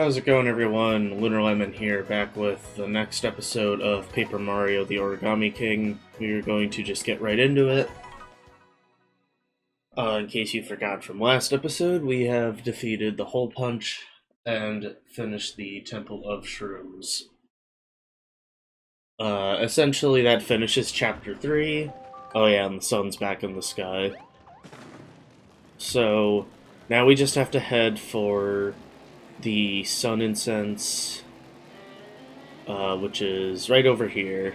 How's it going, everyone? Lunar Lemon here, back with the next episode of Paper Mario: The Origami King. We are going to just get right into it. In case you forgot from last episode, we have defeated the Hole Punch and finished the Temple of Shrooms. Essentially, that finishes Chapter 3. Oh yeah, and the sun's back in the sky. So, now we just have to head for the sun incense, which is right over here.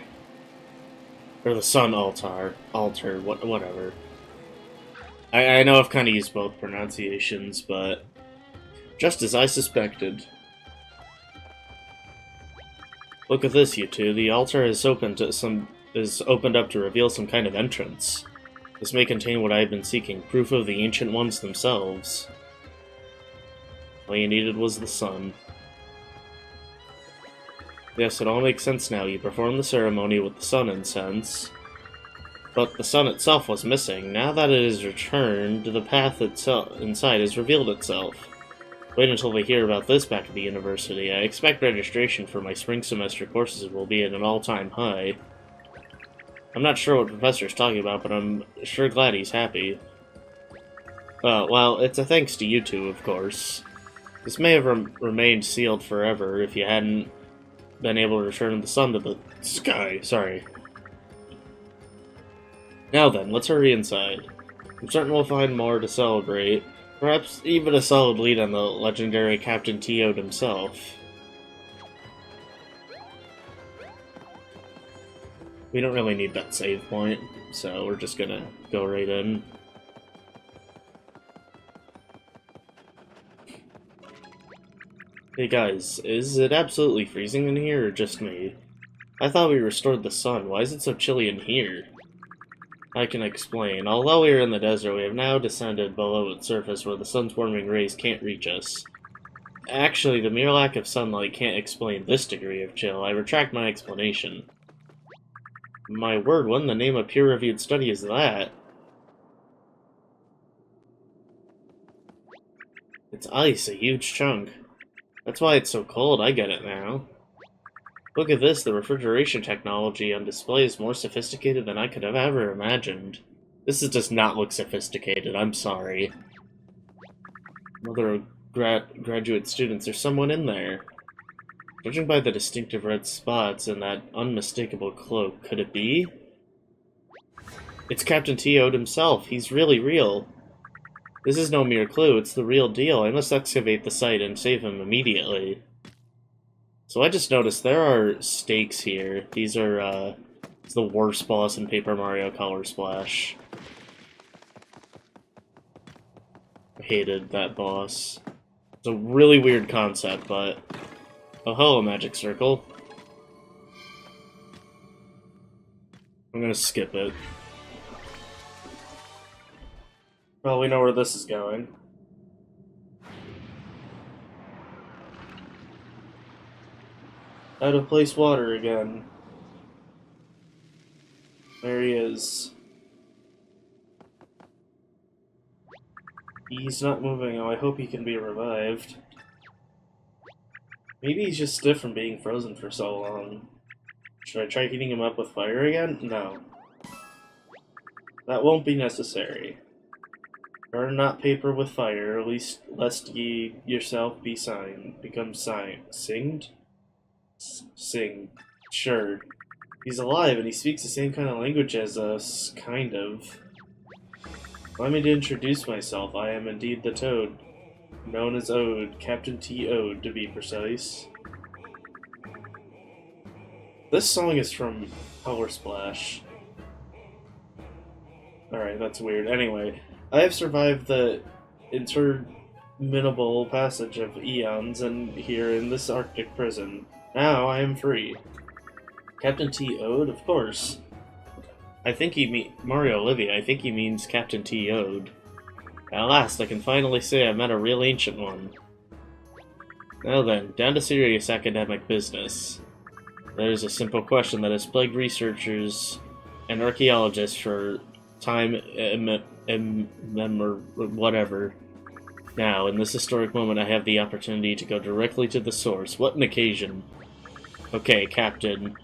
Or the sun altar, whatever. I know I've kind of used both pronunciations, but just as I suspected. Look at this, you two. The altar is opened up to reveal some kind of entrance. This may contain what I have been seeking, proof of the Ancient Ones themselves. All you needed was the sun. Yes, it all makes sense now. You performed the ceremony with the sun incense, but the sun itself was missing. Now that it is returned, the path inside has revealed itself. Wait until we hear about this back at the university. I expect registration for my spring semester courses will be at an all-time high. I'm not sure what Professor's talking about, but I'm sure glad he's happy. Well, it's a thanks to you two, of course. This may have remained sealed forever if you hadn't been able to return the sun to the sky. Sorry. Now then, let's hurry inside. I'm certain we'll find more to celebrate. Perhaps even a solid lead on the legendary Captain Toad himself. We don't really need that save point, so we're just gonna go right in. Hey guys, is it absolutely freezing in here or just me? I thought we restored the sun. Why is it so chilly in here? I can explain. Although we are in the desert, we have now descended below its surface where the sun's warming rays can't reach us. Actually, the mere lack of sunlight can't explain this degree of chill. I retract my explanation. My word, what in the name of peer-reviewed study is that? It's ice, a huge chunk. That's why it's so cold, I get it now. Look at this, the refrigeration technology on display is more sophisticated than I could have ever imagined. This does not look sophisticated, I'm sorry. Mother of graduate students, there's someone in there. Judging by the distinctive red spots and that unmistakable cloak, could it be? It's Captain Toad himself, he's really real. This is no mere clue, it's the real deal. I must excavate the site and save him immediately. So I just noticed there are stakes here. These are, it's the worst boss in Paper Mario Color Splash. I hated that boss. It's a really weird concept, but... Oh, hello, Magic Circle. I'm gonna skip it. Well, we know where this is going. Out of place water again. There he is. He's not moving. Oh, I hope he can be revived. Maybe he's just stiff from being frozen for so long. Should I try heating him up with fire again? No. That won't be necessary. Burn not paper with fire, lest ye yourself be singed? Sing. Sure. He's alive, and he speaks the same kind of language as us, kind of. Allow me to introduce myself. I am indeed the Toad, known as Ode, Captain T. Ode, to be precise. This song is from Color Splash. Alright, that's weird. Anyway, I have survived the interminable passage of eons here in this Arctic prison. Now I am free. Captain T. Ode? Of course. I think he means Mario Olivia. I think he means Captain T. Ode. At last, I can finally say I met a real ancient one. Now then, down to serious academic business. There's a simple question that has plagued researchers and archaeologists for time or whatever. Now, in this historic moment, I have the opportunity to go directly to the source. What an occasion. Okay, Captain.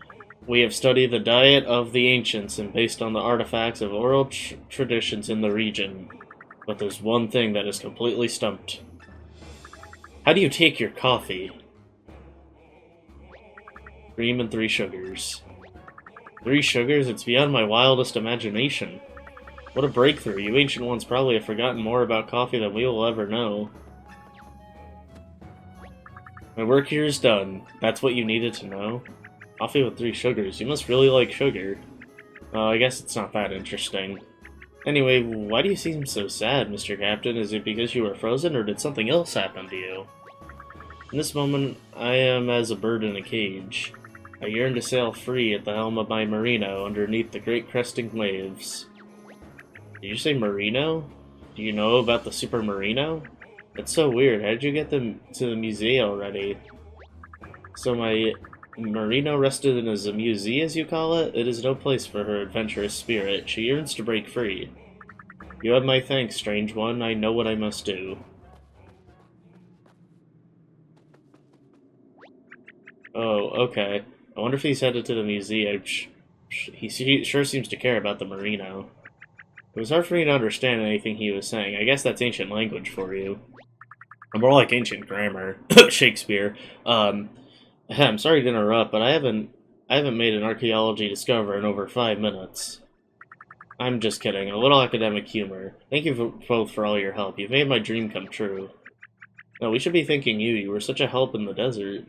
We have studied the diet of the ancients and based on the artifacts of oral traditions in the region. But there's one thing that is completely stumped. How do you take your coffee? Cream and 3 sugars. 3 sugars? It's beyond my wildest imagination. What a breakthrough. You ancient ones probably have forgotten more about coffee than we will ever know. My work here is done. That's what you needed to know? Coffee with 3 sugars. You must really like sugar. I guess it's not that interesting. Anyway, why do you seem so sad, Mr. Captain? Is it because you were frozen, or did something else happen to you? In this moment, I am as a bird in a cage. I yearn to sail free at the helm of my merino underneath the great cresting waves. Did you say merino? Do you know about the super merino? That's so weird. How did you get them to the museum already? So my merino rested in a zamuzi, as you call it? It is no place for her adventurous spirit. She yearns to break free. You have my thanks, strange one. I know what I must do. Oh, okay. I wonder if he's headed to the museum. He sure seems to care about the merino. It was hard for me to understand anything he was saying. I guess that's ancient language for you. Or more like ancient grammar. Shakespeare. I'm sorry to interrupt, but I haven't made an archaeology discovery in over 5 minutes. I'm just kidding. A little academic humor. Thank you both for all your help. You've made my dream come true. No, we should be thanking you. You were such a help in the desert.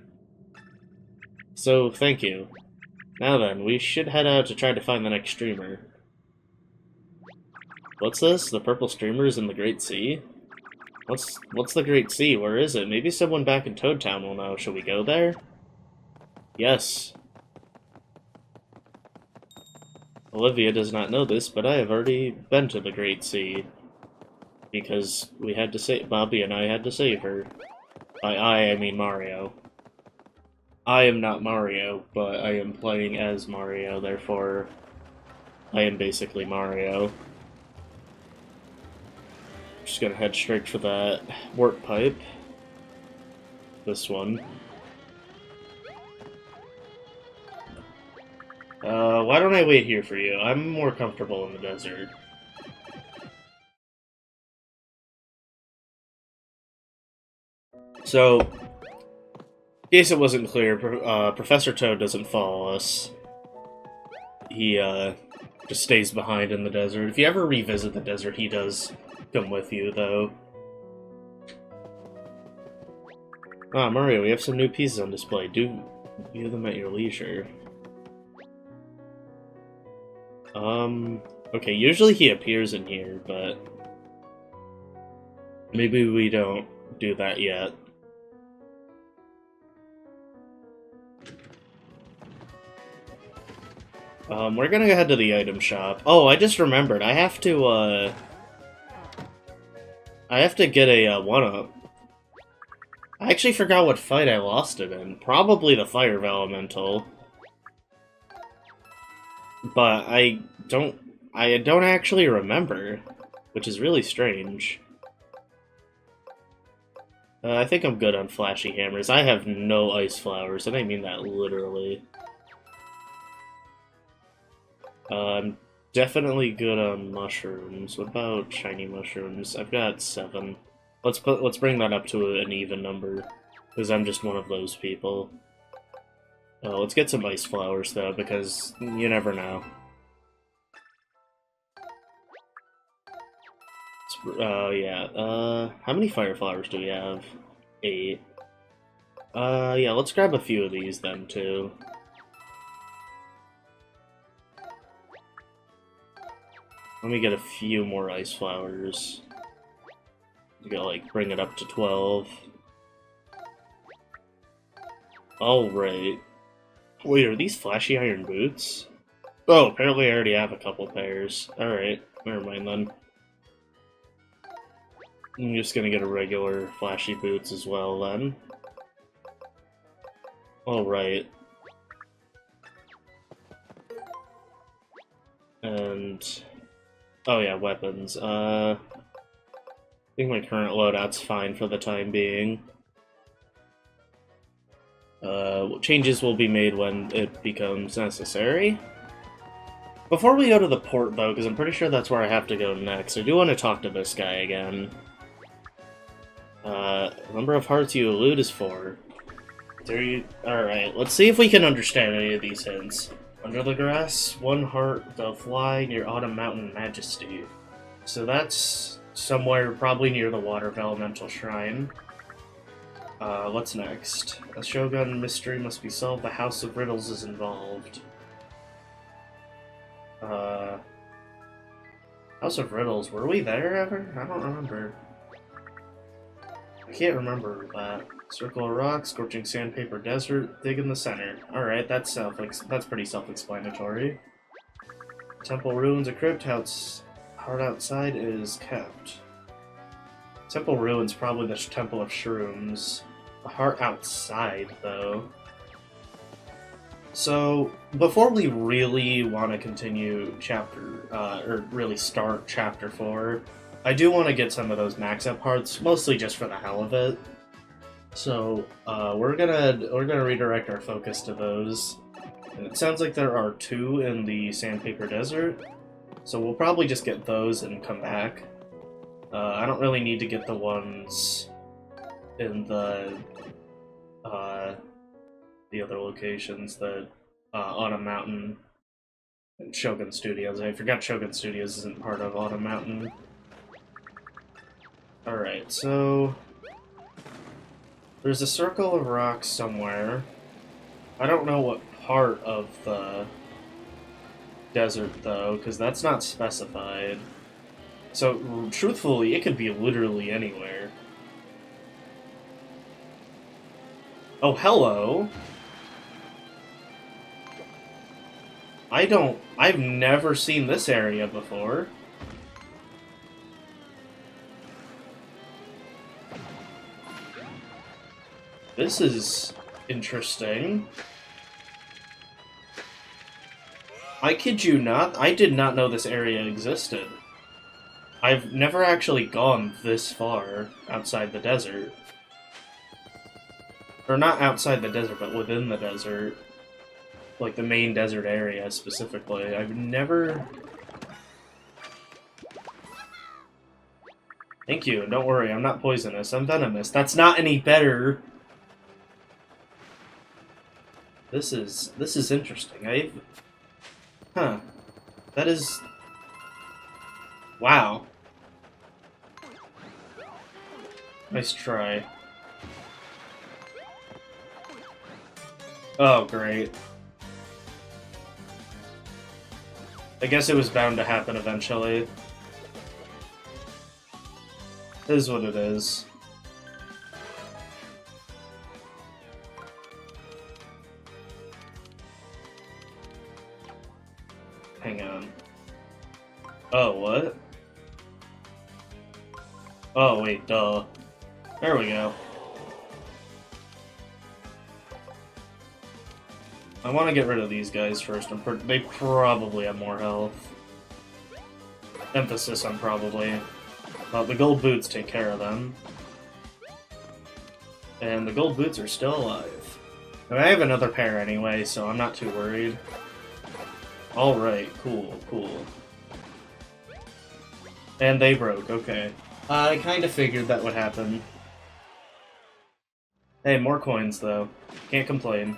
So, thank you. Now then, we should head out to try to find the next streamer. What's this? The purple streamer is in the Great Sea? What's the Great Sea? Where is it? Maybe someone back in Toad Town will know. Shall we go there? Yes. Olivia does not know this, but I have already been to the Great Sea. Because we had to save... Bobby and I had to save her. By I mean Mario. I am not Mario, but I am playing as Mario, therefore I am basically Mario. Just gonna head straight for that warp pipe. This one. Why don't I wait here for you? I'm more comfortable in the desert. So, in case it wasn't clear, Professor Toad doesn't follow us. He, just stays behind in the desert. If you ever revisit the desert, he does come with you, though. Ah, Mario, we have some new pieces on display. Do view them at your leisure. Okay, usually he appears in here, but maybe we don't do that yet. We're gonna go head to the item shop. Oh, I just remembered. I have to get a, 1-up. I actually forgot what fight I lost it in. Probably the Fire Elemental. But I don't actually remember, which is really strange. I think I'm good on flashy hammers. I have no ice flowers, and I mean that literally. I'm definitely good on mushrooms. What about shiny mushrooms? I've got 7. Let's bring that up to an even number, because I'm just one of those people. Let's get some ice flowers though, because you never know. Yeah. How many fire flowers do we have? 8. Yeah, let's grab a few of these then too. Let me get a few more ice flowers. You gotta, like, bring it up to 12. Alright. Wait, are these flashy iron boots? Oh, apparently I already have a couple pairs. Alright, never mind then. I'm just gonna get a regular flashy boots as well then. Alright. And... oh yeah, weapons. I think my current loadout's fine for the time being. Changes will be made when it becomes necessary. Before we go to the port, though, because I'm pretty sure that's where I have to go next, I do want to talk to this guy again. Number of hearts you elude is 4. Alright, let's see if we can understand any of these hints. Under the grass, 1 heart, they'll fly near Autumn Mountain Majesty. So that's somewhere probably near the Water Elemental Shrine. What's next? A Shogun mystery must be solved. The House of Riddles is involved. House of Riddles, were we there ever? I don't remember. I can't remember that. Circle of rocks, scorching sandpaper desert, dig in the center. Alright, that's pretty self-explanatory. Temple ruins, a crypt house. Heart outside is kept. Temple ruins, probably the Temple of Shrooms. The heart outside, though. So, before we really want to continue or really start Chapter 4, I do want to get some of those max-up hearts, mostly just for the hell of it. So, we're gonna redirect our focus to those. And it sounds like there are 2 in the Sandpaper Desert, so we'll probably just get those and come back. I don't really need to get the ones in the other locations, the Autumn Mountain and Shogun Studios. I forgot Shogun Studios isn't part of Autumn Mountain. Alright, so there's a circle of rocks somewhere. I don't know what part of the desert, though, because that's not specified. So, truthfully, it could be literally anywhere. Oh, hello! I've never seen this area before. This is interesting. I kid you not, I did not know this area existed. I've never actually gone this far outside the desert. Or not outside the desert, but within the desert. Like the main desert area, specifically. I've never... Thank you, don't worry, I'm not poisonous, I'm venomous. That's not any better! This is interesting. Huh. That is... Wow. Nice try. Oh, great. I guess it was bound to happen eventually. It is what it is. Hang on. Oh, what? Oh, wait, duh. There we go. I want to get rid of these guys first. They probably have more health. Emphasis on probably. Well, the gold boots take care of them. And the gold boots are still alive. I mean, I have another pair anyway, so I'm not too worried. Alright, cool, cool. And they broke, okay. I kinda figured that would happen. Hey, more coins, though. Can't complain.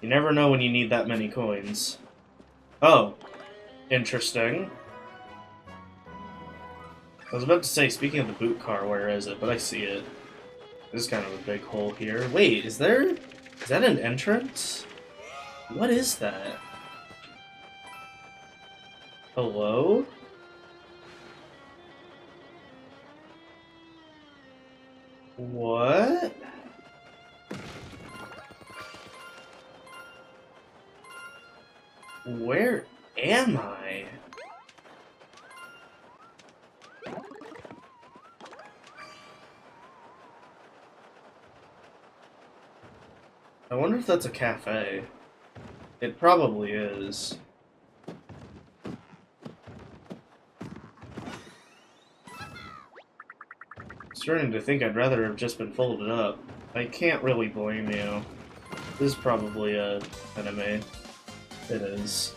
You never know when you need that many coins. Oh. Interesting. I was about to say, speaking of the boot car, where is it? But I see it. There's kind of a big hole here. Wait, is that an entrance? What is that? Hello? What? Where am I? I wonder if that's a cafe. It probably is. starting to think I'd rather have just been folded up. I can't really blame you. This is probably a enemy. It is.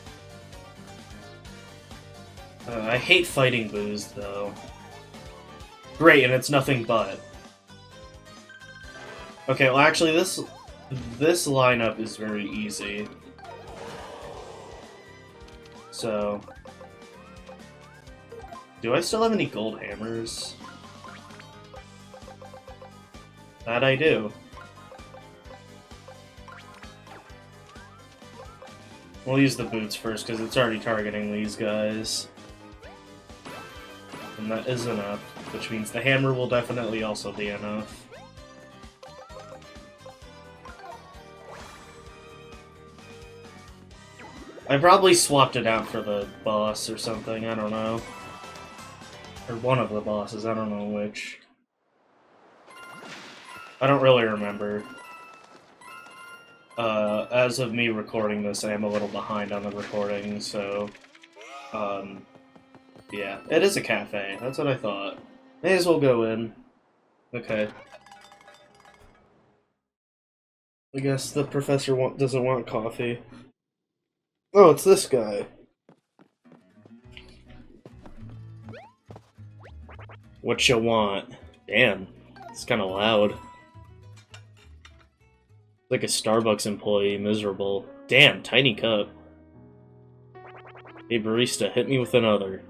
I hate fighting boos, though. Great, and it's nothing but. Okay, well actually this lineup is very easy. So... do I still have any gold hammers? That I do. We'll use the boots first, because it's already targeting these guys. And that is enough, which means the hammer will definitely also be enough. I probably swapped it out for the boss or something, I don't know. Or one of the bosses, I don't know which. I don't really remember. As of me recording this, I am a little behind on the recording, so... yeah, it is a cafe, that's what I thought. May as well go in. Okay. I guess the professor doesn't want coffee. Oh, it's this guy. What you want? Damn, it's kind of loud. Like a Starbucks employee, miserable. Damn, tiny cup. Hey barista, hit me with another.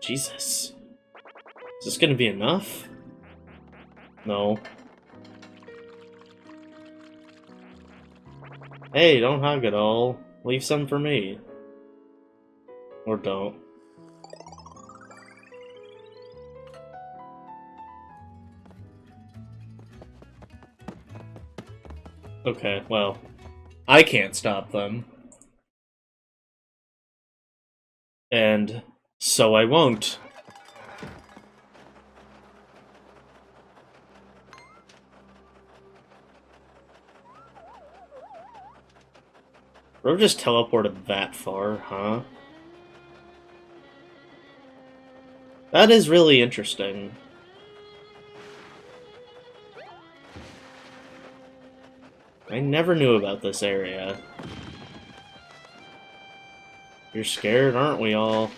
Jesus. Is this gonna be enough? No. Hey, don't hog it all. Leave some for me. Or don't. Okay, well, I can't stop them. And so I won't. Bro just teleported that far, huh? That is really interesting. I never knew about this area. You're scared, aren't we all?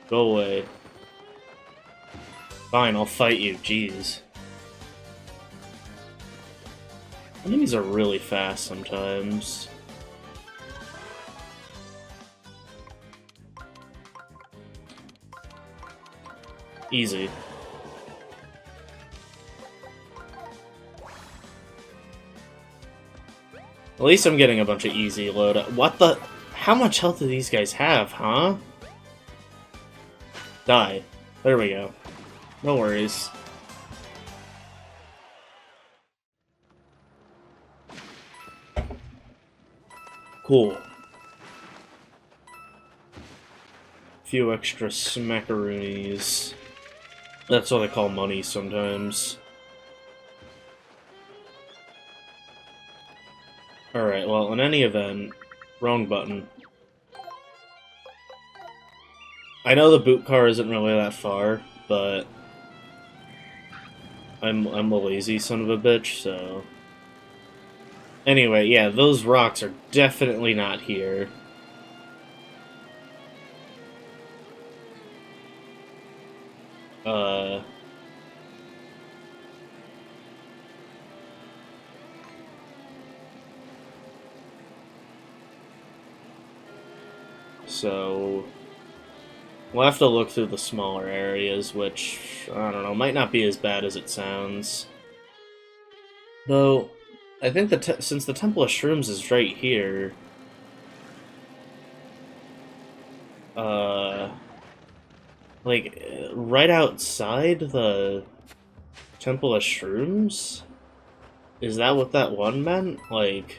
Go away. Fine, I'll fight you, jeez. Enemies are really fast sometimes. Easy. At least I'm getting a bunch of easy load up. What the? How much health do these guys have, huh? Die. There we go. No worries. Cool. Few extra smackaroonies. That's what I call money sometimes. Alright, well, in any event, wrong button. I know the boot car isn't really that far, but I'm a lazy son of a bitch, so... Anyway, yeah, those rocks are definitely not here. So... we'll have to look through the smaller areas, which, I don't know, might not be as bad as it sounds. Though, I think since the Temple of Shrooms is right here... like, right outside the Temple of Shrooms? Is that what that one meant? Like...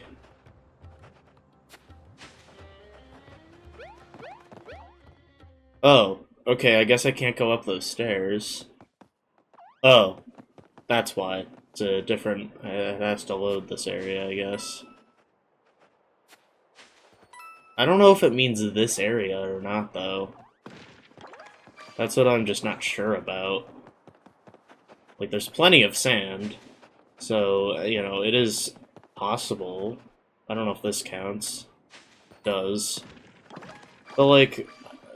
oh, okay, I guess I can't go up those stairs. Oh, that's why. It's a different... it has to load this area, I guess. I don't know if it means this area or not, though. That's what I'm just not sure about. Like, there's plenty of sand, so, you know, it is possible. I don't know if this counts. It does. But, like,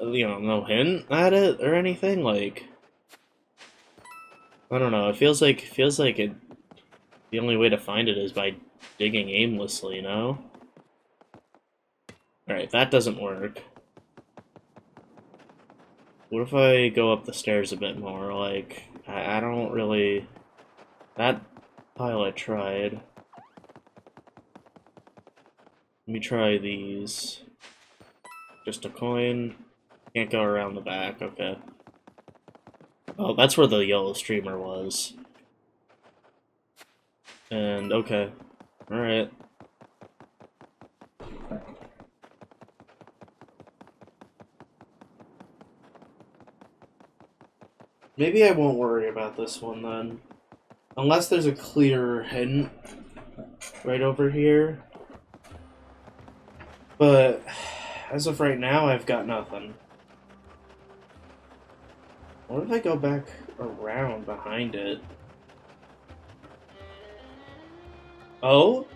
you know, no hint at it or anything? Like, I don't know. It feels like it. The only way to find it is by digging aimlessly, you know? Alright, that doesn't work. What if I go up the stairs a bit more? Like, I don't really... That pile I tried. Let me try these. Just a coin. Can't go around the back, okay. Oh, that's where the yellow streamer was. And, okay. Alright. Maybe I won't worry about this one then. Unless there's a clear hint right over here. But as of right now, I've got nothing. What if I go back around behind it? Oh?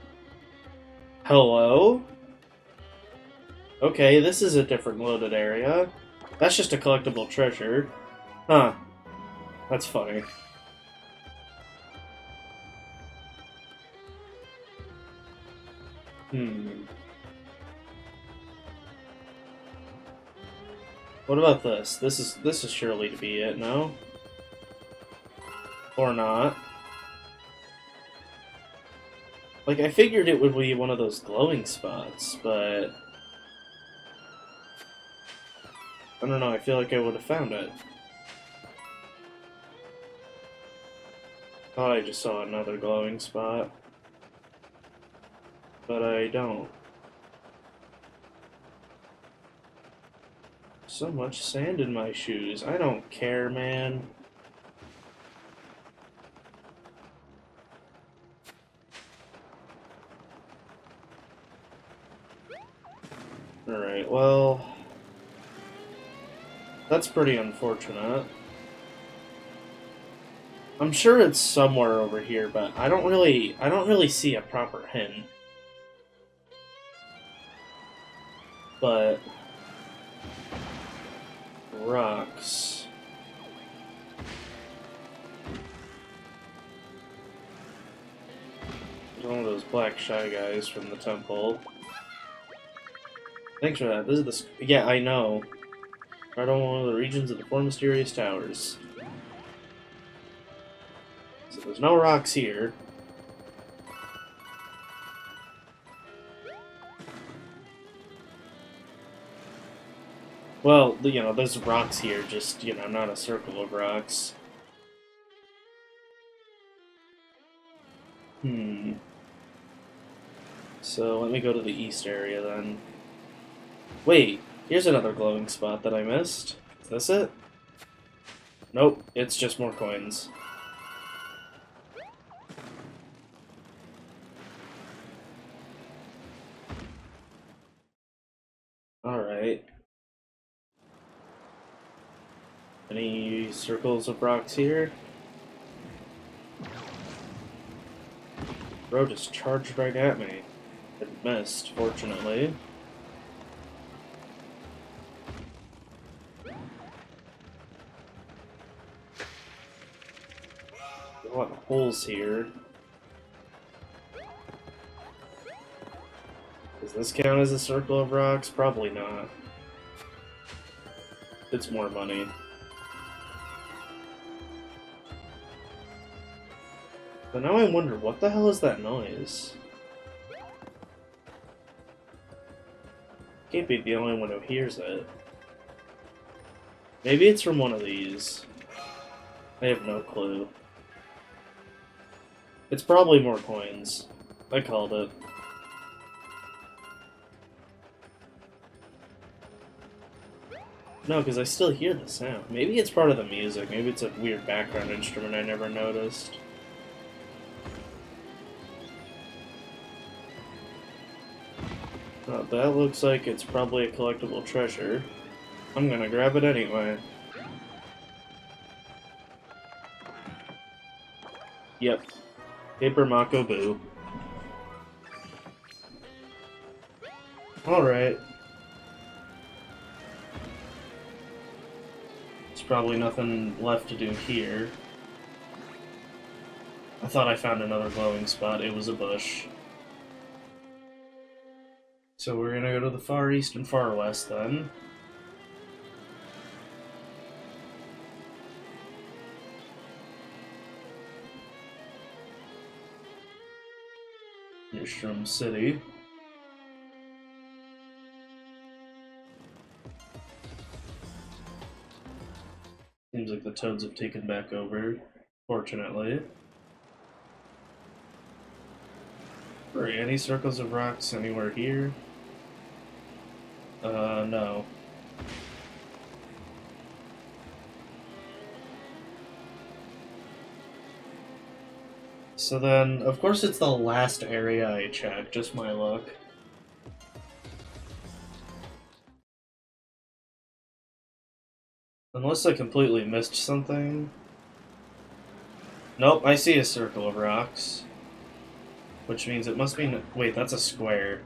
Hello? Okay, this is a different loaded area. That's just a collectible treasure. Huh. That's funny. What about this? This is surely to be it, no? Or not. Like, I figured it would be one of those glowing spots, but... I don't know, I feel like I would have found it. Thought I just saw another glowing spot. But I don't. So much sand in my shoes. I don't care, man. Alright, well... That's pretty unfortunate. I'm sure it's somewhere over here, but I don't really see a proper hint. But... Rocks. There's one of those black shy guys from the temple. Thanks for that. This is the... Yeah, I know. Right on one of the regions of the four mysterious towers. So there's no rocks here. Well, you know, there's rocks here, just, you know, not a circle of rocks. So, let me go to the east area, then. Wait, here's another glowing spot that I missed. Is this it? Nope, it's just more coins. Alright. Any circles of rocks here? Bro just charged right at me. It missed, fortunately. A lot of holes here. Does this count as a circle of rocks? Probably not. It's more money. But now I wonder, what the hell is that noise? Can't be the only one who hears it. Maybe it's from one of these. I have no clue. It's probably more coins. I called it. No, because I still hear the sound. Maybe it's part of the music. Maybe it's a weird background instrument I never noticed. That looks like it's probably a collectible treasure. I'm gonna grab it anyway. Yep. Paper Mako Boo. Alright. There's probably nothing left to do here. I thought I found another glowing spot. It was a bush. So we're gonna go to the far east and far west then. Near Shroom City. Seems like the toads have taken back over, fortunately. Are any circles of rocks anywhere here? No. So then, of course it's the last area I checked, just my luck. Unless I completely missed something. Nope, I see a circle of rocks. Which means it must be... Wait, that's a square.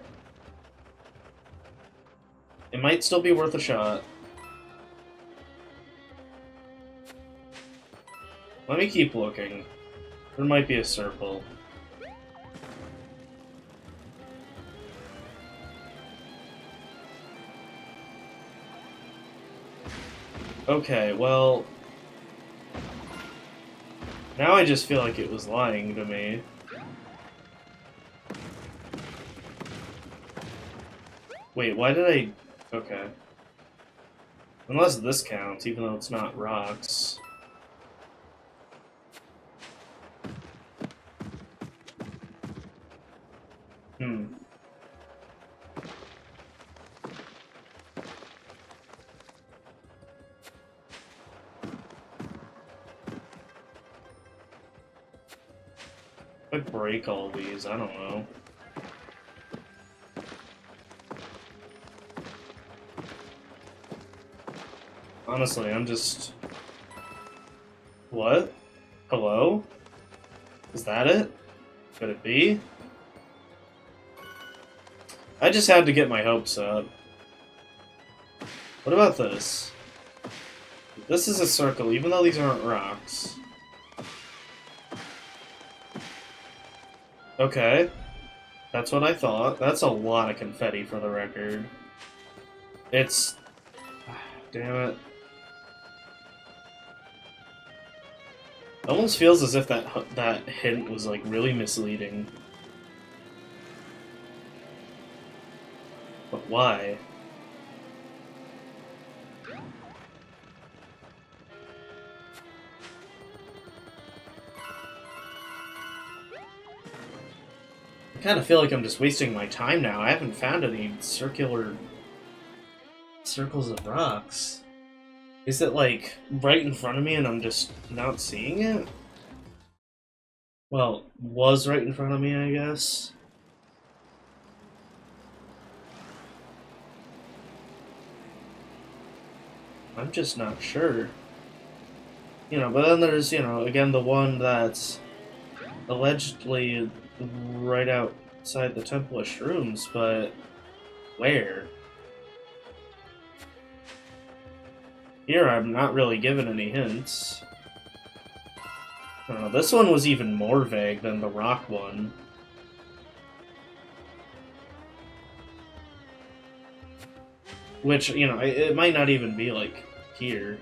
It might still be worth a shot. Let me keep looking. There might be a circle. Okay, well... Now I just feel like it was lying to me. Wait, why did I... Okay. Unless this counts, even though it's not rocks. If I break all these, I don't know. Honestly, I'm just... What? Hello? Is that it? Could it be? I just had to get my hopes up. What about this? This is a circle, even though these aren't rocks. Okay. That's what I thought. That's a lot of confetti for the record. It's... Damn it. It almost feels as if that hint was, like, really misleading. But why? I kind of feel like I'm just wasting my time now. I haven't found any circular circles of rocks. Is it, like, right in front of me and I'm just not seeing it? Well, was right in front of me, I guess. I'm just not sure. You know, but then there's, you know, again, the one that's allegedly right outside the Temple of Shrooms, but where? Here I'm not really given any hints. I don't know, this one was even more vague than the rock one. Which, you know, it might not even be, like, here.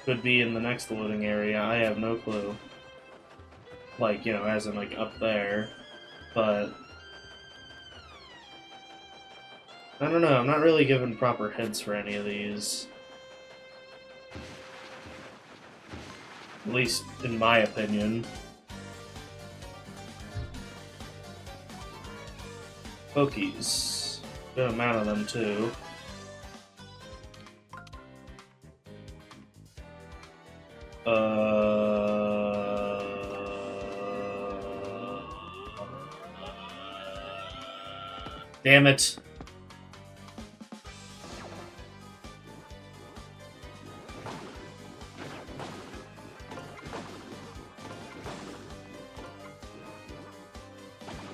Could be in the next loading area, I have no clue. Like, you know, as in, like, up there. But... I don't know, I'm not really given proper hints for any of these. At least, in my opinion. Pokies. Good amount of them, too. Damn it.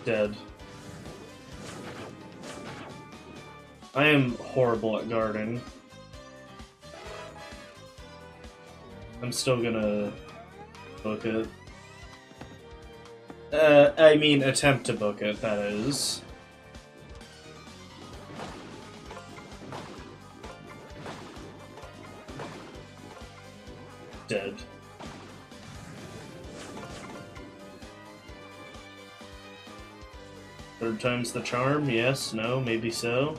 Dead. I am horrible at guarding. I'm still gonna book it. I mean, attempt to book it, that is. Dead. Third time's the charm? Yes, no, maybe so.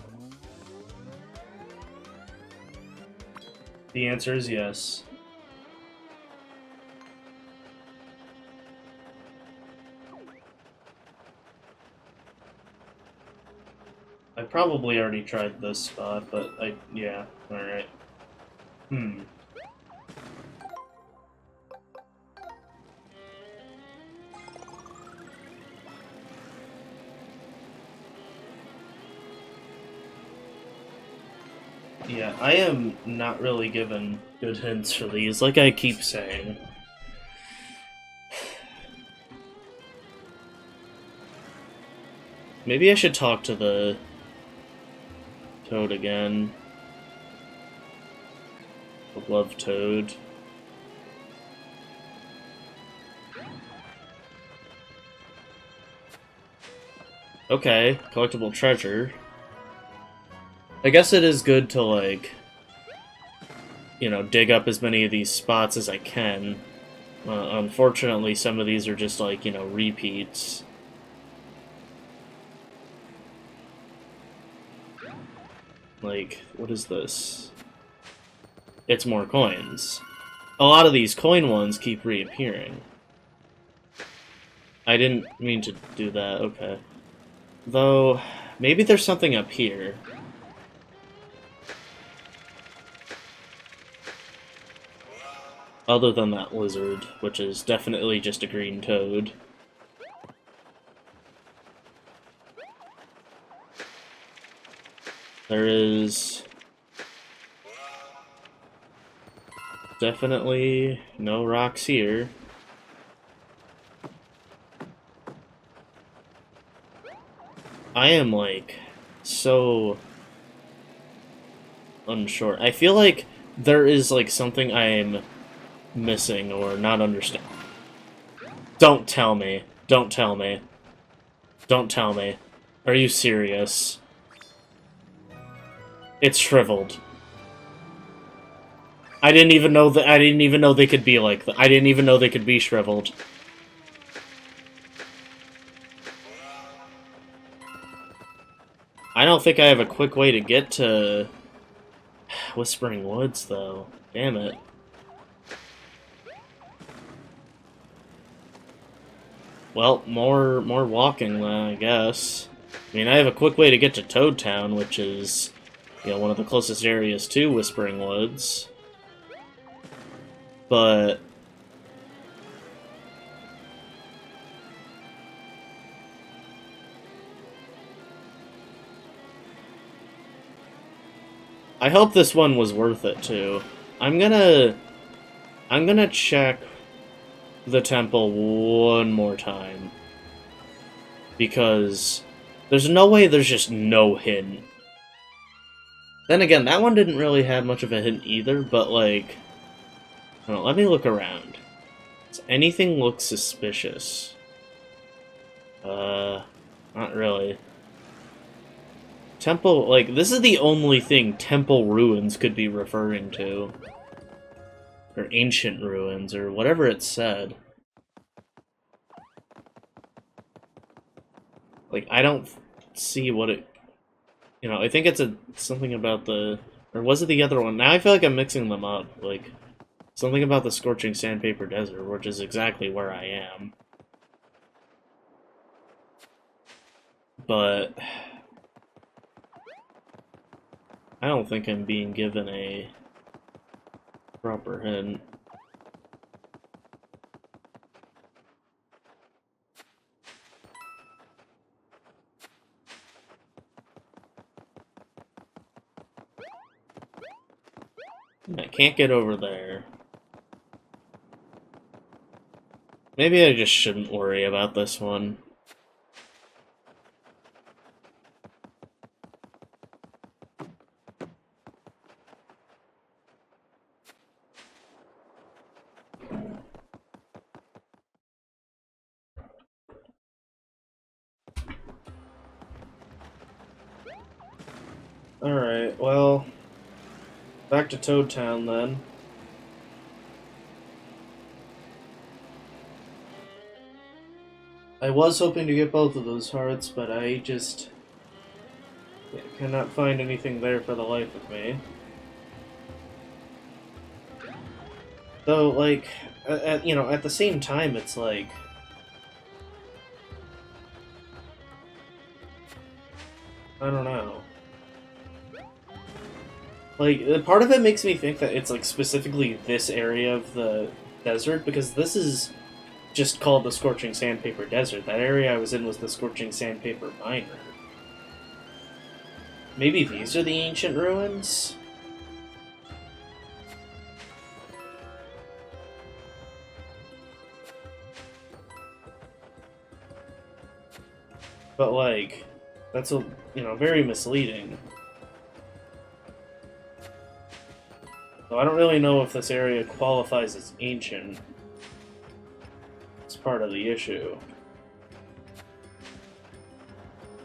The answer is yes. I probably already tried this spot, but yeah, alright. Yeah, I am not really given good hints for these, like I keep saying. Maybe I should talk to the Toad again. The Love Toad. Okay, collectible treasure. I guess it is good to, like, you know, dig up as many of these spots as I can. Unfortunately, some of these are just, like, you know, repeats. Like, what is this? It's more coins. A lot of these coin ones keep reappearing. I didn't mean to do that, okay. Though, maybe there's something up here. Other than that lizard, which is definitely just a green toad. There is definitely no rocks here. I am, like, so unsure. I feel like there is, like, something I'm missing or not understand. Don't tell me. Don't tell me. Don't tell me. Are you serious? It's shriveled. I didn't even know they could be like that. I didn't even know they could be shriveled. I don't think I have a quick way to get to Whispering Woods, though. Damn it. Well, more walking, I guess. I mean, I have a quick way to get to Toad Town, which is, you know, one of the closest areas to Whispering Woods. But I hope this one was worth it too. I'm gonna check the temple one more time, because there's no way there's just no hint. Then again, that one didn't really have much of a hint either, but like, I don't know, let me look around. Does anything look suspicious? Not really. Temple, like, this is the only thing Temple Ruins could be referring to. Or Ancient Ruins, or whatever it said. Like, I don't see what it... You know, I think it's something about the... Or was it the other one? Now I feel like I'm mixing them up. Like, something about the Scorching Sandpaper Desert, which is exactly where I am. But... I don't think I'm being given a proper hint. And I can't get over there. Maybe I just shouldn't worry about this one. Alright, well, back to Toad Town then. I was hoping to get both of those hearts, but I just cannot find anything there for the life of me. Though, like, at the same time, it's like, I don't know. Like, part of it makes me think that it's, like, specifically this area of the desert, because this is just called the Scorching Sandpaper Desert. That area I was in was the Scorching Sandpaper Miner. Maybe these are the ancient ruins? But, like, that's, very misleading. So I don't really know if this area qualifies as ancient. It's part of the issue.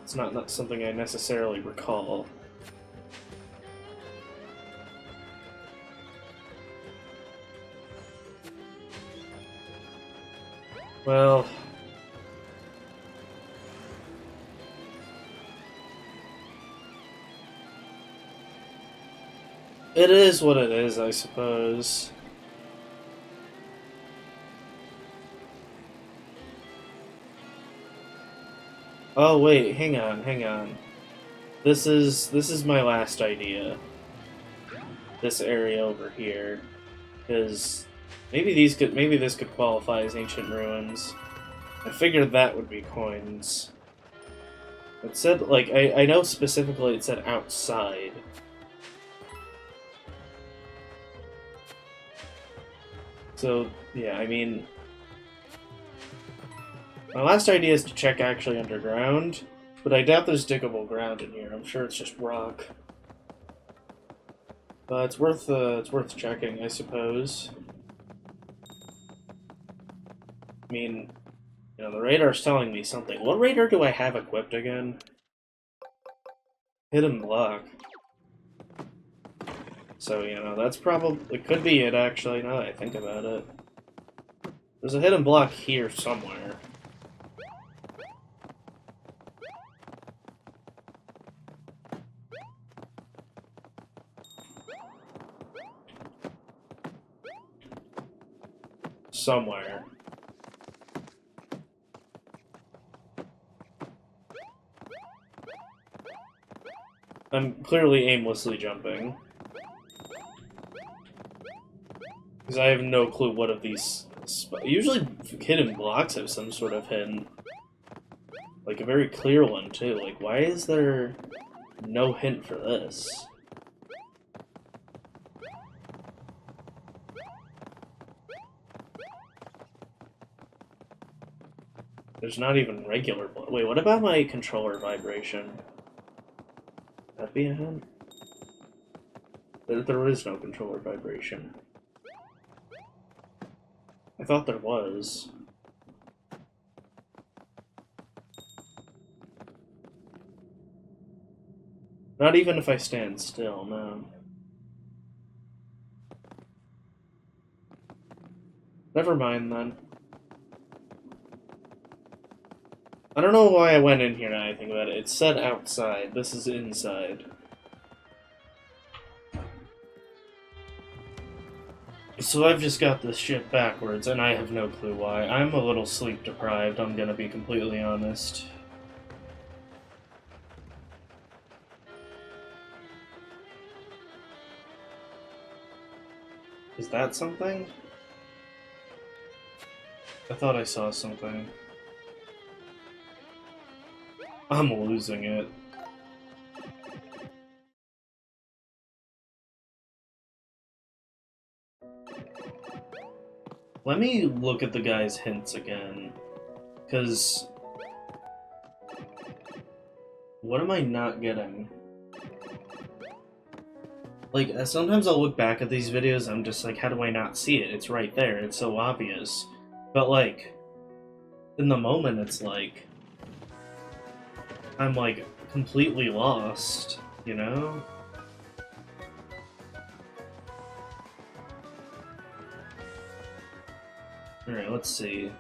It's not something I necessarily recall. Well... it is what it is, I suppose. Oh wait, hang on. This is my last idea. This area over here. Because maybe this could qualify as ancient ruins. I figured that would be coins. It said, like, I know specifically it said outside. So, yeah, I mean... my last idea is to check actually underground, but I doubt there's diggable ground in here. I'm sure it's just rock. But it's worth checking, I suppose. I mean, the radar's telling me something. What radar do I have equipped again? Hidden block. So, that's probably... it could be it, actually, now that I think about it. There's a hidden block here somewhere. Somewhere. I'm clearly aimlessly jumping. Because I have no clue what of these... usually hidden blocks have some sort of hint. Like, a very clear one, too. Like, why is there no hint for this? There's not even regular block. Wait, what about my controller vibration? That'd be a hint? There is no controller vibration. I thought there was. Not even if I stand still, no. Never mind, then. I don't know why I went in here now I think about it. It said outside. This is inside. So I've just got this shit backwards, and I have no clue why. I'm a little sleep deprived, I'm gonna be completely honest. Is that something? I thought I saw something. I'm losing it. Let me look at the guy's hints again. Because... what am I not getting? Like, sometimes I'll look back at these videos, I'm just like, how do I not see it? It's right there, it's so obvious. But, like, in the moment, it's like... I'm, like, completely lost, you know? Alright, let's see.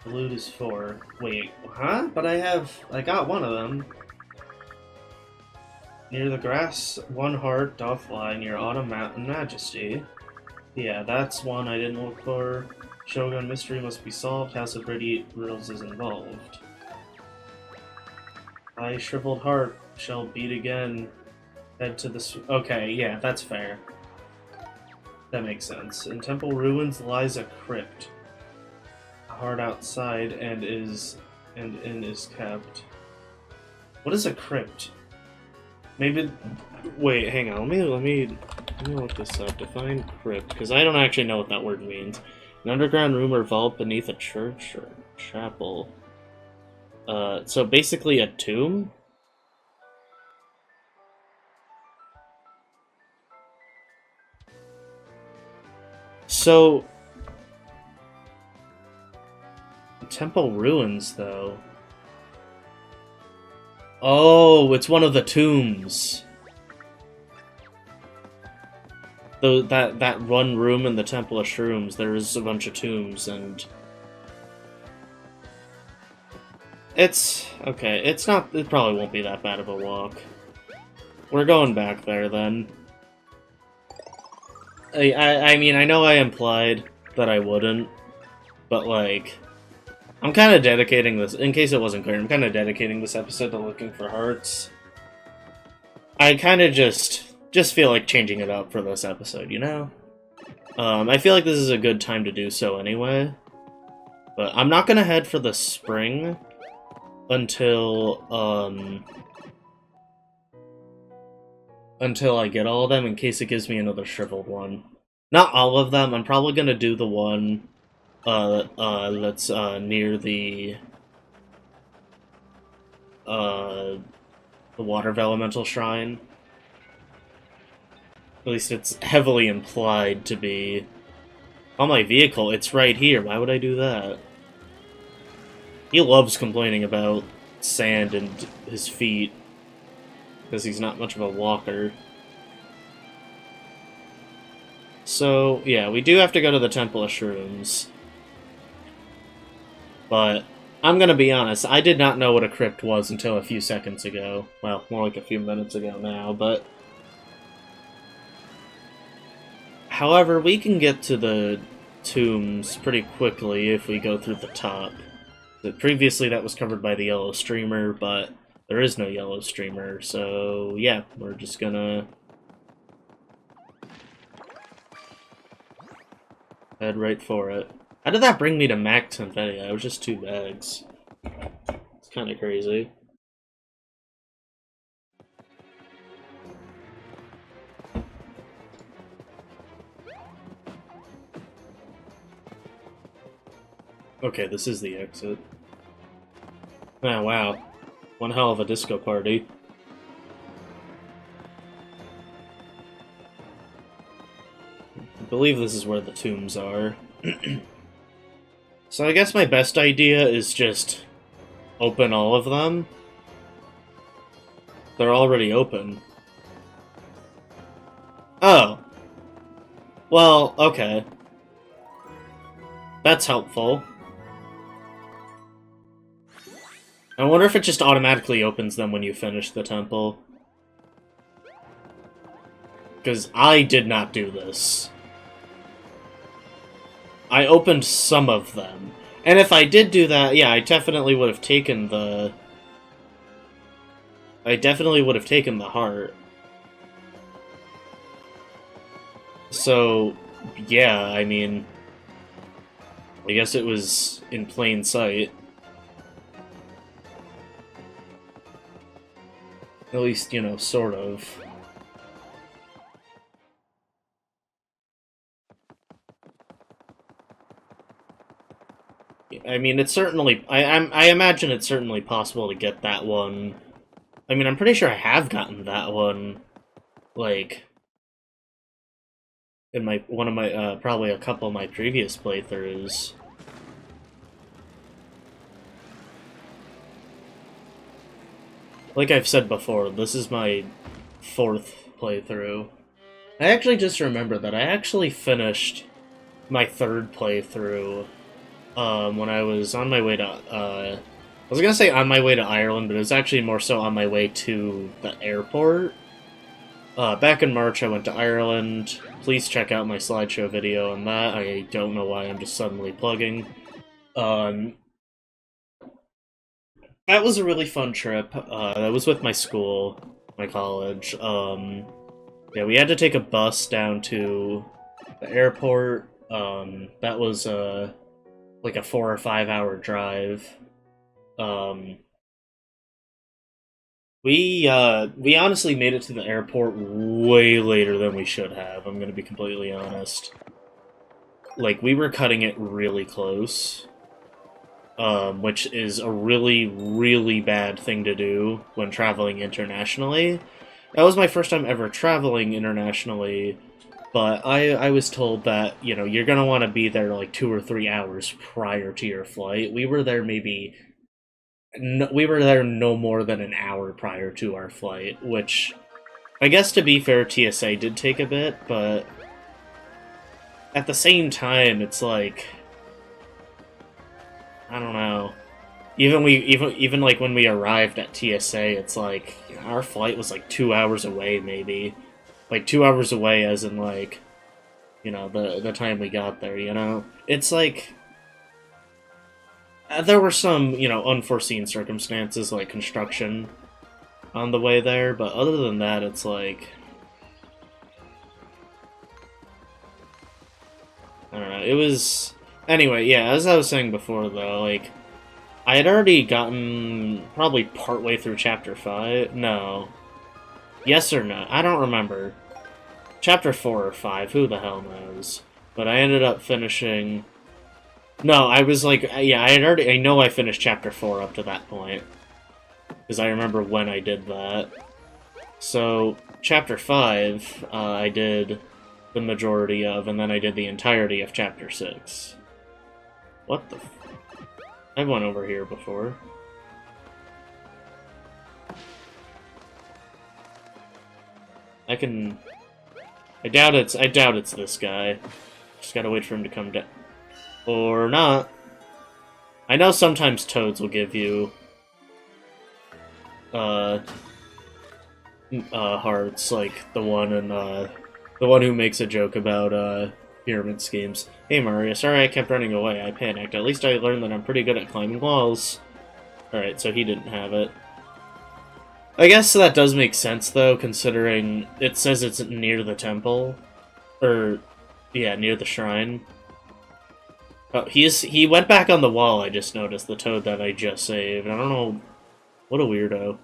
The loot is 4. Wait, huh? But I got one of them. Near the grass, one heart doth lie near autumn majesty. Yeah, that's one I didn't look for. Shogun mystery must be solved. House of Radiant Riddles is involved. Thy shriveled heart shall beat again. Head to the... okay, yeah, that's fair. That makes sense. In temple ruins lies a crypt. A heart outside and in is kept. What is a crypt? Maybe... wait, hang on. Let me look this up. Define crypt, because I don't actually know what that word means. An underground room or vault beneath a church or chapel. So basically a tomb? So... temple ruins, though. Oh, it's one of the tombs. That one room in the Temple of Shrooms, there is a bunch of tombs, and... it's... okay, it's not... it probably won't be that bad of a walk. We're going back there, then. I mean, I know I implied that I wouldn't, but, like... I'm kind of dedicating this... in case it wasn't clear, I'm kind of dedicating this episode to looking for hearts. I kind of just feel like changing it up for this episode, you know? I feel like this is a good time to do so anyway. But I'm not gonna head for the spring until I get all of them, in case it gives me another shriveled one. Not all of them, I'm probably gonna do the one that's near the Water Elemental Shrine. At least it's heavily implied to be. On my vehicle, it's right here. Why would I do that? He loves complaining about sand and his feet, because he's not much of a walker. So, yeah, we do have to go to the Temple of Shrooms. But, I'm gonna be honest, I did not know what a crypt was until a few seconds ago. Well, more like a few minutes ago now, but... however, we can get to the tombs pretty quickly if we go through the top. Previously that was covered by the yellow streamer, but there is no yellow streamer, so yeah, we're just gonna head right for it. How did that bring me to Mac Tenfetti? I was just 2 bags. It's kind of crazy. Okay, this is the exit. Oh, wow. One hell of a disco party. I believe this is where the tombs are. So I guess my best idea is just open all of them. They're already open. Oh. Well, okay. That's helpful. I wonder if it just automatically opens them when you finish the temple. Because I did not do this. I opened some of them. And if I did do that, yeah, I definitely would have taken the... I definitely would have taken the heart. So, yeah, I mean... I guess it was in plain sight. At least, you know, sort of. I mean, it's certainly... I imagine it's certainly possible to get that one. I mean, I'm pretty sure I have gotten that one, like, in probably a couple of my previous playthroughs. Like I've said before, this is my 4th playthrough. I actually just remembered that I actually finished my 3rd playthrough when I was on my way to, I was gonna say on my way to Ireland, but it was actually more so on my way to the airport. Back in March, I went to Ireland. Please check out my slideshow video on that. I don't know why I'm just suddenly plugging. That was a really fun trip. That was with my school, my college. Yeah, we had to take a bus down to the airport. That was like a 4 or 5 hour drive. We honestly made it to the airport way later than we should have. I'm gonna be completely honest. Like, we were cutting it really close. Which is a really, really bad thing to do when traveling internationally. That was my first time ever traveling internationally, but I was told that, you know, you're gonna want to be there like 2 or 3 hours prior to your flight. We were there no more than an hour prior to our flight, which, I guess to be fair, TSA did take a bit, but at the same time, it's like, I don't know. Even like when we arrived at TSA, it's like our flight was like 2 hours away, maybe, like 2 hours away, as in like, you know, the time we got there. You know, it's like there were some, you know, unforeseen circumstances like construction on the way there, but other than that, it's like, I don't know. It was. Anyway, yeah, as I was saying before, though, like, I had already gotten probably partway through Chapter 5. No. Yes or no? I don't remember. Chapter 4 or 5, who the hell knows? But I ended up finishing... No, I was like, yeah, I know I finished Chapter 4 up to that point. Because I remember when I did that. So, Chapter 5, I did the majority of, and then I did the entirety of Chapter 6. What the f... I've went over here before. I doubt it's this guy. Just gotta wait for him to come down. Or not. I know sometimes toads will give you hearts, like the one who makes a joke about pyramid schemes. Hey Mario, sorry I kept running away. I panicked. At least I learned that I'm pretty good at climbing walls. Alright, so he didn't have it. I guess that does make sense, though, considering it says it's near the temple. Or, yeah, near the shrine. Oh, he went back on the wall, I just noticed, the toad that I just saved. I don't know... What a weirdo.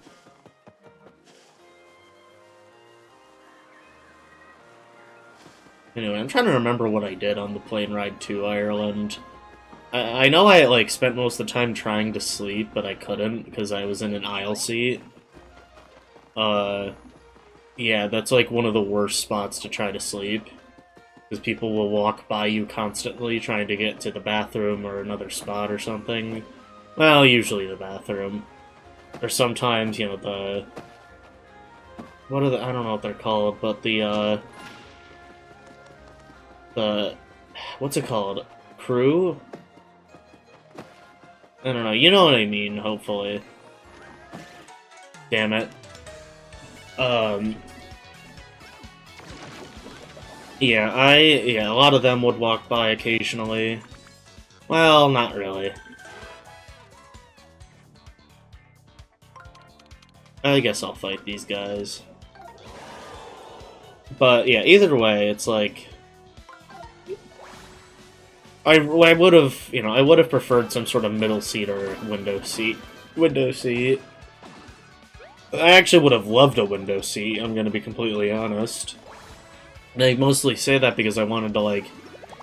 Anyway, I'm trying to remember what I did on the plane ride to Ireland. I know I, like, spent most of the time trying to sleep, but I couldn't, because I was in an aisle seat. Yeah, that's, like, one of the worst spots to try to sleep. Because people will walk by you constantly trying to get to the bathroom or another spot or something. Well, usually the bathroom. Or sometimes, you know, the... What are the... I don't know what they're called, but the, what's it called? Crew? I don't know, you know what I mean, hopefully. Damn it. Yeah, a lot of them would walk by occasionally. Well, not really. I guess I'll fight these guys. But, yeah, either way, it's like... I would have, you know, I would have preferred some sort of middle seat or window seat. Window seat. I actually would have loved a window seat, I'm gonna be completely honest. And I mostly say that because I wanted to, like,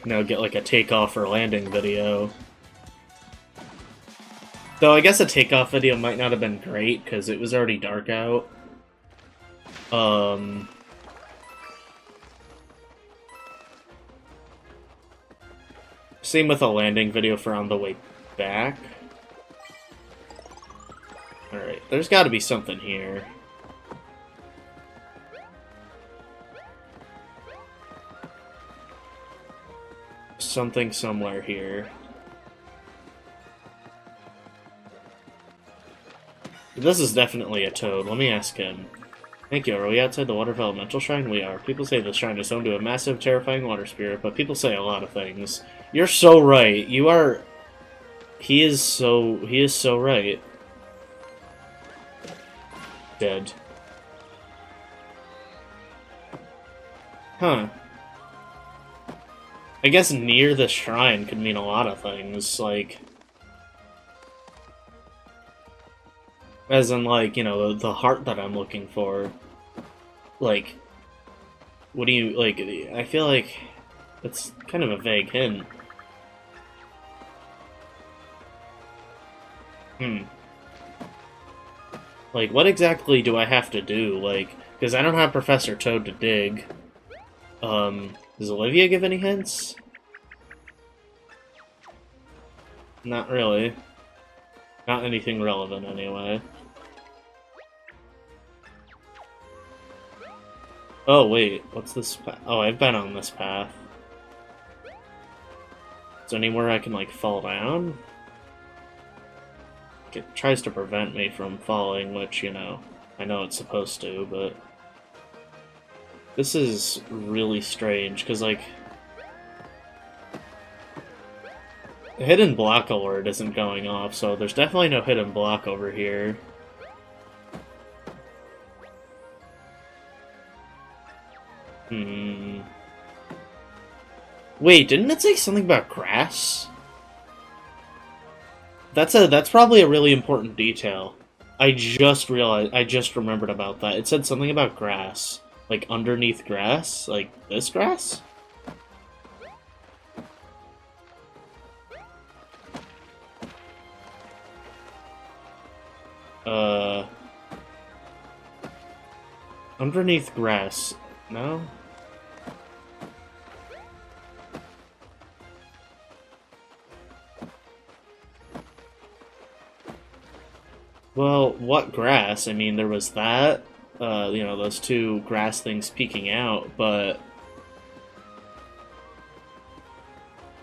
you know, get, like, a takeoff or landing video. Though I guess a takeoff video might not have been great, because it was already dark out. Same with a landing video for on the way back. Alright, there's gotta be something here. Something somewhere here. This is definitely a toad. Let me ask him. Thank you. Are we outside the Waterfall Elemental Shrine? We are. People say the shrine is home to a massive, terrifying water spirit, but people say a lot of things. You're so right. You are... He is so right. Dead. Huh. I guess near the shrine could mean a lot of things, like... As in, like, you know, the heart that I'm looking for. Like, what do you, like, I feel like it's kind of a vague hint. Like, what exactly do I have to do? Like, because I don't have Professor Toad to dig. Does Olivia give any hints? Not really. Not anything relevant, anyway. Oh, wait, what's this path? Oh, I've been on this path. Is there anywhere I can, like, fall down? It tries to prevent me from falling, which, you know, I know it's supposed to, but... This is really strange, because, like... The hidden block alert isn't going off, so there's definitely no hidden block over here. Wait, didn't it say something about grass? That's probably a really important detail. I just remembered about that. It said something about grass. Like, underneath grass? Like, this grass? Underneath grass. No? Well, what grass? I mean, there was that, you know, those two grass things peeking out, but...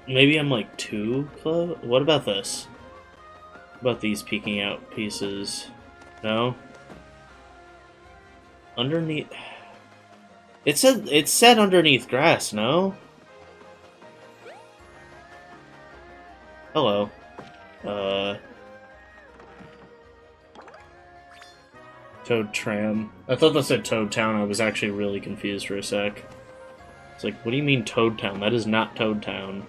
Maybe I'm, like, too close? What about this? What about these peeking out pieces? No? Underneath... It said underneath grass, no? Hello. Toad Tram. I thought that said Toad Town. I was actually really confused for a sec. It's like, what do you mean Toad Town? That is not Toad Town.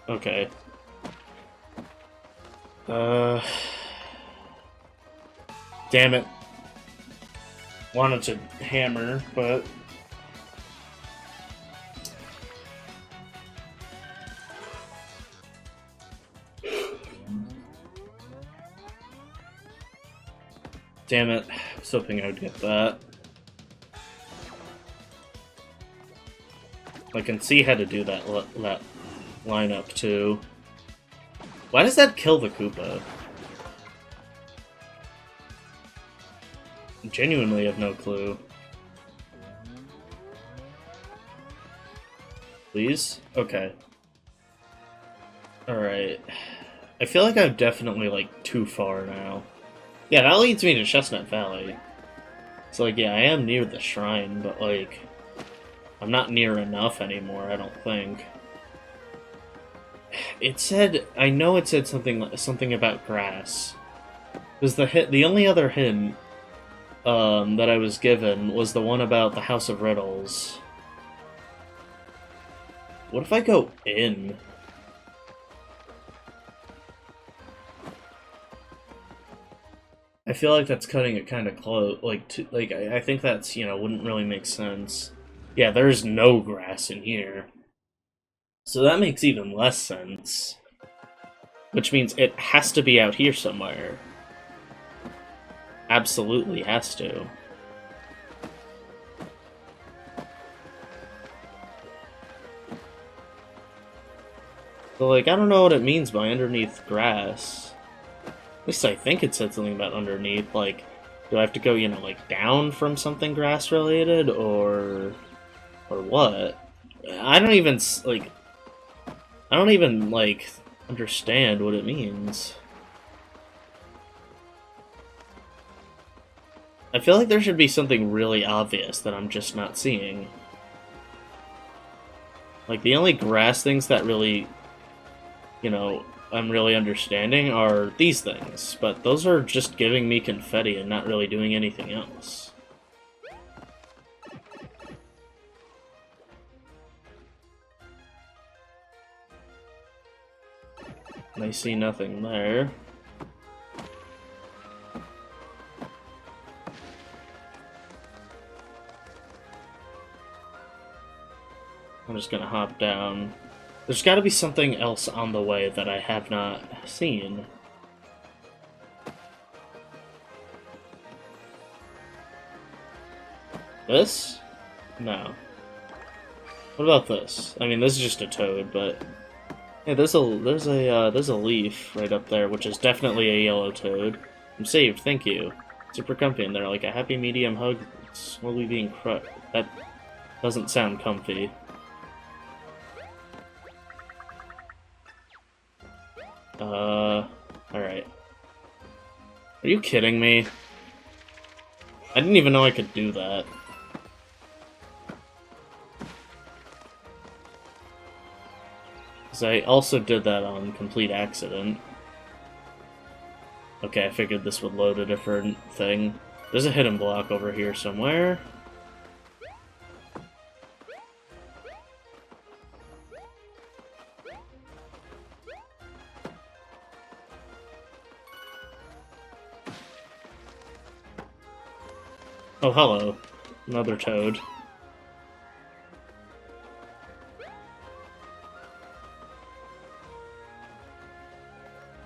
Okay. Damn it. Wanted to hammer, but... Damn it. I was hoping I would get that. I can see how to do that lineup, too. Why does that kill the Koopa? Genuinely have no clue. Please? Okay. Alright. I feel like I'm definitely, like, too far now. Yeah, that leads me to Chestnut Valley. So, like, yeah, I am near the shrine, but, like... I'm not near enough anymore, I don't think. It said... I know it said something about grass. Because the only other hint... that I was given was the one about the House of Riddles. What if I go in? I feel like that's cutting it kind of close. I think that's, wouldn't really make sense. Yeah, there's no grass in here. So that makes even less sense. Which means it has to be out here somewhere. Absolutely has to. So, like, I don't know what it means by underneath grass. At least I think it said something about underneath. Like, do I have to go, like, down from something grass-related, or what? I don't even, understand what it means. I feel like there should be something really obvious that I'm just not seeing. Like, the only grass things that really, I'm really understanding are these things, but those are just giving me confetti and not really doing anything else. And I see nothing there. I'm just gonna hop down. There's gotta be something else on the way that I have not seen. This? No. What about this? I mean, this is just a toad, but yeah, there's a leaf right up there, which is definitely a yellow toad. I'm saved, thank you. Super comfy in there, like a happy medium hug, slowly being crushed. That doesn't sound comfy. Alright. Are you kidding me? I didn't even know I could do that. Because I also did that on complete accident. Okay, I figured this would load a different thing. There's a hidden block over here somewhere. Oh, hello. Another toad.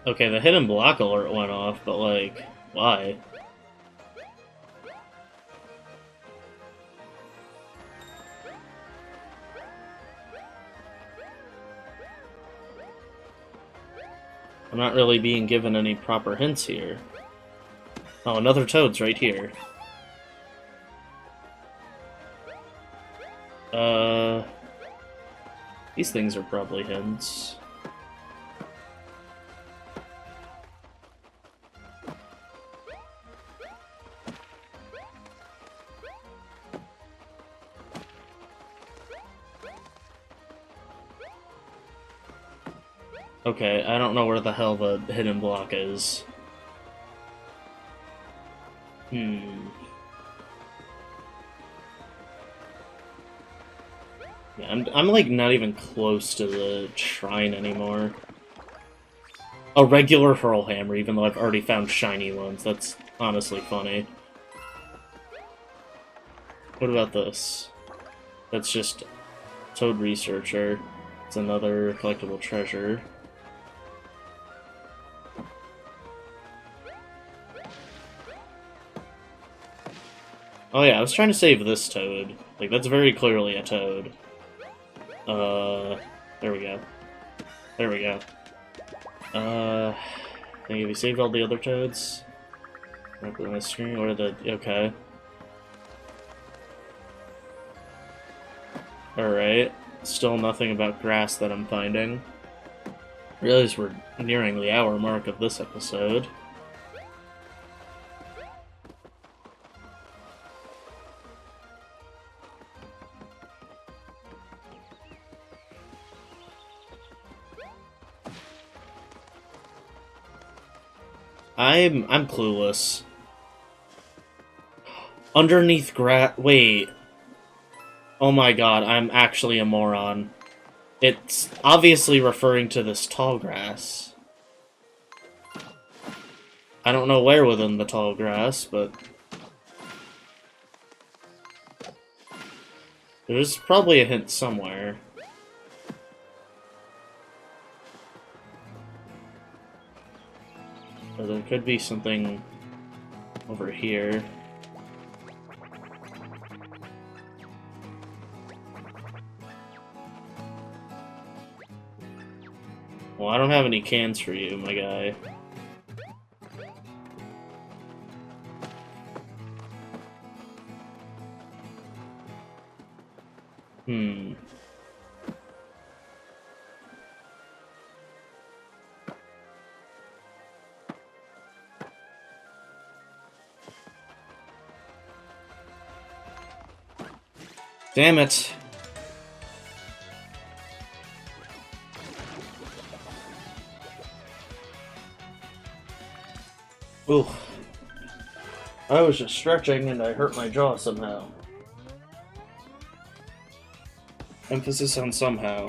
Okay, the hidden block alert went off, but like, why? I'm not really being given any proper hints here. Oh, another toad's right here. These things are probably hints. Okay, I don't know where the hell the hidden block is. Yeah, I'm like not even close to the shrine anymore. A regular hurl hammer, even though I've already found shiny ones. That's honestly funny. What about this? That's just Toad Researcher. It's another collectible treasure. Oh yeah, I was trying to save this toad. Like, that's very clearly a toad. There we go. There we go. I think have you saved all the other toads? Up on the screen, what are the... okay. Alright. Still nothing about grass that I'm finding. I realize we're nearing the hour mark of this episode. I'm clueless. Underneath wait. Oh my god, I'm actually a moron. It's obviously referring to this tall grass. I don't know where within the tall grass, but there's probably a hint somewhere. Or there could be something over here. Well, I don't have any cans for you, my guy. Damn it. Ooh. I was just stretching and I hurt my jaw somehow. Emphasis on somehow.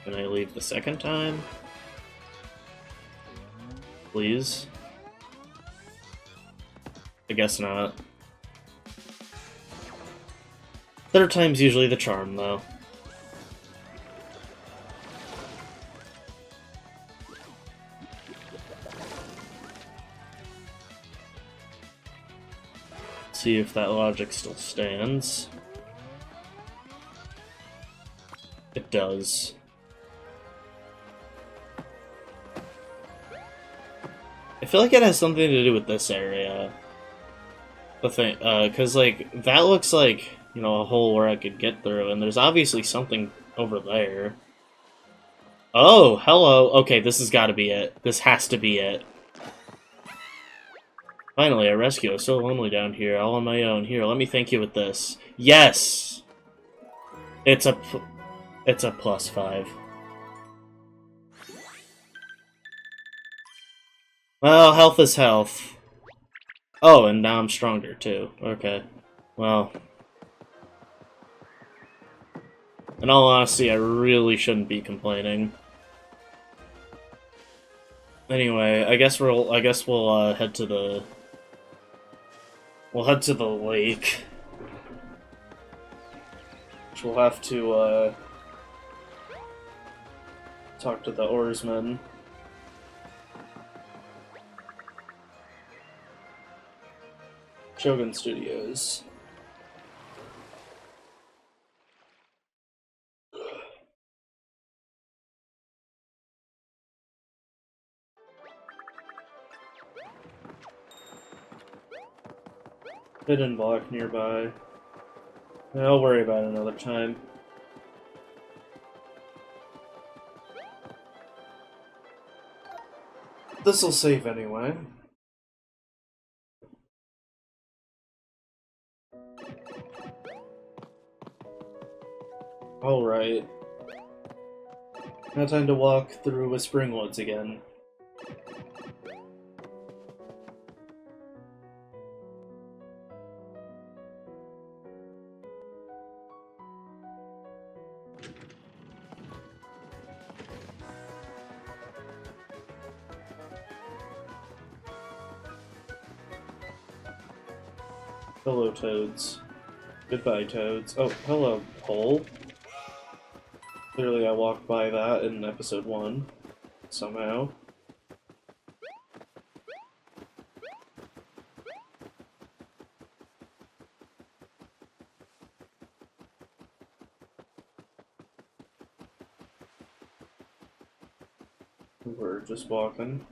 Can I leave the second time? Please? I guess not. Third time's usually the charm, though. See if that logic still stands. It does. I feel like it has something to do with this area. The thing, cause like, that looks like, you know, a hole where I could get through, and there's obviously something over there. Oh, hello! Okay, this has gotta be it. This has to be it. Finally, a rescue. I'm so lonely down here, all on my own. Here, let me thank you with this. Yes! It's a +5. Well, health is health. Oh, and now I'm stronger, too. Okay. Well. In all honesty, I really shouldn't be complaining. Anyway, I guess we'll head to the... We'll head to the lake. Which we'll have to, talk to the oarsmen. Shogun Studios. Hidden block nearby. I'll worry about it another time. This'll save anyway. Alright. Now time to walk through Whispering Woods again. Hello, Toads. Goodbye, Toads. Oh, hello, Pole. Clearly I walked by that in episode 1. Somehow. We're just walking.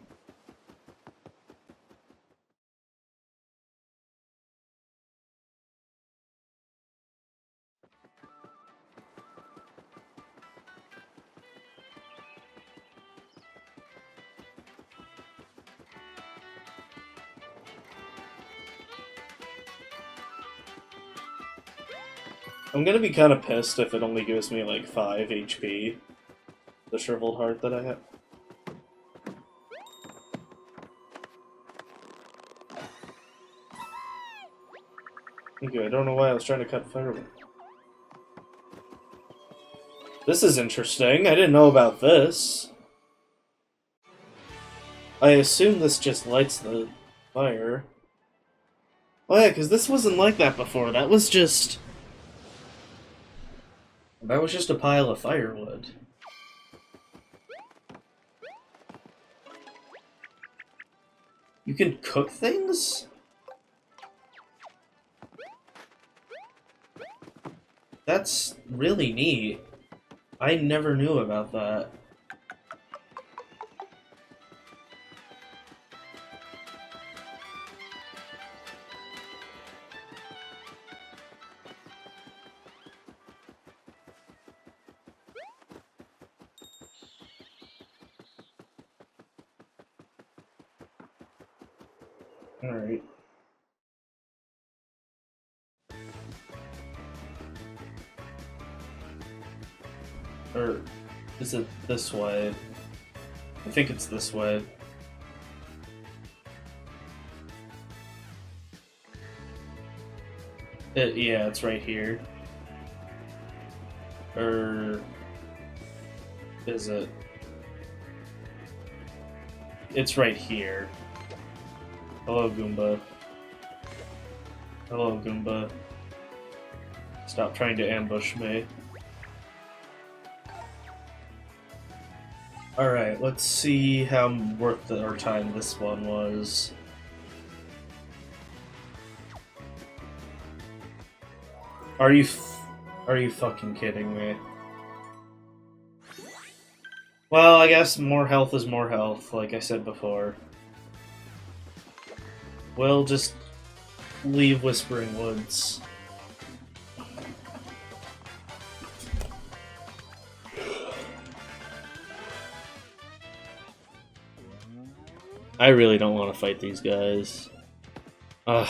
I'm gonna be kind of pissed if it only gives me like 5 HP. The shriveled heart that I have. Thank you. I don't know why I was trying to cut firewood. This is interesting. I didn't know about this. I assume this just lights the fire. Oh yeah, because this wasn't like that before. That was just a pile of firewood. You can cook things? That's really neat. I never knew about that. Alright. Or is it this way? I think it's this way. Yeah, it's right here. Or is it? It's right here. Hello, Goomba. Hello, Goomba. Stop trying to ambush me. Alright, let's see how worth our time this one was. Are you fucking kidding me? Well, I guess more health is more health, like I said before. We'll just leave Whispering Woods. I really don't want to fight these guys. Ugh.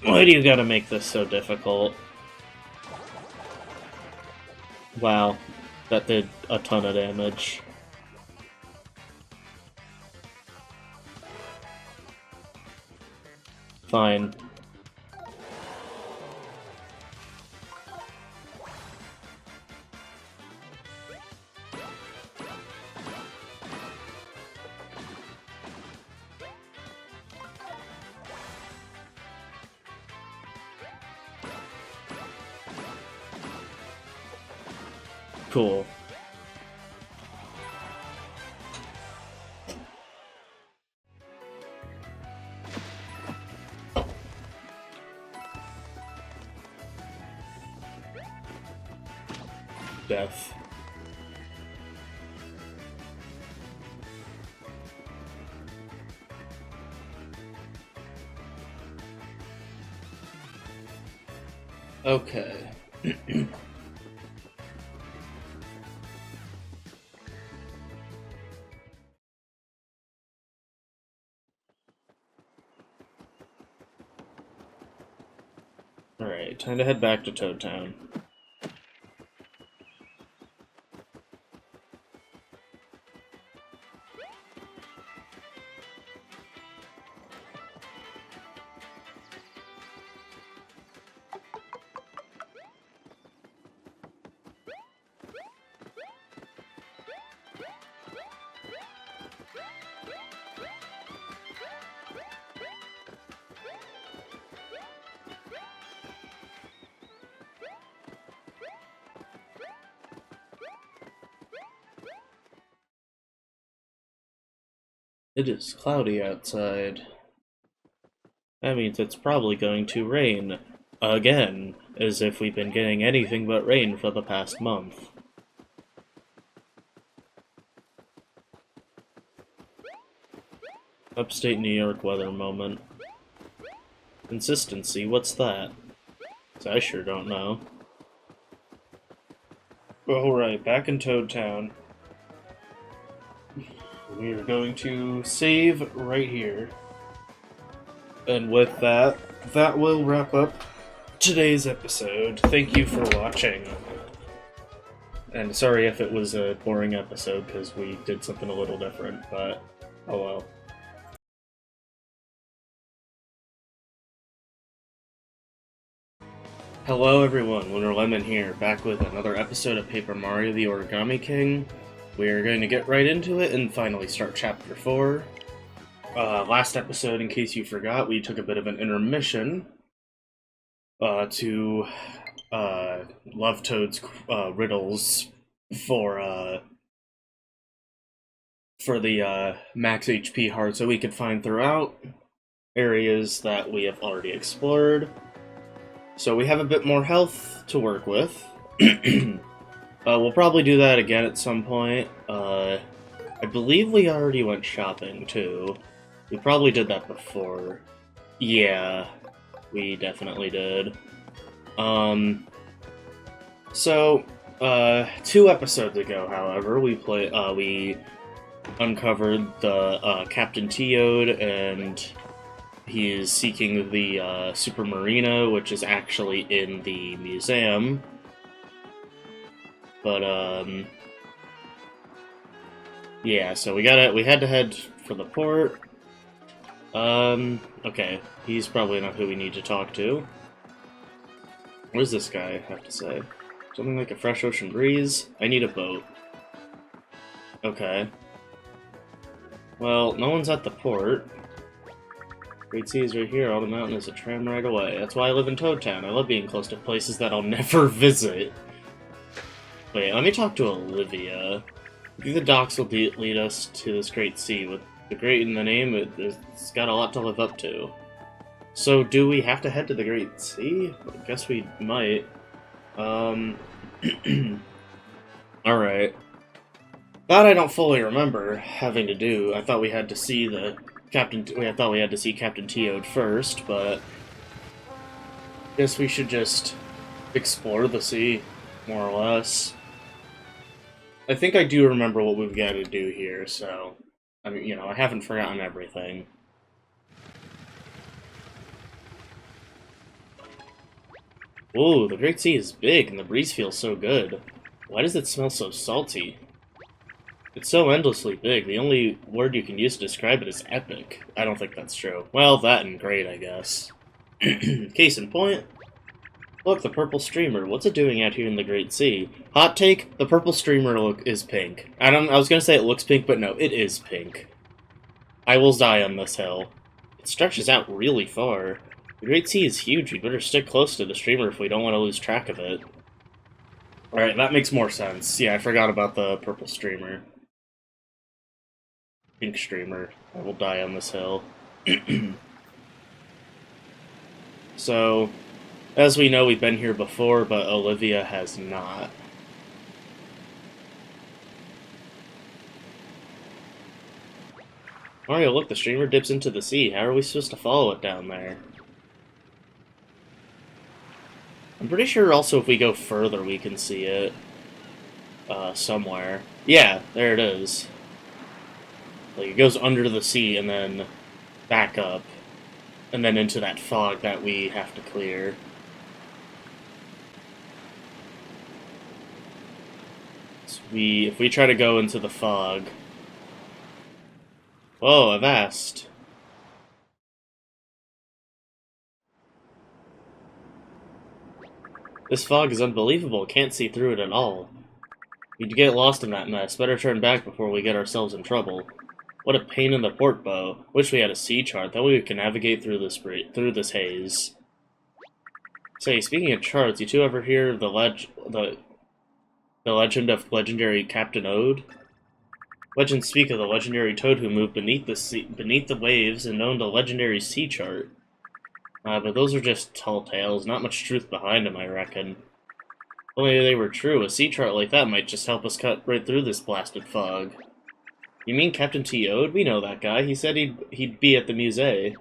Why do you gotta make this so difficult? Wow, that did a ton of damage. Fine. Cool. Death. Okay. Alright, time to head back to Toad Town. It is cloudy outside. That means it's probably going to rain. Again, as if we've been getting anything but rain for the past month. Upstate New York weather moment. Consistency, what's that? 'Cause I sure don't know. Alright, back in Toad Town. We are going to save right here. And with that, that will wrap up today's episode. Thank you for watching. And sorry if it was a boring episode, because we did something a little different, but oh well. Hello everyone, Lunar Lemon here, back with another episode of Paper Mario the Origami King. We're going to get right into it and finally start Chapter 4. Last episode, in case you forgot, we took a bit of an intermission to Love Toad's riddles for the max HP hearts that we could find throughout areas that we have already explored. So we have a bit more health to work with. We'll probably do that again at some point. I believe we already went shopping, too. We probably did that before. Yeah, we definitely did. So, 2 episodes ago, however, we uncovered the Captain Teode, and he is seeking the Super Marina, which is actually in the museum. But, yeah, so we had to head for the port. Okay, he's probably not who we need to talk to. What does this guy have to say? Something like a fresh ocean breeze? I need a boat. Okay. Well, no one's at the port. Great Sea is right here, all the mountain is a tram right away. That's why I live in Toad Town. I love being close to places that I'll never visit. Wait, let me talk to Olivia. I think the docks will lead us to this Great Sea. With the great in the name, it's got a lot to live up to. So, do we have to head to the Great Sea? I guess we might. Alright. That I don't fully remember having to do. I thought we had to see Captain Teode first, but I guess we should just explore the sea, more or less. I think I do remember what we've got to do here, so I mean, I haven't forgotten everything. Ooh, the Great Sea is big, and the breeze feels so good. Why does it smell so salty? It's so endlessly big, the only word you can use to describe it is epic. I don't think that's true. Well, that and great, I guess. Case in point. Look, the purple streamer. What's it doing out here in the Great Sea? Hot take, the purple streamer is pink. I was gonna say it looks pink, but no, it is pink. I will die on this hill. It stretches out really far. The Great Sea is huge, we better stick close to the streamer if we don't want to lose track of it. Alright, that makes more sense. Yeah, I forgot about the purple streamer. Pink streamer. I will die on this hill. So, as we know, we've been here before, but Olivia has not. Mario, look, the streamer dips into the sea. How are we supposed to follow it down there? I'm pretty sure also if we go further we can see it. Somewhere. Yeah, there it is. Like, it goes under the sea and then back up. And then into that fog that we have to clear. So if we try to go into the fog... Whoa, Avast. This fog is unbelievable. Can't see through it at all. We'd get lost in that mess. Better turn back before we get ourselves in trouble. What a pain in the port bow. Wish we had a sea chart. That way we can navigate through this haze. Say, speaking of charts, you two ever hear of the legend of legendary Captain Ode? Legends speak of the legendary Toad who moved beneath the waves and owned a legendary sea chart. But those are just tall tales, not much truth behind them, I reckon. If only they were true, a sea chart like that might just help us cut right through this blasted fog. You mean Captain Teode? We know that guy. He said he'd be at the musée.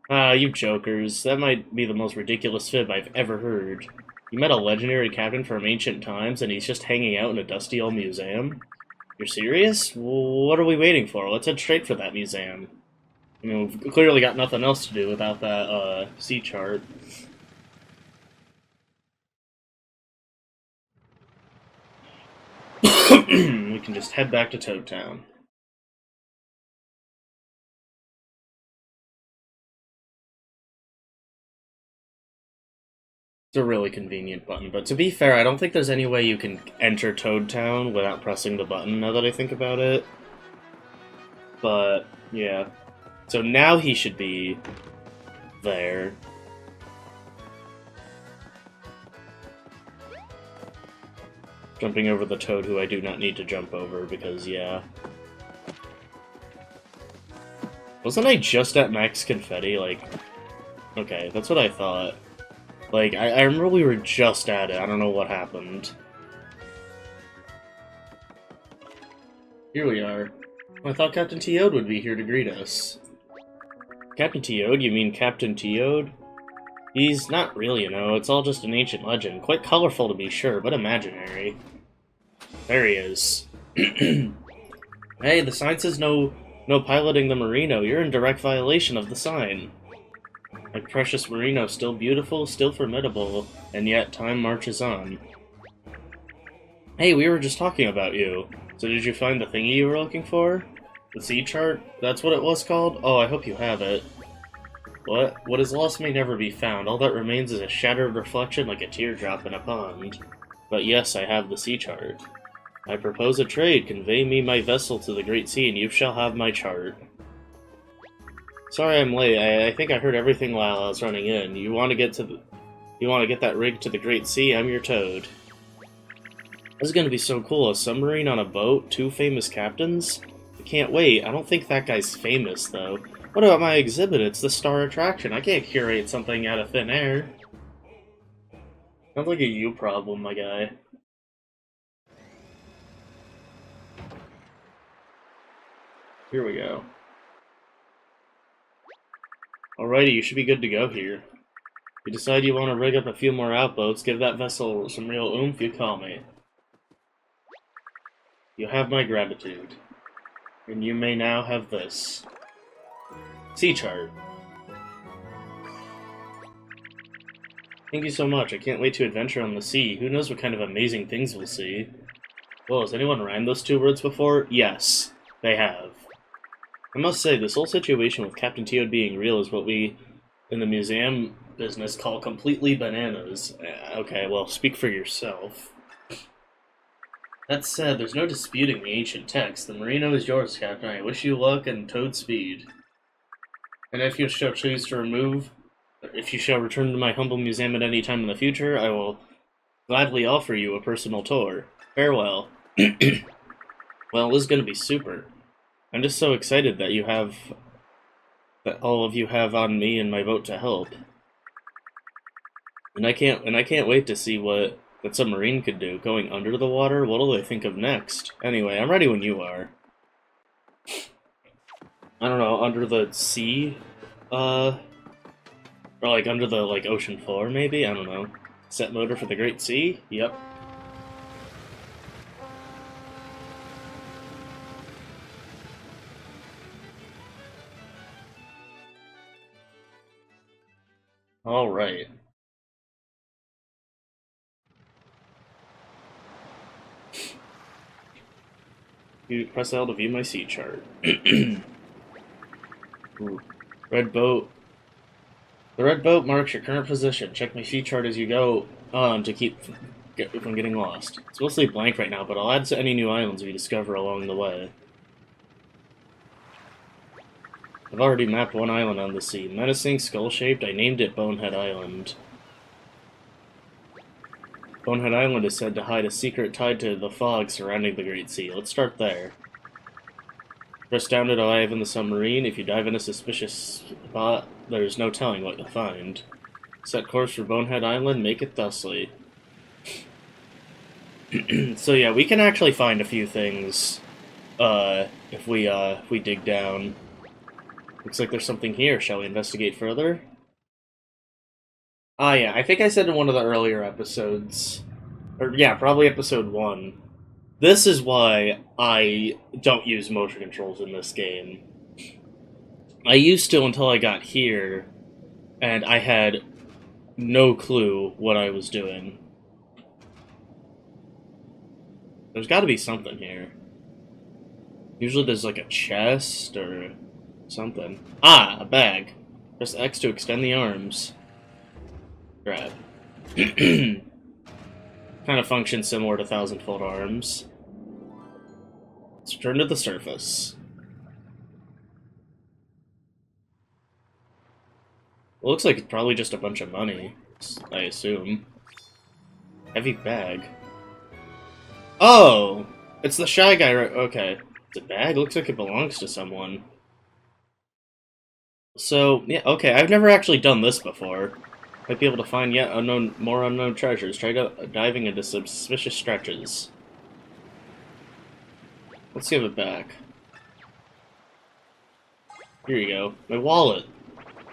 Ah, you jokers. That might be the most ridiculous fib I've ever heard. You met a legendary captain from ancient times, and he's just hanging out in a dusty old museum? You're serious? Well, what are we waiting for? Let's head straight for that museum. I mean, we've clearly got nothing else to do without that, sea chart. We can just head back to Toad Town. It's a really convenient button, but to be fair, I don't think there's any way you can enter Toad Town without pressing the button, now that I think about it. But, yeah. So now he should be there. Jumping over the Toad who I do not need to jump over, because, yeah. Wasn't I just at max confetti? Like, okay, that's what I thought. Like, I remember we were just at it. I don't know what happened. Here we are. I thought Captain Teode would be here to greet us. Captain Teode? You mean Captain Teode? He's not real, you know. It's all just an ancient legend. Quite colorful to be sure, but imaginary. There he is. Hey, the sign says no piloting the Merino. You're in direct violation of the sign. My precious Merino, still beautiful, still formidable, and yet time marches on. Hey, we were just talking about you. So did you find the thingy you were looking for? The sea chart? That's what it was called? Oh, I hope you have it. What? What is lost may never be found. All that remains is a shattered reflection like a teardrop in a pond. But yes, I have the sea chart. I propose a trade. Convey me my vessel to the Great Sea, and you shall have my chart. Sorry I'm late. I think I heard everything while I was running in. You want to get that rig to the Great Sea? I'm your Toad. This is gonna be so cool. A submarine on a boat, 2 famous captains? I can't wait. I don't think that guy's famous, though. What about my exhibit? It's the star attraction. I can't curate something out of thin air. Sounds like a you problem, my guy. Here we go. Alrighty, you should be good to go here. If you decide you want to rig up a few more outboats, give that vessel some real oomph, you call me. You have my gratitude. And you may now have this. Sea chart. Thank you so much. I can't wait to adventure on the sea. Who knows what kind of amazing things we'll see. Well, has anyone rhymed those 2 words before? Yes, they have. I must say, this whole situation with Captain Teode being real is what we, in the museum business, call completely bananas. Okay, well, speak for yourself. That said, there's no disputing the ancient text. The Merino is yours, Captain. I wish you luck and Toad speed. And if you shall choose to return to my humble museum at any time in the future, I will gladly offer you a personal tour. Farewell. Well, this is going to be super. I'm just so excited that all of you have on me and my boat to help. And I can't wait to see what that submarine could do. Going under the water? What'll they think of next? Anyway, I'm ready when you are. I don't know, under the sea? Or like under the ocean floor maybe? I don't know. Set motor for the Great Sea? Yep. Alright. You press L to view my sea chart. Red boat. The red boat marks your current position. Check my sea chart as you go on to keep from getting lost. It's mostly blank right now, but I'll add to any new islands we discover along the way. I've already mapped 1 island on the sea. Menacing, skull-shaped, I named it Bonehead Island. Bonehead Island is said to hide a secret tied to the fog surrounding the Great Sea. Let's start there. Press down to dive in the submarine. If you dive in a suspicious spot, there's no telling what you'll find. Set course for Bonehead Island, make it thusly. So yeah, we can actually find a few things, if we dig down. Looks like there's something here. Shall we investigate further? Ah, yeah, I think I said in one of the earlier episodes, or yeah, probably episode 1, this is why I don't use motion controls in this game. I used to until I got here, and I had no clue what I was doing. There's gotta be something here. Usually there's like a chest, or something. Ah, a bag. Press X to extend the arms. Grab. Kind of functions similar to thousand-fold arms. Let's return to the surface. It looks like it's probably just a bunch of money, I assume. Heavy bag. Oh! It's the shy guy, right? Okay. The bag looks like it belongs to someone. So, yeah, okay, I've never actually done this before. Might be able to find yet more unknown treasures. Try diving into suspicious stretches. Let's give it back. Here you go. My wallet.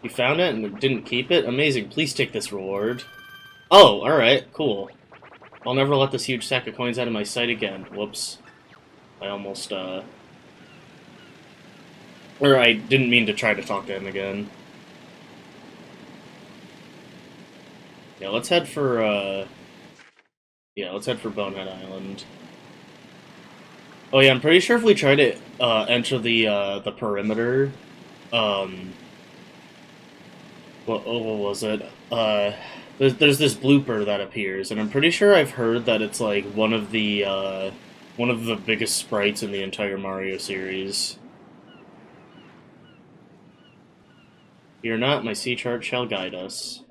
You found it and didn't keep it? Amazing. Please take this reward. Oh, alright. Cool. I'll never let this huge sack of coins out of my sight again. Whoops. I almost, Or I didn't mean to try to talk to him again. Yeah, let's head for, Yeah, let's head for Bonehead Island. Oh yeah, I'm pretty sure if we try to, enter the perimeter, what was it? There's this blooper that appears, and I'm pretty sure I've heard that it's, like, one of the biggest sprites in the entire Mario series. Fear not, my sea chart shall guide us.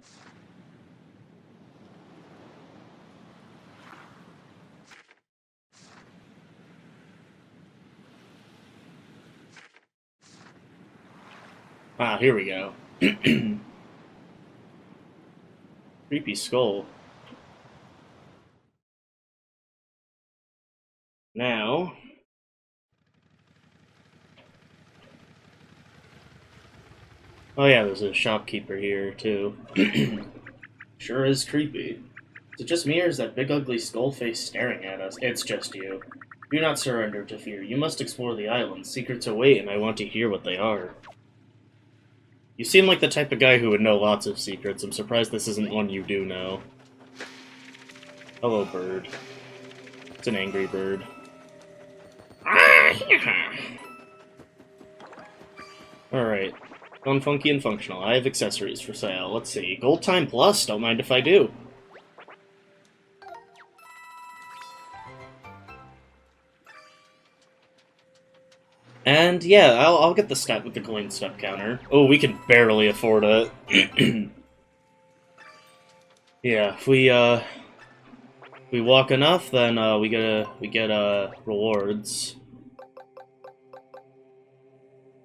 Ah, here we go. Creepy skull. Now... Oh yeah, there's a shopkeeper here, too. Sure is creepy. Is it just me, or is that big ugly skull face staring at us? It's just you. Do not surrender to fear. You must explore the island. Secrets await, and I want to hear what they are. You seem like the type of guy who would know lots of secrets. I'm surprised this isn't one you do know. Hello, bird. It's an angry bird. Alright. Fun, funky, and functional. I have accessories for sale. Let's see. Gold Time Plus? Don't mind if I do. And yeah, I'll get the step with the coin step counter. Oh, we can barely afford it. Yeah, if we walk enough, then we get rewards.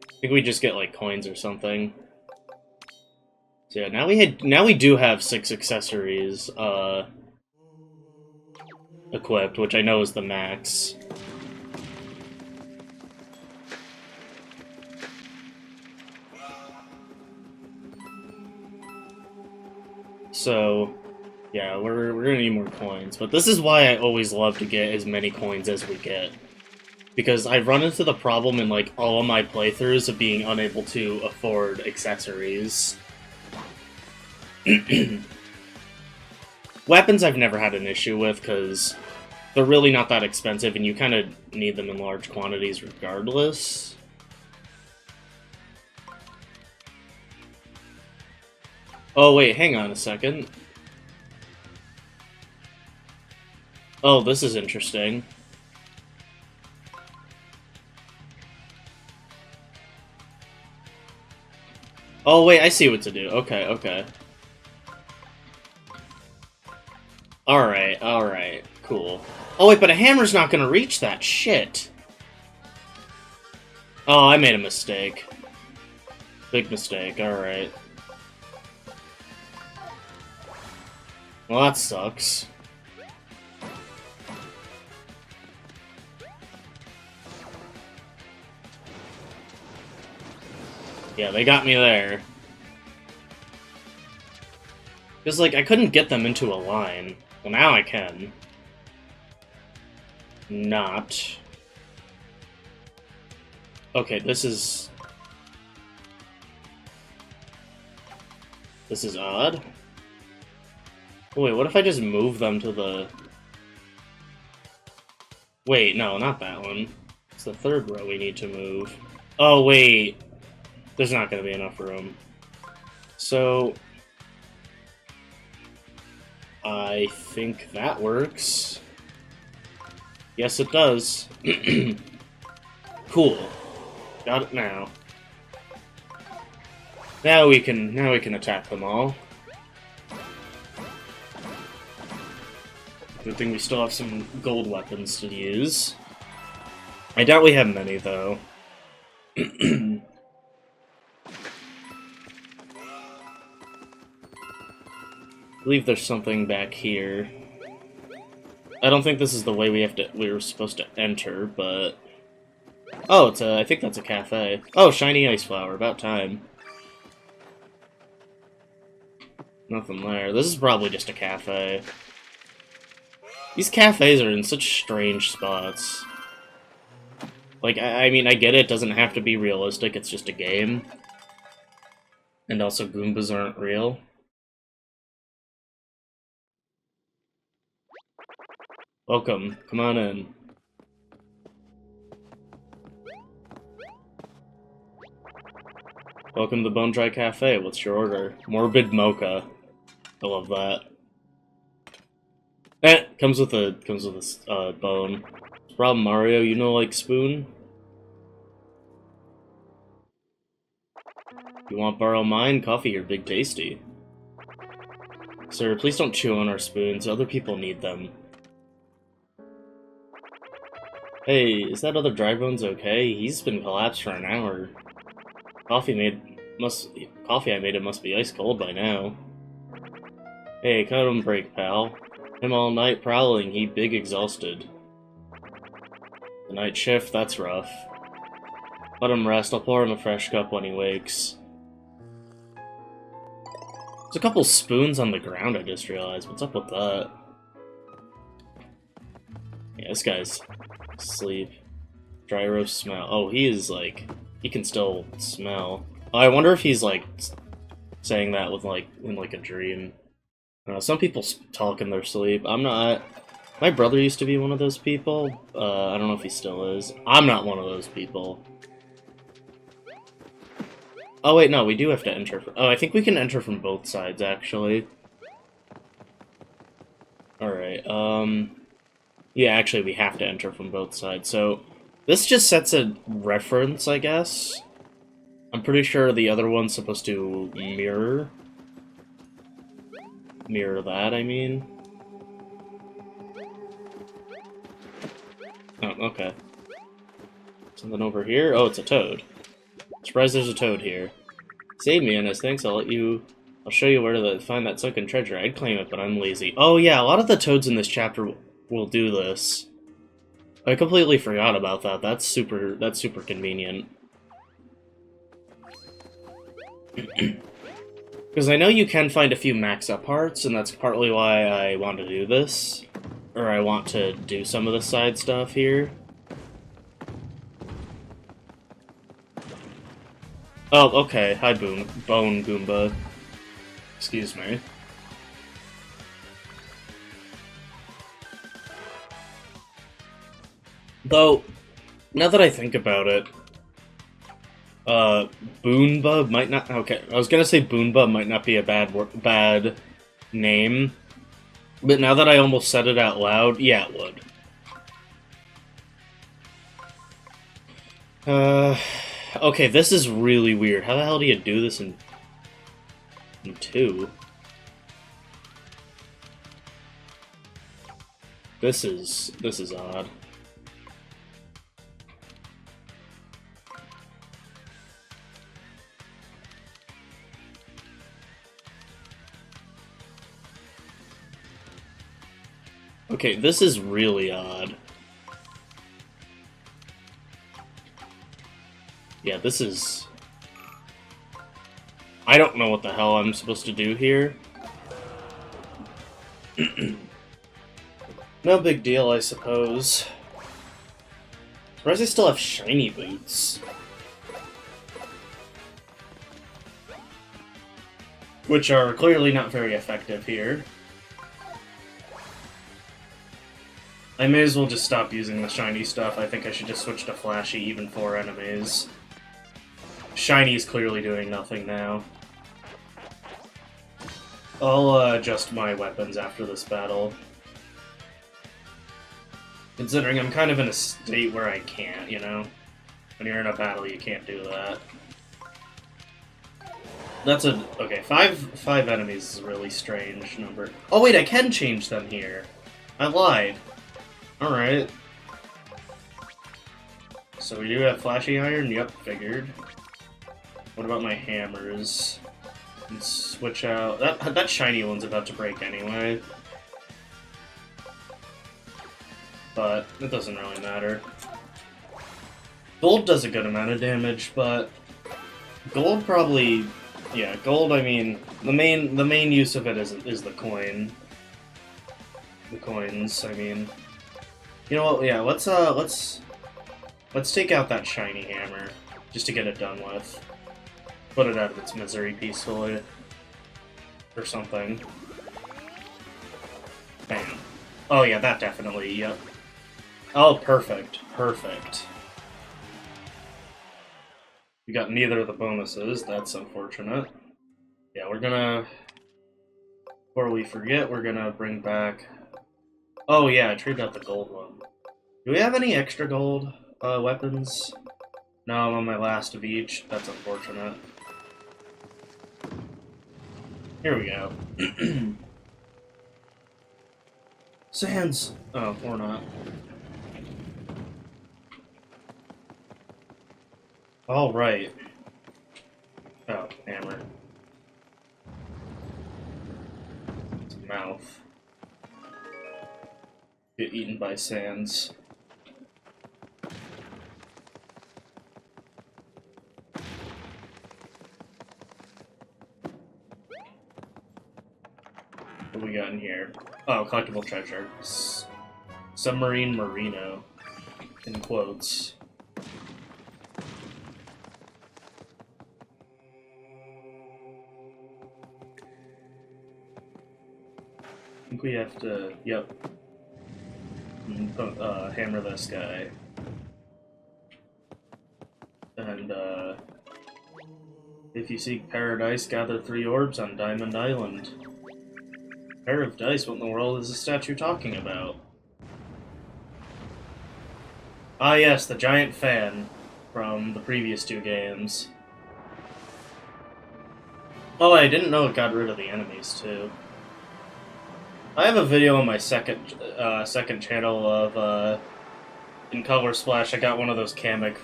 I think we just get like coins or something. So yeah, now we do have 6 accessories equipped, which I know is the max. So, yeah, we're gonna need more coins. But this is why I always love to get as many coins as we get. Because I've run into the problem in, like, all of my playthroughs of being unable to afford accessories. Weapons I've never had an issue with, because they're really not that expensive, and you kind of need them in large quantities regardless. Oh, wait, hang on a second. Oh, this is interesting. Oh, wait, I see what to do. Okay, okay. Alright, cool. Oh, wait, but a hammer's not gonna reach that. Shit. Oh, I made a mistake. Big mistake, alright. Well, that sucks. Yeah, they got me there. Because, like, I couldn't get them into a line. Well, now I can. Not. Okay, this is... This is odd. Wait, what if I just move them to the... Wait, no, not that one. It's the third row we need to move. Oh, wait. There's not going to be enough room. So... I think that works. Yes, it does. Cool. Got it now. Now we can attack them all. Good thing we still have some gold weapons to use. I doubt we have many, though. I believe there's something back here. I don't think this is the way we were supposed to enter, but... Oh, I think that's a cafe. Oh, shiny ice flower, about time. Nothing there. This is probably just a cafe. These cafes are in such strange spots. Like, I mean, I get it doesn't have to be realistic, it's just a game. And also, Goombas aren't real. Welcome. Come on in. Welcome to the Bone Dry Cafe. What's your order? Morbid mocha. I love that. Comes with a bone. Problem, Mario, you know, like spoon? You want borrow mine? Coffee or big tasty? Sir, please don't chew on our spoons. Other people need them. Hey, is that other dry bones okay? He's been collapsed for an hour. Coffee I made it must be ice cold by now. Hey, cut him break, pal. Him all night prowling, he big exhausted. The night shift, that's rough. Let him rest, I'll pour him a fresh cup when he wakes. There's a couple spoons on the ground, I just realized. What's up with that? Yeah, this guy's asleep. Dry roast smell. Oh, he is like... He can still smell. Oh, I wonder if he's like saying that with like in like a dream. I don't know, some people talk in their sleep. I'm not. My brother used to be one of those people. I don't know if he still is. I'm not one of those people. Oh wait, no, we do have to enter. Oh, I think we can enter from both sides actually. All right. Yeah, actually, we have to enter from both sides. So. This just sets a reference, I guess. I'm pretty sure the other one's supposed to mirror. Mirror that, I mean. Oh, okay. Something over here? Oh, it's a toad. Surprised there's a toad here. Save me, and as thanks, I'll show you where to find that sunken treasure. I'd claim it, but I'm lazy. Oh yeah, a lot of the toads in this chapter will do this. I completely forgot about that. That's super convenient. Because I know you can find a few max-up parts, and that's partly why I want to do this. Or I want to do some of the side stuff here. Oh, okay. Hi, Bone Goomba. Excuse me. Though, now that I think about it, Boonba might not... Okay, I was gonna say Boonba might not be a bad name, but now that I almost said it out loud, yeah, it would. Okay, this is really weird. How the hell do you do this in 2? This is odd. Okay, this is really odd. Yeah, this is... I don't know what the hell I'm supposed to do here. No big deal, I suppose. Surprised I still have shiny boots. Which are clearly not very effective here. I may as well just stop using the shiny stuff. I think I should just switch to flashy even for enemies. Shiny is clearly doing nothing now. I'll adjust my weapons after this battle. Considering I'm kind of in a state where I can't, you know? When you're in a battle, you can't do that. That's a... okay, five enemies is a really strange number. Oh wait, I can change them here. I lied. Alright. So we do have flashy iron? Yep, figured. What about my hammers? Let's switch out... That shiny one's about to break anyway. But it doesn't really matter. Gold does a good amount of damage, but gold probably, yeah, gold. I mean, the main use of it is the coin. The coins. I mean, you know what? Yeah, let's take out that shiny hammer just to get it done with. Put it out of its misery peacefully, or something. Bam. Oh yeah, that definitely. Yep. Oh, perfect. Perfect. We got neither of the bonuses. That's unfortunate. Yeah, we're gonna... before we forget, we're gonna bring back... oh yeah, I traded out the gold one. Do we have any extra gold weapons? No, I'm on my last of each. That's unfortunate. Here we go. Sands! Oh, or not. All right. Oh, hammer. It's a mouth. Get eaten by sands. What we got in here? Oh, collectible treasure. Submarine Merino. In quotes. I think we have to, yep, hammer this guy. And, if you seek paradise, gather 3 orbs on Diamond Island. Pair of dice, what in the world is the statue talking about? Ah yes, the giant fan from the previous 2 games. Oh, I didn't know it got rid of the enemies, too. I have a video on my second channel of, in Color Splash, I got one of those Kamek,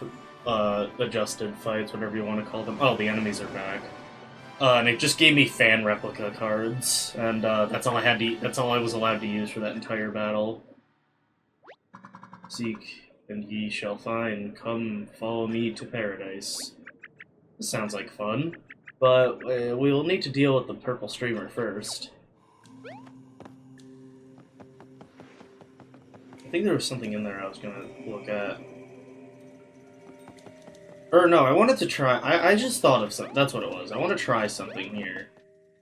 adjusted fights, whatever you want to call them. Oh, the enemies are back. And it just gave me fan replica cards, and, that's all I was allowed to use for that entire battle. Seek, and ye shall find. Come, follow me to paradise. This sounds like fun, but we'll need to deal with the purple streamer first. I think there was something in there I was gonna look at. Or no, I wanted to try... I just thought of something. That's what it was. I want to try something here.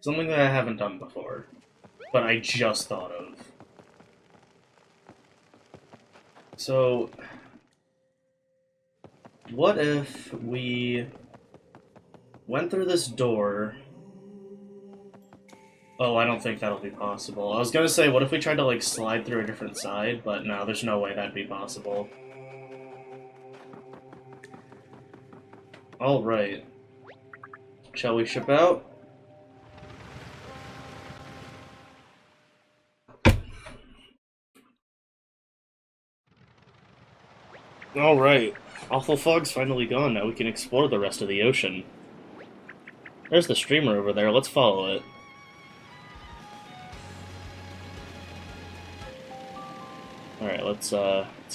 Something that I haven't done before. But I just thought of. So... what if we went through this door... oh, I don't think that'll be possible. I was gonna say, what if we tried to, like, slide through a different side? But no, there's no way that'd be possible. Alright. Shall we ship out? Alright. Awful fog's finally gone, now we can explore the rest of the ocean. There's the streamer over there, let's follow it. Alright, let's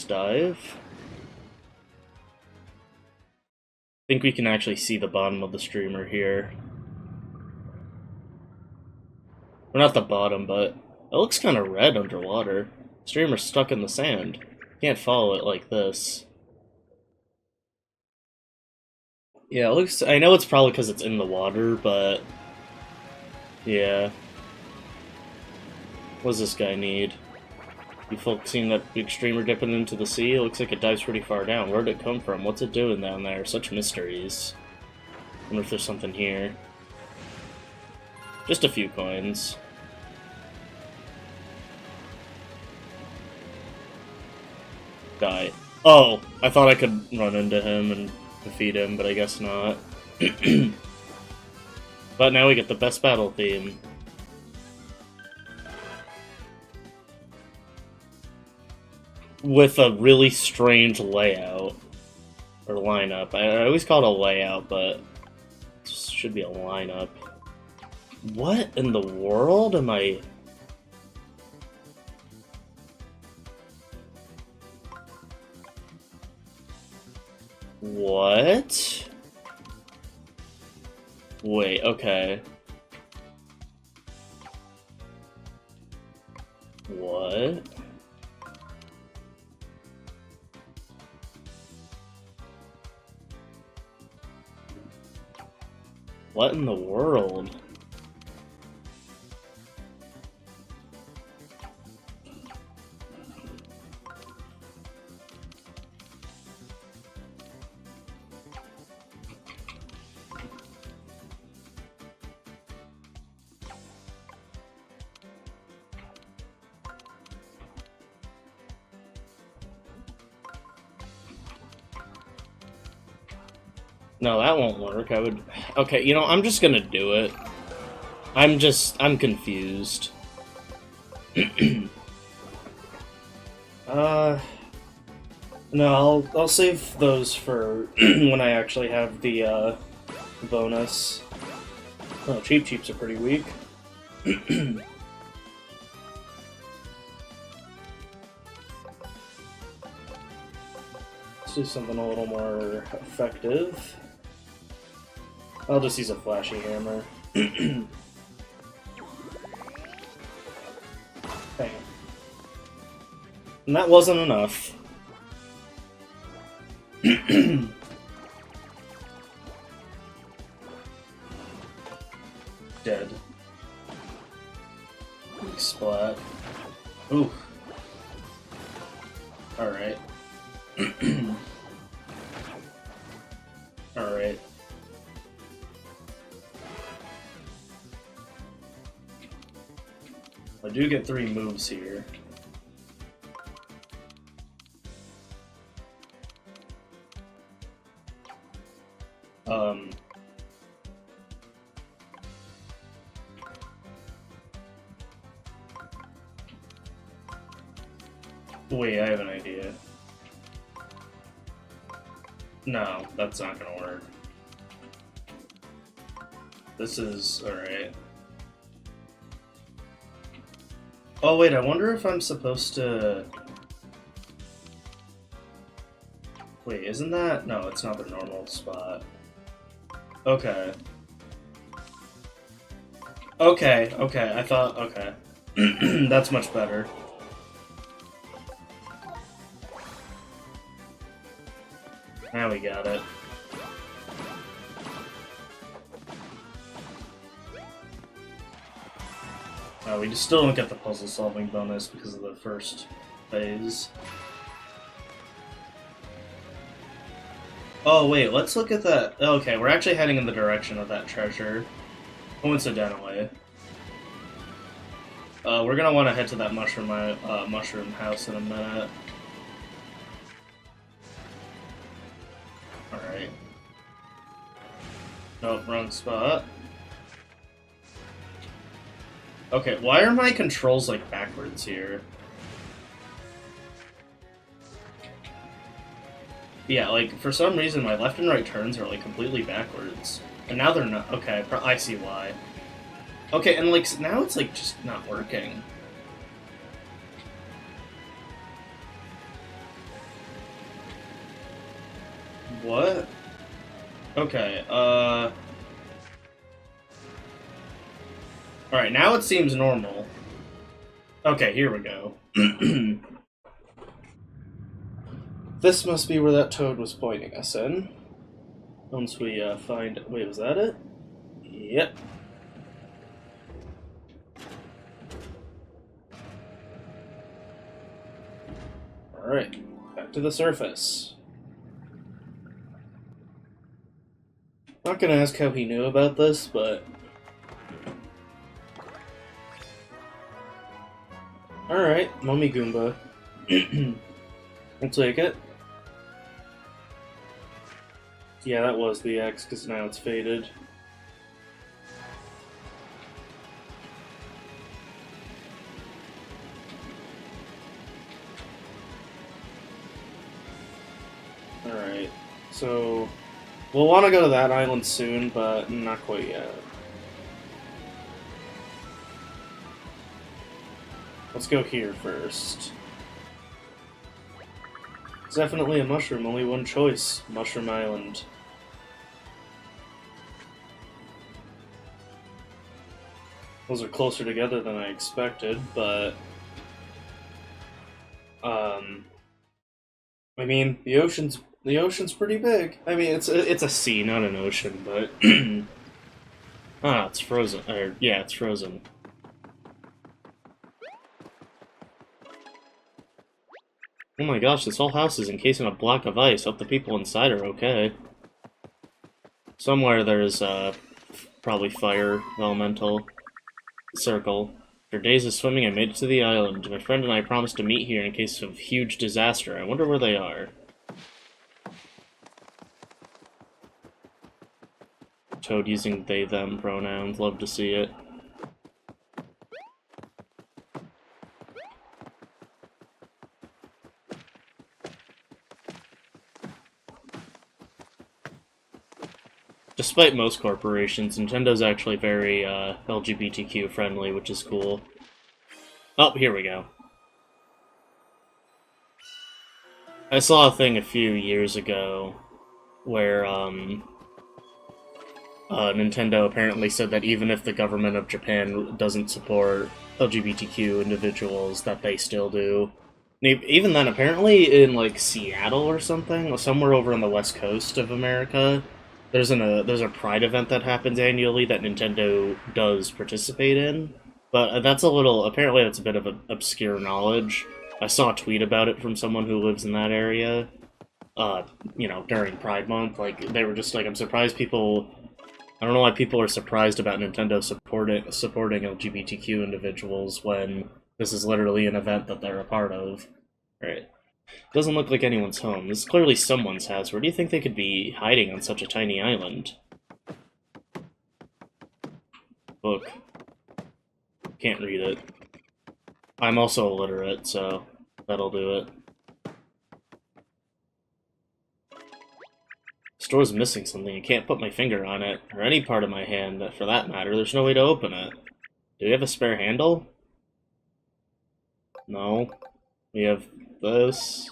dive. I think we can actually see the bottom of the streamer here. Well, not the bottom, but it looks kind of red underwater. The streamer's stuck in the sand. Can't follow it like this. Yeah, it looks... I know it's probably because it's in the water, but... yeah. What does this guy need? You folks seen that big streamer dipping into the sea? It looks like it dives pretty far down. Where'd it come from? What's it doing down there? Such mysteries. Wonder if there's something here. Just a few coins. Die. Oh, I thought I could run into him and defeat him, but I guess not. But now we get the best battle theme. With a really strange layout. Or lineup. I always call it a layout, but it should be a lineup. What in the world am I... What? Wait, okay. What? What in the world? No, that won't work. I would... Okay, you know, I'm just gonna do it. I'm confused. No, I'll save those for when I actually have the, bonus. Oh, Cheeps are pretty weak. Let's do something a little more effective. I'll just use a flashy hammer. Bang. And that wasn't enough. Dead. Big splat. Ooh. Alright. Alright. I do get 3 moves here. Wait, I have an idea. No, that's not gonna work. This is... alright. Oh wait, I wonder if I'm supposed to... Wait, isn't that... No, it's not the normal spot. Okay. Okay, I thought... Okay. That's much better. Now we got it. We just still don't get the puzzle solving bonus because of the first phase. Oh wait, let's look at that. Okay, we're actually heading in the direction of that treasure. Coincidentally. We're gonna want to head to that mushroom house in a minute. Alright. Nope, wrong spot. Okay, why are my controls, like, backwards here? Yeah, like, for some reason my left and right turns are, like, completely backwards. And now they're not. Okay, I see why. Okay, and, like, now it's, like, just not working. What? Okay, Alright, now it seems normal. Okay, here we go. This must be where that toad was pointing us in. Once we, find... Wait, was that it? Yep. Alright, back to the surface. Not gonna ask how he knew about this, but... Alright, Mummy Goomba. I'll take it. Yeah, that was the X, because now it's faded. Alright, so we'll want to go to that island soon, but not quite yet. Let's go here first. It's definitely a mushroom, only one choice. Mushroom Island. Those are closer together than I expected, but... I mean, the ocean's pretty big. I mean, it's a sea, not an ocean, but... ah, it's frozen. Yeah, it's frozen. Oh my gosh, this whole house is encased in a block of ice. Hope the people inside are okay. Somewhere there's, probably fire, elemental, circle. After days of swimming, I made it to the island. My friend and I promised to meet here in case of huge disaster. I wonder where they are. Toad using they, them pronouns. Love to see it. Despite most corporations, Nintendo's actually very LGBTQ friendly, which is cool. Oh, here we go. I saw a thing a few years ago where Nintendo apparently said that even if the government of Japan doesn't support LGBTQ individuals, that they still do. Even then, apparently in like Seattle or something, or somewhere over on the west coast of America, there's a Pride event that happens annually that Nintendo does participate in. But that's apparently that's a bit of obscure knowledge. I saw a tweet about it from someone who lives in that area, you know, during Pride Month. Like, they were just like, I'm surprised people... I don't know why people are surprised about Nintendo supporting LGBTQ individuals when this is literally an event that they're a part of. Right. Doesn't look like anyone's home. This is clearly someone's house. Where do you think they could be hiding on such a tiny island? Book. Can't read it. I'm also illiterate, so that'll do it. Store's missing something. I can't put my finger on it, or any part of my hand, for that matter. There's no way to open it. Do we have a spare handle? No. We have this.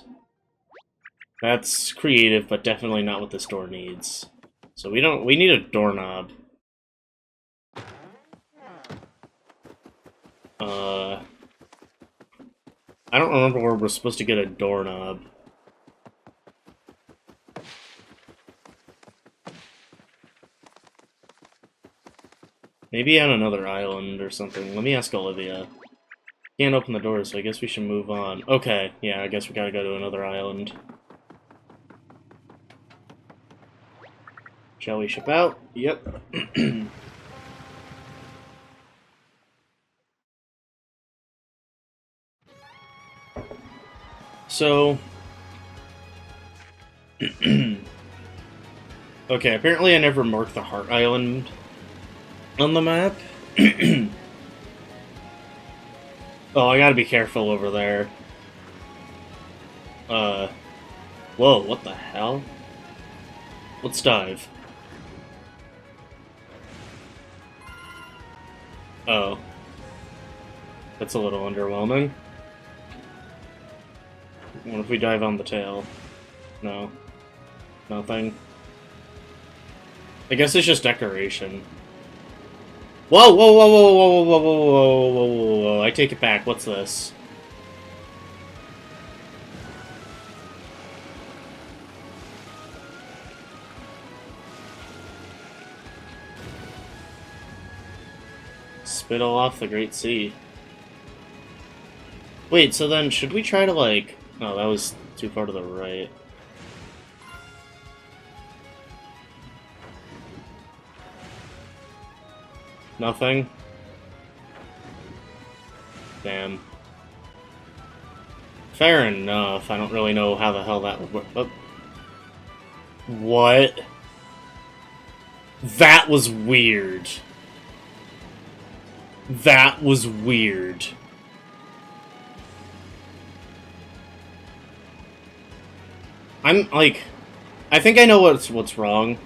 That's creative, but definitely not what this door needs. So we need a doorknob. I don't remember where we're supposed to get a doorknob. Maybe on another island or something. Let me ask Olivia. Can't open the door, so I guess we should move on. Okay, yeah, I guess we gotta go to another island. Shall we ship out? Yep. So... okay, apparently I never marked the Heart Island on the map. Oh, I gotta be careful over there. Whoa, what the hell? Let's dive. Oh. That's a little underwhelming. What if we dive on the tail? No. Nothing. I guess it's just decoration. Whoa, whoa, whoa, whoa, whoa, whoa, whoa, whoa, whoa, whoa, whoa, I take it back. What's this? Spittle off the Great Sea. Wait, so then should we try to, like... Oh, that was too far to the right. Nothing? Damn. Fair enough. I don't really know how the hell that would work. Oh. What? That was weird. That was weird. I'm, like... I think I know what's wrong.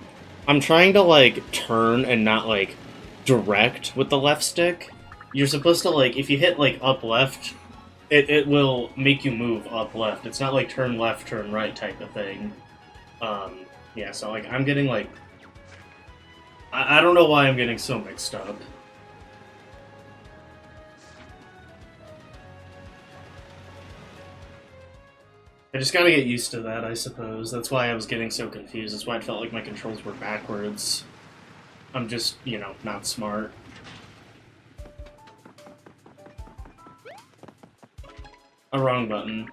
I'm trying to, like, turn and not, like, direct with the left stick. You're supposed to, like, if you hit, like, up left, it will make you move up left. It's not like turn left, turn right type of thing. Yeah, so, like, I'm getting, like... I don't know why I'm getting so mixed up. I just gotta get used to that, I suppose. That's why I was getting so confused. That's why it felt like my controls were backwards. I'm just, you know, not smart. A wrong button.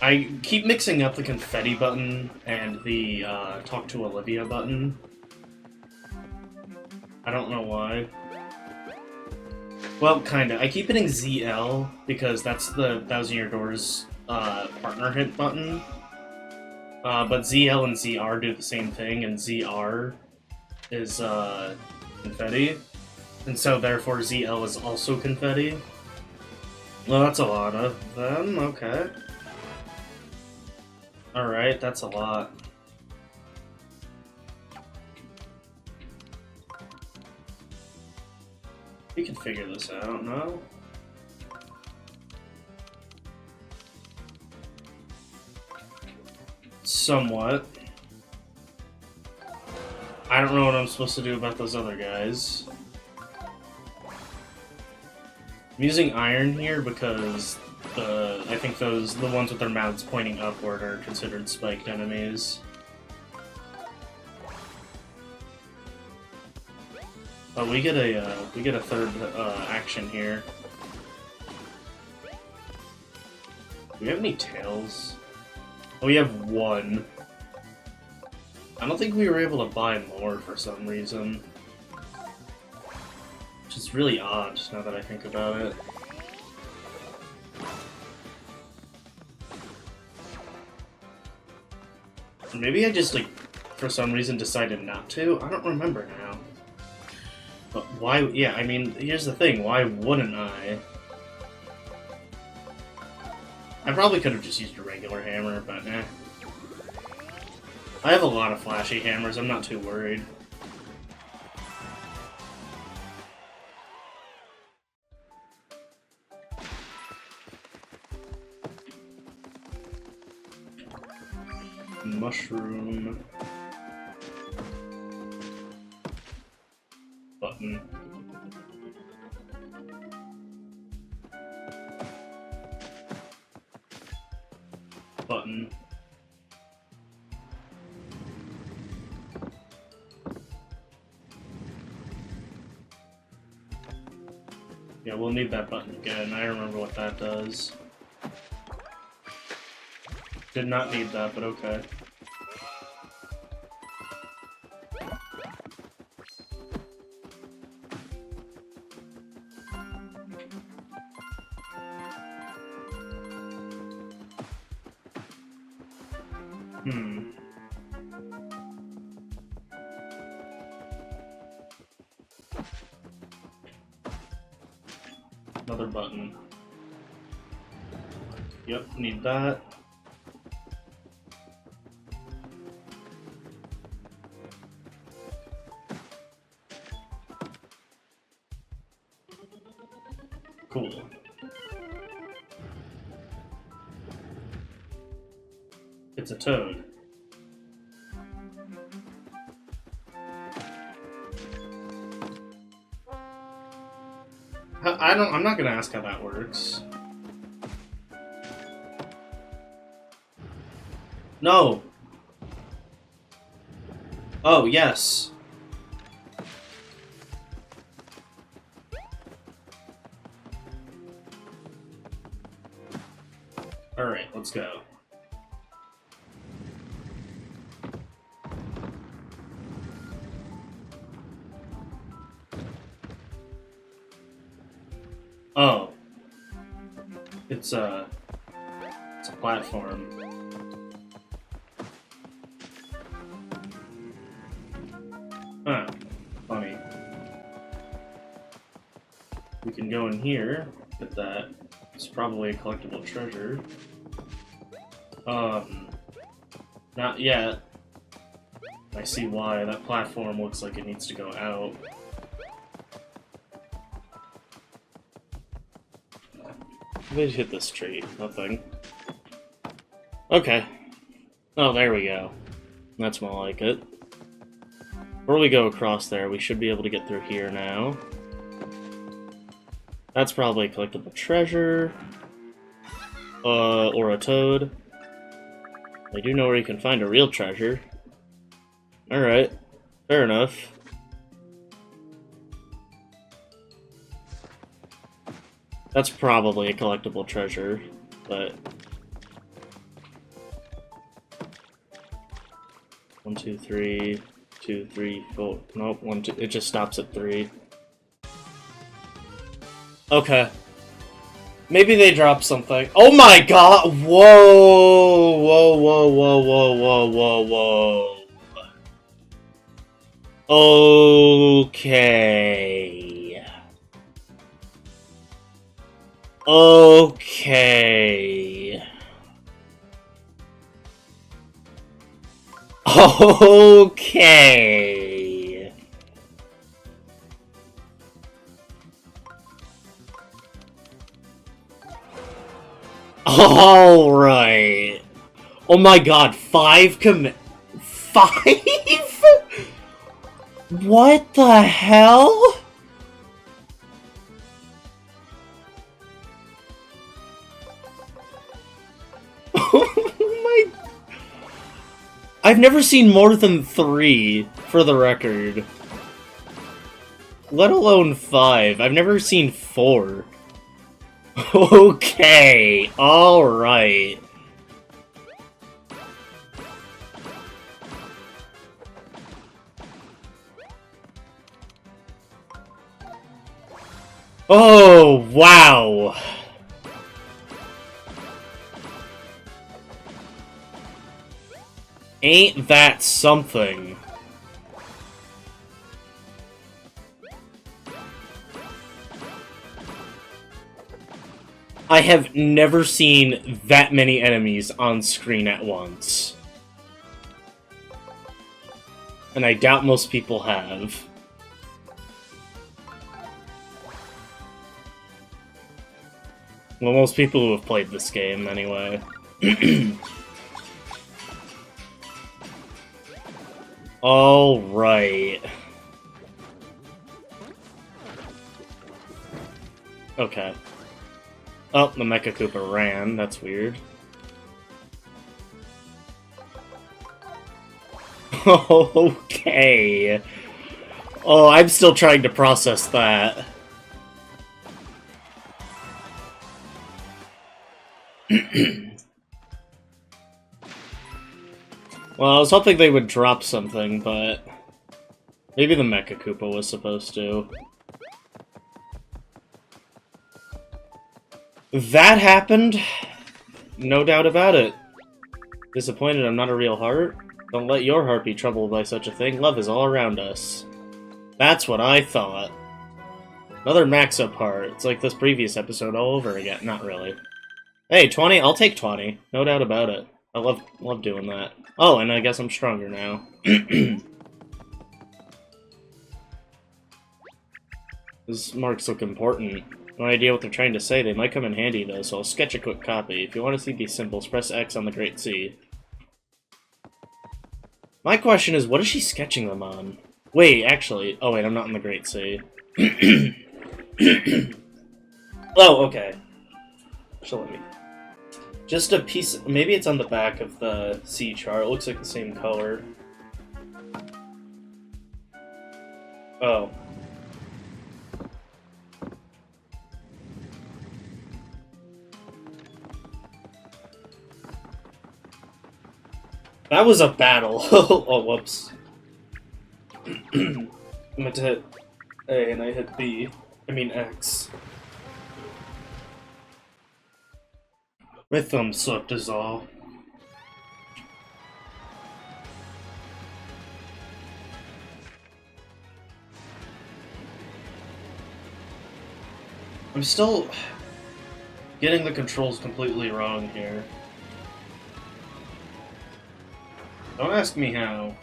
I keep mixing up the confetti button and the talk to Olivia button. I don't know why. Well, kinda. I keep hitting ZL because that's the Thousand Year Door's partner hit button. But ZL and ZR do the same thing, and ZR is confetti. And so therefore ZL is also confetti. Well, that's a lot of them, okay. Alright, that's a lot. We can figure this out, no? Somewhat. I don't know what I'm supposed to do about those other guys. I'm using iron here because I think the ones with their mouths pointing upward are considered spiked enemies. Oh, we get a third action here. Do we have any tails? Oh, we have one. I don't think we were able to buy more for some reason. Which is really odd, now that I think about it. Or maybe I just, like, for some reason decided not to? I don't remember now. But why? Yeah, I mean, here's the thing. Why wouldn't I? I probably could have just used a regular hammer, but eh. I have a lot of flashy hammers. I'm not too worried. Mushroom. Button. Button. Yeah, we'll need that button again. I remember what that does. Did not need that, but okay. Another button. Yep, need that. Cool. It's a toad. I'm not gonna ask how that works. No! Oh, yes. Alright, let's go. It's a platform. Huh. Funny. We can go in here, get that. It's probably a collectible treasure. Not yet. I see why. That platform looks like it needs to go out. Maybe hit this tree. Nothing. Okay. Oh, there we go. That's more like it. Before we go across there, we should be able to get through here now. That's probably a collectible treasure. Or a toad. I do know where you can find a real treasure. Alright. Fair enough. That's probably a collectible treasure, but... 1, 2, 3... 2, 3, 4... Nope, 1, 2... It just stops at 3. Okay. Maybe they dropped something. Oh my god! Whoa! Whoa, whoa, whoa, whoa, whoa, whoa, whoa. Okay. Okay. Okay. Alright. Oh my god, 5 5? What the hell? Oh my... I've never seen more than 3, for the record. Let alone 5. I've never seen 4. Okay, alright. Oh, wow. Ain't that something? I have never seen that many enemies on screen at once. And I doubt most people have. Well, most people who have played this game, anyway. Alright. Okay. Oh, the Mecha Koopa ran. That's weird. Okay. Oh, I'm still trying to process that. Well, I was hoping they would drop something, but... maybe the Mecha Koopa was supposed to. That happened? No doubt about it. Disappointed I'm not a real heart? Don't let your heart be troubled by such a thing. Love is all around us. That's what I thought. Another max-up heart. It's like this previous episode all over again. Not really. Hey, 20? I'll take 20. No doubt about it. I love doing that. Oh, and I guess I'm stronger now. These marks look important. No idea what they're trying to say. They might come in handy, though, so I'll sketch a quick copy. If you want to see these symbols, press X on the Great Sea. My question is, what is she sketching them on? Wait, actually... oh, wait, I'm not in the Great Sea. Oh, okay. She'll let me... just a piece... maybe it's on the back of the sea chart. It looks like the same color. Oh. That was a battle. Oh, whoops. I meant to hit A and I hit B. I mean X. My thumb slipped is all. I'm still getting the controls completely wrong here. Don't ask me how.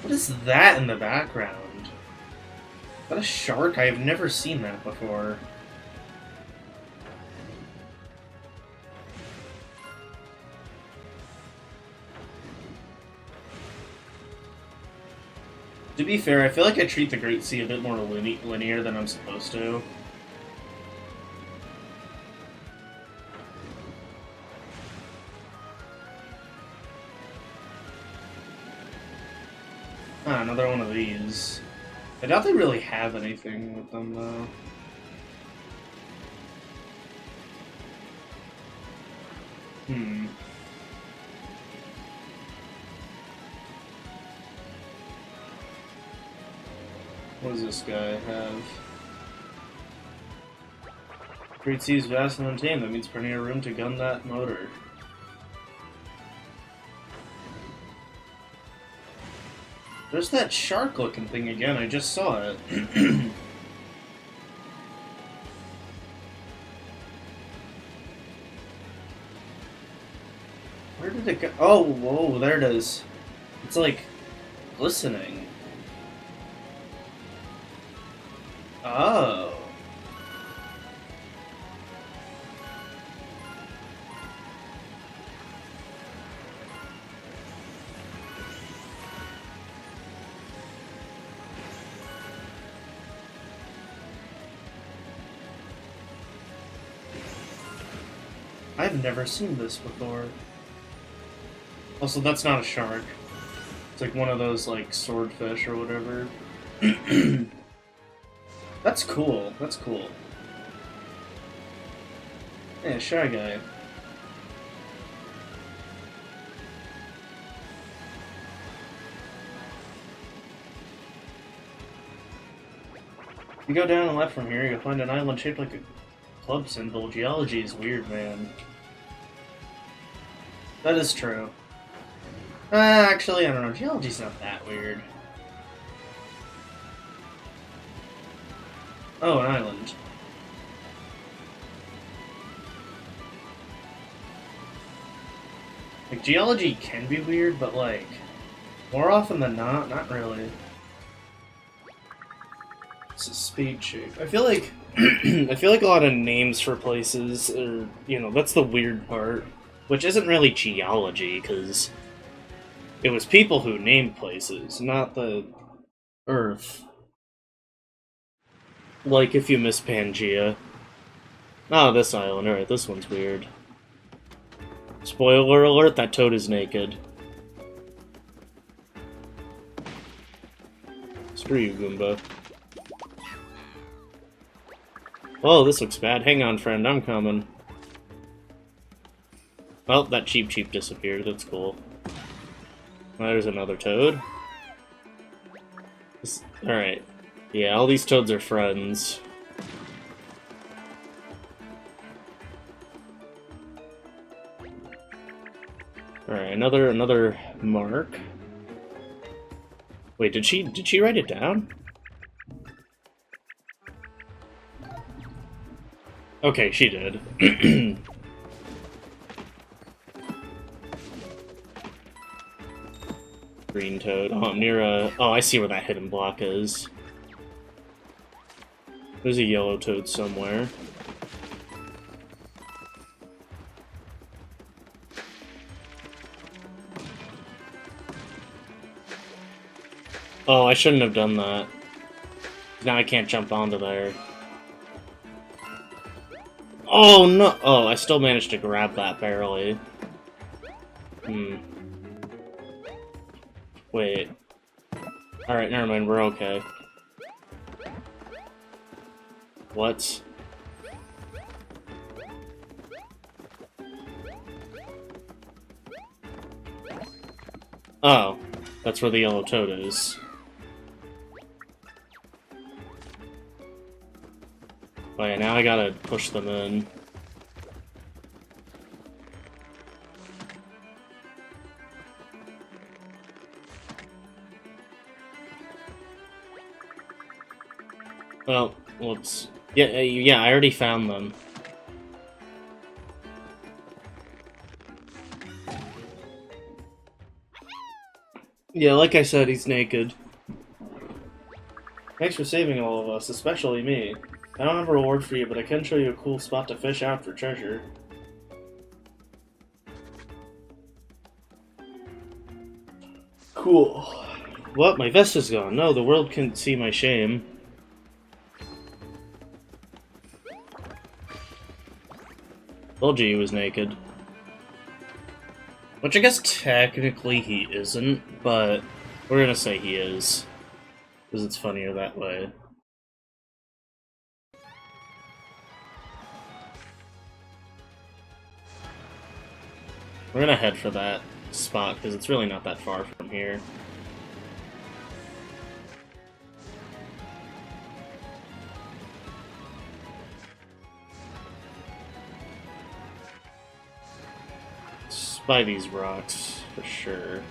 What is that in the background? Is that a shark? I have never seen that before. To be fair, I feel like I treat the Great Sea a bit more linear than I'm supposed to. Ah, another one of these. I doubt they really have anything with them, though. Hmm. What does this guy have? Great Sea is vast and untamed. That means plenty of room to gun that motor. There's that shark-looking thing again. I just saw it. Where did it go? Oh, whoa, there it is. It's like glistening. Oh. I've never seen this before. Also, that's not a shark. It's like one of those, like, swordfish or whatever. That's cool. That's cool. Yeah, Shy Guy. You go down and left from here, you'll find an island shaped like a club symbol. Geology is weird, man. That is true. Actually, I don't know. Geology's not that weird. Oh, an island. Like, geology can be weird, but, like, more often than not really. It's a spade shape. I feel like I feel like a lot of names for places are, you know, that's the weird part, which isn't really geology, because it was people who named places, not the Earth. Like if you miss Pangea. Oh, this island. Alright, this one's weird. Spoiler alert, that toad is naked. Screw you, Goomba. Oh, this looks bad. Hang on, friend, I'm coming. Well, that Cheep disappeared. That's cool. There's another toad. Alright. Yeah, all these toads are friends. Alright, another mark. Wait, did she write it down? Okay, she did. Green toad. Oh, I'm near a... Oh, I see where that hidden block is. There's a yellow toad somewhere. Oh, I shouldn't have done that. Now I can't jump onto there. Oh, no! Oh, I still managed to grab that barely. Wait. Alright, never mind, we're okay. What? Oh, that's where the yellow toad is. I gotta push them in. Oh, whoops. Yeah, I already found them. Yeah, like I said, he's naked. Thanks for saving all of us, especially me. I don't have a reward for you, but I can show you a cool spot to fish out for treasure. Cool. What? My vest is gone. No, the world can see my shame. Told you he was naked. Which I guess technically he isn't, but we're gonna say he is. Because it's funnier that way. We're gonna head for that spot, because it's really not that far from here. It's by these rocks, for sure.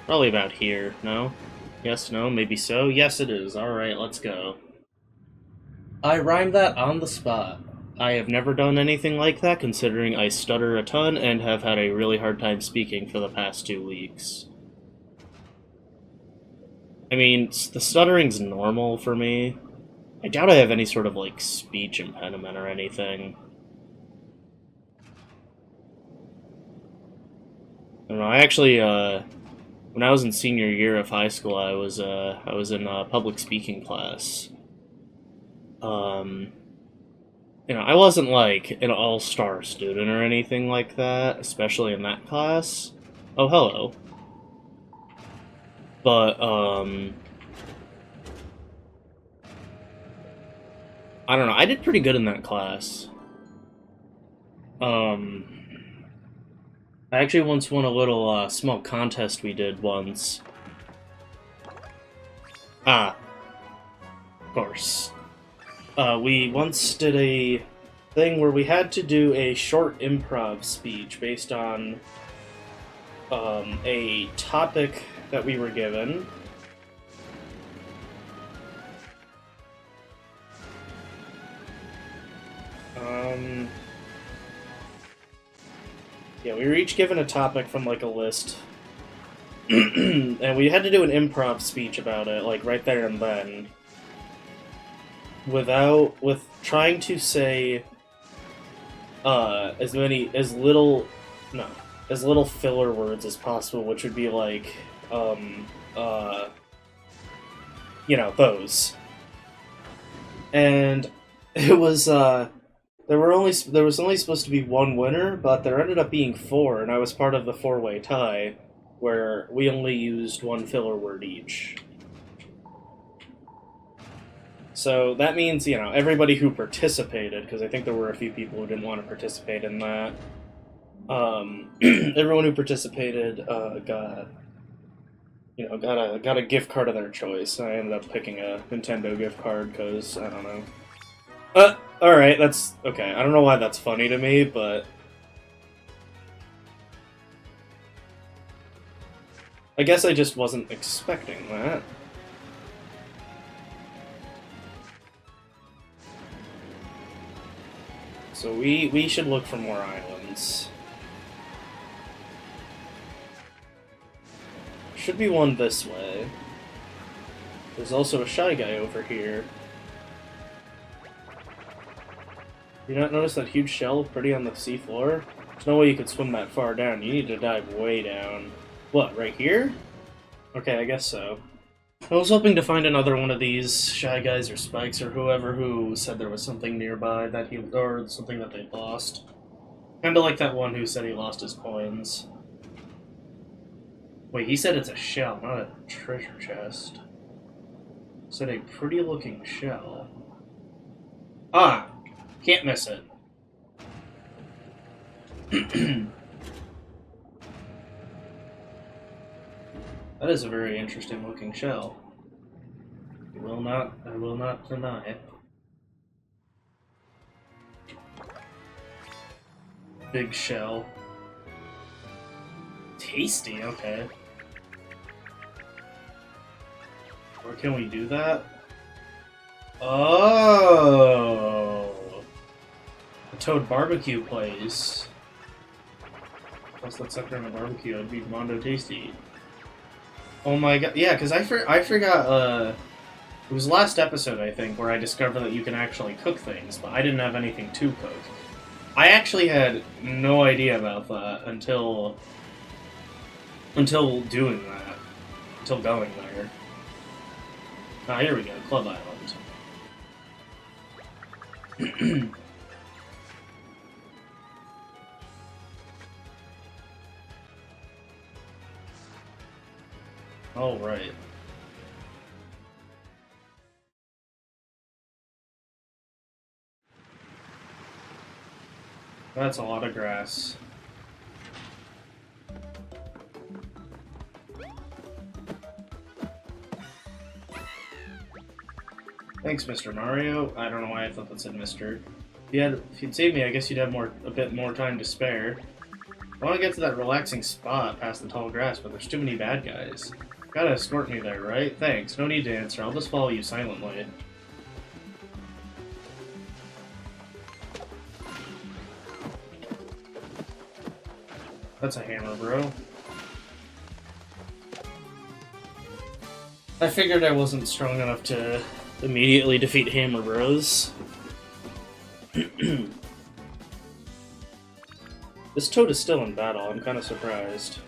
Probably about here, no? Yes, no, maybe so? Yes, it is. Alright, let's go. I rhymed that on the spot. I have never done anything like that, considering I stutter a ton and have had a really hard time speaking for the past 2 weeks. I mean, the stuttering's normal for me. I doubt I have any sort of, like, speech impediment or anything. I don't know, I actually, when I was in senior year of high school, I was in a public speaking class. You know, I wasn't, like, an all-star student or anything like that, especially in that class. Oh, hello. But, I don't know, I did pretty good in that class. I actually once won a little, small contest we did once. Ah. Of course. We once did a thing where we had to do a short improv speech based on a topic that we were given. Yeah, we were each given a topic from, like, a list. And we had to do an improv speech about it, like, right there and then. With trying to say as little filler words as possible, which would be like you know, those. And it was there was only supposed to be one winner, but there ended up being 4, and I was part of the 4-way tie where we only used one filler word each. So that means, you know, everybody who participated, because I think there were a few people who didn't want to participate in that, everyone who participated got a gift card of their choice. I ended up picking a Nintendo gift card because, I don't know. Alright, that's okay. I don't know why that's funny to me, but I guess I just wasn't expecting that. So we should look for more islands. Should be one this way. There's also a Shy Guy over here. You not notice that huge shell pretty on the seafloor? There's no way you could swim that far down. You need to dive way down. What, right here? Okay, I guess so. I was hoping to find another one of these Shy Guys or Spikes or whoever who said there was something nearby that or something that they lost. Kinda like that one who said he lost his coins. Wait, he said it's a shell, not a treasure chest. He said a pretty looking shell. Ah! Can't miss it. That is a very interesting looking shell. I will not deny. Big shell. Tasty, okay. Where can we do that? Oh! A Toad barbecue place. Plus that sucker on a barbecue, it'd be Mondo Tasty. Oh my god, yeah, because I forgot, it was last episode, I think, where I discovered that you can actually cook things, but I didn't have anything to cook. I actually had no idea about that until doing that. Until going there. Ah, here we go, Club Island. All right. That's a lot of grass. Thanks, Mr. Mario. I don't know why I thought that said Mr. If you'd saved me, I guess you'd have a bit more time to spare. I want to get to that relaxing spot past the tall grass, but there's too many bad guys. Gotta escort me there, right? Thanks. No need to answer. I'll just follow you silently. That's a hammer, bro. I figured I wasn't strong enough to immediately defeat Hammer Bros. This Toad is still in battle. I'm kind of surprised.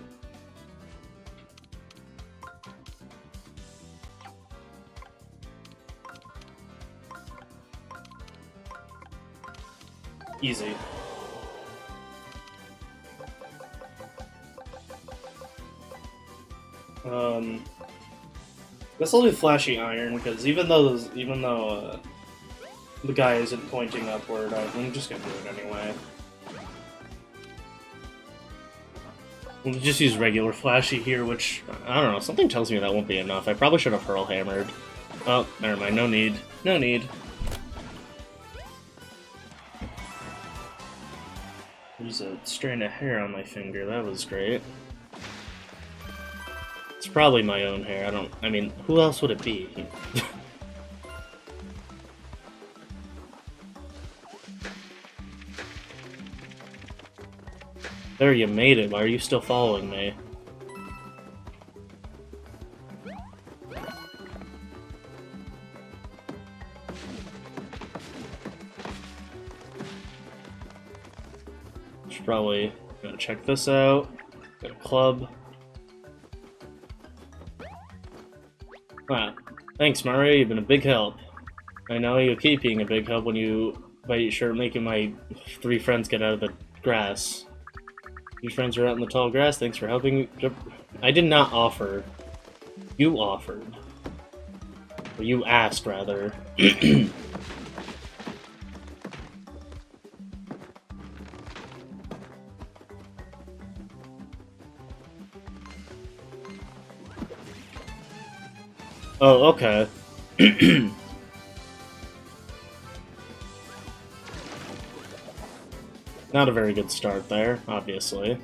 Easy. Guess I'll do Flashy Iron, because even though the guy isn't pointing upward, I'm just gonna do it anyway. We'll just use regular Flashy here, which, I don't know, something tells me that won't be enough. I probably should have Hurl Hammered. Oh, never mind, no need. No need. There's a strand of hair on my finger, that was great. It's probably my own hair, I mean, who else would it be? There, you made it. Why are you still following me? Should probably go check this out. Got a club. Wow. Thanks, Mario. You've been a big help. I know you'll keep being a big help when you start making my 3 friends get out of the grass. Your friends are out in the tall grass. Thanks for helping. I did not offer. You offered. Or you asked, rather. Oh, okay. Not a very good start there, obviously.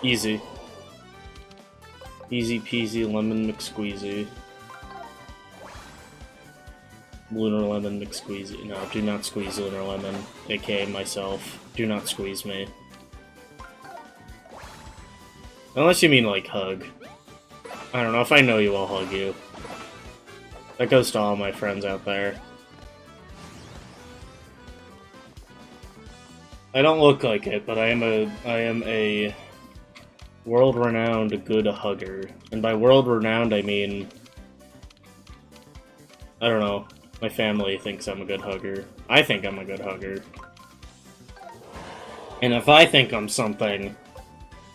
Easy. Easy peasy lemon McSqueezy. Lunar Lemon McSqueezy. No, do not squeeze Lunar Lemon, aka myself. Do not squeeze me. Unless you mean, like, hug. I don't know, if I know you, I'll hug you. That goes to all my friends out there. I don't look like it, but I am a world-renowned good hugger. And by world-renowned, I mean... I don't know. My family thinks I'm a good hugger. I think I'm a good hugger. And if I think I'm something,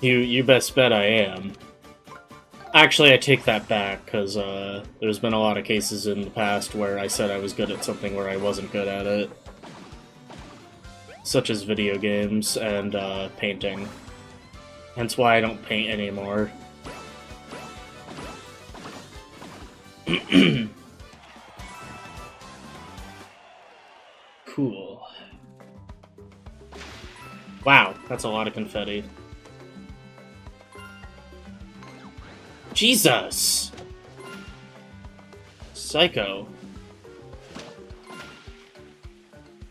you best bet I am. Actually, I take that back, because there's been a lot of cases in the past where I said I was good at something where I wasn't good at it. such as video games and painting. Hence why I don't paint anymore. Cool. Wow, that's a lot of confetti. Jesus! Psycho.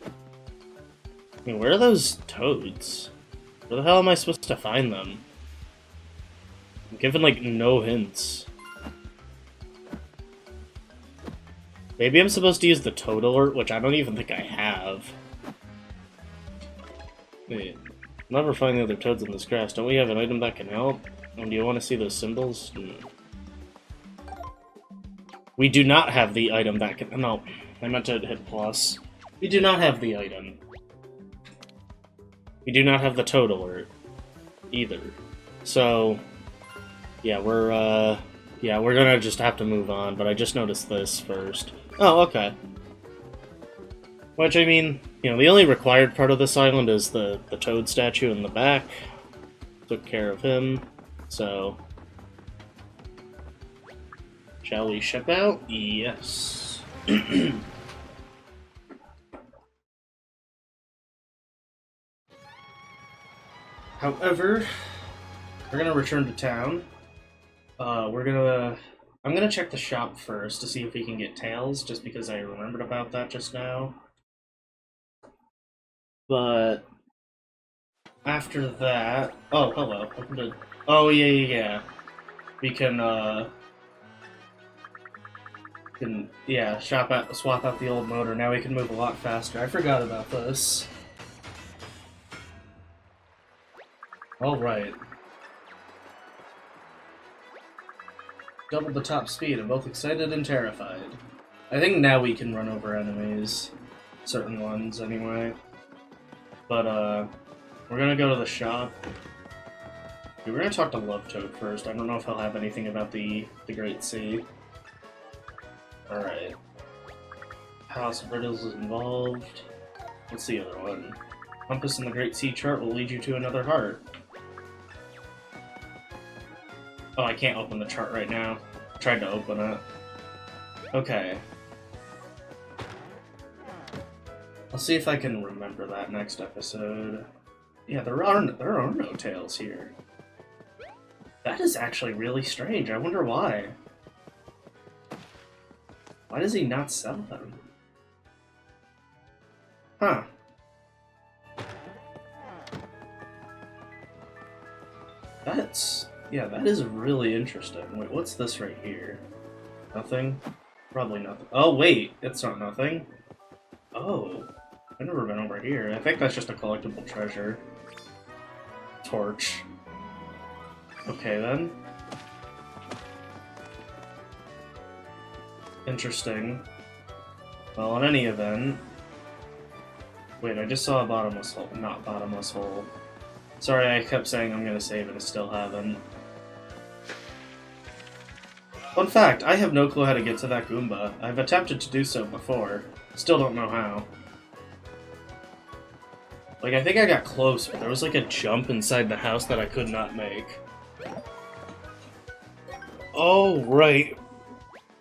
I mean, where are those toads? Where the hell am I supposed to find them? I'm given, like, no hints. Maybe I'm supposed to use the toad alert, which I don't even think I have. Wait, I'll never find the other toads in this grass. Don't we have an item that can help? And do you want to see those symbols? We do not have the item that can... No, I meant to hit plus. We do not have the item. We do not have the toad alert either. So, yeah, we're gonna just have to move on, but I just noticed this first. Oh, okay. Which, I mean, you know, the only required part of this island is the toad statue in the back. Took care of him, so... Shall we ship out? Yes. However, we're gonna return to town. I'm gonna check the shop first to see if we can get tails, just because I remembered about that just now. But after that, oh hello. Oh yeah. We can swap out the old motor. Now we can move a lot faster. I forgot about this. All right. Double the top speed. I'm both excited and terrified. I think now we can run over enemies. Certain ones, anyway. But, we're gonna go to the shop. We're gonna talk to Love Toad first. I don't know if he'll have anything about the Great Sea. Alright. House of Riddles is involved. What's the other one? Compass in the Great Sea chart will lead you to another heart. Oh, I can't open the chart right now. I tried to open it. Okay. I'll see if I can remember that next episode. Yeah, there are no tails here. That is actually really strange. I wonder why. Why does he not sell them? Huh. That is really interesting. Wait, what's this right here? Nothing? Probably nothing. Oh, wait! It's not nothing. Oh. I've never been over here. I think that's just a collectible treasure. Torch. Okay, then. Interesting. Well, in any event... Wait, I just saw a bottomless hole. Not bottomless hole. Sorry, I kept saying I'm gonna save and I still haven't. Fun fact, I have no clue how to get to that Goomba. I've attempted to do so before. Still don't know how. Like, I think I got close, but there was like a jump inside the house that I could not make. Alright.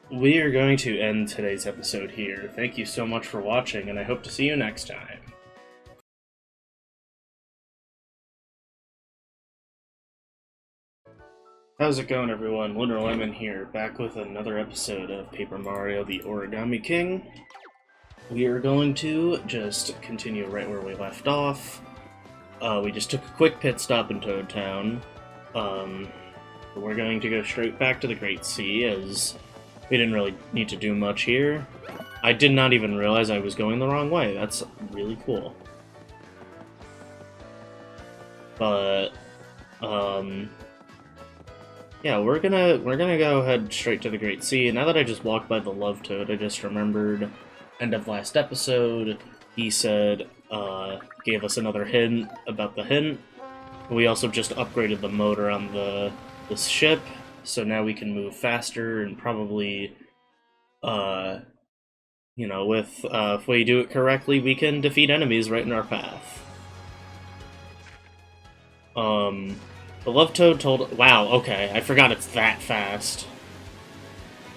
We are going to end today's episode here. Thank you so much for watching, and I hope to see you next time. How's it going, everyone? Lunar Lemon here, back with another episode of Paper Mario: The Origami King. We are going to just continue right where we left off. We just took a quick pit stop in Toad Town. We're going to go straight back to the Great Sea, as we didn't really need to do much here. I did not even realize I was going the wrong way. That's really cool. But, yeah, we're gonna go ahead straight to the Great Sea. Now that I just walked by the Love Toad, I just remembered, end of last episode, he said, gave us another hint about the hint. We also just upgraded the motor on this ship, so now we can move faster and probably, You know, with if we do it correctly, we can defeat enemies right in our path. The Love Toad told... Wow, okay, I forgot it's that fast.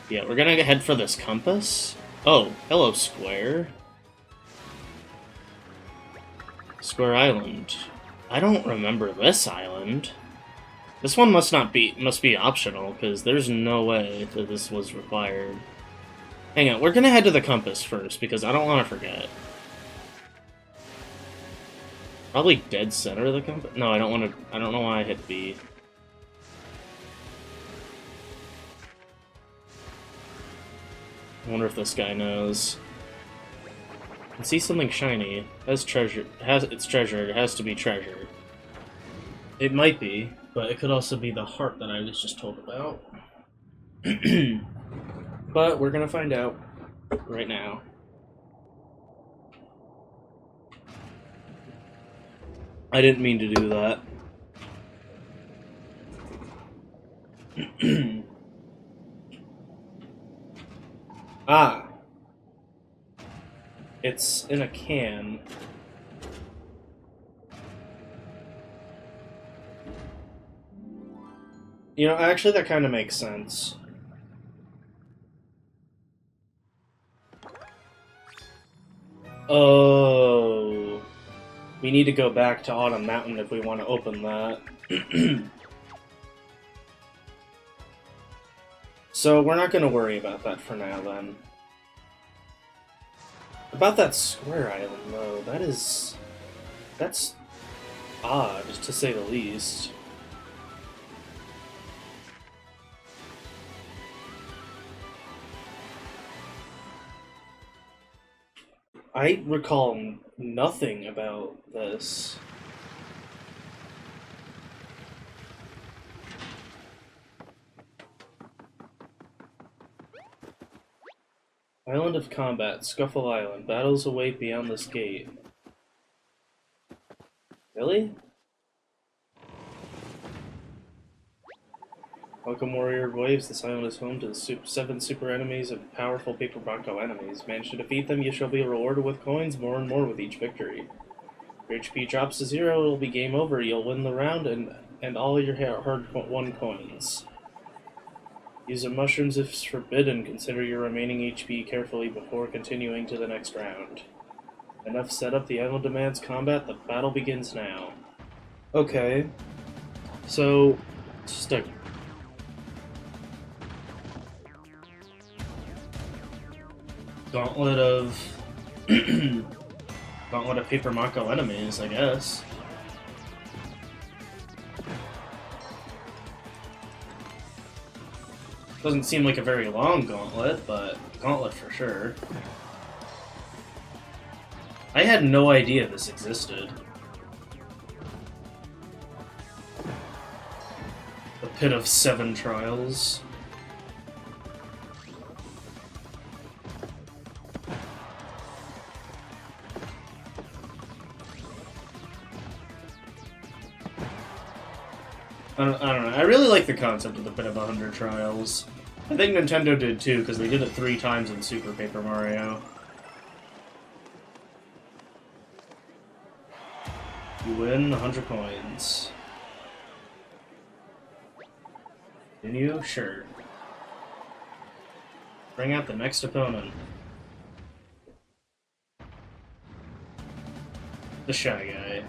Yeah, we're gonna head for this compass. Oh, hello, Square. Square Island. I don't remember this island. This one must be optional, because there's no way that this was required. Hang on, we're gonna head to the compass first, because I don't want to forget. Probably dead center of the compass? No, I don't want to... I don't know why I hit B. I wonder if this guy knows. I see something shiny. It's treasure. It's treasure. It has to be treasure. It might be, but it could also be the heart that I was just told about. But we're gonna find out right now. I didn't mean to do that. Ah. It's in a can. You know, actually that kind of makes sense. Oh. We need to go back to Autumn Mountain if we want to open that. So we're not going to worry about that for now, then. About that Square Island, though, that's odd, to say the least. I recall nothing about this. Island of Combat, Scuffle Island. Battles await beyond this gate. Really? Welcome, Warrior Waves. This island is home to the 7 super enemies of powerful Paper Bronco enemies. Manage to defeat them, you shall be rewarded with coins more and more with each victory. If your HP drops to 0, it'll be game over. You'll win the round and all your hard-won coins. Use the mushrooms if forbidden. Consider your remaining HP carefully before continuing to the next round. Enough set up. The island demands combat. The battle begins now. Okay. So, just a... Gauntlet of... Gauntlet of Paper Mako enemies, I guess. Doesn't seem like a very long gauntlet, but gauntlet for sure. I had no idea this existed. The Pit of 7 Trials. I don't know. I really like the concept of the Pit of 100 Trials. I think Nintendo did too, because they did it 3 times in Super Paper Mario. You win 100 coins. Continue? Sure. Bring out the next opponent. The Shy Guy.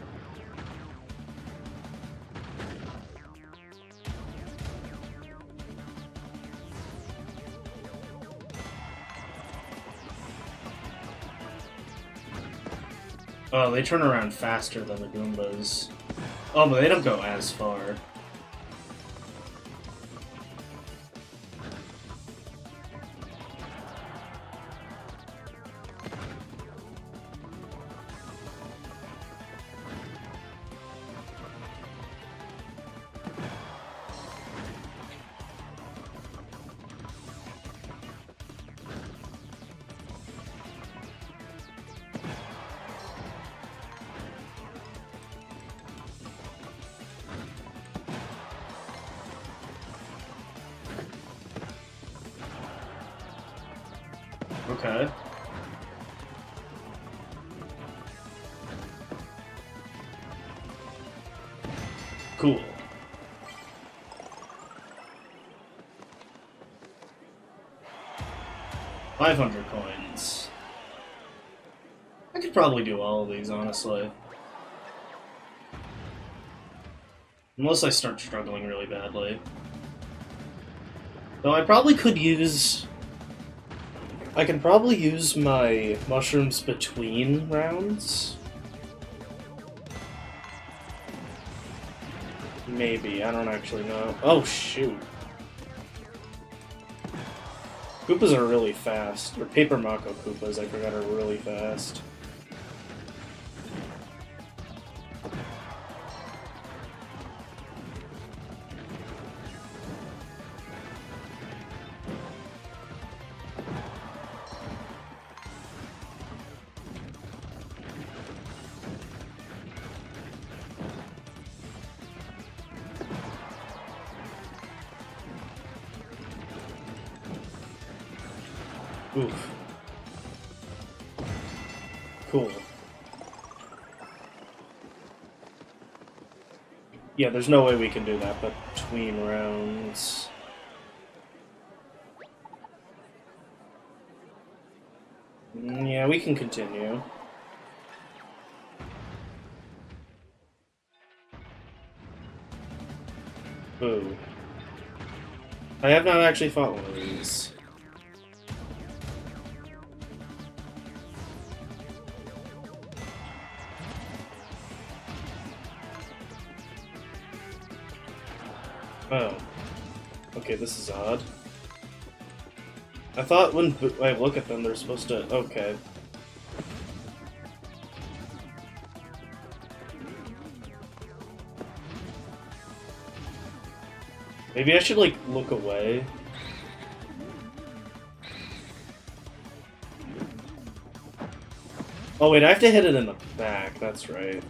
Oh, they turn around faster than the Goombas. Oh, but they don't go as far. Okay. 500 coins. I could probably do all of these, honestly. Unless I start struggling really badly. Though I probably could use... I can probably use my mushrooms between rounds. Maybe, I don't actually know. Oh, shoot. Koopas are really fast. Or Paper Mako Koopas, I forgot, are really fast. Oof. Cool. Yeah, there's no way we can do that between rounds. Yeah, we can continue. Boo. I have not actually fought one of these. Oh. Okay, this is odd. I thought when I look at them, they're supposed to... Okay. Maybe I should, like, look away. Oh wait, I have to hit it in the back, that's right.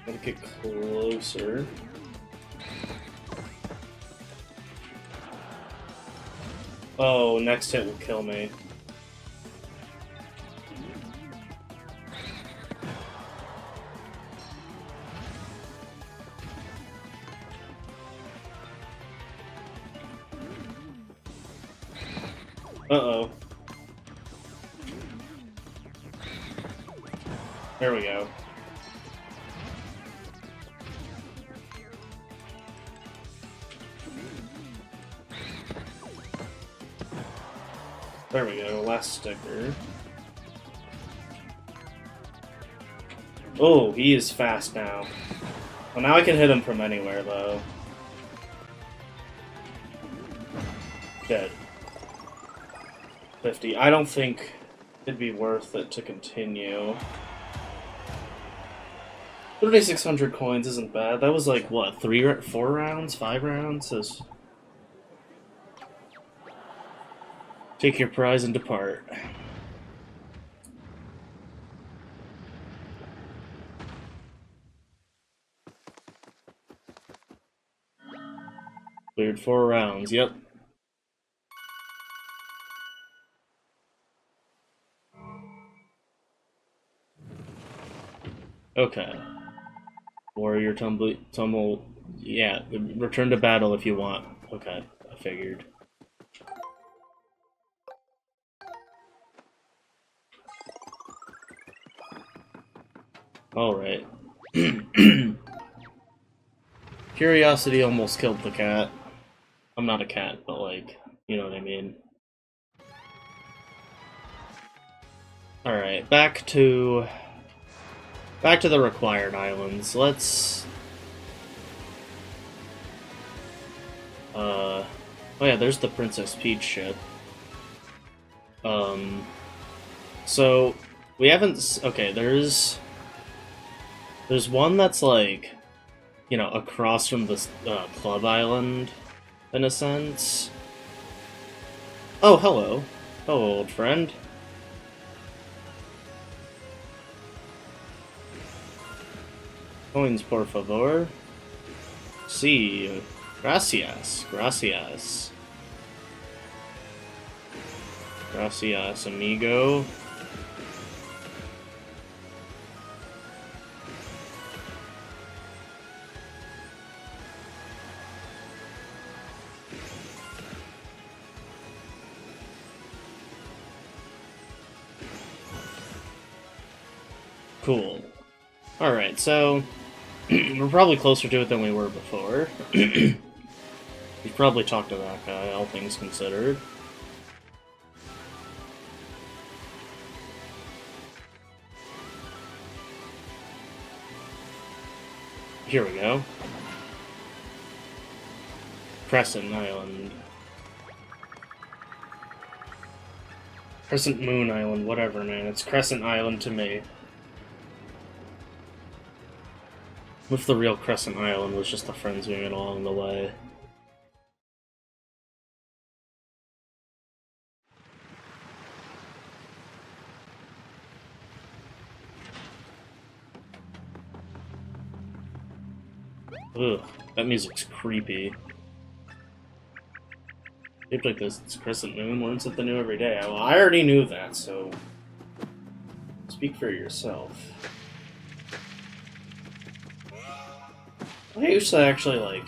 Gotta get closer. Oh, next hit will kill me. Uh-oh. There we go. There we go, last sticker. Oh, he is fast now. Well, now I can hit him from anywhere, though. Dead. 50. I don't think it'd be worth it to continue. 3,600 coins isn't bad. That was like, what, 4 rounds? 5 rounds? That's... Take your prize and depart. Cleared 4 rounds, yep. Okay. Warrior tumble... Yeah, return to battle if you want. Okay, I figured. Alright. Curiosity almost killed the cat. I'm not a cat, but like, you know what I mean. Alright, back to the required islands. Let's... Oh yeah, there's the Princess Peach ship. So, we haven't... Okay, there's one that's like, you know, across from the Club Island, in a sense. Oh, hello. Hello, old friend. Coins, por favor. Sí. Gracias. Gracias. Gracias, amigo. Cool. Alright, so we're probably closer to it than we were before. We've probably talked to that guy, all things considered. Here we go. Crescent Island. Crescent Moon Island, whatever, man. It's Crescent Island to me. What if the real Crescent Island was just the friends we made along the way? Ugh, that music's creepy. Shaped like this, it's Crescent Moon, learn something new every day. Well, I already knew that, so speak for yourself. I used to actually, like,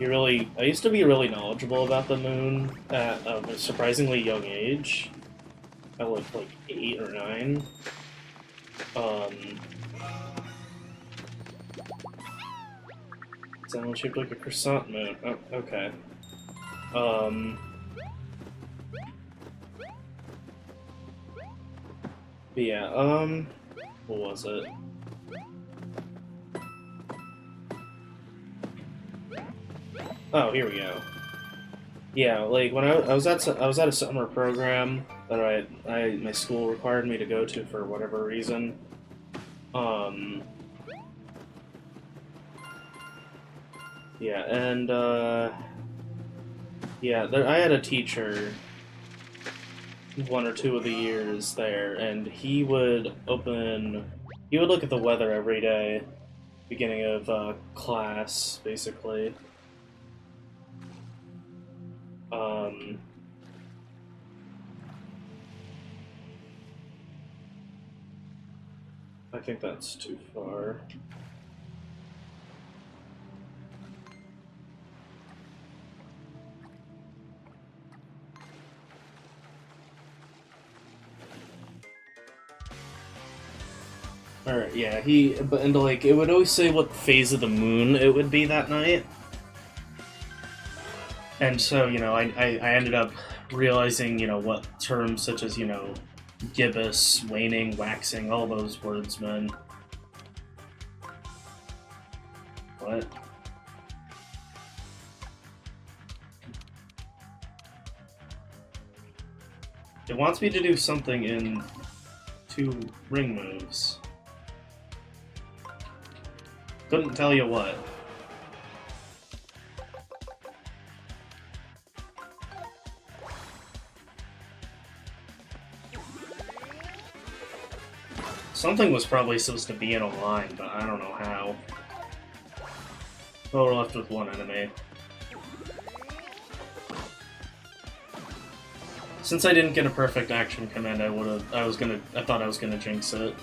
I used to be really knowledgeable about the moon at a surprisingly young age. I was, like 8 or 9. It's almost shaped like a croissant moon. Oh, okay. But yeah, what was it? Oh, here we go. Yeah, like when I was at a summer program that my school required me to go to for whatever reason. Yeah, and yeah, I had a teacher 1 or 2 of the years there, and he would look at the weather every day, beginning of class, basically. I think that's too far. Alright, yeah, like, it would always say what phase of the moon it would be that night. And so, you know, I ended up realizing, you know, what terms such as, you know, gibbous, waning, waxing, all those words meant. What? It wants me to do something in 2 ring moves. Couldn't tell you what. Something was probably supposed to be in a line, but I don't know how. Well, we're left with 1 enemy. Since I didn't get a perfect action command, I thought I was gonna jinx it.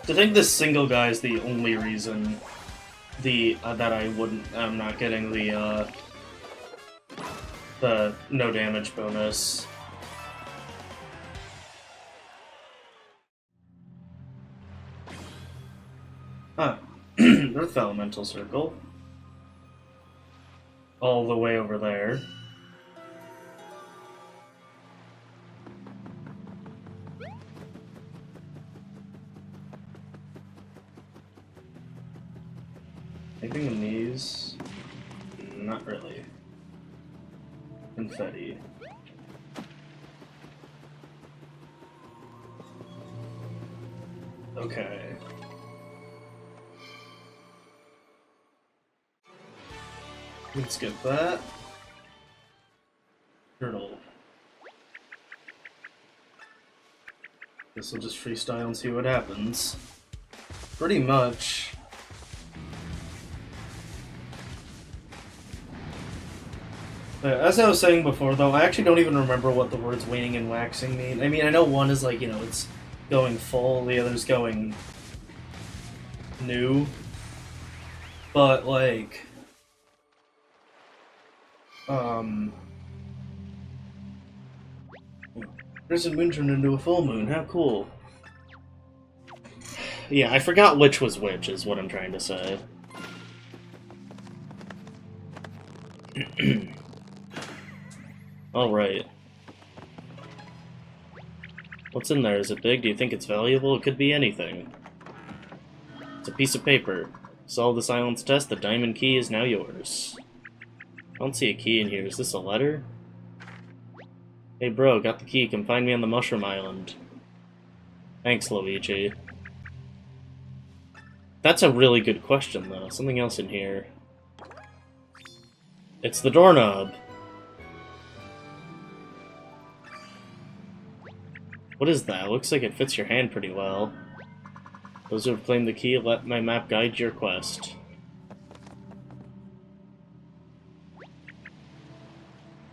To think this single guy is the only reason that I'm not getting the no damage bonus. Huh. Earth Elemental Circle. All the way over there. Anything in these? Not really. Confetti. Okay. Let's get that. Turtle. Guess we'll just freestyle and see what happens. Pretty much. As I was saying before, though, I actually don't even remember what the words waning and waxing mean. I mean, I know one is like, you know, it's going full, the other's going new. But, like, Crescent moon turned into a full moon. How cool. Yeah, I forgot which was which, is what I'm trying to say. Alright. What's in there? Is it big? Do you think it's valuable? It could be anything. It's a piece of paper. Solve the silence test. The diamond key is now yours. I don't see a key in here. Is this a letter? Hey bro, got the key. Come find me on the Mushroom Island. Thanks, Luigi. That's a really good question, though. Something else in here. It's the doorknob. What is that? Looks like it fits your hand pretty well. Those who have claimed the key, let my map guide your quest.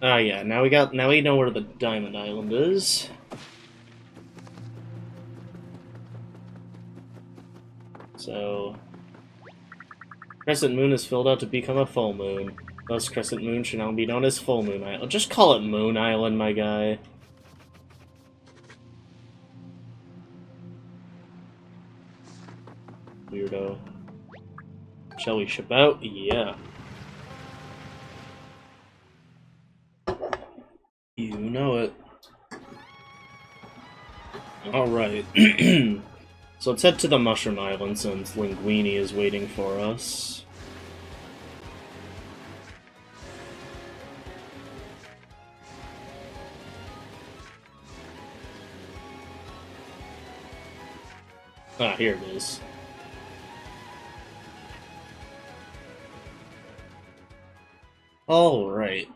Ah, yeah. Now we know where the Diamond Island is. So, Crescent Moon is filled out to become a full moon. Thus, Crescent Moon should now be known as Full Moon Island. Just call it Moon Island, my guy. Weirdo. Shall we ship out? Yeah. You know it. Alright. So let's head to the Mushroom Island since Linguini is waiting for us. Ah, here it is. Alright.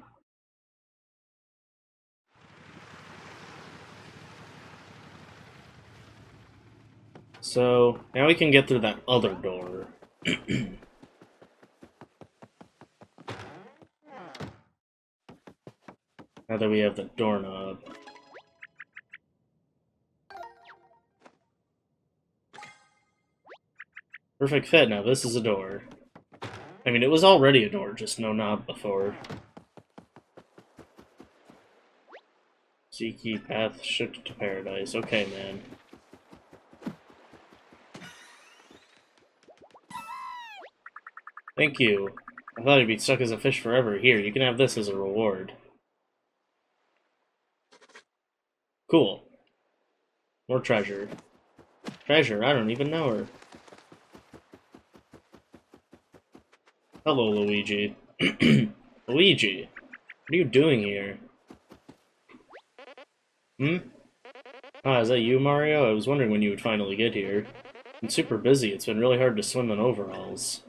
So, now we can get through that other door. Now that we have the doorknob. Perfect fit, now this is a door. I mean, it was already a door, just no knob before. Key path, shift to paradise. Okay, man. Thank you. I thought I'd be stuck as a fish forever. Here, you can have this as a reward. Cool. More treasure. Treasure? I don't even know her. Hello, Luigi. Luigi, what are you doing here? Ah, is that you, Mario? I was wondering when you would finally get here. I'm super busy. It's been really hard to swim in overalls.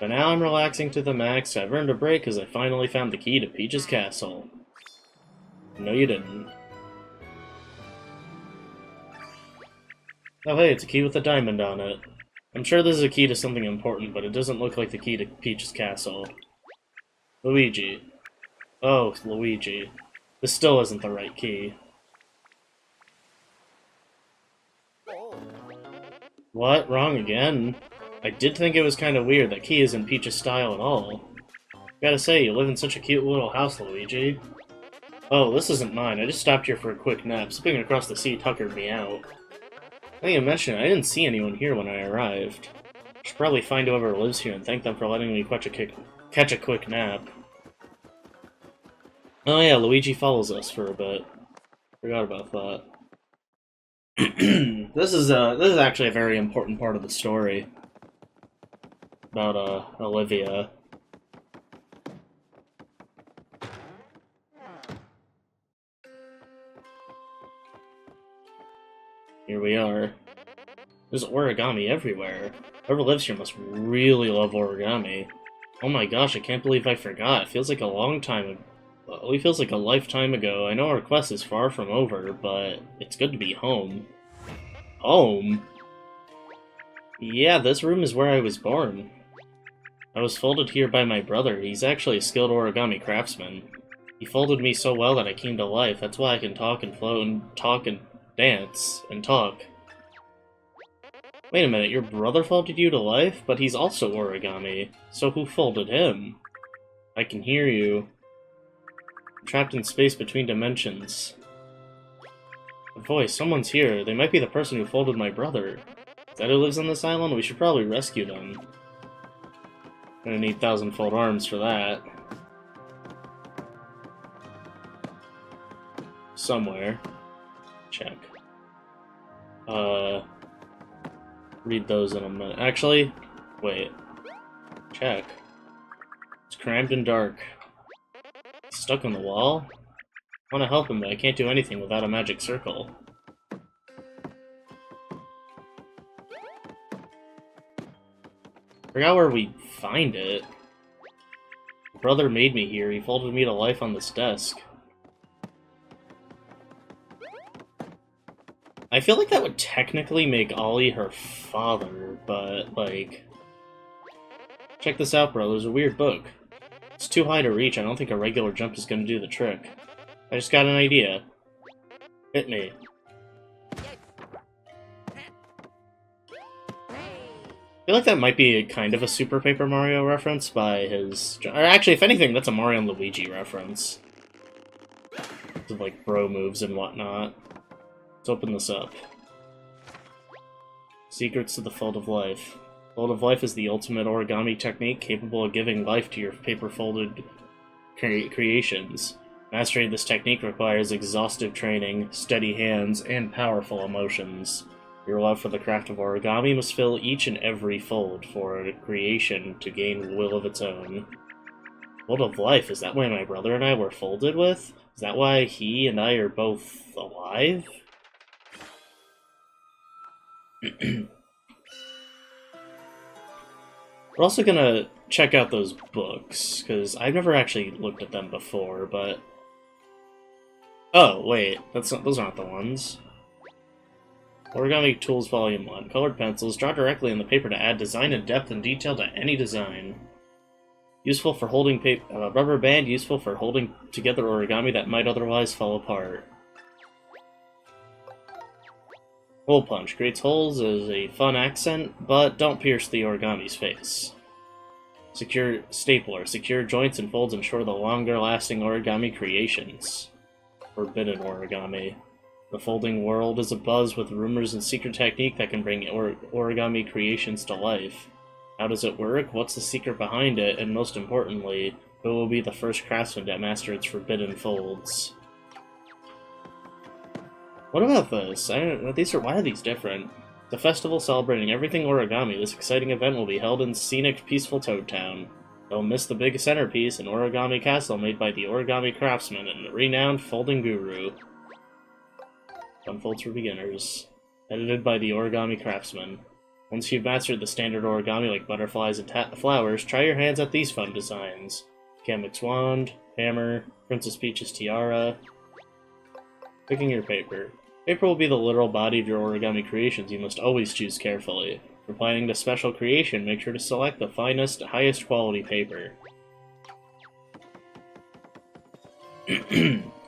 But now I'm relaxing to the max. I've earned a break because I finally found the key to Peach's castle. No, you didn't. Oh, hey, it's a key with a diamond on it. I'm sure this is a key to something important, but it doesn't look like the key to Peach's castle. Luigi. Oh, Luigi. This still isn't the right key. What? Wrong again? I did think it was kind of weird that key isn't Peach's style at all. Gotta say, you live in such a cute little house, Luigi. Oh, this isn't mine. I just stopped here for a quick nap. Slipping across the sea tuckered me out. Now you mention it, I didn't see anyone here when I arrived. I should probably find whoever lives here and thank them for letting me catch a quick nap. Oh yeah, Luigi follows us for a bit. Forgot about that. This is actually a very important part of the story. About, Olivia. Here we are. There's origami everywhere. Whoever lives here must really love origami. Oh my gosh, I can't believe I forgot. It feels like a long time ago. It feels like a lifetime ago. I know our quest is far from over, but it's good to be home. Home? Yeah, this room is where I was born. I was folded here by my brother. He's actually a skilled origami craftsman. He folded me so well that I came to life. That's why I can talk and float and talk and dance and talk. Wait a minute, your brother folded you to life? But he's also origami. So who folded him? I can hear you. I'm trapped in space between dimensions. Voice, someone's here. They might be the person who folded my brother. Is that who lives on this island? We should probably rescue them. Gonna need 1,000-fold arms for that. Somewhere. Check. Read those in a minute. Actually, wait. Check. It's cramped and dark. He's stuck on the wall? I want to help him, but I can't do anything without a magic circle. Forgot where we find it. My brother made me here. He folded me to life on this desk. I feel like that would technically make Ollie her father, but, like... Check this out, bro. There's a weird book. It's too high to reach. I don't think a regular jump is gonna do the trick. I just got an idea. Hit me. I feel like that might be kind of a Super Paper Mario reference by his... Or actually, if anything, that's a Mario and Luigi reference. With, like, bro moves and whatnot. Let's open this up. Secrets to the Fold of Life. Fold of Life is the ultimate origami technique capable of giving life to your paper-folded creations. Mastering this technique requires exhaustive training, steady hands, and powerful emotions. Your love for the craft of origami must fill each and every fold for a creation to gain will of its own. Fold of Life, is that why my brother and I were folded with? Is that why he and I are both alive? We're also gonna check out those books, because I've never actually looked at them before, but... Oh, wait, those aren't the ones. Origami Tools Volume 1. Colored pencils. Draw directly on the paper to add design and depth and detail to any design. Useful for holding paper. Rubber band, useful for holding together origami that might otherwise fall apart. Hole punch. Creates holes as a fun accent, but don't pierce the origami's face. Secure stapler. Secure joints and folds ensure the longer-lasting origami creations. Forbidden origami. The folding world is abuzz with rumors and secret technique that can bring origami creations to life. How does it work? What's the secret behind it? And most importantly, who will be the first craftsman to master its forbidden folds? What about this? Why are these different? The festival celebrating everything origami. This exciting event will be held in scenic, peaceful Toad Town. Don't miss the big centerpiece, an origami castle made by the origami craftsman and renowned folding guru. Fun folds for beginners. Edited by the origami craftsman. Once you've mastered the standard origami like butterflies and flowers, try your hands at these fun designs. Kamek's wand, hammer, Princess Peach's tiara. Picking your paper. Paper will be the literal body of your origami creations. You must always choose carefully. For planning the special creation, make sure to select the finest, highest quality paper.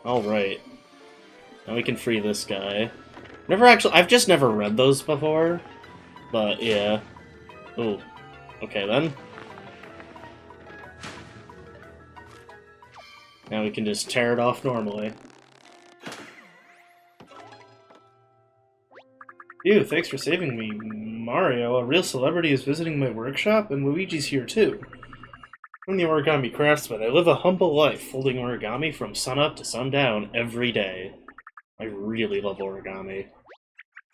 Alright. Now we can free this guy. I've just never read those before. But, yeah. Ooh. Okay, then. Now we can just tear it off normally. Ew, thanks for saving me, Mario. A real celebrity is visiting my workshop, and Luigi's here too. I'm the origami craftsman. I live a humble life, folding origami from sunup to sundown every day. I really love origami.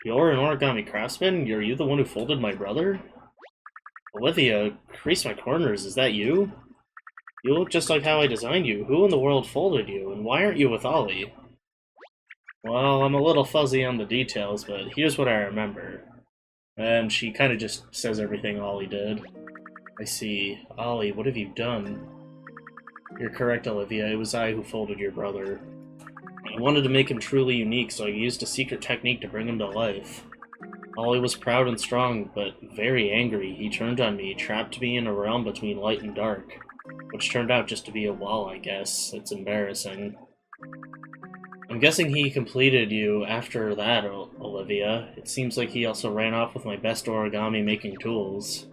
You're an origami craftsman? Are you the one who folded my brother? Olivia, crease my corners, is that you? You look just like how I designed you. Who in the world folded you, and why aren't you with Ollie? Well, I'm a little fuzzy on the details, but here's what I remember. And she kind of just says everything Ollie did. I see. Ollie, what have you done? You're correct, Olivia. It was I who folded your brother. I wanted to make him truly unique, so I used a secret technique to bring him to life. Ollie was proud and strong, but very angry. He turned on me, trapped me in a realm between light and dark. Which turned out just to be a wall, I guess. It's embarrassing. I'm guessing he completed you after that, Olivia. It seems like he also ran off with my best origami-making tools.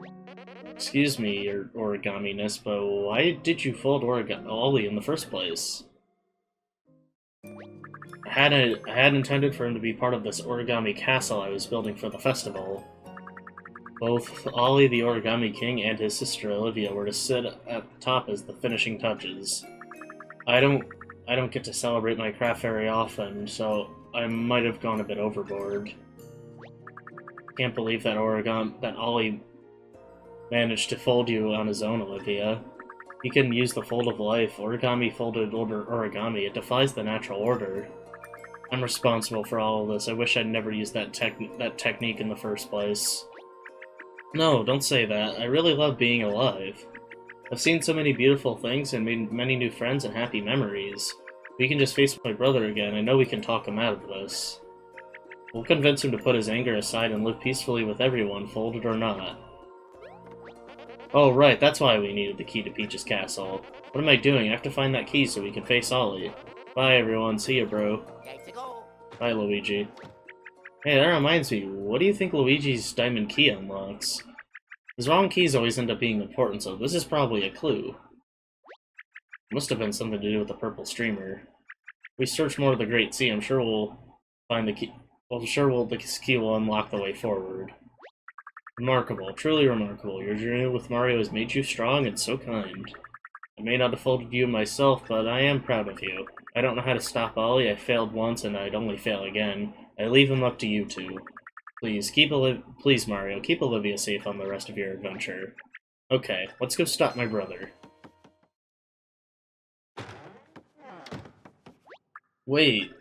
Excuse me, your origami-ness, but why did you fold Ollie in the first place? I had intended for him to be part of this origami castle I was building for the festival. Both Ollie the Origami King and his sister Olivia were to sit at the top as the finishing touches. I don't get to celebrate my craft very often, so I might have gone a bit overboard. Can't believe that Ollie managed to fold you on his own, Olivia. He can use the fold of life. Origami folded order origami. It defies the natural order. I'm responsible for all of this. I wish I'd never used that technique in the first place. No, don't say that. I really love being alive. I've seen so many beautiful things and made many new friends and happy memories. We can just face my brother again. I know we can talk him out of this. We'll convince him to put his anger aside and live peacefully with everyone, folded or not. Oh, right, that's why we needed the key to Peach's castle. What am I doing? I have to find that key so we can face Ollie. Bye, everyone. See ya, bro. Bye, Luigi. Hey, that reminds me, what do you think Luigi's diamond key unlocks? His wrong keys always end up being important, so this is probably a clue. It must have been something to do with the purple streamer. If we search more of the Great Sea, I'm sure we'll find the key. Well, this key will unlock the way forward. Remarkable, truly remarkable. Your journey with Mario has made you strong and so kind. I may not have folded you myself, but I am proud of you. I don't know how to stop Ollie. I failed once, and I'd only fail again. I leave him up to you two. Please, please, Mario, keep Olivia safe on the rest of your adventure. Okay, let's go stop my brother. Wait.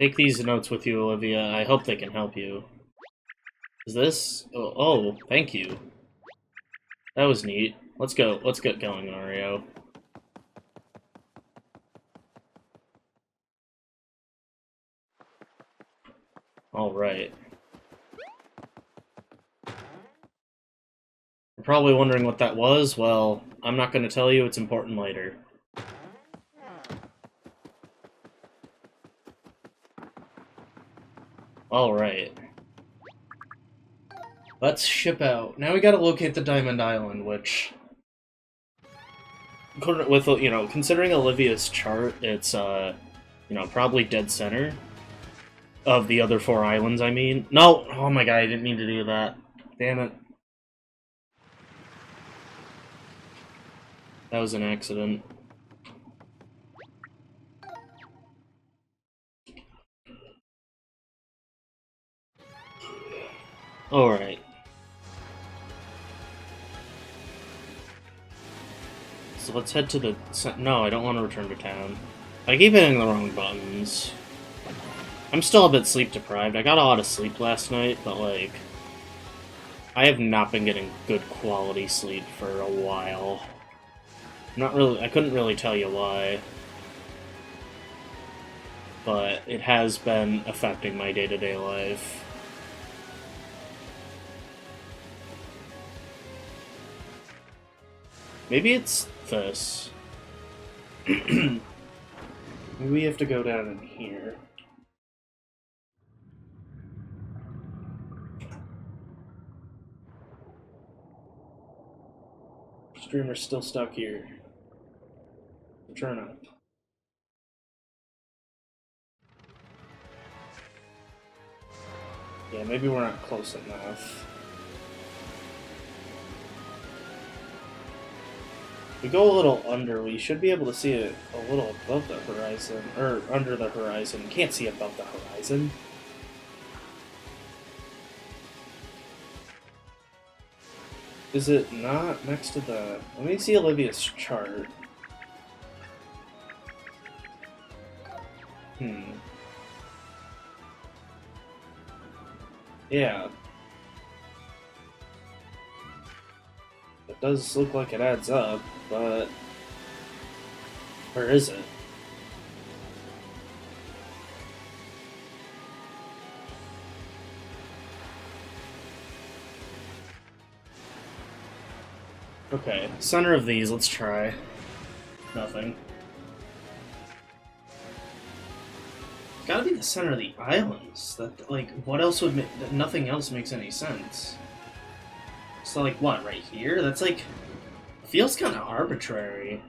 Take these notes with you, Olivia. I hope they can help you. Is this? Oh, thank you. That was neat. Let's go. Let's get going, Mario. Alright. You're probably wondering what that was. Well, I'm not going to tell you. It's important later. Alright. Let's ship out. Now we gotta locate the Diamond Island, which... with, you know, considering Olivia's chart, it's, you know, probably dead center. Of the other 4 islands, I mean. No! Oh my god, I didn't mean to do that. Damn it. That was an accident. Alright. So let's head to the... No, I don't want to return to town. I keep hitting the wrong buttons. I'm still a bit sleep deprived. I got a lot of sleep last night, but like... I have not been getting good quality sleep for a while. Not really... I couldn't really tell you why. But it has been affecting my day-to-day life. Maybe it's this. Maybe we have to go down in here. Streamer's still stuck here. Turn up. Yeah, maybe we're not close enough. If we go a little under, we should be able to see it a little above the horizon, or under the horizon. Can't see above the horizon. Is it not next to the... Let me see Olivia's chart. Yeah. It does look like it adds up, but... Where is it? Okay, center of these, let's try. Nothing. It's gotta be the center of the islands. That, like, what else would make... Nothing else makes any sense. So, like, what, right here? That's, like... Feels kind of arbitrary.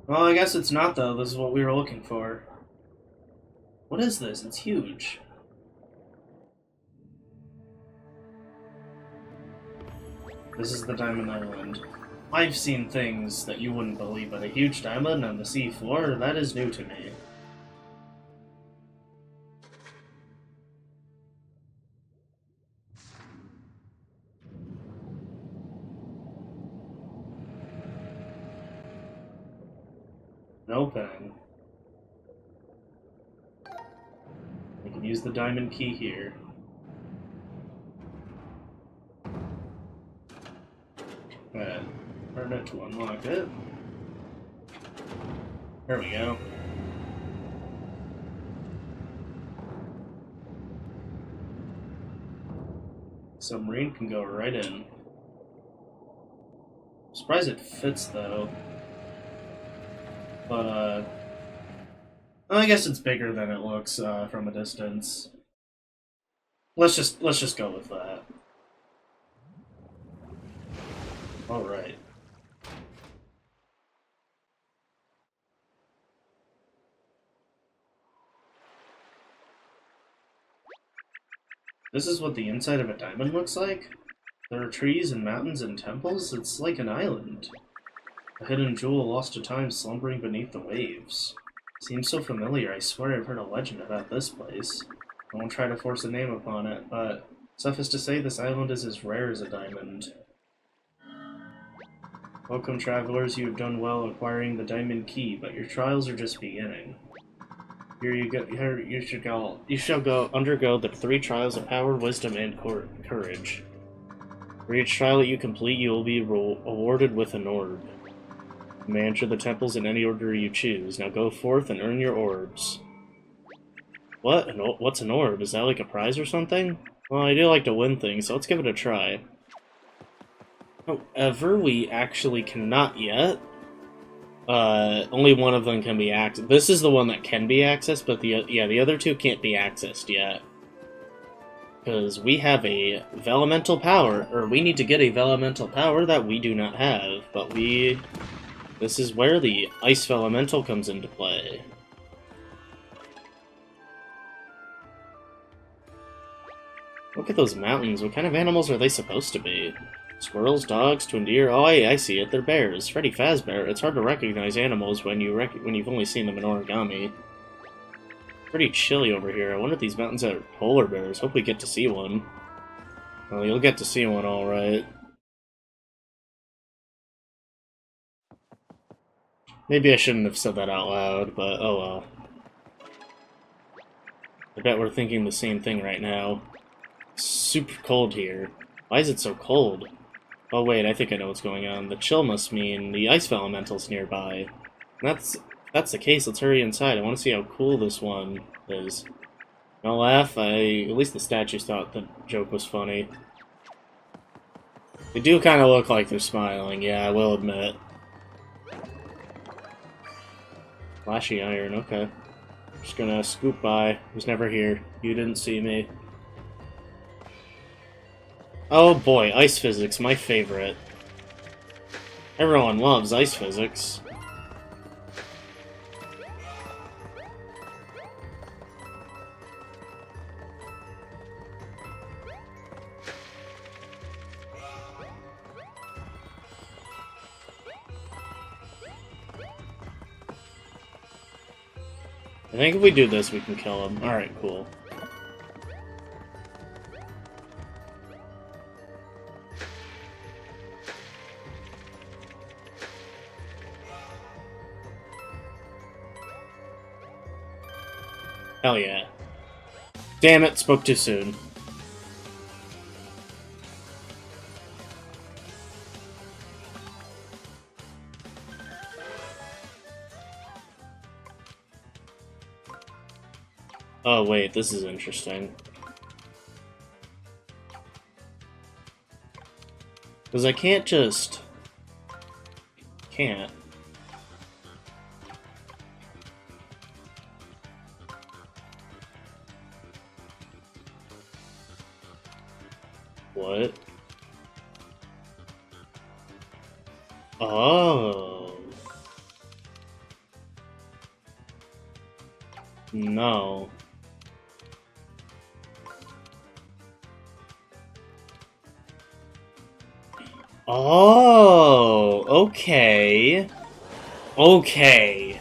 Well, I guess it's not, though. This is what we were looking for. What is this? It's huge. This is the Diamond Island. I've seen things that you wouldn't believe, but a huge diamond on the sea floor, that is new to me. An opening. We can use the diamond key here. Turn it to unlock it. There we go. Submarine can go right in. I'm surprised it fits though. But I guess it's bigger than it looks from a distance. Let's just go with that. All right. This is what the inside of a diamond looks like? There are trees and mountains and temples? It's like an island. A hidden jewel lost to time slumbering beneath the waves. Seems so familiar, I swear I've heard a legend about this place. I won't try to force a name upon it, but suffice to say this island is as rare as a diamond. Welcome travelers, you have done well acquiring the diamond key, but your trials are just beginning. Here you shall go undergo the 3 trials of power, wisdom, and courage. For each trial that you complete, you will be awarded with an orb. You may enter the temples in any order you choose. Now go forth and earn your orbs. What? What's an orb? Is that like a prize or something? Well, I do like to win things, so let's give it a try. However, we actually cannot yet. Only one of them can be accessed. This is the one that can be accessed, but the other 2 can't be accessed yet. Because we have a Vellumental power, or we need to get a Vellumental power that we do not have, but this is where the Ice Vellumental comes into play. Look at those mountains. What kind of animals are they supposed to be? Squirrels, dogs, twin deer. Oh, I see it. They're bears. Freddy Fazbear. It's hard to recognize animals when you've only seen them in Origami. Pretty chilly over here. I wonder if these mountains are polar bears. Hope we get to see one. Well, you'll get to see one, all right. Maybe I shouldn't have said that out loud, but oh well. I bet we're thinking the same thing right now. Super cold here. Why is it so cold? Oh wait, I think I know what's going on. The chill must mean the ice elemental's nearby. If that's the case, let's hurry inside. I want to see how cool this one is. Don't laugh, at least the statues thought the joke was funny. They do kind of look like they're smiling, yeah, I will admit. Flashy iron, okay. Just gonna scoop by. I was never here. You didn't see me. Oh boy, ice physics, my favorite. Everyone loves ice physics. I think if we do this, we can kill him. Alright, cool. Hell yeah. Damn it, spoke too soon. Oh wait, this is interesting. Because I can't just... Can't. What? Oh. no. Oh, okay. Okay.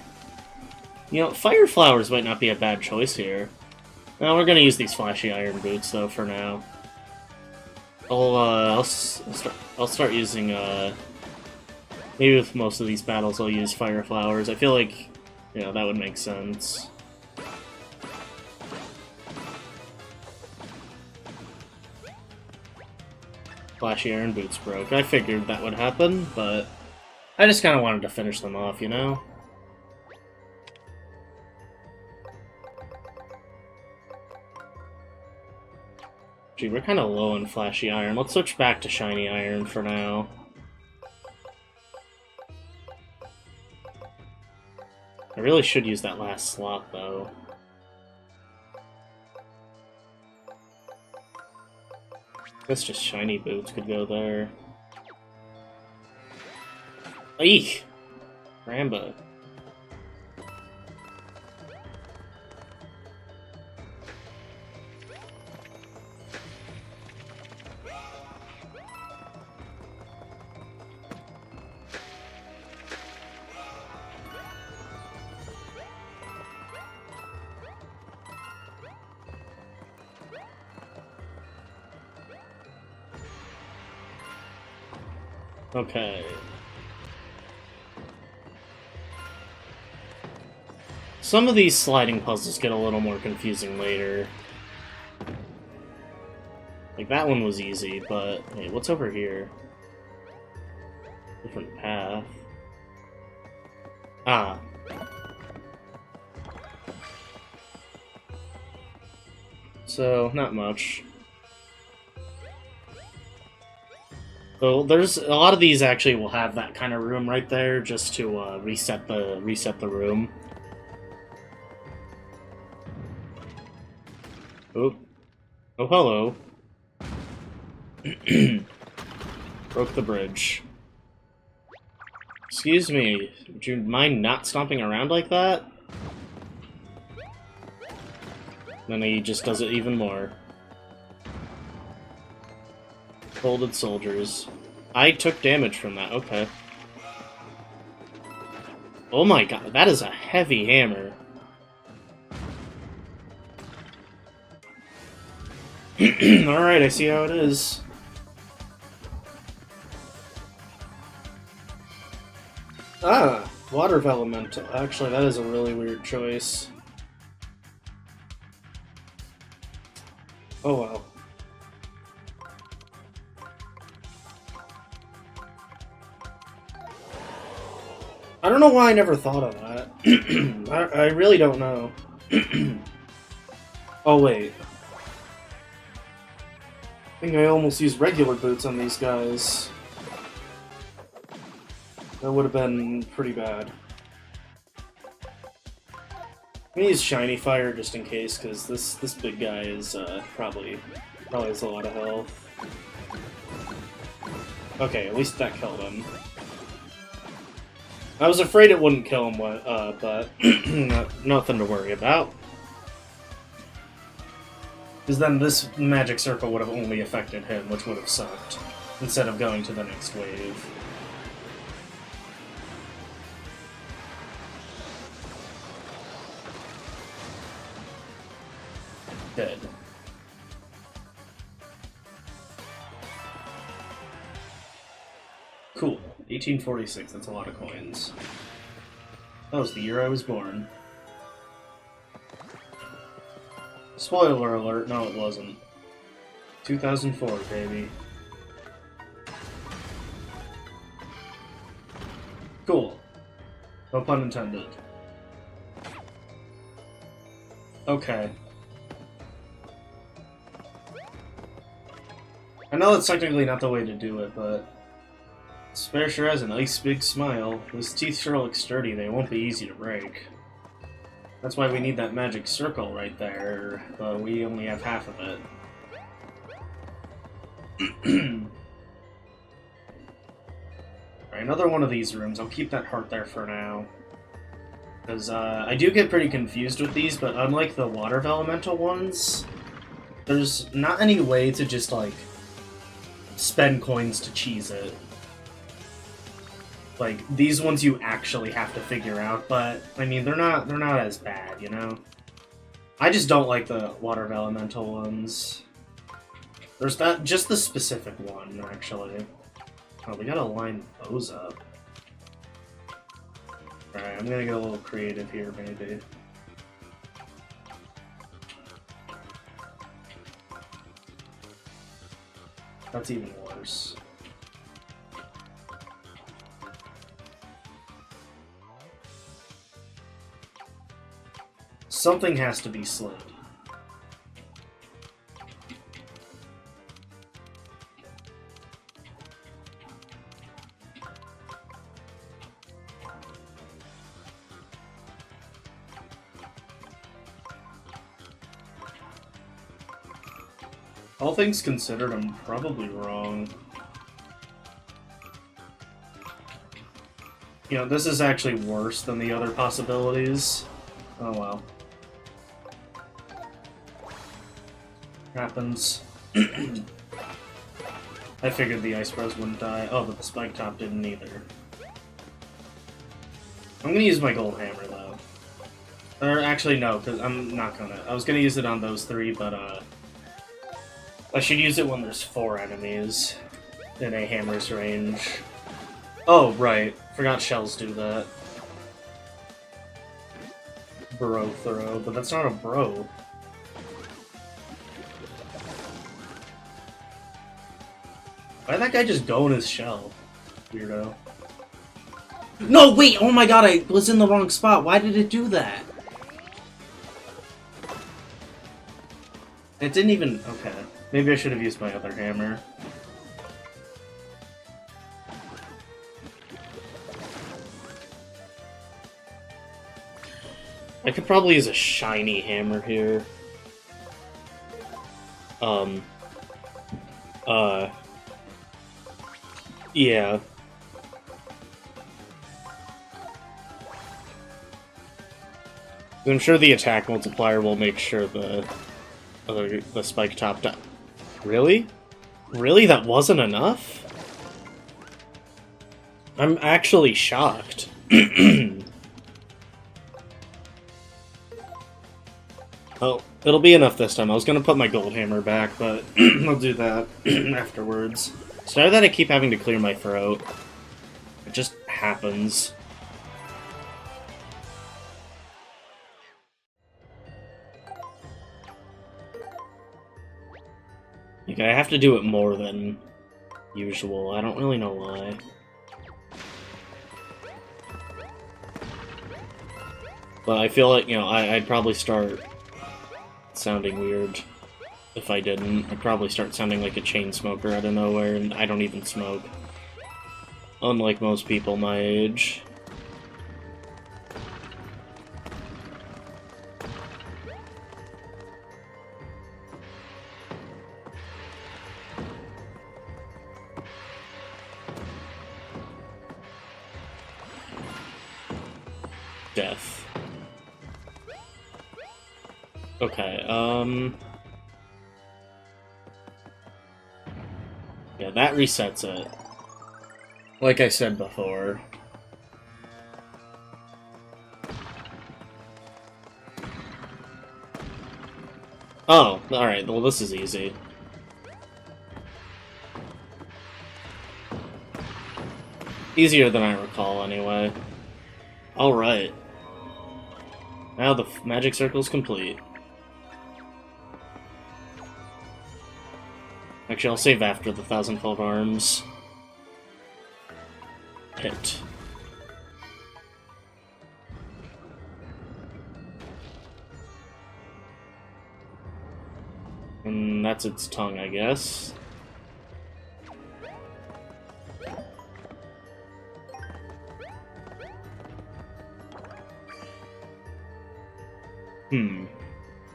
You know, fire flowers might not be a bad choice here. No, we're gonna use these flashy iron boots though for now. I'll start using maybe with most of these battles I'll use fire flowers. I feel like, you know, that would make sense. Flashy iron boots broke. I figured that would happen, but I just kind of wanted to finish them off, you know? Gee, we're kind of low on flashy iron. Let's switch back to shiny iron for now. I really should use that last slot, though. I guess just shiny boots could go there. Eek! Rambo. Okay. Some of these sliding puzzles get a little more confusing later. Like, that one was easy, but... Wait, what's over here? Different path. Ah. So, not much. So there's a lot of these actually will have that kind of room right there just to reset the room. Oh, oh, hello. Broke the bridge. Excuse me, would you mind not stomping around like that? Then he just does it even more. Folded soldiers. I took damage from that, okay. Oh my god, that is a heavy hammer. Alright, I see how it is. Ah, water elemental. Actually, that is a really weird choice. Oh well. I don't know why I never thought of that. I really don't know. Oh wait. I think I almost used regular boots on these guys. That would have been pretty bad. I'm gonna use shiny fire just in case, because this big guy is probably has a lot of health. Okay, at least that killed him. I was afraid it wouldn't kill him, but nothing to worry about. Because then this magic circle would have only affected him, which would have sucked, instead of going to the next wave. Dead. Cool. 1846, that's a lot of coins. That was the year I was born. Spoiler alert, no it wasn't. 2004, baby. Cool. No pun intended. Okay. I know that's technically not the way to do it, but... Spare sure has a nice big smile. His teeth sure look sturdy, they won't be easy to break. That's why we need that magic circle right there, but we only have half of it. Alright, another one of these rooms. I'll keep that heart there for now. Because I do get pretty confused with these, but unlike the water elemental ones, there's not any way to just, like, spend coins to cheese it. Like, these ones you actually have to figure out, but, I mean, they're not as bad, you know? I just don't like the water elemental ones. There's just the specific one, actually. Oh, we gotta line those up. Alright, I'm gonna get a little creative here, maybe. That's even worse. Something has to be slid. All things considered, I'm probably wrong. You know, this is actually worse than the other possibilities. Oh well. Happens. I figured the Ice Bros wouldn't die. Oh, but the Spike Top didn't either. I'm gonna use my Gold Hammer, though. Or, actually, no, because I'm not gonna. I was gonna use it on those three, but, I should use it when there's 4 enemies in a hammer's range. Oh, right. Forgot shells do that. Bro throw, but that's not a bro. Why'd that guy just go in his shell? Weirdo. No, wait! Oh my god, I was in the wrong spot. Why did it do that? It didn't even... Okay. Maybe I should have used my other hammer. I could probably use a shiny hammer here. Yeah. I'm sure the attack multiplier will make sure the spike top down. Really? Really? That wasn't enough? I'm actually shocked. Oh, it'll be enough this time. I was gonna put my gold hammer back, but I'll do that afterwards. So now that I keep having to clear my throat, it just happens. Like, I have to do it more than usual. I don't really know why. But I feel like, you know, I'd probably start sounding weird if I didn't. I'd probably start sounding like a chain smoker out of nowhere, and I don't even smoke. Unlike most people my age. Death. Okay, yeah, that resets it. Like I said before. Oh, alright, well this is easy. Easier than I recall, anyway. Alright. Now the magic circle's complete. Actually, I'll save after the 1,000-fold arms. Hit. And that's its tongue, I guess.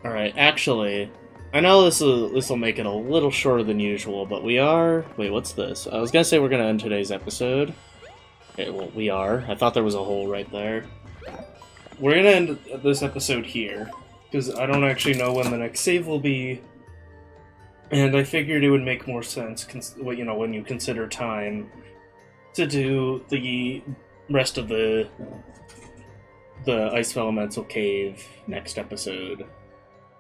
Alright, actually, I know this will make it a little shorter than usual, but we are... Wait, what's this? I was gonna say we're gonna end today's episode. Okay, well, we are. I thought there was a hole right there. we're gonna end this episode here, because I don't actually know when the next save will be, and I figured it would make more sense, when you consider time, to do the rest of the Ice Elemental Cave next episode.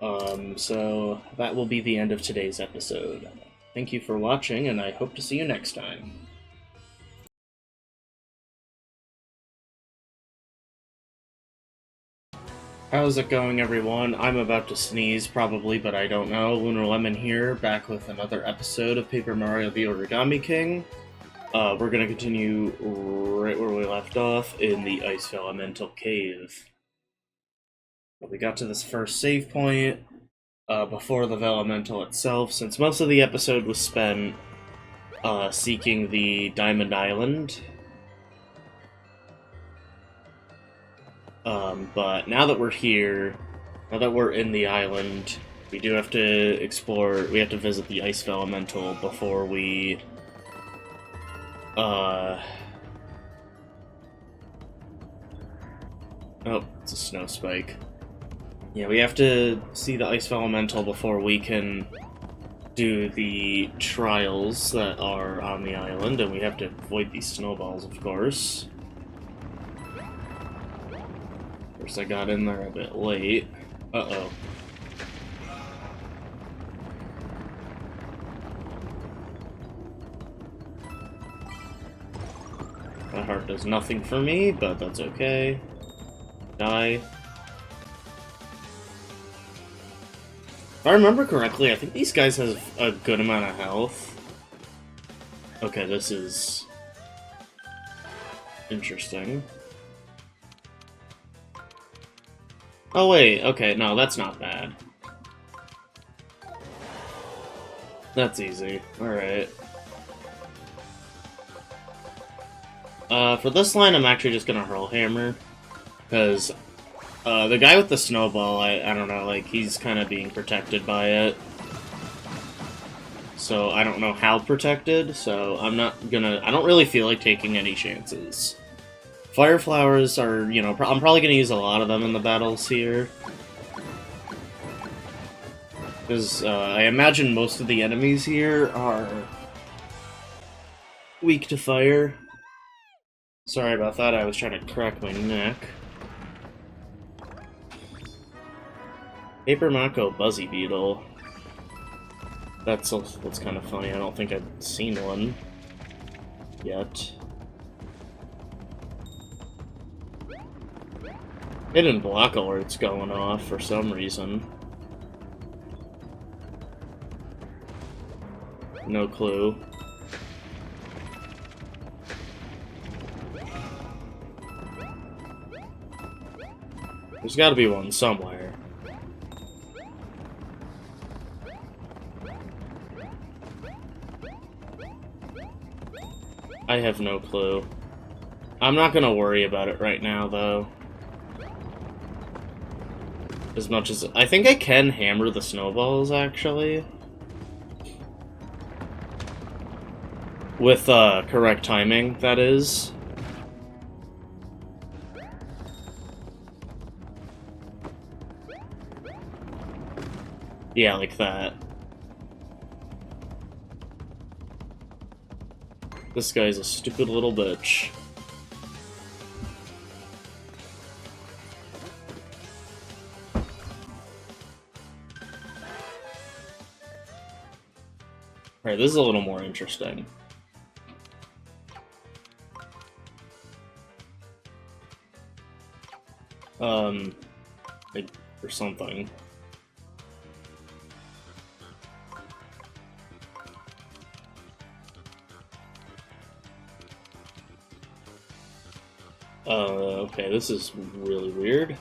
So that will be the end of today's episode. Thank you for watching, and I hope to see you next time. How's it going, everyone? I'm about to sneeze, probably, but I don't know. Lunar Lemon here, back with another episode of Paper Mario the Origami King. We're gonna continue right where we left off, in the Ice Elemental Cave. We got to this first save point, before the Elemental itself, since most of the episode was spent, seeking the Diamond Island. But now that we're here, now that we're in the island, we do have to explore, we have to visit the Ice Elemental before we, oh, it's a snow spike. Yeah, we have to see the Ice Elemental before we can do the trials that are on the island, and we have to avoid these snowballs, of course. I got in there a bit late. Uh-oh. My heart does nothing for me, but that's okay. Die. If I remember correctly, I think these guys have a good amount of health. Okay, this is interesting. Oh wait, okay, no, that's not bad. That's easy. Alright. For this line, I'm actually just gonna Hurl Hammer. Because, the guy with the snowball, I don't know, like, he's kind of being protected by it. So, I don't know how protected, so I'm not gonna... I don't really feel like taking any chances. Fire flowers are, you know, I'm probably going to use a lot of them in the battles here. Because I imagine most of the enemies here are weak to fire. Sorry about that, I was trying to crack my neck. Paper Mako Buzzy Beetle. That's kind of funny, I don't think I've seen one yet. Hidden block alert's going off for some reason. No clue. There's gotta be one somewhere. I have no clue. I'm not gonna worry about it right now, though. As much as... I think I can hammer the snowballs, actually. With, correct timing, that is. Yeah, like that. This guy's a stupid little bitch. Alright, this is a little more interesting. Like, or something. Okay, this is really weird.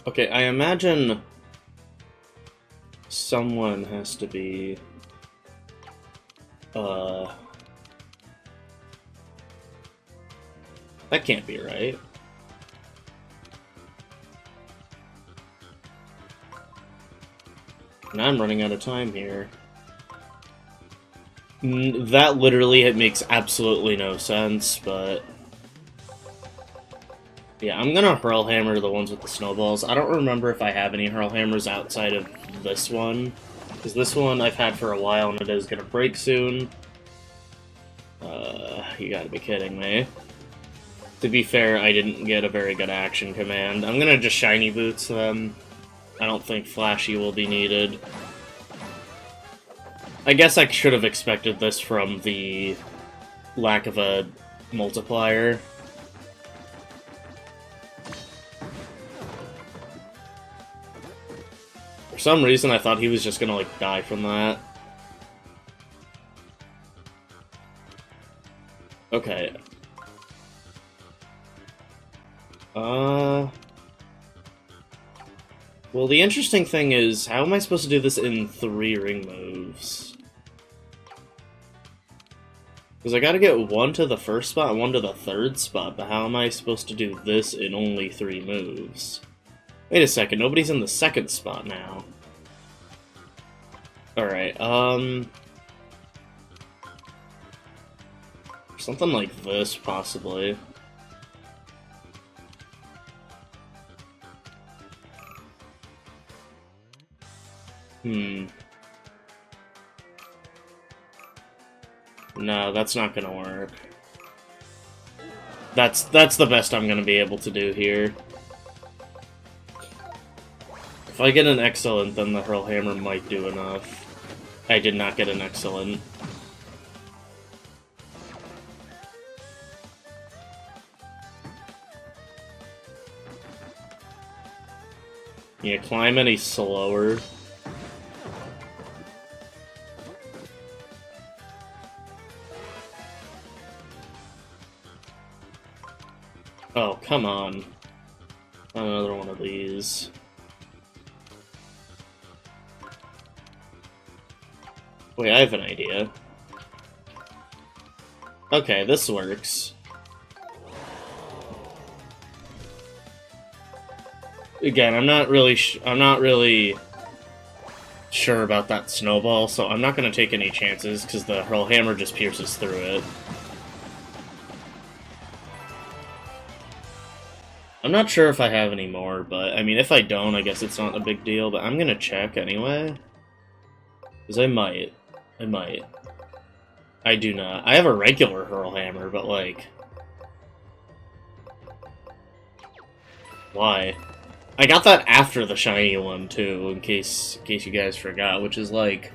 Okay, I imagine someone has to be, that can't be right. Now I'm running out of time here. That literally, it makes absolutely no sense, but... Yeah, I'm gonna Hurl Hammer the ones with the snowballs. I don't remember if I have any Hurl Hammers outside of this one. Because this one I've had for a while and it is gonna break soon. You gotta be kidding me. To be fair, I didn't get a very good action command. I'm gonna just Shiny Boots them. I don't think Flashy will be needed. I guess I should have expected this from the lack of a multiplier. For some reason, I thought he was just gonna, like, die from that. Okay. Well, the interesting thing is, how am I supposed to do this in 3 ring moves? Because I gotta get 1 to the first spot and 1 to the third spot, but how am I supposed to do this in only 3 moves? Wait a second, nobody's in the second spot now. Alright, something like this, possibly. No, that's not gonna work. That's the best I'm gonna be able to do here. If I get an excellent, then the Hurl Hammer might do enough. I did not get an excellent. Can you climb any slower? Oh, come on. Another one of these. Wait, I have an idea. Okay, this works. Again, I'm not really sure about that snowball, so I'm not going to take any chances, because the Hurl Hammer just pierces through it. I'm not sure if I have any more, but, I mean, if I don't, I guess it's not a big deal, but I'm going to check anyway. Because I might. I might. I do not. I have a regular Hurl Hammer, but, like... Why? I got that after the shiny one, too, in case you guys forgot, which is, like...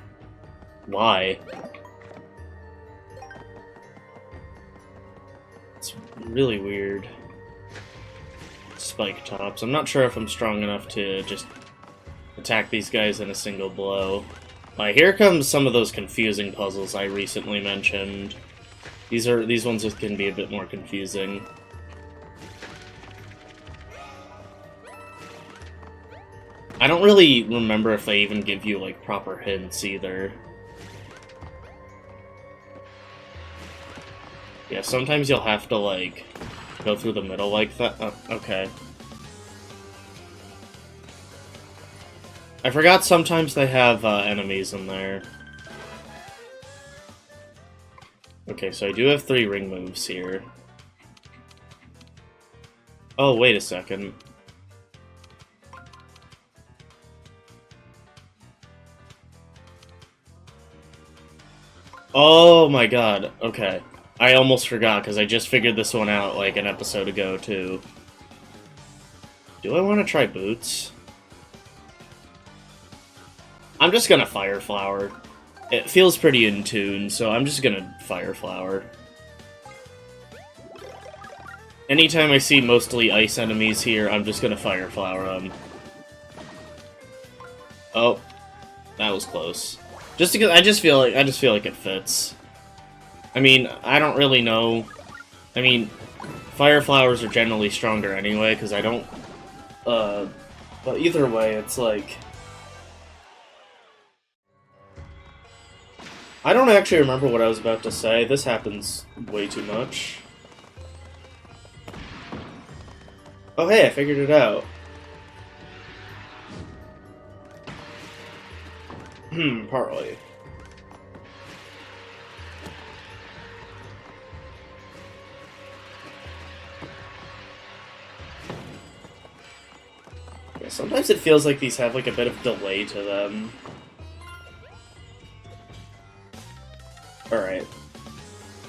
Why? It's really weird. Spike tops. I'm not sure if I'm strong enough to just attack these guys in a single blow. Here comes some of those confusing puzzles I recently mentioned. These ones that can be a bit more confusing. I don't really remember if they even give you, like, proper hints either. Yeah, sometimes you'll have to, like, go through the middle like that. Oh, okay. I forgot sometimes they have enemies in there. Okay, so I do have 3 ring moves here. Oh, wait a second. Oh my god, okay. I almost forgot, because I just figured this one out, like, an episode ago, too. Do I want to try Boots? I'm just gonna Fire Flower. It feels pretty in tune, so I'm just gonna Fire Flower. Anytime I see mostly ice enemies here, I'm just gonna Fire Flower them. Oh, that was close. Just because I just feel like it fits. I mean, I don't really know. I mean, Fire Flowers are generally stronger anyway, because I don't. But either way, it's like. I don't actually remember what I was about to say. This happens way too much. Oh hey, I figured it out. Partly. Sometimes it feels like these have like a bit of delay to them. Alright.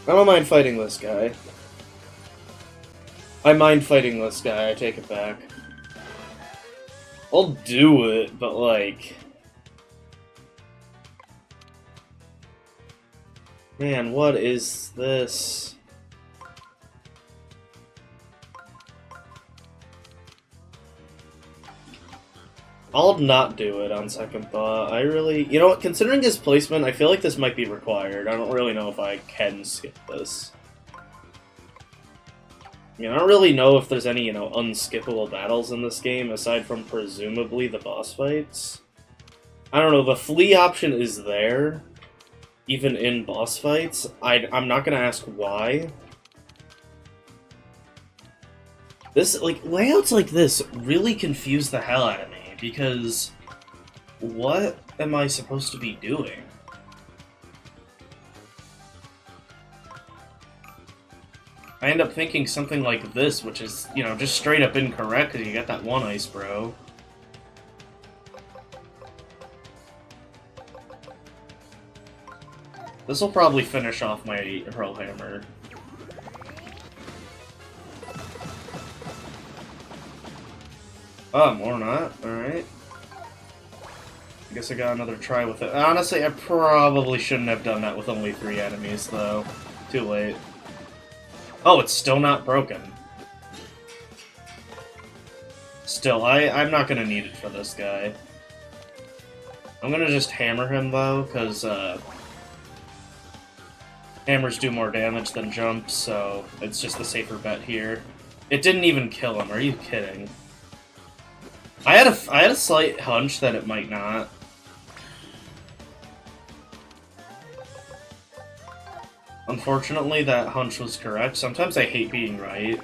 I don't mind fighting this guy. I mind fighting this guy, I take it back. I'll do it, but like... Man, what is this? I'll not do it on second thought. I really... You know what, considering his placement, I feel like this might be required. I don't really know if I can skip this. I don't really know if there's any, unskippable battles in this game, aside from presumably the boss fights. I don't know, the flee option is there, even in boss fights. I'm not gonna ask why. Layouts like this really confuse the hell out of me. Because, what am I supposed to be doing? I end up thinking something like this, which is, just straight up incorrect because you got that one ice bro. This will probably finish off my Hurl Hammer. Oh, or not. Alright. I guess I got another try with it. Honestly, I probably shouldn't have done that with only 3 enemies, though. Too late. Oh, it's still not broken. Still, I'm not gonna need it for this guy. I'm gonna just hammer him, though, because, hammers do more damage than jumps, so it's just the safer bet here. It didn't even kill him, are you kidding? I had a slight hunch that it might not. Unfortunately, that hunch was correct. Sometimes I hate being right.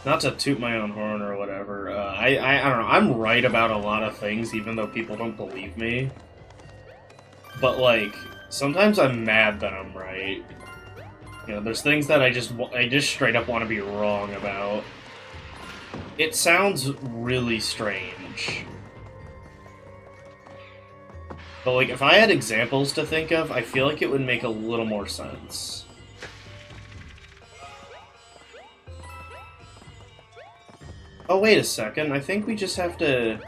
Not to toot my own horn or whatever. I don't know. I'm right about a lot of things, even though people don't believe me. But, like, sometimes I'm mad that I'm right. There's things that I just straight up want to be wrong about. It sounds really strange. But, like, if I had examples to think of, I feel like it would make a little more sense. Oh, wait a second. I think we just have to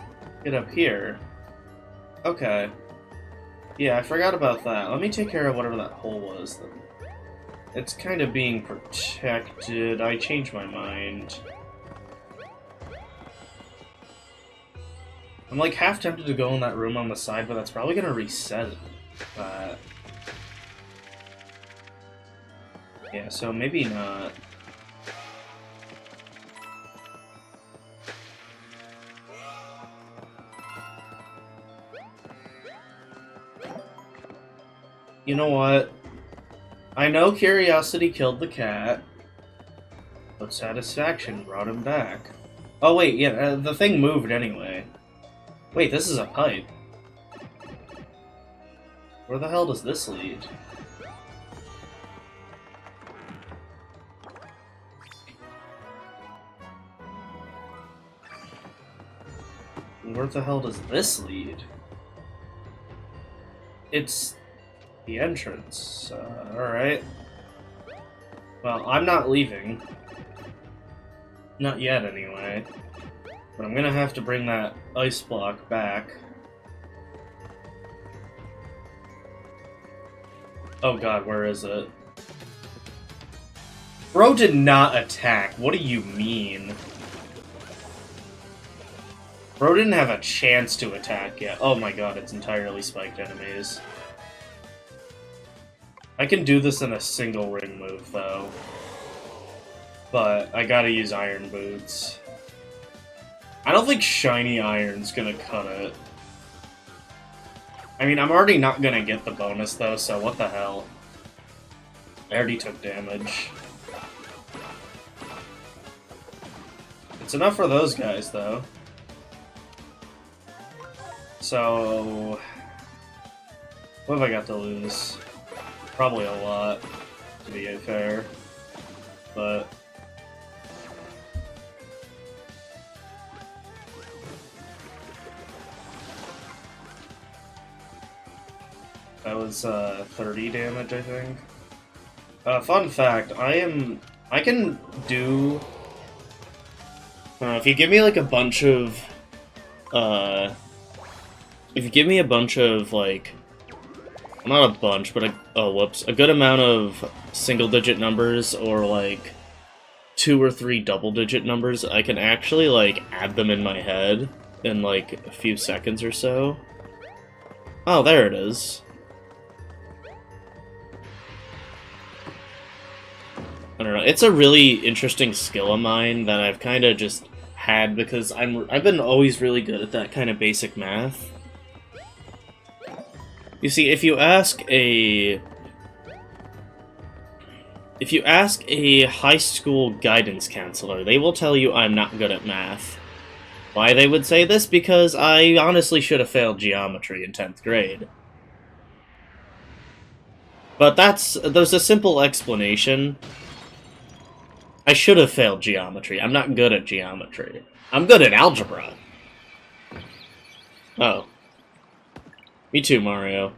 get up here. Okay. Yeah, I forgot about that. Let me take care of whatever that hole was, then. It's kind of being protected. I changed my mind. I'm like half tempted to go in that room on the side, but that's probably gonna reset that. Yeah, so maybe not. You know what? I know curiosity killed the cat, but satisfaction brought him back. Oh wait, yeah, the thing moved anyway. Wait, this is a pipe. Where the hell does this lead? Where the hell does this lead? It's the entrance. Alright. Well, I'm not leaving. Not yet, anyway. But I'm gonna have to bring that ice block back. Oh god, where is it? Bro did not attack. What do you mean? Bro didn't have a chance to attack yet. Oh my god, it's entirely spiked enemies. I can do this in a single ring move, though. But I gotta use iron boots. I don't think shiny iron's gonna cut it. I mean, I'm already not gonna get the bonus, though, so what the hell. I already took damage. It's enough for those guys, though. So... what have I got to lose? Probably a lot, to be fair. but that was 30 damage, I think. Fun fact, I can do... if you give me like a bunch of... if you give me a bunch of, like... Not a bunch, but a good amount of single-digit numbers, or like 2 or 3 double-digit numbers, I can actually like add them in my head in like a few seconds or so. Oh, there it is. I don't know. It's a really interesting skill of mine that I've kind of just had because I've been always really good at that kind of basic math. You see, if you ask a high school guidance counselor, they will tell you I'm not good at math. Why they would say this? Because I honestly should have failed geometry in 10th grade. But there's a simple explanation. I should have failed geometry. I'm not good at geometry. I'm good at algebra. Oh. Me too, Mario.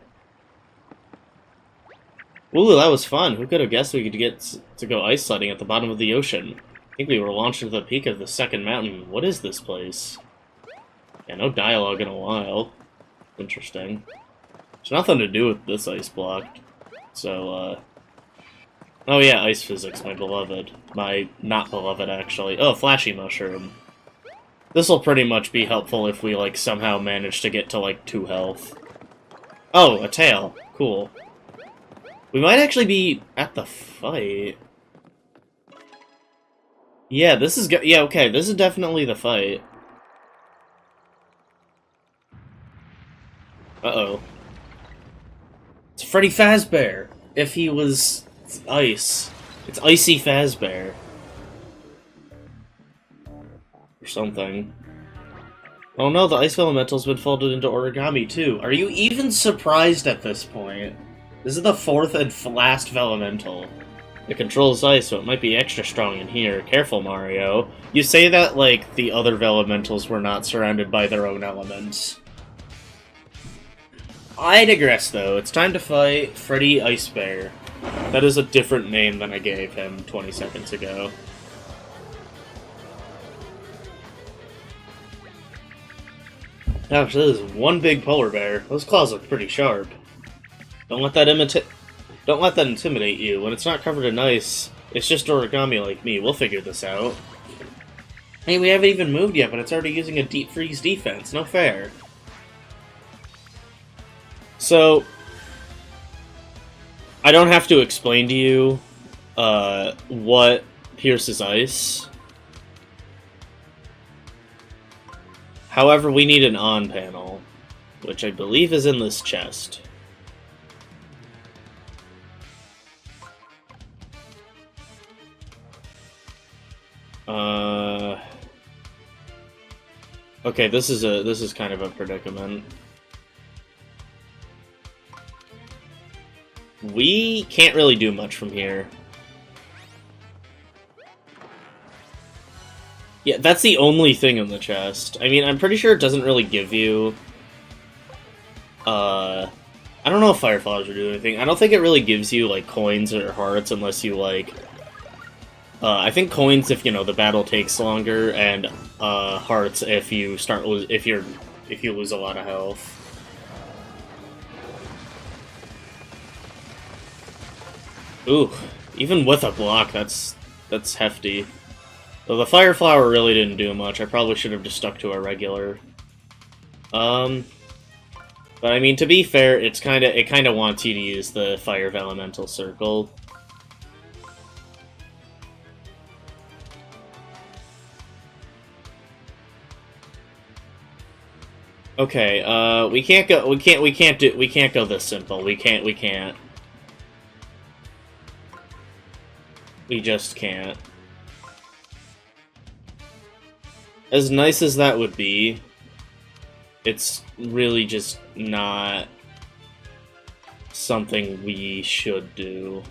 Ooh, that was fun. Who could have guessed we could get to go ice sledding at the bottom of the ocean? I think we were launched to the peak of the second mountain. What is this place? Yeah, no dialogue in a while. Interesting. There's nothing to do with this ice block. So, oh yeah, ice physics, my beloved. My not beloved, actually. Oh, flashy mushroom. This'll pretty much be helpful if we, like, somehow manage to get to, like, 2 health. Oh, a tail. Cool. We might actually be at the fight. Yeah, this is yeah, okay, this is definitely the fight. Uh-oh. It's Freddy Fazbear! If he was ice. It's Icy Fazbear. Or something. Oh no, the ice elemental's been folded into origami too. Are you even surprised at this point? This is the 4th and last Vellumental. It controls ice, so it might be extra strong in here. Careful, Mario. You say that like the other Vellumentals were not surrounded by their own elements. I digress, though. It's time to fight Freddy Ice Bear. That is a different name than I gave him 20 seconds ago. Gosh, this is one big polar bear. Those claws look pretty sharp. Don't let that intimidate you. When it's not covered in ice, it's just origami like me. We'll figure this out. Hey, we haven't even moved yet, but it's already using a deep freeze defense. No fair. So, I don't have to explain to you what pierces ice. However, we need an on panel, which I believe is in this chest. Okay, this is kind of a predicament. We can't really do much from here. Yeah, that's the only thing in the chest. I mean, I'm pretty sure it doesn't really give you... I don't know if Fire Flowers will do anything. I don't think it really gives you, like, coins or hearts unless you, like... I think coins if, you know, the battle takes longer, and, hearts if you if you lose a lot of health. Ooh, even with a block, that's hefty. Though the Fire Flower really didn't do much. I probably should have just stuck to a regular. But I mean, to be fair, it kind of wants you to use the Fire Elemental Circle. Okay, we can't go this simple. We can't. We just can't. As nice as that would be, it's really just not something we should do.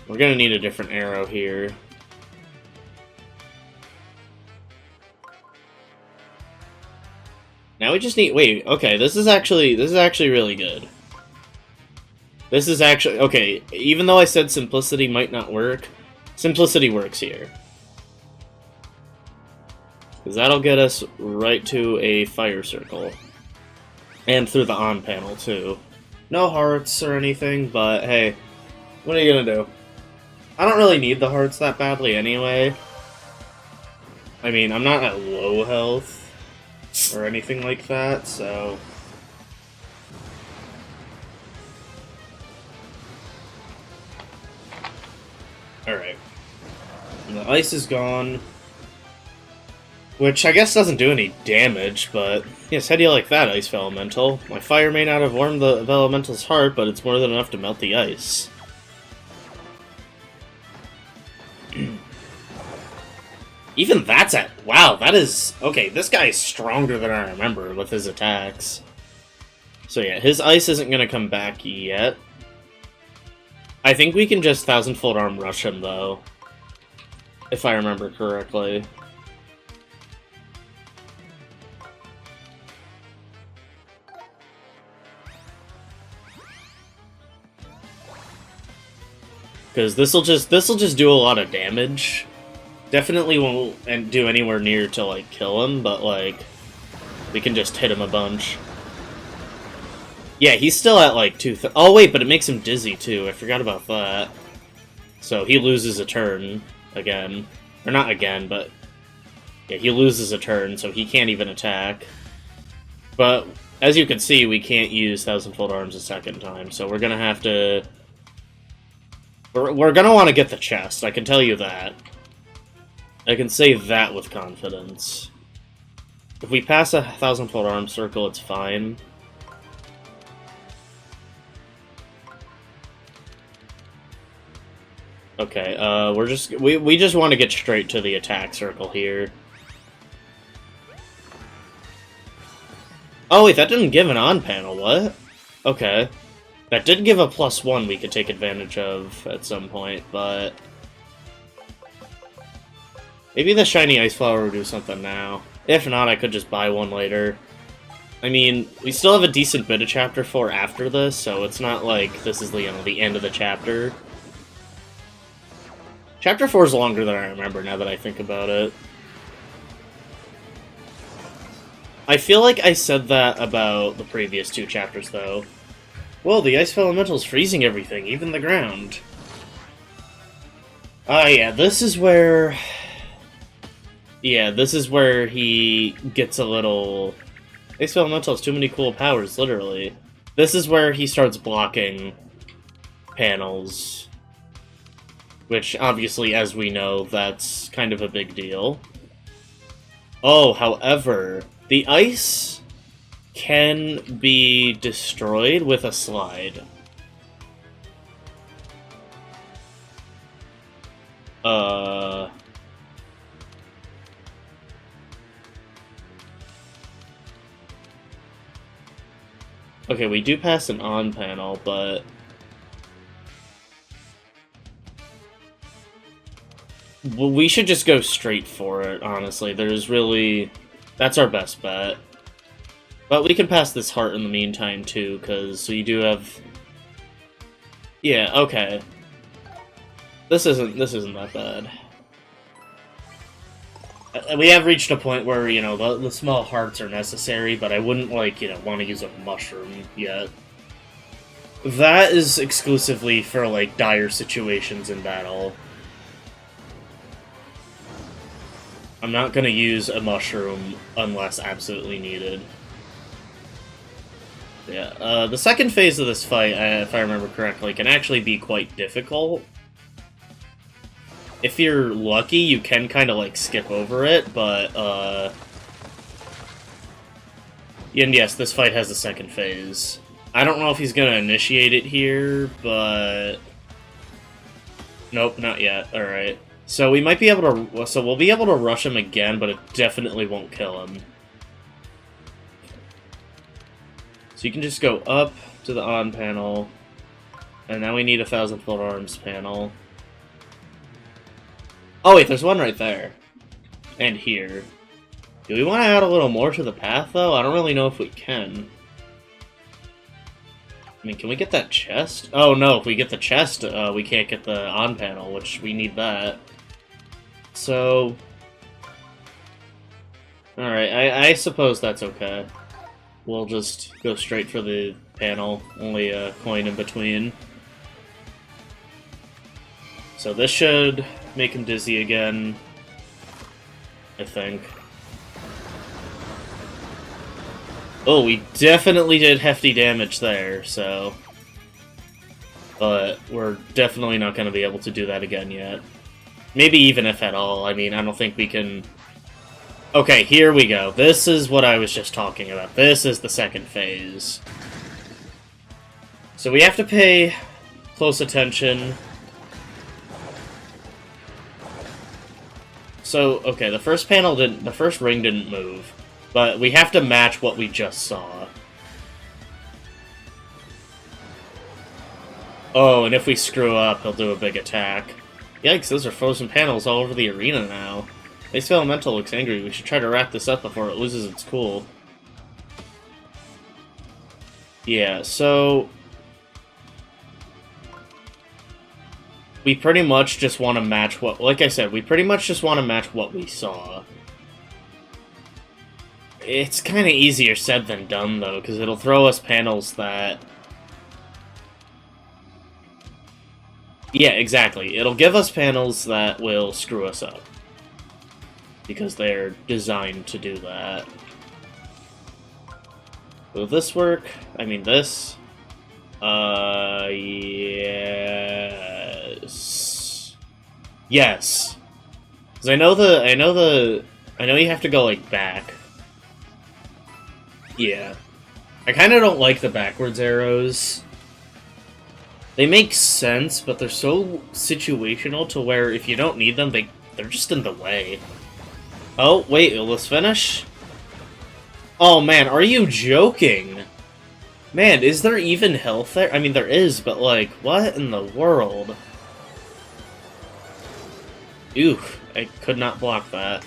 We're gonna need a different arrow here. Now we just need... Wait, okay, this is actually really good. This is actually... Okay, even though I said simplicity might not work, simplicity works here. Because that'll get us right to a fire circle. And through the on panel, too. No hearts or anything, but hey, what are you gonna do? I don't really need the hearts that badly anyway. I mean, I'm not at low health or anything like that, so... Alright. The ice is gone. Which I guess doesn't do any damage, but... Yes, how do you like that, Ice Elemental? My fire may not have warmed the Elemental's heart, but it's more than enough to melt the ice. Even that's at... Wow, that is... Okay, this guy is stronger than I remember with his attacks. So yeah, his ice isn't going to come back yet. I think we can just Thousand-Fold Arm rush him, though. If I remember correctly. Because this'll just do a lot of damage. Definitely won't do anywhere near to, like, kill him, but, like, we can just hit him a bunch. Yeah, he's still at, like, oh, wait, but it makes him dizzy, too. I forgot about that. So he loses a turn again. Or not again, but... Yeah, he loses a turn, so he can't even attack. But, as you can see, we can't use Thousand-Fold Arms a second time, so we're gonna have to... We're gonna want to get the chest, I can tell you that. I can say that with confidence. If we pass a Thousand-Fold Arm circle, it's fine. Okay, we just want to get straight to the attack circle here. Oh wait, that didn't give an on panel, what? Okay. That did give a +1 we could take advantage of at some point, but... Maybe the shiny ice flower will do something now. If not, I could just buy one later. I mean, we still have a decent bit of Chapter 4 after this, so it's not like this is the end of the chapter. Chapter 4 is longer than I remember, now that I think about it. I feel like I said that about the previous 2 chapters, though. Well, the Ice Elemental's freezing everything, even the ground. Ah, yeah, this is where... Yeah, this is where he gets a little... Ice Elemental has too many cool powers, literally. This is where he starts blocking panels. Which, obviously, as we know, that's kind of a big deal. Oh, however, the ice can be destroyed with a slide. Okay, we do pass an on panel, but... Well, we should just go straight for it, honestly. There's really... That's our best bet. But we can pass this heart in the meantime, too, because we do have... Yeah, okay. This isn't that bad. We have reached a point where, you know, the small hearts are necessary, but I wouldn't, like, you know, want to use a mushroom yet. That is exclusively for, like, dire situations in battle. I'm not gonna use a mushroom unless absolutely needed. Yeah, the second phase of this fight, if I remember correctly, can actually be quite difficult. If you're lucky, you can kind of, like, skip over it, but, and yes, this fight has a second phase. I don't know if he's gonna initiate it here, but... Nope, not yet. Alright. So we might be able to... So we'll be able to rush him again, but it definitely won't kill him. So you can just go up to the on panel, and now we need a Thousand-Fold Arms panel. Oh wait, there's one right there. And here. Do we want to add a little more to the path, though? I don't really know if we can. I mean, can we get that chest? Oh no, if we get the chest, we can't get the on panel, which we need that. So... Alright, I suppose that's okay. We'll just go straight for the panel, only a coin in between. So this should make him dizzy again, I think. Oh, we definitely did hefty damage there, so... But we're definitely not going to be able to do that again yet. Maybe even if at all. I mean, I don't think we can... Okay, here we go. This is what I was just talking about. This is the second phase. So we have to pay close attention. So, okay, the first panel didn't... The first ring didn't move. But we have to match what we just saw. Oh, and if we screw up, he'll do a big attack. Yikes, those are frozen panels all over the arena now. Base Elemental looks angry. We should try to wrap this up before it loses its cool. Yeah, so... We pretty much just want to match what... Like I said, we pretty much just want to match what we saw. It's kind of easier said than done, though, because it'll throw us panels that... Yeah, exactly. It'll give us panels that will screw us up. Because they're designed to do that. Will this work? I mean, this? Yes. Yes. Because I know you have to go, like, back. Yeah. I kind of don't like the backwards arrows. They make sense, but they're so situational to where if you don't need them, they're just in the way. Oh, wait, will this finish? Oh man, are you joking? Man, is there even health there? I mean, there is, but like, what in the world? Oof, I could not block that.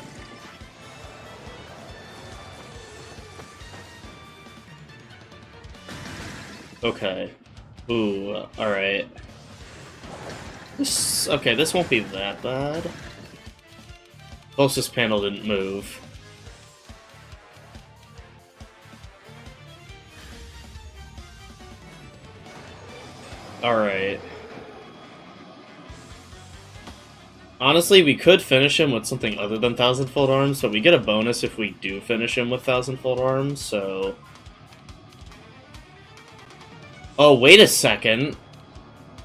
Okay. Ooh, alright. Okay, this won't be that bad. Closest panel didn't move. Alright. Honestly, we could finish him with something other than Thousand-Fold Arms, but we get a bonus if we do finish him with Thousand-Fold Arms, so... Oh, wait a second.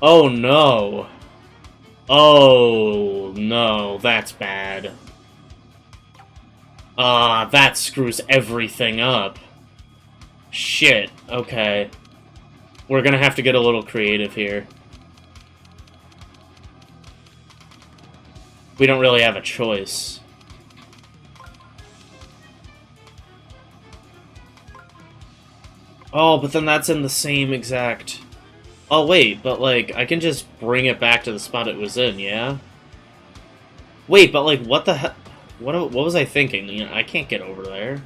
Oh, no. Oh, no. That's bad. That screws everything up. Shit. Okay. We're gonna have to get a little creative here. We don't really have a choice. Oh, but then that's in the same exact... Oh, wait, but, like, I can just bring it back to the spot it was in, yeah? Wait, but, like, what the hell... What was I thinking? You know, I can't get over there.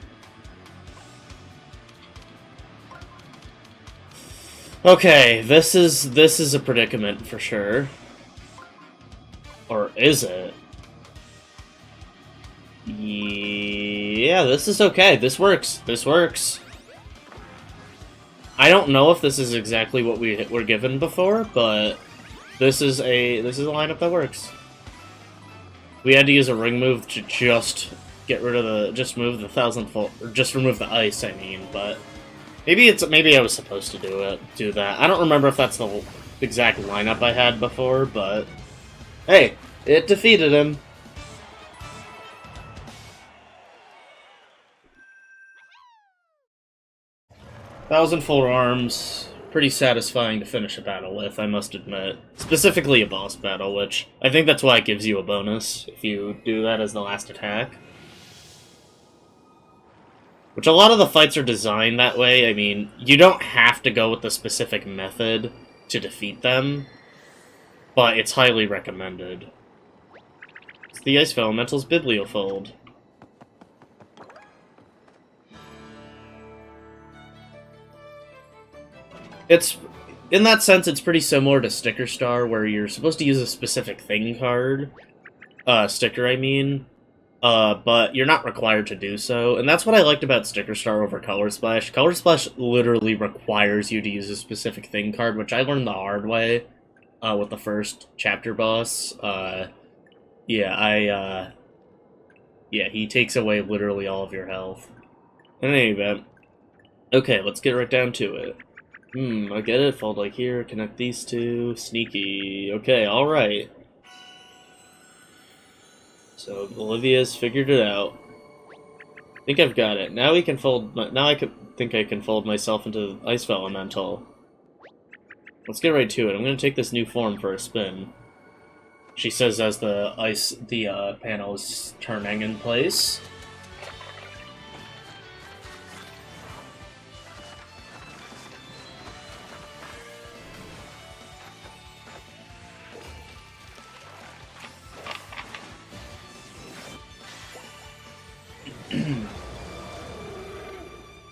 Okay, this is a predicament for sure. Or is it? Yeah, this is okay. This works. This works. I don't know if this is exactly what we were given before, but this is a lineup that works. We had to use a ring move to just get rid of just move the Thousand-Fold, or just remove the ice, I mean, but maybe I was supposed to do that. I don't remember if that's the exact lineup I had before, but hey, it defeated him. Thousand-Fold Arms, pretty satisfying to finish a battle with, I must admit. Specifically a boss battle, which I think that's why it gives you a bonus if you do that as the last attack. Which a lot of the fights are designed that way. I mean, you don't have to go with the specific method to defeat them, but it's highly recommended. the Ice Elemental's Bibliofold. It's, in that sense, it's pretty similar to Sticker Star, where you're supposed to use a specific thing card. Sticker, I mean. But you're not required to do so, and that's what I liked about Sticker Star over Color Splash. Color Splash literally requires you to use a specific thing card, which I learned the hard way, with the first chapter boss. Yeah, he takes away literally all of your health. In any event, okay, let's get right down to it. I get it, fold like here, connect these two, sneaky, okay, alright. So, Olivia's figured it out. I think I've got it. Now we can fold, now I think I can fold myself into Ice Elemental. Let's get right to it. I'm gonna take this new form for a spin. She says as the panel is turning in place.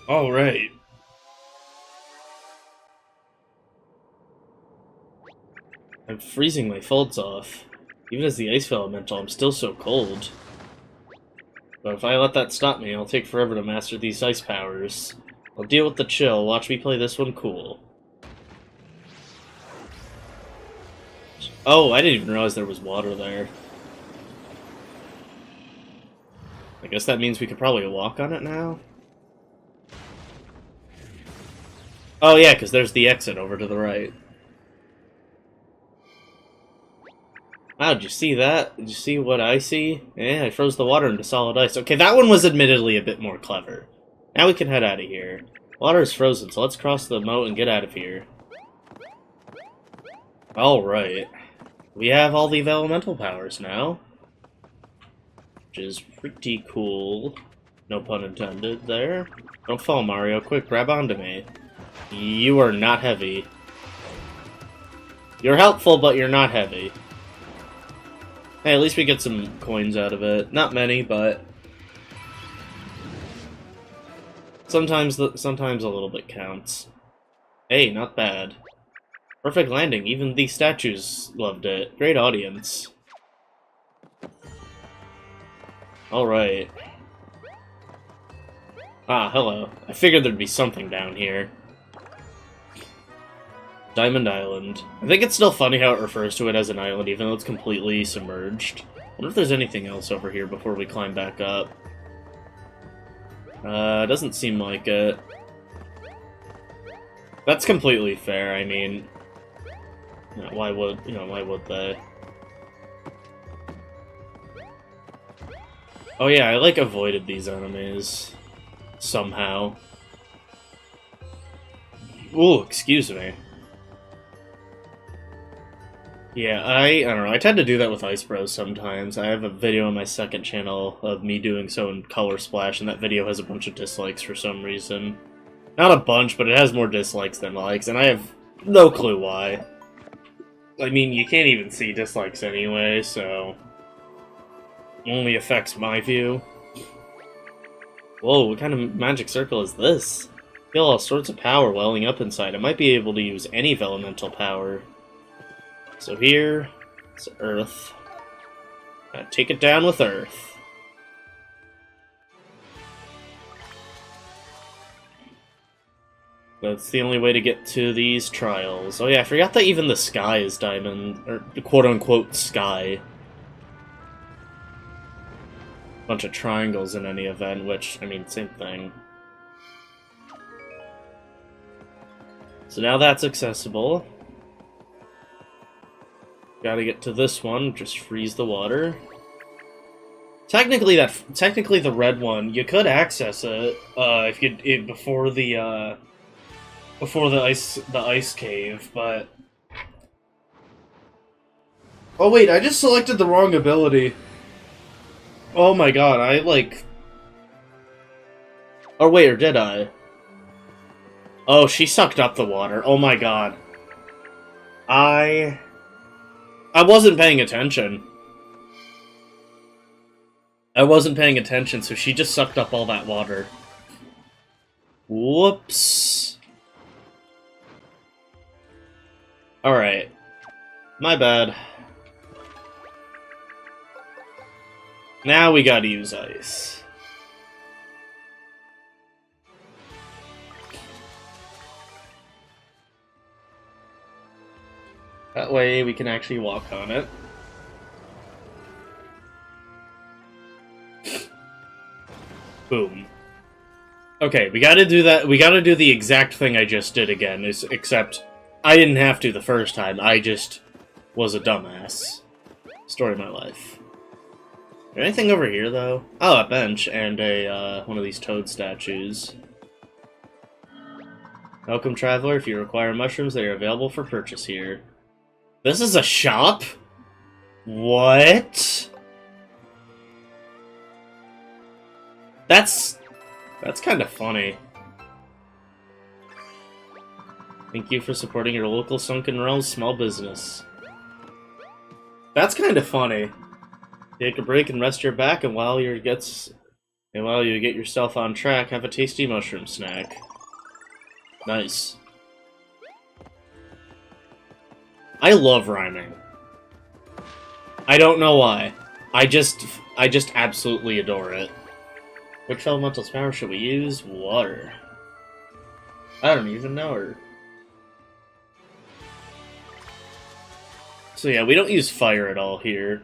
All right. I'm freezing my folds off. Even as the Ice Elemental, I'm still so cold. But if I let that stop me, I'll take forever to master these ice powers. I'll deal with the chill, watch me play this one cool. Oh, I didn't even realize there was water there. I guess that means we could probably walk on it now? Oh yeah, because there's the exit over to the right. Wow, did you see that? Did you see what I see? Yeah, I froze the water into solid ice. Okay, that one was admittedly a bit more clever. Now we can head out of here. Water is frozen, so let's cross the moat and get out of here. Alright. We have all the elemental powers now. Which is pretty cool. No pun intended there. Don't fall, Mario. Quick, grab onto me. You are not heavy. You're helpful, but you're not heavy. Hey, at least we get some coins out of it. Not many, but sometimes a little bit counts. Hey, not bad. Perfect landing. Even the statues loved it. Great audience. Alright. Ah, hello. I figured there'd be something down here. Diamond Island. I think it's still funny how it refers to it as an island, even though it's completely submerged. I wonder if there's anything else over here before we climb back up. Doesn't seem like it. That's completely fair, I mean... why would they? Oh yeah, I, like, avoided these enemies. Somehow. Ooh, excuse me. Yeah, I don't know, I tend to do that with Ice Bros sometimes. I have a video on my second channel of me doing so in Color Splash, and that video has a bunch of dislikes for some reason. Not a bunch, but it has more dislikes than likes, and I have no clue why. I mean, you can't even see dislikes anyway, so... only affects my view. Whoa, what kind of magic circle is this? I feel all sorts of power welling up inside. I might be able to use any elemental power. So here, it's Earth. Gotta take it down with Earth. That's the only way to get to these trials. Oh yeah, I forgot that even the sky is diamond, or quote-unquote sky. Bunch of triangles in any event, which, I mean, same thing. So now that's accessible. Gotta get to this one, just freeze the water. Technically, the red one, you could access it if you before the ice cave, but oh wait, I just selected the wrong ability. Oh my god, I like. Oh wait, or did I? Oh, she sucked up the water. Oh my god. I wasn't paying attention. I wasn't paying attention, so she just sucked up all that water. Whoops. Alright. My bad. Now we gotta use ice. That way we can actually walk on it. Boom. Okay, we gotta do that. We gotta do the exact thing I just did again, except I didn't have to the first time. I just was a dumbass. Story of my life. Is there anything over here, though? Oh, a bench and a one of these toad statues. Welcome, traveler. If you require mushrooms, they are available for purchase here. This is a shop? What? That's kind of funny. Thank you for supporting your local Sunken Realms small business. That's kind of funny. Take a break and rest your back, and while you get yourself on track, have a tasty mushroom snack. Nice. I love rhyming. I don't know why. I just absolutely adore it. Which elemental power should we use? Water. I don't even know her. So yeah, we don't use fire at all here.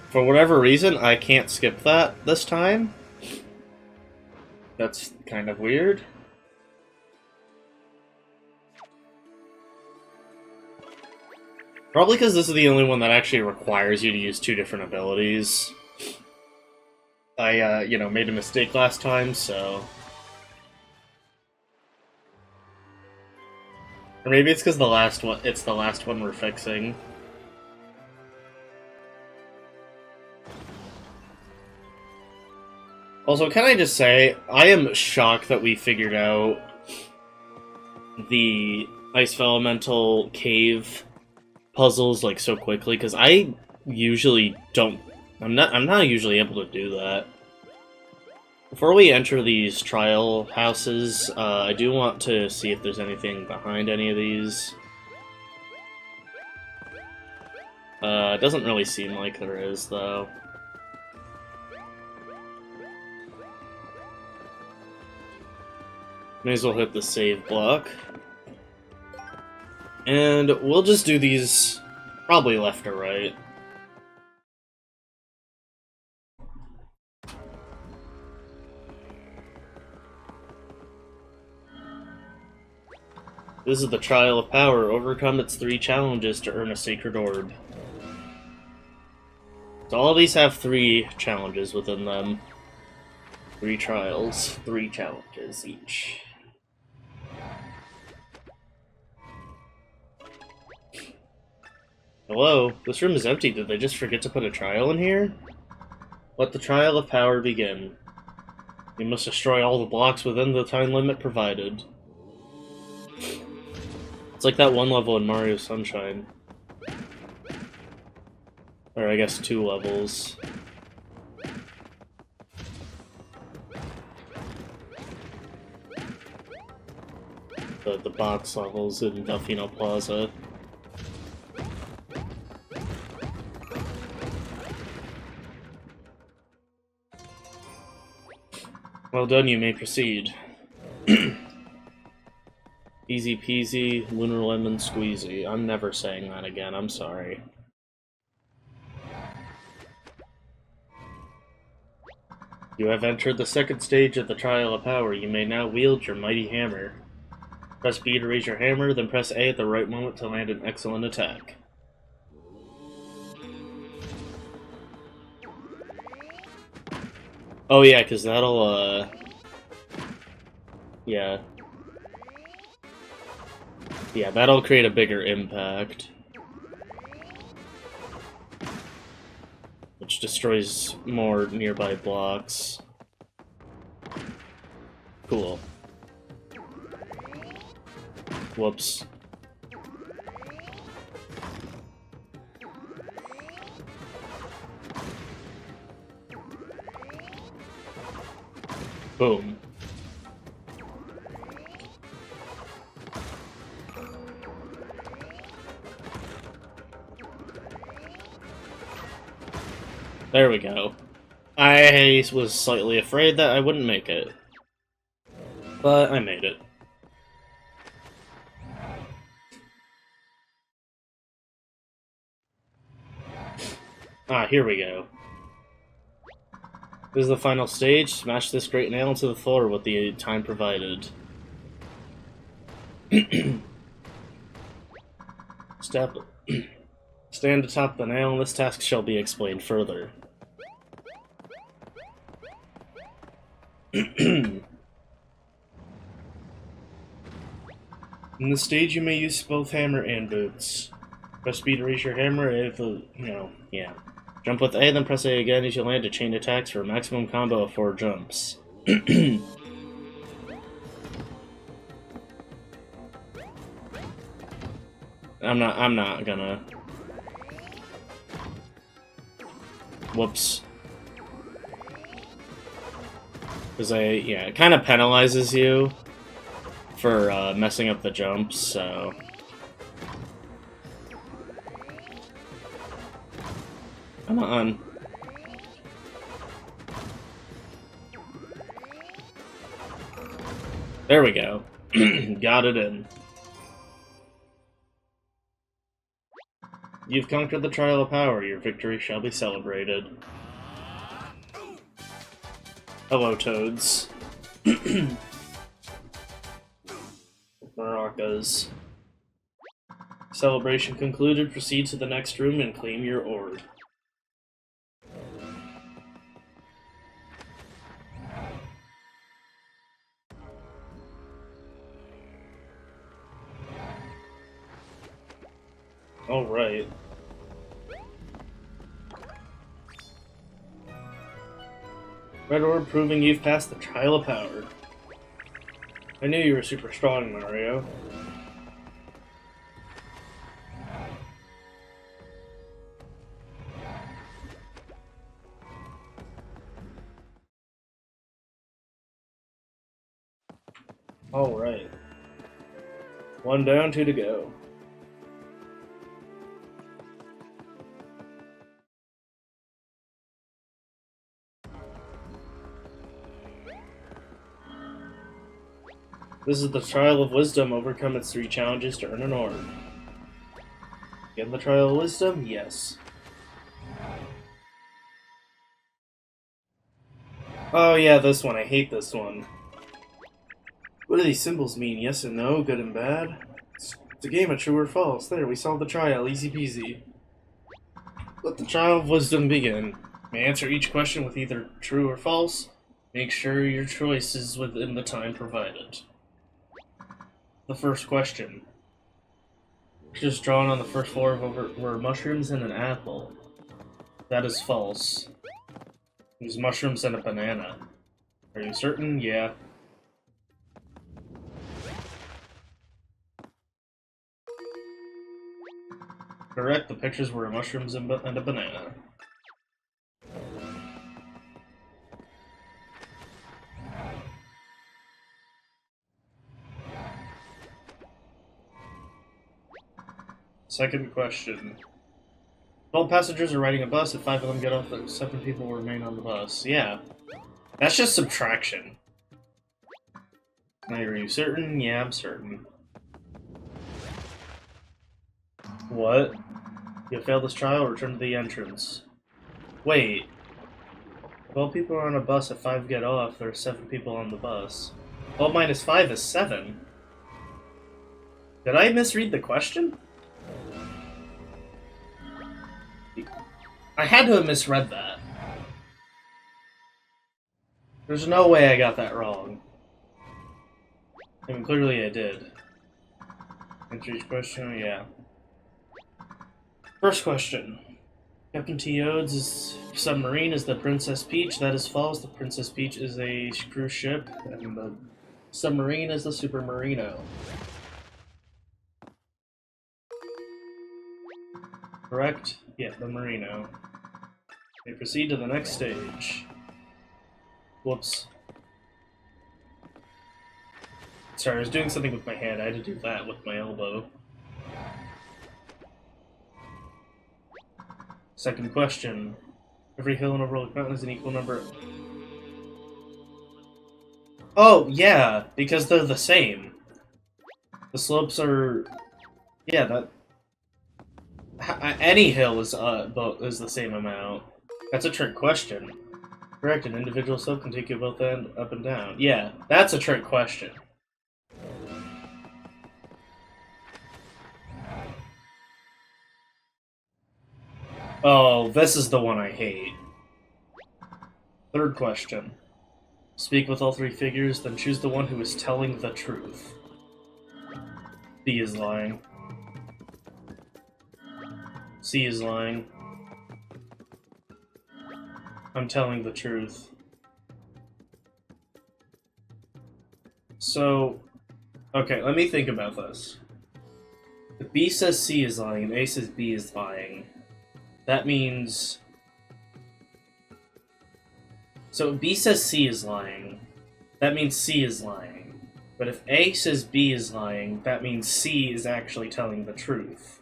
For whatever reason, I can't skip that this time. That's kind of weird. Probably because this is the only one that actually requires you to use two different abilities. I, made a mistake last time, so... Or maybe it's because it's the last one we're fixing. Also, can I just say, I am shocked that we figured out the Ice Elemental Cave puzzles like so quickly, because I usually don't. I'm not usually able to do that. Before we enter these trial houses, I do want to see if there's anything behind any of these. It doesn't really seem like there is, though. May as well hit the save block. And we'll just do these probably left or right. This is the Trial of Power. Overcome its 3 challenges to earn a Sacred Orb. So all of these have 3 challenges within them. 3 trials, 3 challenges each. Hello? This room is empty. Did they just forget to put a trial in here? Let the Trial of Power begin. You must destroy all the blocks within the time limit provided. It's like that one level in Mario Sunshine. Or I guess 2 levels. The box levels in Delfino Plaza. Well done, you may proceed. Easy peasy, lunar lemon squeezy. I'm never saying that again, I'm sorry. You have entered the 2nd stage of the Trial of Power. You may now wield your mighty hammer. Press B to raise your hammer, then press A at the right moment to land an excellent attack. Oh yeah, because that'll, Yeah. Yeah, that'll create a bigger impact. Which destroys more nearby blocks. Cool. Whoops. Boom. There we go. I was slightly afraid that I wouldn't make it. But I made it. Ah, here we go. This is the final stage. Smash this great nail into the floor with the time provided. Step. Stand atop the nail, and this task shall be explained further. In this stage, you may use both hammer and boots. Press B to raise your hammer, if Yeah. Jump with A, then press A again as you land to chain attacks for a maximum combo of 4 jumps. I'm not gonna... Whoops. Because it kind of penalizes you for messing up the jumps, so... Come on. There we go. Got it in. You've conquered the trial of power. Your victory shall be celebrated. Hello, Toads. Maracas. Celebration concluded. Proceed to the next room and claim your orb. Alright. Red orb proving you've passed the trial of power. I knew you were super strong, Mario. Alright. 1 down, 2 to go. This is the Trial of Wisdom. Overcome its 3 challenges to earn an orb. Get the Trial of Wisdom? Yes. Oh yeah, this one. I hate this one. What do these symbols mean? Yes and no? Good and bad? It's a game of true or false. There, we solved the trial. Easy peasy. Let the Trial of Wisdom begin. You may answer each question with either true or false. Make sure your choice is within the time provided. The first question. Pictures drawn on the first floor were mushrooms and an apple. That is false. There's mushrooms and a banana. Are you certain? Yeah. Correct, the pictures were mushrooms and a banana. Second question. 12 passengers are riding a bus. If 5 of them get off, 7 people will remain on the bus. Yeah. That's just subtraction. Now, are you certain? Yeah, I'm certain. What? You have failed this trial, return to the entrance. Wait. 12 people are on a bus. If 5 get off, there are 7 people on the bus. 12 minus 5 is 7. Did I misread the question? I had to have misread that. There's no way I got that wrong. I mean, clearly I did. Answer each question, yeah. First question. Captain Toad's submarine is the Princess Peach. That is false. The Princess Peach is a cruise ship, and the submarine is the Super Marino. Correct? Yeah, the Marino. They proceed to the next stage. Whoops. Sorry, I was doing something with my hand. I had to do that with my elbow. Second question. Every hill in a rolling mountain has an equal number. Oh, yeah, because they're the same. The slopes are... Yeah, that... Any hill is the same amount. That's a trick question. Correct, an individual slope can take you both up and down. Yeah, that's a trick question. Oh, this is the one I hate. Third question. Speak with all three figures, then choose the one who is telling the truth. B is lying. C is lying. I'm telling the truth. So, okay, let me think about this. If B says C is lying and A says B is lying, that means... So if B says C is lying, that means C is lying. But if A says B is lying, that means C is actually telling the truth.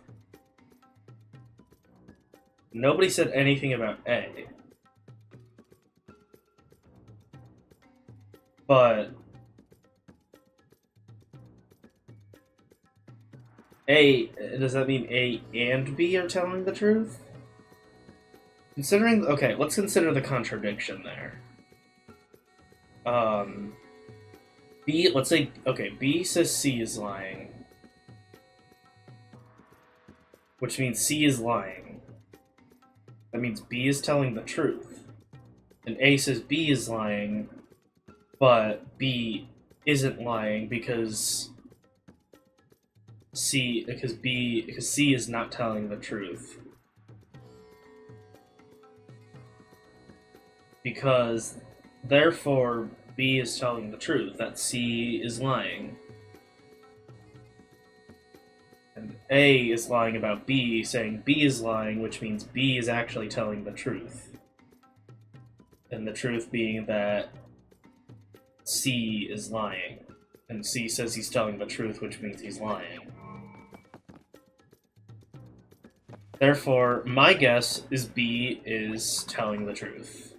Nobody said anything about A. But... does that mean A and B are telling the truth? Considering, okay, let's consider the contradiction there. B, let's say, okay, B says C is lying. Which means C is lying. That means B is telling the truth. And A says B is lying, but B isn't lying because C is not telling the truth. Because therefore B is telling the truth, that C is lying. And A is lying about B, saying B is lying, which means B is actually telling the truth. And the truth being that C is lying. And C says he's telling the truth, which means he's lying. Therefore, my guess is B is telling the truth.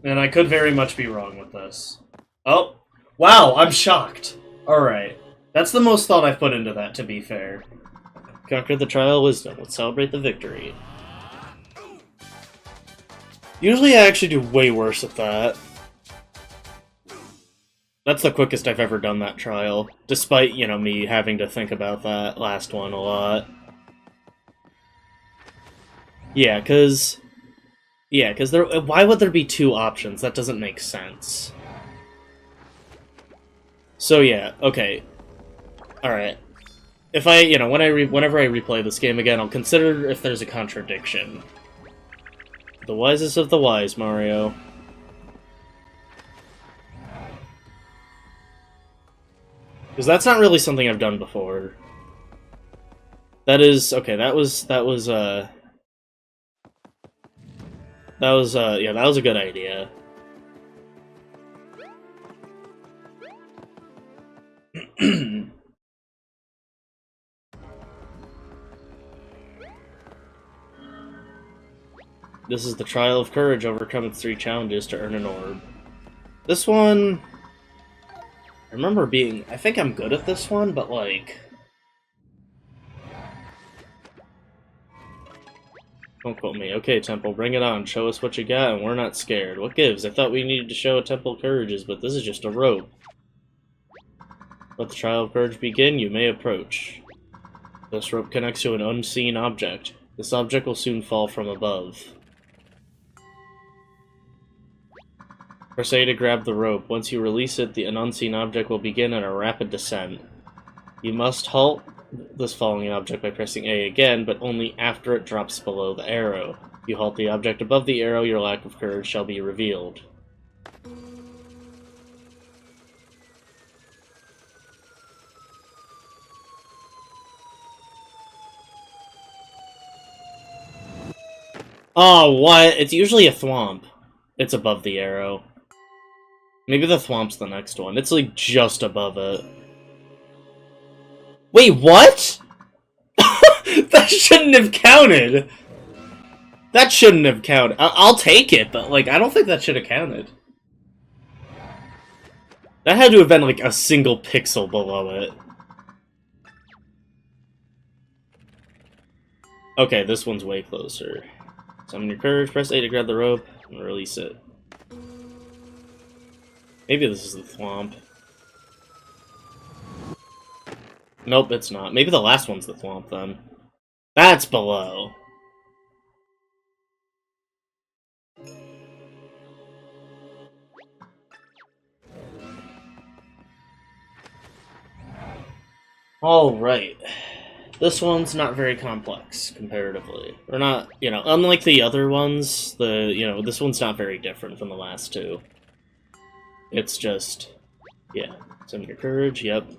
And I could very much be wrong with this. Oh, wow, I'm shocked. Alright. That's the most thought I've put into that, to be fair. Conquer the trial of wisdom. Let's celebrate the victory. Usually I actually do way worse at that. That's the quickest I've ever done that trial, despite, you know, me having to think about that last one a lot. Yeah, because why would there be two options? That doesn't make sense. So yeah, okay. Alright. If I, you know, whenever I replay this game again, I'll consider if there's a contradiction. The wisest of the wise, Mario. Because that's not really something I've done before. That is, okay, that was a good idea. This is the trial of courage. Overcome its 3 challenges to earn an orb. This one... I remember being... I think I'm good at this one, but like... Don't quote me. Okay, Temple, bring it on. Show us what you got, and we're not scared. What gives? I thought we needed to show a Temple courages, but this is just a rope. Let the trial of courage begin. You may approach. This rope connects to an unseen object. This object will soon fall from above. Press A to grab the rope. Once you release it, an unseen object will begin in a rapid descent. You must halt this falling object by pressing A again, but only after it drops below the arrow. If you halt the object above the arrow, your lack of courage shall be revealed. Oh, what? It's usually a thwomp. It's above the arrow. Maybe the Thwomp's the next one. It's, like, just above it. Wait, what?! That shouldn't have counted! That shouldn't have counted. I'll take it, but, like, I don't think that should have counted. That had to have been, like, a single pixel below it. Okay, this one's way closer. Summon your courage, press A to grab the rope, and release it. Maybe this is the Thwomp. Nope, it's not. Maybe the last one's the Thwomp, then. That's below. Alright. This one's not very complex, comparatively. Or not, you know, unlike the other ones, this one's not very different from the last two. It's just, yeah. Summon your courage, yep.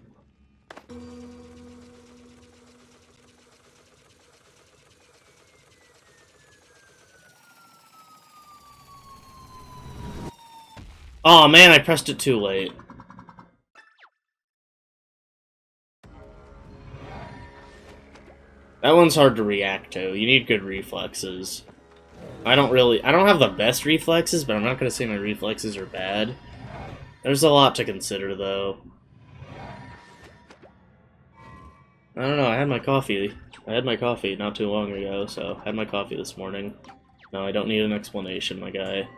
Aw, man, I pressed it too late. That one's hard to react to. You need good reflexes. I don't have the best reflexes, but I'm not gonna say my reflexes are bad. There's a lot to consider, though. I don't know, I had my coffee. Not too long ago, so I had my coffee this morning. No, I don't need an explanation, my guy.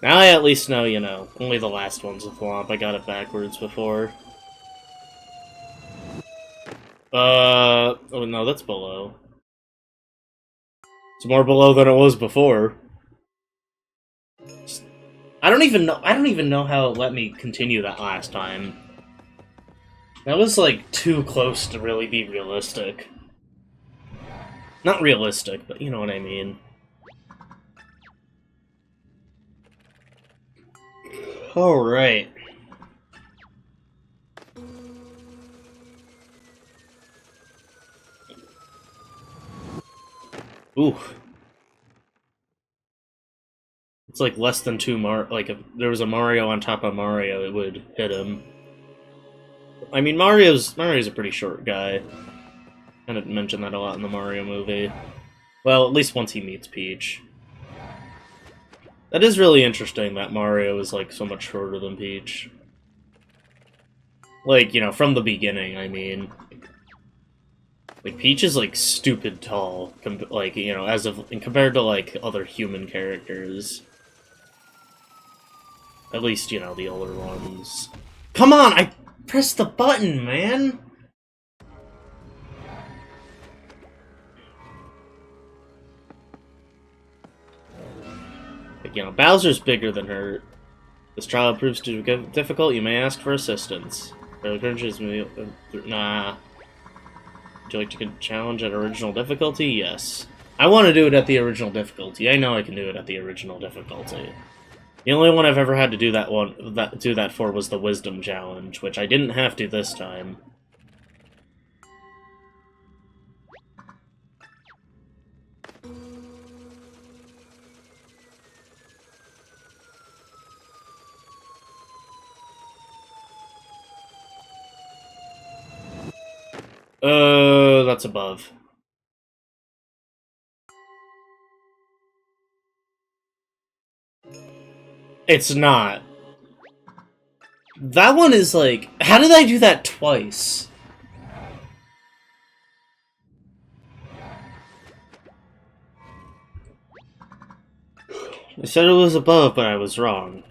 Now I at least know, you know, only the last one's a Thwomp. I got it backwards before. Oh no, that's below. It's more below than it was before. I don't even know how it let me continue that last time. That was, like, too close to really be realistic. Not realistic, but you know what I mean. Alright. Ooh. It's like less than like if there was a Mario on top of Mario, it would hit him. I mean, Mario's a pretty short guy. I didn't mention that a lot in the Mario movie. Well, at least once he meets Peach. That is really interesting that Mario is, like, so much shorter than Peach. Like, you know, from the beginning, I mean. Like, Peach is, like, stupid tall, like, you know, compared to, like, other human characters. At least, you know, the older ones. Come on! I pressed the button, man! Like, you know, Bowser's bigger than her. This trial proves to be difficult, you may ask for assistance. Nah. Would you like to challenge at original difficulty? Yes. I want to do it at the original difficulty. I know I can do it at the original difficulty. The only one I've ever had to do that for was the Wisdom Challenge, which I didn't have to this time. That's above. It's not. That one is like... How did I do that twice? I said it was above, but I was wrong.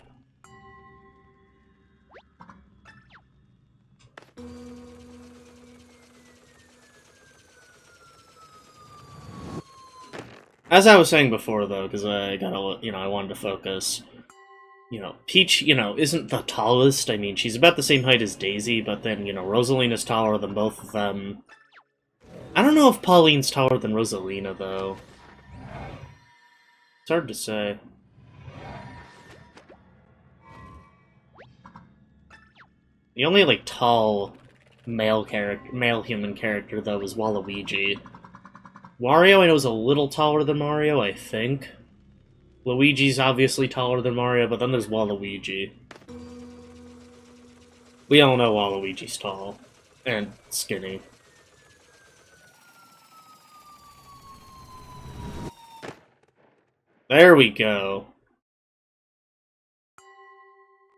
As I was saying before, though, because I wanted to focus. You know, Peach, you know, isn't the tallest. I mean, she's about the same height as Daisy, but then, you know, Rosalina's taller than both of them. I don't know if Pauline's taller than Rosalina, though. It's hard to say. The only, like, tall male human character, though, was Waluigi. Wario, I know, is a little taller than Mario, I think. Luigi's obviously taller than Mario, but then there's Waluigi. We all know Waluigi's tall. And skinny. There we go.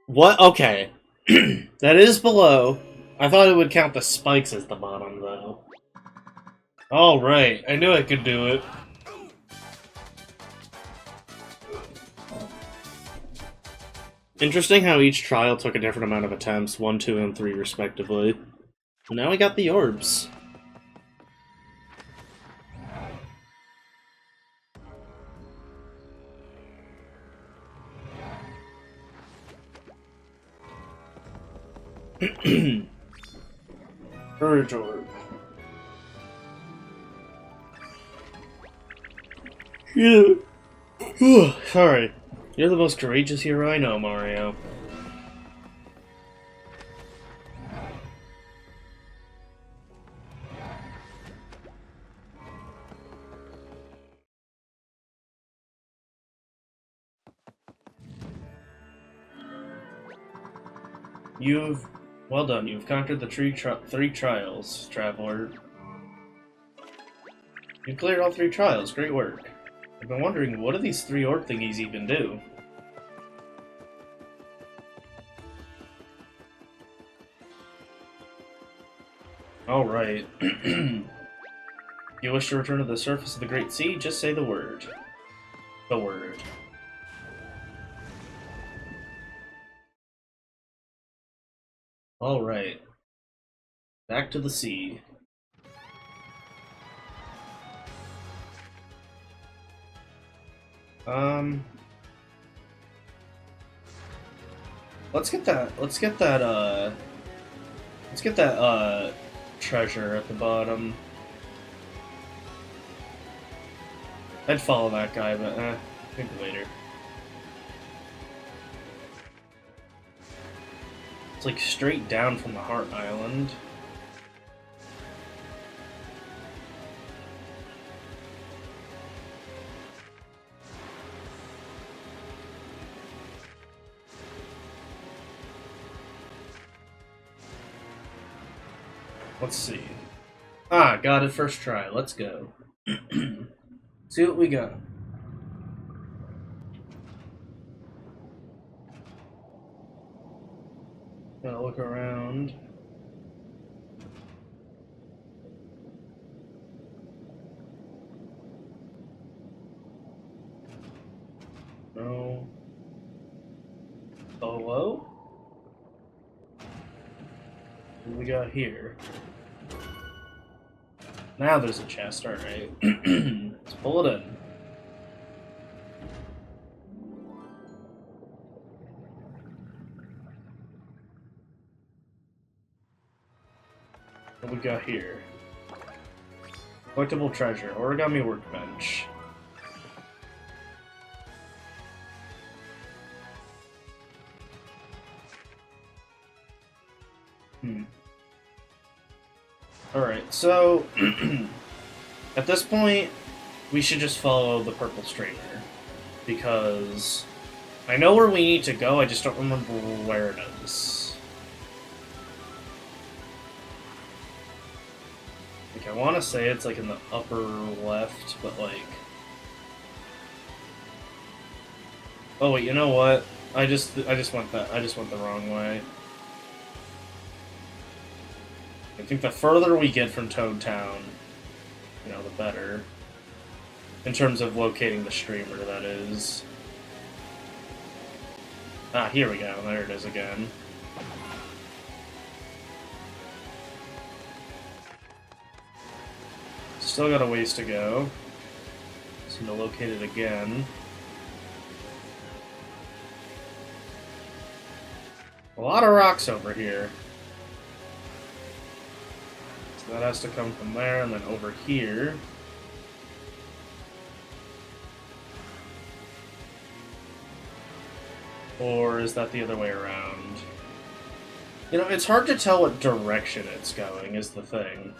What? Okay. That is below. I thought it would count the spikes as the bottom, though. Alright, I knew I could do it. Interesting how each trial took a different amount of attempts, 1, 2, and 3 respectively. And now we got the orbs. Courage orb. Yeah. Sorry. You're the most courageous hero I know, Mario. Well done, you've conquered the three trials, Traveler. You cleared all 3 trials, great work. I've been wondering, what do these 3 orb thingies even do? Alright. You wish to return to the surface of the Great Sea? Just say the word. The word. Alright. Back to the sea. Let's get that treasure at the bottom. I'd follow that guy, but maybe later. It's like straight down from the Heart Island. Let's see. Ah, got it first try. Let's go. See what we got. Gotta look around. No. Hello? What do we got here? Now there's a chest, alright. Let's pull it in. What we got here? Collectible treasure, origami workbench. Alright, so at this point, we should just follow the purple strainer. Because I know where we need to go, I just don't remember where it is. Like, I want to say it's like in the upper left, but like... Oh wait, you know what? I just went the wrong way. I think the further we get from Toad Town, you know, the better. In terms of locating the streamer, that is. Ah, here we go. There it is again. Still got a ways to go. Just need to locate it again. A lot of rocks over here. So that has to come from there, and then over here. Or is that the other way around? You know, it's hard to tell what direction it's going, is the thing.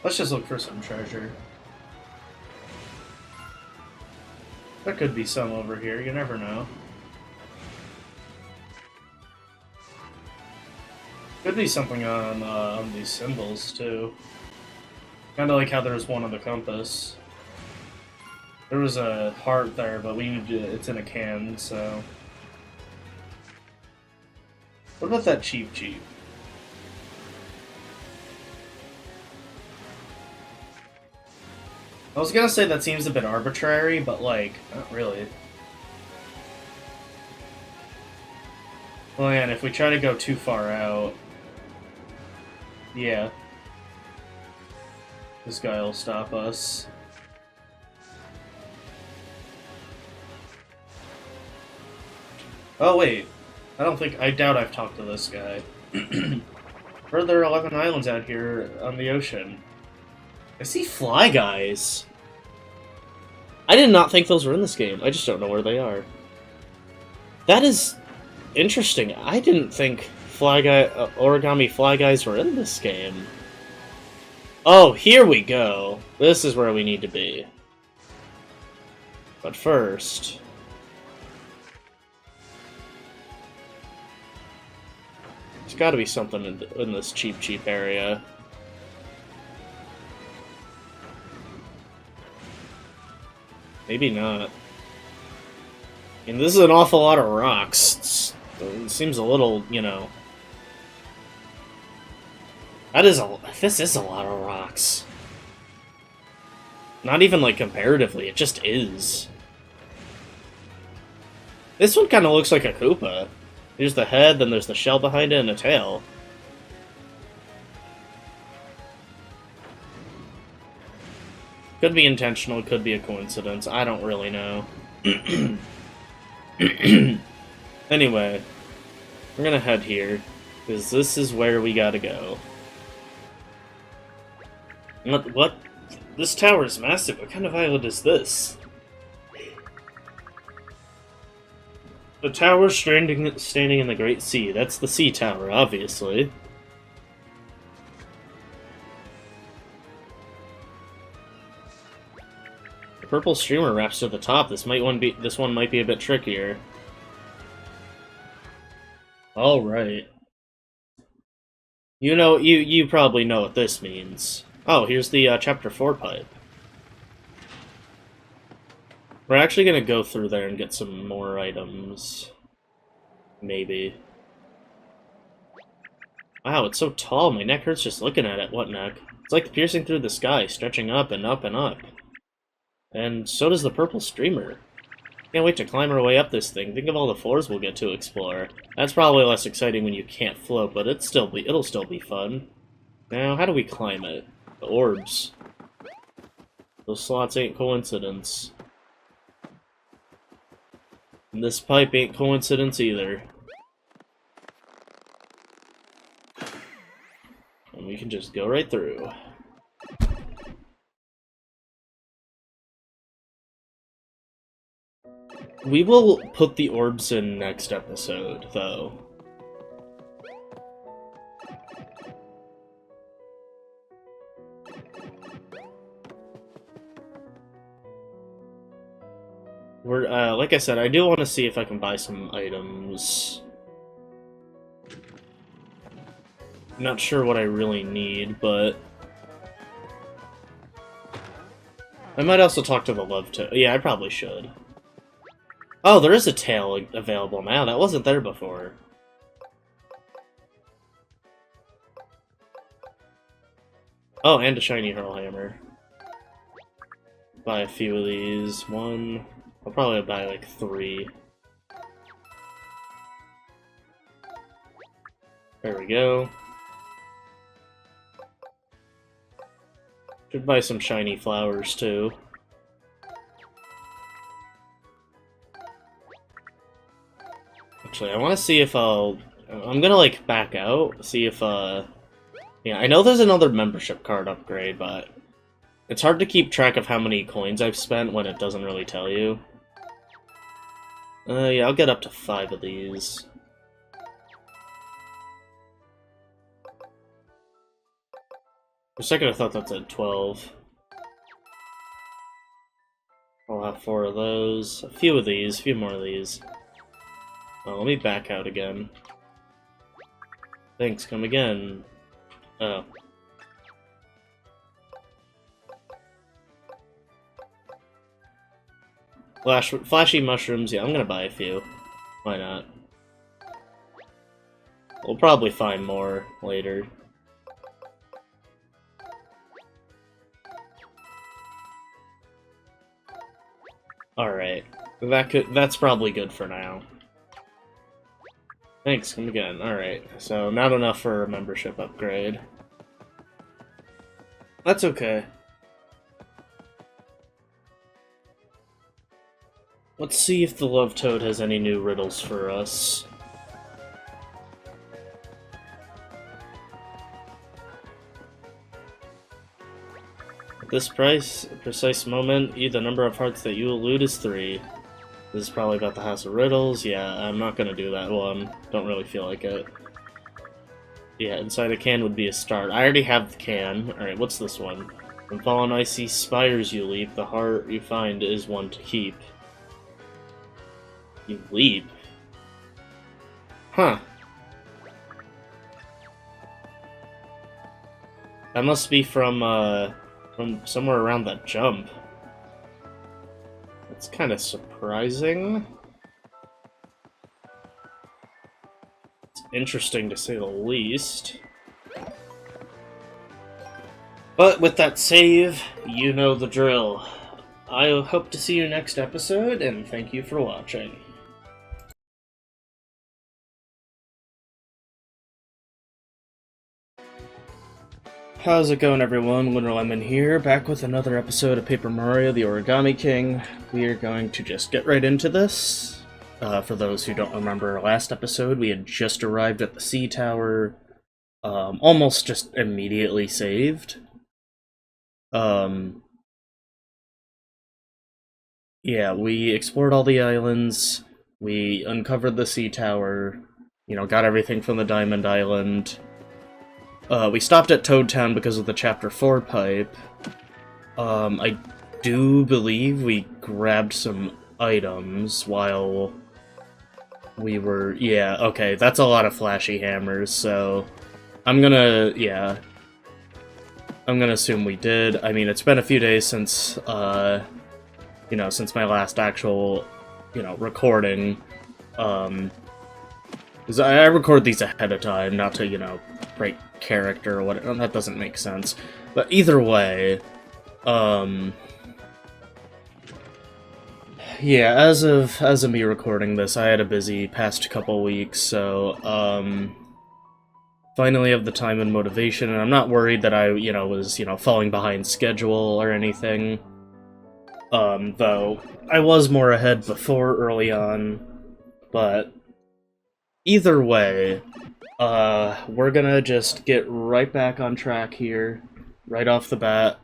Let's just look for some treasure. There could be some over here, you never know. Could be something on these symbols, too. Kinda like how there's one on the compass. There was a heart there, but we need to, it's in a can, so... What about that Cheap Cheap? I was gonna say that seems a bit arbitrary, but like, not really. Well, and if we try to go too far out... Yeah. This guy will stop us. Oh, wait. I doubt I've talked to this guy. Heard there are 11 islands out here on the ocean. I see fly guys. I did not think those were in this game. I just don't know where they are. That is interesting. I didn't think origami fly guys were in this game. Oh, here we go. This is where we need to be. But first... there's gotta be something in this cheap area. Maybe not. I mean, this is an awful lot of rocks. It seems a little, you know... This is a lot of rocks. Not even, like, comparatively, it just is. This one kind of looks like a Koopa. There's the head, then there's the shell behind it, and a tail. Could be intentional, could be a coincidence. I don't really know. Anyway, we're gonna head here, because this is where we gotta go. What? This tower is massive. What kind of island is this? The tower standing in the Great Sea. That's the sea tower, obviously. The purple streamer wraps to the top. This one might be a bit trickier. All right. You probably know what this means. Oh, here's the chapter 4 pipe. We're actually gonna go through there and get some more items. Maybe. Wow, it's so tall, my neck hurts just looking at it. What neck? It's like piercing through the sky, stretching up and up and up. And so does the purple streamer. Can't wait to climb our way up this thing. Think of all the floors we'll get to explore. That's probably less exciting when you can't float, but it'll still be fun. Now, how do we climb it? The orbs. Those slots ain't coincidence. And this pipe ain't coincidence either. And we can just go right through. We will put the orbs in next episode, though. Like I said, I do want to see if I can buy some items. Not sure what I really need, but... I might also talk to the love tail. Yeah, I probably should. Oh, there is a tail available now. That wasn't there before. Oh, and a shiny hurl hammer. Buy a few of these. One... I'll probably buy like 3. There we go. Should buy some shiny flowers too. Actually, I want to see if I'm gonna like back out, see if yeah, I know there's another membership card upgrade, but it's hard to keep track of how many coins I've spent when it doesn't really tell you. Yeah, I'll get up to 5 of these. For a second I thought that's at 12. I'll have 4 of those. A few of these, a few more of these. Oh, let me back out again. Thanks, come again. Oh. Flashy mushrooms, yeah, I'm gonna buy a few. Why not? We'll probably find more later. Alright. That's probably good for now. Thanks, come again. Alright, so not enough for a membership upgrade. That's okay. Let's see if the Love Toad has any new riddles for us. At this precise moment, the number of hearts that you will loot is 3. This is probably about the House of Riddles. Yeah, I'm not gonna do that one. Don't really feel like it. Yeah, inside a can would be a start. I already have the can. Alright, what's this one? When fallen icy spires you leap, the heart you find is one to keep. You leap? Huh. That must be from somewhere around that jump. That's kind of surprising. It's interesting to say the least. But with that save, you know the drill. I hope to see you next episode, and thank you for watching. How's it going, everyone? Winter Lemon here, back with another episode of Paper Mario: The Origami King. We are going to just get right into this. For those who don't remember our last episode, we had just arrived at the sea tower, almost just immediately saved. Yeah, we explored all the islands, we uncovered the sea tower, you know, got everything from the Diamond Island. We stopped at Toad Town because of the Chapter 4 pipe. I do believe we grabbed some items while we were... Yeah, okay, that's a lot of flashy hammers, so... I'm gonna assume we did. I mean, it's been a few days since, you know, since my last actual, you know, recording. Because I record these ahead of time, not to, you know, break character or whatever. That doesn't make sense. But either way, yeah, as of me recording this, I had a busy past couple weeks, so, finally have the time and motivation, and I'm not worried that I, you know, was, you know, falling behind schedule or anything. Though, I was more ahead before early on, but either way, we're gonna just get right back on track here, right off the bat.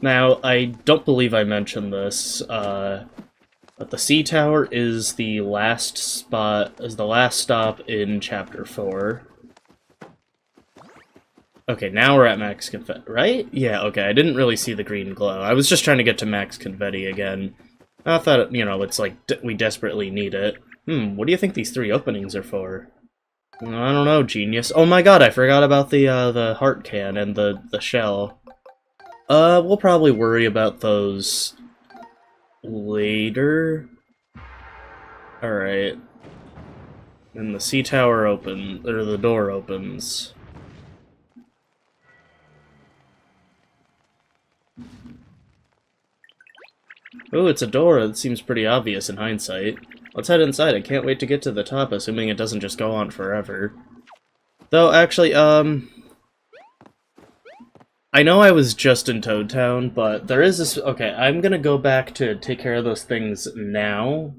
Now, I don't believe I mentioned this, but the sea tower is the last stop in Chapter 4. Okay, now we're at Max Confetti, right? Yeah, okay, I didn't really see the green glow. I was just trying to get to Max Confetti again. I thought, you know, it's like, we desperately need it. What do you think these 3 openings are for? I don't know, genius. Oh my god, I forgot about the heart can and the shell. We'll probably worry about those later. Alright. And the sea tower or the door opens. Oh, it's a door. That seems pretty obvious in hindsight. Let's head inside. I can't wait to get to the top, assuming it doesn't just go on forever. Though, actually, I know I was just in Toad Town, but there is this... Okay, I'm gonna go back to take care of those things now.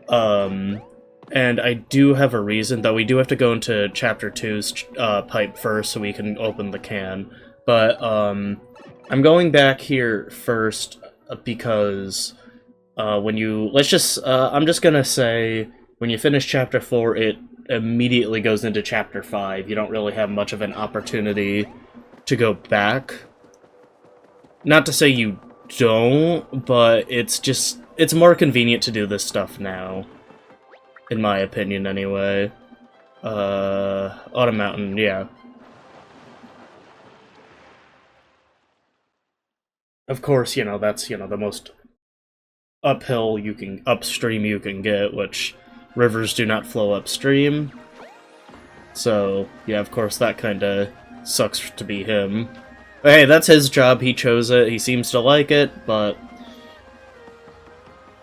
And I do have a reason, though we do have to go into Chapter 2's pipe first so we can open the can. But, I'm going back here first because... when you, I'm just gonna say, when you finish Chapter 4, it immediately goes into Chapter 5. You don't really have much of an opportunity to go back. Not to say you don't, but it's more convenient to do this stuff now. In my opinion, anyway. Autumn Mountain, yeah. Of course, that's, the most upstream you can get, which rivers do not flow upstream. So, yeah, of course, that kinda sucks to be him. But hey, that's his job, he chose it, he seems to like it, but...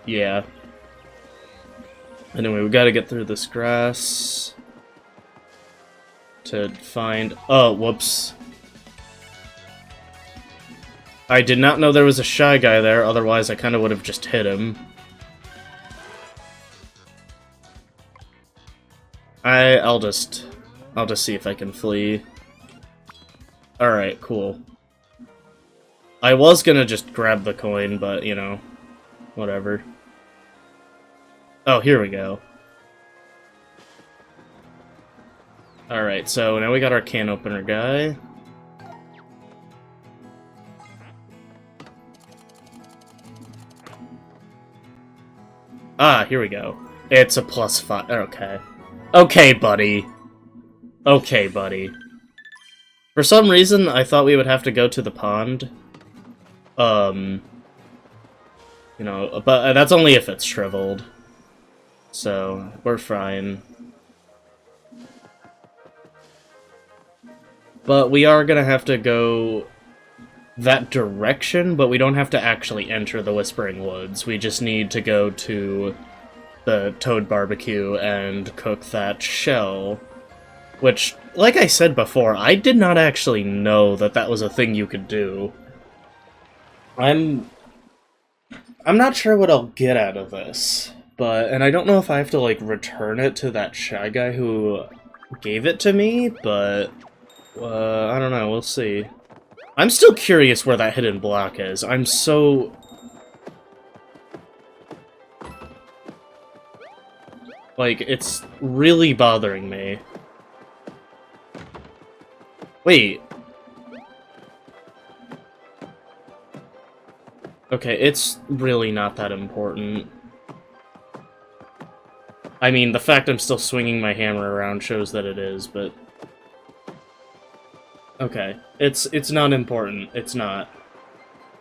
yeah. Anyway, we gotta get through this grass... to find... oh, whoops. I did not know there was a Shy Guy there, otherwise I kinda would have just hit him. I'll just see if I can flee. Alright, cool. I was gonna just grab the coin, but, whatever. Oh, here we go. Alright, so now we got our can opener guy. Ah, here we go. It's a +5. Okay. Okay, buddy. Okay, buddy. For some reason, I thought we would have to go to the pond. But that's only if it's shriveled. So, we're fine. But we are gonna have to go that direction, but we don't have to actually enter the Whispering Woods. We just need to go to the Toad Barbecue and cook that shell. Which, like I said before, I did not actually know that that was a thing you could do. I'm not sure what I'll get out of this, and I don't know if I have to, like, return it to that Shy Guy who gave it to me, but, I don't know, we'll see. I'm still curious where that hidden block is. I'm so... like, it's really bothering me. Wait. Okay, it's really not that important. I mean, the fact I'm still swinging my hammer around shows that it is, but... okay, it's not important. It's not.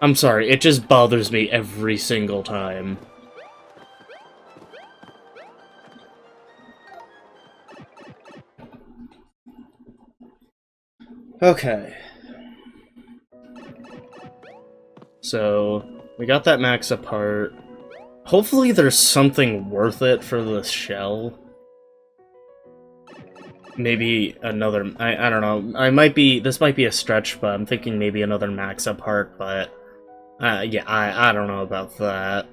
I'm sorry, it just bothers me every single time. Okay. So, we got that max apart. Hopefully there's something worth it for the shell. Maybe another... I don't know. This might be a stretch, but I'm thinking maybe another max apart, but... yeah, I don't know about that.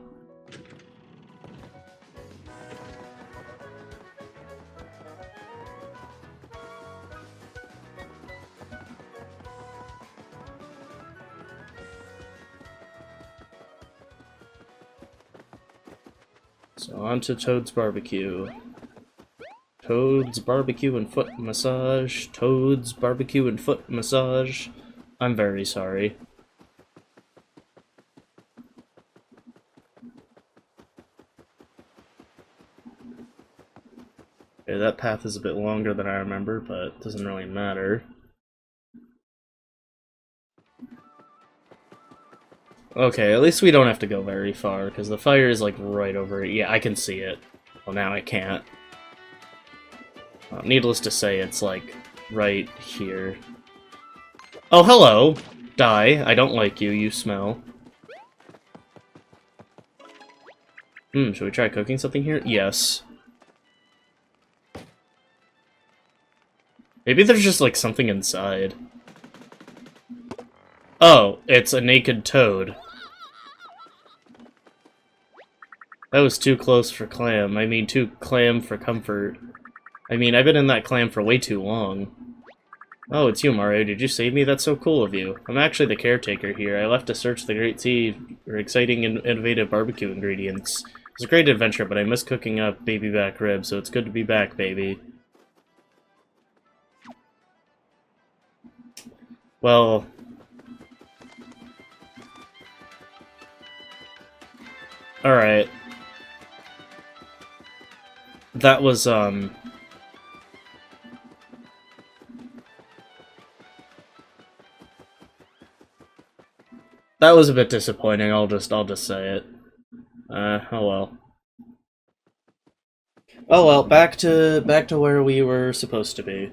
So on to Toad's Barbecue. Toad's Barbecue and Foot Massage. Toad's Barbecue and Foot Massage. I'm very sorry. Okay, that path is a bit longer than I remember, but it doesn't really matter. Okay, at least we don't have to go very far, because the fire is, like, right over it. Yeah, I can see it. Well, now I can't. Needless to say, it's, like, right here. Oh, hello! Die. I don't like you. You smell. Should we try cooking something here? Yes. Maybe there's just, like, something inside. Oh, it's a naked toad. That was too close for clam. I mean, too clam for comfort. I mean, I've been in that clam for way too long. Oh, it's you, Mario. Did you save me? That's so cool of you. I'm actually the caretaker here. I left to search the Great Sea for exciting and innovative barbecue ingredients. It was a great adventure, but I miss cooking up baby back ribs, so it's good to be back, baby. Well... Alright. That was, That was a bit disappointing, I'll just say it. Oh well. Oh well, back to where we were supposed to be.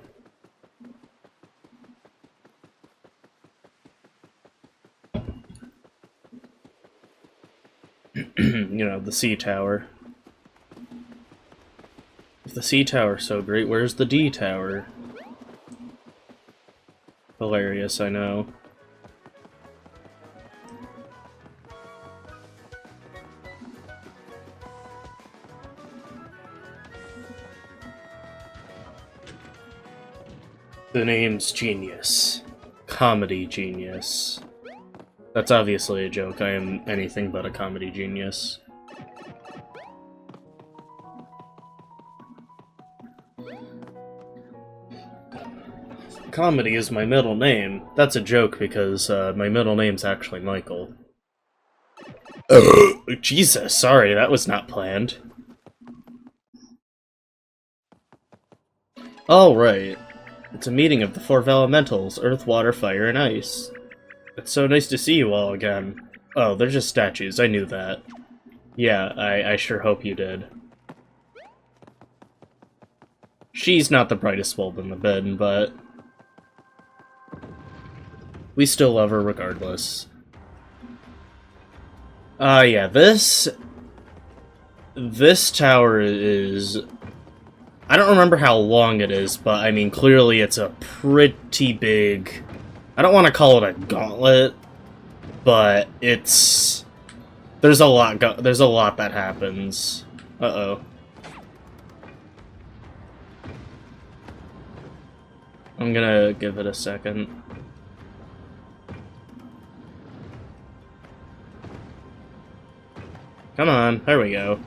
You know, the C tower. If the C tower's so great, where's the D tower? Hilarious, I know. The name's Genius. Comedy genius. That's obviously a joke. I am anything but a comedy genius. Comedy is my middle name. That's a joke because my middle name's actually Michael. Jesus, sorry, that was not planned. Oh, right. It's a meeting of the four elementals, Earth, Water, Fire, and Ice. It's so nice to see you all again. Oh, they're just statues, I knew that. Yeah, I sure hope you did. She's not the brightest bulb in the bin, but... we still love her regardless. Yeah, this tower is... I don't remember how long it is, but I mean, clearly it's a pretty big... I don't want to call it a gauntlet, but it's... there's a lot that happens. Uh-oh. I'm gonna give it a second. Come on, there we go.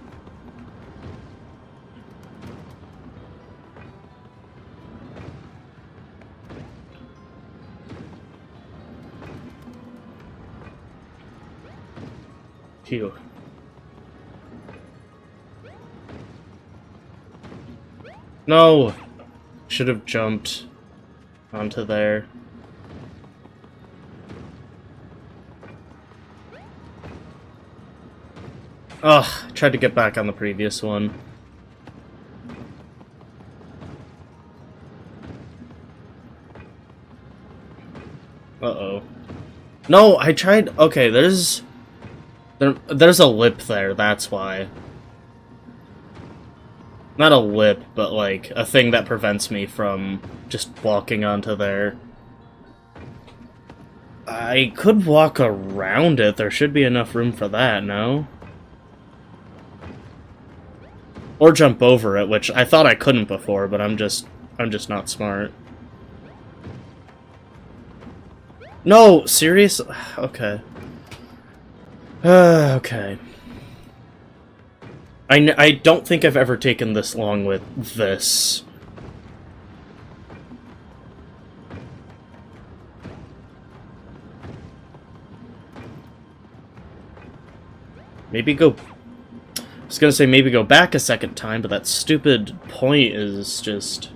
Phew. No! Should have jumped onto there. Ugh, tried to get back on the previous one. Uh-oh. No, I tried... okay, there's a lip there, that's why. Not a lip, but like, a thing that prevents me from just walking onto there. I could walk around it, there should be enough room for that, no? Or jump over it, which I thought I couldn't before, but I'm just not smart. No, serious? Okay. Okay. I don't think I've ever taken this long with this. Maybe go... I was gonna say maybe go back a second time, but that stupid point is just...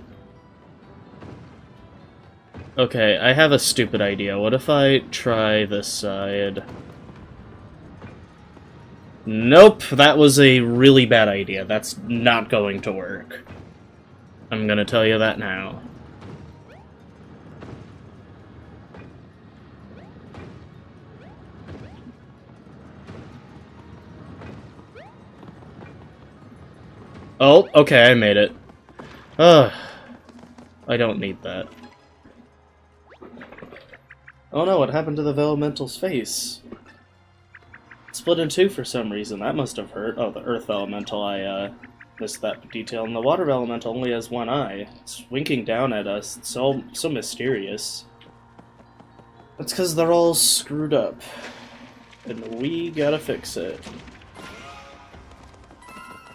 okay, I have a stupid idea. What if I try this side? Nope, that was a really bad idea. That's not going to work. I'm gonna tell you that now. Oh, okay, I made it. Ugh. I don't need that. Oh no, what happened to the Vellumental's face? It split in two for some reason. That must have hurt. Oh, the Earth Elemental, I missed that detail. And the Water Elemental only has one eye. It's winking down at us. It's so mysterious. That's because they're all screwed up. And we gotta fix it.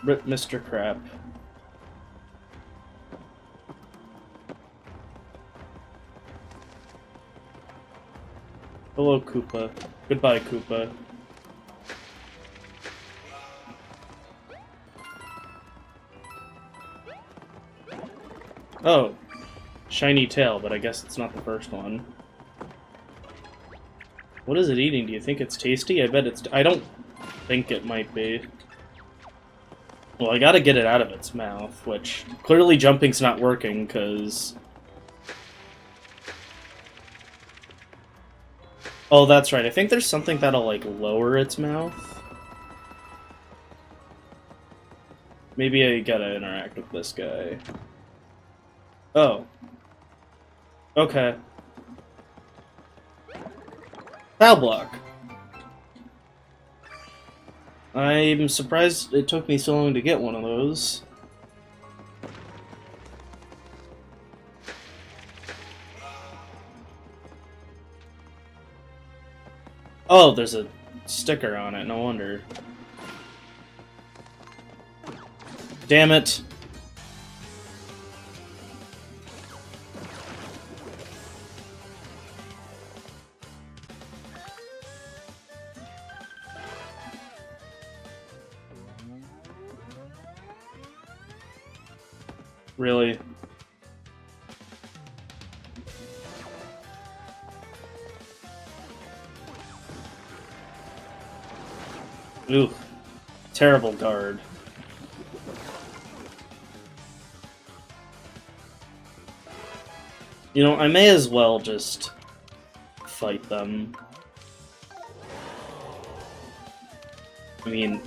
Rip Mr. Crap. Hello, Koopa. Goodbye, Koopa. Oh. Shiny tail, but I guess it's not the first one. What is it eating? Do you think it's tasty? I bet it's... I don't think it might be. Well, I gotta get it out of its mouth, which... Clearly jumping's not working, because... Oh, that's right. I think there's something that'll, like, lower its mouth. Maybe I gotta interact with this guy. Oh. Okay. Foul block. I'm surprised it took me so long to get one of those. Oh, there's a sticker on it, no wonder. Damn it. Really? Ooh. Terrible guard. You know, I may as well just fight them. I mean,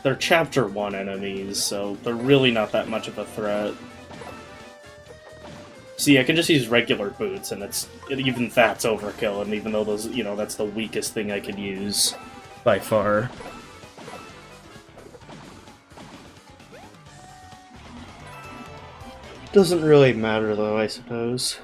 they're Chapter 1 enemies, so they're really not that much of a threat. See, I can just use regular boots, and even that's overkill, and even though those, you know, that's the weakest thing I could use, by far. Doesn't really matter, though, I suppose.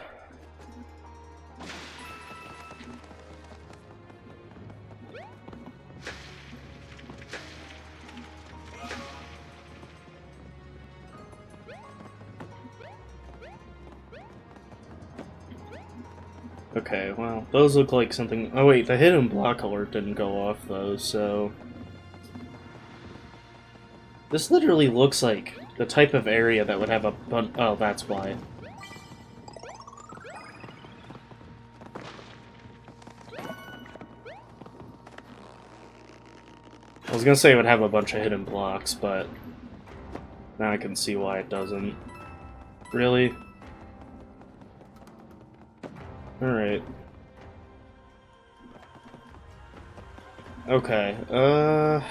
Okay, well, those look like something... Oh wait, the hidden block alert didn't go off, though, so... This literally looks like the type of area that would have a bunch... Oh, that's why. I was gonna say it would have a bunch of hidden blocks, but... Now I can see why it doesn't. Really? Alright. Okay, there's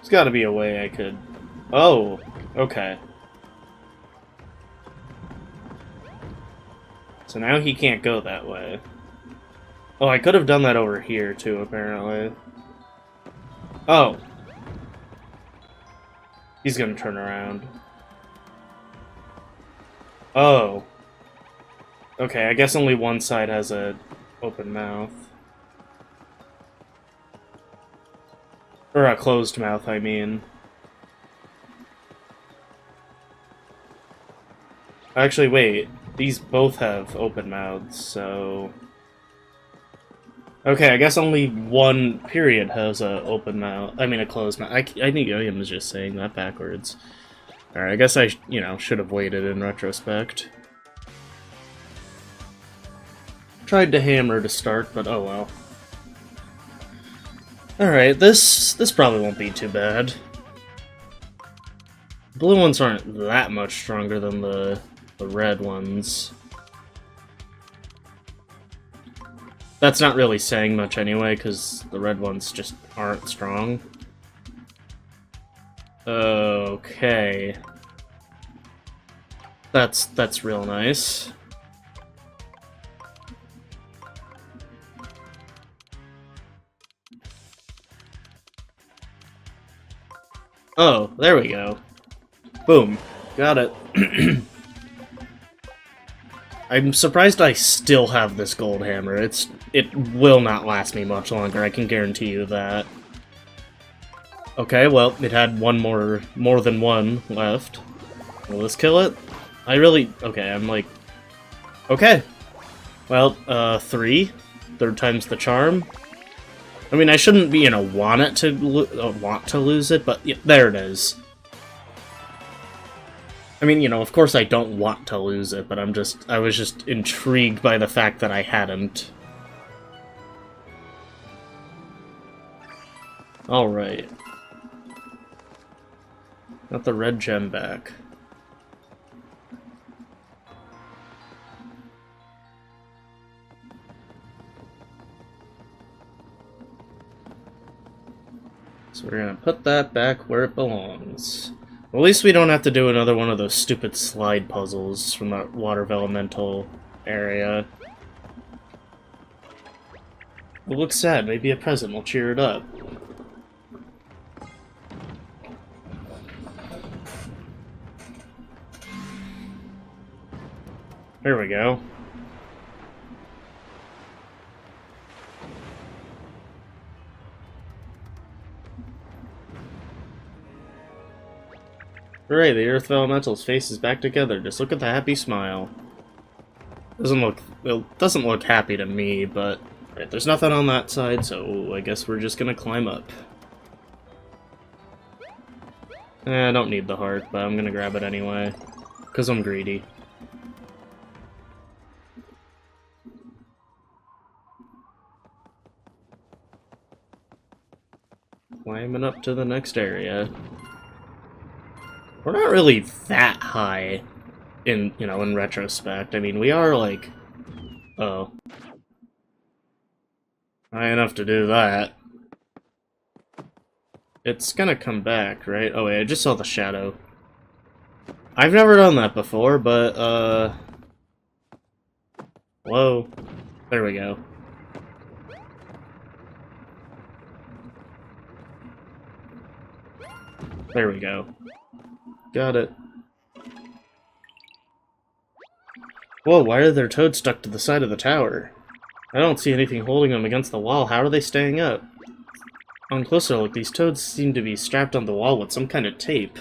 gotta be a way I could... Oh! Okay. So now he can't go that way. Oh, I could have done that over here, too, apparently. Oh. He's gonna turn around. Oh. Okay, I guess only one side has a open mouth. Or a closed mouth, I mean. Actually, wait. These both have open mouths, so... Okay, I guess only one period has a open mouth. I mean, a closed mouth. I think I was just saying that backwards. Alright, I guess I, you know, should have waited in retrospect. Tried to hammer to start, but oh well. Alright, this probably won't be too bad. Blue ones aren't that much stronger than the red ones. That's not really saying much anyway, because the red ones just aren't strong. Okay. That's real nice. Oh, there we go. Boom. Got it. I'm surprised I still have this gold hammer. It will not last me much longer, I can guarantee you that. Okay, well, it had more than one left. Will this kill it? Okay, I'm like... Okay. Well, 3. Third time's the charm. I mean, I shouldn't be, want to lose it, but yeah, there it is. I mean, of course I don't want to lose it, but I was just intrigued by the fact that I hadn't. Alright. Got the red gem back. So we're gonna put that back where it belongs. Well, at least we don't have to do another one of those stupid slide puzzles from that water elemental area. It looks sad. Maybe a present will cheer it up. There we go. Hooray, the Earth Elemental's face is back together. Just look at the happy smile. It doesn't look happy to me, but right, there's nothing on that side, so I guess we're just gonna climb up. I don't need the heart, but I'm gonna grab it anyway, because I'm greedy. Climbing up to the next area. We're not really that high in retrospect. I mean, we are like... Oh. High enough to do that. It's gonna come back, right? Oh wait, I just saw the shadow. I've never done that before, but, Whoa. There we go. There we go. Got it. Whoa, why are their toads stuck to the side of the tower? I don't see anything holding them against the wall. How are they staying up? On closer look, these toads seem to be strapped on the wall with some kind of tape.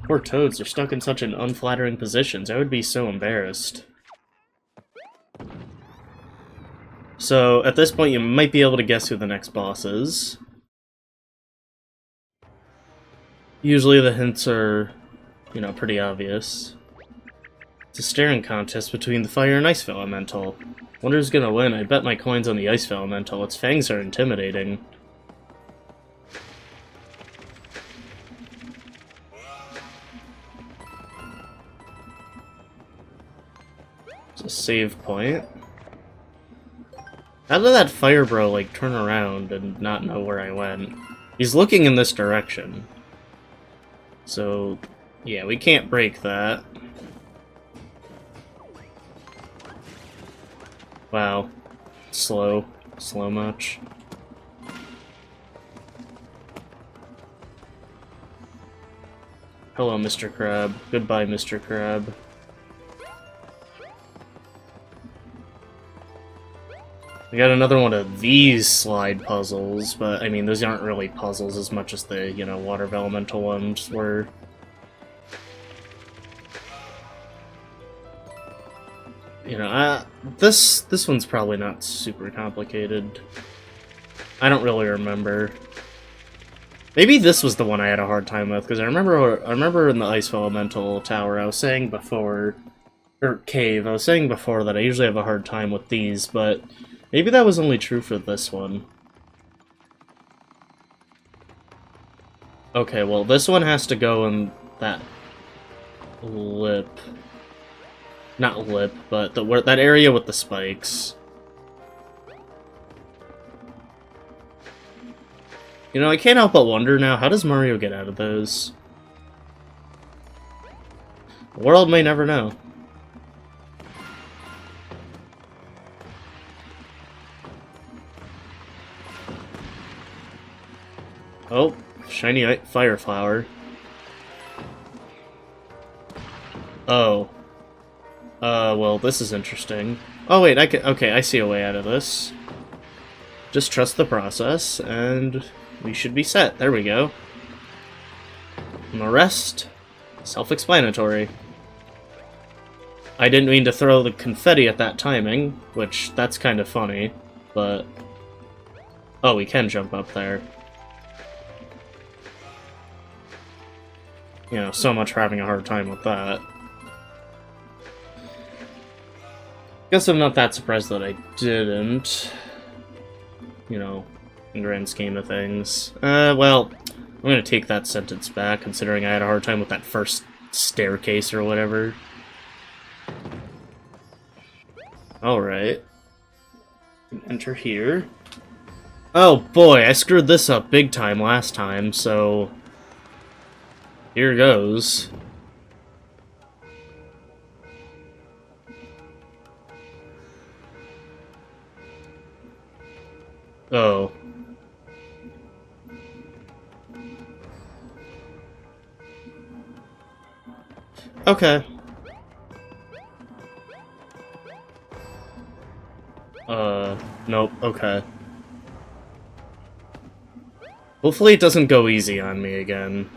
Poor toads are stuck in such an unflattering positions. I would be so embarrassed. So, at this point, you might be able to guess who the next boss is. Usually the hints are, pretty obvious. It's a staring contest between the fire and ice elemental. Wonder who's gonna win. I bet my coins on the ice elemental. Its fangs are intimidating. It's a save point. How did that fire bro, turn around and not know where I went? He's looking in this direction. So, yeah, we can't break that. Wow. Slow. Slow much. Hello, Mr. Crab. Goodbye, Mr. Crab. We got another one of these slide puzzles, but, I mean, those aren't really puzzles as much as the, water elemental ones were. This one's probably not super complicated. I don't really remember. Maybe this was the one I had a hard time with, because I remember in the Ice Elemental Tower, I was saying before, or Cave, I was saying before that I usually have a hard time with these, but maybe that was only true for this one. Okay, well, this one has to go in that lip. Not lip, but that area with the spikes. I can't help but wonder now, how does Mario get out of those? The world may never know. Oh, shiny fire flower. Oh. Well, this is interesting. Oh wait, okay, I see a way out of this. Just trust the process, and we should be set. There we go. And the rest, self-explanatory. I didn't mean to throw the confetti at that timing, which, that's kind of funny, but... Oh, we can jump up there. You know, so much for having a hard time with that. Guess I'm not that surprised that I didn't. You know, in grand scheme of things. Well, I'm gonna take that sentence back, considering I had a hard time with that first staircase or whatever. Alright. Enter here. Oh boy, I screwed this up big time last time, so... Here goes. Oh. Okay. Nope, okay. Hopefully it doesn't go easy on me again.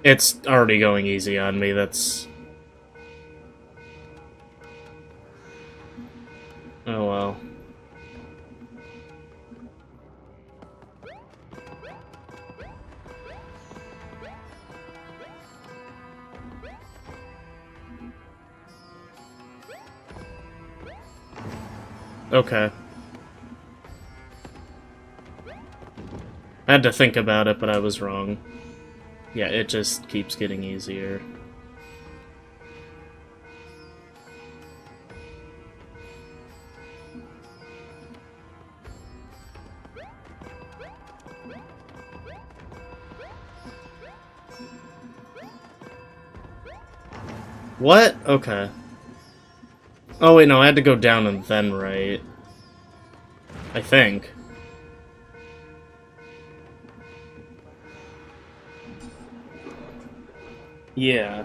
It's already going easy on me, that's... Oh well. Okay. I had to think about it, but I was wrong. Yeah, it just keeps getting easier. What? Okay. Oh wait, no, I had to go down and then right. I think. Yeah.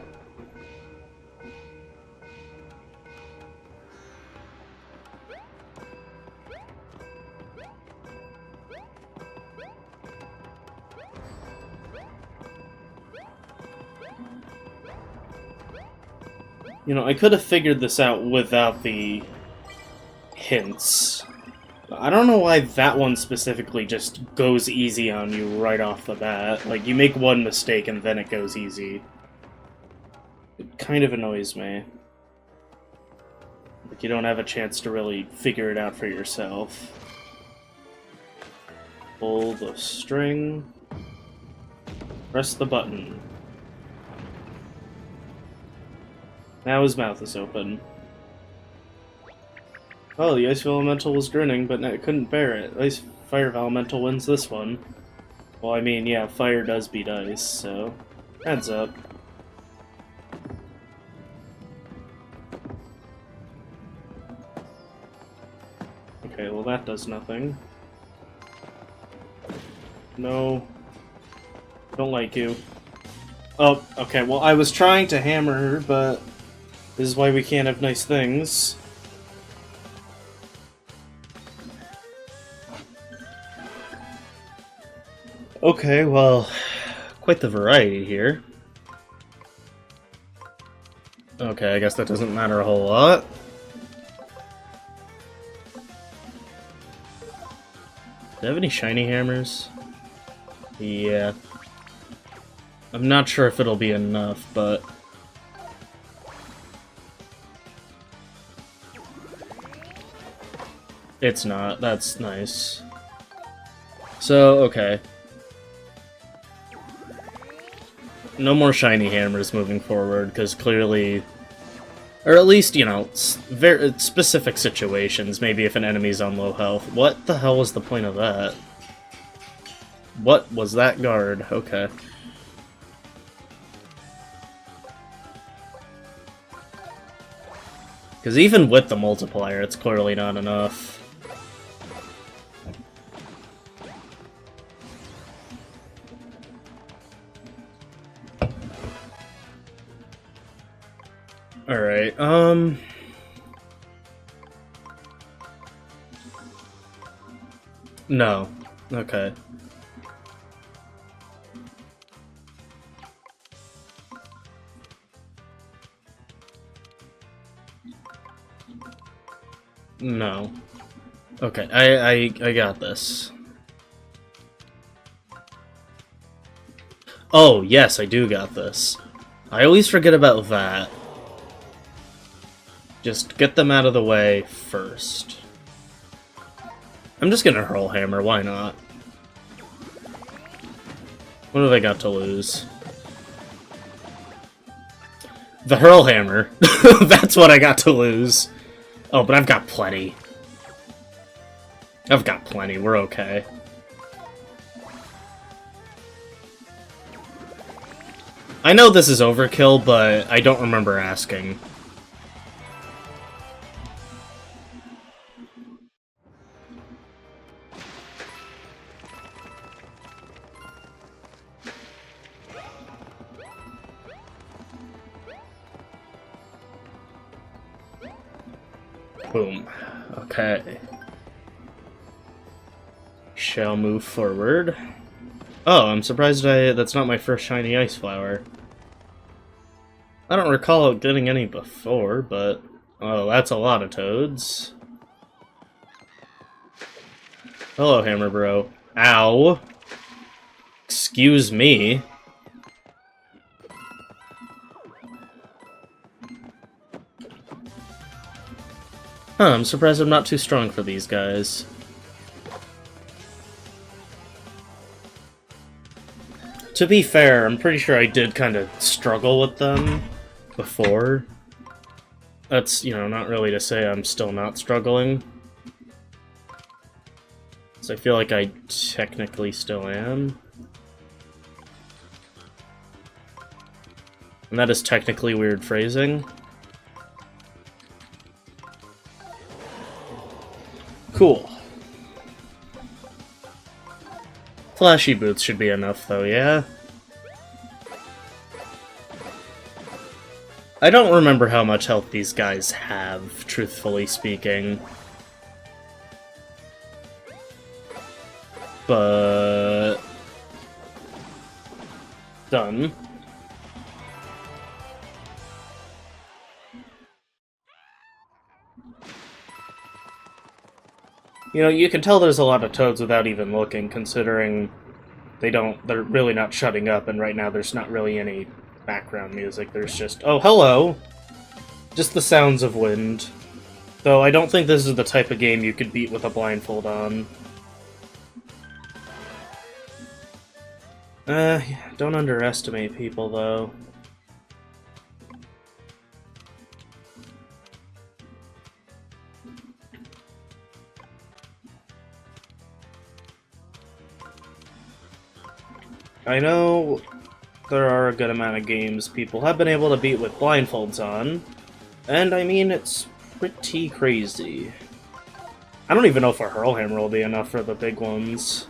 You know, I could have figured this out without the hints. I don't know why that one specifically just goes easy on you right off the bat. Like, you make one mistake and then it goes easy. It kind of annoys me. Like, you don't have a chance to really figure it out for yourself. Pull the string. Press the button. Now his mouth is open. Oh, the Ice Elemental was grinning, but it couldn't bear it. Ice Fire Elemental wins this one. Well, I mean, yeah, fire does beat ice, so... Heads up. Okay, well that does nothing. No. Don't like you. Oh, okay, well I was trying to hammer her, but... This is why we can't have nice things. Okay, well, quite the variety here. Okay, I guess that doesn't matter a whole lot. Do I have any shiny hammers? Yeah. I'm not sure if it'll be enough, but... It's not. That's nice. So, okay. No more shiny hammers moving forward, because clearly... Or at least, you know, very specific situations, maybe if an enemy's on low health. What the hell was the point of that? What was that guard? Okay. Because even with the multiplier, it's clearly not enough. Alright, No. Okay. No. Okay, I got this. Oh, yes, I do got this. I always forget about that. Just get them out of the way first. I'm just gonna Hurl Hammer, why not? What have I got to lose? The Hurl Hammer. That's what I got to lose. Oh, but I've got plenty. I've got plenty, we're okay. I know this is overkill, but I don't remember asking. Boom. Okay. Shall move forward. Oh, I'm surprised that's not my first shiny ice flower. I don't recall getting any before, but... Oh, that's a lot of toads. Hello, Hammer Bro. Ow! Excuse me. Huh, I'm surprised I'm not too strong for these guys. To be fair, I'm pretty sure I did kind of struggle with them before. That's, you know, not really to say I'm still not struggling. So I feel like I technically still am. And that is technically weird phrasing. Cool. Flashy boots should be enough, though, yeah? I don't remember how much health these guys have, truthfully speaking. But... done. You know, you can tell there's a lot of toads without even looking, considering they're really not shutting up, and right now there's not really any background music. There's just, oh, hello! Just the sounds of wind. Though I don't think this is the type of game you could beat with a blindfold on. Don't underestimate people, though. I know there are a good amount of games people have been able to beat with blindfolds on, and I mean, it's pretty crazy. I don't even know if a Hurl Hammer will be enough for the big ones.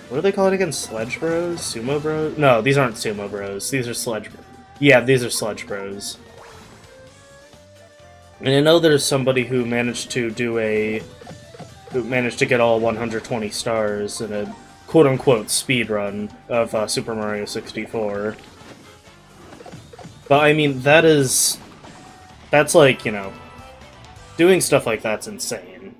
What do they call it again? Sledge Bros? Sumo Bros? No, these aren't Sumo Bros. These are Sledge Bros. Yeah, these are Sledge Bros. And I know there's somebody who managed to get all 120 stars in a quote-unquote speedrun of Super Mario 64. But I mean, that's like, you know, doing stuff like that's insane.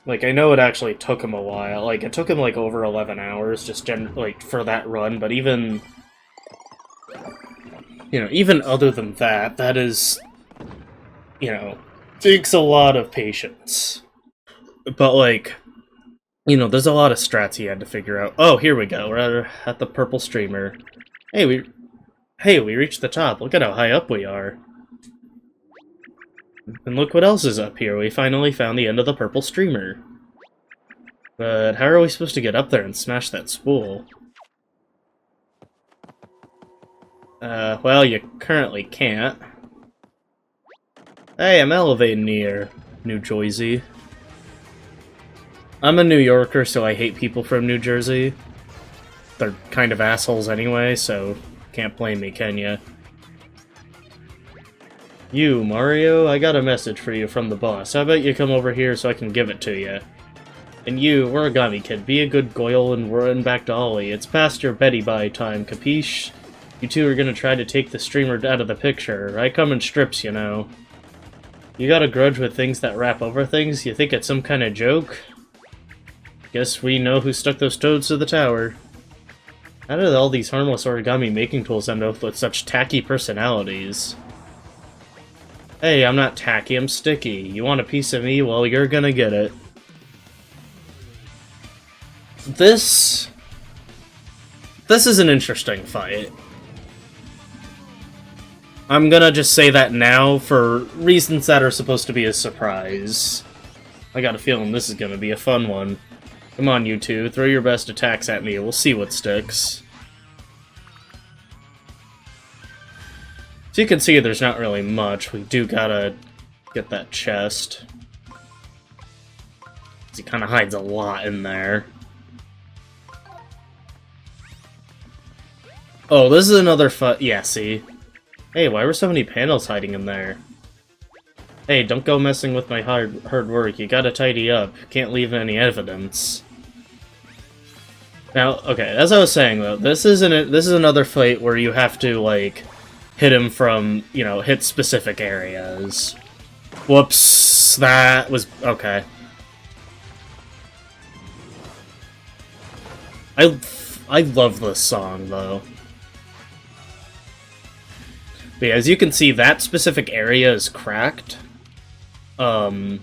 Like, I know it actually took him a while. Like, it took him, like, over 11 hours just, like, for that run, but even... You know, even other than that, that is... You know, takes a lot of patience. But, like, you know, there's a lot of strats he had to figure out. Oh, here we go. We're at the purple streamer. Hey, we reached the top. Look at how high up we are. And look what else is up here. We finally found the end of the purple streamer. But how are we supposed to get up there and smash that spool? Well, you currently can't. Hey, I'm elevating here, New Jersey. I'm a New Yorker, so I hate people from New Jersey. They're kind of assholes anyway, so can't blame me, can ya? You, Mario, I got a message for you from the boss. How about you come over here so I can give it to you? And you, Origami Kid, be a good goyle and run back to Ollie. It's past your Betty Bye time, capiche? You two are gonna try to take the streamer out of the picture. I come in strips, you know. You got a grudge with things that wrap over things? You think it's some kind of joke? Guess we know who stuck those toads to the tower. How did all these harmless origami making tools end up with such tacky personalities? Hey, I'm not tacky, I'm sticky. You want a piece of me? Well, you're gonna get it. This is an interesting fight. I'm gonna just say that now for reasons that are supposed to be a surprise. I got a feeling this is gonna be a fun one. Come on, you two, throw your best attacks at me, we'll see what sticks. So you can see there's not really much. We do gotta get that chest. He kinda hides a lot in there. Oh, this is another yeah, see? Hey, why were so many panels hiding in there? Hey, don't go messing with my hard work. You gotta tidy up. Can't leave any evidence. Now, okay, as I was saying though, this is another fight where you have to like hit him from, you know, hit specific areas. Whoops, that was okay. I love this song though. But yeah, as you can see, that specific area is cracked. And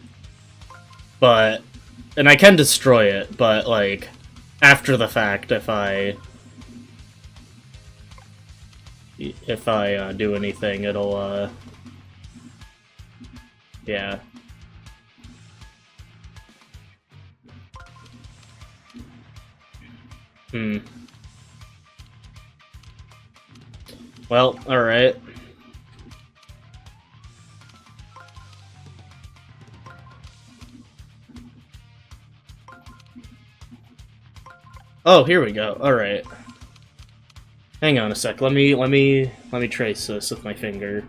I can destroy it, but, like, after the fact, if I do anything, it'll, yeah. Well, alright. Oh, here we go. Alright. Hang on a sec. Let me trace this with my finger.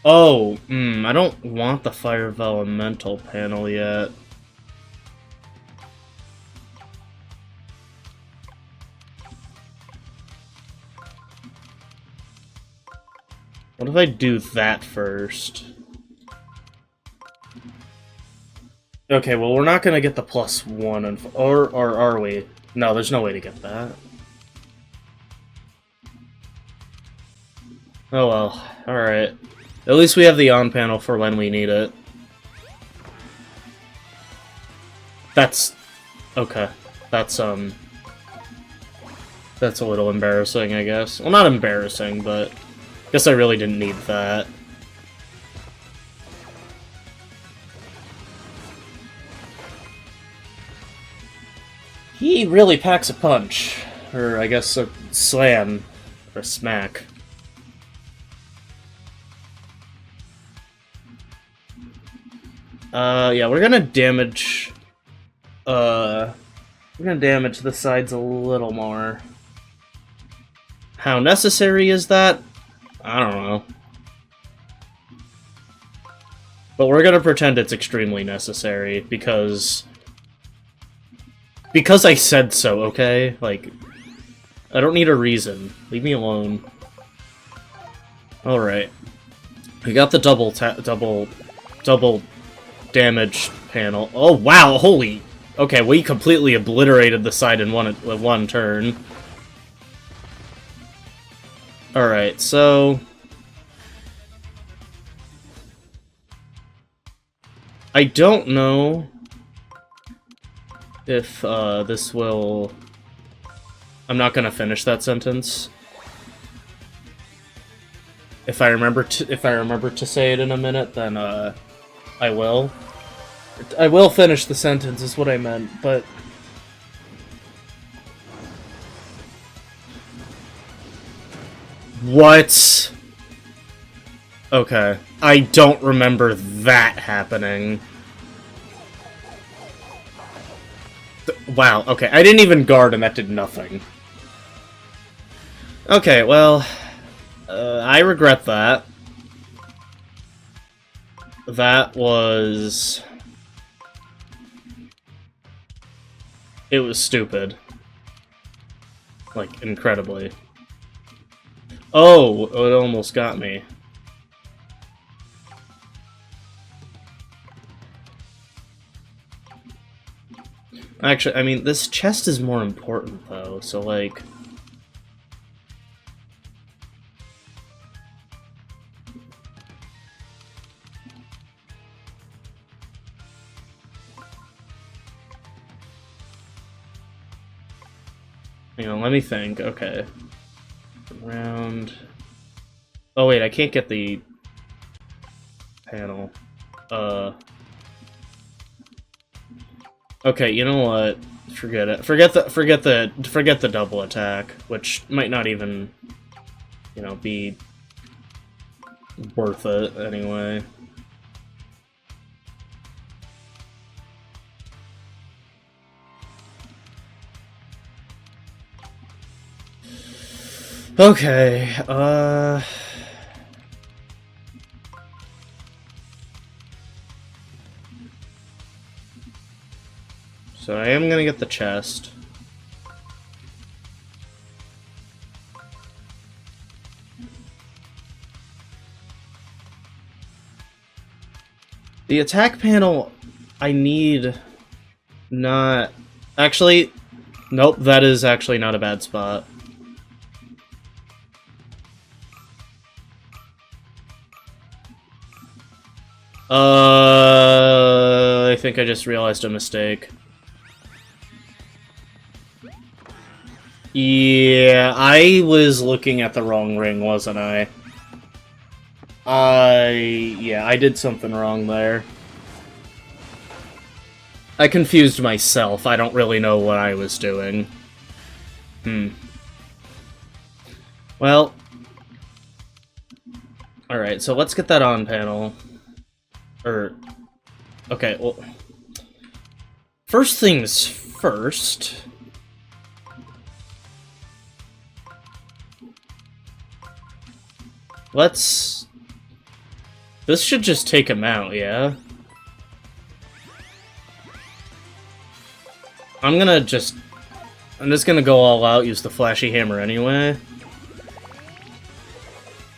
Oh, I don't want the Fire Elemental panel yet. What if I do that first? Okay, well, we're not gonna get the +1, or are we? No, there's no way to get that. Oh well, alright. At least we have the on panel for when we need it. That's... okay. That's a little embarrassing, I guess. Well, not embarrassing, but... guess I really didn't need that. He really packs a punch. Or, I guess, a slam. Or a smack. Yeah, we're gonna damage... we're gonna damage the sides a little more. How necessary is that? I don't know. But we're gonna pretend it's extremely necessary, because I said so, okay? Like, I don't need a reason. Leave me alone. Alright. We got the double damage panel. Oh, wow, holy... okay, we completely obliterated the side in one turn. Alright, so... I don't know if this will... I'm not gonna finish that sentence. If I remember to say it in a minute, then I will. I will finish the sentence is what I meant, but... what? Okay. I don't remember that happening. Wow, okay. I didn't even guard and that did nothing. Okay, well... I regret that. that was... It was stupid. Like, incredibly. Oh, it almost got me. Actually, I mean, this chest is more important, though, so, like... You know, let me think. Okay. Round... Oh, wait, I can't get the... panel. Okay, you know what? Forget it. Forget the double attack, which might not even, you know, be worth it anyway. Okay, so I am gonna get the chest. The attack panel, I need not... Actually, nope, that is actually not a bad spot. I think I just realized a mistake. Yeah, I was looking at the wrong ring, wasn't I? Yeah, I did something wrong there. I confused myself. I don't really know what I was doing. Well. Alright, so let's get that on panel. Okay, well... First things first... Let's... This should just take him out, yeah? I'm just gonna go all out, use the flashy hammer anyway.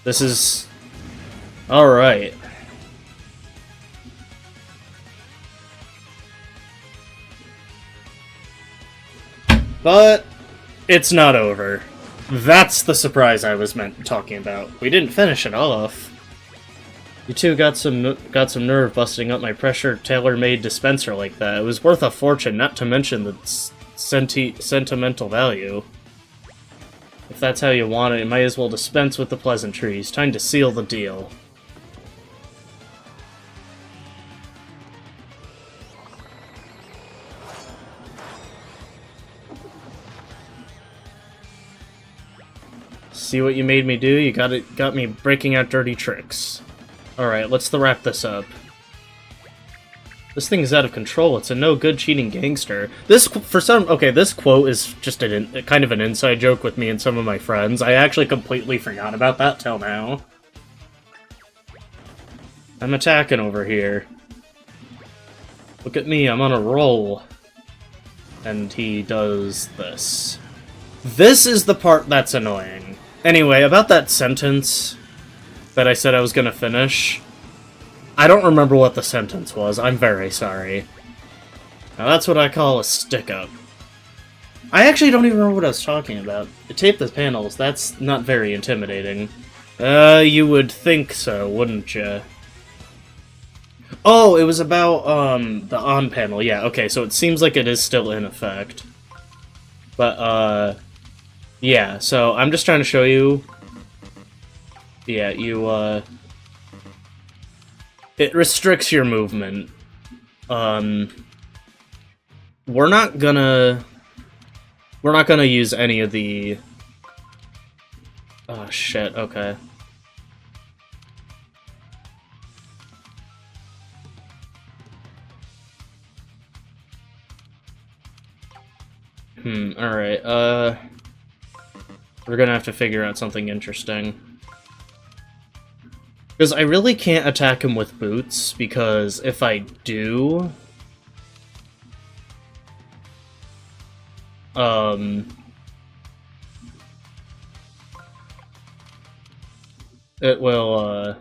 This is... Alright. But... It's not over. That's the surprise I was talking about. We didn't finish it off. You two got some nerve busting up my pressure tailor-made dispenser like that. It was worth a fortune, not to mention the sentimental value. If that's how you want it, you might as well dispense with the pleasantries. Time to seal the deal. See what you made me do? You got me breaking out dirty tricks. Alright, let's wrap this up. This thing is out of control. It's a no-good cheating gangster. This quote is just a kind of an inside joke with me and some of my friends. I actually completely forgot about that till now. I'm attacking over here. Look at me, I'm on a roll. And he does this. This is the part that's annoying. Anyway, about that sentence that I said I was gonna finish, I don't remember what the sentence was. I'm very sorry. Now that's what I call a stick-up. I actually don't even remember what I was talking about. To tape the panels, that's not very intimidating. You would think so, wouldn't you? Oh, it was about, the on panel. Yeah, okay, so it seems like it is still in effect. But, yeah, so I'm just trying to show you... Yeah, it restricts your movement. We're not gonna use any of the... Oh, shit, okay. Alright, we're gonna have to figure out something interesting. Because I really can't attack him with boots, because if I do... It will,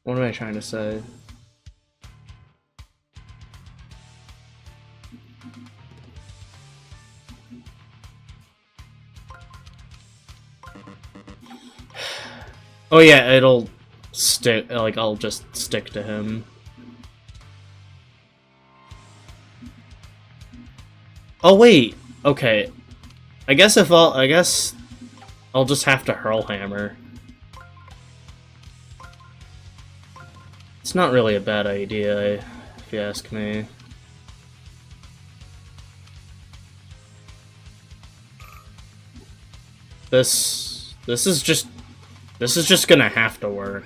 what am I trying to say? Oh yeah, it'll stick, like, I'll just stick to him. Oh wait, okay. I guess I'll just have to Hurl Hammer. It's not really a bad idea, if you ask me. This is just gonna have to work.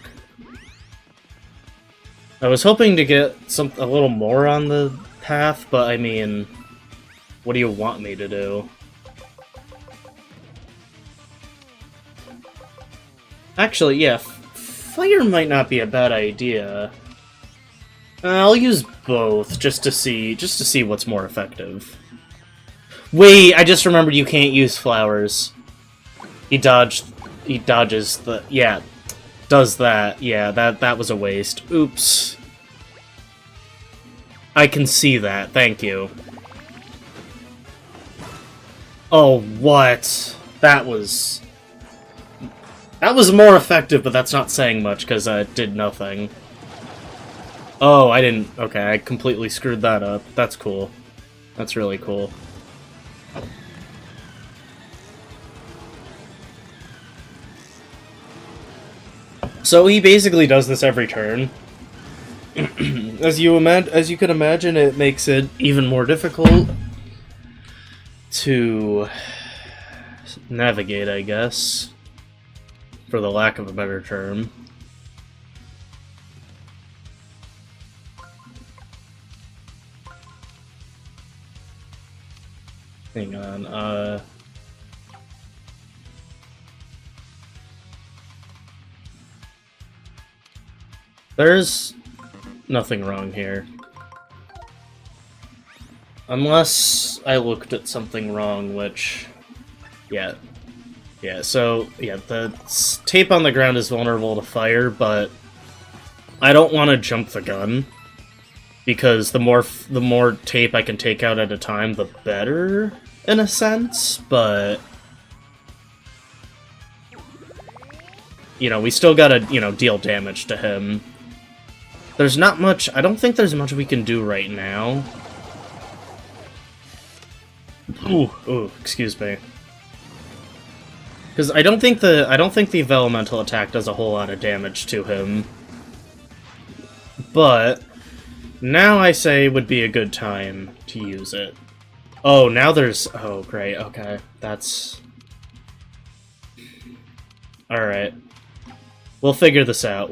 I was hoping to get a little more on the path, but I mean, what do you want me to do? Actually, yeah, fire might not be a bad idea. I'll use both just to see what's more effective. Wait, I just remembered you can't use flowers. He dodges the... yeah, does that. Yeah, that was a waste. Oops. I can see that, thank you. Oh, what? That was more effective, but that's not saying much, because it did nothing. Oh, I didn't... okay, I completely screwed that up. That's cool. That's really cool. So he basically does this every turn. As you can imagine, it makes it even more difficult to navigate, I guess, for the lack of a better term. Hang on, there's nothing wrong here. Unless I looked at something wrong, which... yeah. Yeah, so, yeah, the tape on the ground is vulnerable to fire, but I don't want to jump the gun, because the more tape I can take out at a time, the better, in a sense, but... you know, we still gotta, you know, deal damage to him. There's not much... I don't think there's much we can do right now. Ooh, excuse me. Because I don't think the elemental attack does a whole lot of damage to him. But now I say would be a good time to use it. Oh, now there's... oh, great, okay. That's... alright. We'll figure this out.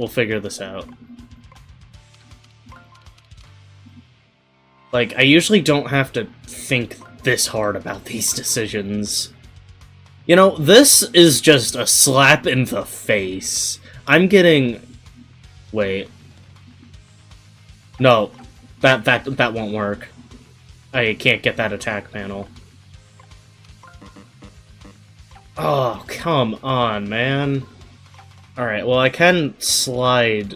Like, I usually don't have to think this hard about these decisions. You know, this is just a slap in the face. I'm getting... wait. No. That won't work. I can't get that attack panel. Oh, come on, man. Alright, well, I can slide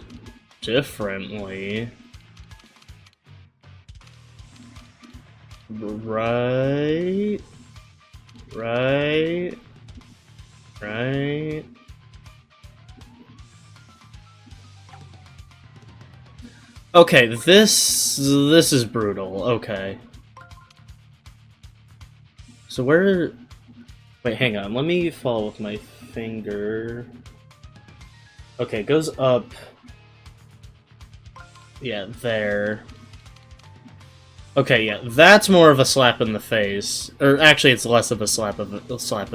differently. Right. Okay, this is brutal. Okay. So where... wait, hang on. Let me follow with my finger. Okay, it goes up. Yeah, there. Okay, yeah, that's more of a slap in the face. Or actually, it's less of a slap in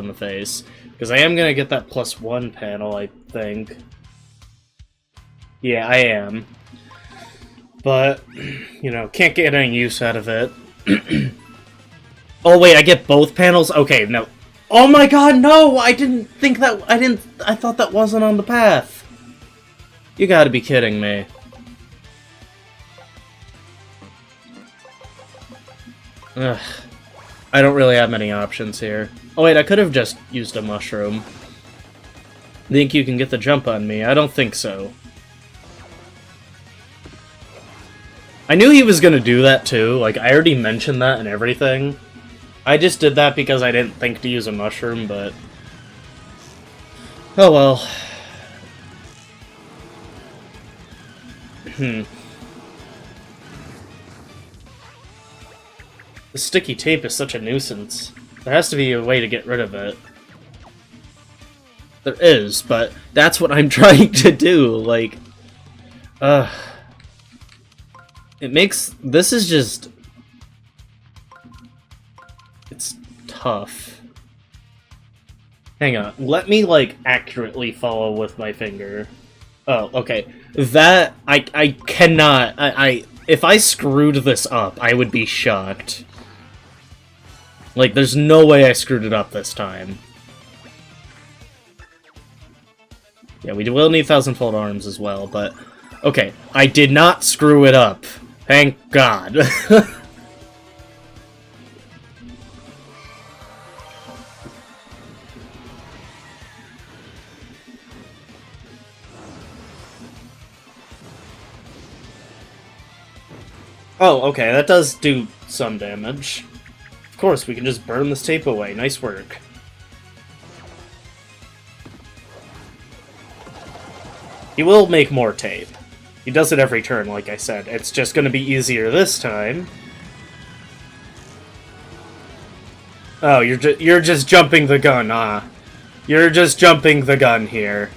the face, because I am gonna get that +1 panel, I think. Yeah, I am. But you know, can't get any use out of it. Oh wait, I get both panels. Okay, no. Oh my god, no! I didn't think that... I thought that wasn't on the path. You gotta be kidding me. Ugh. I don't really have many options here. Oh wait, I could have just used a mushroom. Think you can get the jump on me? I don't think so. I knew he was gonna do that too, like, I already mentioned that and everything. I just did that because I didn't think to use a mushroom, but... oh well. The sticky tape is such a nuisance. There has to be a way to get rid of it. There is, but that's what I'm trying to do, like... It makes... this is just... it's tough. Hang on, let me, like, accurately follow with my finger. Oh, okay. That... I cannot... if I screwed this up, I would be shocked. Like, there's no way I screwed it up this time. Yeah, we will need 1,000-fold arms as well, but... okay, I did not screw it up. Thank God. Oh, okay, that does do some damage. Of course, we can just burn this tape away. Nice work. He will make more tape. He does it every turn, like I said. It's just gonna be easier this time. Oh, you're just jumping the gun, ah. You're just jumping the gun here.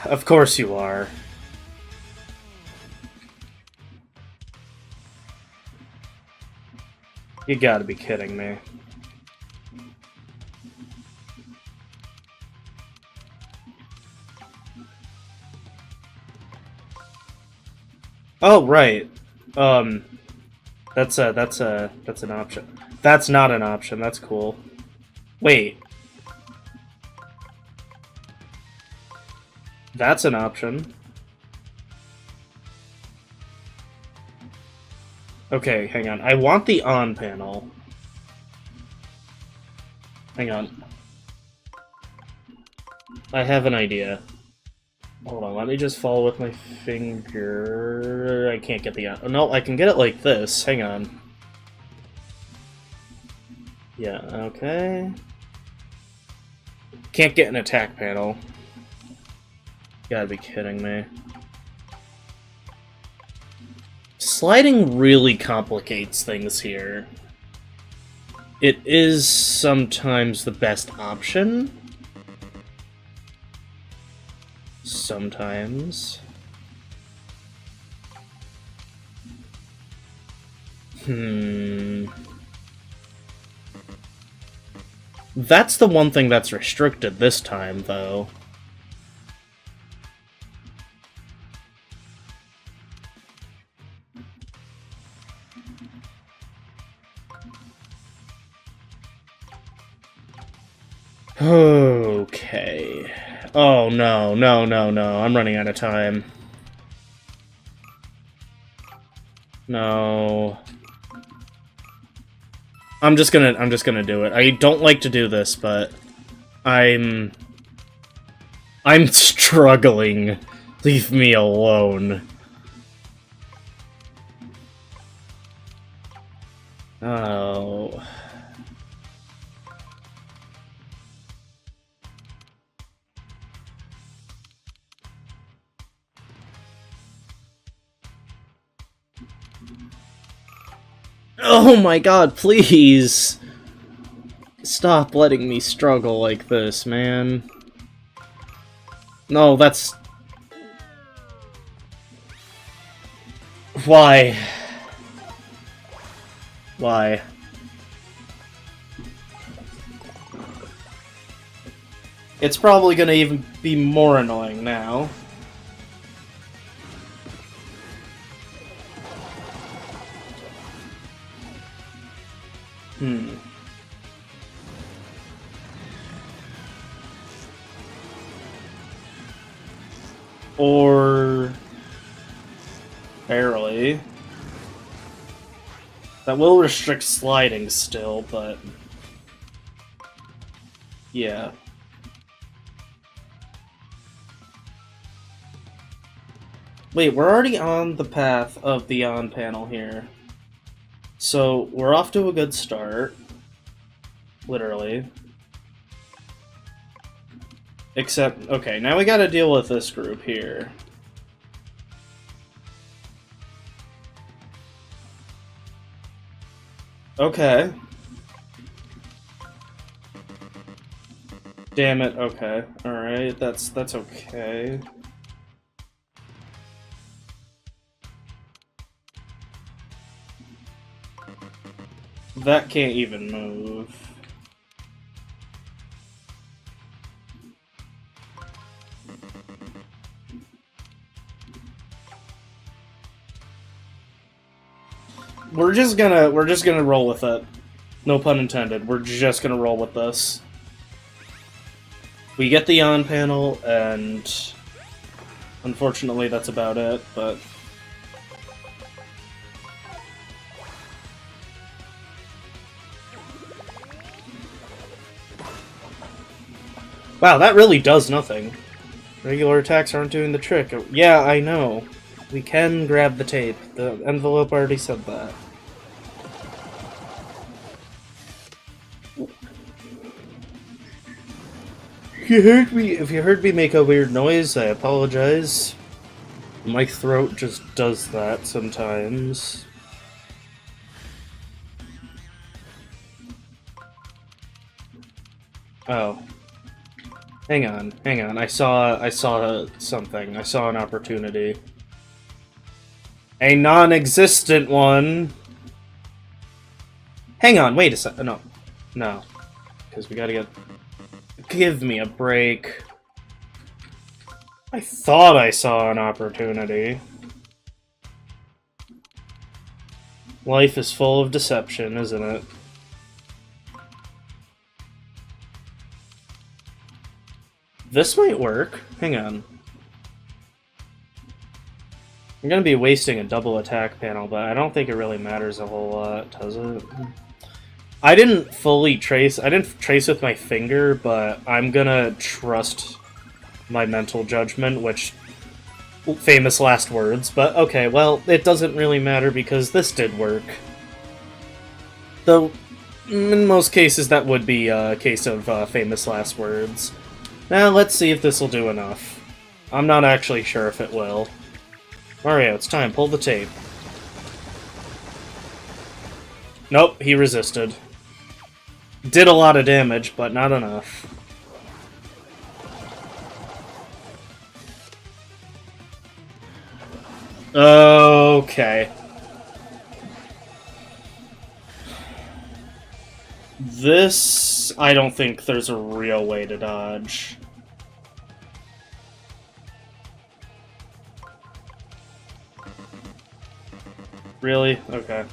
Of course you are. You gotta be kidding me. Oh, right. That's an option. That's not an option, that's cool. Wait. That's an option. Okay, hang on. I want the on panel. Hang on. I have an idea. Hold on, let me just follow with my finger. I can't get the on. Oh, no, I can get it like this. Hang on. Yeah, okay. Can't get an attack panel. You gotta be kidding me. Sliding really complicates things here. It is sometimes the best option. Sometimes. That's the one thing that's restricted this time, though. Okay. Oh, no, no, no, no. I'm running out of time. No. I'm just gonna do it. I don't like to do this, but I'm struggling. Leave me alone. Oh. Oh my god, please! Stop letting me struggle like this, man. No, that's... Why? Why? It's probably gonna even be more annoying now. Or barely. That will restrict sliding still, but yeah. Wait, we're already on the path of the on panel here. So we're off to a good start. Literally. Except, okay, now we gotta deal with this group here. Okay. Damn it, okay. Alright, that's okay. That can't even move. We're just gonna roll with it. No pun intended. We're just gonna roll with this. We get the on panel, and unfortunately that's about it, but wow, that really does nothing. Regular attacks aren't doing the trick. Yeah, I know. We can grab the tape. The envelope already said that. If you heard me make a weird noise, I apologize. My throat just does that sometimes. Oh. Hang on. I saw something. I saw an opportunity. A non-existent one. Hang on, wait a sec. No. No. Because we gotta get... Give me a break. I thought I saw an opportunity. Life is full of deception, isn't it? This might work. Hang on. I'm gonna be wasting a double attack panel, but I don't think it really matters a whole lot, does it? I didn't trace with my finger, but I'm gonna trust my mental judgment, which... Famous last words, but okay, well, it doesn't really matter because this did work. Though, in most cases, that would be a case of famous last words. Now, let's see if this will do enough. I'm not actually sure if it will. Mario, it's time, pull the tape. Nope, he resisted. Did a lot of damage, but not enough. Okay. This... I don't think there's a real way to dodge. Really? Okay.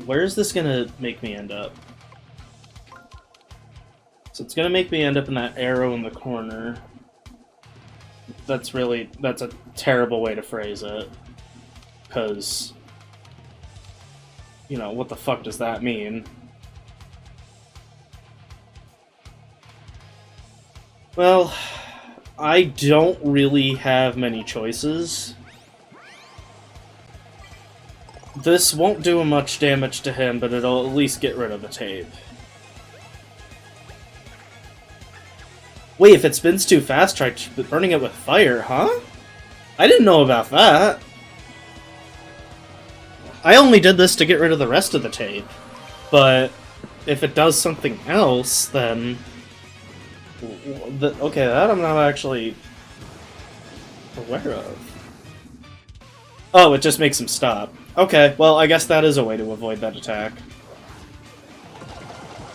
Where is this gonna make me end up? So it's gonna make me end up in that arrow in the corner. That's a terrible way to phrase it. Because, you know, what the fuck does that mean? Well, I don't really have many choices. This won't do much damage to him, but it'll at least get rid of the tape. Wait, if it spins too fast, try burning it with fire, huh? I didn't know about that. I only did this to get rid of the rest of the tape. But if it does something else, then... Okay, that I'm not actually aware of. Oh, it just makes him stop. Okay, well, I guess that is a way to avoid that attack.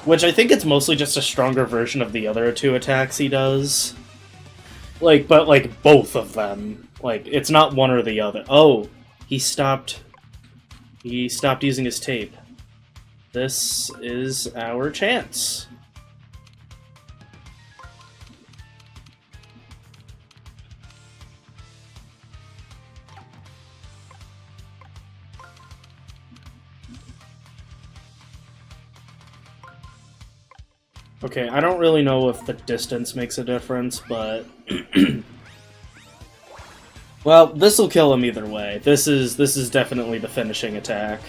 Which I think it's mostly just a stronger version of the other two attacks he does. Like, but, like, both of them. Like, it's not one or the other. Oh, he stopped using his tape. This is our chance. Okay, I don't really know if the distance makes a difference, but... well, this'll kill him either way. This is definitely the finishing attack.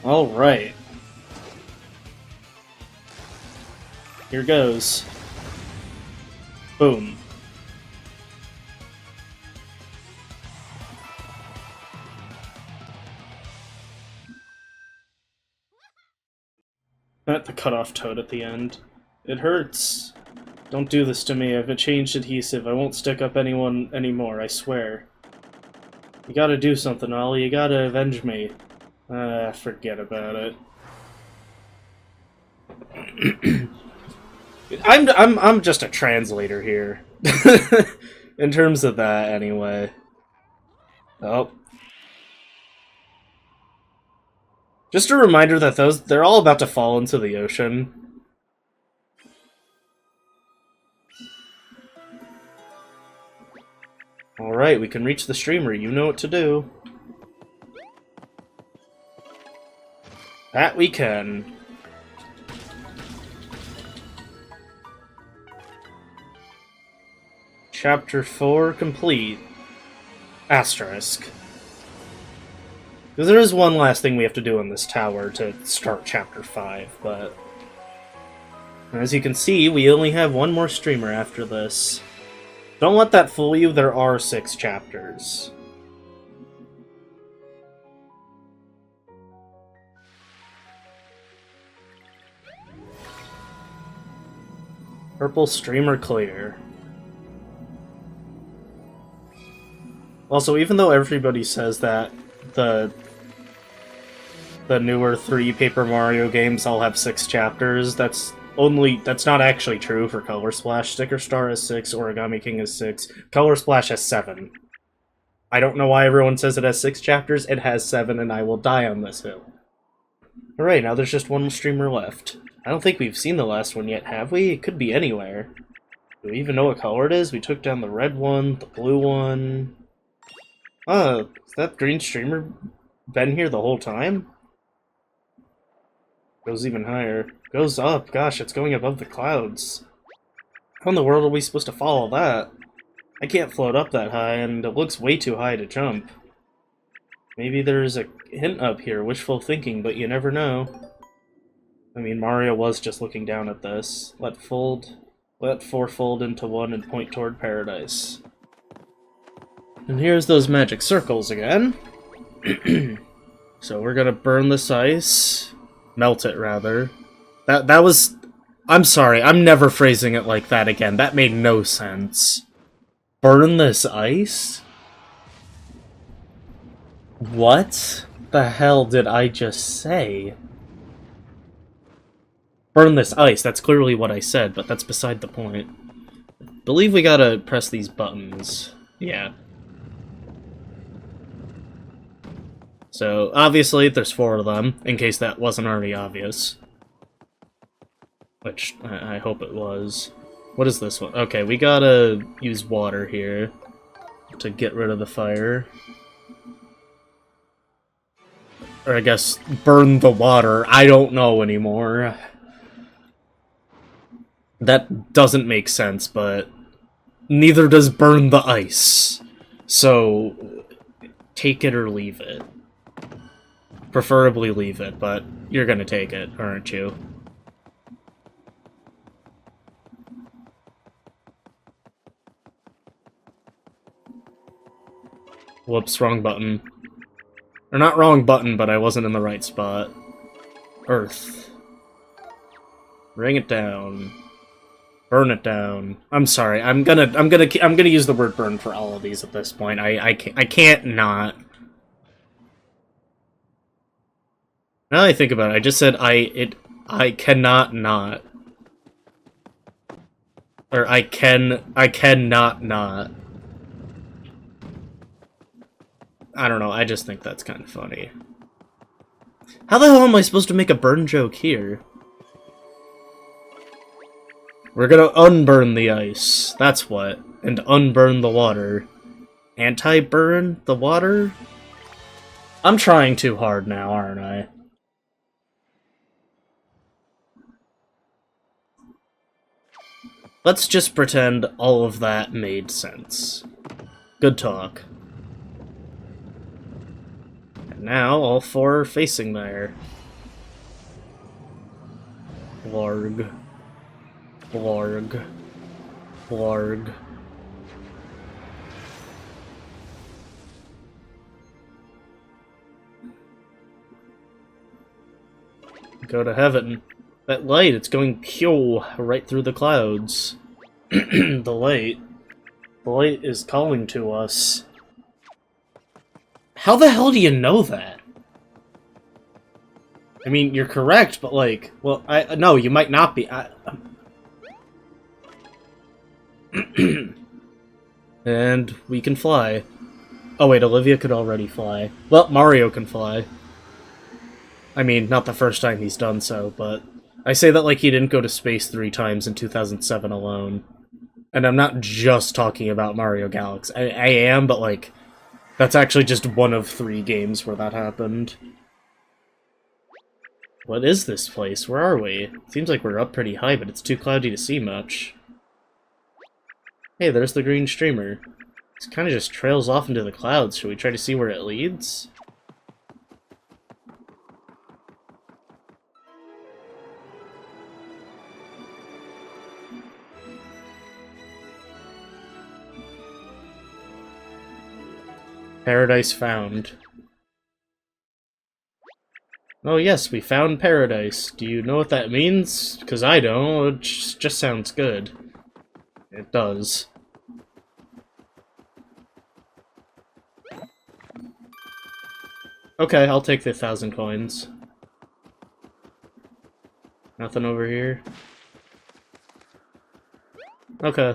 Alright. Here goes. Boom. Not the cut-off toad at the end. It hurts. Don't do this to me. I've a changed adhesive. I won't stick up anyone anymore, I swear. You gotta do something, Ollie. You gotta avenge me. Forget about it. I'm just a translator here. In terms of that, anyway. Oh. Just a reminder that they're all about to fall into the ocean. Alright, we can reach the streamer. You know what to do. That we can. Chapter 4 complete. Asterisk. Because there is one last thing we have to do in this tower to start Chapter 5, but... as you can see, we only have one more streamer after this. Don't let that fool you, there are 6 chapters. Purple streamer clear. Also, even though everybody says that the newer 3 Paper Mario games all have 6 chapters, that's not actually true for Color Splash. Sticker Star has 6, Origami King has 6, Color Splash has 7. I don't know why everyone says it has 6 chapters, it has 7, and I will die on this hill. Alright, now there's just one streamer left. I don't think we've seen the last one yet, have we? It could be anywhere. Do we even know what color it is? We took down the red one, the blue one... has that green streamer been here the whole time? Goes even higher. Goes up. Gosh, it's going above the clouds. How in the world are we supposed to follow that? I can't float up that high, and it looks way too high to jump. Maybe there's a hint up here, wishful thinking, but you never know. I mean, Mario was just looking down at this. Let 4 fold into 1 and point toward paradise. And here's those magic circles again. So we're gonna burn this ice. Melt it, rather. That was... I'm sorry, I'm never phrasing it like that again. That made no sense. Burn this ice? What the hell did I just say? Burn this ice, that's clearly what I said, but that's beside the point. I believe we gotta press these buttons. Yeah. So, obviously, there's 4 of them, in case that wasn't already obvious. Which, I hope it was. What is this one? Okay, we gotta use water here to get rid of the fire. Or I guess, burn the water. I don't know anymore. That doesn't make sense, but neither does burn the ice. So, take it or leave it. Preferably leave it, but you're gonna take it, aren't you? Whoops, wrong button. Or not wrong button, but I wasn't in the right spot. Earth. Bring it down. Burn it down. I'm sorry. I'm gonna use the word burn for all of these at this point. I can't not. Now that I think about it, I just said I cannot not. Or I cannot not. I don't know, I just think that's kind of funny. How the hell am I supposed to make a burn joke here? We're gonna unburn the ice, that's what. And unburn the water. Anti-burn the water? I'm trying too hard now, aren't I? Let's just pretend all of that made sense. Good talk. And now all four are facing there. Blarg. Blarg. Blarg. Go to heaven. That light, it's going pew right through the clouds. The light. The light is calling to us. How the hell do you know that? I mean, you're correct, but like, well, no, you might not be. And we can fly. Oh wait, Olivia could already fly. Well, Mario can fly. I mean, not the first time he's done so, but I say that like he didn't go to space 3 times in 2007 alone. And I'm not just talking about Mario Galaxy. I am, but like, that's actually just one of 3 games where that happened. What is this place? Where are we? Seems like we're up pretty high, but it's too cloudy to see much. Hey, there's the green streamer. It kind of just trails off into the clouds. Should we try to see where it leads? Paradise found. Oh yes, we found paradise. Do you know what that means? Because I don't. It just sounds good. It does. Okay, I'll take the 1,000 coins. Nothing over here? Okay.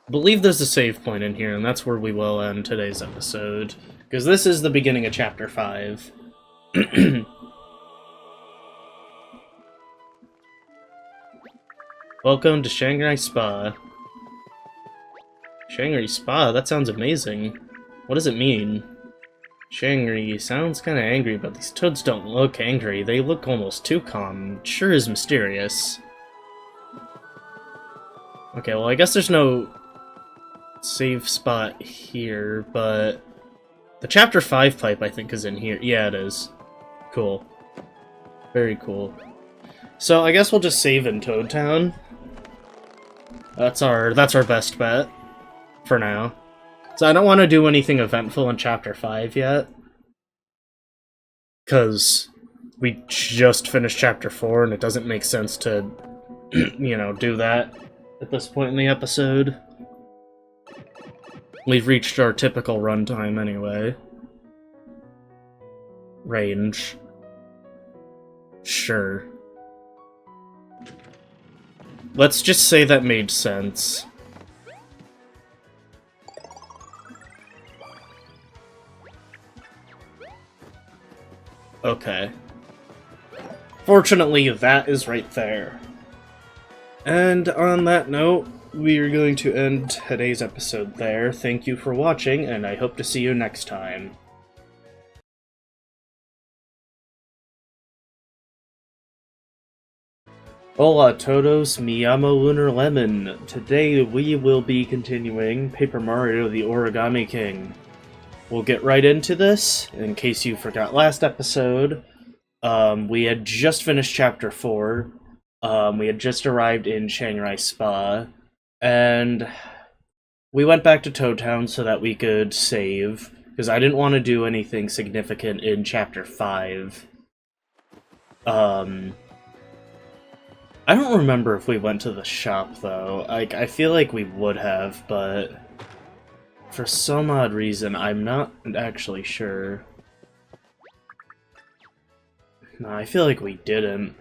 I believe there's a save point in here, and that's where we will end today's episode. Because this is the beginning of Chapter 5. Welcome to Shanghai Spa. Shanghai Spa? That sounds amazing. What does it mean? Shanghai sounds kinda angry, but these toads don't look angry. They look almost too calm. It sure is mysterious. Okay, well I guess there's no save spot here, but the Chapter 5 pipe I think is in here. Yeah, it is. Cool. Very cool. So I guess we'll just save in Toad Town. That's our best bet for now. So I don't want to do anything eventful in Chapter 5 yet, because we just finished Chapter 4 and it doesn't make sense to, you know, do that at this point in the episode. We've reached our typical runtime anyway. Range. Sure. Let's just say that made sense. Okay. Fortunately, that is right there. And on that note, we are going to end today's episode there. Thank you for watching, and I hope to see you next time. Hola todos, mi llamo Lunar Lemon. Today we will be continuing Paper Mario the Origami King. We'll get right into this. In case you forgot last episode, we had just finished Chapter 4. We had just arrived in Shanghai Spa, and we went back to Toad Town so that we could save, because I didn't want to do anything significant in Chapter 5. I don't remember if we went to the shop, though. I feel like we would have, but for some odd reason, I'm not actually sure. No, I feel like we didn't.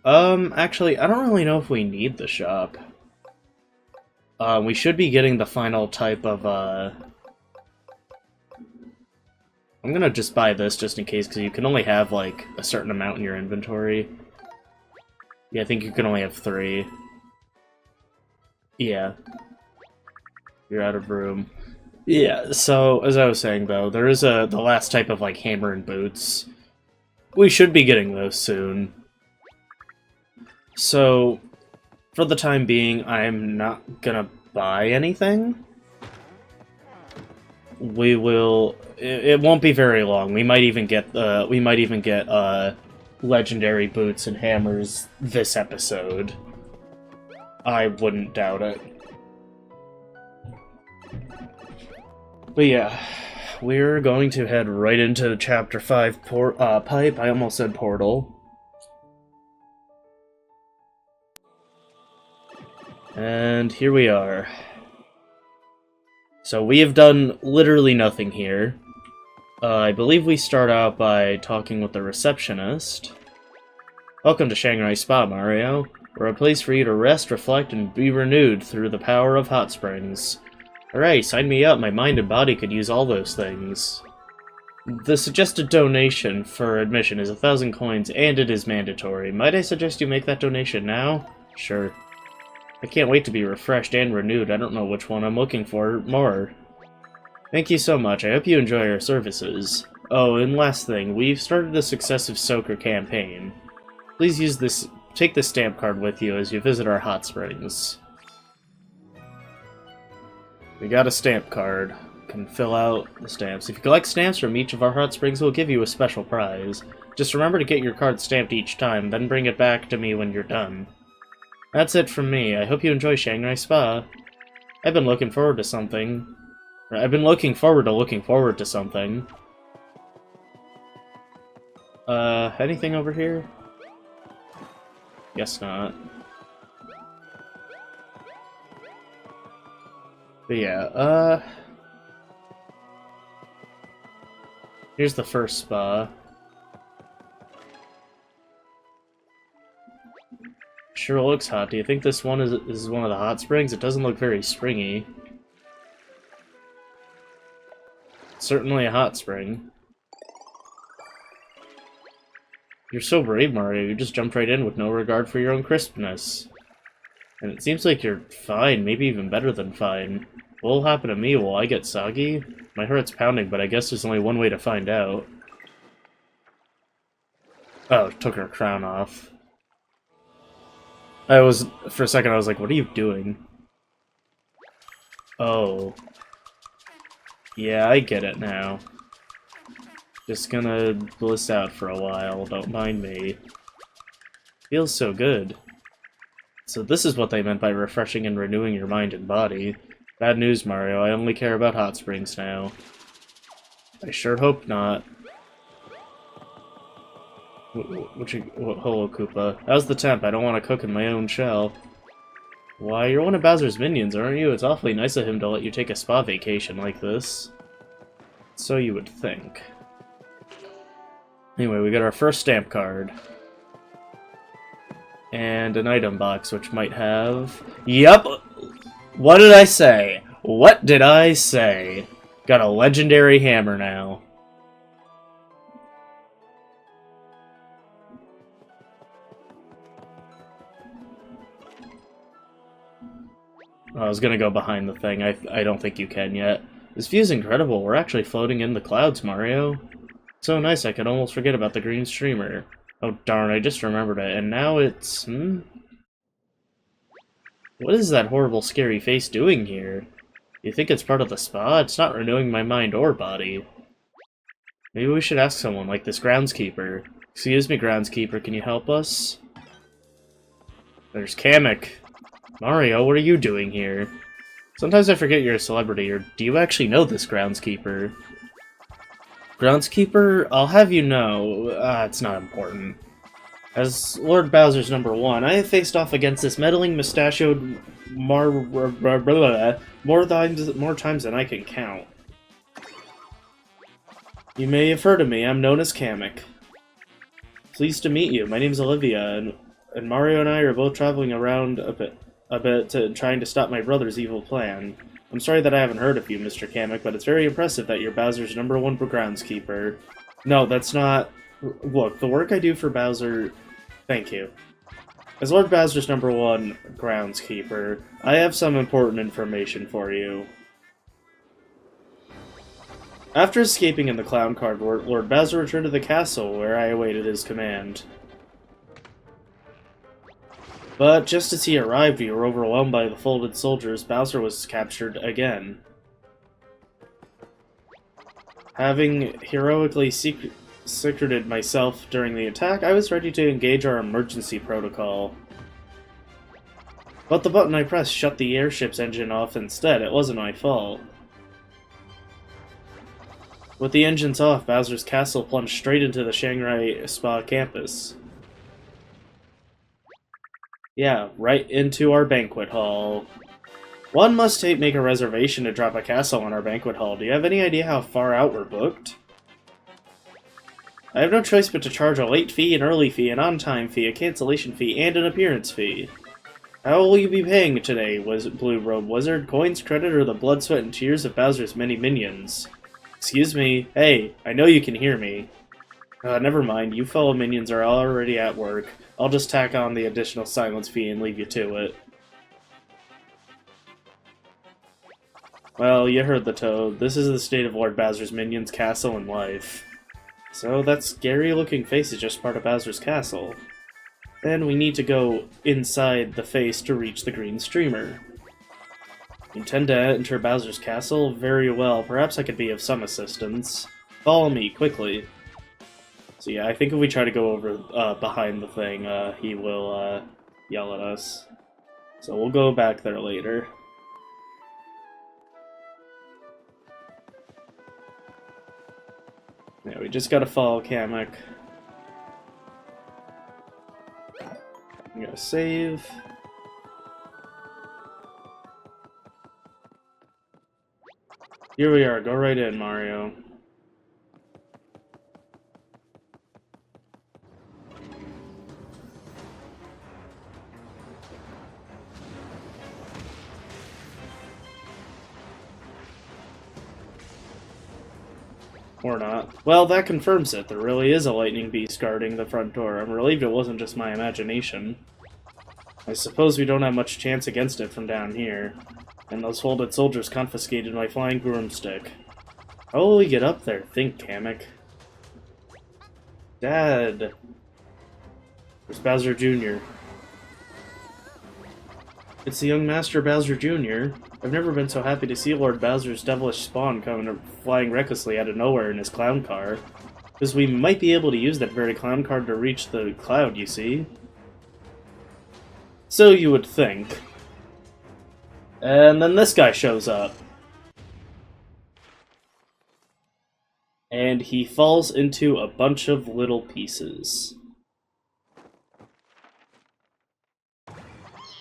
Actually, I don't really know if we need the shop. We should be getting the final type of, I'm gonna just buy this just in case, because you can only have, like, a certain amount in your inventory. Yeah, I think you can only have 3. Yeah. You're out of room. Yeah, so as I was saying though, there is the last type of like hammer and boots. We should be getting those soon. So for the time being, I'm not gonna buy anything. We will. It won't be very long. We might even get legendary boots and hammers this episode. I wouldn't doubt it. But yeah, we're going to head right into Chapter 5 Pipe. I almost said Portal. And here we are. So we have done literally nothing here. I believe we start out by talking with the receptionist. Welcome to Shanghai Spa, Mario. We're a place for you to rest, reflect, and be renewed through the power of hot springs. Alright, sign me up. My mind and body could use all those things. The suggested donation for admission is 1,000 coins, and it is mandatory. Might I suggest you make that donation now? Sure. I can't wait to be refreshed and renewed. I don't know which one I'm looking for more. Thank you so much. I hope you enjoy our services. Oh, and last thing, we've started a successive Soaker campaign. Please take this stamp card with you as you visit our hot springs. We got a stamp card. Can fill out the stamps. If you collect stamps from each of our hot springs, we'll give you a special prize. Just remember to get your card stamped each time, then bring it back to me when you're done. That's it from me. I hope you enjoy Shanghai Spa. I've been looking forward to something. Looking forward to something. Anything over here? Guess not. But yeah, here's the first spa. Sure looks hot. Do you think this one is one of the hot springs? It doesn't look very springy. Certainly a hot spring. You're so brave, Mario. You just jumped right in with no regard for your own crispness. And it seems like you're fine, maybe even better than fine. What'll happen to me? Will I get soggy? My heart's pounding, but I guess there's only one way to find out. Oh, took her crown off. For a second I was like, what are you doing? Oh. Yeah, I get it now. Just gonna bliss out for a while, don't mind me. Feels so good. So this is what they meant by refreshing and renewing your mind and body. Bad news, Mario, I only care about hot springs now. I sure hope not. Hello, Koopa. How's the temp? I don't want to cook in my own shell. Why, you're one of Bowser's minions, aren't you? It's awfully nice of him to let you take a spa vacation like this. So you would think. Anyway, we got our first stamp card. And an item box, which might have... Yep! What did I say? What did I say? Got a legendary hammer now. I was gonna go behind the thing. I don't think you can yet. This view's incredible. We're actually floating in the clouds, Mario. So nice, I could almost forget about the green streamer. Oh darn, I just remembered it. And now it's... What is that horrible, scary face doing here? You think it's part of the spa? It's not renewing my mind or body. Maybe we should ask someone, like this groundskeeper. Excuse me, groundskeeper, can you help us? There's Kamek. Mario, what are you doing here? Sometimes I forget you're a celebrity, or do you actually know this groundskeeper? Groundskeeper, I'll have you know, it's not important. As Lord Bowser's #1, I have faced off against this meddling, mustachioed more times than I can count. You may have heard of me, I'm known as Kamek. Pleased to meet you, my name's Olivia, and Mario and I are both traveling around a bit trying to stop my brother's evil plan. I'm sorry that I haven't heard of you, Mr. Kamek, but it's very impressive that you're Bowser's #1 groundskeeper. No, that's not... Look, the work I do for Bowser... Thank you. As Lord Bowser's #1 groundskeeper, I have some important information for you. After escaping in the clown car, Lord Bowser returned to the castle, where I awaited his command. But just as he arrived, we were overwhelmed by the folded soldiers. Bowser was captured again. Having heroically secreted myself during the attack, I was ready to engage our emergency protocol. But the button I pressed shut the airship's engine off instead. It wasn't my fault. With the engines off, Bowser's castle plunged straight into the Shanghai Spa campus. Yeah, right into our banquet hall. One must make a reservation to drop a castle in our banquet hall. Do you have any idea how far out we're booked? I have no choice but to charge a late fee, an early fee, an on-time fee, a cancellation fee, and an appearance fee. How will you be paying today, Blue Robe Wizard? Coins, credit, or the blood, sweat, and tears of Bowser's many minions? Excuse me. Hey, I know you can hear me. Never mind. You fellow minions are already at work. I'll just tack on the additional silence fee and leave you to it. Well, you heard the Toad. This is the state of Lord Bowser's minions' castle and life. So that scary-looking face is just part of Bowser's castle. Then we need to go inside the face to reach the green streamer. You intend to enter Bowser's castle? Very well. Perhaps I could be of some assistance. Follow me, quickly. So yeah, I think if we try to go over behind the thing, he will yell at us. So we'll go back there later. Yeah, we just gotta follow Kamek. I'm gonna save. Here we are, go right in, Mario. Or not. Well, that confirms it. There really is a lightning beast guarding the front door. I'm relieved it wasn't just my imagination. I suppose we don't have much chance against it from down here. And those folded soldiers confiscated my flying broomstick. How will we get up there? Think, Kamek. Dad! Where's Bowser Jr.? It's the young Master Bowser Jr. I've never been so happy to see Lord Bowser's devilish spawn coming flying recklessly out of nowhere in his clown car. Because we might be able to use that very clown car to reach the cloud, you see? So you would think. And then this guy shows up. And he falls into a bunch of little pieces.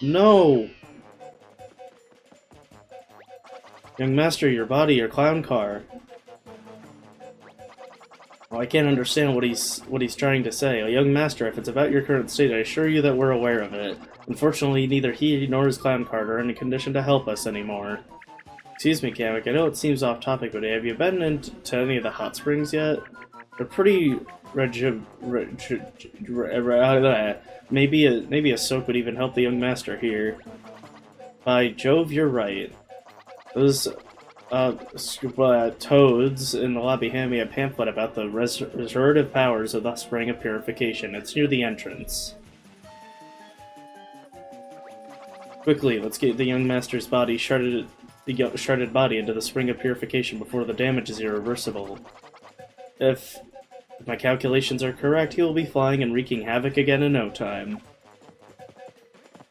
No! Young Master, your body, your clown car. Well, I can't understand what he's trying to say. Oh, young Master, if it's about your current state, I assure you that we're aware of it. Unfortunately, neither he nor his clown car are in a condition to help us anymore. Excuse me, Kamek, I know it seems off topic, but have you been into any of the hot springs yet? They're pretty maybe a soak would even help the young Master here. By Jove, you're right. Those toads in the lobby hand me a pamphlet about the restorative powers of the Spring of Purification. It's near the entrance. Quickly, let's get the young Master's body shredded body into the Spring of Purification before the damage is irreversible. If my calculations are correct, he will be flying and wreaking havoc again in no time.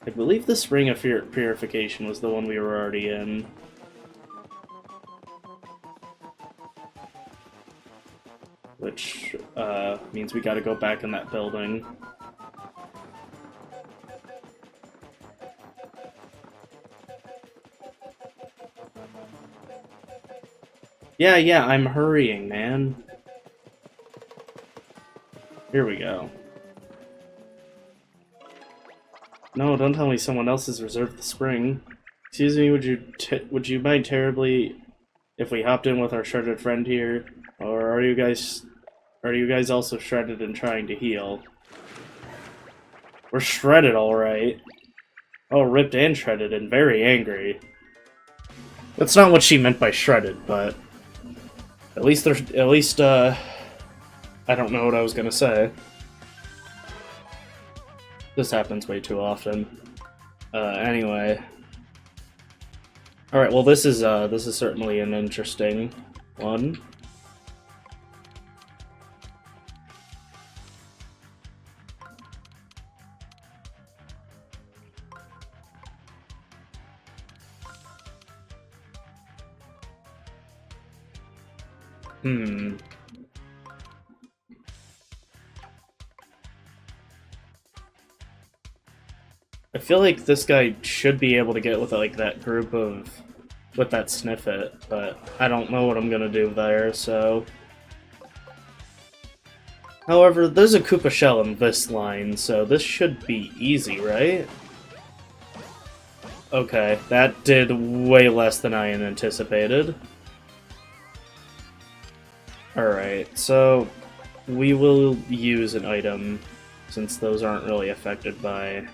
I believe the Spring of Purification was the one we were already in. Which means we gotta go back in that building. Yeah, I'm hurrying, man. Here we go. No, don't tell me someone else has reserved the spring. Excuse me, would you mind terribly if we hopped in with our shredded friend here? Or are you guys also shredded and trying to heal? We're shredded, alright. Oh, ripped and shredded and very angry. That's not what she meant by shredded, but I don't know what I was gonna say. This happens way too often. Anyway. Alright, well this is certainly an interesting one. I feel like this guy should be able to get with like that group of with that sniff it, but I don't know what I'm gonna do there, so. However, there's a Koopa Shell in this line, so this should be easy, right? Okay, that did way less than I had anticipated. Alright, so we will use an item, since those aren't really affected by...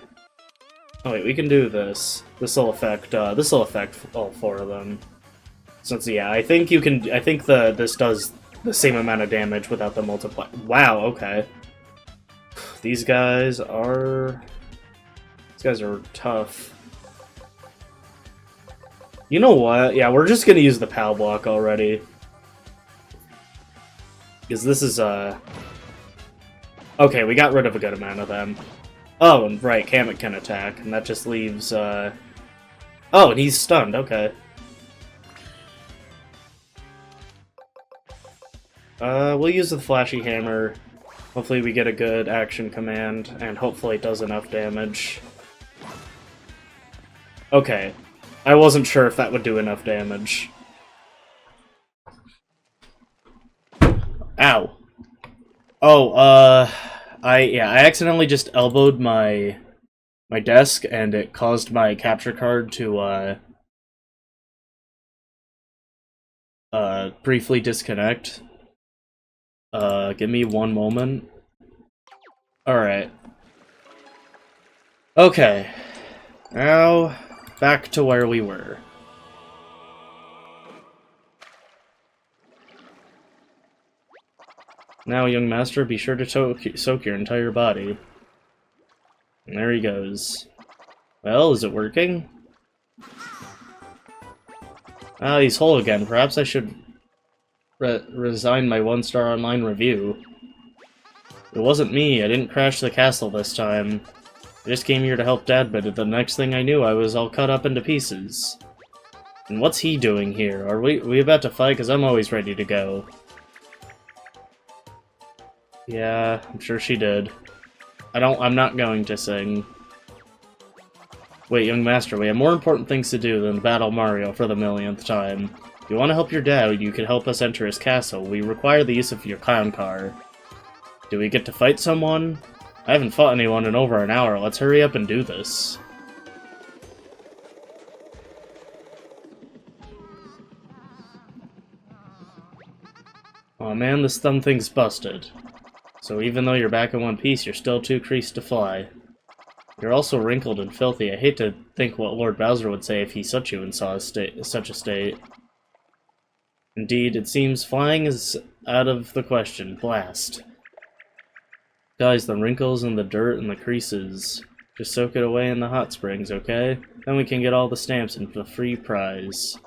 Oh wait, we can do this. This'll affect all four of them. Since, yeah, I think you can... I think this does the same amount of damage without the multiply... Wow, okay. These guys are tough. You know what? Yeah, we're just gonna use the PAL block already. Because this is, Okay, we got rid of a good amount of them. Oh, and right, Kamek can attack, and that just leaves, Oh, and he's stunned, okay. We'll use the Flashy Hammer. Hopefully we get a good action command, and hopefully it does enough damage. Okay. I wasn't sure if that would do enough damage. Ow. Oh, I accidentally just elbowed my desk, and it caused my capture card to, briefly disconnect. Give me one moment. Alright. Okay. Now, back to where we were. Now, young master, be sure to soak your entire body. And there he goes. Well, is it working? Ah, he's whole again. Perhaps I should resign my 1-star online review. It wasn't me. I didn't crash the castle this time. I just came here to help Dad, but the next thing I knew, I was all cut up into pieces. And what's he doing here? Are we about to fight? Because I'm always ready to go. Yeah, I'm sure she did. I'm not going to sing. Wait, young master, we have more important things to do than battle Mario for the millionth time. If you want to help your dad, you can help us enter his castle. We require the use of your clown car. Do we get to fight someone? I haven't fought anyone in over an hour. Let's hurry up and do this. Aw man, this thumb thing's busted. So even though you're back in one piece, you're still too creased to fly. You're also wrinkled and filthy. I hate to think what Lord Bowser would say if he saw you in such a state. Indeed, it seems flying is out of the question. Blast. Guys, the wrinkles and the dirt and the creases. Just soak it away in the hot springs, okay? Then we can get all the stamps and the free prize.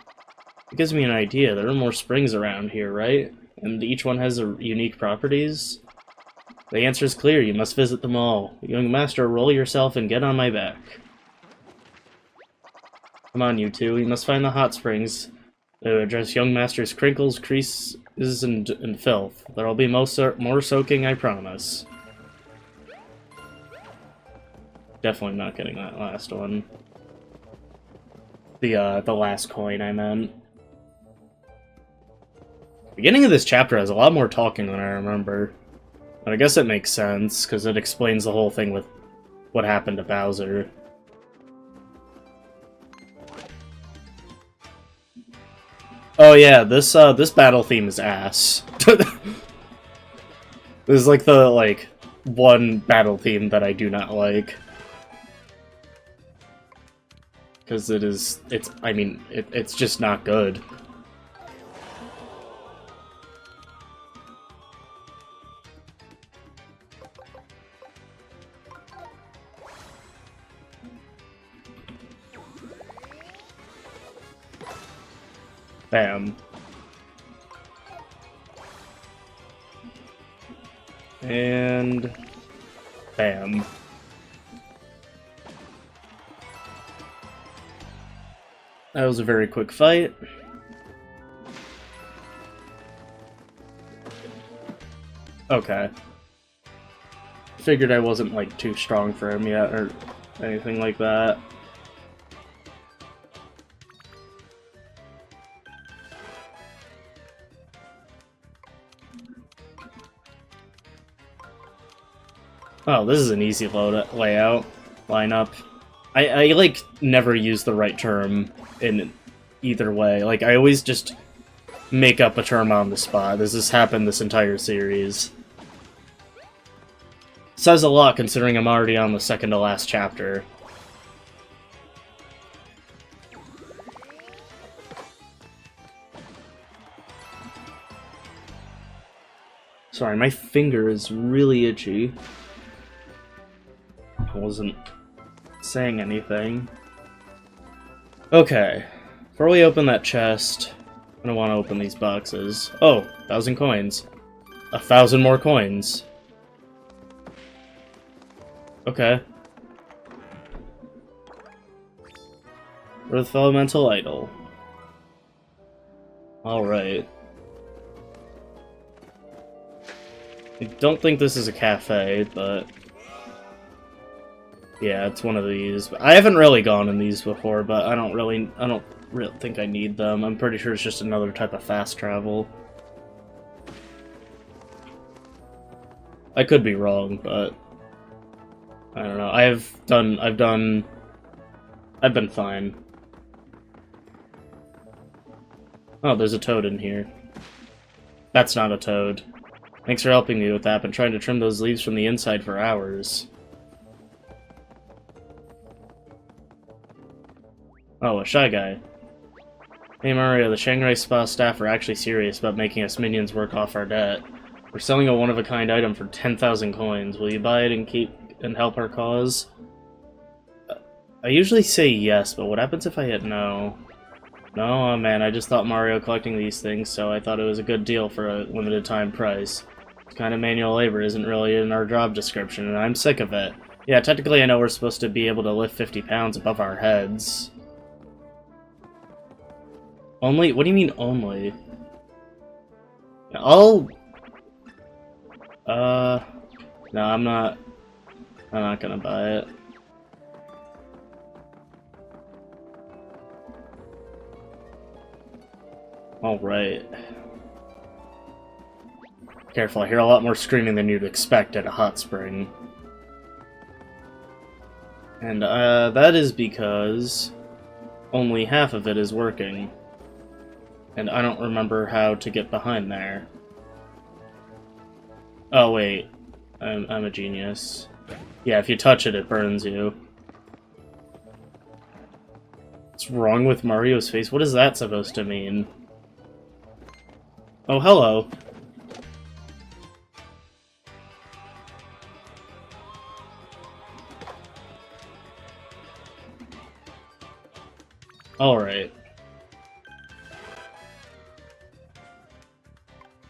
It gives me an idea. There are more springs around here, right? And each one has unique properties? The answer is clear. You must visit them all. Young master, roll yourself and get on my back. Come on, you two. We must find the hot springs. They will address young master's crinkles, creases, and filth. There'll be more soaking, I promise. Definitely not getting that last one. The last coin, I meant. Beginning of this chapter has a lot more talking than I remember. But I guess it makes sense, because it explains the whole thing with what happened to Bowser. Oh yeah, this battle theme is ass. This is like the, one battle theme that I do not like. Because it's just not good. Bam. And... bam. That was a very quick fight. Okay. Figured I wasn't, like, too strong for him yet, or anything like that. Oh, this is an easy lineup. I like, never use the right term in either way. Like, I always just make up a term on the spot. This has happened this entire series. Says a lot, considering I'm already on the second to last chapter. Sorry, my finger is really itchy. I wasn't saying anything. Okay, before we open that chest, I'm gonna want to open these boxes. Oh, 1,000 coins. 1,000 more coins. Okay. Earth Elemental Idol. Alright. I don't think this is a cafe, but... yeah, it's one of these. I haven't really gone in these before, but I don't really think I need them. I'm pretty sure it's just another type of fast travel. I could be wrong, but... I don't know. I've been fine. Oh, there's a toad in here. That's not a toad. Thanks for helping me with that. I've been trying to trim those leaves from the inside for hours. Oh, a shy guy. Hey Mario, the Shanghai Spa staff are actually serious about making us minions work off our debt. We're selling a one-of-a-kind item for 10,000 coins. Will you buy it and help our cause? I usually say yes, but what happens if I hit no? No? Oh man, I just thought Mario collecting these things, so I thought it was a good deal for a limited time price. This kind of manual labor isn't really in our job description, and I'm sick of it. Yeah, technically I know we're supposed to be able to lift 50 pounds above our heads. Only? What do you mean only? I'll... no, I'm not gonna buy it. Alright. Careful, I hear a lot more screaming than you'd expect at a hot spring. And, that is because only half of it is working. And I don't remember how to get behind there. Oh, wait. I'm a genius. Yeah, if you touch it, it burns you. What's wrong with Mario's face? What is that supposed to mean? Oh, hello. Alright.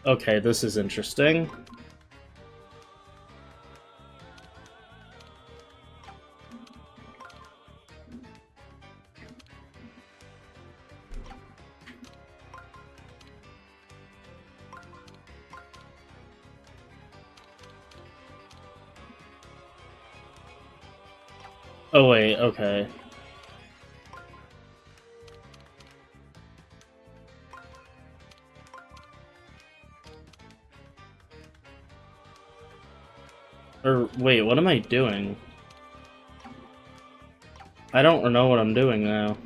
Okay, this is interesting. Oh wait, okay. Or, wait, what am I doing? I don't know what I'm doing now.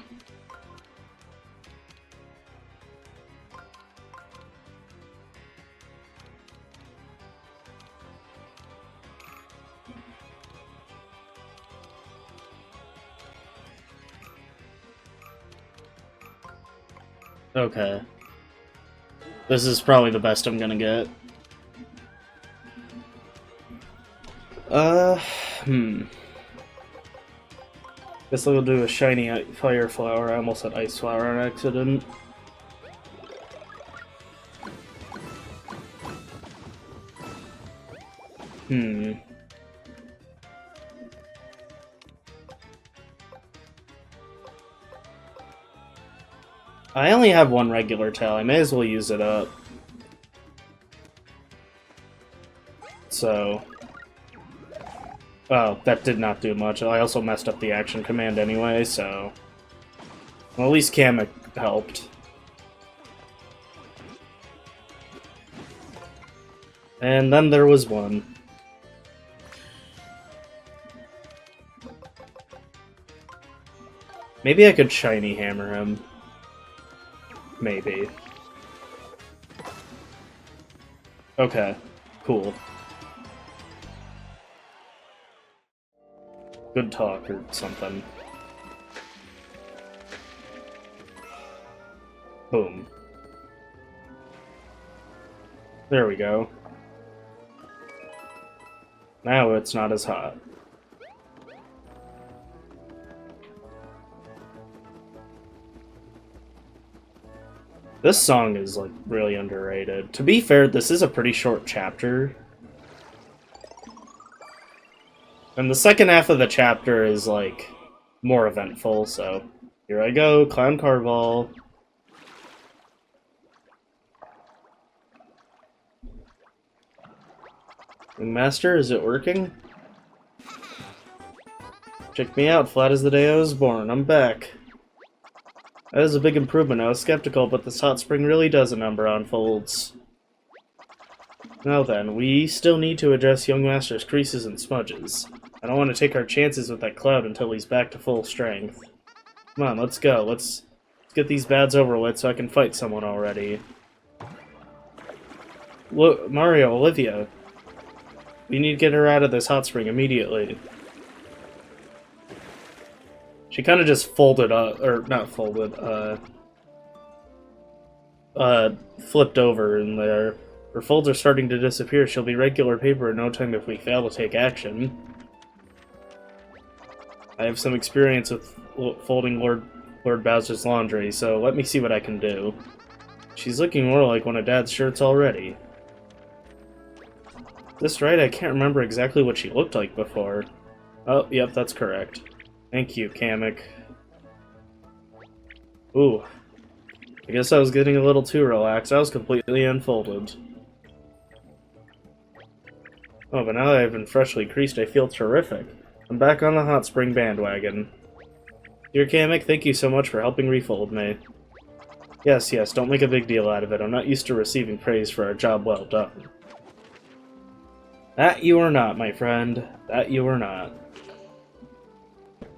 Okay. This is probably the best I'm gonna get. Guess I'll do a shiny fire flower. I almost said ice flower on accident. I only have one regular tail. I may as well use it up. So... Oh, that did not do much. I also messed up the action command anyway, so... Well, at least Kamek helped. And then there was one. Maybe I could shiny hammer him. Maybe. Okay, cool. Good talk or something. Boom. There we go. Now it's not as hot. This song is, like, really underrated. To be fair, this is a pretty short chapter. And the second half of the chapter is, like, more eventful, so... Here I go, Clown Carval. Master, is it working? Check me out, flat as the day I was born. I'm back. That is a big improvement. I was skeptical, but this hot spring really does a number on folds. Now then, we still need to address young Master's creases and smudges. I don't want to take our chances with that cloud until he's back to full strength. Come on, let's go. Let's get these bads over with so I can fight someone already. Look, Mario, Olivia. We need to get her out of this hot spring immediately. She kind of just folded up, or not folded, flipped over in there. Her folds are starting to disappear. She'll be regular paper in no time if we fail to take action. I have some experience with folding Lord Bowser's laundry, so let me see what I can do. She's looking more like one of Dad's shirts already. Is this right? I can't remember exactly what she looked like before. Oh, yep, that's correct. Thank you, Kamek. Ooh. I guess I was getting a little too relaxed. I was completely unfolded. Oh, but now that I've been freshly creased, I feel terrific. I'm back on the hot spring bandwagon. Dear Kamek, thank you so much for helping refold me. Yes, don't make a big deal out of it. I'm not used to receiving praise for a job well done. That you are not, my friend. That you are not.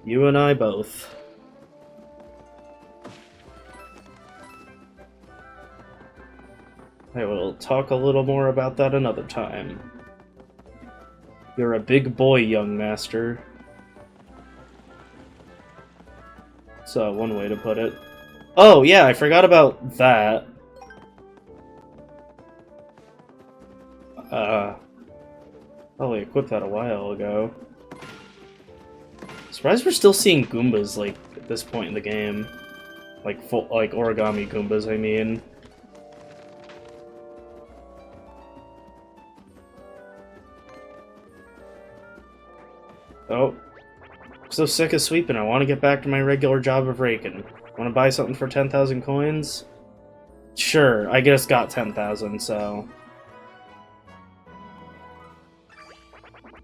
You and I both. I will talk a little more about that another time. You're a big boy, young master. So, one way to put it. Oh, yeah, I forgot about that. Probably equipped that a while ago. Surprised we're still seeing Goombas, like, at this point in the game. Like, like origami Goombas, I mean. Oh. I'm so sick of sweeping, I want to get back to my regular job of raking. Want to buy something for 10,000 coins? Sure, I just got 10,000, so...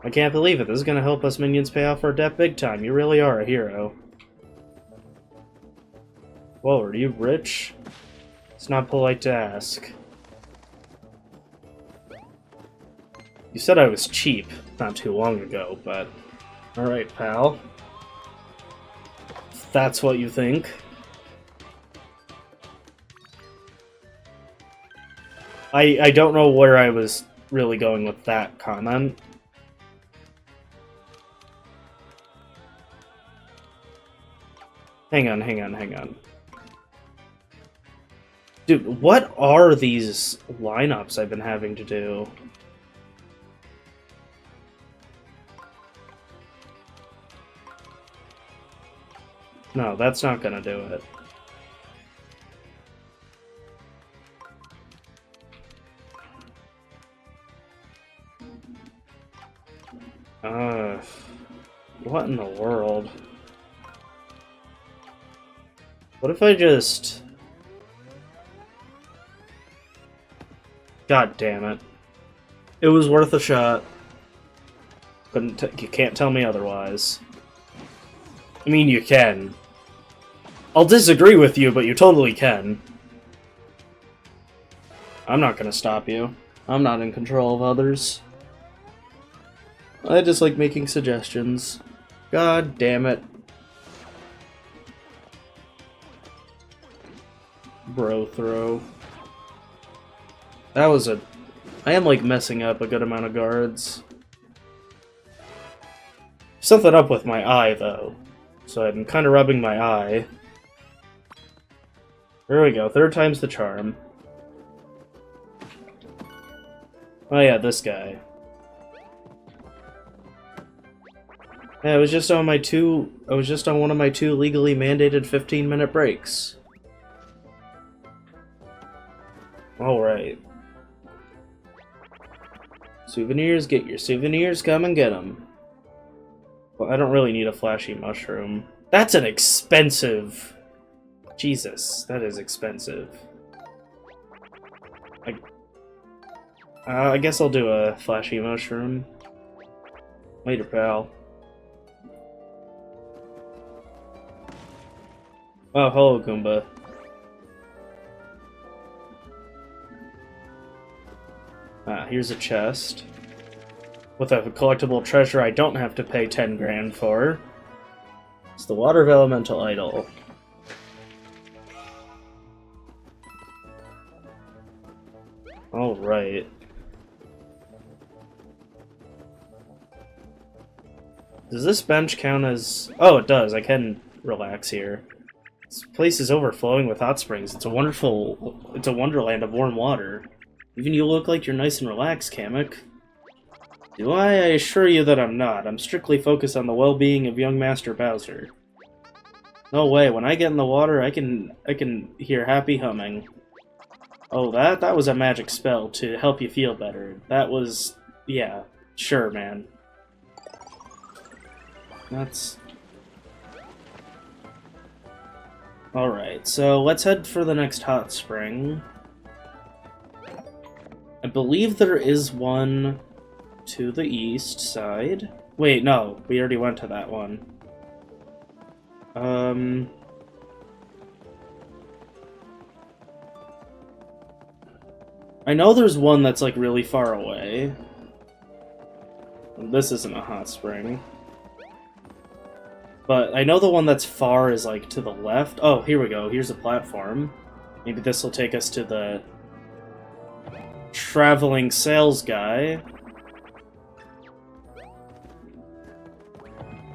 I can't believe it. This is going to help us minions pay off our debt big time. You really are a hero. Whoa, are you rich? It's not polite to ask. You said I was cheap not too long ago, but... Alright, pal. If that's what you think. I don't know where I was really going with that comment. Hang on. Dude, what are these lineups I've been having to do? No, that's not gonna do it. What if I just... God damn it. It was worth a shot. You can't tell me otherwise. I mean, you can. I'll disagree with you, but you totally can. I'm not gonna stop you. I'm not in control of others. I just like making suggestions. God damn it. Bro throw. That was a... I am like messing up a good amount of guards. Something up with my eye though. So I'm kind of rubbing my eye. There we go, 3rd time's the charm. Oh yeah, this guy. Yeah, I was just on one of my 2 legally mandated 15-minute breaks. Alright. Souvenirs, get your souvenirs, come and get them. Well, I don't really need a flashy mushroom. That's an expensive... Jesus, that is expensive. I guess I'll do a flashy mushroom. Later, pal. Oh, hello, Goomba. Here's a chest. With a collectible treasure I don't have to pay 10 grand for. It's the Water of Elemental Idol. Alright. Does this bench count as... Oh, it does. I can relax here. This place is overflowing with hot springs. It's a wonderland of warm water. Even you look like you're nice and relaxed, Kamek. Do I? I assure you that I'm not. I'm strictly focused on the well-being of young Master Bowser. No way, when I get in the water, I can hear happy humming. Oh, that was a magic spell to help you feel better. That was... yeah, sure, man. That's... Alright, so let's head for the next hot spring. I believe there is one to the east side. Wait, no, we already went to that one. I know there's one that's like really far away. This isn't a hot spring. But I know the one that's far is like to the left. Oh, here we go. Here's a platform. Maybe this will take us to the traveling sales guy.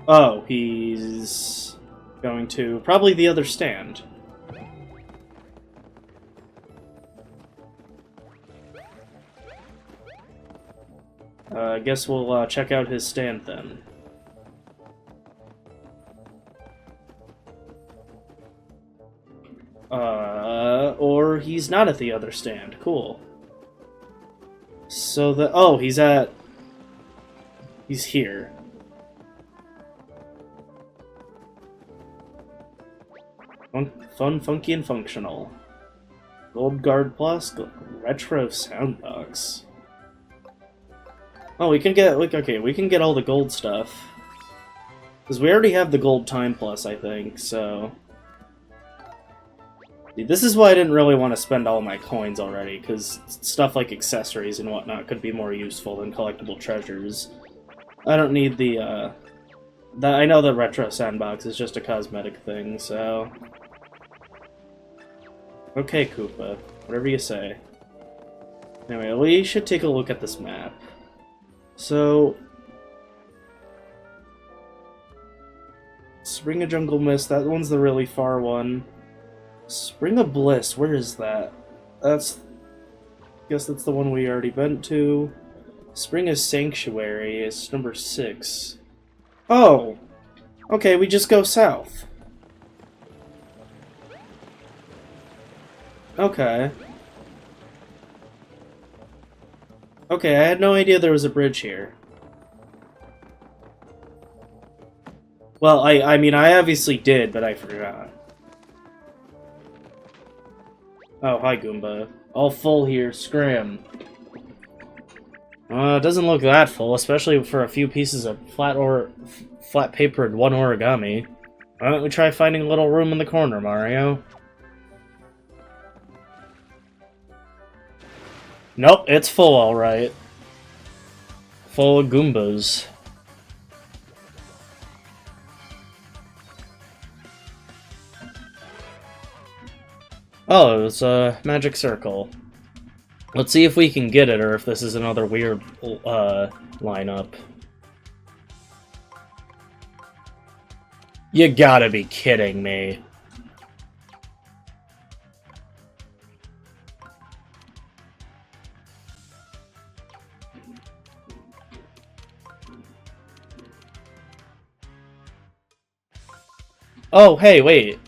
Oh, he's going to probably the other stand. I guess we'll check out his stand then. Or he's not at the other stand. Cool. So the... oh, he's here. Fun, funky, and functional. Gold Guard Plus, retro soundbox. Oh, we can get, like, okay, we can get all the gold stuff. Because we already have the gold time plus, I think, so... See, this is why I didn't really want to spend all my coins already, because stuff like accessories and whatnot could be more useful than collectible treasures. I don't need the, I know the retro sandbox is just a cosmetic thing, so... Okay, Koopa. Whatever you say. Anyway, we should take a look at this map. So... Spring of Jungle Mist, that one's the really far one. Spring of Bliss, where is that? That's... I guess that's the one we already been to. Spring of Sanctuary is number 6. Oh! Okay, we just go south. Okay. Okay, I had no idea there was a bridge here. Well, I mean, I obviously did, but I forgot. Oh, hi, Goomba. All full here, scram. It doesn't look that full, especially for a few pieces of flat paper and one origami. Why don't we try finding a little room in the corner, Mario? Nope, it's full alright. Full of Goombas. Oh, it was a magic circle. Let's see if we can get it, or if this is another weird, lineup. You gotta be kidding me. Oh, hey, wait.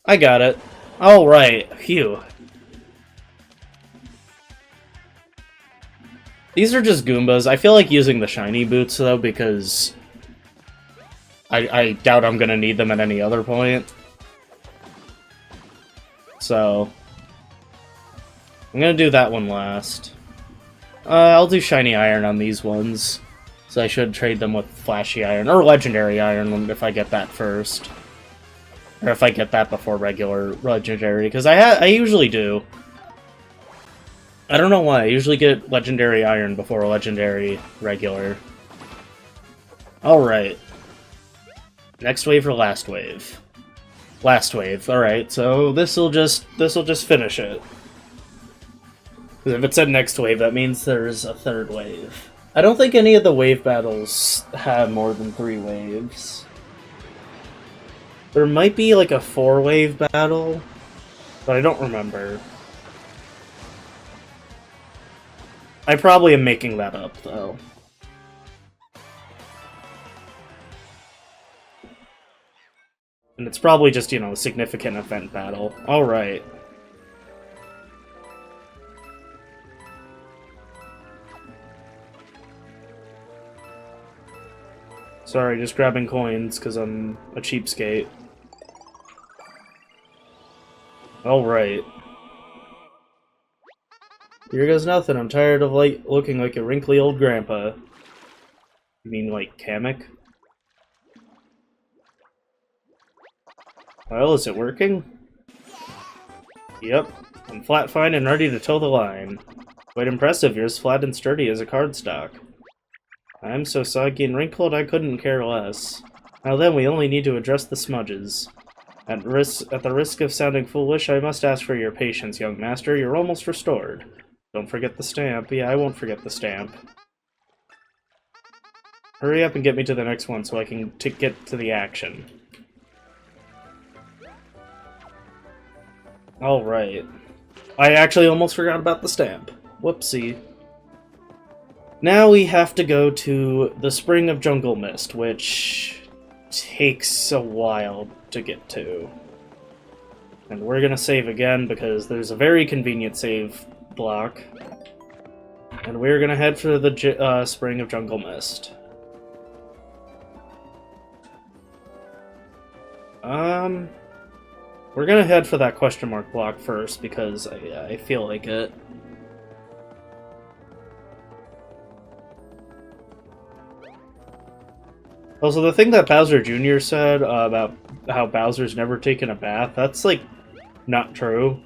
I got it. Alright, phew. These are just Goombas. I feel like using the shiny boots, though, because I doubt I'm gonna need them at any other point. So I'm gonna do that one last. I'll do shiny iron on these ones. So I should trade them with flashy iron, or legendary iron if I get that first. Or if I get that before regular legendary, because I usually do. I don't know why, I usually get legendary iron before legendary regular. Alright. Next wave or last wave? Last wave, alright, so this'll just finish it. Because if it said next wave, that means there's a third wave. I don't think any of the wave battles have more than 3 waves. There might be like a 4-wave battle, but I don't remember. I probably am making that up, though. And it's probably just, you know, a significant event battle. Alright. Sorry, just grabbing coins, because I'm a cheapskate. Alright. Here goes nothing. I'm tired of looking like a wrinkly old grandpa. You mean like Kamek? Well, is it working? Yep. I'm flat fine and ready to toe the line. Quite impressive, you're as flat and sturdy as a cardstock. I'm so soggy and wrinkled I couldn't care less. Now then, we only need to address the smudges. At the risk of sounding foolish, I must ask for your patience, young master. You're almost restored. Don't forget the stamp. Yeah, I won't forget the stamp. Hurry up and get me to the next one so I can get to the action. Alright. I actually almost forgot about the stamp. Whoopsie. Now we have to go to the Spring of Jungle Mist, which takes a while to get to. And we're gonna save again because there's a very convenient save block. And we're gonna head for the Spring of Jungle Mist. We're gonna head for that question mark block first because I feel like it. Also, the thing that Bowser Jr. said about how Bowser's never taken a bath, that's, like, not true.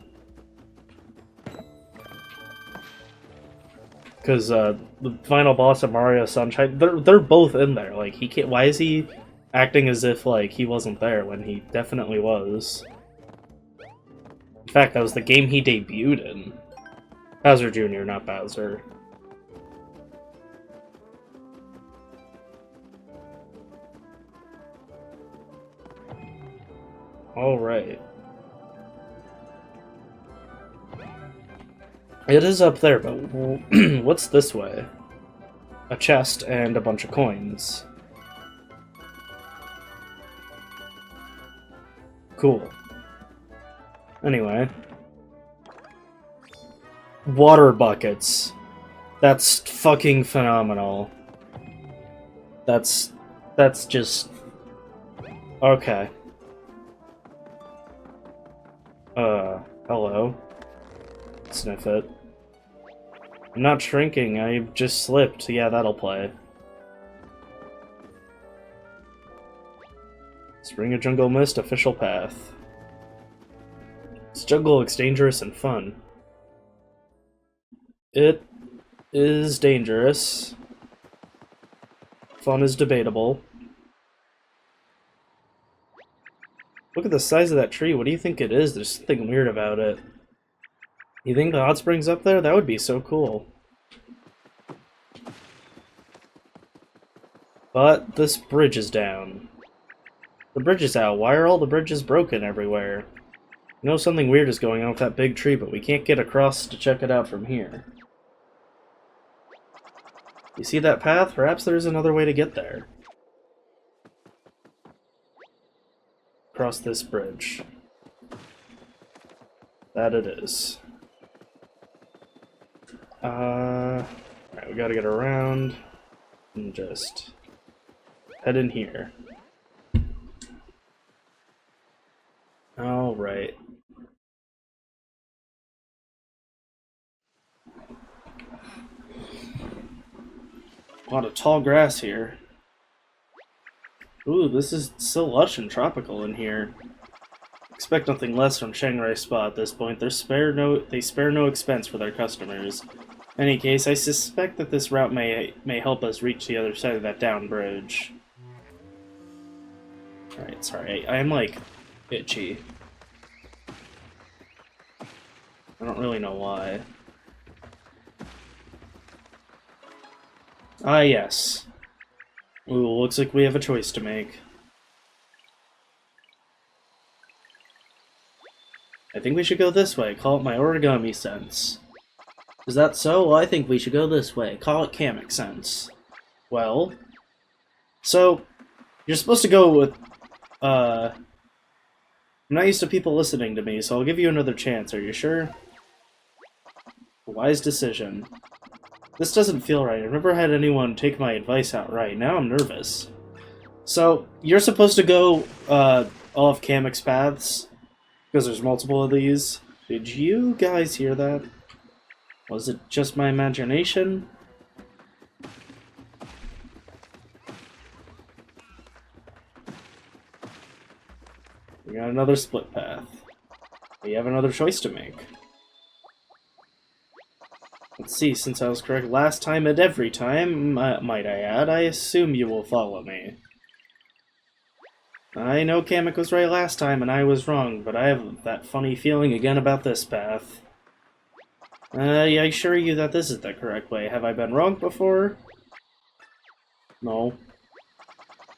Because the final boss of Mario Sunshine, they're both in there. Like, he can't. Why is he acting as if like he wasn't there when he definitely was? In fact, that was the game he debuted in. Bowser Jr., not Bowser. Alright. It is up there, but what's this way? A chest and a bunch of coins. Cool. Anyway. Water buckets. That's fucking phenomenal. That's just... Okay. Hello. Sniff it. I'm not shrinking, I just slipped. Yeah, that'll play. Spring of Jungle Mist, official path. This jungle looks dangerous and fun. It is dangerous. Fun is debatable. Look at the size of that tree. What do you think it is? There's something weird about it. You think the hot spring's up there? That would be so cool. But this bridge is down. The bridge is out. Why are all the bridges broken everywhere? I know something weird is going on with that big tree, but we can't get across to check it out from here. You see that path? Perhaps there's another way to get there. Across this bridge. That it is. Alright, we gotta get around and just head in here. Alright. A lot of tall grass here. Ooh, this is so lush and tropical in here. Expect nothing less from Chiangrai Spa at this point. They spare no expense for their customers. In any case, I suspect that this route may help us reach the other side of that down bridge. Alright, sorry. I'm like itchy. I don't really know why. Ah, yes. Ooh, looks like we have a choice to make. I think we should go this way. Call it my origami sense. Is that so? Well, I think we should go this way. Call it Kamek sense. Well, so you're supposed to go with, I'm not used to people listening to me, so I'll give you another chance. Are you sure? A wise decision. This doesn't feel right. I've never had anyone take my advice outright. Now I'm nervous. So, you're supposed to go all of Kamek's paths, because there's multiple of these. Did you guys hear that? Was it just my imagination? We got another split path. We have another choice to make. Let's see, since I was correct last time and every time, might I add, I assume you will follow me. I know Kamek was right last time and I was wrong, but I have that funny feeling again about this path. I assure you that this is the correct way. Have I been wrong before? No.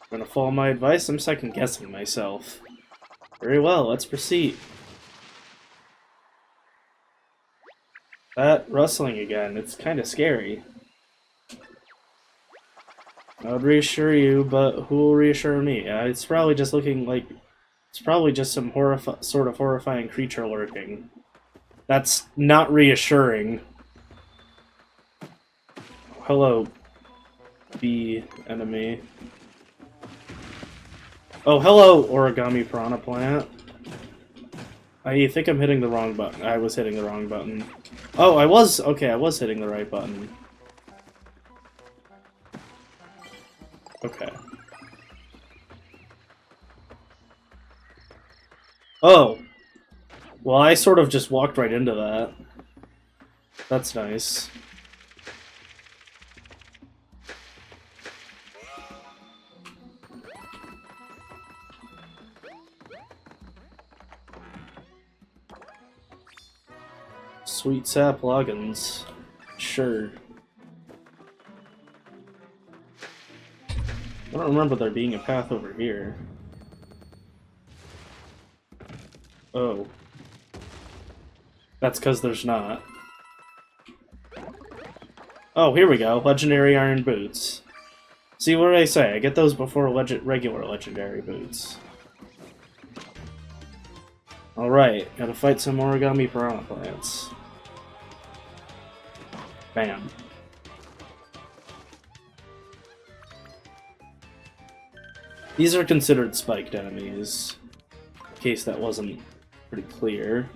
Gonna follow my advice? I'm second-guessing myself. Very well, let's proceed. That rustling again, it's kinda scary. I would reassure you, but who will reassure me? It's probably just looking like... It's probably just some sort of horrifying creature lurking. That's not reassuring. Hello, bee enemy. Oh, hello, origami piranha plant. I think I'm hitting the wrong button. I was hitting the wrong button. Oh, I was... Okay, I was hitting the right button. Okay. Oh! Well, I sort of just walked right into that. That's nice. Sweet sap logins. Sure. I don't remember there being a path over here. Oh. That's because there's not. Oh, here we go. Legendary iron boots. See, what did I say? I get those before regular legendary boots. Alright, gotta fight some origami piranha plants. Bam. These are considered spiked enemies, in case that wasn't pretty clear.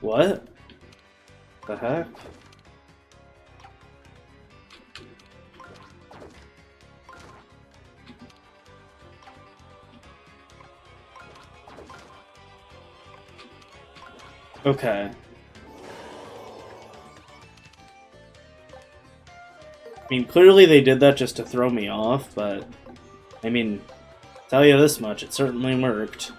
What? The heck? Okay. I mean, clearly they did that just to throw me off, but I mean, tell you this much, it certainly worked.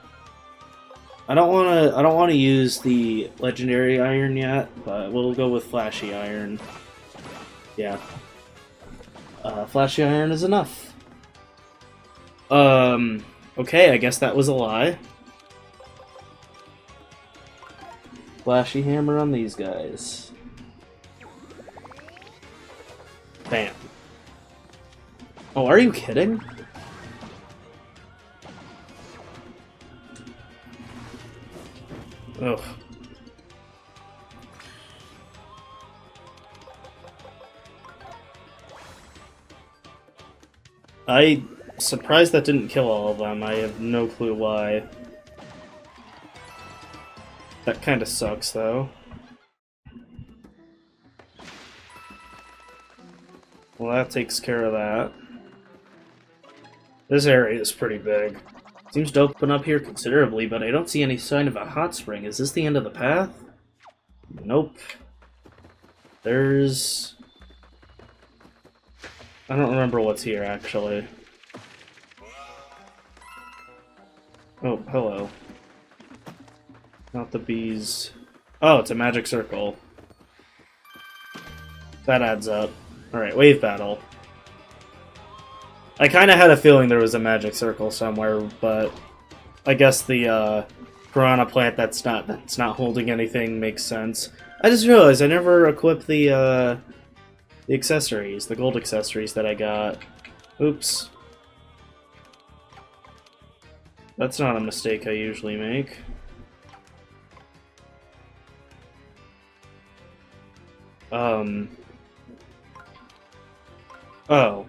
I don't wanna use the legendary iron yet, but we'll go with flashy iron. Yeah. Flashy iron is enough. Okay, I guess that was a lie. Flashy hammer on these guys. Bam. Oh, are you kidding? Ugh. I'm surprised that didn't kill all of them. I have no clue why. That kind of sucks, though. Well, that takes care of that. This area is pretty big. Seems to open up here considerably, but I don't see any sign of a hot spring. Is this the end of the path? Nope. There's... I don't remember what's here, actually. Oh, hello. Not the bees. Oh, it's a magic circle. That adds up. Alright, wave battle. I kind of had a feeling there was a magic circle somewhere, but I guess the piranha plant that's not holding anything makes sense. I just realized I never equipped the accessories, the gold accessories that I got. Oops. That's not a mistake I usually make. Oh.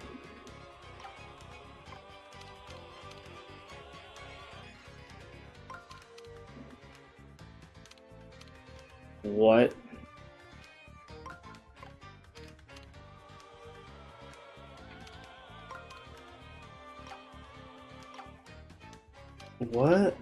What? What?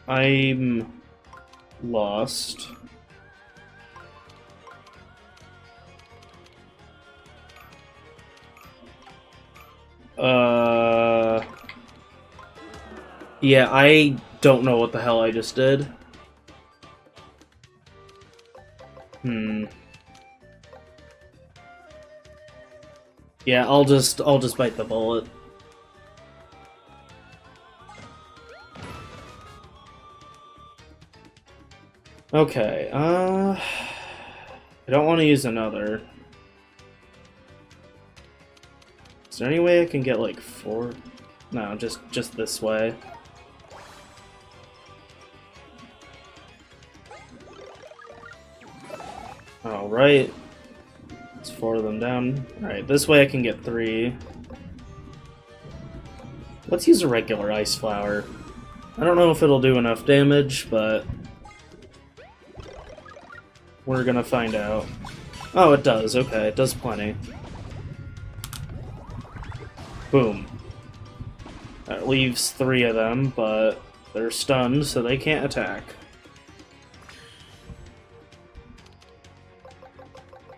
I'm lost. Yeah, I don't know what the hell I just did. Yeah, I'll just bite the bullet. Okay, I don't want to use another. Is there any way I can get like 4? No, just this way. Alright. Let's 4 of them down. Alright, this way I can get 3. Let's use a regular ice flower. I don't know if it'll do enough damage, but we're gonna find out. Oh, it does. Okay, it does plenty. Boom. That leaves 3 of them, but they're stunned, so they can't attack.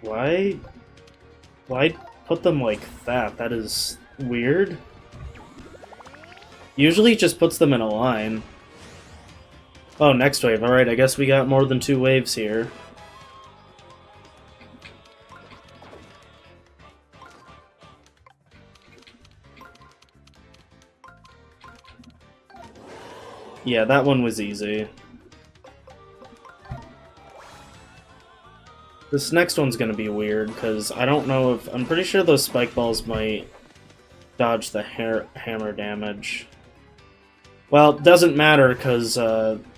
Why put them like that? That is weird. Usually it just puts them in a line. Oh, next wave. Alright, I guess we got more than 2 waves here. Yeah, that one was easy. This next one's gonna be weird, because I don't know if... I'm pretty sure those spike balls might dodge the hammer damage. Well, it doesn't matter, because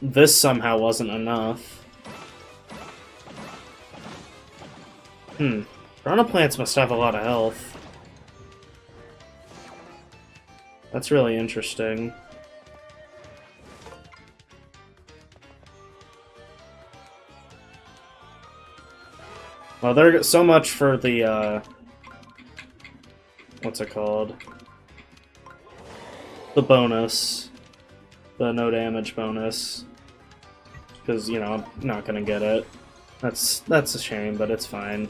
this somehow wasn't enough. Piranha plants must have a lot of health. That's really interesting. Well, there's so much for the, what's it called? The bonus. The no damage bonus. Because, you know, I'm not gonna get it. That's a shame, but it's fine.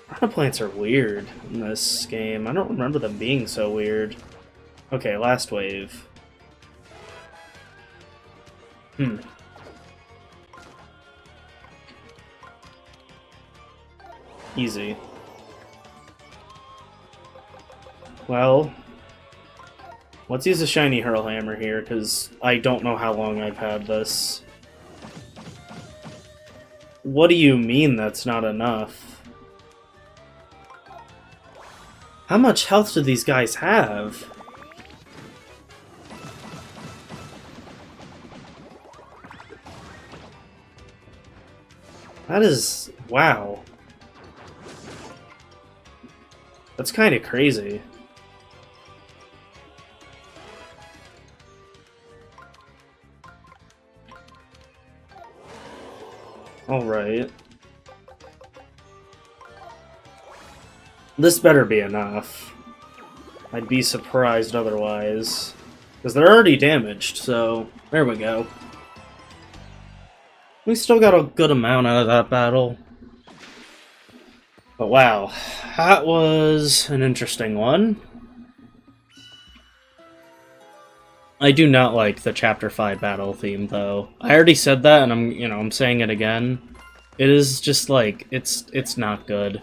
Piranha plants are weird in this game. I don't remember them being so weird. Okay, last wave. Easy. Well, let's use a shiny Hurl Hammer here, because I don't know how long I've had this. What do you mean that's not enough? How much health do these guys have? That is... wow. That's kind of crazy. Alright. This better be enough. I'd be surprised otherwise. Because they're already damaged, so there we go. We still got a good amount out of that battle. But wow, that was an interesting one. I do not like the Chapter 5 battle theme, though. I already said that, and I'm saying it again. It is just like, it's not good.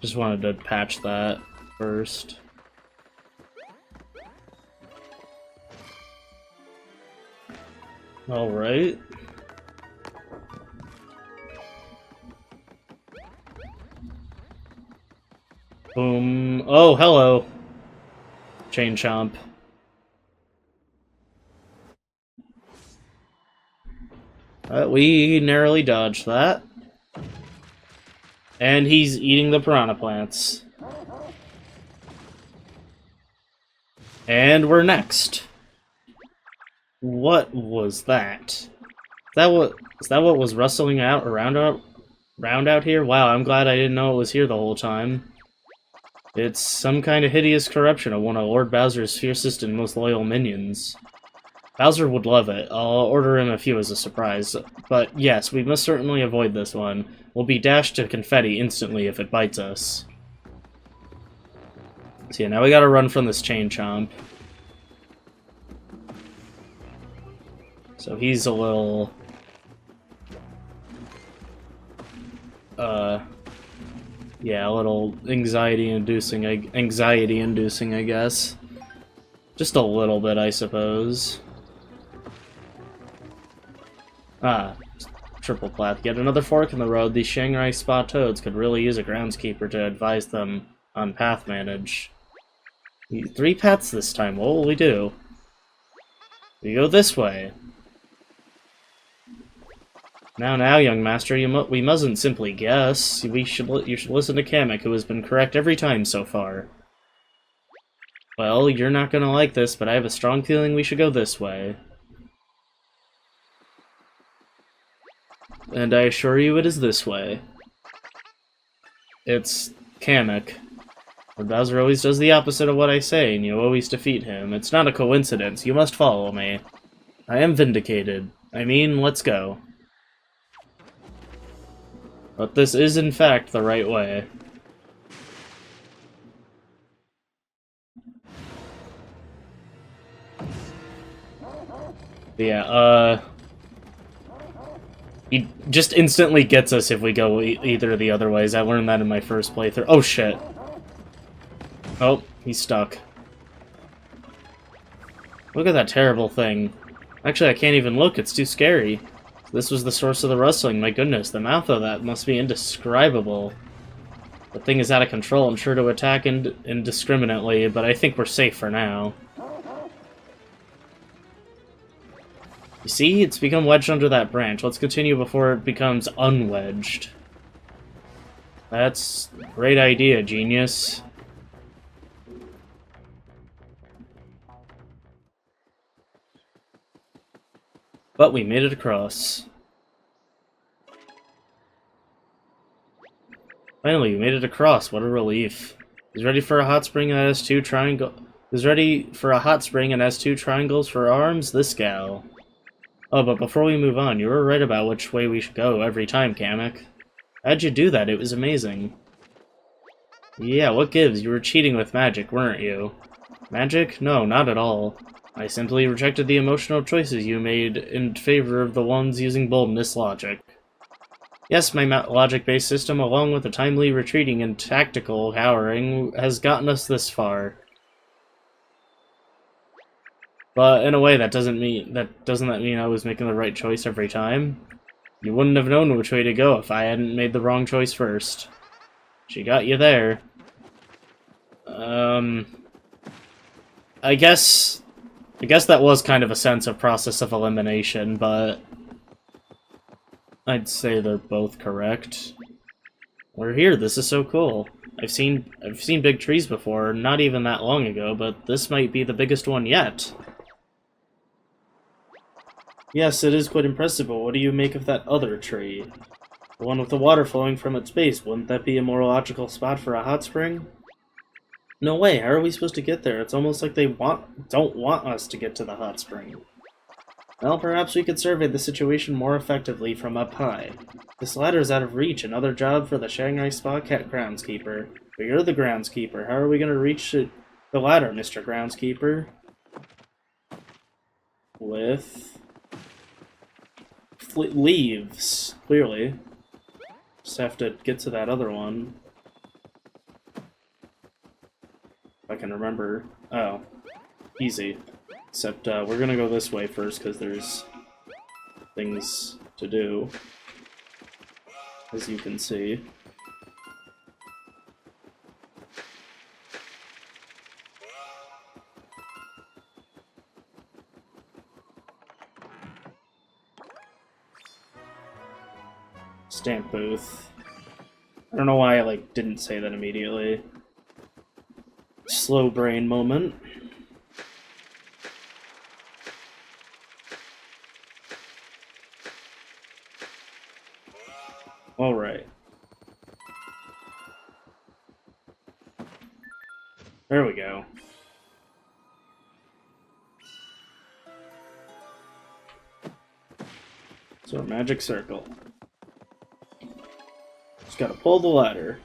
Just wanted to patch that first. Alright. Boom. Oh, hello. Chain Chomp. We narrowly dodged that. And he's eating the piranha plants. And we're next. What was that? Is that what was rustling around out here? Wow, I'm glad I didn't know it was here the whole time. It's some kind of hideous corruption of one of Lord Bowser's fiercest and most loyal minions. Bowser would love it. I'll order him a few as a surprise. But yes, we must certainly avoid this one. We'll be dashed to confetti instantly if it bites us. So yeah, now we gotta run from this Chain Chomp. So he's a little... yeah, a little anxiety-inducing, I guess. Just a little bit, I suppose. Ah, triple plat. Yet another fork in the road. These Shanghai Spa Toads could really use a groundskeeper to advise them on path manage. 3 paths this time. What will we do? We go this way. Now, young master, we mustn't simply guess. You should listen to Kamek, who has been correct every time so far. Well, you're not gonna like this, but I have a strong feeling we should go this way. And I assure you it is this way. It's Kamek. Bowser always does the opposite of what I say, and you always defeat him. It's not a coincidence. You must follow me. I am vindicated. I mean, let's go. But this is, in fact, the right way. Yeah, he just instantly gets us if we go either of the other ways. I learned that in my first playthrough. Oh, shit. Oh, he's stuck. Look at that terrible thing. Actually, I can't even look. It's too scary. This was the source of the rustling. My goodness, the mouth of that must be indescribable. The thing is out of control and sure to attack indiscriminately, but I think we're safe for now. You see? It's become wedged under that branch. Let's continue before it becomes unwedged. That's a great idea, genius. But we made it across. Finally, we made it across. What a relief. He's ready for a hot spring and has two triangle. Is ready for a hot spring and has two triangles for arms. This gal. Oh, but before we move on, you were right about which way we should go every time, Kamek. How'd you do that? It was amazing. Yeah, what gives? You were cheating with magic, weren't you? Magic? No, not at all. I simply rejected the emotional choices you made in favor of the ones using boldness logic. Yes, my logic-based system, along with the timely retreating and tactical cowering, has gotten us this far. But in a way, doesn't that mean I was making the right choice every time? You wouldn't have known which way to go if I hadn't made the wrong choice first. She got you there. I guess that was kind of a sense of process of elimination, but I'd say they're both correct. We're here. This is so cool. I've seen big trees before, not even that long ago, but this might be the biggest one yet. Yes, it is quite impressive, but what do you make of that other tree? The one with the water flowing from its base. Wouldn't that be a more logical spot for a hot spring? No way, how are we supposed to get there? It's almost like they don't want us to get to the hot spring. Well, perhaps we could survey the situation more effectively from up high. This ladder is out of reach, another job for the Shanghai Spa Cat groundskeeper. But you're the groundskeeper. How are we going to reach the ladder, Mr. Groundskeeper? With leaves, clearly. Just have to get to that other one. If I can remember. Oh, easy. Except we're gonna go this way first because there's things to do, as you can see. Stamp booth. I don't know why I didn't say that immediately. Slow brain moment. All right. There we go. So, magic circle. Just gotta pull the ladder.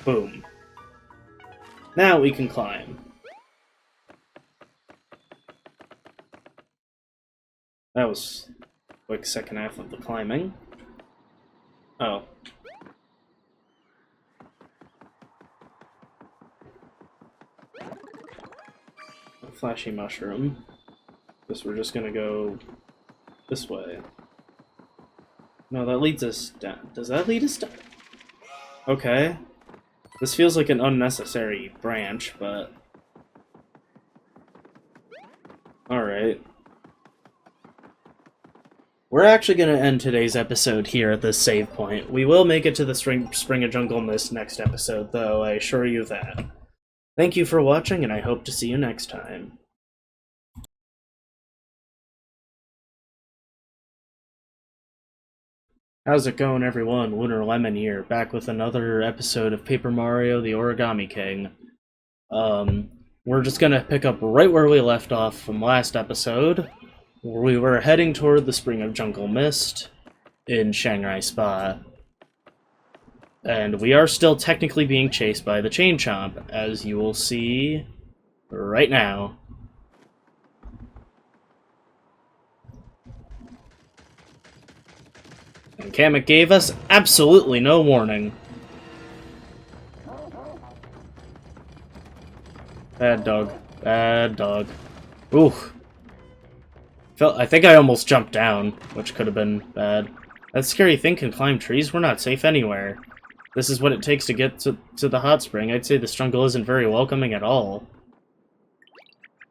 Boom. Now we can climb. That was a quick second half of the climbing. Oh. A flashy mushroom. Guess we're just gonna go this way. No, that leads us down. Does that lead us down? Okay. This feels like an unnecessary branch, but... Alright. We're actually going to end today's episode here at this save point. We will make it to the Spring of Jungle Mist next episode, though, I assure you that. Thank you for watching, and I hope to see you next time. How's it going, everyone? Lunar Lemon here, back with another episode of Paper Mario: The Origami King. We're just gonna pick up right where we left off from last episode, where we were heading toward the Spring of Jungle Mist in Shanghai Spa. And we are still technically being chased by the Chain Chomp, as you will see right now. And Kamek gave us absolutely no warning. Bad dog. Bad dog. Ooh. I think I almost jumped down, which could have been bad. That scary thing can climb trees? We're not safe anywhere. This is what it takes to get to the hot spring. I'd say this jungle isn't very welcoming at all.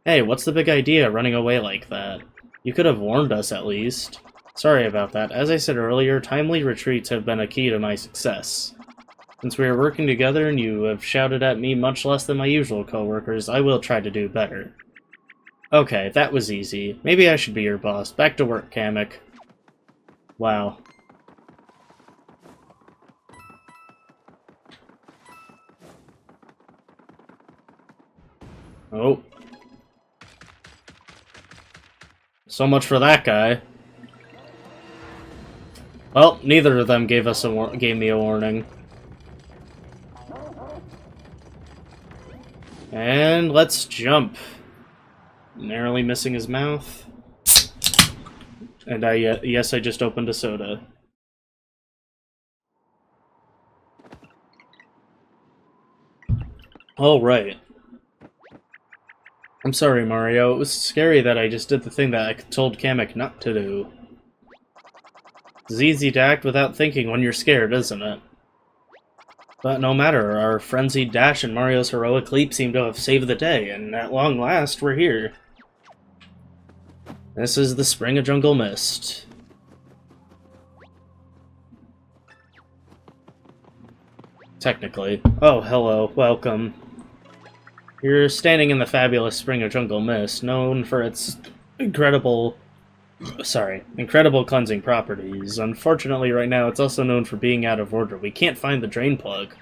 Hey, what's the big idea running away like that? You could have warned us at least. Sorry about that. As I said earlier, timely retreats have been a key to my success. Since we are working together and you have shouted at me much less than my usual coworkers, I will try to do better. Okay, that was easy. Maybe I should be your boss. Back to work, Kamek. Wow. Oh. So much for that guy. Well, neither of them gave me a warning. And let's jump. Narrowly missing his mouth. And yes, I just opened a soda. All right. I'm sorry, Mario. It was scary that I just did the thing that I told Kamek not to do. It's easy to act without thinking when you're scared, isn't it? But no matter, our frenzied dash and Mario's heroic leap seem to have saved the day, and at long last, we're here. This is the Spring of Jungle Mist. Technically. Oh, hello. Welcome. You're standing in the fabulous Spring of Jungle Mist, known for its incredible cleansing properties. Unfortunately, right now, it's also known for being out of order. We can't find the drain plug.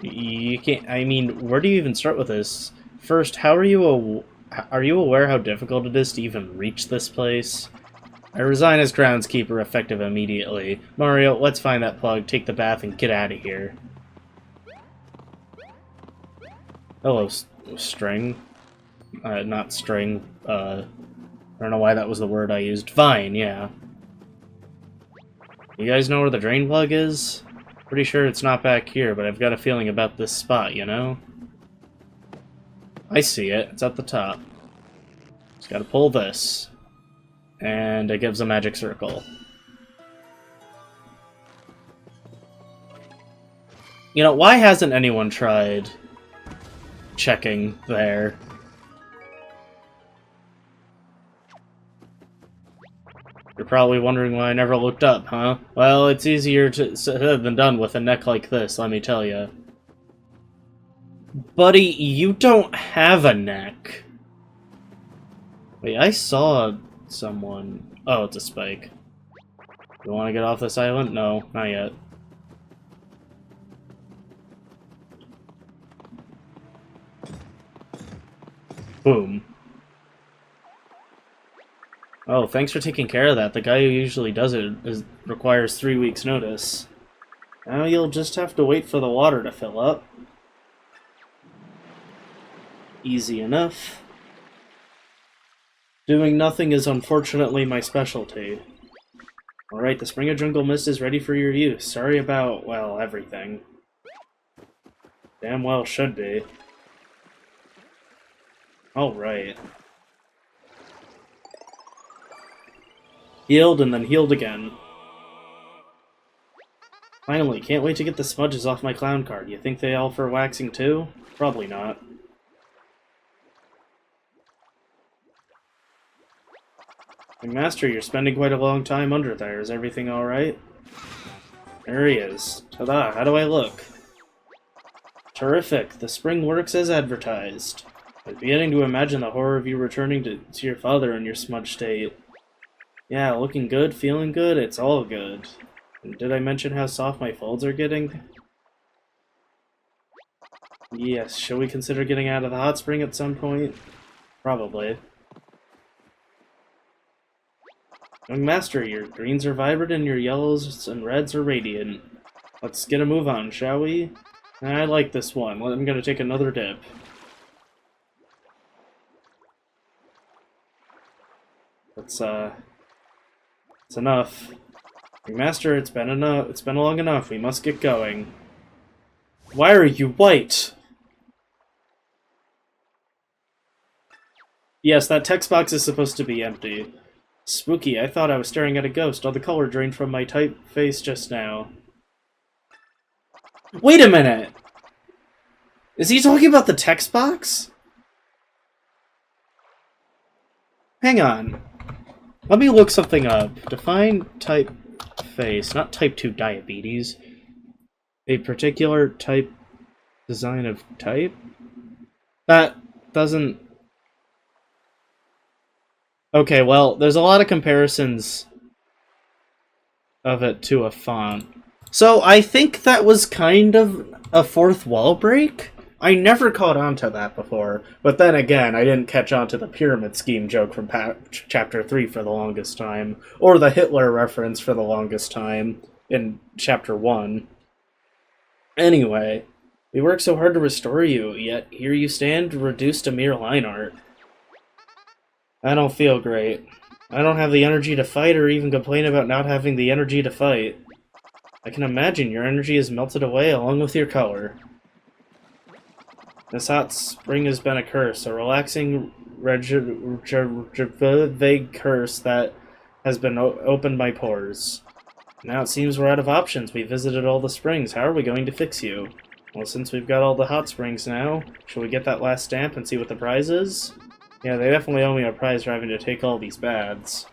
You can't... I mean, where do you even start with this? First, are you aware how difficult it is to even reach this place? I resign as groundskeeper effective immediately. Mario, let's find that plug, take the bath, and get out of here. Hello, string. Not string, I don't know why that was the word I used. Vine, yeah. You guys know where the drain plug is? Pretty sure it's not back here, but I've got a feeling about this spot, you know? I see it. It's at the top. Just gotta pull this. And it gives a magic circle. You know, why hasn't anyone tried checking there? You're probably wondering why I never looked up, huh? Well, it's easier said than done with a neck like this, let me tell you. Buddy, you don't have a neck. Wait, I saw someone... Oh, it's a spike. You want to get off this island? No, not yet. Boom. Oh, thanks for taking care of that. The guy who usually does it requires 3 weeks' notice. Now you'll just have to wait for the water to fill up. Easy enough. Doing nothing is unfortunately my specialty. Alright, the Spring of Jungle Mist is ready for your use. Sorry about, well, everything. Damn well should be. Alright. Healed and then healed again. Finally, can't wait to get the smudges off my clown card. You think they all for waxing too? Probably not. Master, you're spending quite a long time under there. Is everything alright? There he is. Ta-da, how do I look? Terrific. The spring works as advertised. I'm beginning to imagine the horror of you returning to your father in your smudged state. Yeah, looking good, feeling good, it's all good. And did I mention how soft my folds are getting? Yes, shall we consider getting out of the hot spring at some point? Probably. Young Master, your greens are vibrant and your yellows and reds are radiant. Let's get a move on, shall we? I like this one. I'm gonna take another dip. It's enough. Young Master, it's been enough. It's been long enough. We must get going. Why are you white? Yes, that text box is supposed to be empty. Spooky, I thought I was staring at a ghost. All the color drained from my tight face just now. Wait a minute! Is he talking about the text box? Hang on. Let me look something up. Define type face, not type 2 diabetes. A particular type design of type? That doesn't... Okay, well, there's a lot of comparisons of it to a font. So I think that was kind of a fourth wall break? I never caught on to that before, but then again, I didn't catch on to the pyramid scheme joke from Chapter 3 for the longest time, or the Hitler reference for the longest time in Chapter 1. Anyway, we worked so hard to restore you, yet here you stand, reduced to mere line art. I don't feel great. I don't have the energy to fight or even complain about not having the energy to fight. I can imagine your energy has melted away along with your color. This hot spring has been a curse, a relaxing, vague curse that has been opened my pores. Now it seems we're out of options. We visited all the springs. How are we going to fix you? Well, since we've got all the hot springs now, shall we get that last stamp and see what the prize is? Yeah, they definitely owe me a prize for having to take all these baths.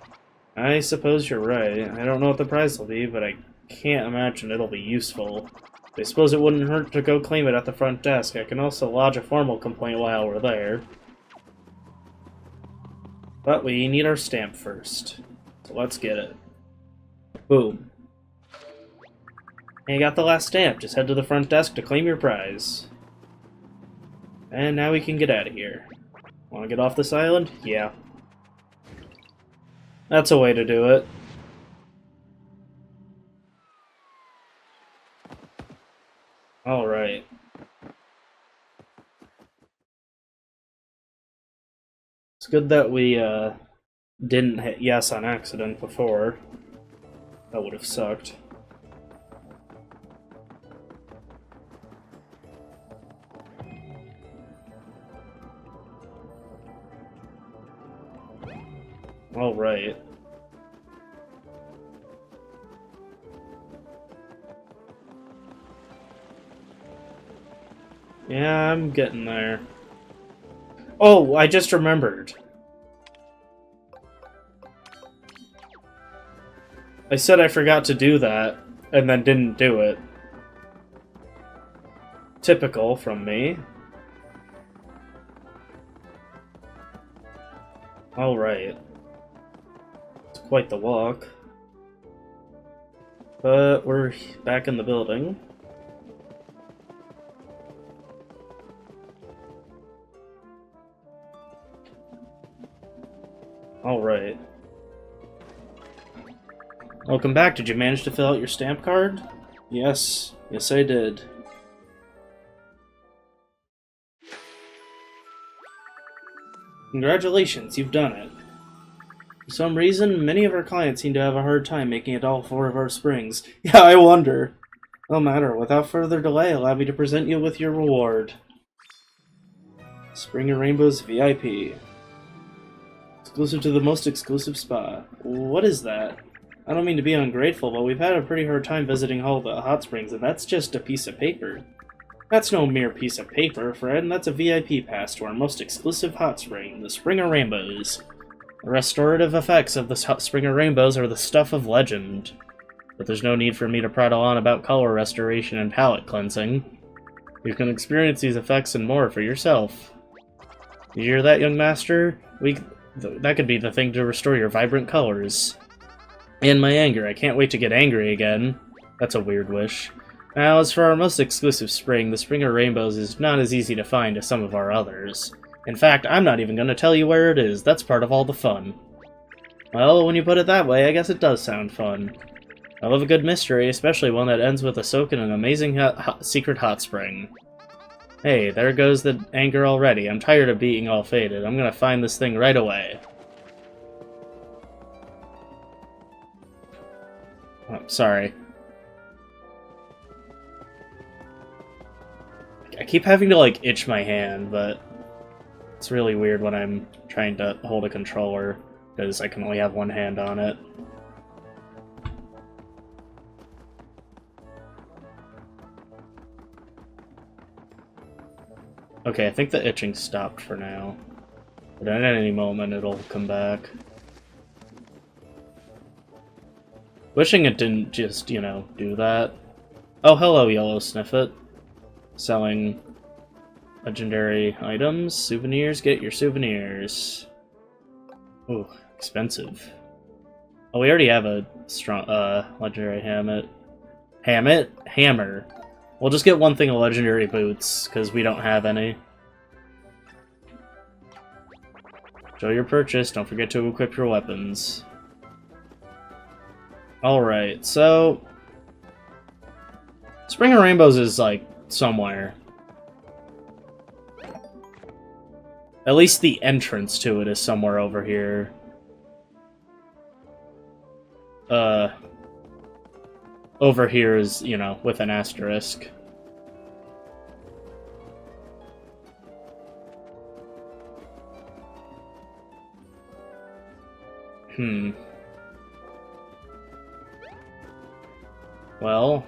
I suppose you're right. I don't know what the prize will be, but I can't imagine it'll be useful. I suppose it wouldn't hurt to go claim it at the front desk. I can also lodge a formal complaint while we're there. But we need our stamp first. So let's get it. Boom. And you got the last stamp. Just head to the front desk to claim your prize. And now we can get out of here. Want to get off this island? Yeah. That's a way to do it. Alright. It's good that we didn't hit yes on accident before. That would have sucked. Alright. Yeah, I'm getting there. Oh, I just remembered. I said I forgot to do that, and then didn't do it. Typical from me. Alright. It's quite the walk. But we're back in the building. Alright. Welcome back. Did you manage to fill out your stamp card? Yes. Yes, I did. Congratulations, you've done it. For some reason, many of our clients seem to have a hard time making it all 4 of our springs. Yeah, I wonder. No matter, without further delay, allow me to present you with your reward. Spring of Rainbows VIP. Exclusive to the most exclusive spa. What is that? I don't mean to be ungrateful, but we've had a pretty hard time visiting all the hot springs, and that's just a piece of paper. That's no mere piece of paper, Fred. That's a VIP pass to our most exclusive hot spring, the Spring of Rainbows. The restorative effects of the hot Spring of Rainbows are the stuff of legend. But there's no need for me to prattle on about color restoration and palette cleansing. You can experience these effects and more for yourself. You hear that, young master? That could be the thing to restore your vibrant colors. And my anger. I can't wait to get angry again. That's a weird wish. Now, as for our most exclusive spring, the Spring of Rainbows is not as easy to find as some of our others. In fact, I'm not even going to tell you where it is. That's part of all the fun. Well, when you put it that way, I guess it does sound fun. I love a good mystery, especially one that ends with a soak in an amazing secret hot spring. Hey, there goes the anger already. I'm tired of being all faded. I'm gonna find this thing right away. Oh, sorry. I keep having to, like, itch my hand, but it's really weird when I'm trying to hold a controller. because I can only have one hand on it. Okay, I think the itching stopped for now. But at any moment it'll come back. Wishing it didn't just, you know, do that. Oh, hello, Yellow Sniffet. Selling legendary items, souvenirs, get your souvenirs. Ooh, expensive. Oh, we already have a strong, legendary hammer. We'll just get one thing of legendary boots, because we don't have any. Show your purchase, don't forget to equip your weapons. Alright, so... Spring of Rainbows is, like, somewhere. At least the entrance to it is somewhere over here. Over here is, you know, with an asterisk. Well...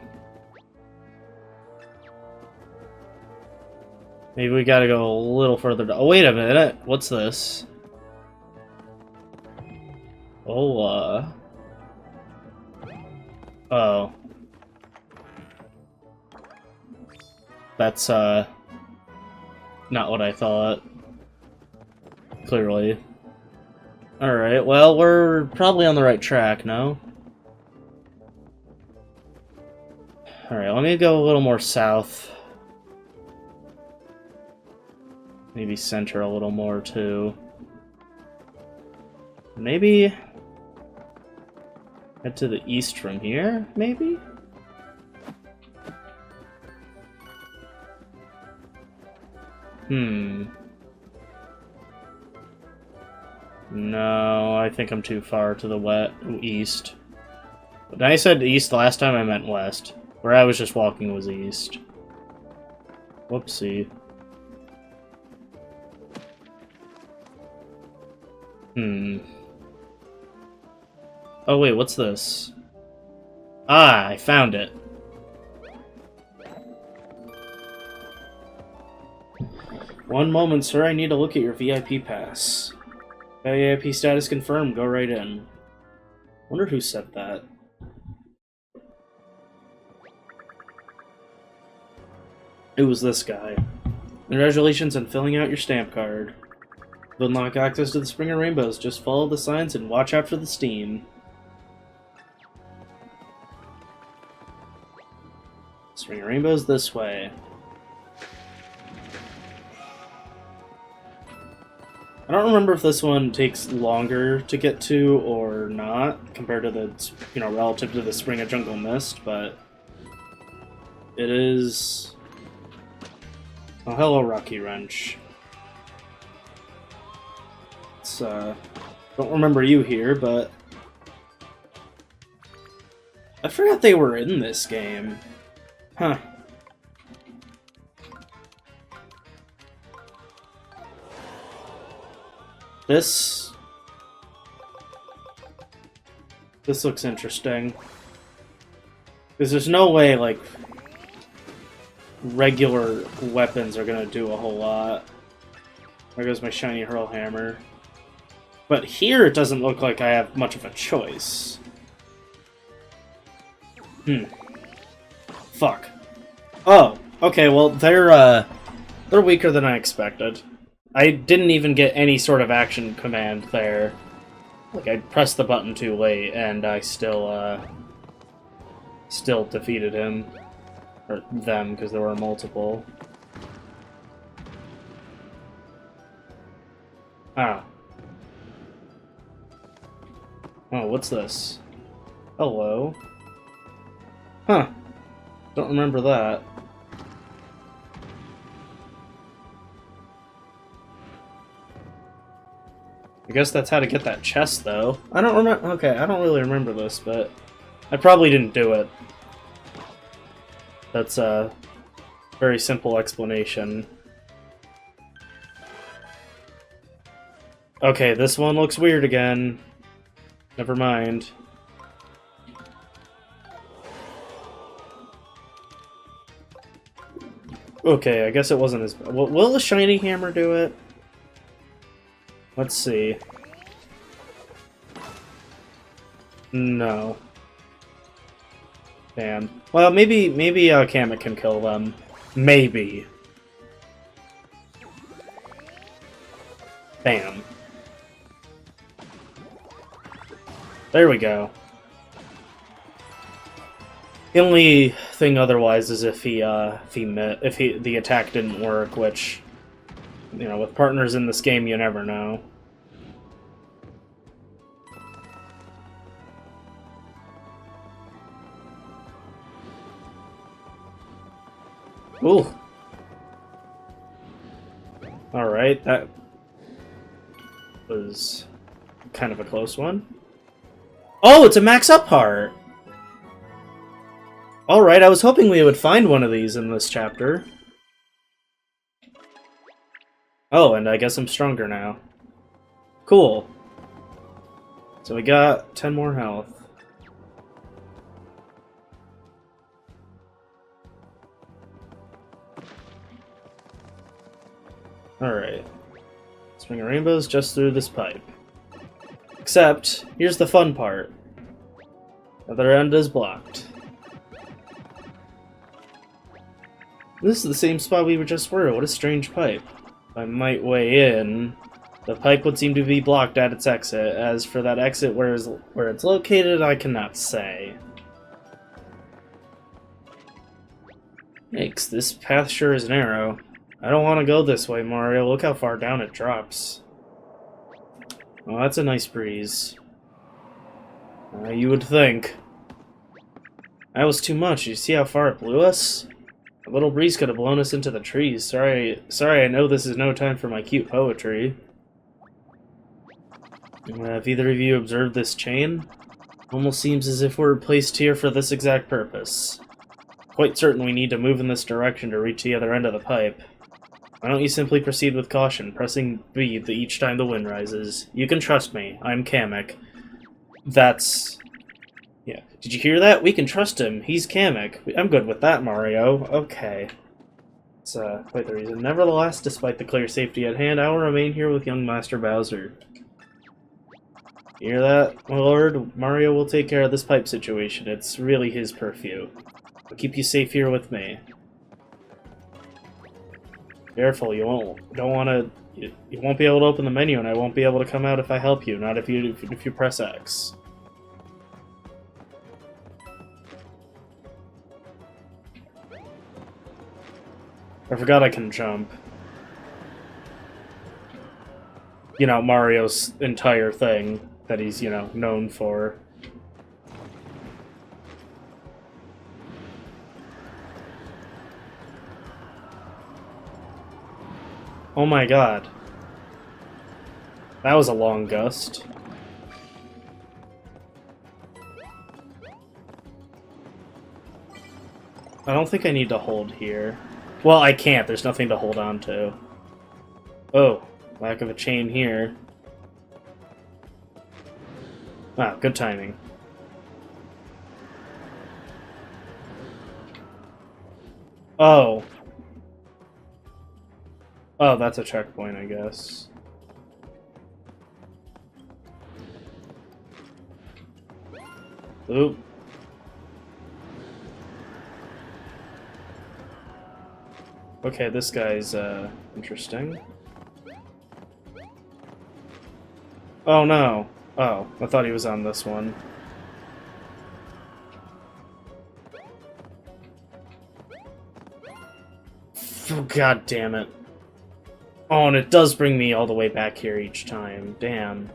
Maybe we gotta go a little further down. Oh, wait a minute! What's this? Oh, Oh. That's, not what I thought. Clearly. Alright, well, we're probably on the right track, no? Alright, let me go a little more south. Maybe center a little more, too. Maybe... head to the east from here, maybe? No, I think I'm too far to the east. When I said east last time, I meant west. Where I was just walking was east. Whoopsie. Oh wait, what's this? Ah, I found it. One moment, sir. I need to look at your VIP pass. VIP status confirmed. Go right in. Wonder who said that. It was this guy. Congratulations on filling out your stamp card. To unlock access to the Spring of Rainbows, just follow the signs and watch out for the steam. Spring of Rainbows this way. I don't remember if this one takes longer to get to or not, compared to the, you know, relative to the Spring of Jungle Mist, but it is... Oh, hello, Rocky Wrench. It's, don't remember you here, but... I forgot they were in this game. Huh. This looks interesting. Because there's no way, like, regular weapons are gonna do a whole lot. There goes my shiny hurl hammer. But here it doesn't look like I have much of a choice. Fuck. Oh, okay, well, they're weaker than I expected. I didn't even get any sort of action command there. Like, I pressed the button too late, and I still defeated him. Or them, because there were multiple. Ah. Oh, what's this? Hello. Huh. Don't remember that. I guess that's how to get that chest, though. I don't remember. Okay, I don't really remember this, but I probably didn't do it. That's a very simple explanation. Okay, this one looks weird again. Never mind. Okay, I guess it wasn't as... Will the shiny hammer do it? Let's see. No. Damn. Well, maybe Kamek can kill them. Maybe. Bam. There we go. The only thing otherwise is if the attack didn't work, which, you know, with partners in this game, you never know. Ooh. Alright, that was kind of a close one. Oh, it's a max up part! Alright, I was hoping we would find one of these in this chapter. Oh, and I guess I'm stronger now. Cool. So we got 10 more health. Alright. Spring of Rainbows just through this pipe. Except, here's the fun part. The other end is blocked. This is the same spot we just were. What a strange pipe. If I might weigh in, the pipe would seem to be blocked at its exit. As for that exit where it's located, I cannot say. Yikes, this path sure is narrow. I don't want to go this way, Mario. Look how far down it drops. Oh, that's a nice breeze. You would think. That was too much. You see how far it blew us? A little breeze could have blown us into the trees. Sorry, I know this is no time for my cute poetry. Have either of you observed this chain? Almost seems as if we're placed here for this exact purpose. Quite certain we need to move in this direction to reach the other end of the pipe. Why don't you simply proceed with caution, pressing B each time the wind rises? You can trust me. I'm Kamek. That's... Yeah. Did you hear that? We can trust him. He's Kamek. I'm good with that, Mario. Okay. It's quite the reason. Nevertheless, despite the clear safety at hand, I will remain here with young Master Bowser. You hear that, my lord? Mario will take care of this pipe situation. It's really his purview. I'll keep you safe here with me. Careful, you won't be able to open the menu, and I won't be able to come out if I help you. Not if you press X. I forgot I can jump. You know, Mario's entire thing that he's, you know, known for. Oh my god. That was a long gust. I don't think I need to hold here. Well, I can't. There's nothing to hold on to. Oh, lack of a chain here. Ah, good timing. Oh. Oh, that's a checkpoint, I guess. Oop. Okay, this guy's, interesting. Oh, no. Oh, I thought he was on this one. Oh, god damn it. Oh, and it does bring me all the way back here each time. Damn.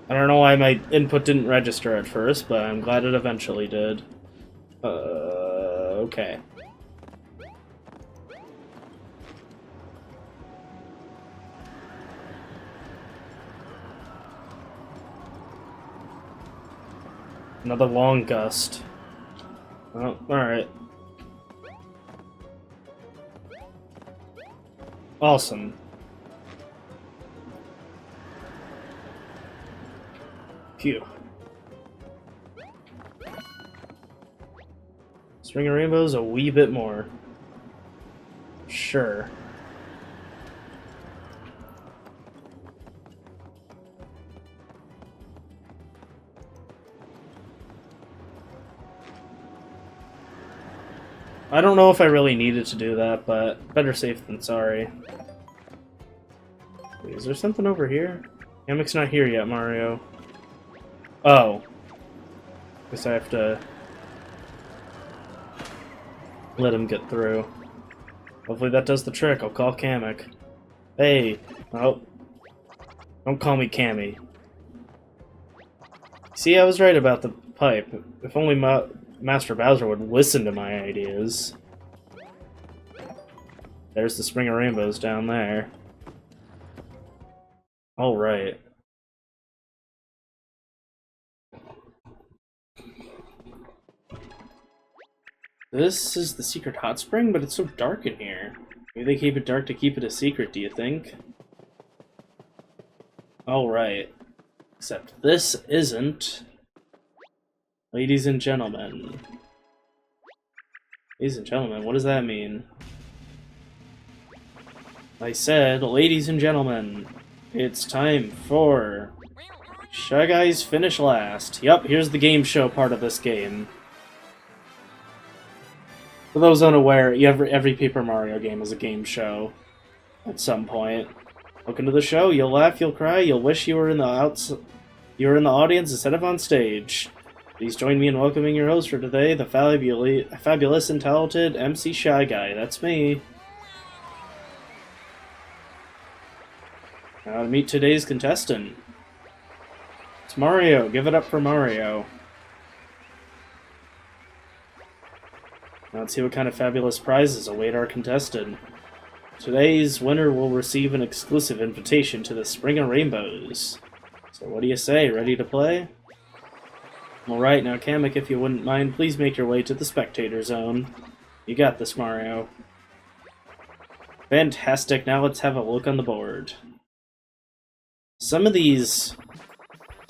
I don't know why my input didn't register at first, but I'm glad it eventually did. Okay. Another long gust. Oh, alright. Awesome. Phew. String of Rainbows a wee bit more. Sure. I don't know if I really needed to do that, but better safe than sorry. Wait, is there something over here? Hammock's not here yet, Mario. Oh. Guess I have to let him get through. Hopefully that does the trick. I'll call Kamek. Hey. Oh. Don't call me Cammy. See, I was right about the pipe. If only Master Bowser would listen to my ideas. There's the Spring of Rainbows down there. Alright. This is the secret hot spring, but it's so dark in here. Maybe they keep it dark to keep it a secret, do you think? Alright. Except this isn't. Ladies and gentlemen. Ladies and gentlemen, what does that mean? I said, ladies and gentlemen, it's time for Shy Guys Finish Last. Yup, here's the game show part of this game. For those unaware, every Paper Mario game is a game show at some point. Welcome to the show. You'll laugh, you'll cry, you'll wish you were in the audience instead of on stage. Please join me in welcoming your host for today, the fabulous and talented MC Shy Guy. That's me. Now to meet today's contestant. It's Mario. Give it up for Mario. Now let's see what kind of fabulous prizes await our contestant. Today's winner will receive an exclusive invitation to the Spring of Rainbows. So what do you say? Ready to play? Alright, now Kamek, if you wouldn't mind, please make your way to the spectator zone. You got this, Mario. Fantastic, now let's have a look on the board. Some of these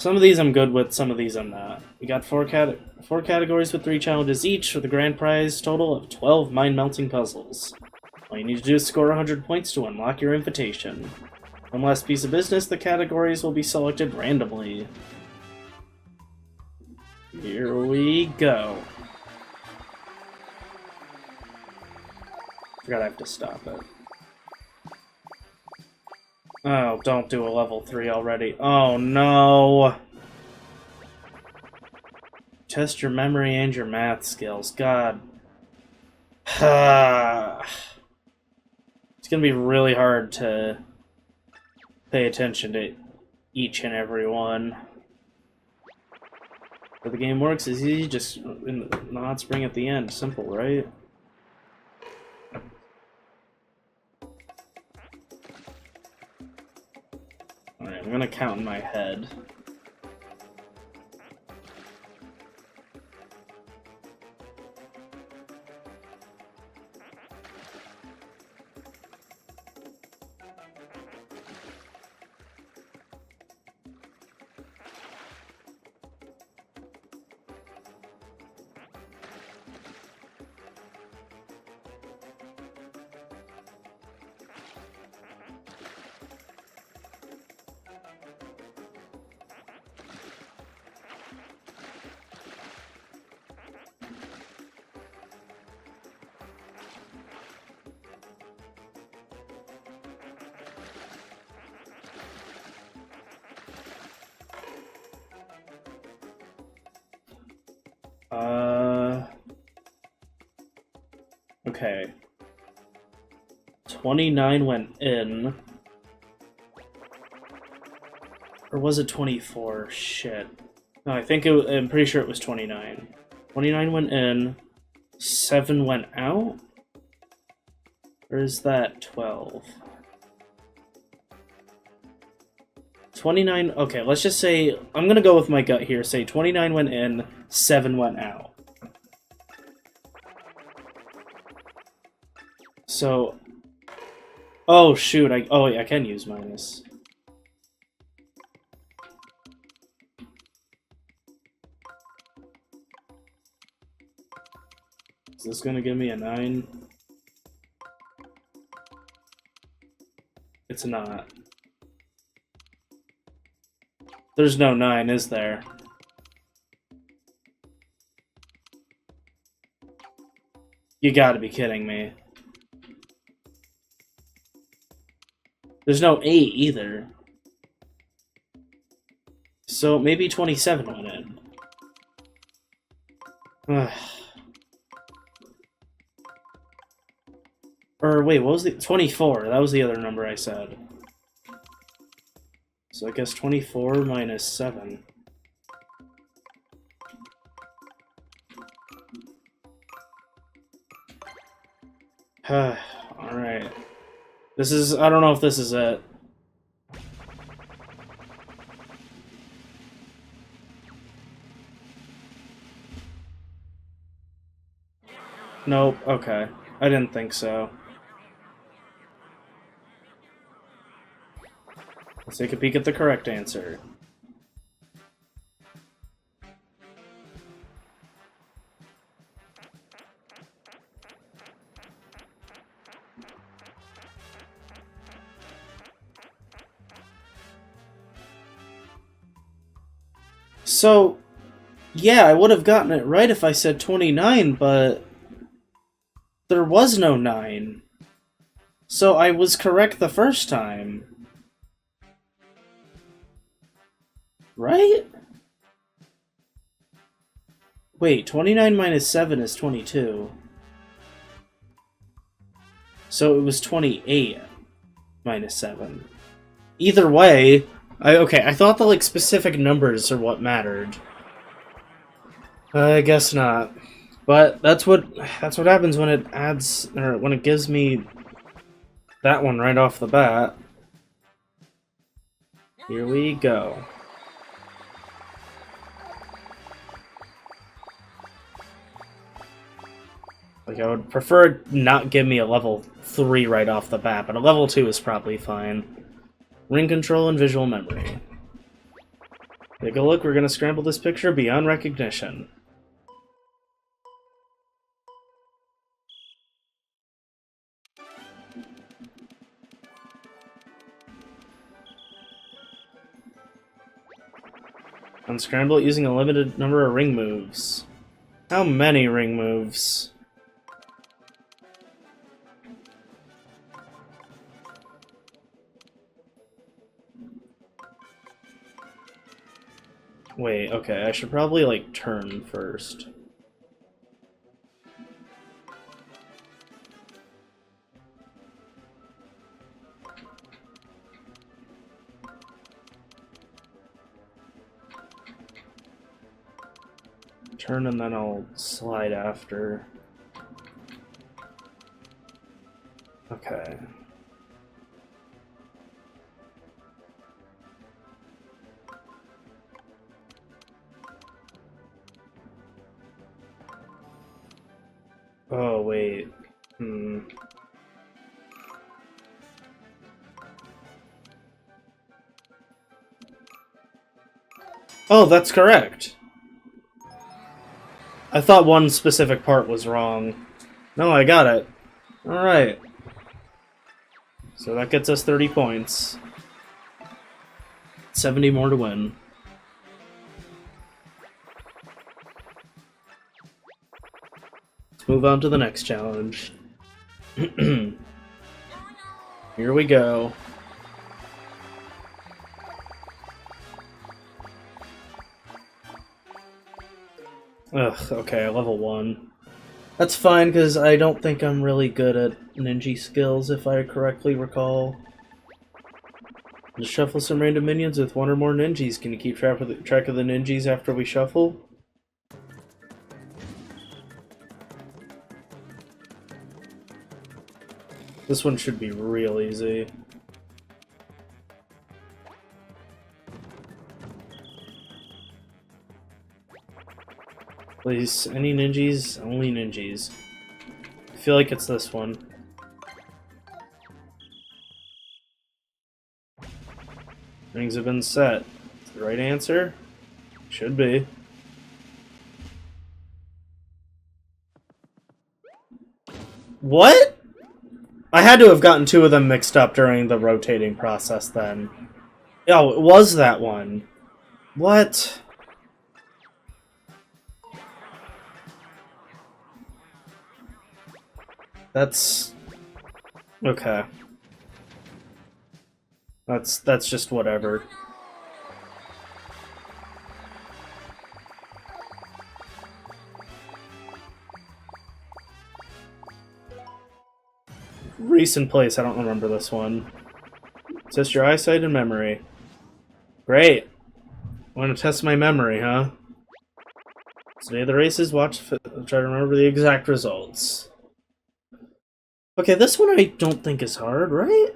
I'm good with, some of these I'm not. We got four categories with 3 challenges each, with a grand prize total of 12 mind-melting puzzles. All you need to do is score 100 points to unlock your invitation. One last piece of business, the categories will be selected randomly. Here we go. Forgot I have to stop it. Oh, don't do a level 3 already. Oh no! Test your memory and your math skills. God. It's gonna be really hard to pay attention to each and every one. But the game works is easy, just in the hot spring at the end. Simple, right? Alright, I'm gonna count in my head. Okay. 29 went in. Or was it 24? Shit. No, I'm pretty sure it was 29. 29 went in. 7 went out? Or is that 12? 29, okay, let's just say, I'm gonna go with my gut here, say 29 went in, 7 went out. So, Oh, shoot. Oh, wait, I can use minus. Is this gonna give me a 9? It's not. There's no 9, is there? You gotta be kidding me. There's no 8 either. So maybe 27 went in. Or wait, what was the 24? That was the other number I said. So I guess 24 minus 7. Alright. This is, I don't know if this is it. Nope, okay. I didn't think so. Let's take a peek at the correct answer. So, yeah, I would have gotten it right if I said 29, but there was no 9. So I was correct the first time. Right? Wait, 29 minus 7 is 22. So it was 28 minus 7. Either way, I thought the specific numbers are what mattered. I guess not. But that's what happens when it adds, or when it gives me that one right off the bat. Here we go. Like, I would prefer it not give me a level 3 right off the bat, but a level 2 is probably fine. Ring control and visual memory. Take a look, we're gonna scramble this picture beyond recognition. Unscramble it using a limited number of ring moves. How many ring moves? Wait, okay, I should probably, like, turn first. Turn and then I'll slide after. Okay. Oh, wait. Oh, that's correct! I thought one specific part was wrong. No, I got it. Alright. So that gets us 30 points. 70 more to win. Let's move on to the next challenge. Here we go. Ugh, okay, level 1. That's fine, because I don't think I'm really good at ninja skills, if I correctly recall. Just shuffle some random minions with one or more ninjas. Can you keep track of the ninjas after we shuffle? This one should be real easy. Please, any ninjas? Only ninjas. I feel like it's this one. Rings have been set. Is the right answer? Should be. What? I had to have gotten two of them mixed up during the rotating process then. Oh, it was that one. What? That's... okay. That's just whatever. Recent place, I don't remember this one. Test your eyesight and memory. Great. Want to test my memory, huh? Today of the races, try to remember the exact results. Okay, this one I don't think is hard, right?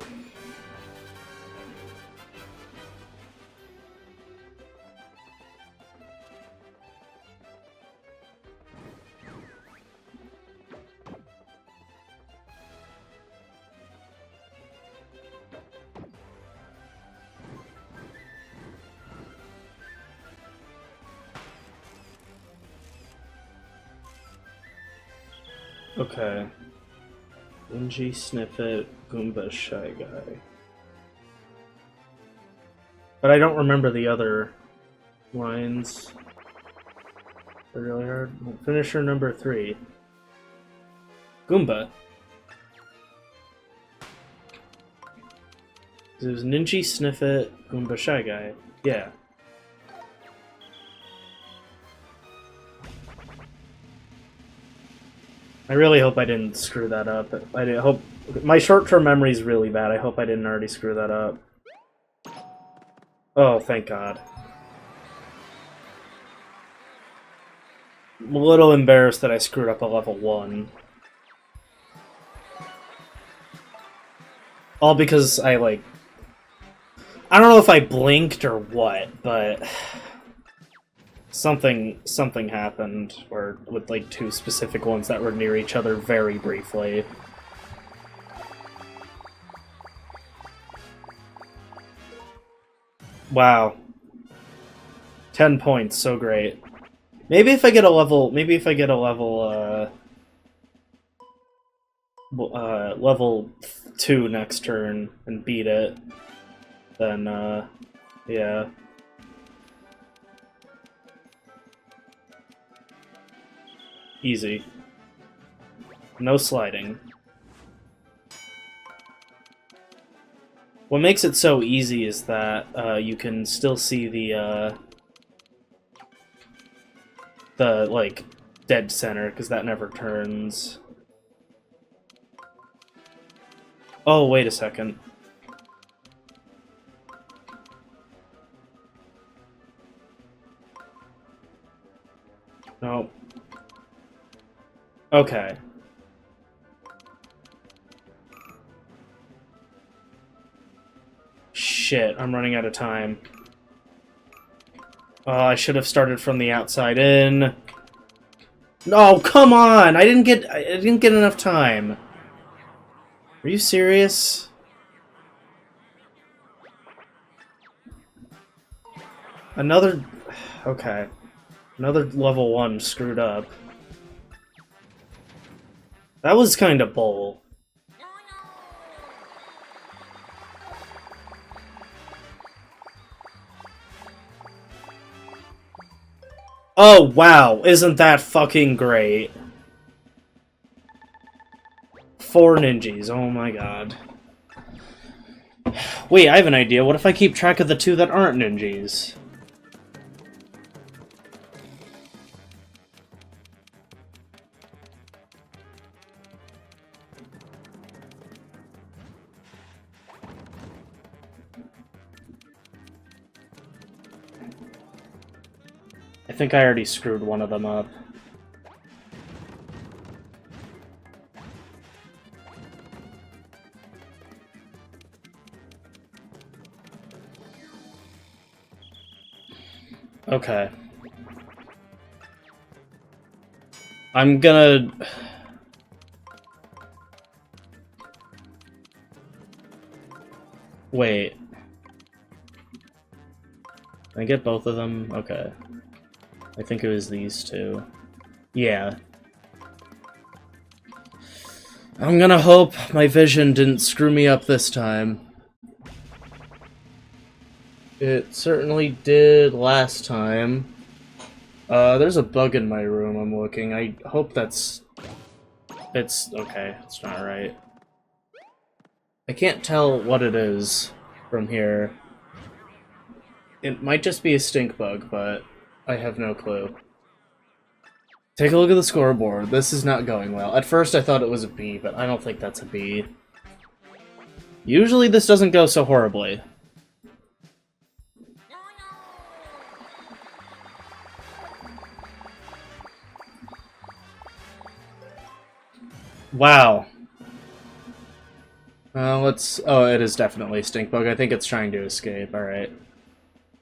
Okay. Ninja, Sniffit, Goomba, Shy Guy. But I don't remember the other lines. They're really hard. Finisher number 3. Goomba. It was Ninja, Sniffit, Goomba, Shy Guy. Yeah. I really hope I didn't screw that up. Hope my short-term memory is really bad. I hope I didn't already screw that up. Oh, thank God. I'm a little embarrassed that I screwed up a level 1. All because I don't know if I blinked or what, but something happened, or with like 2 specific ones that were near each other very briefly. Wow. 10 points, so great. Maybe if I get a level level 2 next turn and beat it, then yeah. Easy. No sliding. What makes it so easy is that you can still see the like dead center, because that never turns. Oh, wait a second. No. Okay. Shit, I'm running out of time. I should have started from the outside in. No, come on! I didn't get enough time. Are you serious? Another... okay. Another level 1 screwed up. That was kind of bull. Oh, wow. Isn't that fucking great? 4 ninjas. Oh my god. Wait, I have an idea. What if I keep track of the 2 that aren't ninjas? I think I already screwed one of them up. Okay. I'm gonna... wait. Can I get both of them? Okay. I think it was these two. Yeah. I'm gonna hope my vision didn't screw me up this time. It certainly did last time. There's a bug in my room, I'm looking. I hope that's... It's... okay, it's not right. I can't tell what it is from here. It might just be a stink bug, but I have no clue. Take a look at the scoreboard. This is not going well. At first I thought it was a B, but I don't think that's a B. Usually this doesn't go so horribly. Wow. Let's... oh, it is definitely a stink bug. I think it's trying to escape. Alright.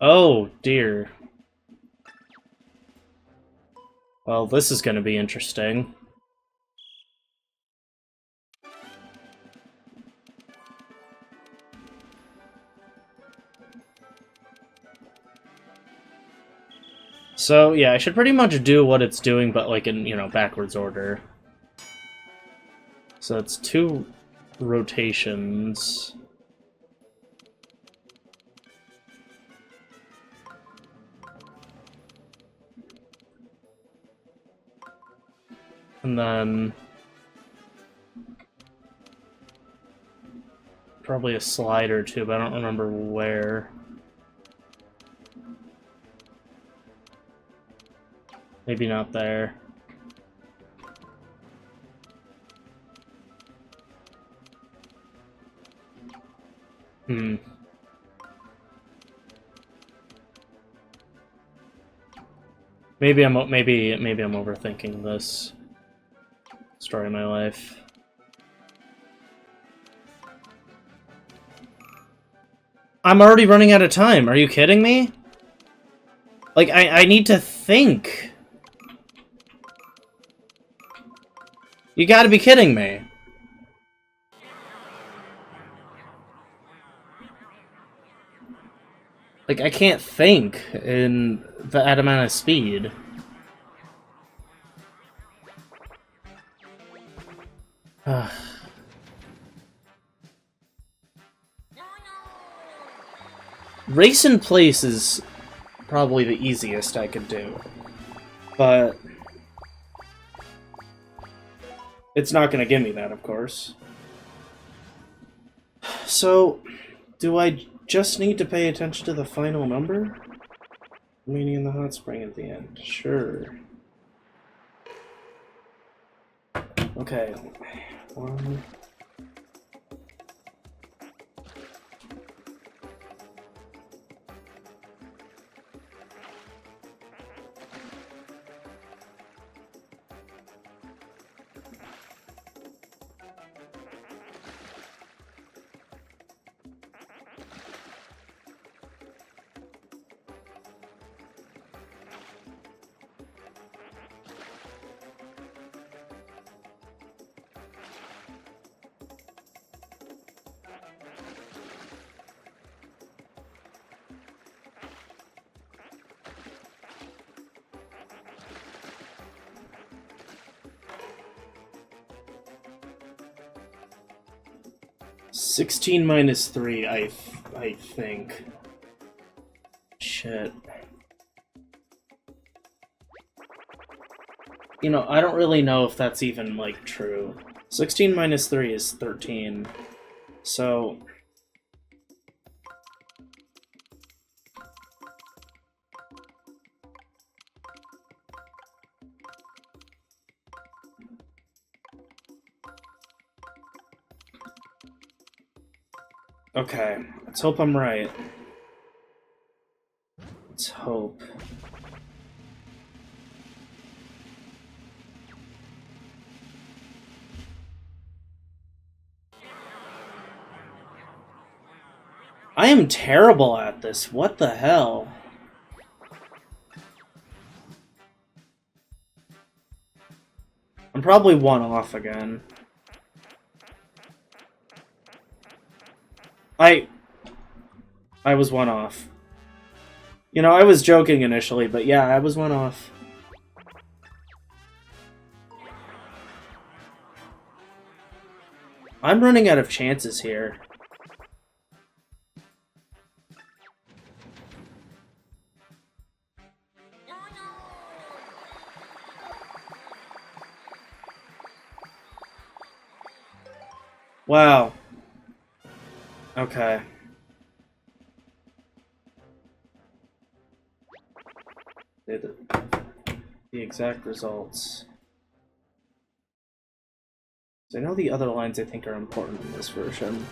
Oh, dear. Well, this is gonna be interesting. So, yeah, I should pretty much do what it's doing, but, like, in, you know, backwards order. So it's 2 rotations. And then... probably a slide or two, but I don't remember where. Maybe not there. Hmm. Maybe I'm overthinking this story of my life. I'm already running out of time. Are you kidding me? Like, I need to think. You gotta be kidding me. Like, I can't think in that amount of speed. Race in place is probably the easiest I could do. But... it's not gonna give me that, of course. So, do I just need to pay attention to the final number? Meaning in the hot spring at the end. Sure. Okay. 1... $16 minus 3, I think. Shit. You know, I don't really know if that's even, like, true. 16 minus 3 is 13. So... okay, let's hope I'm right. Let's hope. I am terrible at this. What the hell? I'm probably 1 off again. I was 1 off. You know, I was joking initially, but yeah, I was one off. I'm running out of chances here. Wow. Okay. The exact results. So I know the other lines I think are important in this version.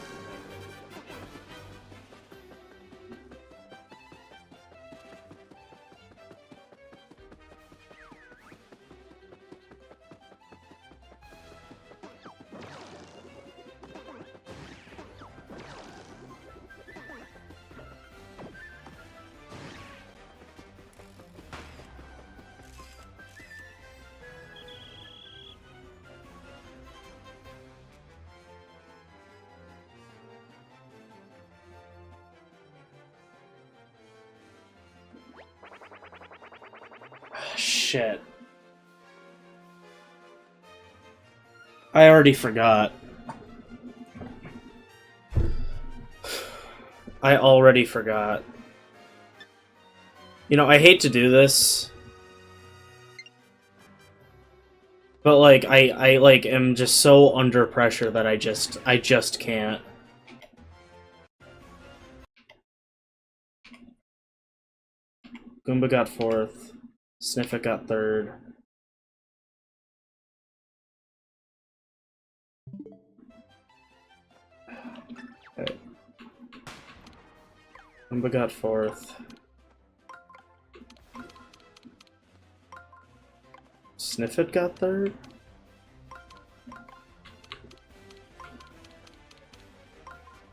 Shit. I already forgot. I already forgot. You know, I hate to do this. But like I like am just so under pressure that I just can't. Goomba got 4th. Sniffit got 3rd. Okay. Goomba got 4th. Sniffit got 3rd?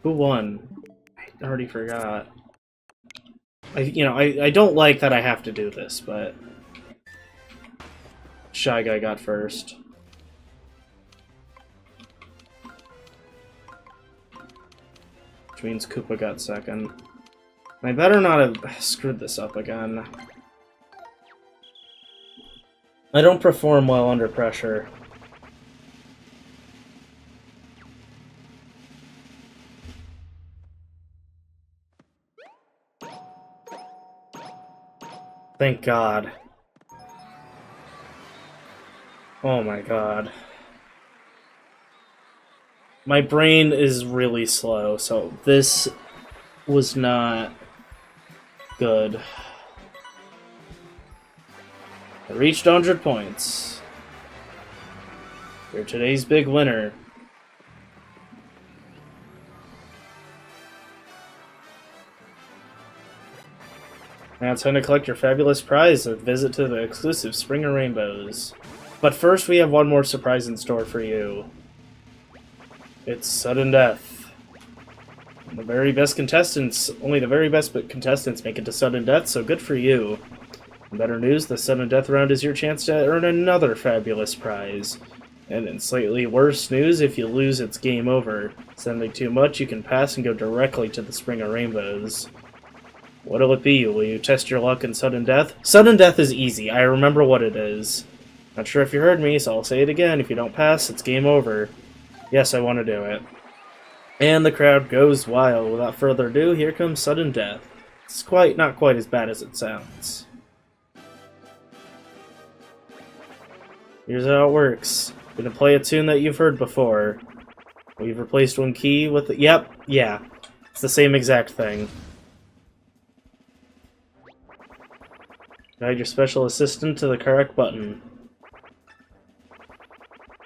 Who won? I already forgot. I don't like that I have to do this, but Shy Guy got 1st. Which means Koopa got 2nd. I better not have screwed this up again. I don't perform well under pressure. Thank God. Oh my God. My brain is really slow, so this was not good. I reached 100 points. You're today's big winner. Now it's time to collect your fabulous prize, a visit to the exclusive Spring of Rainbows. But first we have one more surprise in store for you. It's sudden death. The very best contestants, only the very best contestants make it to sudden death, so good for you. In better news, the sudden death round is your chance to earn another fabulous prize. And in slightly worse news, if you lose, it's game over. Sending too much, you can pass and go directly to the Spring of Rainbows. What'll it be? Will you test your luck in sudden death? Sudden death is easy. I remember what it is. Not sure if you heard me, so I'll say it again. If you don't pass, it's game over. Yes, I want to do it. And the crowd goes wild. Without further ado, here comes sudden death. It's not quite as bad as it sounds. Here's how it works. I'm gonna play a tune that you've heard before. We've replaced one key with the... Yep, yeah. It's the same exact thing. Guide your special assistant to the correct button.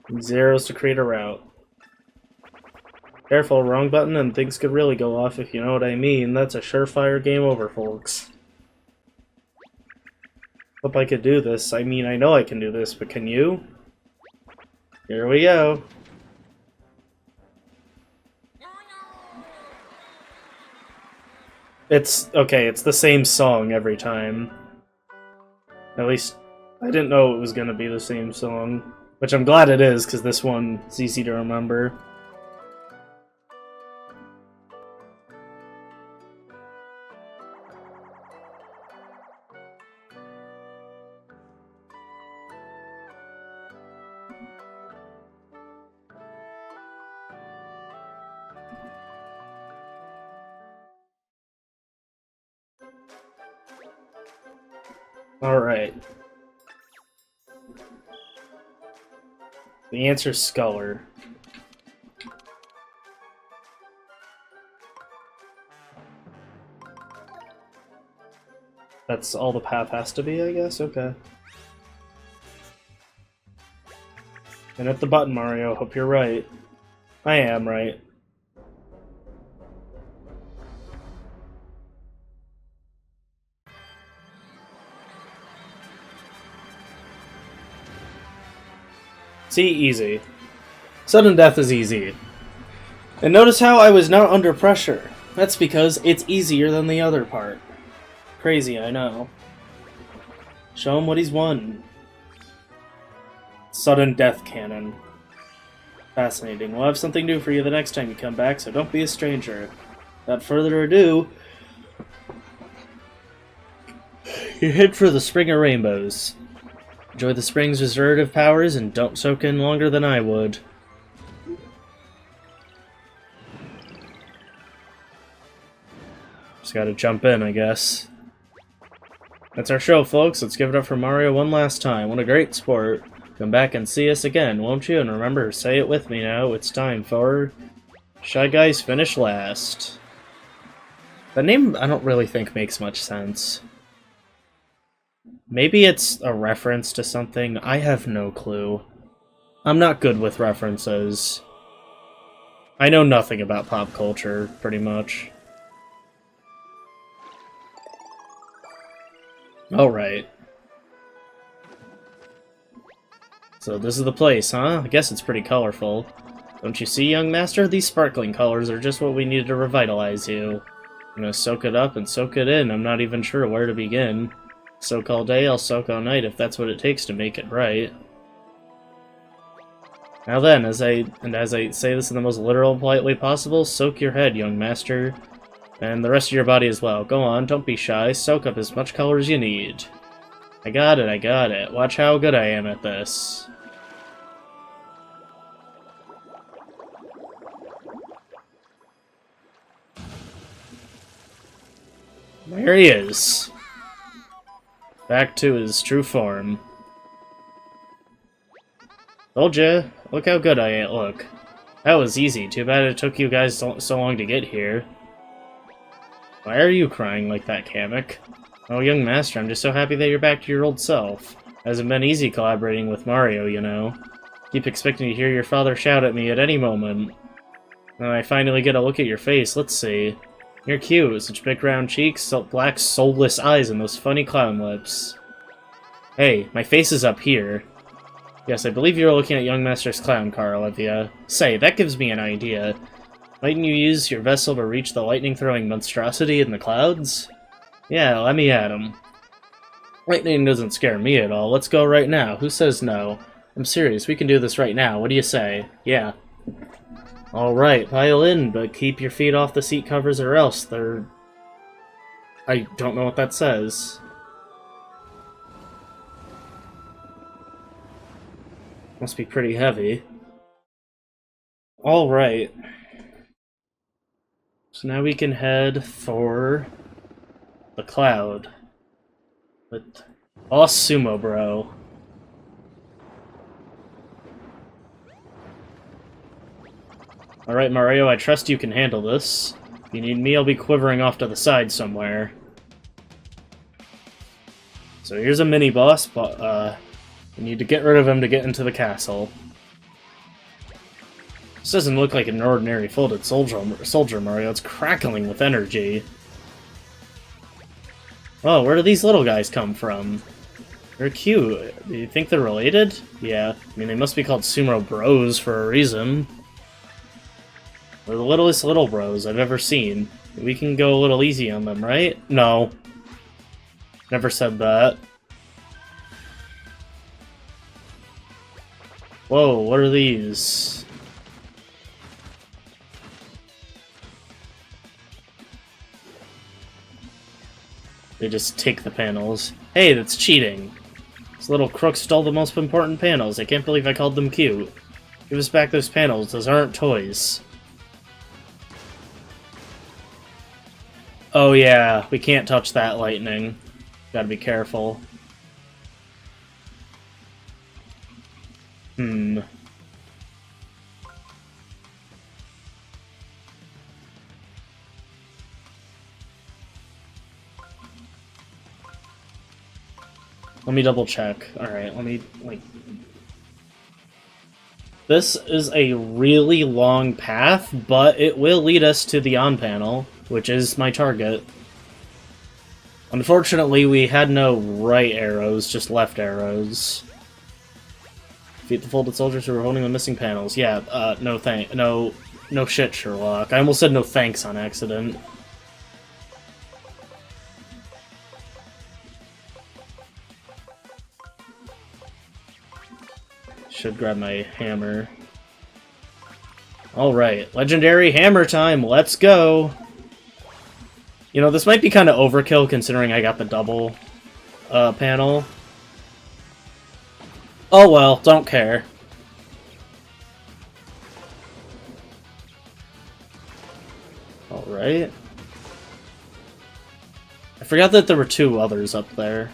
Use arrows to create a route. Careful, wrong button and things could really go off if you know what I mean. That's a surefire game over, folks. Hope I could do this. I mean, I know I can do this, but can you? Here we go. It's the same song every time. At least, I didn't know it was gonna be the same song. Which I'm glad it is, because this one is easy to remember. Alright. The answer's Sculler. That's all the path has to be, I guess? Okay. And hit the button, Mario. Hope you're right. I am right. See, easy. Sudden death is easy. And notice how I was not under pressure. That's because it's easier than the other part. Crazy, I know. Show him what he's won. Sudden death cannon. Fascinating. We'll have something new for you the next time you come back, so don't be a stranger. Without further ado, you head for the Spring of Rainbows. Enjoy the spring's restorative powers and don't soak in longer than I would. Just gotta jump in, I guess. That's our show, folks. Let's give it up for Mario one last time. What a great sport. Come back and see us again, won't you? And remember, say it with me now. It's time for Shy Guys Finish Last. The name, I don't really think makes much sense. Maybe it's a reference to something. I have no clue. I'm not good with references. I know nothing about pop culture, pretty much. Alright. So this is the place, huh? I guess it's pretty colorful. Don't you see, young master? These sparkling colors are just what we needed to revitalize you. I'm gonna soak it up and soak it in. I'm not even sure where to begin. Soak all day, I'll soak all night if that's what it takes to make it right. Now then, as I say this in the most literal and polite way possible, soak your head, young master. And the rest of your body as well. Go on, don't be shy. Soak up as much color as you need. I got it, I got it. Watch how good I am at this. There he is. Back to his true form. Told ya. Look how good I am. Look. That was easy. Too bad it took you guys so long to get here. Why are you crying like that, Kamek? Oh, young master, I'm just so happy that you're back to your old self. It hasn't been easy collaborating with Mario, you know. Keep expecting to hear your father shout at me at any moment. When I finally get a look at your face, let's see. You're cute, such big round cheeks, black soulless eyes, and those funny clown lips. Hey, my face is up here. Yes, I believe you're looking at young master's clown car, Olivia. Say, that gives me an idea. Mightn't you use your vessel to reach the lightning-throwing monstrosity in the clouds? Yeah, let me at him. Lightning doesn't scare me at all. Let's go right now. Who says no? I'm serious, we can do this right now. What do you say? Yeah. Alright, pile in, but keep your feet off the seat covers or else they're... I don't know what that says. Must be pretty heavy. Alright. So now we can head for the cloud. With Boss Sumo Bro. Alright, Mario, I trust you can handle this. If you need me, I'll be quivering off to the side somewhere. So here's a mini-boss, but, we need to get rid of him to get into the castle. This doesn't look like an ordinary folded soldier, Mario. It's crackling with energy. Oh, where do these little guys come from? They're cute. Do you think they're related? Yeah. I mean, they must be called Sumo Bros for a reason. They're the littlest little bros I've ever seen. We can go a little easy on them, right? No. Never said that. Whoa, what are these? They just take the panels. Hey, that's cheating! This little crook stole the most important panels. I can't believe I called them cute. Give us back those panels. Those aren't toys. Oh yeah, we can't touch that lightning. Gotta be careful. Let me double check. Alright, let me, like... This is a really long path, but it will lead us to the on panel, which is my target. Unfortunately, we had no right arrows, just left arrows. Defeat the folded soldiers who are holding the missing panels. Yeah, no shit, Sherlock. I almost said no thanks on accident. Should grab my hammer. Alright, legendary hammer time, let's go! You know, this might be kind of overkill considering I got the double panel. Oh well, don't care. Alright. I forgot that there were two others up there.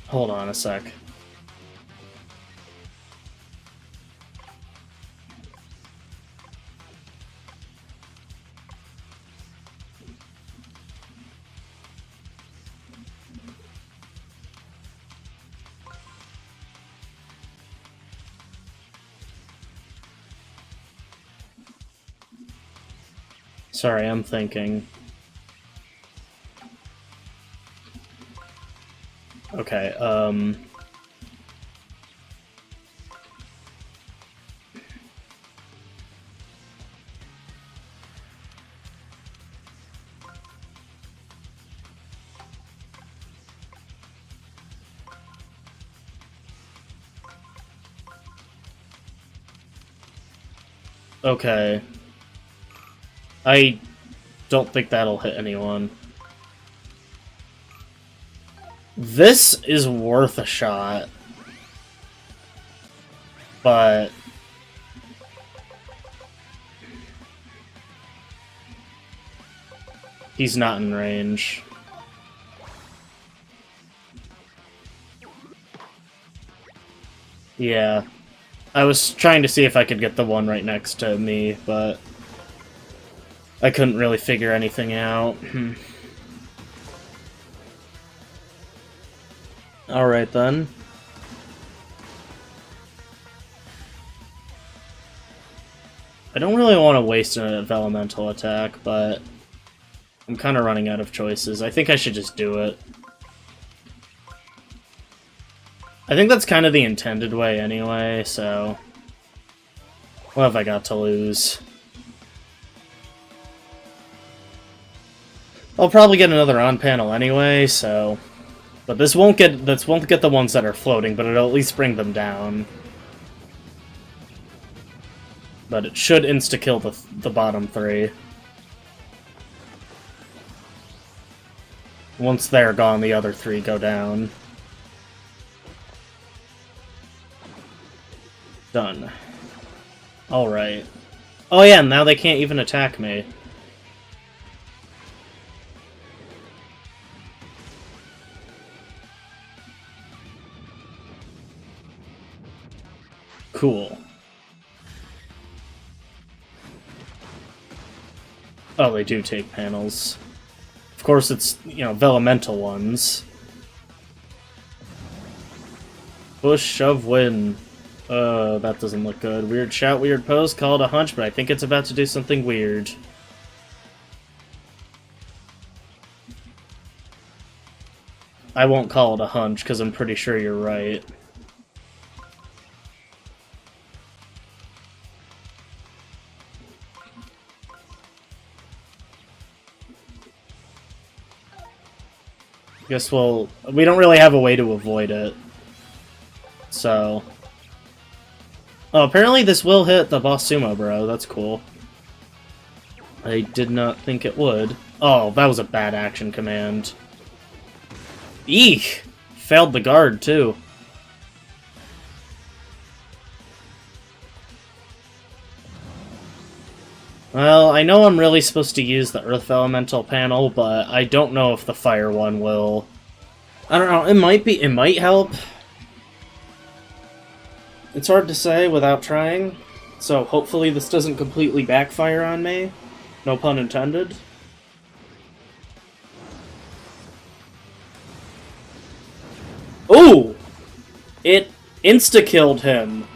Hold on a sec. Sorry, I'm thinking. Okay, okay. I don't think that'll hit anyone. This is worth a shot. But... he's not in range. Yeah. I was trying to see if I could get the one right next to me, but... I couldn't really figure anything out. Alright then. I don't really want to waste an elemental attack, but I'm kind of running out of choices. I think I should just do it. I think that's kind of the intended way anyway, so... what have I got to lose? I'll probably get another on-panel anyway, so... but this won't get the ones that are floating, but it'll at least bring them down. But it should insta-kill the bottom three. Once they're gone, the other three go down. Done. Alright. Oh yeah, now they can't even attack me. Cool. Oh, they do take panels. Of course, it's, you know, Vellumental ones. Push, shove, win. That doesn't look good. Weird shout, weird pose, call it a hunch, but I think it's about to do something weird. I won't call it a hunch, because I'm pretty sure you're right. Guess we don't really have a way to avoid it. So... oh, apparently this will hit the boss sumo, bro. That's cool. I did not think it would. Oh, that was a bad action command. Eek! Failed the guard, too. Well, I know I'm really supposed to use the Earth Elemental panel, but I don't know if the Fire one will. I don't know, it might help. It's hard to say without trying, so hopefully this doesn't completely backfire on me. No pun intended. Ooh! It insta-killed him.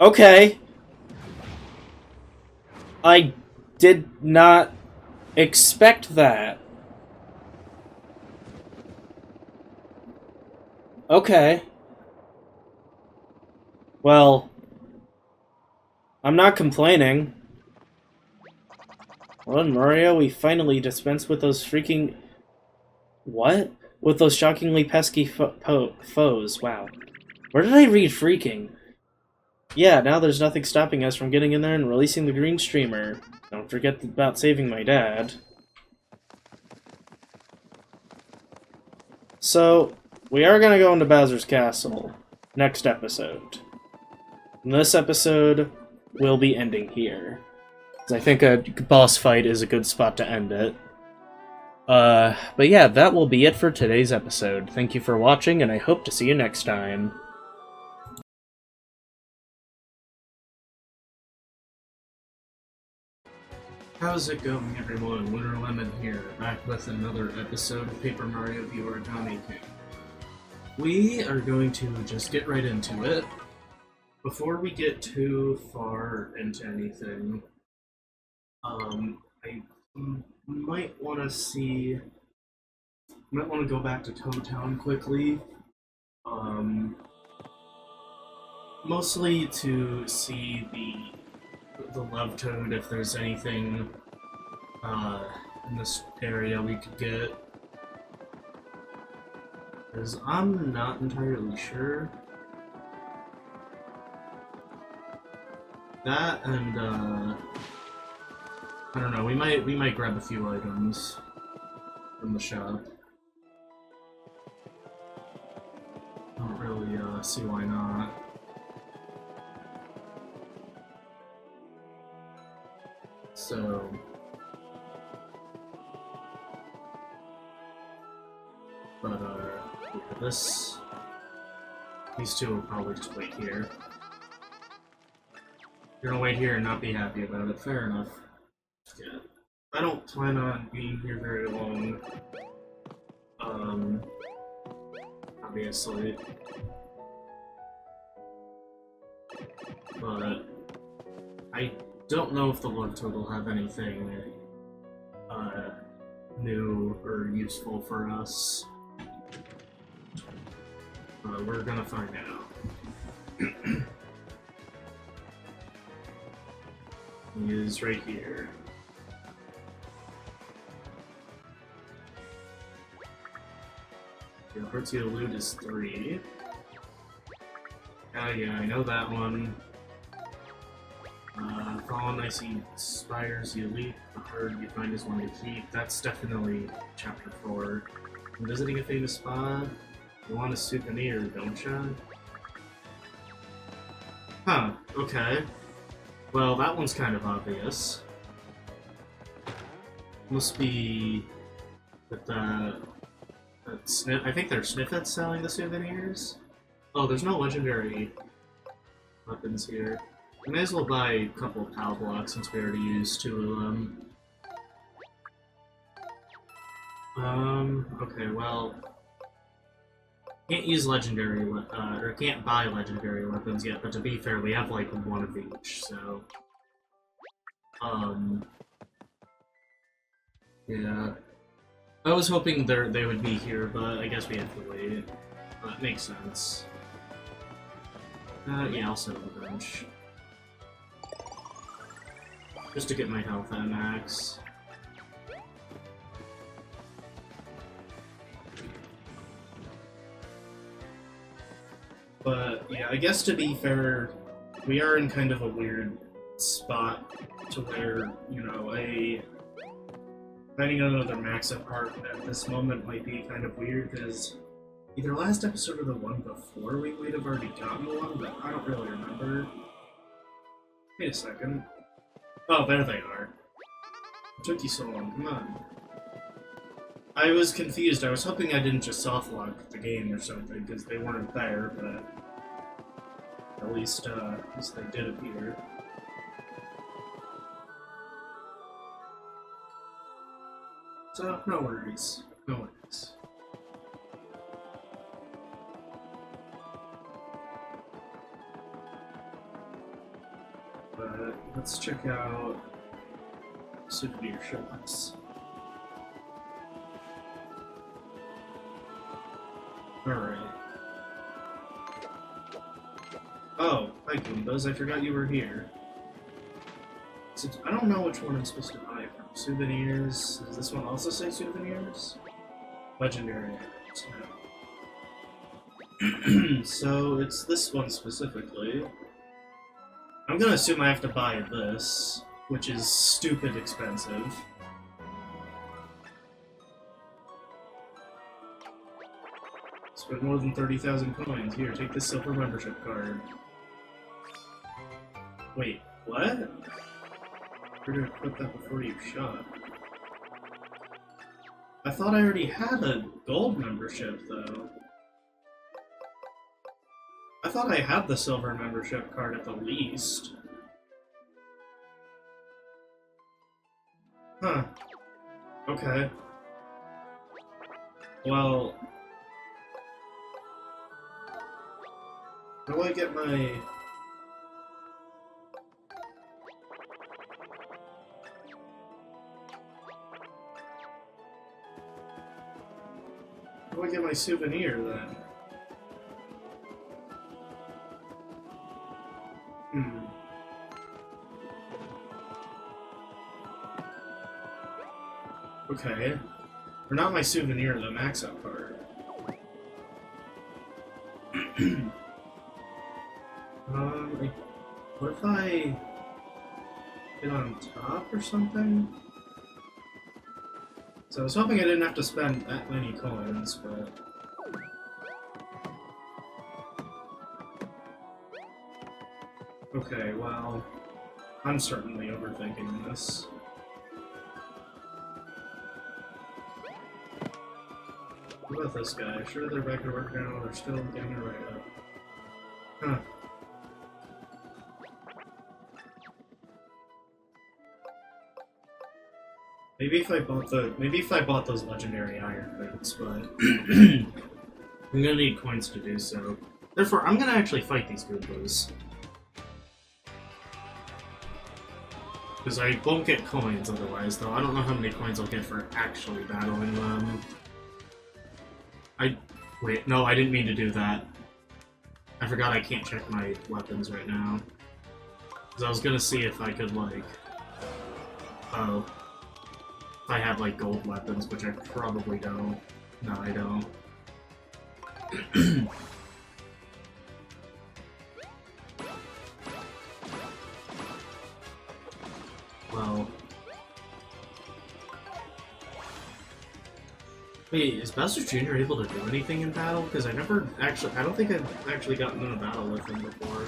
Okay. I did not expect that. Okay. Well, I'm not complaining. Well, Mario, we finally dispensed with those freaking... What? With those shockingly pesky foes. Wow. Where did I read freaking? Yeah, now there's nothing stopping us from getting in there and releasing the green streamer. Don't forget about saving my dad. So, we are gonna go into Bowser's Castle next episode. And this episode will be ending here. Because I think a boss fight is a good spot to end it. But yeah, that will be it for today's episode. Thank you for watching, and I hope to see you next time. How's it going, everyone? Winter Lemon here, back with another episode of Paper Mario the Origami King. We are going to just get right into it. Before we get too far into anything, I might want to go back to Toad Town quickly. Mostly to see the Love Toad, if there's anything in this area we could get. Because I'm not entirely sure. That and I don't know, we might grab a few items from the shop. I don't really see why not. So but these two will probably just wait here. You're gonna wait here and not be happy about it. Fair enough. Yeah. I don't plan on being here very long. Obviously. But I don't know if the Love Toad will have anything new or useful for us. We're gonna find out. He is right here. The Hertzio loot is 3. Yeah, I know that one. Fallen Icy Spires you leap, the herd you find is one to keep. That's definitely chapter 4. And visiting a famous spot? You want a souvenir, don't you? Huh, okay. Well, that one's kind of obvious. Must be that I think they're Sniffets selling the souvenirs? Oh, there's no legendary weapons here. I may as well buy a couple of PAL blocks since we already used 2 of them. Okay, well... Can't use legendary, or can't buy legendary weapons yet, but to be fair, we have like 1 of each, so... Yeah. I was hoping they would be here, but I guess we have to wait. That makes sense. Yeah, I'll set up a bench. Just to get my health at max. But, yeah, I guess to be fair, we are in kind of a weird spot to where, you know, finding another max-up part at this moment might be kind of weird, because either last episode or the one before we might have already gotten one, but I don't really remember. Wait a second. Oh, there they are. It took you so long. Come on. I was confused. I was hoping I didn't just softlock the game or something, because they weren't there, but at least they did appear. So, no worries. No worries. But let's check out souvenir shops. Alright. Oh, hi Goombas, I forgot you were here. So, I don't know which one I'm supposed to buy from. Souvenirs. Does this one also say souvenirs? Legendary items, no. So, it's this one specifically. I'm gonna assume I have to buy this, which is stupid expensive. Spent more than 30,000 coins. Here, take this silver membership card. Wait, what? You're gonna equip that before you shop. I thought I already had a gold membership, though. I thought I had the silver membership card at the least. Huh. Okay. Well... how do I get my... how do I get my souvenir, then? Okay. Or not my souvenir, the max-out card. Like, what if I get on top or something? So I was hoping I didn't have to spend that many coins, but... okay, well... I'm certainly overthinking this. What about this guy? Sure they're back to work now, they're still getting it right up. Huh. Maybe if I bought those legendary iron boots, but I'm gonna need coins to do so. Therefore, I'm gonna actually fight these Goombas. Because I won't get coins otherwise, though. I don't know how many coins I'll get for actually battling them. Wait, no, I didn't mean to do that. I forgot I can't check my weapons right now. Because I was gonna see if I could, like... oh. If I had, like, gold weapons, which I probably don't. No, I don't. Well... wait, is Bowser Jr. able to do anything in battle? Because I never actually... I don't think I've actually gotten in a battle with him before.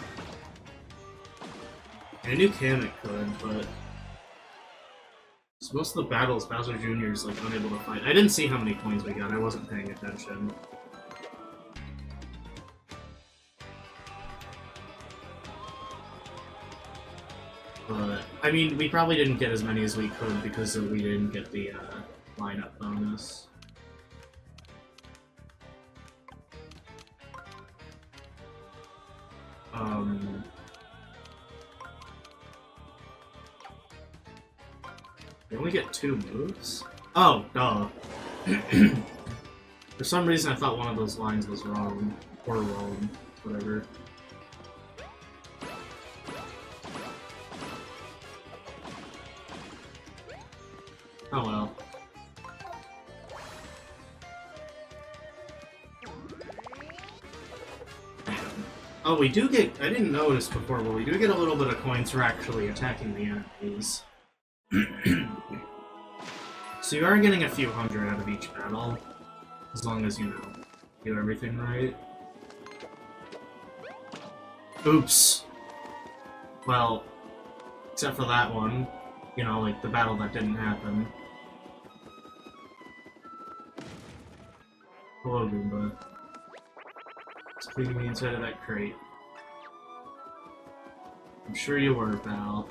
I knew Kamek could, but... so most of the battles, Bowser Jr. is, like, unable to fight. I didn't see how many coins we got, I wasn't paying attention. But, I mean, we probably didn't get as many as we could because we didn't get the, lineup bonus. We only get 2 moves? Oh, duh. For some reason I thought one of those lines was wrong. Or wrong. Whatever. Oh well. Oh, we do get... I didn't notice before, but we do get a little bit of coins for actually attacking the enemies. So you are getting a few hundred out of each battle, as long as, you know, do everything right. Oops. Well, Except for that one. You know, like the battle that didn't happen. Hello, Goomba. It's cleaning the inside of that crate. I'm sure you were, pal.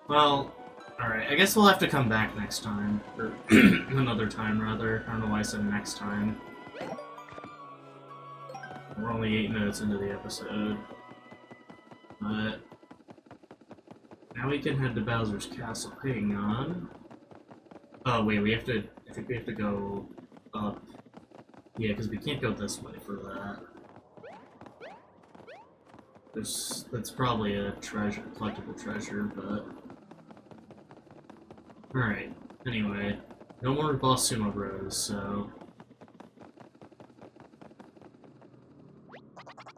Well, alright, I guess we'll have to come back next time. Or another time, rather. I don't know why I said next time. We're only 8 minutes into the episode. But now we can head to Bowser's Castle. Hang on. Oh, wait, we have to... I think we have to go up. Yeah, because we can't go this way for that. That's probably a treasure, collectible treasure, but... Alright, anyway. No more Boss Sumo Bros, so...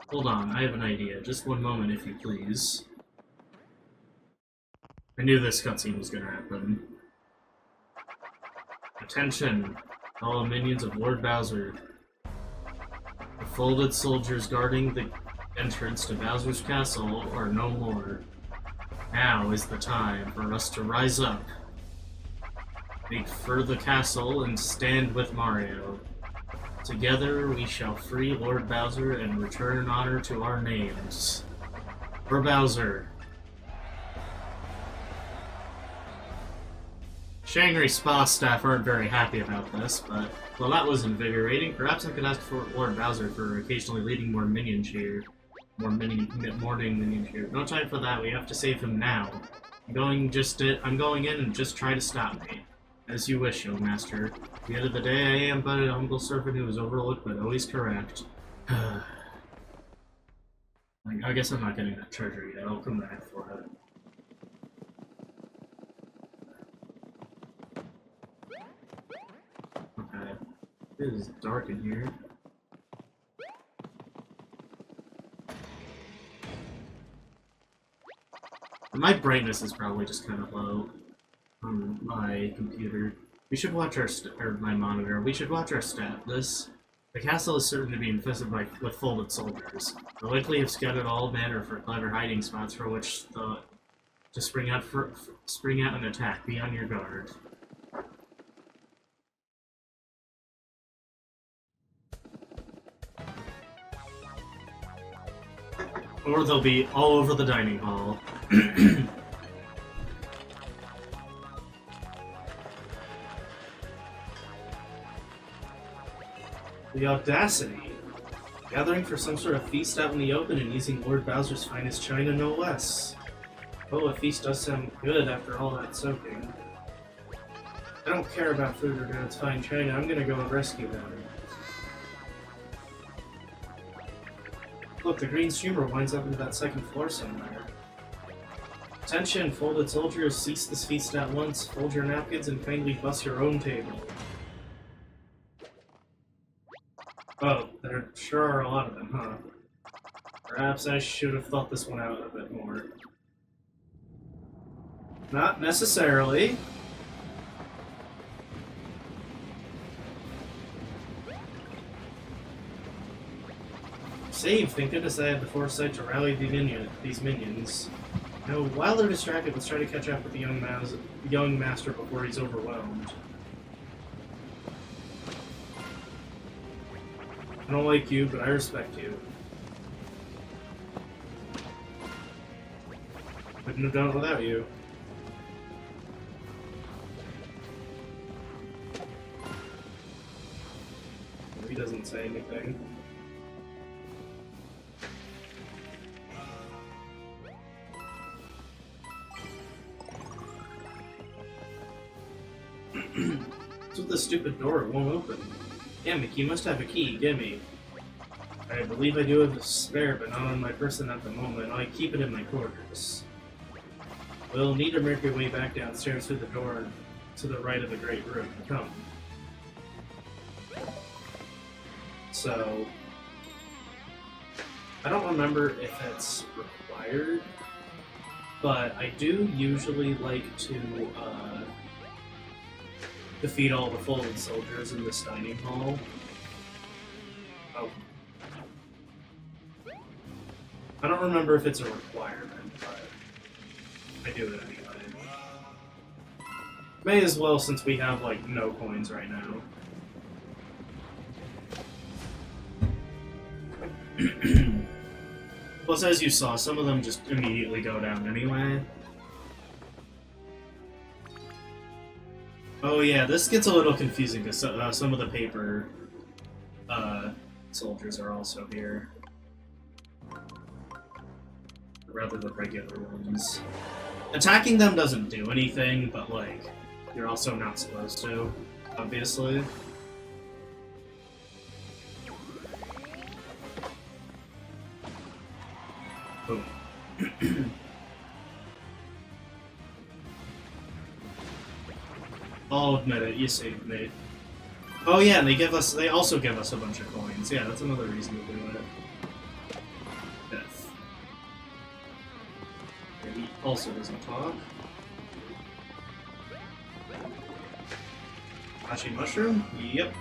Hold on, I have an idea. Just one moment, if you please. I knew this cutscene was gonna happen. Attention, all minions of Lord Bowser. The folded soldiers guarding the entrance to Bowser's Castle are no more. Now is the time for us to rise up, make for the castle, and stand with Mario. Together we shall free Lord Bowser and return honor to our names. For Bowser. Shangri Spa staff aren't very happy about this, but while that was invigorating, perhaps I could ask for Lord Bowser for occasionally leading more minion cheer. Morning minion cheer. No time for that, we have to save him now. I'm going in and just try to stop me. As you wish, young master. At the end of the day, I am but a humble servant who is overlooked but always correct. I guess I'm not getting that treasure yet. I'll come back for it. Okay. It is dark in here. My brightness is probably just kind of low on my computer. We should watch our my monitor. We should watch our stat list. The castle is certain to be infested with folded soldiers. They likely have scouted all manner for clever hiding spots for which to spring out and attack. Be on your guard. Or they'll be all over the dining hall. The audacity! Gathering for some sort of feast out in the open and using Lord Bowser's finest china, no less. Oh, a feast does sound good after all that soaking. I don't care about food or God's fine china, I'm gonna go and rescue them. Look, the green streamer winds up into that second floor somewhere. Attention, folded soldiers, cease this feast at once. Fold your napkins and kindly bus your own table. Oh, there sure are a lot of them, huh? Perhaps I should have thought this one out a bit more. Not necessarily. Save! Thank goodness I had the foresight to rally these minions. Now, while they're distracted, let's try to catch up with the young master before he's overwhelmed. I don't like you, but I respect you. Couldn't have done it without you. He doesn't say anything. What's with this stupid door? It won't open. Gimmick, you must have a key. Gimme. I believe I do have a spare, but not on my person at the moment. I keep it in my quarters. We'll need to make your way back downstairs through the door to the right of the great room. Come. So, I don't remember if it's required, but I do usually like to defeat all the folded soldiers in this dining hall. Oh. I don't remember if it's a requirement, but I do it anyway. May as well since we have, like, no coins right now. Plus, as you saw, some of them just immediately go down anyway. Oh yeah, this gets a little confusing because some of the paper soldiers are also here. Rather than regular ones. Attacking them doesn't do anything, but like, you're also not supposed to, obviously. Boom. I'll admit it, you saved me. Oh yeah, and they also give us a bunch of coins. Yeah, that's another reason to do it. Death. And he also doesn't talk. Flashing mushroom? Yep.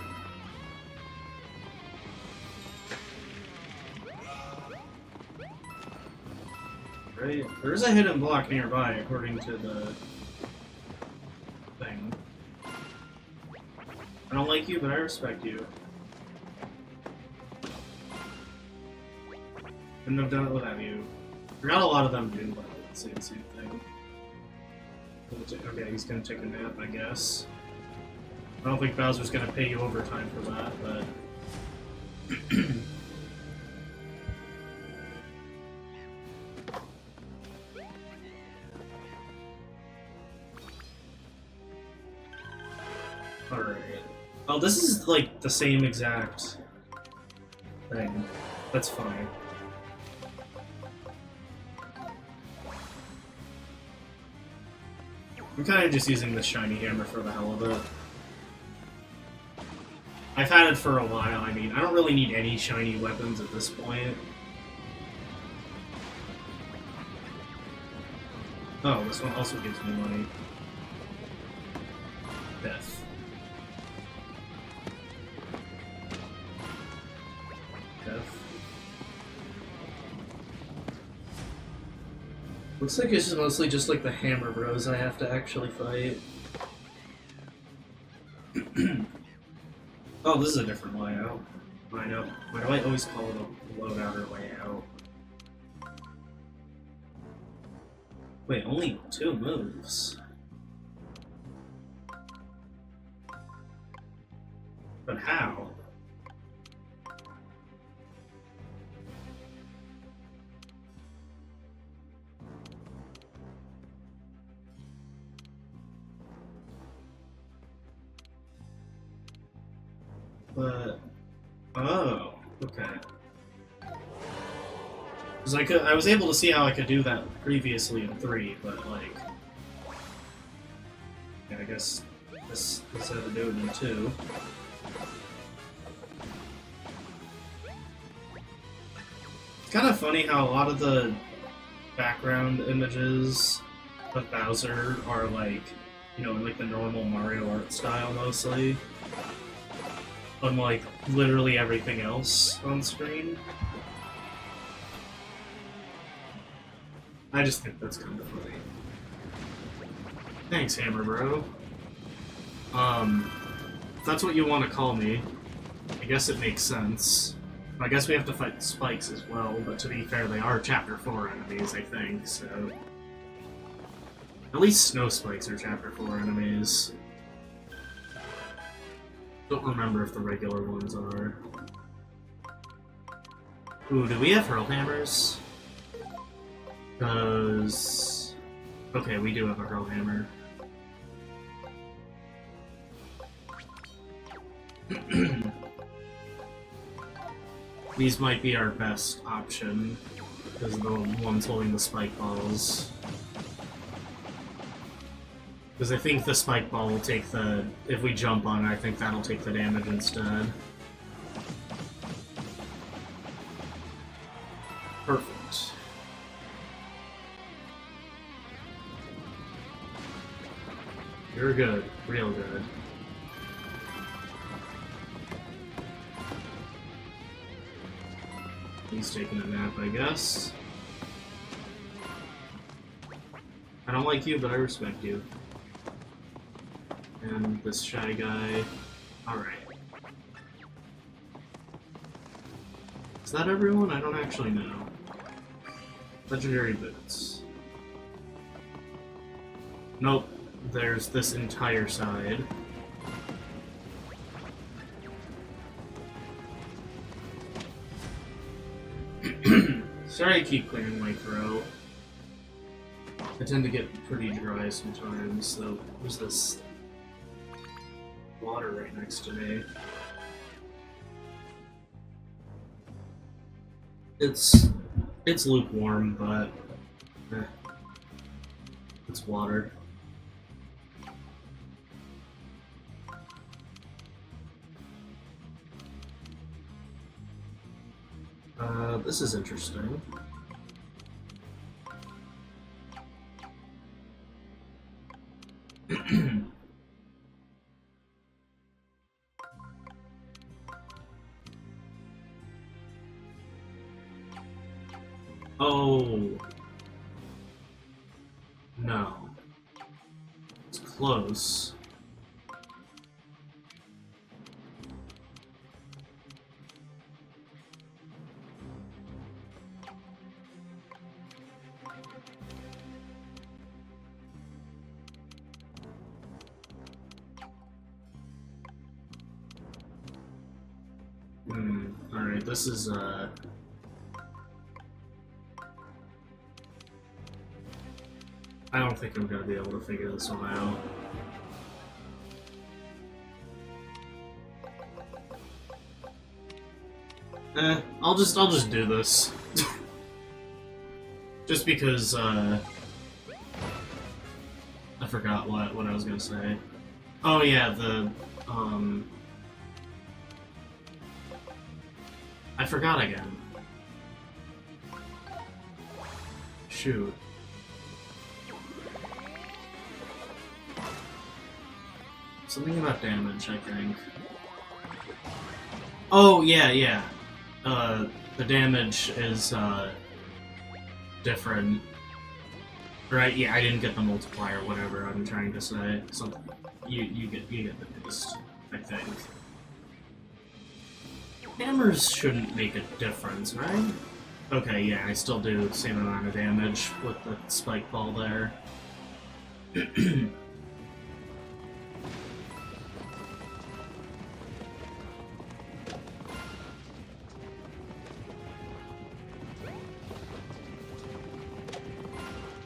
Right. There's a hidden block nearby, according to the thing. I don't like you, but I respect you. Couldn't have done it without you. Forgot a lot of them do, but it's the same thing. Okay, he's gonna take a nap, I guess. I don't think Bowser's gonna pay you overtime for that, but... Alright. Oh, this is like the same exact thing. That's fine. I'm kind of just using the shiny hammer for the hell of it. I've had it for a while, I mean, I don't really need any shiny weapons at this point. Oh, this one also gives me money. Death. Looks like it's mostly just like the Hammer Bros I have to actually fight. Oh, this is a different layout. I know. Why do I always call it a loadout or layout? Wait, only 2 moves. But how? But oh, okay. Because I was able to see how I could do that previously in 3, but like, yeah, I guess this had to do it in 2. It's kind of funny how a lot of the background images of Bowser are like, you know, in like the normal Mario art style mostly. Unlike literally everything else on screen. I just think that's kind of funny. Thanks, Hammer Bro. If that's what you want to call me, I guess it makes sense. I guess we have to fight the spikes as well, but to be fair, they are Chapter 4 enemies, I think, so... At least snow spikes are Chapter 4 enemies. Don't remember if the regular ones are. Ooh, do we have hurl hammers? Because... Okay, we do have a hurl hammer. These might be our best option, because the ones holding the spike balls. Because I think the spike ball will take the... If we jump on it, I think that'll take the damage instead. Perfect. You're good. Real good. He's taking a nap, I guess. I don't like you, but I respect you. And this shy guy. Alright. Is that everyone? I don't actually know. Legendary boots. Nope. There's this entire side. Sorry I keep clearing my throat. I tend to get pretty dry sometimes, so there's this water right next to me. It's lukewarm, but it's water. This is interesting. Oh. No. It's close. Alright, this is, I don't think I'm gonna be able to figure this one out. I'll just do this. Just because, I forgot what I was gonna say. Oh yeah, I forgot again. Shoot. Something about damage, I think. Oh, yeah. The damage is, different. Right, yeah, I didn't get the multiplier, whatever I'm trying to say. Something. You get the gist, I think. Hammers shouldn't make a difference, right? Okay, yeah, I still do the same amount of damage with the spike ball there.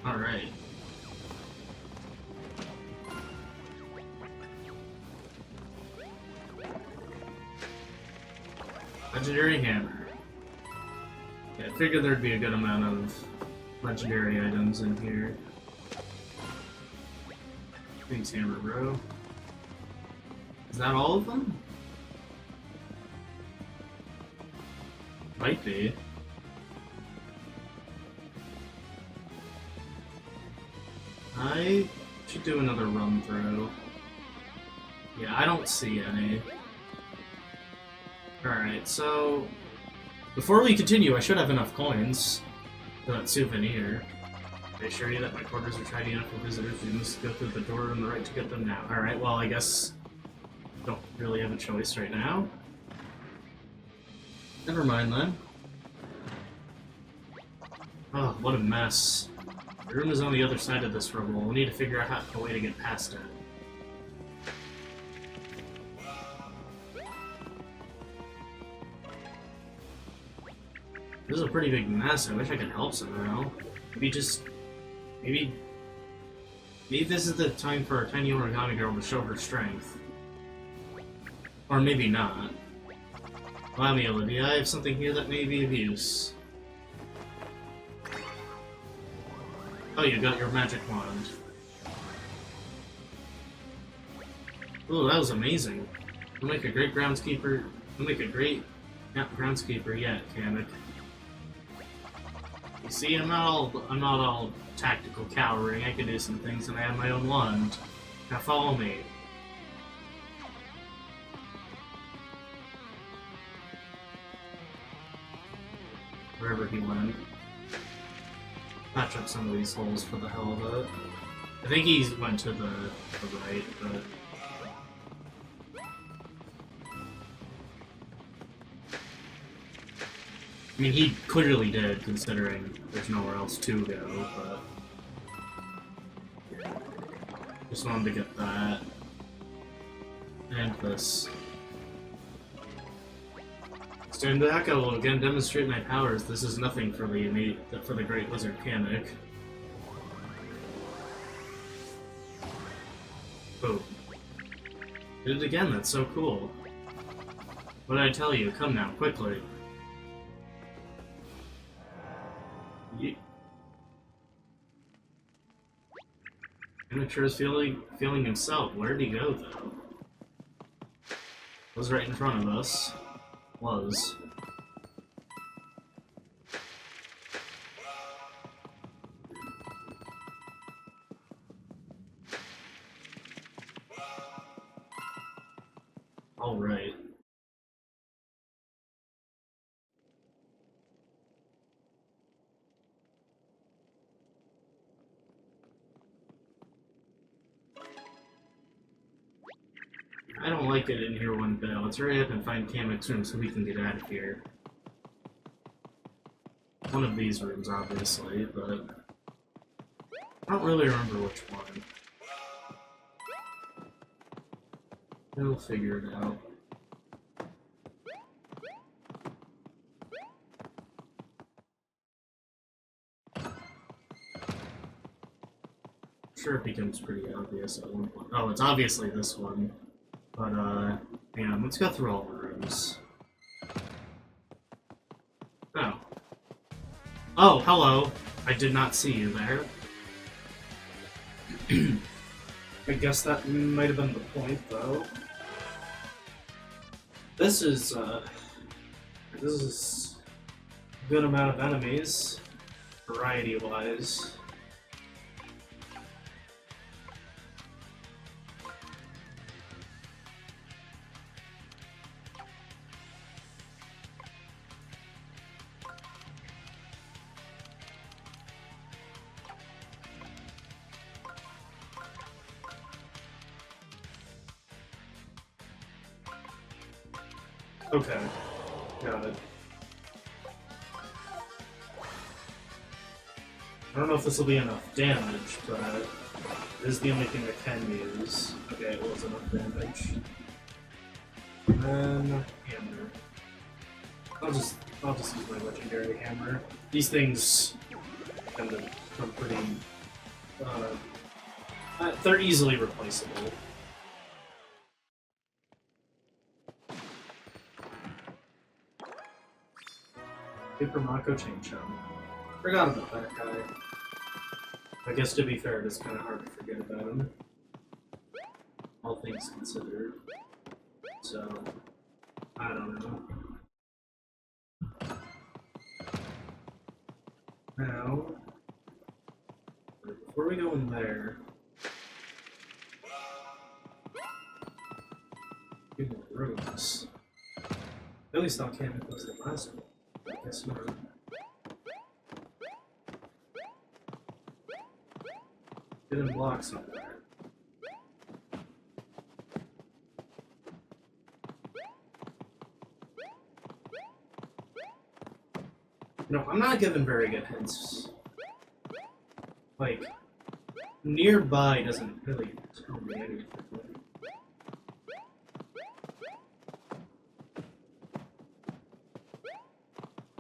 Alright. Legendary hammer. Yeah, I figured there'd be a good amount of legendary items in here. Thanks, hammer, bro. Is that all of them? Might be. I should do another run through. Yeah, I don't see any. Alright, so before we continue, I should have enough coins for that souvenir. I assure you that my quarters are tidy enough for visitors. You must go through the door on the right to get them now. Alright, well, I guess I don't really have a choice right now. Never mind then. Oh, what a mess. The room is on the other side of this rubble. We'll need to figure out a way to get past it. This is a pretty big mess. I wish I could help somehow. Maybe this is the time for our tiny origami girl to show her strength. Or maybe not. Allow me, Olivia. I have something here that may be of use. Oh, you got your magic wand. Ooh, that was amazing. You'll make a great groundskeeper. You'll make a great groundskeeper yet, Kamek. You see, I'm not all tactical cowering. I can do some things, and I have my own wand. Now follow me. Wherever he went. patch up some of these holes for the hell of it. I think he went to the right, but... I mean, he clearly did, considering there's nowhere else to go, but... Just wanted to get that. And this. Stand back, I will again demonstrate my powers. This is nothing for the Great Lizard Panic. Boom. Did it again, that's so cool. What did I tell you? Come now, quickly. Amateur is feeling himself. Where did he go, though? Was right in front of us. Was. All right. I don't like it in here one bit. Let's hurry up and find Kamek's room so we can get out of here. One of these rooms, obviously, but I don't really remember which one. We'll figure it out. Sure, it becomes pretty obvious at one point. Oh, it's obviously this one. But, yeah, let's go through all the rooms. Oh. Oh, hello. I did not see you there. I guess that might have been the point, though. This is a good amount of enemies, variety-wise. Okay, got it. I don't know if this will be enough damage, but it is the only thing I can use. Okay, it was enough damage. And then hammer. I'll just use my legendary hammer. These things tend to come pretty. They're easily replaceable. Paper Mako Chain Chum. Forgot about that guy. I guess to be fair, it is kind of hard to forget about him. All things considered. So, I don't know. Now, before we go in there, few more rooms. I at least thought Kamek was the last one. I guess not. Hidden block somewhere. No, I'm not given very good hints. Like, nearby doesn't really tell me anything.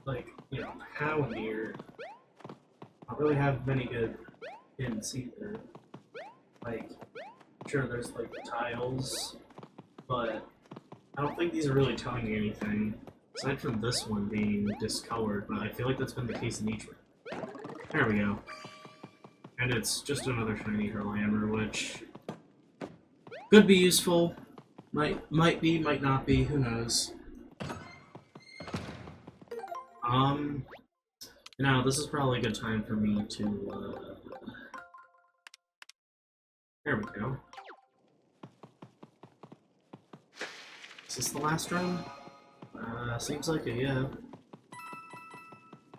Like, you know, how near? I don't really have many good hints either. Like, sure, there's like the tiles, but I don't think these are really telling me anything. Aside from this one being discolored, but I feel like that's been the case in each one. There we go. And it's just another shiny hurl hammer, which could be useful. Might be, might not be, who knows. Now this is probably a good time for me to, there we go. Is this the last room? Seems like it, yeah.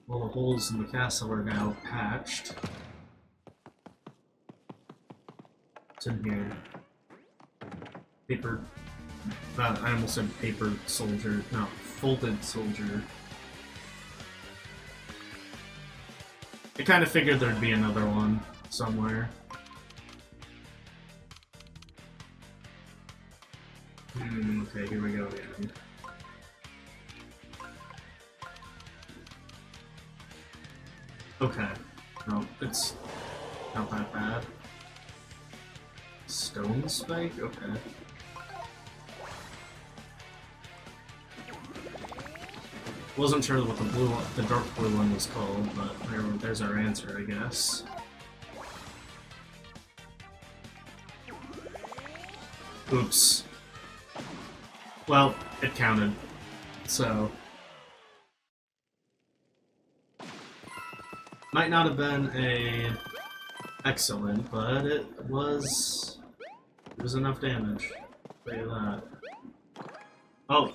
All the holes in the castle are now patched. What's in here? Paper. I almost said paper soldier. No, folded soldier. I kind of figured there'd be another one somewhere. Okay, here we go again. Okay. No, it's not that bad. Stone spike? Okay. Wasn't sure what the dark blue one was called, but there's our answer, I guess. Oops. Well, it counted. So... might not have been a excellent, but it was enough damage. I'll tell you that. Oh.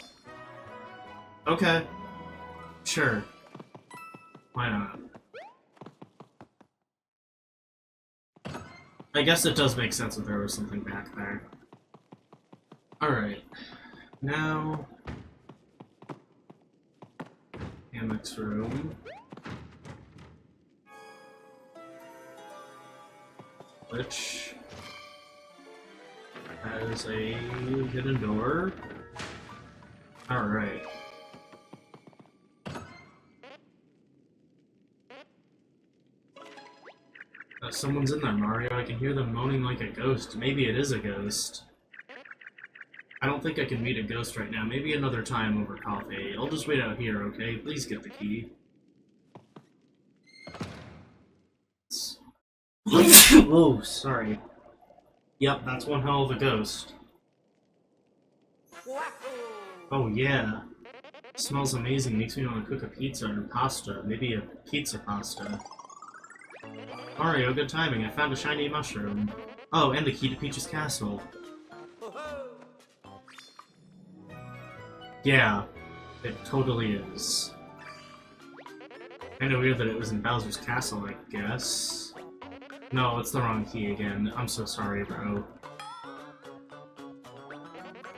Okay. Sure. Why not? I guess it does make sense if there was something back there. Alright. Now... Hammock's room. Which... has a hidden door. Alright. Someone's in there, Mario. I can hear them moaning like a ghost. Maybe it is a ghost. I don't think I can meet a ghost right now. Maybe another time over coffee. I'll just wait out here, okay? Please get the key. Oh, sorry. Yep, that's one hell of a ghost. Oh yeah. Smells amazing. Makes me want to cook a pizza or pasta. Maybe a pizza pasta. Mario, good timing. I found a shiny mushroom. Oh, and the key to Peach's castle. Yeah, it totally is. Kinda weird that it was in Bowser's castle, I guess. No, it's the wrong key again. I'm so sorry, bro.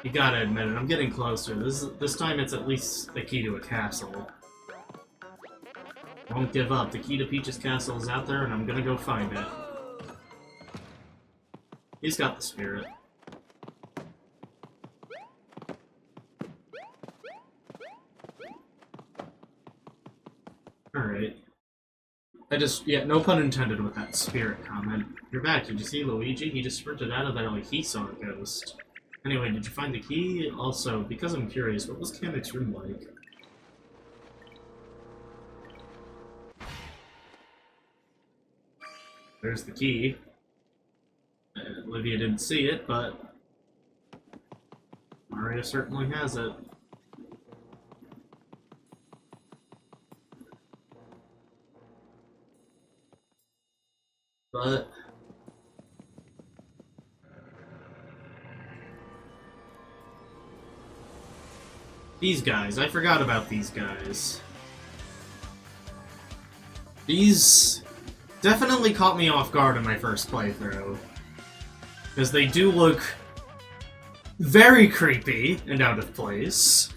You gotta admit it, I'm getting closer. This time it's at least the key to a castle. Won't give up. The key to Peach's castle is out there, and I'm gonna go find it. He's got the spirit. Alright. Yeah, no pun intended with that spirit comment. You're back. Did you see Luigi? He just sprinted out of there like he saw a ghost. Anyway, did you find the key? Also, because I'm curious, what was Kamek's room like? There's the key. Olivia didn't see it, but Mario certainly has it. But these guys, I forgot about these guys. These definitely caught me off guard in my first playthrough. Because they do look very creepy and out of place.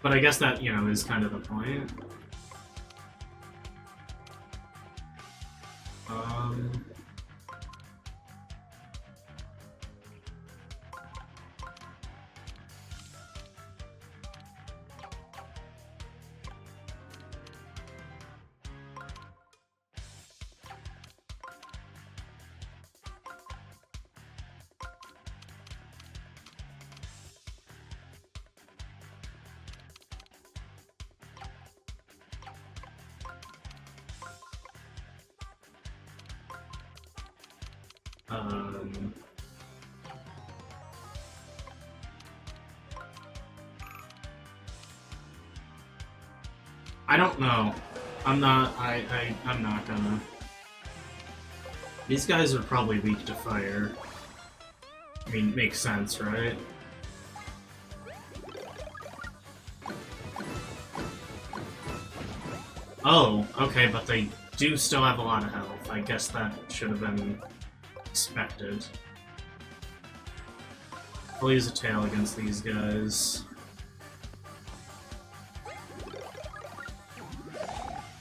But I guess that, you know, is kind of the point. I don't know. I'm not gonna. These guys are probably weak to fire. I mean, makes sense, right? Oh, okay, but they do still have a lot of health. I guess that should have been expected. I'll use a tail against these guys.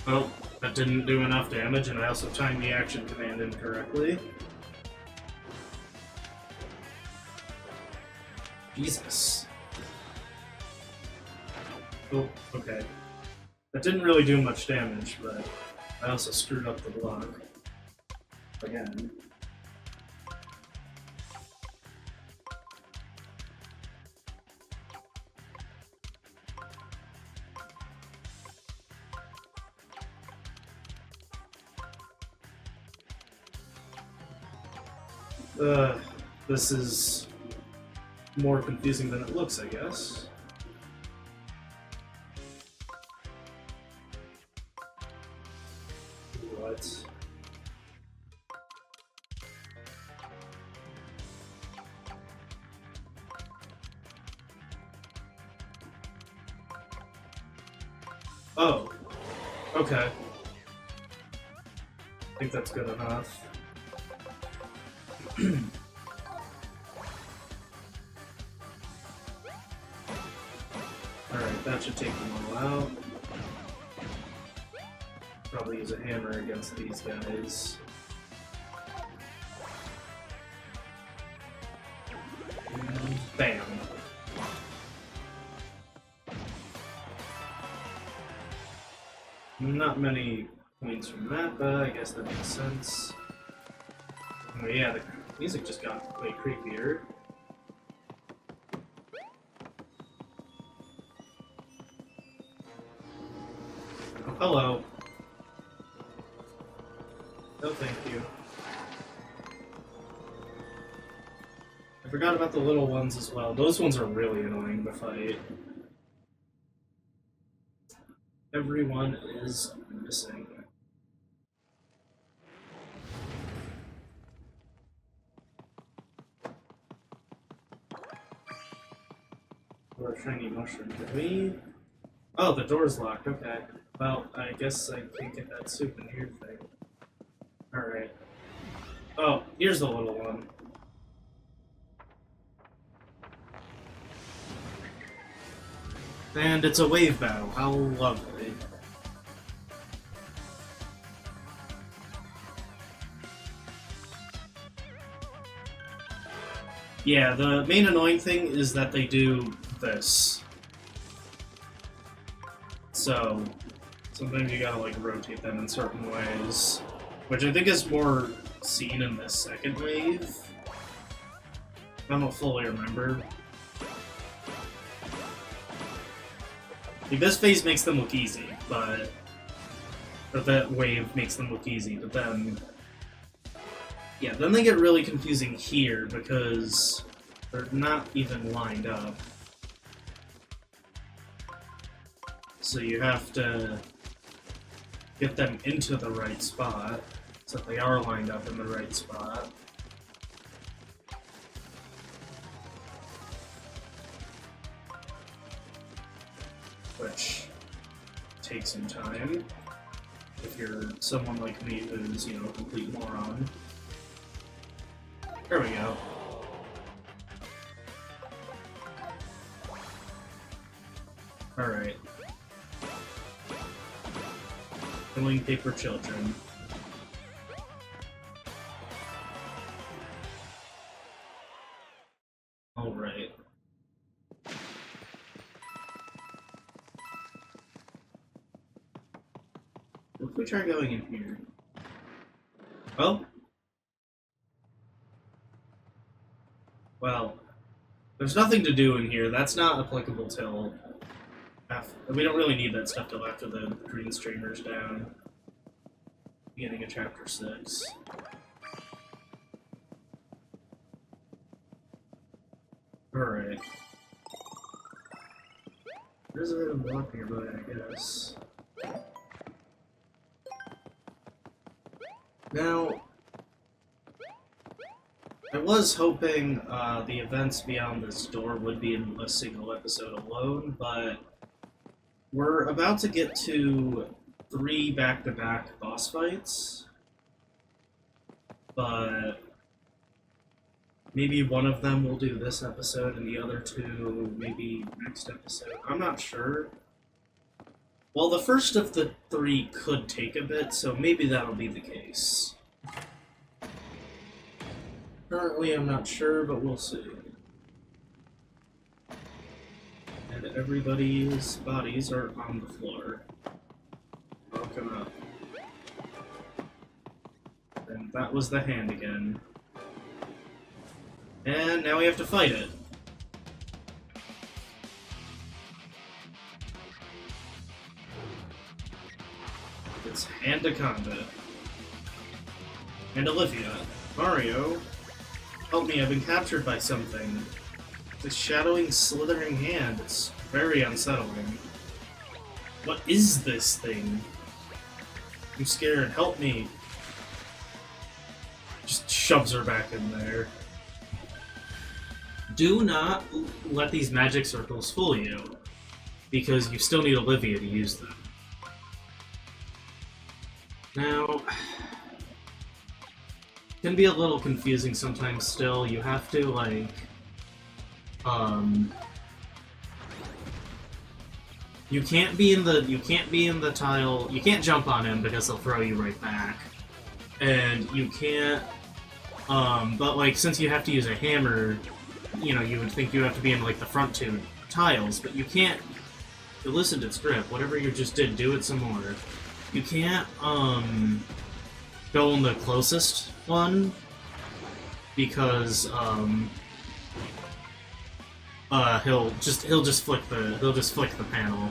Oh, that didn't do enough damage, and I also timed the action command incorrectly. Jesus. Oh, okay. That didn't really do much damage, but I also screwed up the block. Again. This is more confusing than it looks, I guess. What? Oh. Okay. I think that's good enough. Alright, that should take them all out. Probably use a hammer against these guys. And bam. Not many points from that, but I guess that makes sense. Oh yeah, the music just got way creepier. Oh, hello. No, thank you. I forgot about the little ones as well. Those ones are really annoying to fight. Everyone is missing. Or a shiny mushroom. Can we? Oh, the door's locked. Okay. Well, I guess I can't get that souvenir thing. Alright. Oh, here's the little one. And it's a wave battle. How lovely. Yeah, the main annoying thing is that they do this. So, sometimes you gotta like rotate them in certain ways. Which I think is more seen in this second wave. I don't fully remember. Like, this phase makes them look easy, but... Or that wave makes them look easy, but then... Yeah, then they get really confusing here, because they're not even lined up. So you have to get them into the right spot, so that they are lined up in the right spot. Which takes some time, if you're someone like me who's, you know, a complete moron. There we go. Alright. Killing paper children. Alright. What if we try going in here? Oh? Well, there's nothing to do in here. That's not applicable till after. We don't really need that stuff till after the green streamer's down. Beginning of chapter 6. Alright. There's a bit of block nearby, I guess. Now, I was hoping the events beyond this door would be in a single episode alone, but we're about to get to 3 back-to-back boss fights, but maybe one of them will do this episode and the other 2 maybe next episode. I'm not sure. Well, the first of the 3 could take a bit, so maybe that'll be the case. Currently, I'm not sure, but we'll see. And everybody's bodies are on the floor. Welcome up. And that was the hand again. And now we have to fight it. It's Handaconda. And Olivia. Mario, help me, I've been captured by something. This shadowing, slithering hand. It's very unsettling. What is this thing? I'm scared, help me. Just shoves her back in there. Do not let these magic circles fool you, because you still need Olivia to use them. Now, it can be a little confusing sometimes still. You have to, like, you can't be in the tile, you can't jump on him because he'll throw you right back. And you can't, but like, since you have to use a hammer, you know, you would think you have to be in, like, the front 2 tiles, but you can't, you loosened its grip, whatever you just did, do it some more. You can't, go in the closest one, because, he'll just flick the panel.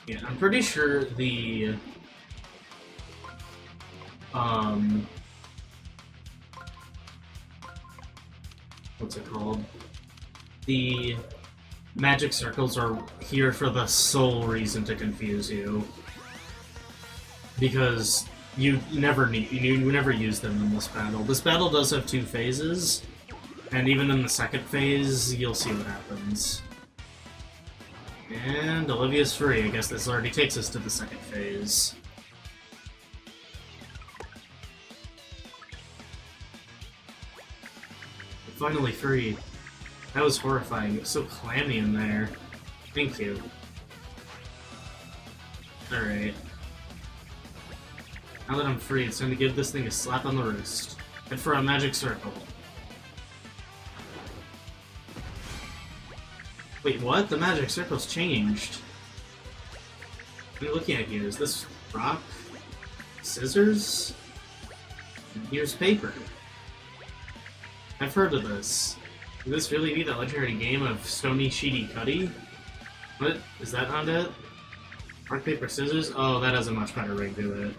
Yeah, I'm pretty sure the, what's it called? The magic circles are here for the sole reason to confuse you, because you never use them in this battle. This battle does have 2 phases, and even in the second phase, you'll see what happens. And Olivia's free. I guess this already takes us to the second phase. We're finally free. That was horrifying. It was so clammy in there. Thank you. Alright. Now that I'm free, it's time to give this thing a slap on the wrist. Head for a magic circle. Wait, what? The magic circle's changed. What are you looking at here? Is this rock? Scissors? And here's paper. I've heard of this. Could this really be the legendary game of Stony Sheety Cuddy? What? Is that not it? Rock, paper, scissors? Oh, that has a much better ring to it.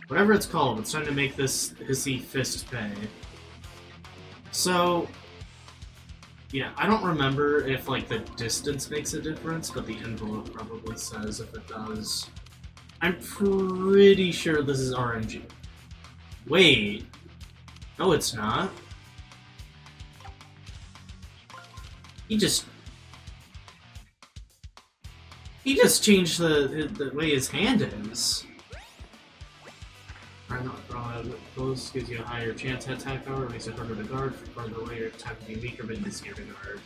Whatever it's called, it's time to make this hissy fist pay. So, yeah, I don't remember if, like, the distance makes a difference, but the envelope probably says if it does. I'm pretty sure this is RNG. Wait. No, it's not. He just changed the way his hand is. Close gives you a higher chance at attack power, makes it harder to guard. Farther away, your attack will be weaker, but easier to guard.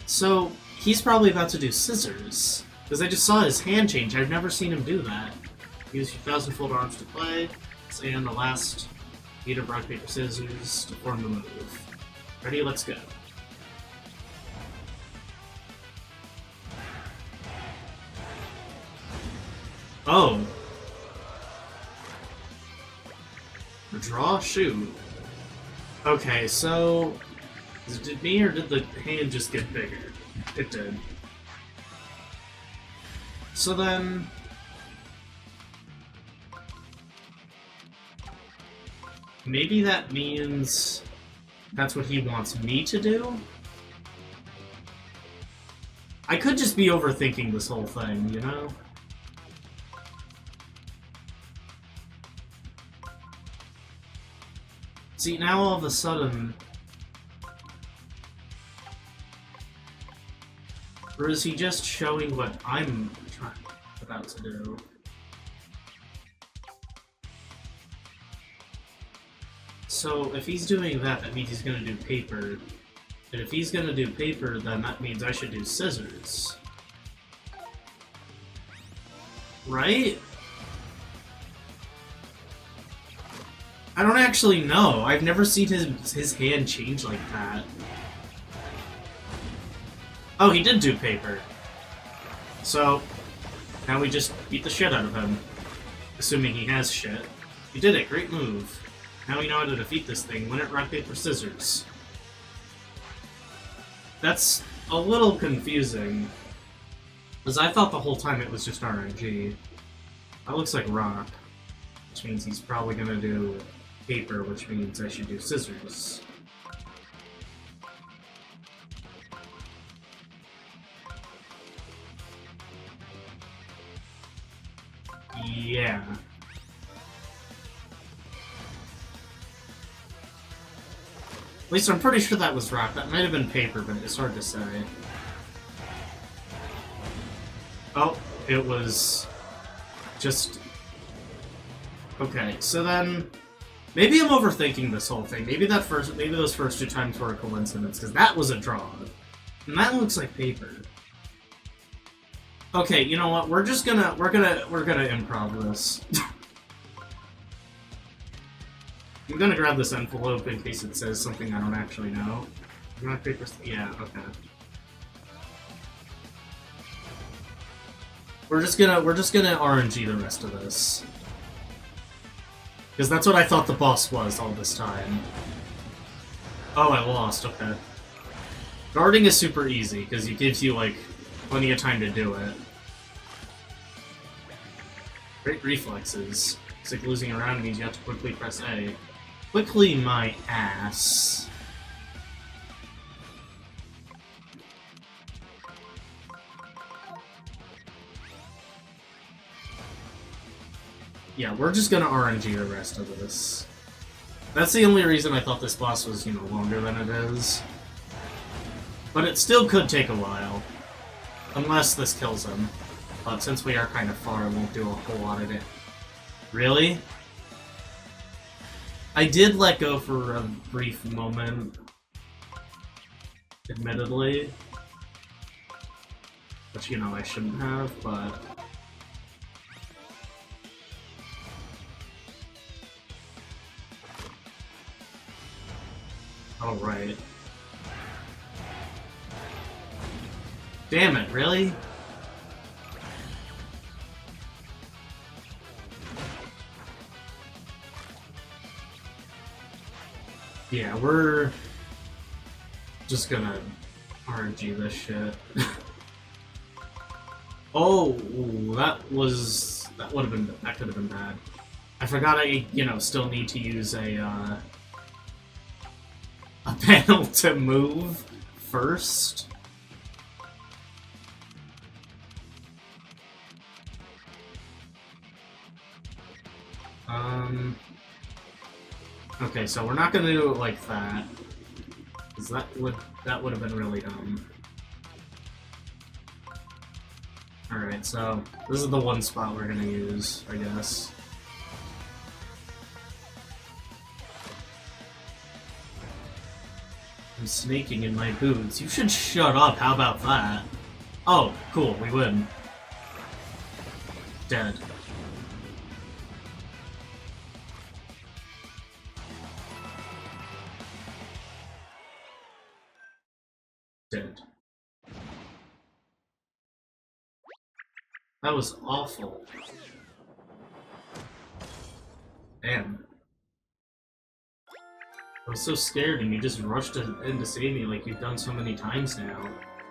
So, he's probably about to do scissors. Because I just saw his hand change. I've never seen him do that. Use your 1,000-fold arms to play. And the last beat of rock, paper, scissors to form the move. Ready? Let's go. Oh. Draw, shoot. Okay, so did it me or did the hand just get bigger? It did. So then, maybe that means that's what he wants me to do? I could just be overthinking this whole thing, you know? See, now all of a sudden, Or is he just showing what I'm about to do? So, if he's doing that, that means he's gonna do paper. And if he's gonna do paper, then that means I should do scissors. Right? I don't actually know. I've never seen his hand change like that. Oh, he did do paper. So, now we just beat the shit out of him. Assuming he has shit. He did it, great move. Now we know how to defeat this thing. Win it, rock, paper, scissors. That's a little confusing. Because I thought the whole time it was just RNG. That looks like rock. Which means he's probably gonna do paper, which means I should do scissors. Yeah. At least I'm pretty sure that was rock. That might have been paper, but it's hard to say. Oh, it was just... Okay, so then... Maybe I'm overthinking this whole thing. Maybe those first 2 times were a coincidence, because that was a draw. And that looks like paper. Okay, you know what? We're gonna improv this. I'm gonna grab this envelope in case it says something I don't actually know. Rock, paper, yeah, okay. We're just gonna RNG the rest of this. Because that's what I thought the boss was all this time. Oh, I lost, okay. Guarding is super easy, because it gives you, like, plenty of time to do it. Great reflexes. It's like losing a round means you have to quickly press A. Quickly my ass. Yeah, we're just gonna RNG the rest of this. That's the only reason I thought this boss was, you know, longer than it is. But it still could take a while. Unless this kills him. But since we are kind of far, it won't do a whole lot of it. Really? I did let go for a brief moment. Admittedly. Which, you know, I shouldn't have, but... Alright. Damn it, really? Yeah, we're just gonna RNG this shit. Oh, that could have been bad. I forgot I, you know, still need to use a panel to move first. Okay, so we're not gonna do it like that, because that would have been really dumb. Alright, so this is the one spot we're gonna use, I guess. I'm snaking in my boots. You should shut up, how about that? Oh, cool, we win. Dead. Dead. That was awful. Damn. I was so scared and you just rushed in to save me like you've done so many times now.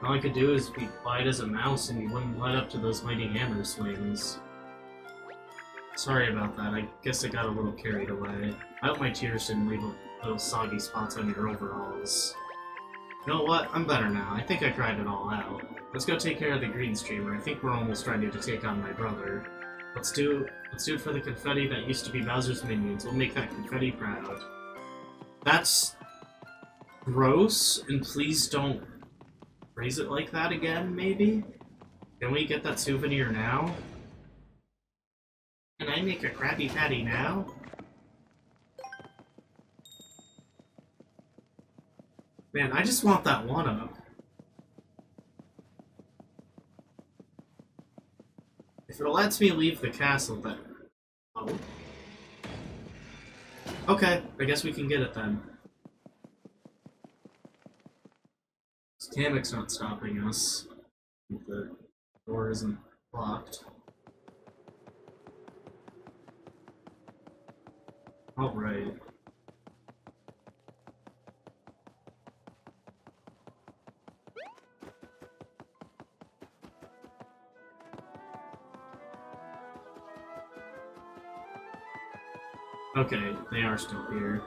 All I could do is be quiet as a mouse and you wouldn't let up to those mighty hammer swings. Sorry about that, I guess I got a little carried away. I hope my tears didn't leave little soggy spots on your overalls. You know what? I'm better now. I think I cried it all out. Let's go take care of the green streamer. I think we're almost ready to take on my brother. Let's do it for the confetti that used to be Bowser's minions. We'll make that confetti proud. That's gross, and please don't Phrase it like that again, maybe? Can we get that souvenir now? Can I make a Krabby Patty now? Man, I just want that one-up. If it lets me leave the castle, then... Oh. Okay, I guess we can get it then. Kamek's not stopping us. The door isn't locked. Alright. Okay, they are still here.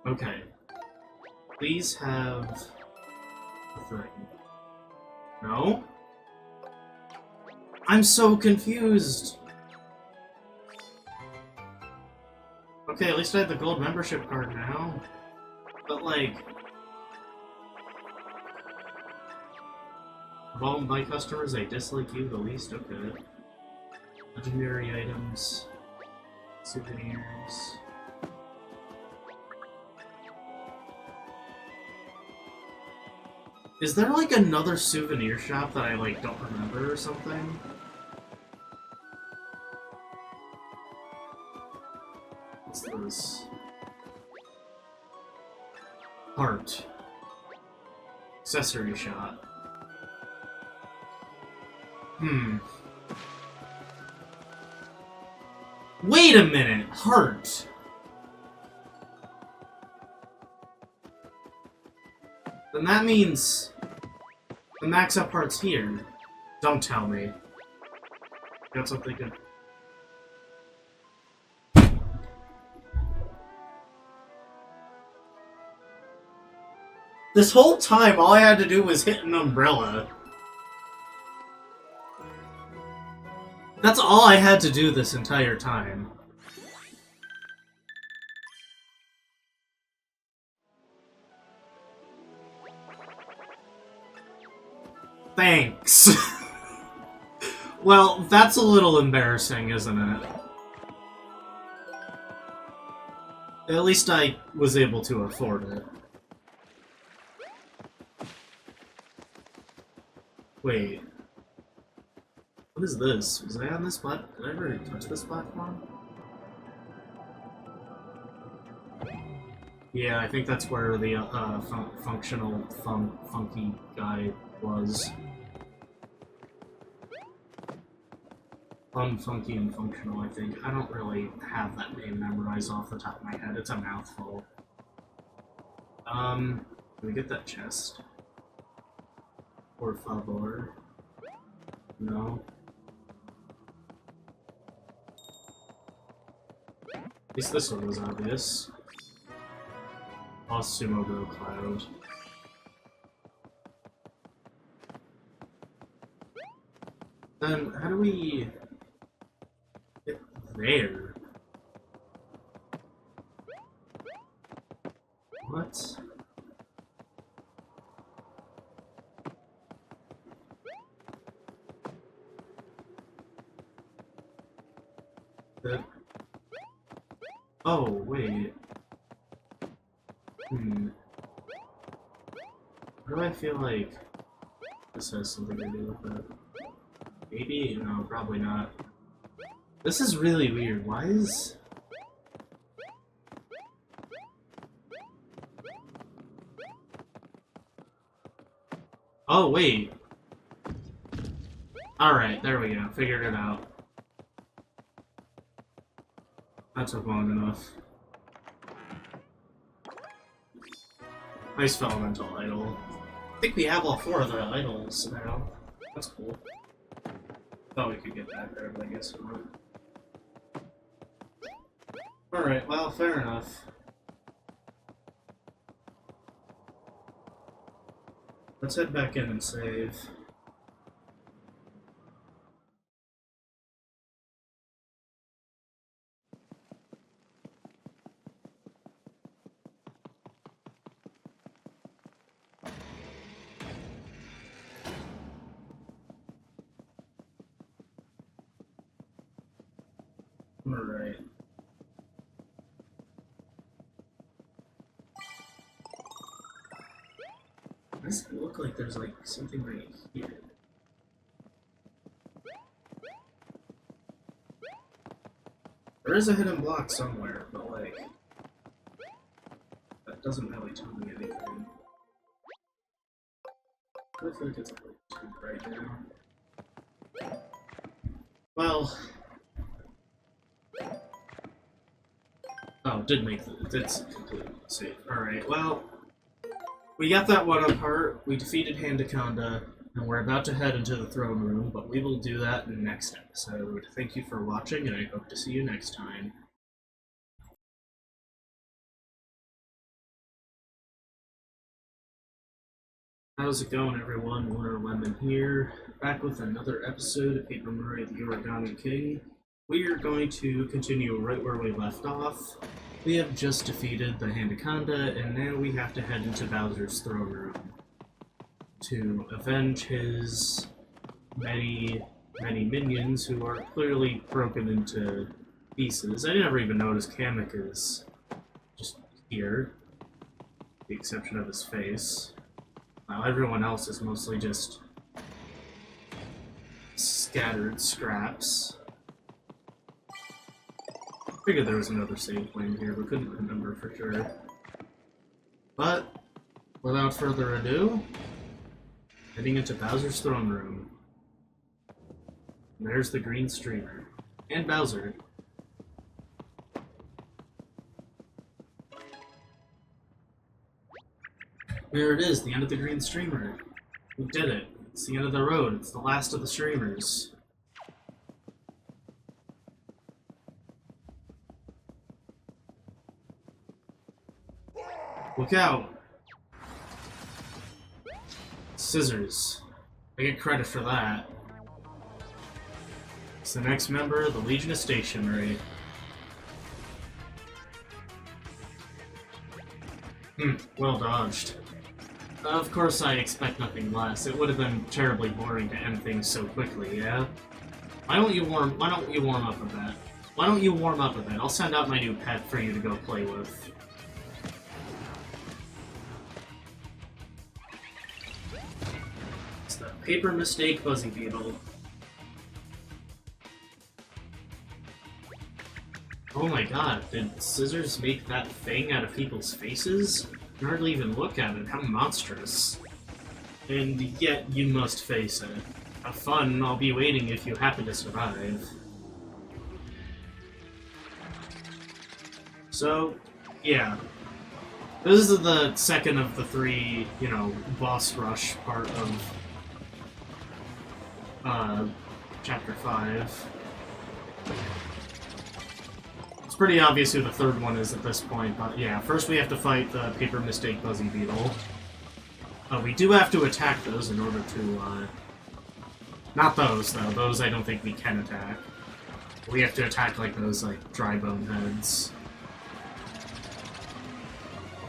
Okay. Please have a thing. No? I'm so confused! Okay, at least I have the gold membership card now. But like... Of all my customers, I dislike you the least? Okay. Legendary items. Souvenirs. Is there like another souvenir shop that I like don't remember or something? What's this? Heart. Accessory shop. Wait a minute! Heart! Then that means... the max-up part's here. Don't tell me. Got something good. This whole time, all I had to do was hit an umbrella. That's all I had to do this entire time. Thanks. Well, that's a little embarrassing, isn't it? At least I was able to afford it. Wait. What is this? Was I on this spot? Did I ever touch this platform? Yeah, I think that's where the functional funky guy was. Funky and functional, I think. I don't really have that name memorized off the top of my head. It's a mouthful. Can we get that chest? Por favor. No. At least this one was obvious. Boss Sumo Bro Cloud. Then, how do we get there? What? That... Oh, wait. Why do I feel like this has something to do with it? Maybe? No, probably not. This is really weird. Why is... Oh, wait. Alright, there we go. Figured it out. That took long enough. Nice elemental idol. I think we have all 4 of the idols now. That's cool. Thought we could get that there, but I guess not. Alright, well, fair enough. Let's head back in and save. Alright. Does it look like there's like something right here? There is a hidden block somewhere, but like that doesn't really tell me anything. I feel like it's like right now. Well, oh, it did make it's completely safe. Alright, well, we got that one apart, we defeated Handaconda, and we're about to head into the throne room, but we will do that in the next episode. Thank you for watching, and I hope to see you next time. How's it going, everyone? Winter Lemon here, back with another episode of Paper Mario the Origami King. We are going to continue right where we left off. We have just defeated the Handaconda, and now we have to head into Bowser's throne room to avenge his many minions who are clearly broken into pieces. I never even noticed Kamek is just here, with the exception of his face. While everyone else is mostly just scattered scraps. Figured there was another save point here, but couldn't remember for sure. But, without further ado, heading into Bowser's throne room. And there's the green streamer. And Bowser. There it is, the end of the green streamer. We did it. It's the end of the road. It's the last of the streamers. Look out! Scissors. I get credit for that. It's the next member of the Legion of Stationery. Well dodged. Of course I expect nothing less. It would have been terribly boring to end things so quickly, yeah? Why don't you warm up a bit? Why don't you warm up a bit? I'll send out my new pet for you to go play with. It's the Paper Mistake Buzzy Beetle. Oh my god, did Scissors make that thing out of people's faces? I can hardly even look at it, how monstrous. And yet, you must face it. Have fun, I'll be waiting if you happen to survive. So, yeah. This is the second of the three, boss rush part of Chapter 5. It's pretty obvious who the third one is at this point, but yeah, first we have to fight the Paper Mistake Buzzy Beetle. We do have to attack those in order to, not those, though. Those I don't think we can attack. We have to attack, those, dry bone heads.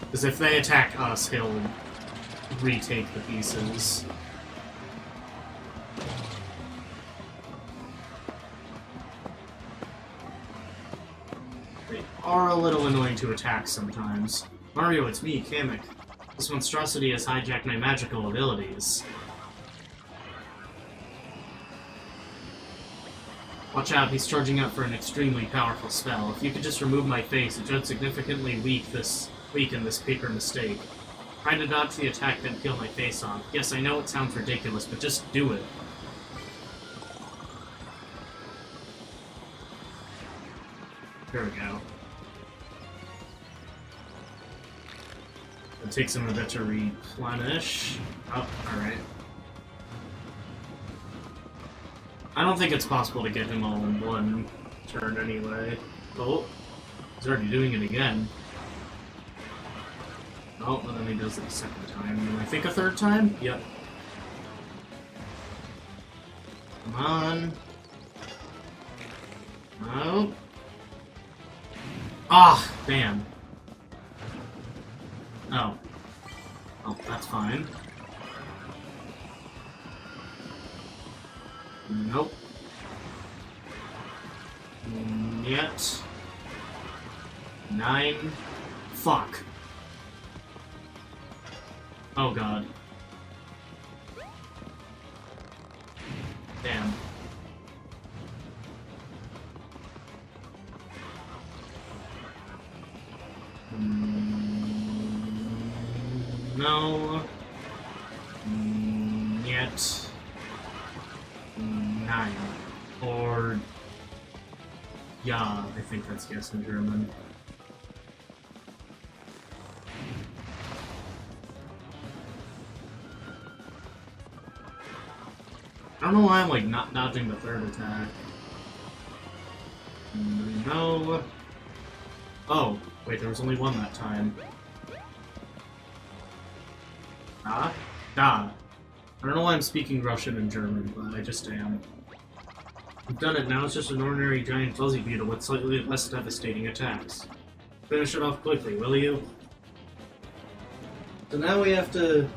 Because if they attack us, he'll retake the pieces. Are a little annoying to attack sometimes. Mario, it's me, Kamek. This monstrosity has hijacked my magical abilities. Watch out, he's charging up for an extremely powerful spell. If you could just remove my face, it should significantly weaken this paper mistake. Try to dodge the attack, then peel my face off. Yes, I know it sounds ridiculous, but just do it. There we go. It takes him a bit to replenish. Oh, alright. I don't think it's possible to get him all in one turn anyway. Oh, he's already doing it again. Oh, and then he does it a second time. And I think a third time? Yep. Come on. Oh. Ah, damn. Oh. Oh, that's fine. Nope. Yet. 9. Fuck. Oh god. Damn. No. Yet. 9. Or... Yeah, I think that's yes in German. I don't know why I'm like not dodging the third attack. No. Oh, wait, there was only one that time. Ah? Da. I don't know why I'm speaking Russian and German, but I just am. I've done it now, it's just an ordinary giant fuzzy beetle with slightly less devastating attacks. Finish it off quickly, will you? So now we have to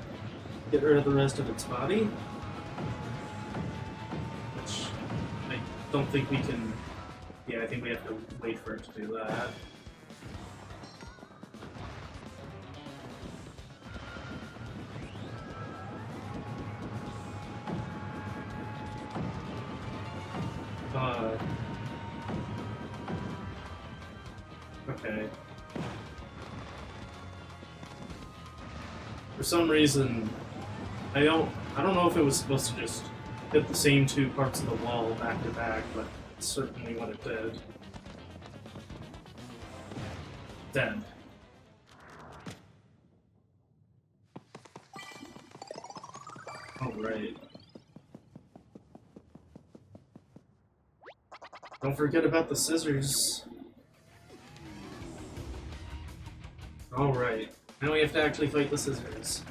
get rid of the rest of its body. Which I don't think we can... Yeah, I think we have to wait for it to do that. Okay. For some reason, I don't know if it was supposed to just hit the same two parts of the wall back to back, but it's certainly what it did. Dead. Alright. Don't forget about the scissors. Alright, now we have to actually fight the scissors.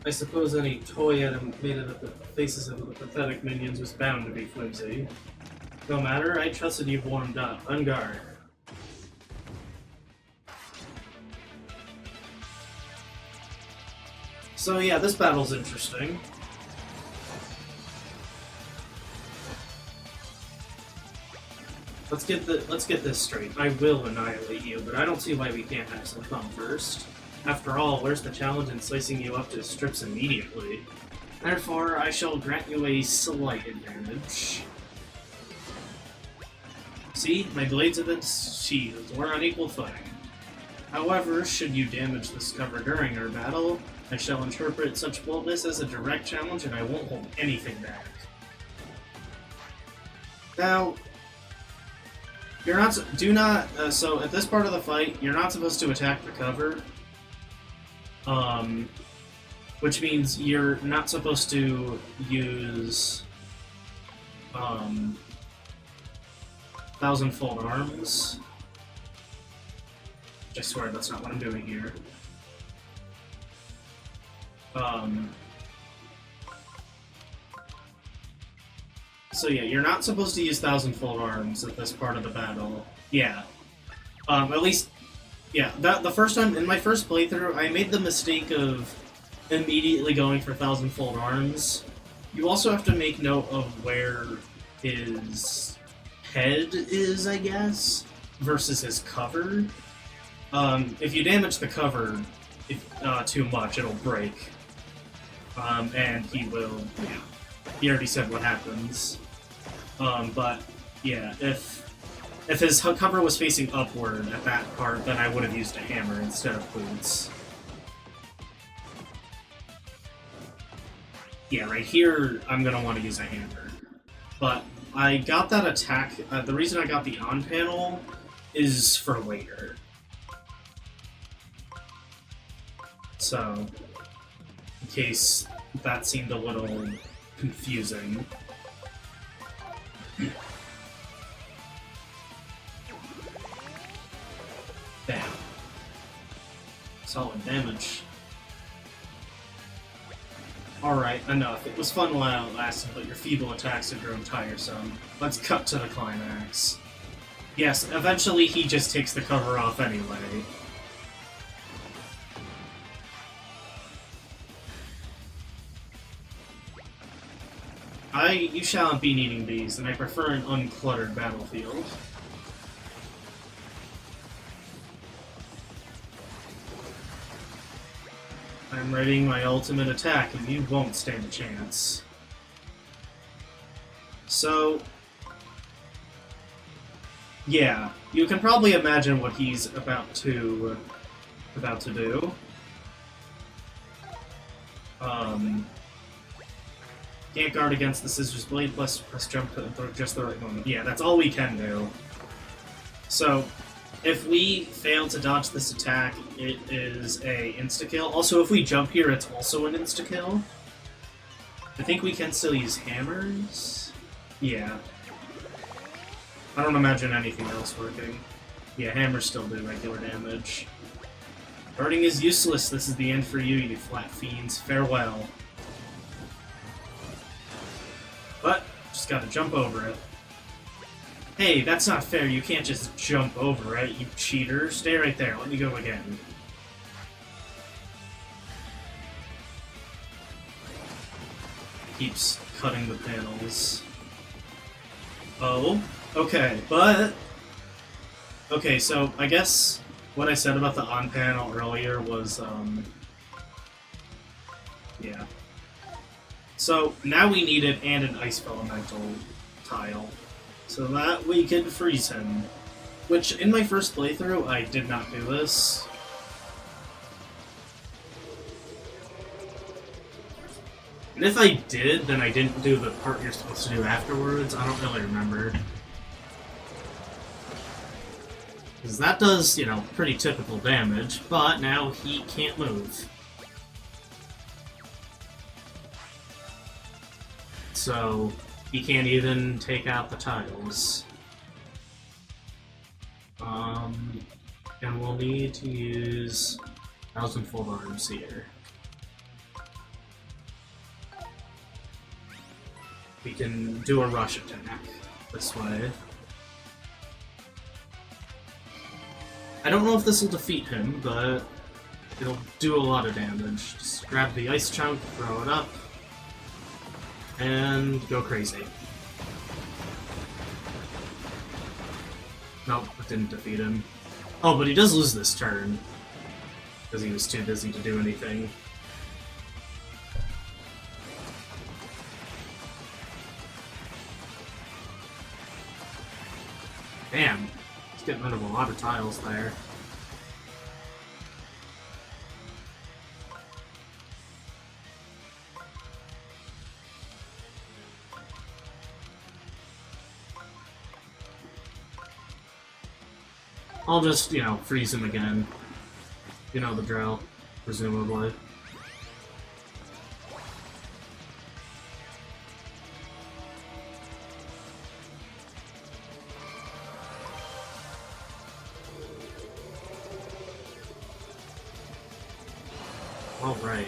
I suppose any toy item made out of the faces of the pathetic minions was bound to be flimsy. No matter, I trusted you've warmed up. On guard. So yeah, this battle's interesting. Let's get this straight. I will annihilate you, but I don't see why we can't have some fun first. After all, where's the challenge in slicing you up to strips immediately? Therefore, I shall grant you a slight advantage. See, my blades have been sheathed. We're on equal footing. However, should you damage this cover during our battle, I shall interpret such boldness as a direct challenge, and I won't hold anything back. Now, you're not. So at this part of the fight, you're not supposed to attack the cover. Which means you're not supposed to use Thousand-Fold Arms. I swear that's not what I'm doing here. So yeah, you're not supposed to use Thousand-Fold Arms at this part of the battle. Yeah. At least, yeah, the first time, in my first playthrough, I made the mistake of immediately going for Thousand-Fold Arms. You also have to make note of where his head is, I guess, versus his cover. If you damage the cover too much, it'll break. And he will, yeah. He already said what happens. But, yeah, if his cover was facing upward at that part, then I would have used a hammer instead of boots. Yeah, right here, I'm gonna want to use a hammer. But I got that attack, the reason I got the on panel is for later. So, in case that seemed a little confusing. Bam. Solid damage. Alright, enough. It was fun while it lasted, but your feeble attacks have grown tiresome. Let's cut to the climax. Yes, eventually he just takes the cover off anyway. You shan't be needing these, and I prefer an uncluttered battlefield. I'm readying my ultimate attack, and you won't stand a chance. So, yeah, you can probably imagine what he's about to do. Can't guard against the Scissors Blade, plus press jump to just the right moment. Yeah, that's all we can do. So, if we fail to dodge this attack, it is a insta-kill. Also, if we jump here, it's also an insta-kill. I think we can still use hammers. Yeah. I don't imagine anything else working. Yeah, hammers still do regular damage. Guarding is useless. This is the end for you, you flat fiends. Farewell. But, just gotta jump over it. Hey, that's not fair. You can't just jump over it, you cheater. Stay right there. Let me go again. Keeps cutting the panels. Oh, okay, but... Okay, so I guess what I said about the on panel earlier was, yeah. So, now we need it and an Ice Elemental tile. So that we can freeze him. Which, in my first playthrough, I did not do this. And if I did, then I didn't do the part you're supposed to do afterwards. I don't really remember. Because that does, you know, pretty typical damage, but now he can't move. So, he can't even take out the tiles. And we'll need to use 1,000-fold arms here. We can do a rush attack this way. I don't know if this will defeat him, but it'll do a lot of damage. Just grab the ice chunk, throw it up, and go crazy. Nope, it didn't defeat him. Oh, but he does lose this turn, because he was too busy to do anything. Damn, he's getting rid of a lot of tiles there. I'll just, you know, freeze him again. You know the drill, presumably. Alright.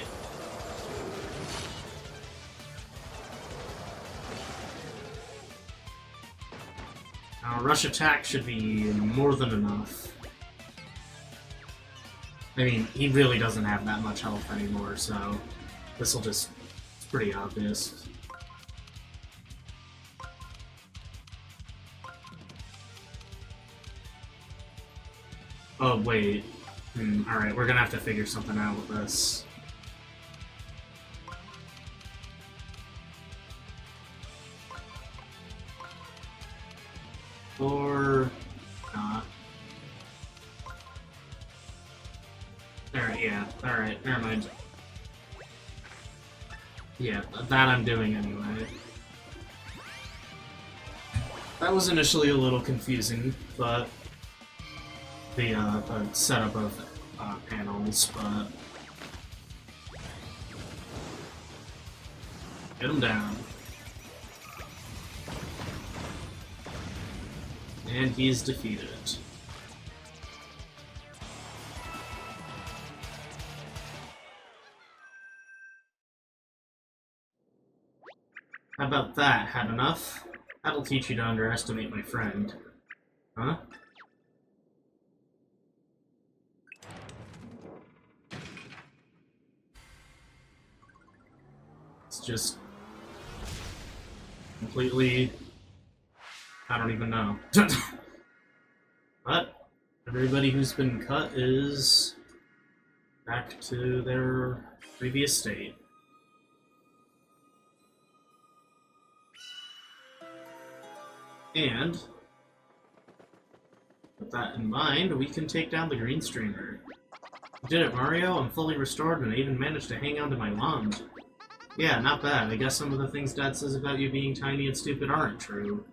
Rush attack should be more than enough. I mean, he really doesn't have that much health anymore, so this will just... it's pretty obvious. Oh, wait. Alright, we're gonna have to figure something out with this. Or not. Alright, yeah. Alright, never mind. Yeah, that I'm doing anyway. That was initially a little confusing, but the setup of panels, but get him down. And he's defeated. How about that? Had enough? That'll teach you to underestimate my friend. Huh? It's just... completely... I don't even know. But everybody who's been cut is back to their previous state. And, with that in mind, we can take down the green streamer. You did it, Mario. I'm fully restored, and I even managed to hang on to my wand. Yeah, not bad. I guess some of the things Dad says about you being tiny and stupid aren't true.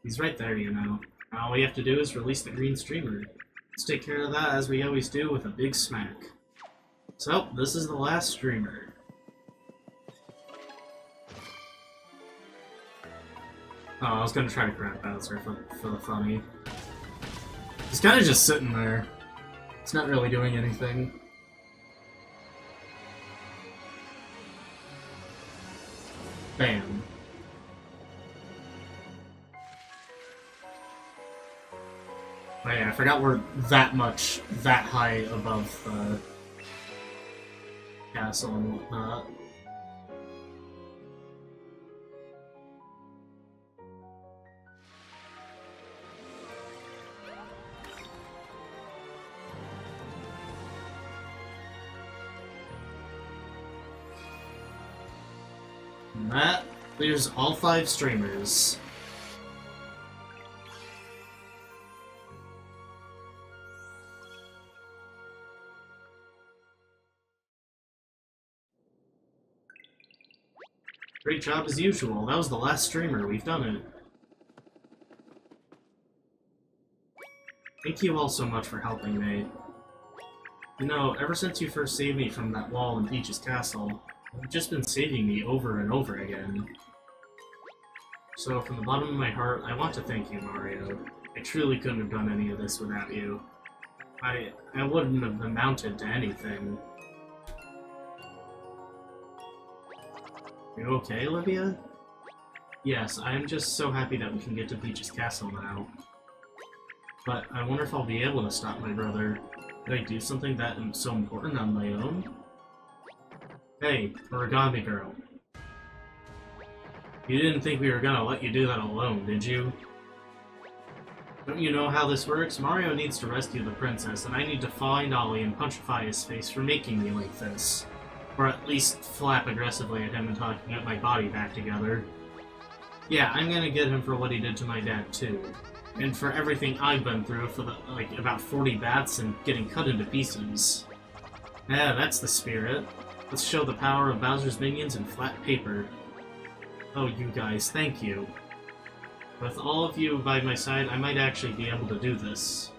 He's right there, you know. All we have to do is release the green streamer. Let's take care of that as we always do with a big smack. So, this is the last streamer. Oh, I was gonna try to grab Bowser for the funny. He's kinda just sitting there. It's not really doing anything. Bam. Oh yeah, I forgot we're that high above the castle and whatnot. And that clears all 5 streamers. Great job as usual. That was the last streamer. We've done it. Thank you all so much for helping me. You know, ever since you first saved me from that wall in Peach's castle, you've just been saving me over and over again. So, from the bottom of my heart, I want to thank you, Mario. I truly couldn't have done any of this without you. I wouldn't have amounted to anything. You okay, Olivia? Yes, I am just so happy that we can get to Peach's castle now. But I wonder if I'll be able to stop my brother. Did I do something that so important on my own? Hey, Origami Girl. You didn't think we were gonna let you do that alone, did you? Don't you know how this works? Mario needs to rescue the princess, and I need to find Ollie and punctify his face for making me like this. Or at least flap aggressively at him and try to get my body back together. Yeah, I'm gonna get him for what he did to my dad, too. And for everything I've been through for about 40 bats and getting cut into pieces. Yeah, that's the spirit. Let's show the power of Bowser's minions in flat paper. Oh, you guys, thank you. With all of you by my side, I might actually be able to do this.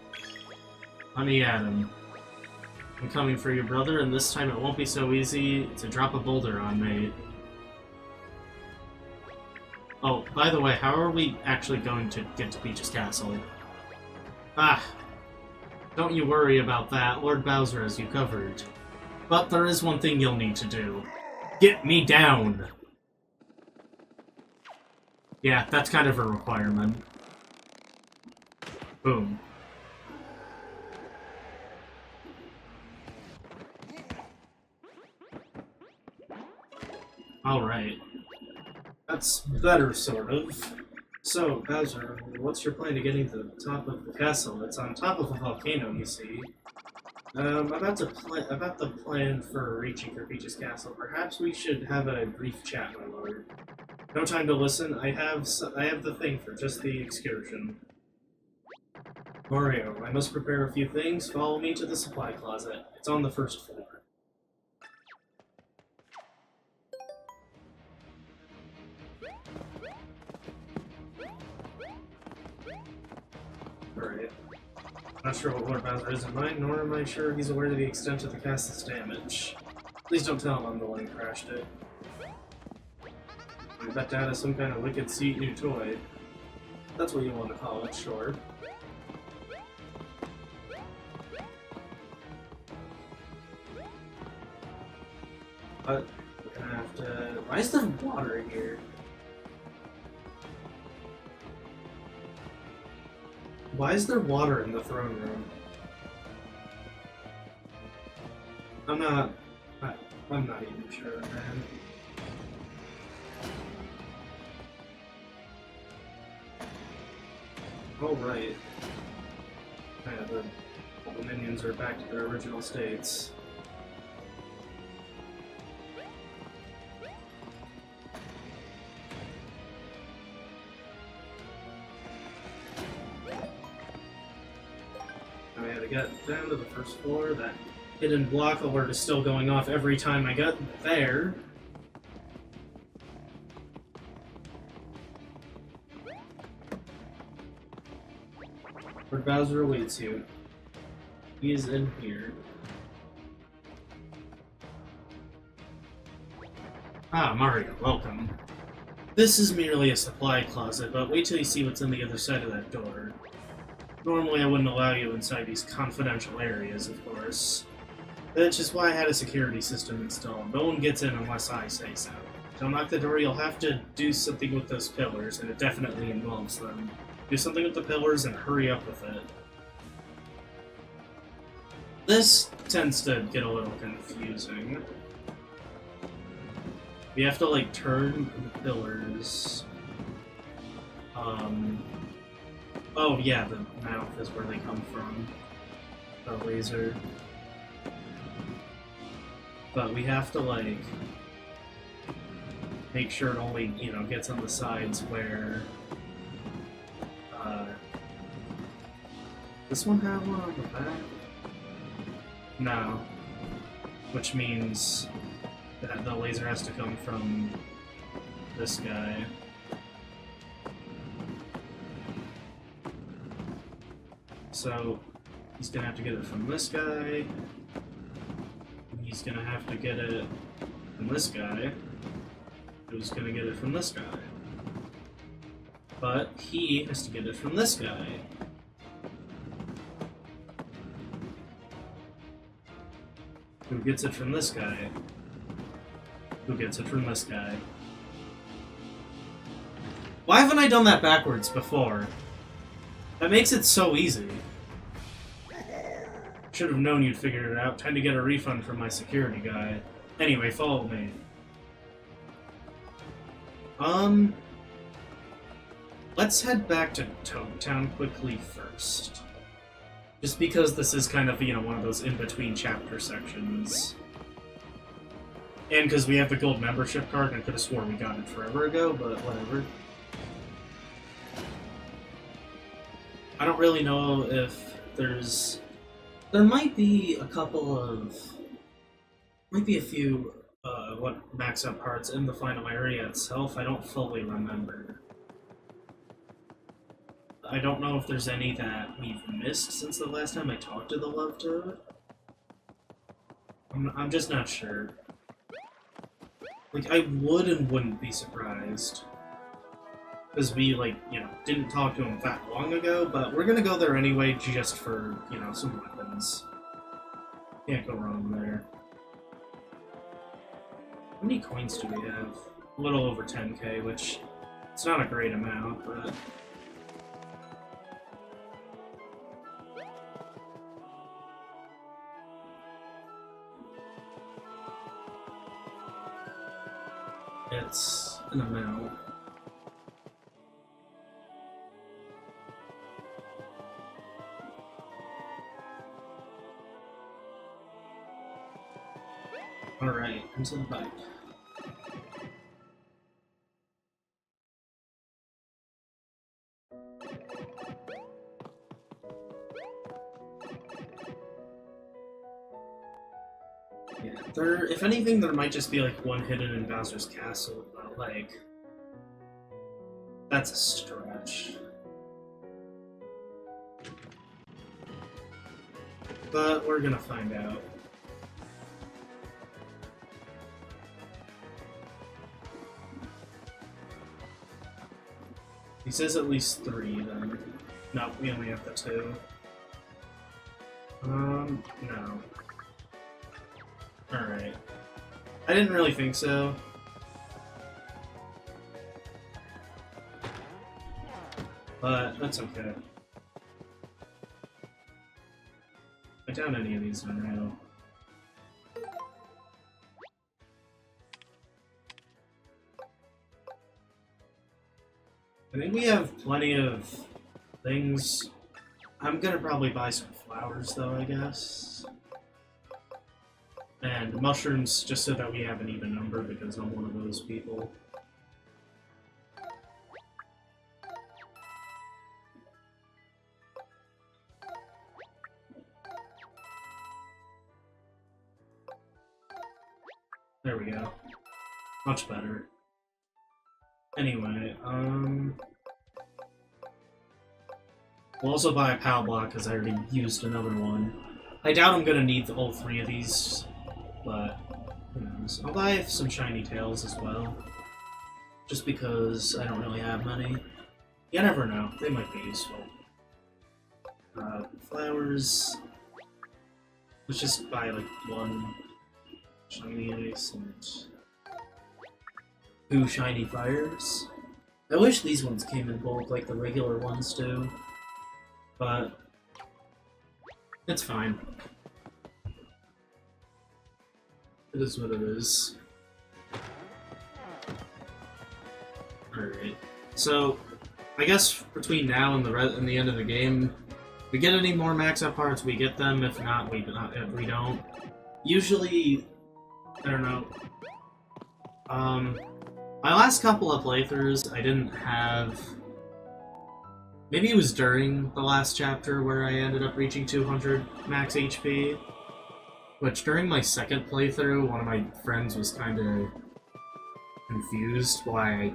Let me at him. I'm coming for your brother, and this time it won't be so easy to drop a boulder on me. Oh, by the way, how are we actually going to get to Peach's castle? Ah, don't you worry about that. Lord Bowser has you covered. But there is one thing you'll need to do. Get me down! Yeah, that's kind of a requirement. Boom. Alright. That's better, sort of. So, Bowser, what's your plan to getting to the top of the castle? It's on top of a volcano, you see. About the plan for reaching for Peach's castle. Perhaps we should have a brief chat, my lord. No time to listen. I have the thing for just the excursion. Mario, I must prepare a few things. Follow me to the supply closet. It's on the first floor. Alright. Not sure what Lord Bowser is in mind, nor am I sure he's aware of the extent of the castle's damage. Please don't tell him I'm the one who crashed it. I bet Dad has some kind of wicked sweet new toy. That's what you want to call it, sure. But we're gonna have to... Why is there water here? Why is there water in the throne room? I'm not even sure, man. Oh, right. Yeah, the minions are back to their original states. I had to get down to the first floor. That hidden block alert is still going off every time I get there. Lord Bowser awaits you. He is in here. Ah, Mario, welcome. This is merely a supply closet, but wait till you see what's on the other side of that door. Normally I wouldn't allow you inside these confidential areas, of course. Which is why I had a security system installed. No one gets in unless I say so. To unlock the door, you'll have to do something with those pillars, and it definitely involves them. Do something with the pillars and hurry up with it. This tends to get a little confusing. We have to, like, turn the pillars. Oh yeah, the mouth is where they come from. The laser. But we have to, like, make sure it only, you know, gets on the sides where... This one have one on the back? No. Which means that the laser has to come from this guy. So, he's gonna have to get it from this guy. He's gonna have to get it from this guy. Who's gonna get it from this guy. But he has to get it from this guy. Who gets it from this guy? Who gets it from this guy? Why haven't I done that backwards before? That makes it so easy. Should have known you'd figure it out. Time to get a refund from my security guy. Anyway, follow me. Let's head back to Toad Town quickly first. Just because this is kind of, you know, one of those in-between chapter sections. And because we have the gold membership card, and I could have sworn we got it forever ago, but whatever. I don't really know if there's... There might be a couple of... Might be a few, max-up parts in the final area itself. I don't fully remember. I don't know if there's any that we've missed since the last time I talked to the Love Toad. I'm just not sure. Like, I would and wouldn't be surprised. Because we, like, you know, didn't talk to him that long ago, but we're gonna go there anyway just for, you know, some weapons. Can't go wrong there. How many coins do we have? A little over 10k, which it's not a great amount, but... It's an amount. Alright, into the bike. Yeah, if anything, there might just be like one hidden in Bowser's Castle, but like, that's a stretch. But we're gonna find out. He says at least 3, then. No, we only have the 2. No. Alright. I didn't really think so. But that's okay. I doubt any of these are real. I think we have plenty of things. I'm gonna probably buy some flowers though, I guess. And mushrooms, just so that we have an even number, because I'm one of those people. There we go. Much better. Anyway, we'll also buy a PAL block because I already used another one. I doubt I'm gonna need all 3 of these, but who knows. I'll buy some shiny tails as well. Just because I don't really have many. You never know, they might be useful. Flowers. Let's just buy like 1 shiny ice and 2 shiny fires. I wish these ones came in bulk like the regular ones do, but it's fine. It is what it is. Alright, so I guess between now and the end of the game, if we get any more max up parts, we get them. If not, we don't. Usually, I don't know. My last couple of playthroughs, I didn't have. Maybe it was during the last chapter where I ended up reaching 200 max HP. Which during my second playthrough, one of my friends was kind of confused why I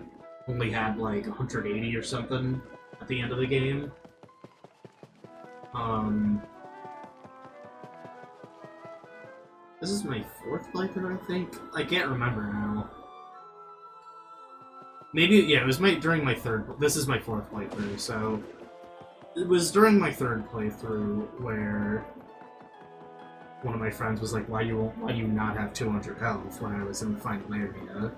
only had like 180 or something at the end of the game. This is my 4th playthrough, I think? I can't remember now. Maybe, yeah, it was during my 3rd, this is my 4th playthrough, so it was during my 3rd playthrough where one of my friends was like, why do you not have 200 health when I was in the final area?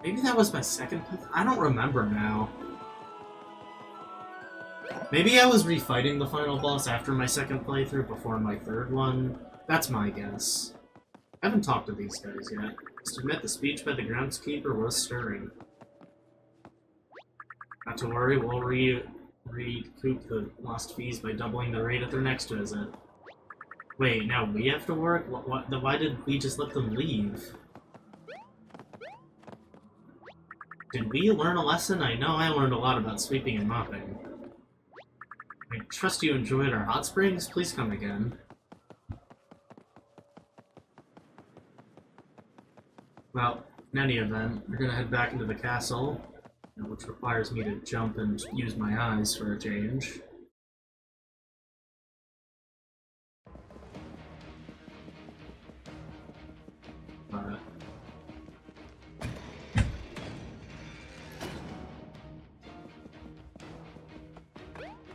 Maybe that was my 2nd playthrough? I don't remember now. Maybe I was refighting the final boss after my 2nd playthrough before my 3rd one. That's my guess. I haven't talked to these guys yet. Must admit, the speech by the groundskeeper was stirring. Not to worry, we'll recoup the lost fees by doubling the rate at their next visit. Wait, now we have to work? Why did we just let them leave? Did we learn a lesson? I know I learned a lot about sweeping and mopping. I trust you enjoyed our hot springs. Please come again. Well, in any event, we're gonna head back into the castle, which requires me to jump and use my eyes for a change.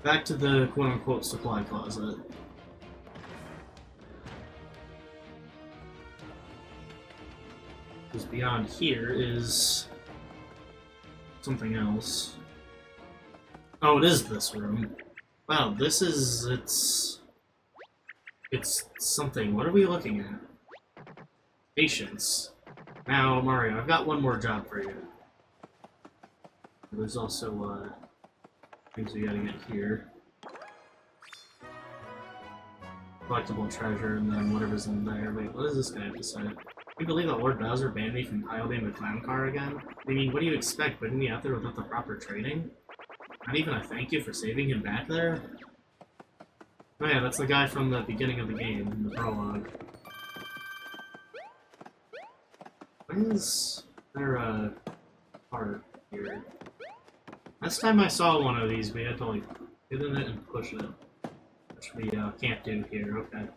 Back to the quote-unquote supply closet. Because beyond here is something else. Oh, it is this room. Wow, this is... It's something. What are we looking at? Patience. Now, Mario, I've got one more job for you. There's also, things we gotta get here. Collectible treasure, and then whatever's in there. Wait, what does this guy have to say? Can you believe that Lord Bowser banned me from piloting the clown car again? I mean, what do you expect, putting me out there without the proper training? Not even a thank you for saving him back there? Oh yeah, that's the guy from the beginning of the game, in the prologue. When is there a part here? Last time I saw one of these, we had to, like, get in it and push it. Which we, can't do here, okay.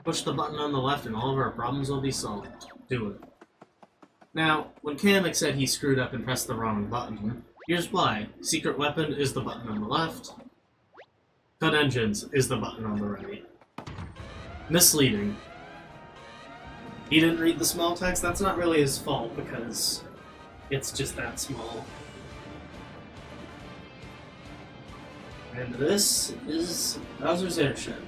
Push the button on the left and all of our problems will be solved. Do it. Now, when Kamek said he screwed up and pressed the wrong button, here's why. Secret weapon is the button on the left. Cut engines is the button on the right. Misleading. He didn't read the small text, that's not really his fault because it's just that small. And this is Bowser's airship.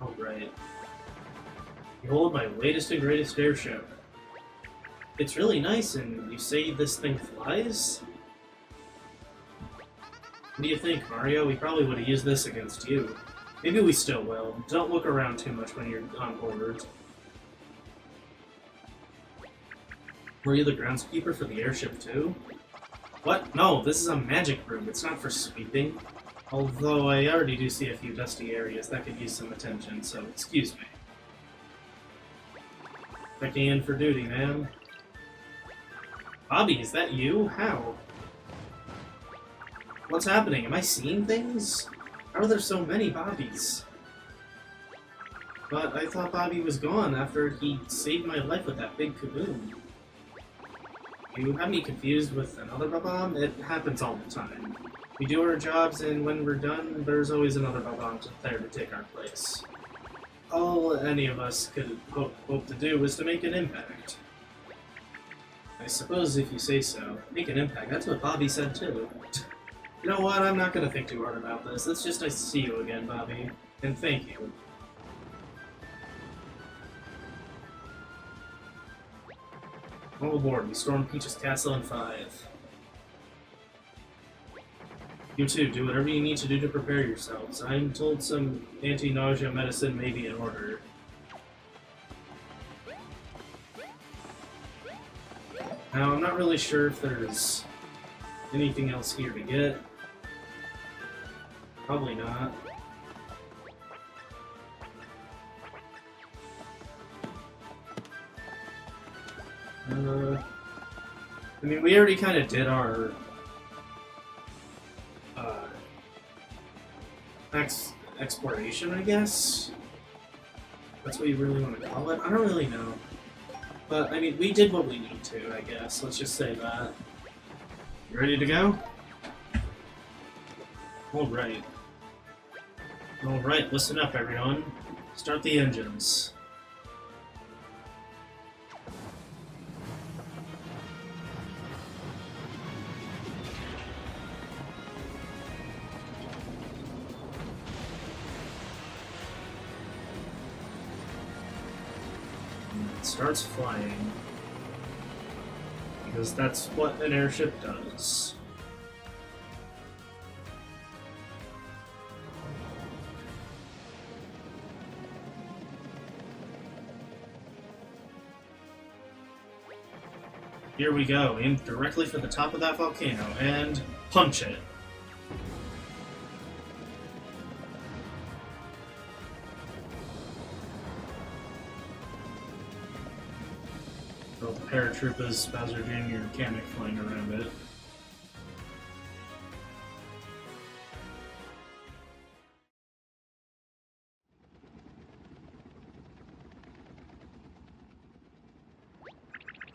Alright. Behold my latest and greatest airship. It's really nice, and you say this thing flies? What do you think, Mario? We probably would have used this against you. Maybe we still will. Don't look around too much when you're on board. Were you the groundskeeper for the airship too? What? No, this is a magic room. It's not for sweeping. Although I already do see a few dusty areas that could use some attention, so excuse me. Checking in for duty, man. Bobby, is that you? How? What's happening? Am I seeing things? How are there so many Bobbies? But I thought Bobby was gone after he saved my life with that big kaboom. You have me confused with another Bob-omb? It happens all the time. We do our jobs, and when we're done, there's always another Bob-omb there to take our place. All any of us could hope to do was to make an impact. I suppose if you say so. Make an impact, that's what Bobby said too. You know what, I'm not gonna think too hard about this. It's just nice to see you again, Bobby. And thank you. All aboard, we storm Peach's castle in 5. You too, do whatever you need to do to prepare yourselves. I'm told some anti-nausea medicine may be in order. Now, I'm not really sure if there's anything else here to get. Probably not. I mean, we already kind of did our exploration, I guess. That's what you really want to call it. I don't really know. But, I mean, we did what we need to, I guess. Let's just say that. You ready to go? Alright. Alright, listen up, everyone. Start the engines. Starts flying. Because that's what an airship does. Here we go. Aim directly for the top of that volcano and punch it. Paratroopers, Bowser Jr., Kamek flying around it.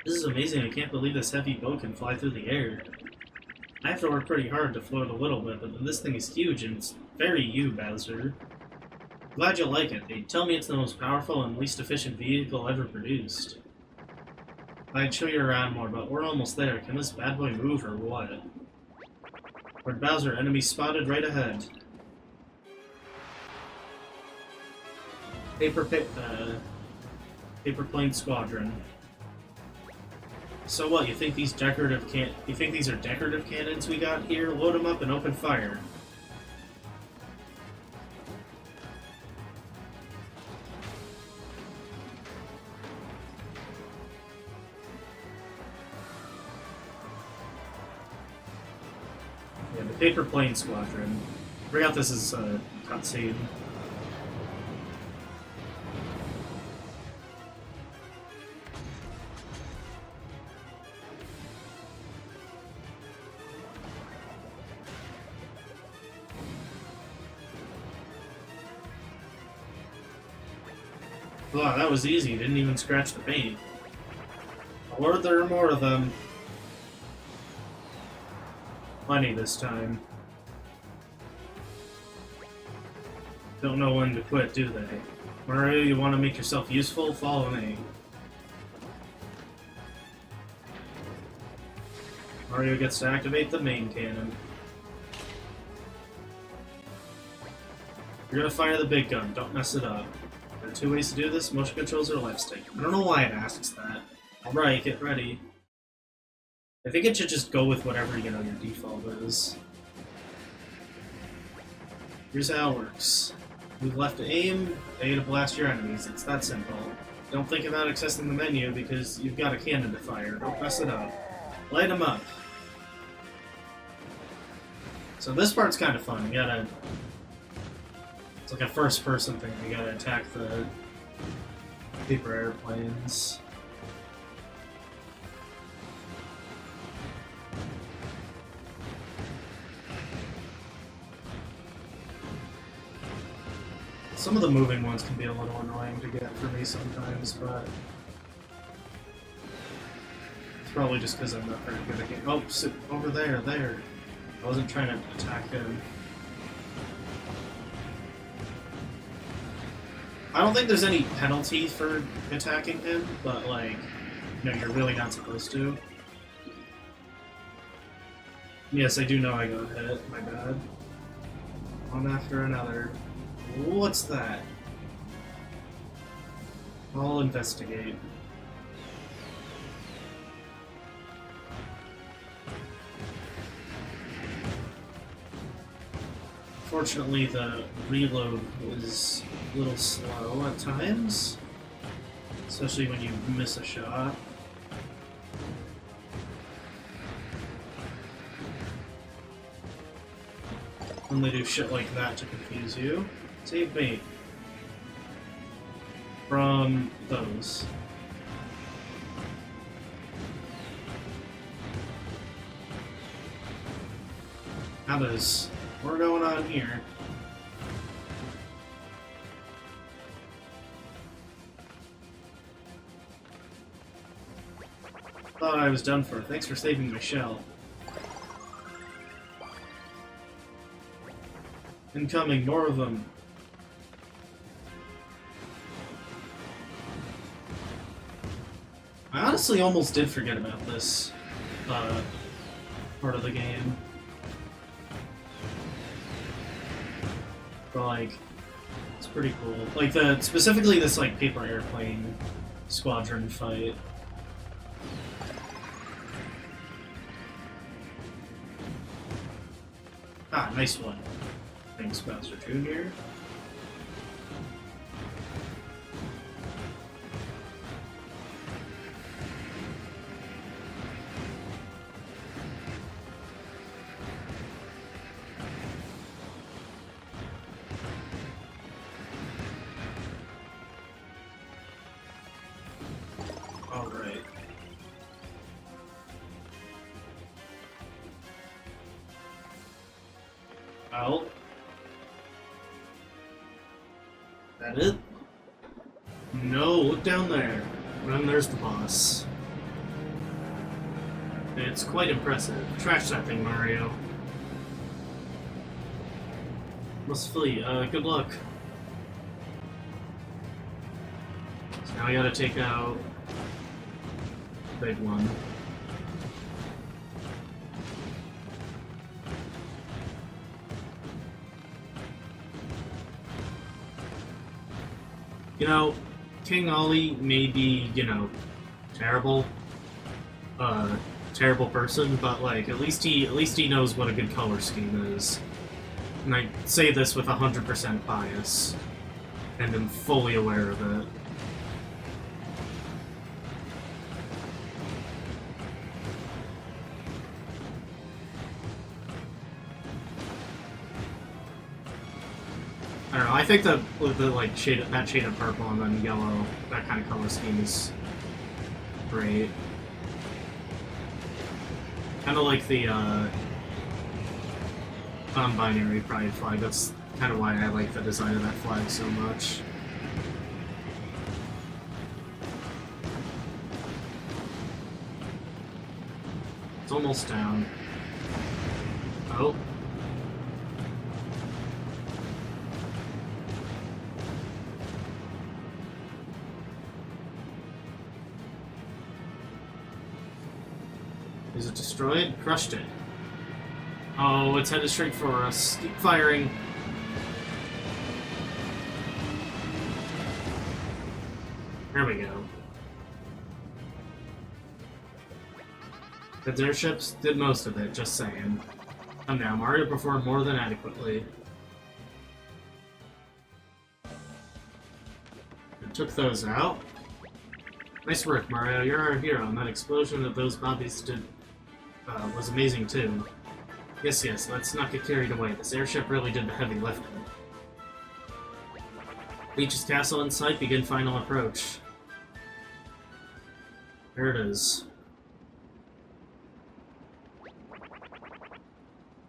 This is amazing, I can't believe this heavy boat can fly through the air. I have to work pretty hard to float a little bit, but this thing is huge and it's very you, Bowser. Glad you like it. They tell me it's the most powerful and least efficient vehicle ever produced. I'd show you around more, but we're almost there. Can this bad boy move or what? Lord Bowser, enemy spotted right ahead. Paper plane squadron. So what? You think these are decorative cannons we got here? Load them up and open fire. Yeah, the paper plane squadron. I forgot this is a cutscene. Wow, that was easy. Didn't even scratch the paint. Or there are more of them. Plenty this time. Don't know when to quit, do they? Mario, you want to make yourself useful? Follow me. Mario gets to activate the main cannon. You're gonna fire the big gun, don't mess it up. There are 2 ways to do this, motion controls or left stick. I don't know why it asks that. Alright, get ready. I think it should just go with whatever, your default is. Here's how it works. Move left to aim, A to blast your enemies. It's that simple. Don't think about accessing the menu because you've got a cannon to fire. Don't mess it up. Light them up. So this part's kind of fun. You gotta... It's like a first-person thing. You gotta attack the paper airplanes. Some of the moving ones can be a little annoying to get for me sometimes, but it's probably just because I'm not very good at getting. Oh, sit over there. I wasn't trying to attack him. I don't think there's any penalty for attacking him, but like, you know, you're really not supposed to. Yes, I do know I got hit. My bad. One after another. What's that? I'll investigate. Fortunately, the reload was a little slow at times, especially when you miss a shot. When they do shit like that to confuse you. Save me from those. Others. What's going on here? Thought I was done for. Thanks for saving my shell. Incoming, more of them. I honestly almost did forget about this part of the game. But like, it's pretty cool. Like specifically this like paper airplane squadron fight. Ah, nice one. Thanks, Bowser Jr. Alright. Well. That it? No, look down there. And there's the boss. It's quite impressive. Trash that thing, Mario. Must flee. Good luck. So now I gotta take out the big one. You know, King Ollie may be, you know, terrible person, but like at least he knows what a good color scheme is. And I say this with 100% bias, and am fully aware of it. I don't know. I think that with the like shade of purple and then yellow, that kind of color scheme is great. Kind of like the non-binary pride flag. That's kind of why I like the design of that flag so much. It's almost down. Oh. Is it destroyed? Crushed it. Oh, it's headed straight for us. Keep firing. There we go. The airships did most of it, just saying. And now Mario performed more than adequately. Took those out. Nice work, Mario. You're our hero, and that explosion of those bobbies did was amazing too. Yes, yes, let's not get carried away. This airship really did the heavy lifting. Peach's castle in sight, begin final approach. There it is.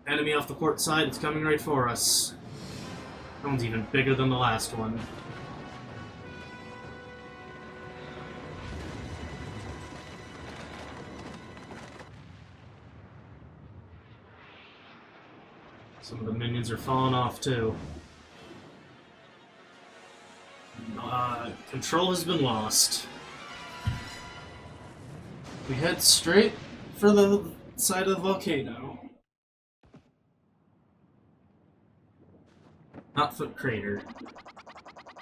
Enemy off the port side, it's coming right for us. That one's even bigger than the last one. Some of the minions are falling off too. Control has been lost. We head straight for the side of the volcano. Hotfoot Crater.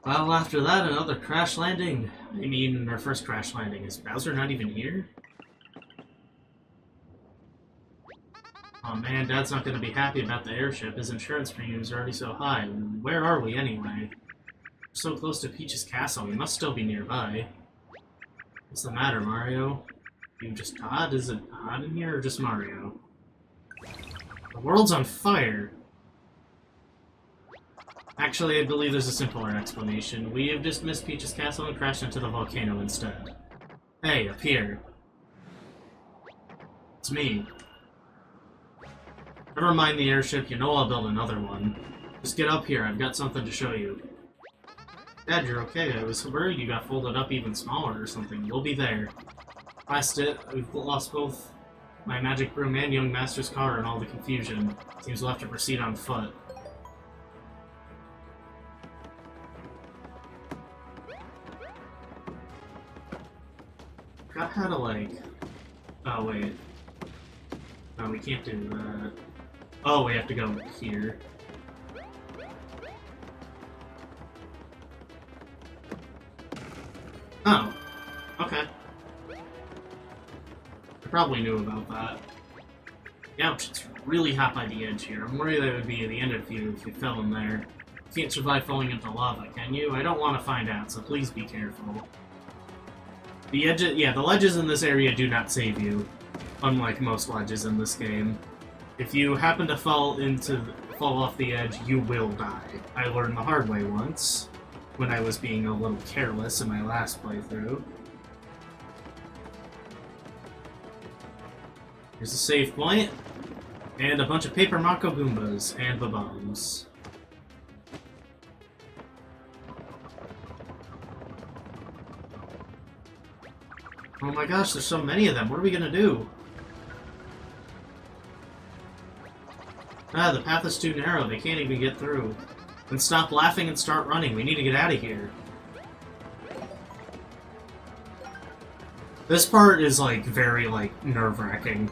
Well, after that, another crash landing. I mean, our first crash landing. Is Bowser not even here? Oh man, Dad's not going to be happy about the airship. His insurance premiums are already so high. Where are we, anyway? We're so close to Peach's castle. We must still be nearby. What's the matter, Mario? You just Todd? Is it Todd in here, or just Mario? The world's on fire! Actually, I believe there's a simpler explanation. We have just missed Peach's castle and crashed into the volcano instead. Hey, up here. It's me. Never mind the airship, you know I'll build another one. Just get up here, I've got something to show you. Dad, you're okay. I was worried you got folded up even smaller or something. We'll be there. Last it, we've lost both my magic broom and young master's car in all the confusion. Seems we'll have to proceed on foot. Forgot how to, like... Oh, wait. No, we can't do that. Oh, we have to go here. Oh. Okay. I probably knew about that. Ouch, it's really hot by the edge here. I'm worried that would be the end of you if you fell in there. You can't survive falling into lava, can you? I don't want to find out, so please be careful. The edges, yeah, the ledges in this area do not save you, unlike most ledges in this game. If you happen to fall off the edge, you will die. I learned the hard way once, when I was being a little careless in my last playthrough. Here's a save point, and a bunch of paper Mako Goombas, and the bombs. Oh my gosh, there's so many of them. What are we gonna do? Ah, the path is too narrow. They can't even get through. Then stop laughing and start running. We need to get out of here. This part is, like, very, like, nerve-wracking.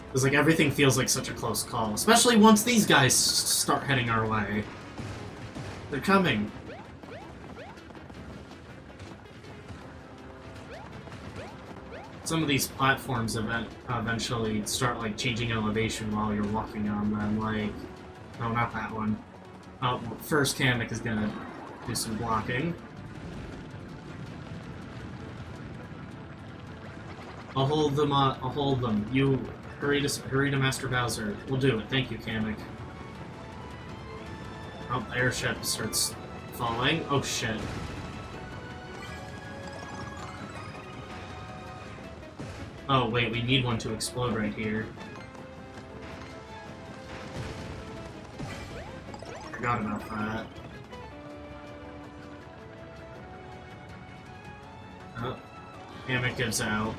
Because, like, everything feels like such a close call. Especially once these guys start heading our way. They're coming. Some of these platforms eventually start, like, changing elevation while you're walking on them, like... No, not that one. Oh, first Kamek is gonna do some blocking. I'll hold them, I'll hold them. You hurry to Master Bowser. We'll do it. Thank you, Kamek. Oh, the airship starts falling. Oh, shit. Oh, wait, we need one to explode right here. Forgot about that. Oh, Kamek gives out.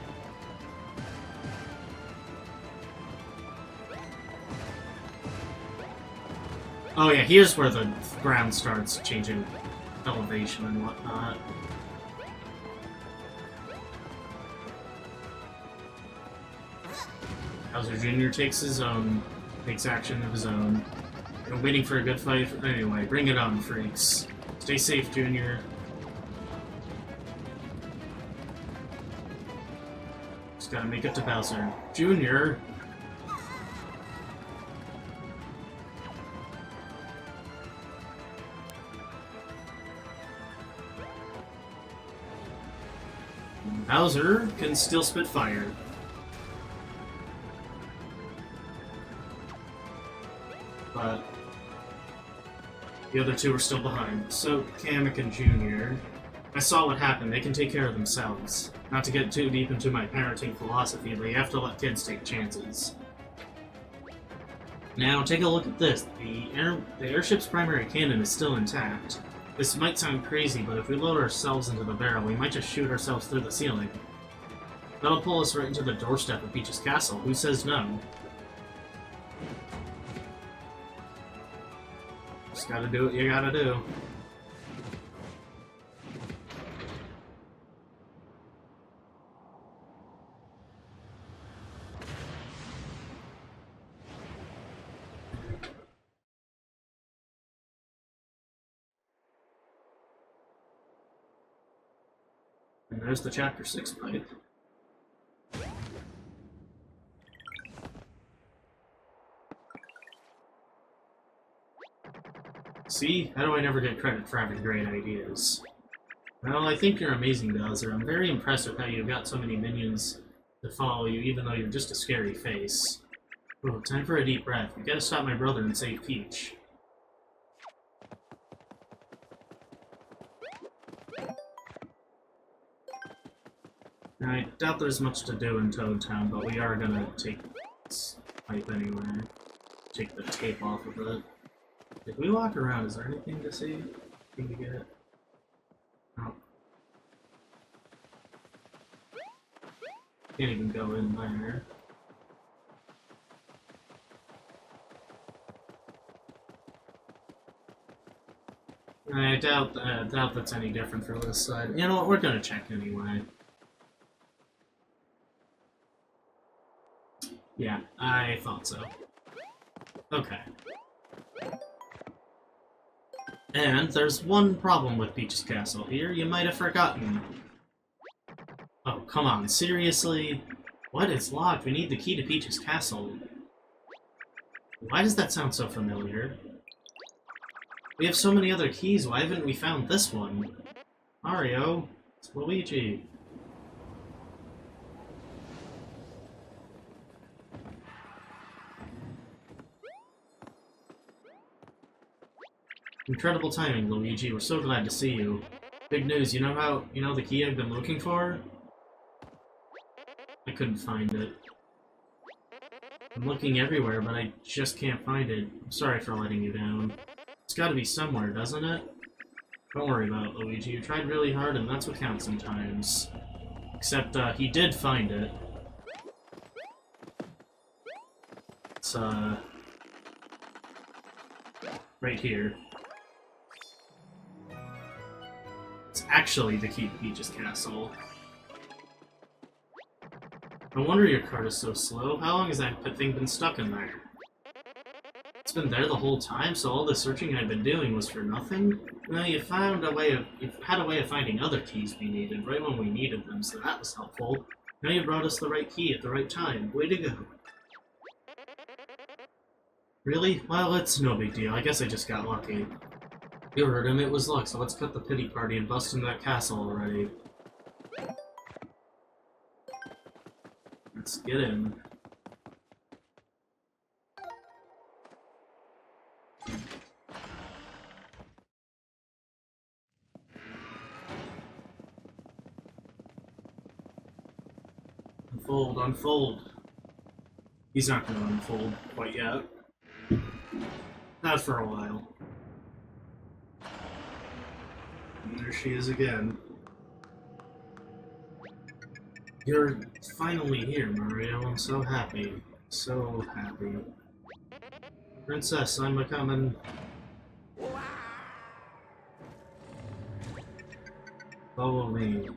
Oh yeah, here's where the ground starts changing elevation and whatnot. Bowser Jr. takes action of his own. I'm waiting for a good fight. Anyway, bring it on, freaks. Stay safe, Junior. Just gotta make it to Bowser. Junior! Bowser can still spit fire. But the other two are still behind. So, Kamek and Junior, I saw what happened. They can take care of themselves. Not to get too deep into my parenting philosophy, but you have to let kids take chances. Now, take a look at this. The airship's primary cannon is still intact. This might sound crazy, but if we load ourselves into the barrel, we might just shoot ourselves through the ceiling. That'll pull us right into the doorstep of Peach's castle. Who says no? Just gotta do what you gotta do. And there's the Chapter 6 pipe. See? How do I never get credit for having great ideas? Well, I think you're amazing, Bowser. I'm very impressed with how you've got so many minions to follow you, even though you're just a scary face. Oh, time for a deep breath. We gotta stop my brother and save Peach. Now, I doubt there's much to do in Toad Town, but we are gonna take this pipe anyway. Take the tape off of it. If we walk around, is there anything to see? Anything to get? Oh. Can't even go in there. I doubt that's any different for this side. You know what? We're gonna check anyway. Yeah, I thought so. Okay. And there's one problem with Peach's castle here. You might have forgotten. Oh, come on. Seriously? What? It's locked. We need the key to Peach's castle. Why does that sound so familiar? We have so many other keys. Why haven't we found this one? Mario, it's Luigi. Incredible timing, Luigi. We're so glad to see you. Big news, you know the key I've been looking for? I couldn't find it. I'm looking everywhere, but I just can't find it. I'm sorry for letting you down. It's gotta be somewhere, doesn't it? Don't worry about it, Luigi. You tried really hard, and that's what counts sometimes. Except, he did find it. It's, right here. It's actually the key to Peach's castle. No wonder your cart is so slow. How long has that thing been stuck in there? It's been there the whole time, so all the searching I've been doing was for nothing? Well, you had a way of finding other keys we needed, right when we needed them, so that was helpful. Now you brought us the right key at the right time. Way to go. Really? Well, it's no big deal. I guess I just got lucky. You heard him, it was luck, so let's cut the pity party and bust into that castle already. Let's get in. Unfold, unfold. He's not going to unfold quite yet. Not for a while. And there she is again. You're finally here, Mario. I'm so happy. So happy. Princess, I'm a-comin'. Follow me.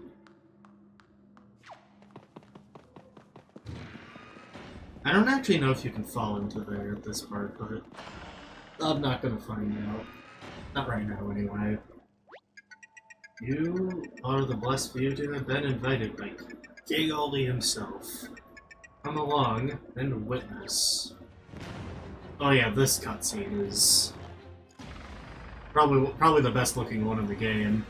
I don't actually know if you can fall into there at this part, but I'm not gonna find out. Not right now, anyway. You are the blessed few to have been invited by King Aldi himself. Come along and witness. Oh yeah, this cutscene is probably the best looking one in the game.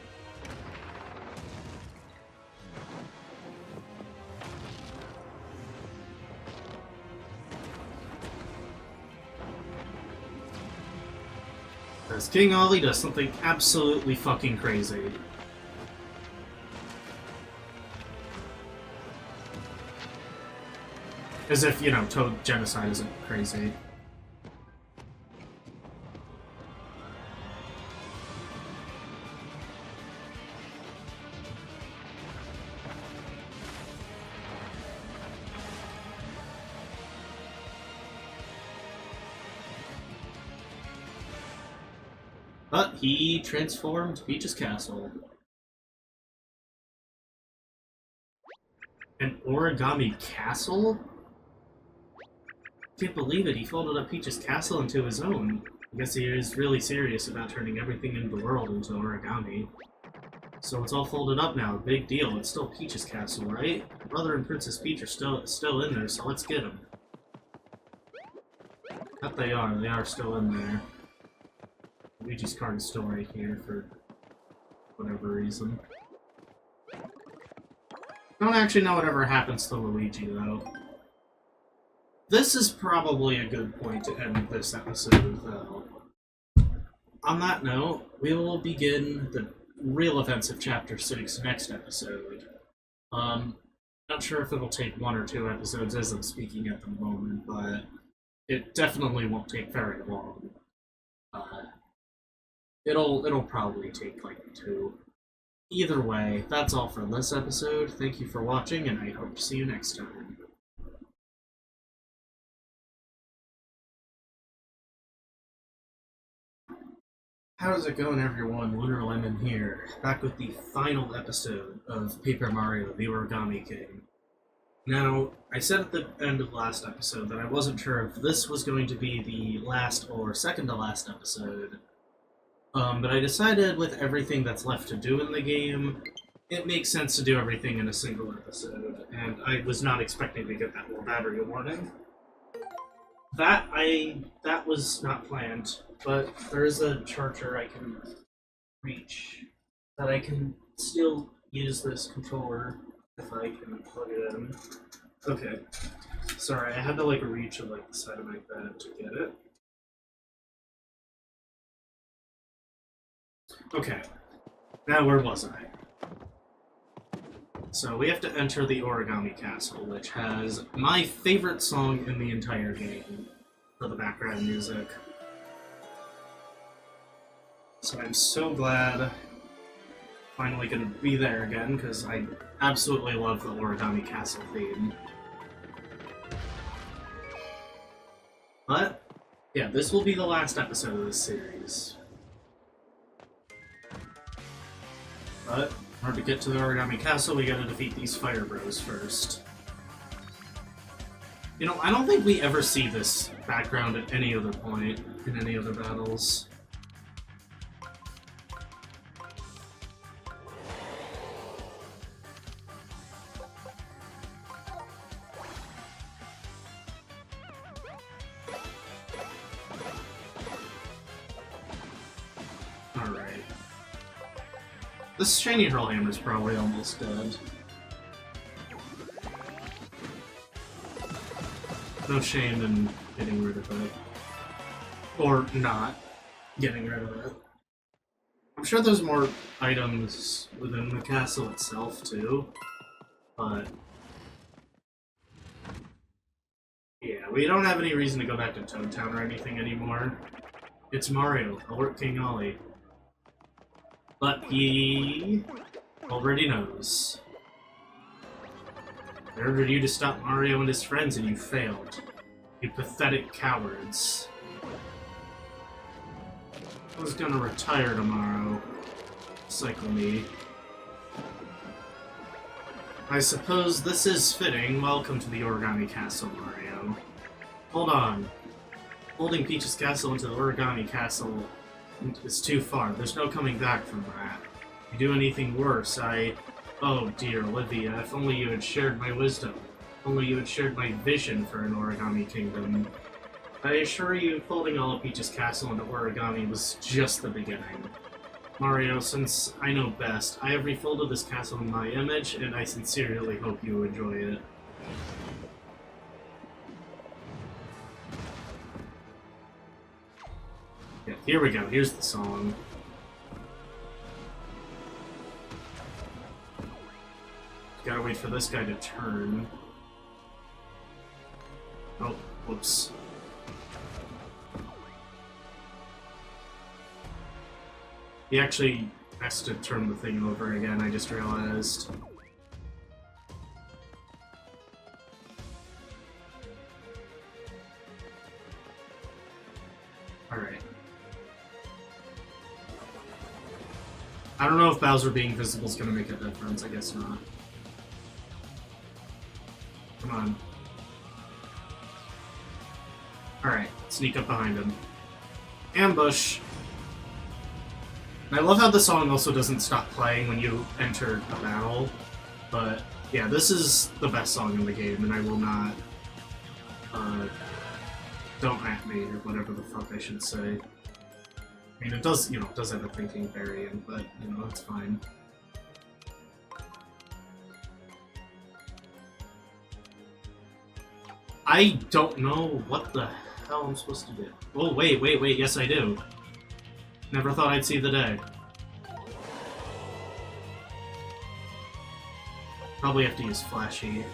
Because King Ollie does something absolutely fucking crazy. As if, you know, Toad Genocide isn't crazy. But he transformed Peach's castle. An origami castle? Can't believe it, he folded up Peach's castle into his own. I guess he is really serious about turning everything in the world into origami. So it's all folded up now, big deal. It's still Peach's castle, right? Brother and Princess Peach are still in there, so let's get them. But they are still in there. Luigi's card is still right here for whatever reason. Don't actually know whatever happens to Luigi, though. This is probably a good point to end this episode, though. On that note, we will begin the real events of Chapter 6 next episode. Not sure if it'll take 1 or 2 episodes as I'm speaking at the moment, but it definitely won't take very long. It'll probably take like 2. Either way, that's all for this episode. Thank you for watching, and I hope to see you next time. How's it going, everyone? Lunar Lemon here, back with the final episode of Paper Mario: The Origami King. Now, I said at the end of last episode that I wasn't sure if this was going to be the last or second to last episode, but I decided with everything that's left to do in the game, it makes sense to do everything in a single episode, and I was not expecting to get that low battery warning. That was not planned, but there is a charger I can reach that I can still use this controller if I can plug it in. Okay. Sorry, I had to like reach like the side of my bed to get it. Okay. Now where was I? So we have to enter the Origami Castle, which has my favorite song in the entire game for the background music. So I'm so glad finally gonna be there again, because I absolutely love the Origami Castle theme. But, yeah, this will be the last episode of this series. But, in order to get to the Origami Castle, we gotta defeat these Fire Bros first. You know, I don't think we ever see this background at any other point in any other battles. Alright. This shiny Hurl Hammer's probably almost dead. No shame in getting rid of it. Or not getting rid of it. I'm sure there's more items within the castle itself, too. But yeah, we don't have any reason to go back to Toad Town or anything anymore. It's Mario, alert King Ollie. But he already knows. I ordered you to stop Mario and his friends, and you failed. You pathetic cowards. I was gonna retire tomorrow. Cycle me. I suppose this is fitting. Welcome to the Origami Castle, Mario. Hold on. Holding Peach's castle into the Origami Castle is too far. There's no coming back from that. If you do anything worse, Oh dear, Olivia, if only you had shared my wisdom. If only you had shared my vision for an Origami Kingdom. I assure you, folding all of Peach's castle into origami was just the beginning. Mario, since I know best, I have refolded this castle in my image, and I sincerely hope you enjoy it. Yeah, here we go. Here's the song. Gotta wait for this guy to turn. Oh, whoops. He actually has to turn the thing over again, I just realized. Alright. I don't know if Bowser being visible is gonna make a difference, I guess not. Come on. Alright, sneak up behind him. Ambush! And I love how the song also doesn't stop playing when you enter a battle, but yeah, this is the best song in the game, and I will not, don't at me, or whatever the fuck I should say. I mean, it does, you know, it does have a thinking variant, but, you know, it's fine. I don't know what the hell I'm supposed to do. Oh, wait, yes I do. Never thought I'd see the day. Probably have to use flashy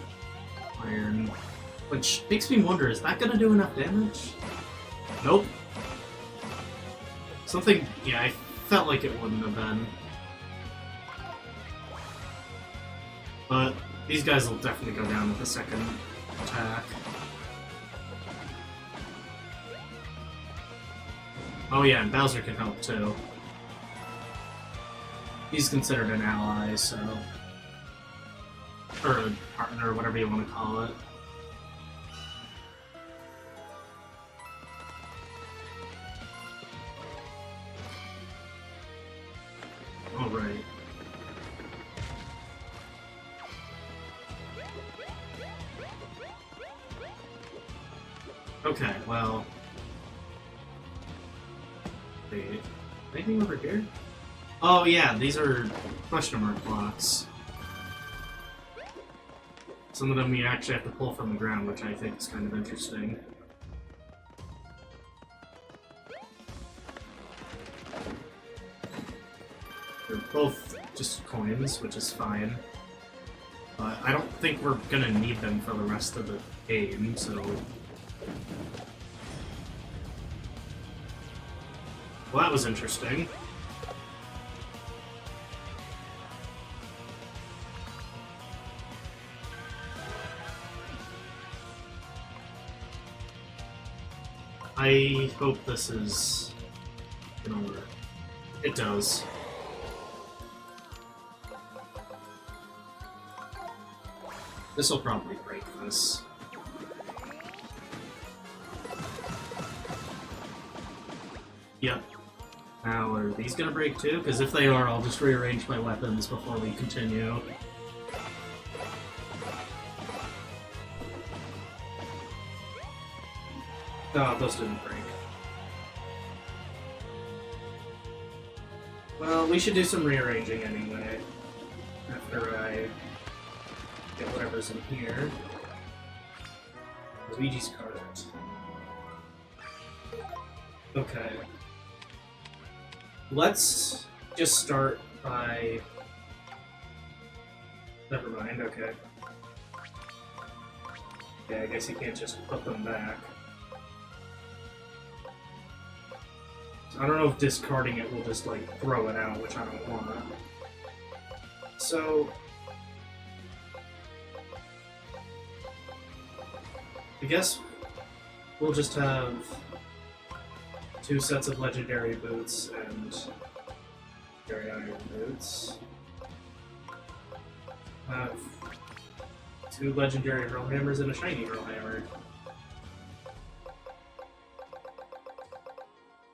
iron. Which makes me wonder, is that gonna do enough damage? Nope. Something, yeah, I felt like it wouldn't have been. But these guys will definitely go down with the second attack. Oh yeah, and Bowser can help too. He's considered an ally, so... or a partner, whatever you want to call it. Alright. Okay, well... Wait, anything over here? Oh yeah, these are question mark blocks. Some of them you actually have to pull from the ground, which I think is kind of interesting. They're both just coins, which is fine. But I don't think we're gonna need them for the rest of the game, so... Well, that was interesting. I hope this is gonna work. It does. This'll probably break this. Yep. Now, are these gonna break too? Because if they are, I'll just rearrange my weapons before we continue. Oh, those didn't break. Well, we should do some rearranging anyway. After I get whatever's in here. Luigi's cart. Okay. Let's just start by... Never mind, okay. Yeah, I guess you can't just put them back. I don't know if discarding it will just, like, throw it out, which I don't want. So... I guess we'll just have 2 sets of legendary boots and legendary iron boots. Have 2 legendary hurl hammers and a shiny hurl hammer.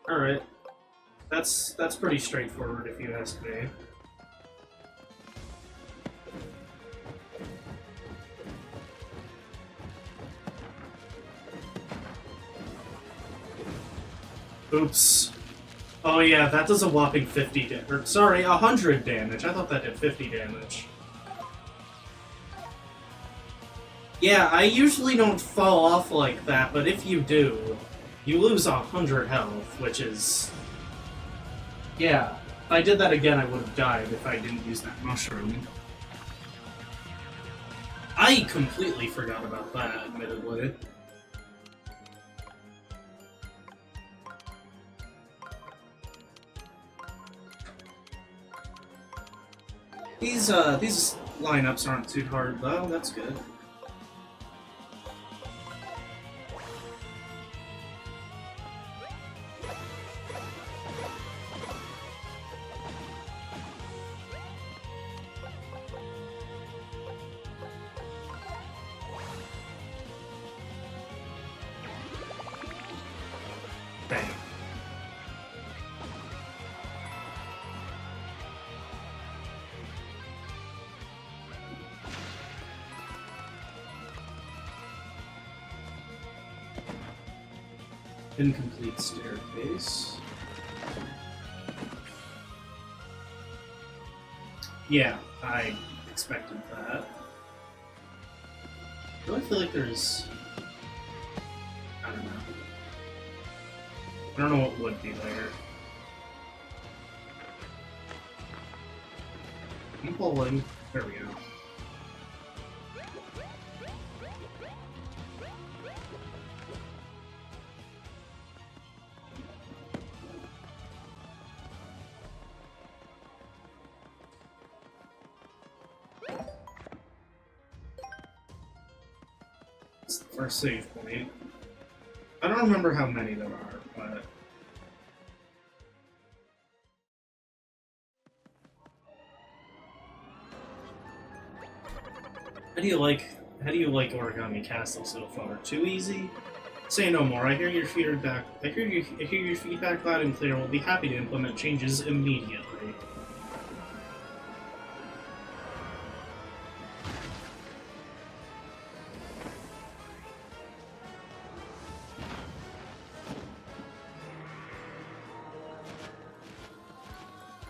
Alright. That's pretty straightforward if you ask me. Oops. Oh yeah, that does a whopping 50 damage. Or, sorry, 100 damage. I thought that did 50 damage. Yeah, I usually don't fall off like that, but if you do, you lose 100 health, which is Yeah, if I did that again, I would have died if I didn't use that mushroom. I completely forgot about that, admittedly. These lineups aren't too hard though, that's good. Bang. Incomplete staircase. Yeah, I expected that. Do I feel like there's... I don't know. I don't know what would be there. I'm pulling. There we go. It's the first save point. I don't remember how many there are, but... How do you like Origami Castle so far? Too easy? Say no more. I hear your feedback. I hear your feedback loud and clear. We'll be happy to implement changes immediately.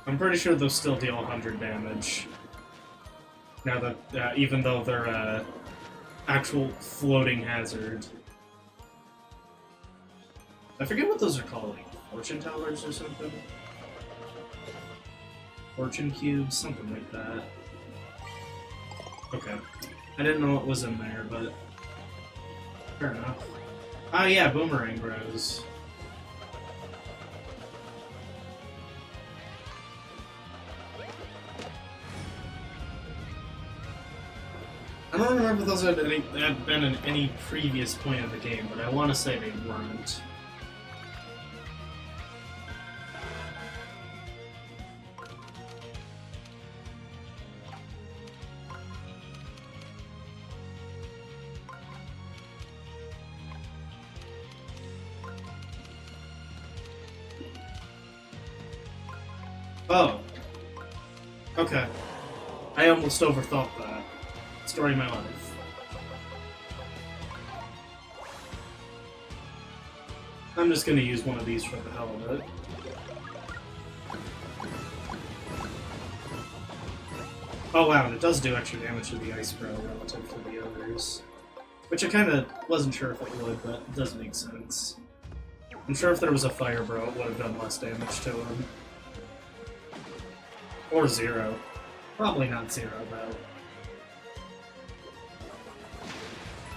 I'm pretty sure they'll still deal 100 damage. Now that, even though they're actual floating hazard. I forget what those are called, like fortune tellers or something? Fortune cubes, something like that. Okay. I didn't know what was in there, but... fair enough. Ah, yeah, boomerang bros. I don't remember if those had been in any previous point of the game, but I want to say they weren't. Oh. Okay. I almost overthought that. Story of my life. I'm just gonna use one of these for the hell of it. Oh wow, and it does do extra damage to the Ice Bro relative to the others. Which I kinda wasn't sure if it would, but it does make sense. I'm sure if there was a Fire Bro, it would have done less damage to him. Or zero. Probably not zero, though.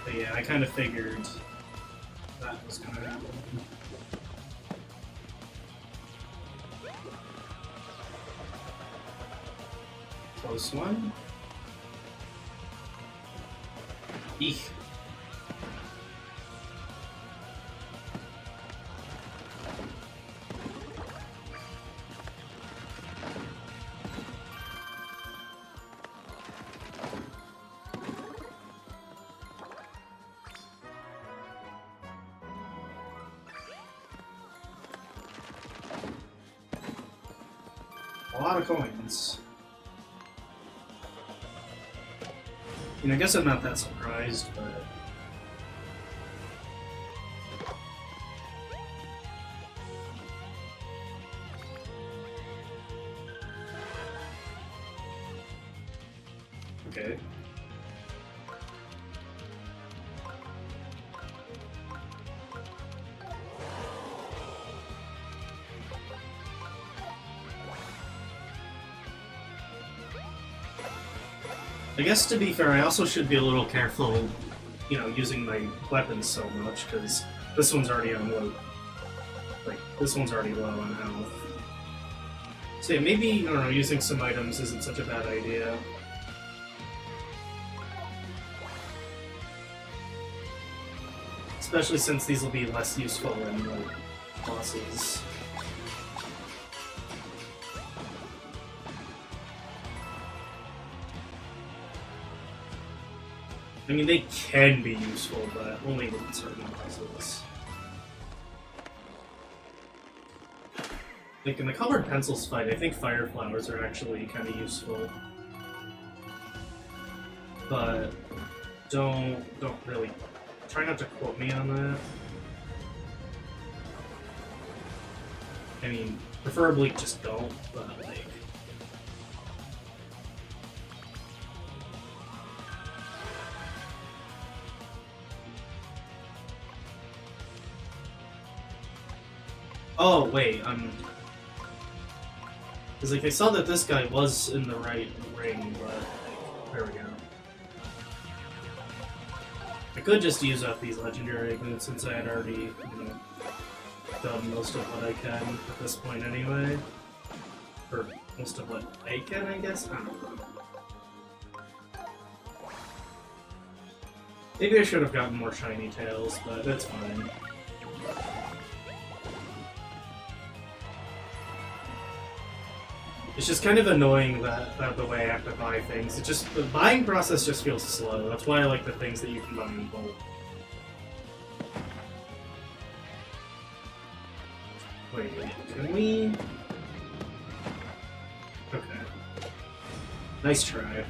But yeah, I kind of figured that was going to happen. Close one. Eek. A lot of coins. I mean, I guess I'm not that surprised, but... okay. I guess to be fair, I also should be a little careful, you know, using my weapons so much, because this one's already on low. Like, this one's already low on health. So yeah, maybe, I don't know, using some items isn't such a bad idea. Especially since these will be less useful in the bosses. I mean, they can be useful, but only in certain bosses. Like in the colored pencils fight, I think fire flowers are actually kind of useful. But don't really try not to quote me on that. I mean, preferably just don't, but like. Oh wait, because like I saw that this guy was in the right ring, but there we go. I could just use up these legendary moves since I had already, you know, done most of what I can at this point anyway. Or most of what I can, I guess? I don't know. Maybe I should have gotten more shiny tails, but that's fine. It's just kind of annoying that the way I have to buy things. It just, the buying process just feels slow. That's why I like the things that you can buy in bulk. Wait, can we? Okay. Nice try.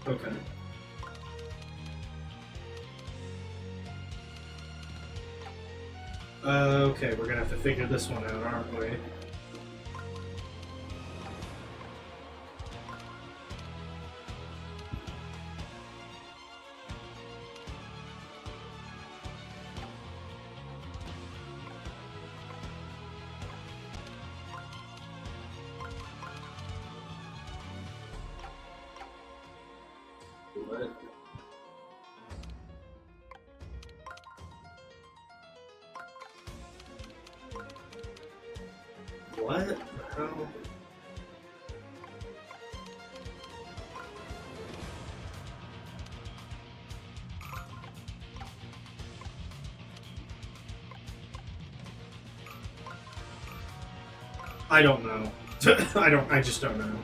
Okay. Okay, we're gonna have to figure this one out, aren't we? What? What the hell? I don't know. I just don't know.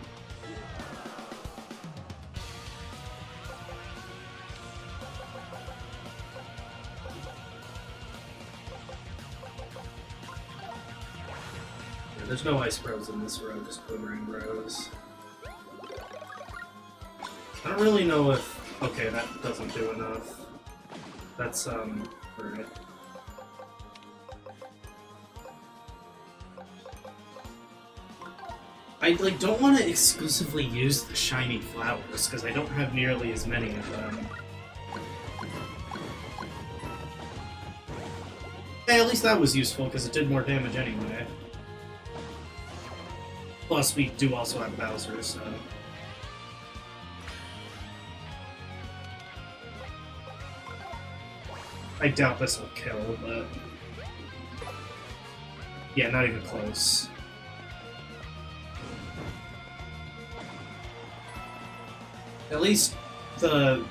There's no ice bros in this row, just boomerang bros. I don't really know if... Okay, that doesn't do enough. That's, alright. I, like, don't want to exclusively use the shiny flowers, because I don't have nearly as many of them. Hey, at least that was useful, because it did more damage anyway. Plus, we do also have Bowser, so... I doubt this will kill, but... Yeah, not even close. At least the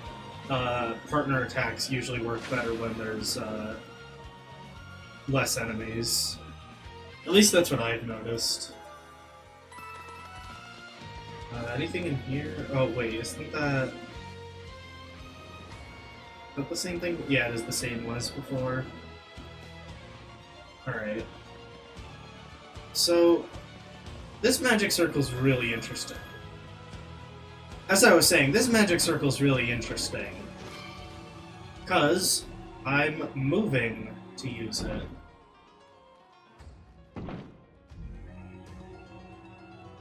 partner attacks usually work better when there's less enemies. At least that's what I've noticed. Anything in here? Oh wait, isn't that... Is that the same thing? Yeah, it is the same one as before. Alright. So, this magic circle is really interesting. As I was saying, this magic circle is really interesting. Because I'm moving to use it.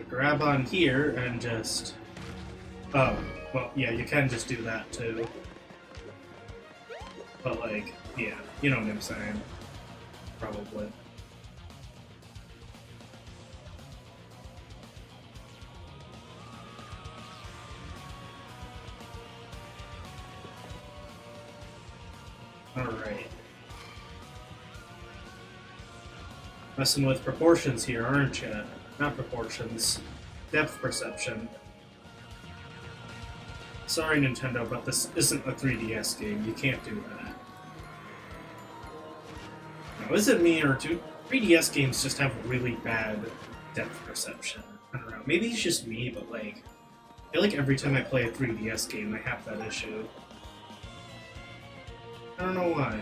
Grab on here and just... Oh, well, yeah, you can just do that too. But, like, yeah, you know what I'm saying. Probably. Alright. Messing with proportions here, aren't you? Not proportions. Depth perception. Sorry, Nintendo, but this isn't a 3DS game. You can't do that. Now, is it me, or do 3DS games just have really bad depth perception? I don't know. Maybe it's just me, but, like, I feel like every time I play a 3DS game, I have that issue. I don't know why.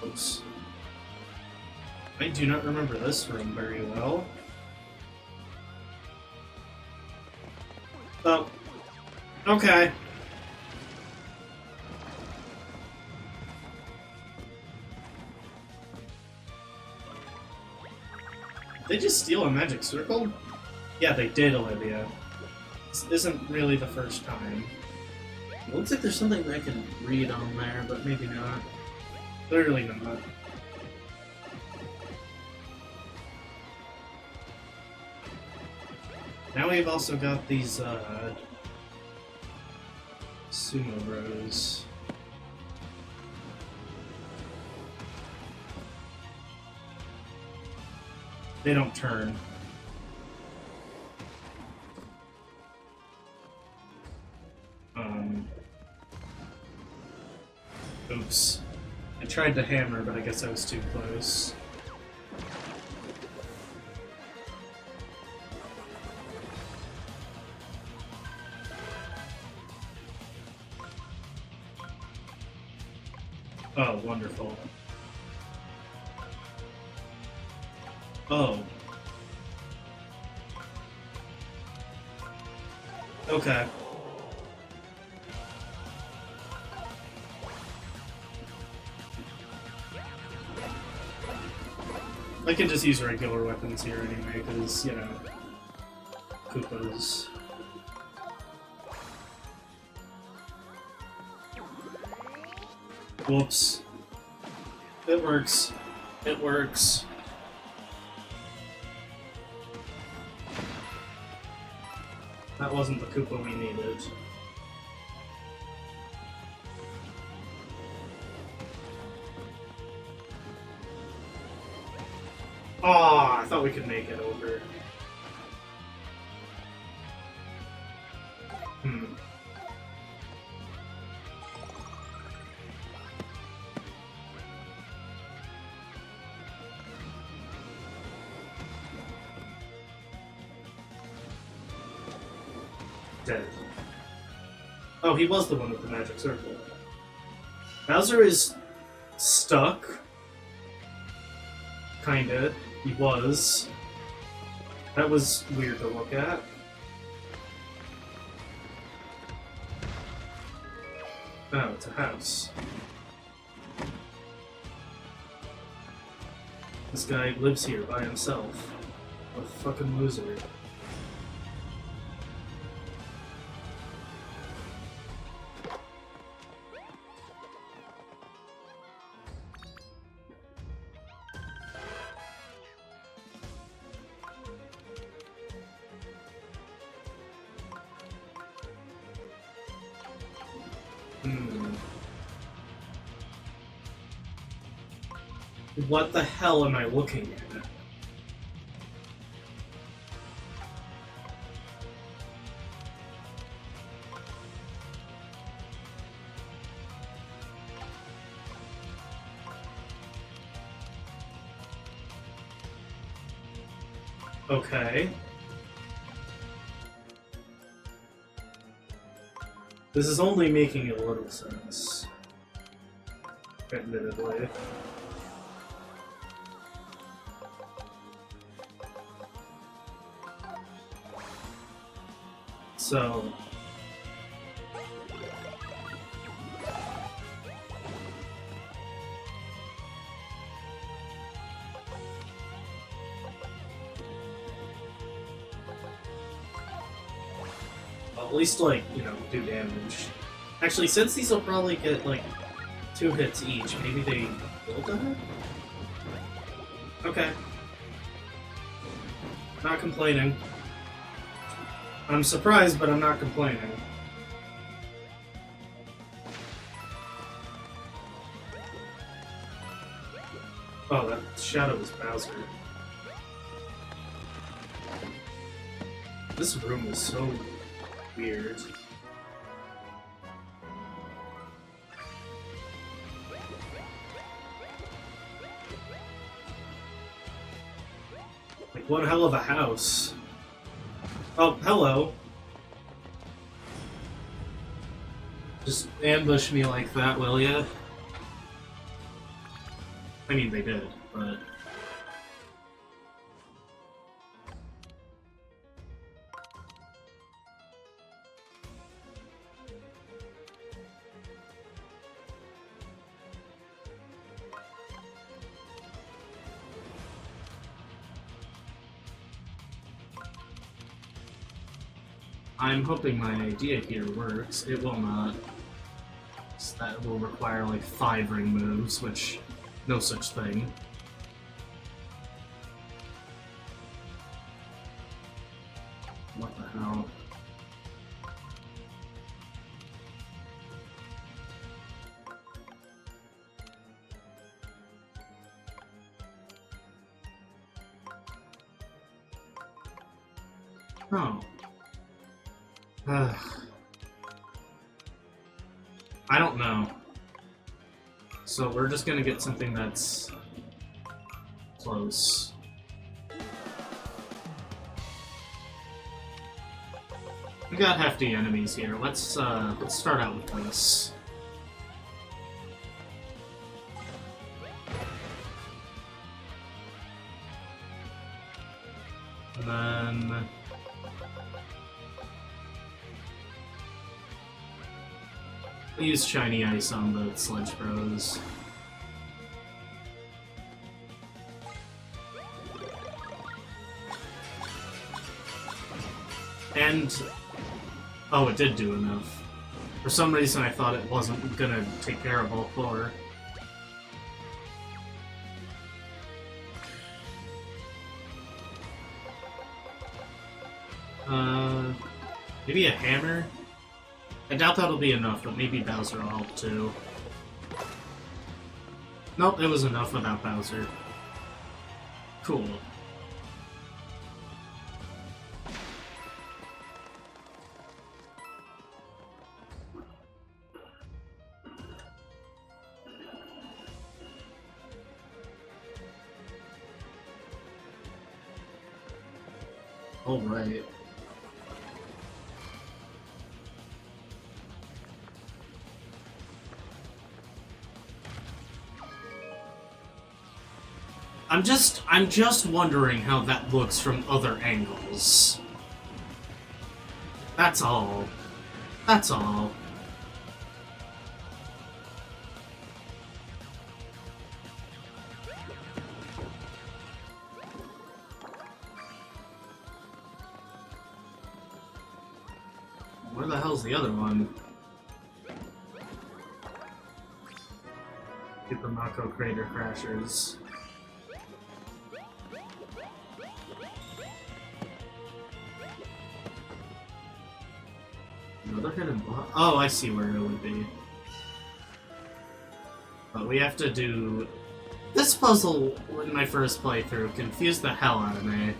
Oops. I do not remember this room very well. Oh. Okay. Did they just steal a magic circle? Yeah, they did, Olivia. This isn't really the first time. It looks like there's something I can read on there, but maybe not. Clearly not. Now we've also got these, sumo bros. They don't turn. Oops. I tried to hammer, but I guess I was too close. Oh, wonderful. Oh. Okay. I can just use regular weapons here anyway, because, you know, Koopas. Whoops. It works. It works. That wasn't the Koopa we needed. Aw, I thought we could make it over. Dead. Oh, he was the one with the magic circle. Bowser is stuck. Kinda. He was. That was weird to look at. Oh, it's a house. This guy lives here by himself. What a fucking loser. What the hell am I looking at? Okay. This is only making a little sense. Admittedly. So... Well, at least, like, you know, do damage. Actually, since these will probably get, like, 2 hits each, maybe they will die? Okay. Not complaining. I'm surprised, but I'm not complaining. Oh, that shadow was Bowser. This room is so weird. Like, one hell of a house. Oh, hello. Just ambush me like that, will ya? I mean, they did, but... I'm hoping my idea here works. It will not. So that will require like 5 ring moves, which no such thing. What the hell? Oh. I don't know. So we're just gonna get something that's close. We got hefty enemies here. Let's start out with this. And then we'll use shiny ice on the Sledge Bros. And oh, it did do enough. For some reason I thought it wasn't gonna take care of all 4. Maybe a hammer? I doubt that'll be enough, but maybe Bowser will help too. Nope, it was enough without Bowser. Cool. Alright. I'm just wondering how that looks from other angles. That's all. That's all. Where the hell's the other one? Super Mako Crater Crashers. Another hidden block? Oh, I see where it would be. But we have to do... This puzzle, in my first playthrough, confused the hell out of me.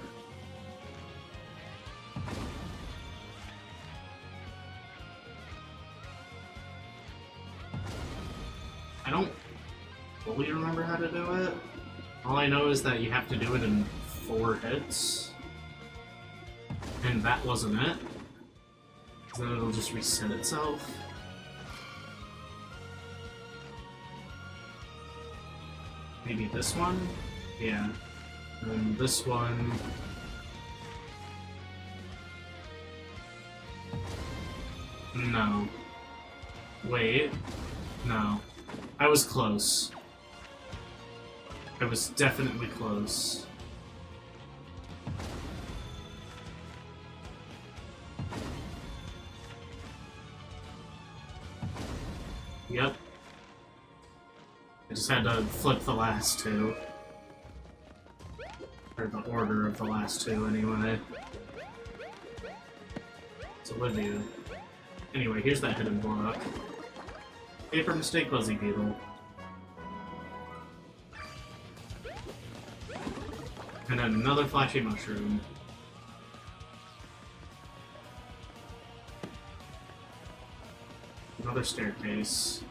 I don't fully remember how to do it. All I know is that you have to do it in 4 hits. And that wasn't it. So then it'll just reset itself. Maybe this one? Yeah. And this one... No. Wait. No. I was close. I was definitely close. had to flip the last two. Or the order of the last two, anyway. It's Olivia. Anyway, here's that hidden block. Paper mistake, Buzzy Beetle. And then another flashy mushroom. Another staircase.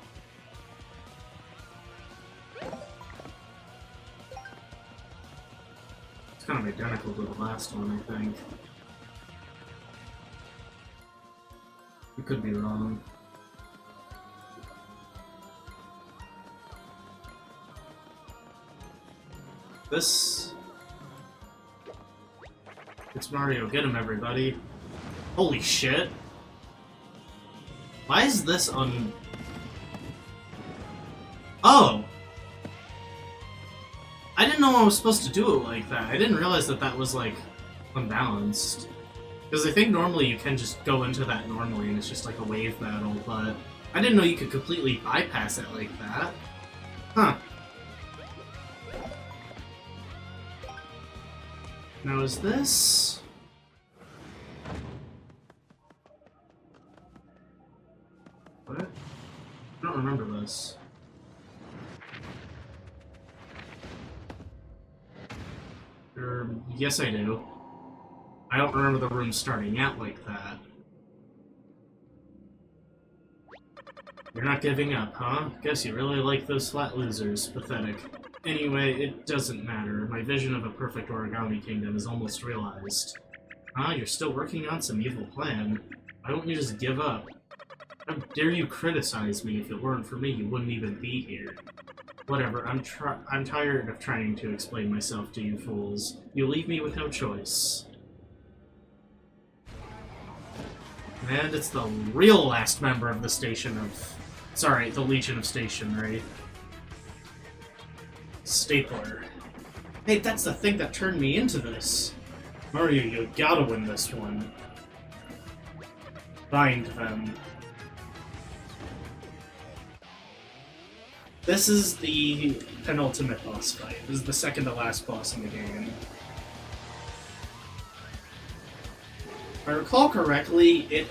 It's kind of identical to the last one, I think. I could be wrong. This... It's Mario, get him, everybody. Holy shit! Why is this on... Oh! I didn't know I was supposed to do it like that. I didn't realize that that was, like, unbalanced. Because I think normally you can just go into that normally and it's just like a wave battle, but I didn't know you could completely bypass it like that. Huh. Now is this... What? I don't remember this. Yes I do. I don't remember the room starting out like that. You're not giving up, huh? Guess you really like those flat losers. Pathetic. Anyway, it doesn't matter. My vision of a perfect Origami Kingdom is almost realized. Huh? You're still working on some evil plan? Why don't you just give up? How dare you criticize me? If it weren't for me, you wouldn't even be here. Whatever, I'm tired of trying to explain myself to you fools. You leave me with no choice. And it's the real last member of the Station of... Sorry, the Legion of Stationery. Stapler. Hey, that's the thing that turned me into this. Mario, you gotta win this one. Bind them. This is the penultimate boss fight. This is the second to last boss in the game. If I recall correctly, it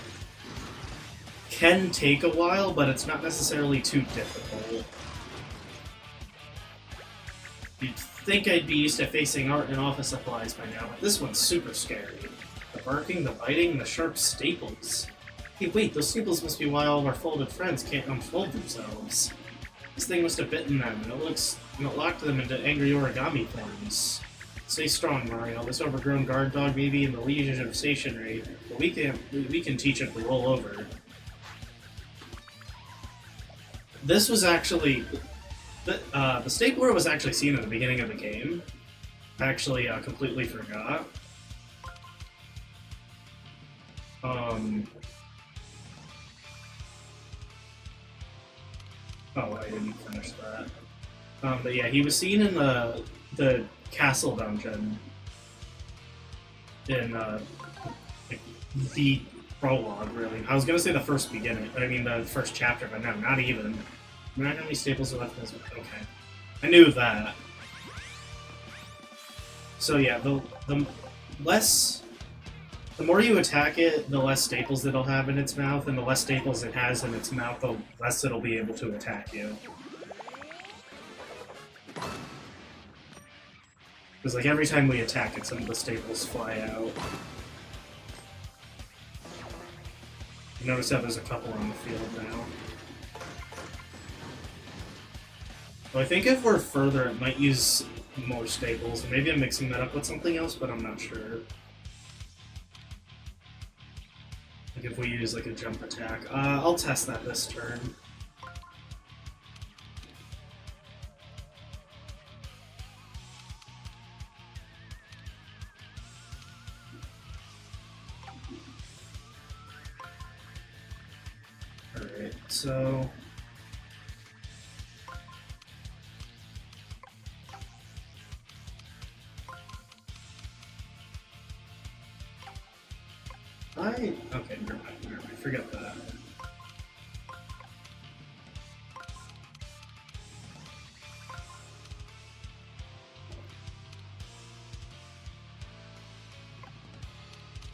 can take a while, but it's not necessarily too difficult. You'd think I'd be used to facing art and office supplies by now, but this one's super scary. The barking, the biting, the sharp staples. Hey wait, those staples must be why all of our folded friends can't unfold themselves. This thing must have bitten them, and it locked them into angry origami forms. Stay strong, Mario. This overgrown guard dog may be in the Legion of Stationery, but we can teach it to roll over. This was actually... the stapler was actually seen at the beginning of the game. I actually completely forgot. Oh, I didn't finish that. But yeah, he was seen in the castle dungeon in the prologue, really. I was gonna say the first beginning, but I mean the first chapter, but no, not even. I don't know how many staples are left in this one. Okay. I knew that. So yeah, the more you attack it, the less staples it'll have in its mouth, and the less staples it has in its mouth, the less it'll be able to attack you. Because like every time we attack it, some of the staples fly out. You notice how there's a couple on the field now. Well, I think if we're further, it might use more staples. Maybe I'm mixing that up with something else, but I'm not sure. Like if we use like a jump attack. I'll test that this turn. Alright, so... Okay, never mind, forget that.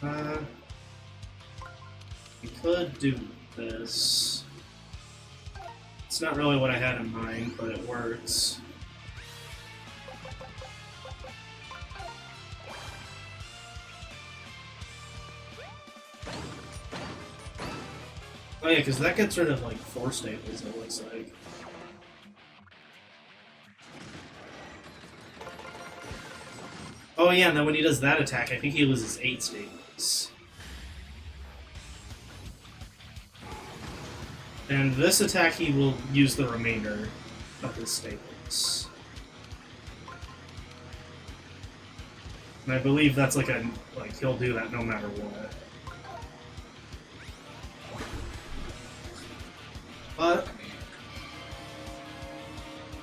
We could do this. It's not really what I had in mind, but it works. Oh yeah, because that gets rid of like 4 staples, it looks like. Oh yeah, and then when he does that attack, I think he loses 8 staples. And this attack, he will use the remainder of his staples. And I believe that's like he'll do that no matter what. But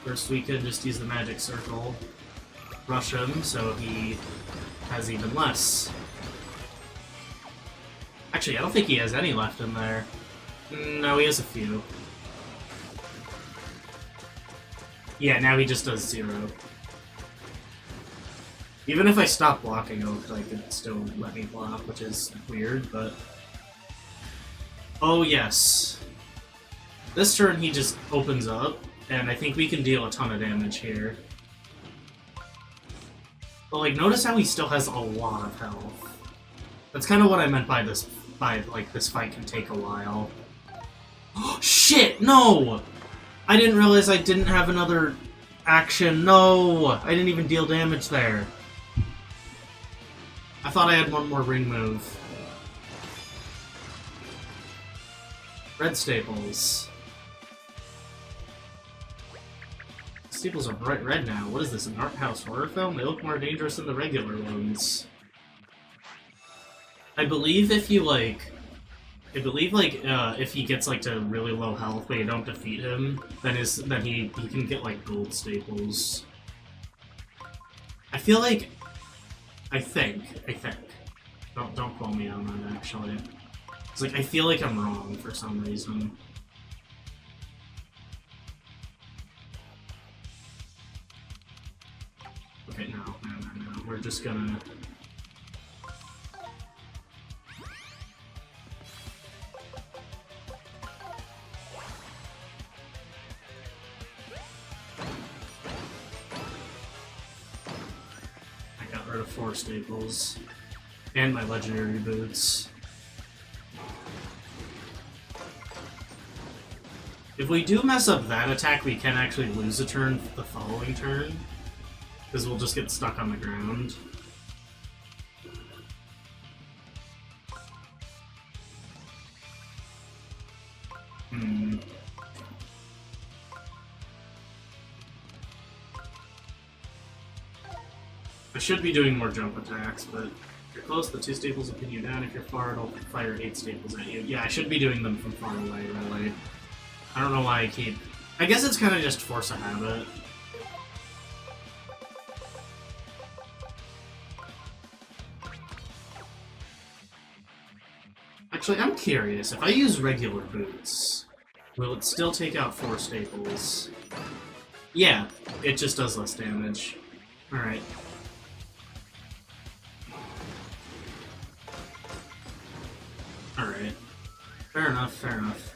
first we could just use the magic circle, rush him, so he has even less. Actually, I don't think he has any left in there. No, he has a few. Yeah, now he just does 0. Even if I stop blocking, I could still let me block, which is weird, but... Oh, yes. This turn he just opens up, and I think we can deal a ton of damage here. But, like, notice how he still has a lot of health. That's kind of what I meant by this fight can take a while. Shit! No! I didn't realize I didn't have another action. No! I didn't even deal damage there. I thought I had one more ring move. Red staples. Staples are bright red now. What is this, an art house horror film? They look more dangerous than the regular ones. I believe if you, if he gets, to really low health but you don't defeat him, then he can get, gold staples. I feel like... I think. Don't quote me on that, actually. It's I feel like I'm wrong for some reason. Okay, no. We're just gonna... I got rid of 4 staples. And my legendary boots. If we do mess up that attack, we can actually lose a turn the following turn. Because we'll just get stuck on the ground. I should be doing more jump attacks, but if you're close, the 2 staples will pin you down. If you're far, it'll fire 8 staples at you. Yeah, I should be doing them from far away, really. I don't know why I keep... I guess it's kind of just force of habit. Actually, I'm curious. If I use regular boots, will it still take out 4 staples? Yeah, it just does less damage. Alright. Alright. Fair enough.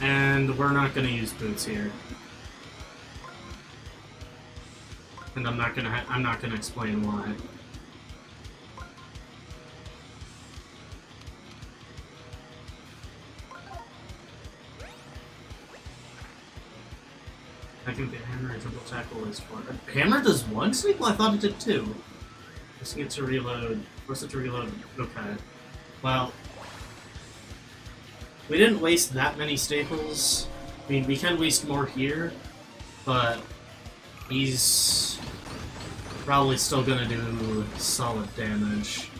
And we're not gonna use boots here. And I'm not gonna explain why. I think the hammer and triple tackle is for... Hammer does 1 staple? I thought it did 2. Just get to reload. Force it to reload. Okay. Well... We didn't waste that many staples. I mean, we can waste more here, but he's probably still gonna do solid damage.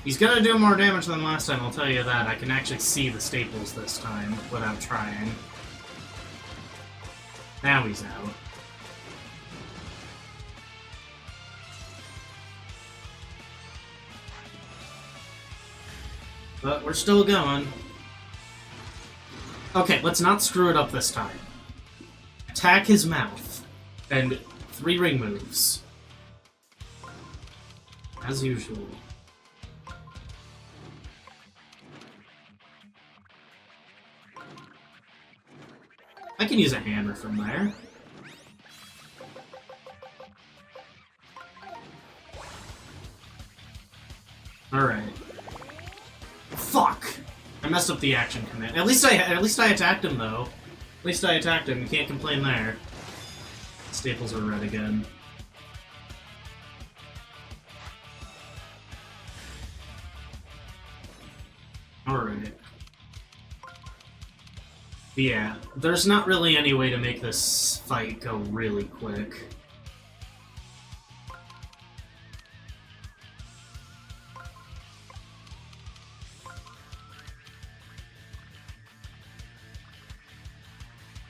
He's gonna do more damage than last time, I'll tell you that. I can actually see the staples this time without trying. Now he's out. But we're still going. Okay, let's not screw it up this time. Attack his mouth. And 3 ring moves. as usual. I can use a hammer from there. Alright. Fuck! I messed up the action command. At least I attacked him though. At least I attacked him. You can't complain there. Staples are red again. Alright. Yeah, there's not really any way to make this fight go really quick.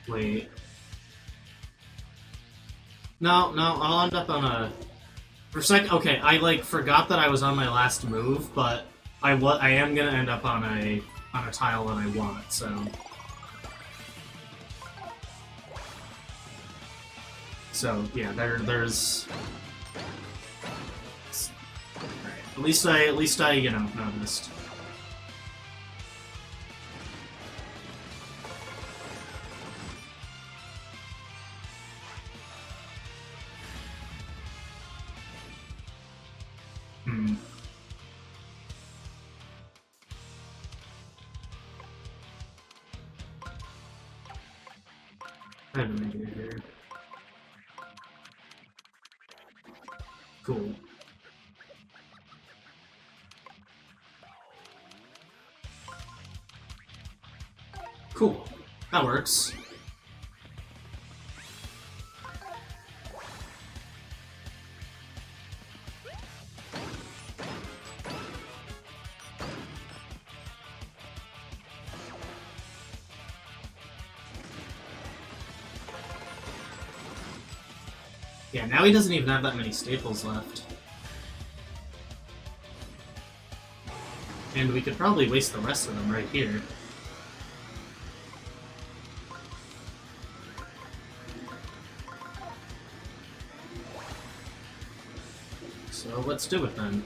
Wait. No, I'll end up on a... For a sec, okay, I, like, forgot that I was on my last move, but I am gonna end up on a tile that I want, so... So, yeah, there's... Right. At least I, you know, noticed. I have an idea here. Cool. Cool. That works. Yeah, now he doesn't even have that many staples left. And we could probably waste the rest of them right here. So let's do it then.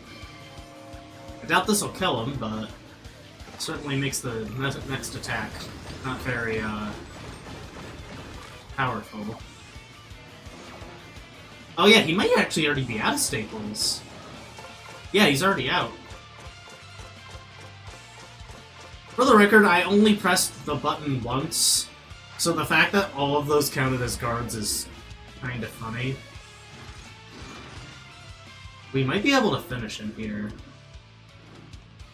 I doubt this will kill him, but it certainly makes the next attack not very powerful. Oh yeah, he might actually already be out of staples. Yeah, he's already out. For the record, I only pressed the button once, so the fact that all of those counted as guards is kind of funny. We might be able to finish him here.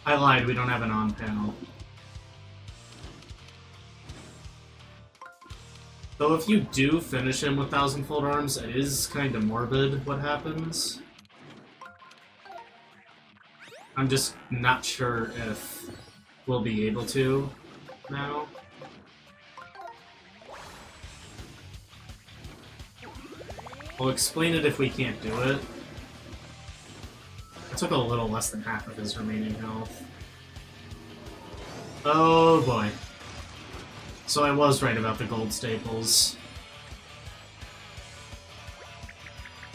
I lied, we don't have an on-panel. Though if you do finish him with Thousandfold Arms, it is kind of morbid what happens. I'm just not sure if we'll be able to now. We'll explain it if we can't do it. I took a little less than half of his remaining health. Oh boy. So I was right about the gold staples.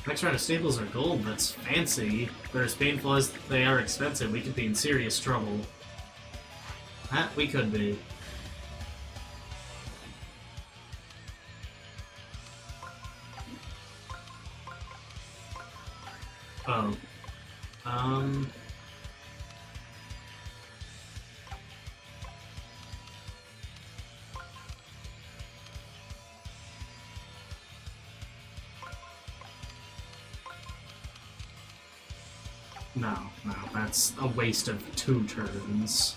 Next round of staples are gold, that's fancy. They're as painful as they are expensive. We could be in serious trouble. That we could be. Oh. No, that's a waste of 2 turns.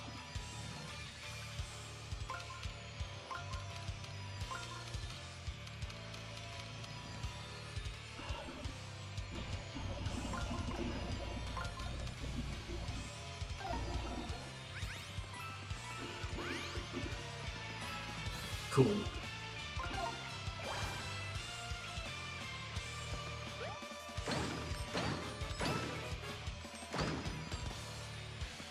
Cool.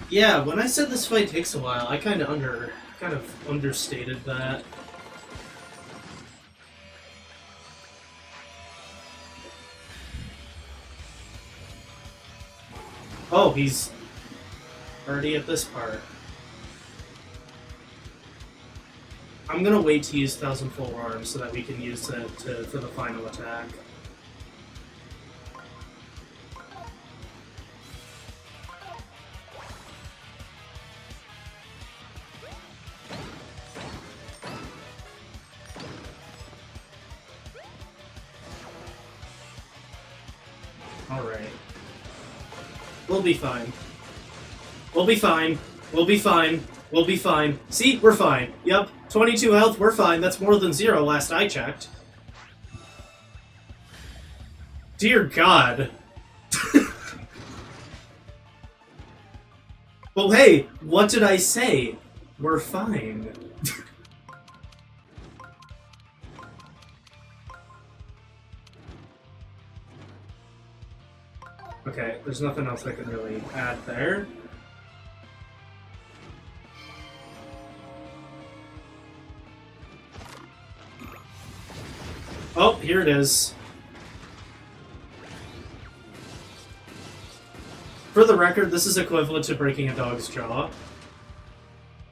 Yeah, when I said this fight takes a while, I kind of understated that. Oh, he's already at this part. I'm gonna wait to use Thousand Full Arms so that we can use it for the final attack. Alright. We'll be fine. We'll be fine. We'll be fine. We'll be fine. See? We're fine. Yep. 22 health, we're fine. That's more than 0 last I checked. Dear God. Well, hey, what did I say? We're fine. Okay, there's nothing else I can really add there. Oh, here it is. For the record, this is equivalent to breaking a dog's jaw.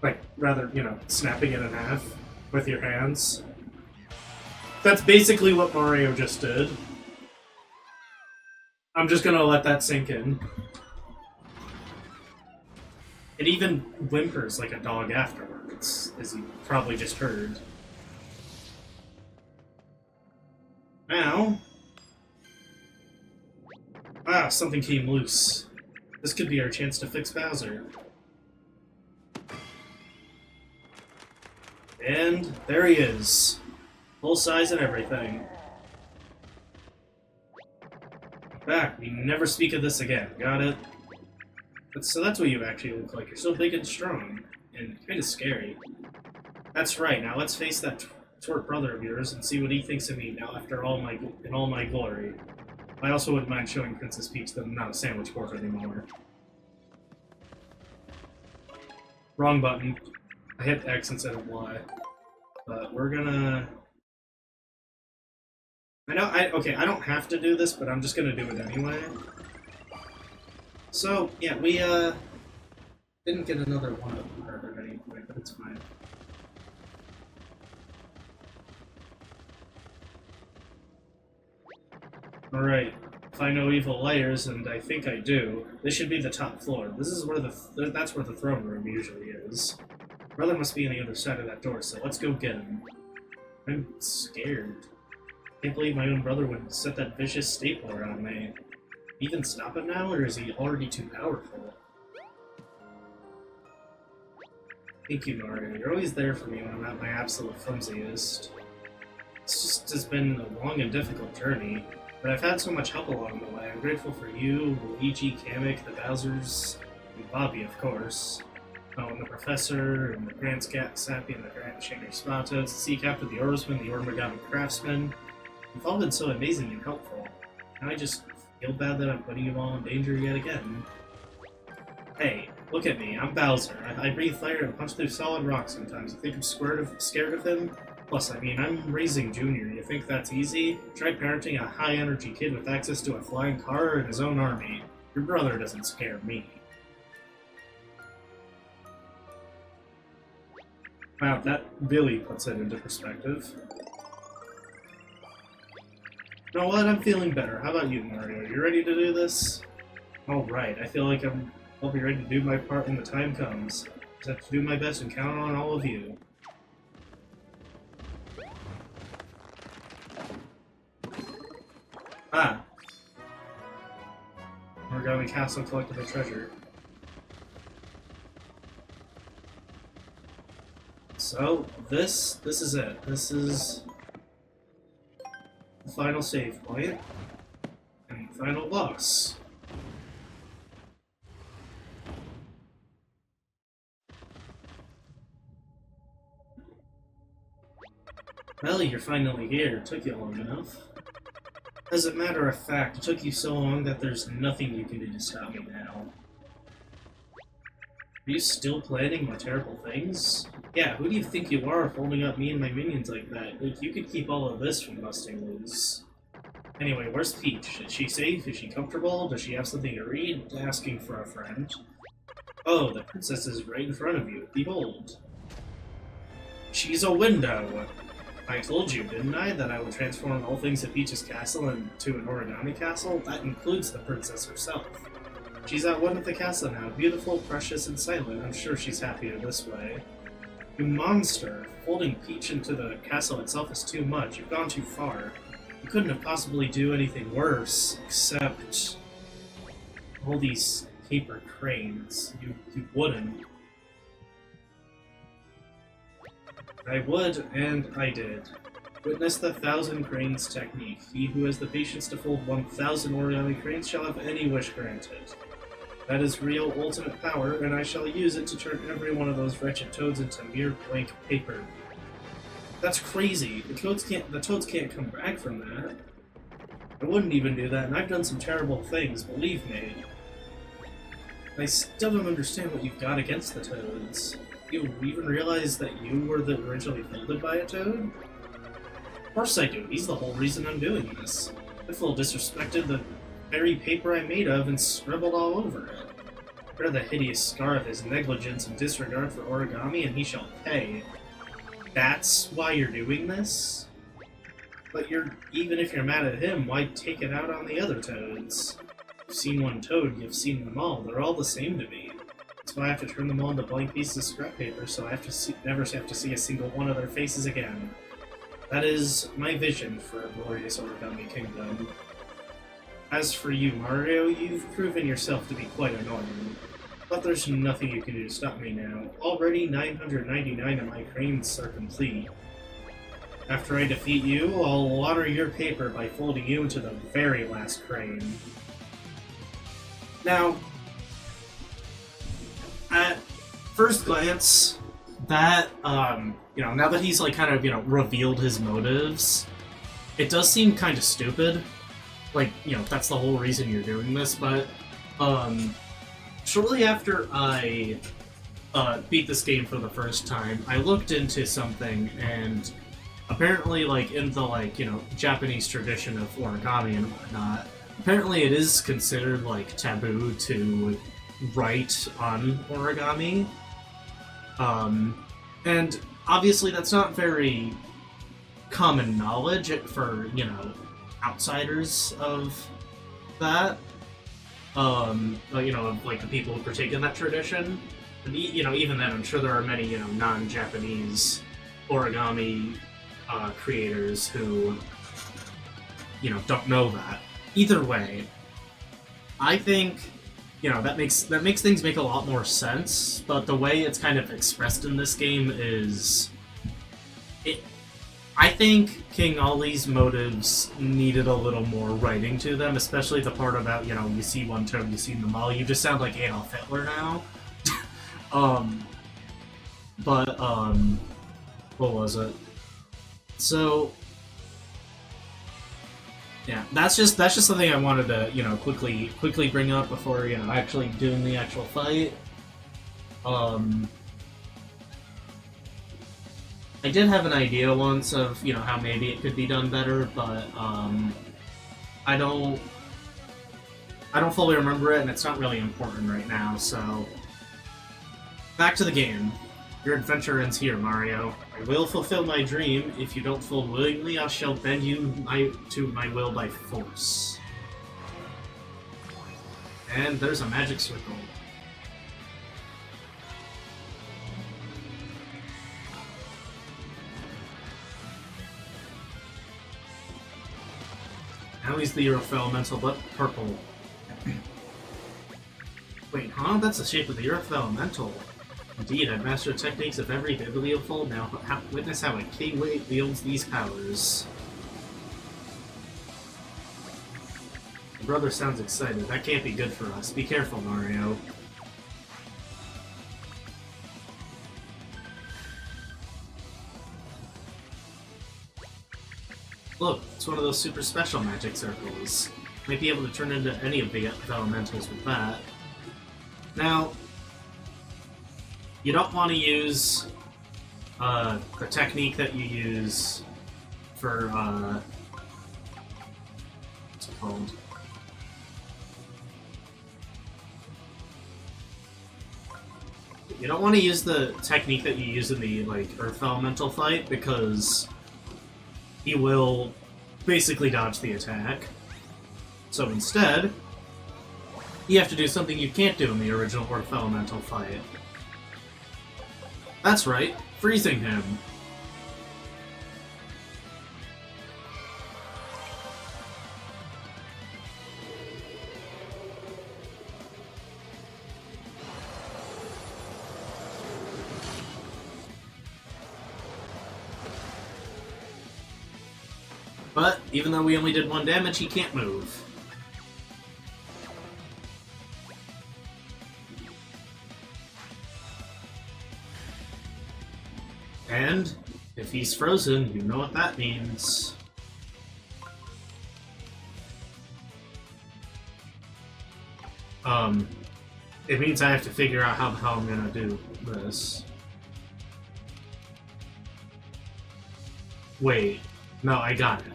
Like, rather, you know, snapping it in half with your hands. That's basically what Mario just did. I'm just gonna let that sink in. It even whimpers like a dog afterwards, as you probably just heard. Now... Ah, something came loose. This could be our chance to fix Bowser. And there he is. Full size and everything. Back, we never speak of this again, got it? So that's what you actually look like. You're so big and strong. And kind of scary. That's right, now let's face that twerp brother of yours and see what he thinks of me now after all my glory. I also wouldn't mind showing Princess Peach that I'm not a sandwich whore anymore. Wrong button. I hit X instead of Y. But we're gonna... Okay, I don't have to do this, but I'm just gonna do it anyway. So, yeah, we, didn't get another one-up at any point, but it's fine. Alright, if I know evil layers, and I think I do, this should be the top floor. This is where that's where the throne room usually is. Brother must be on the other side of that door, so let's go get him. I'm scared. Can't believe my own brother would set that vicious stapler on me. Even stop it now, or is he already too powerful? Thank you, Mario. You're always there for me when I'm at my absolute flimsiest. It's just has been a long and difficult journey, but I've had so much help along the way. I'm grateful for you, Luigi, Kamek, the Bowsers, and Bobby, of course. Oh, and the Professor, and the Grand Sappy, and the Grand Shaker Spatoes, the Sea Captain, the Oarsman, the Origami Craftsman. You've all been so amazing and helpful. Now I just feel bad that I'm putting you all in danger yet again. Hey, look at me, I'm Bowser. I breathe fire and punch through solid rock sometimes. You think I'm scared of him? Plus, I mean, I'm raising Junior. You think that's easy? Try parenting a high-energy kid with access to a flying car and his own army. Your brother doesn't scare me. Wow, that really puts it into perspective. You know what? I'm feeling better. How about you, Mario? You ready to do this? Alright, I feel like I'll be ready to do my part when the time comes. Just have to do my best and count on all of you. Ah! Origami Castle collectible treasure. So, this is it. This is the final save point and the final boss. Well, you're finally here. It took you long enough. As a matter of fact, it took you so long that there's nothing you can do to stop me now. Are you still planning more terrible things? Yeah, who do you think you are holding up me and my minions like that? Like, you could keep all of this from busting loose. Anyway, where's Peach? Is she safe? Is she comfortable? Does she have something to read? Asking for a friend. Oh, the princess is right in front of you. Behold. She's a window. I told you, didn't I, that I would transform all things at Peach's castle into an origami castle? That includes the princess herself. She's at one with the castle now, beautiful, precious, and silent. I'm sure she's happier this way. You monster! Holding Peach into the castle itself is too much. You've gone too far. You couldn't have possibly do anything worse, except all these paper cranes. You wouldn't. I would, and I did. Witness the 1,000 cranes technique. He who has the patience to fold 1,000 origami cranes shall have any wish granted. That is real ultimate power, and I shall use it to turn every one of those wretched toads into mere blank paper. That's crazy. The toads can't come back from that. I wouldn't even do that, and I've done some terrible things, believe me. I still don't understand what you've got against the toads. You even realize that you were originally folded by a toad? Of course I do. He's the whole reason I'm doing this. Piffle disrespected the very paper I made of and scribbled all over it. Bear the hideous scar of his negligence and disregard for origami, and he shall pay. That's why you're doing this? But even if you're mad at him, why take it out on the other toads? You've seen one toad, you've seen them all. They're all the same to me. That's why I have to turn them all into blank pieces of scrap paper, so I never have to see a single one of their faces again. That is my vision for a glorious Origami Kingdom. As for you, Mario, you've proven yourself to be quite annoying. But there's nothing you can do to stop me now. Already 999 of my cranes are complete. After I defeat you, I'll water your paper by folding you into the very last crane. Now, at first glance, that, now that he's, like, kind of, revealed his motives, it does seem kind of stupid. Like, that's the whole reason you're doing this, but, shortly after I, beat this game for the first time, I looked into something, and apparently, like, in the, Japanese tradition of origami and whatnot, apparently it is considered, like, taboo to write on origami. And obviously that's not very common knowledge for, outsiders of that. Of, like, the people who partake in that tradition. And, even then, I'm sure there are many, non-Japanese origami creators who, don't know that. Either way, I think, that makes things make a lot more sense, but the way it's kind of expressed in this game is... I think King Ollie's motives needed a little more writing to them, especially the part about, you see one toad, you see them all. You just sound like Adolf Hitler now. What was it? So, yeah, that's just something I wanted to, quickly bring up before, actually doing the actual fight. I did have an idea once of, how maybe it could be done better, but, I don't fully remember it, and it's not really important right now, so... Back to the game. Your adventure ends here, Mario. I will fulfill my dream. If you don't fold willingly, I shall bend you to my will by force. And there's a magic circle. Now he's the Earth Elemental, but purple. Wait, huh? That's the shape of the Earth Elemental. Indeed, I've mastered techniques of every bibliofold. Now witness how a king wields these powers. My brother sounds excited. That can't be good for us. Be careful, Mario. Look, it's one of those super special magic circles. Might be able to turn into any of the elementals with that. Now, you don't want to use the technique that you use for called. You don't want to use the technique that you use in the, like, Earth Elemental fight, because he will basically dodge the attack. So instead, you have to do something you can't do in the original Earth Elemental fight. That's right, freezing him. But, even though we only did 1 damage, he can't move. And, if he's frozen, you know what that means. It means I have to figure out how the hell I'm gonna do this. Wait. No, I got it.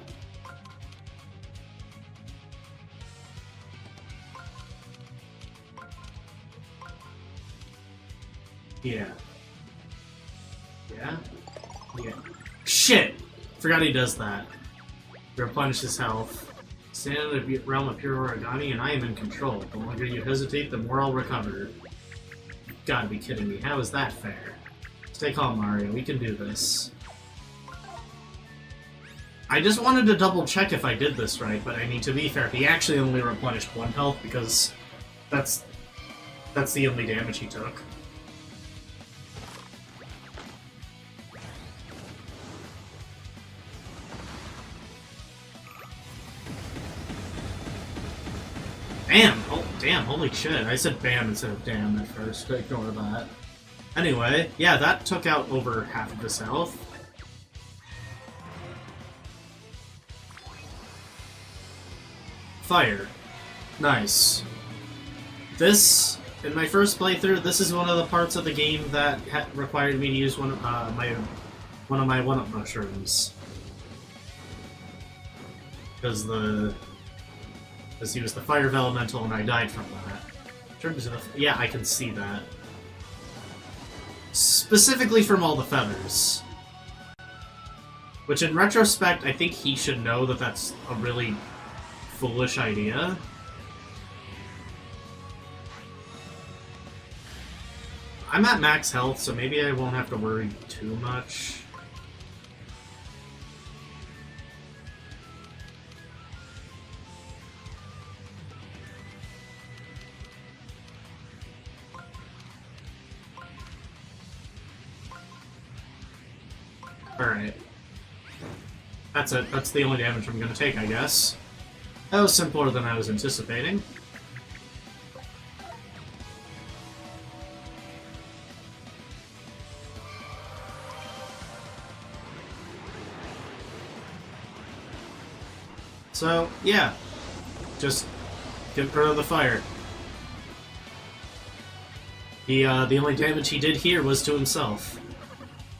Yeah. Yeah? Yeah. Shit! Forgot he does that. Replenish his health. Stand in the realm of pure origami, and I am in control. The longer you hesitate, the more I'll recover. You've gotta be kidding me. How is that fair? Stay calm, Mario. We can do this. I just wanted to double check if I did this right, but I mean, to be fair, he actually only replenished 1 health because that's the only damage he took. Bam! Oh, damn, holy shit. I said bam instead of damn at first. Ignore that. Anyway, yeah, that took out over half of his health. Fire. Nice. This, in my first playthrough, this is one of the parts of the game that required me to use one of my 1-up mushrooms. Because he was the fire elemental and I died from that. In terms of yeah, I can see that. Specifically from all the feathers. Which in retrospect, I think he should know that that's a really foolish idea. I'm at max health, so maybe I won't have to worry too much. Alright. That's it. That's the only damage I'm gonna take, I guess. That was simpler than I was anticipating. So, yeah. Just get rid of the fire. The only damage he did here was to himself.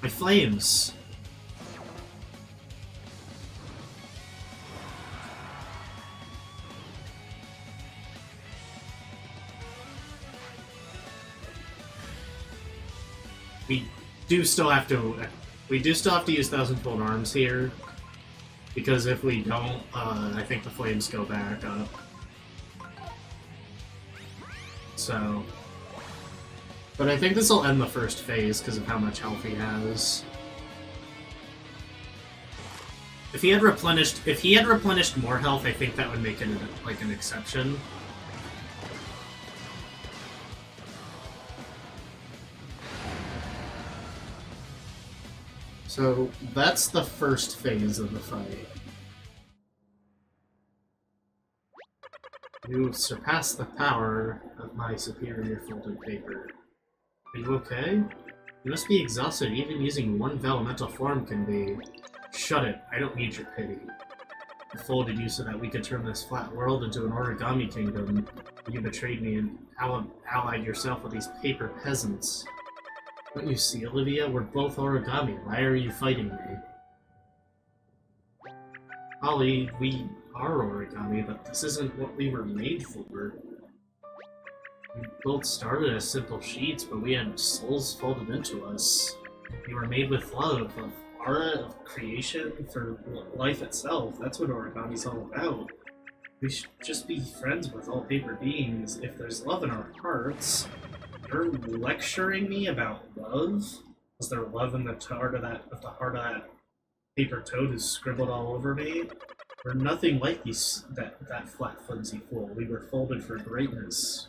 My flames. We do still have to use Thousand-Fold Arms here, because if we don't, I think the flames go back up. So, but I think this will end the first phase because of how much health he has. If he had replenished more health, I think that would make it like an exception. So that's the first phase of the fight. You surpass the power of my superior folded paper. Are you okay? You must be exhausted. Even using 1 elemental form can be. Shut it. I don't need your pity. I folded you so that we could turn this flat world into an origami kingdom. You betrayed me and allied yourself with these paper peasants. Don't you see, Olivia? We're both origami. Why are you fighting me? Ollie, we our origami, but this isn't what we were made for. We both started as simple sheets, but we had souls folded into us. We were made with love, of art, of creation, for life itself. That's what origami's all about. We should just be friends with all paper beings if there's love in our hearts. You're lecturing me about love? Was there love in the heart of that paper toad who scribbled all over me? We're nothing like that flat flimsy fool. We were folded for greatness.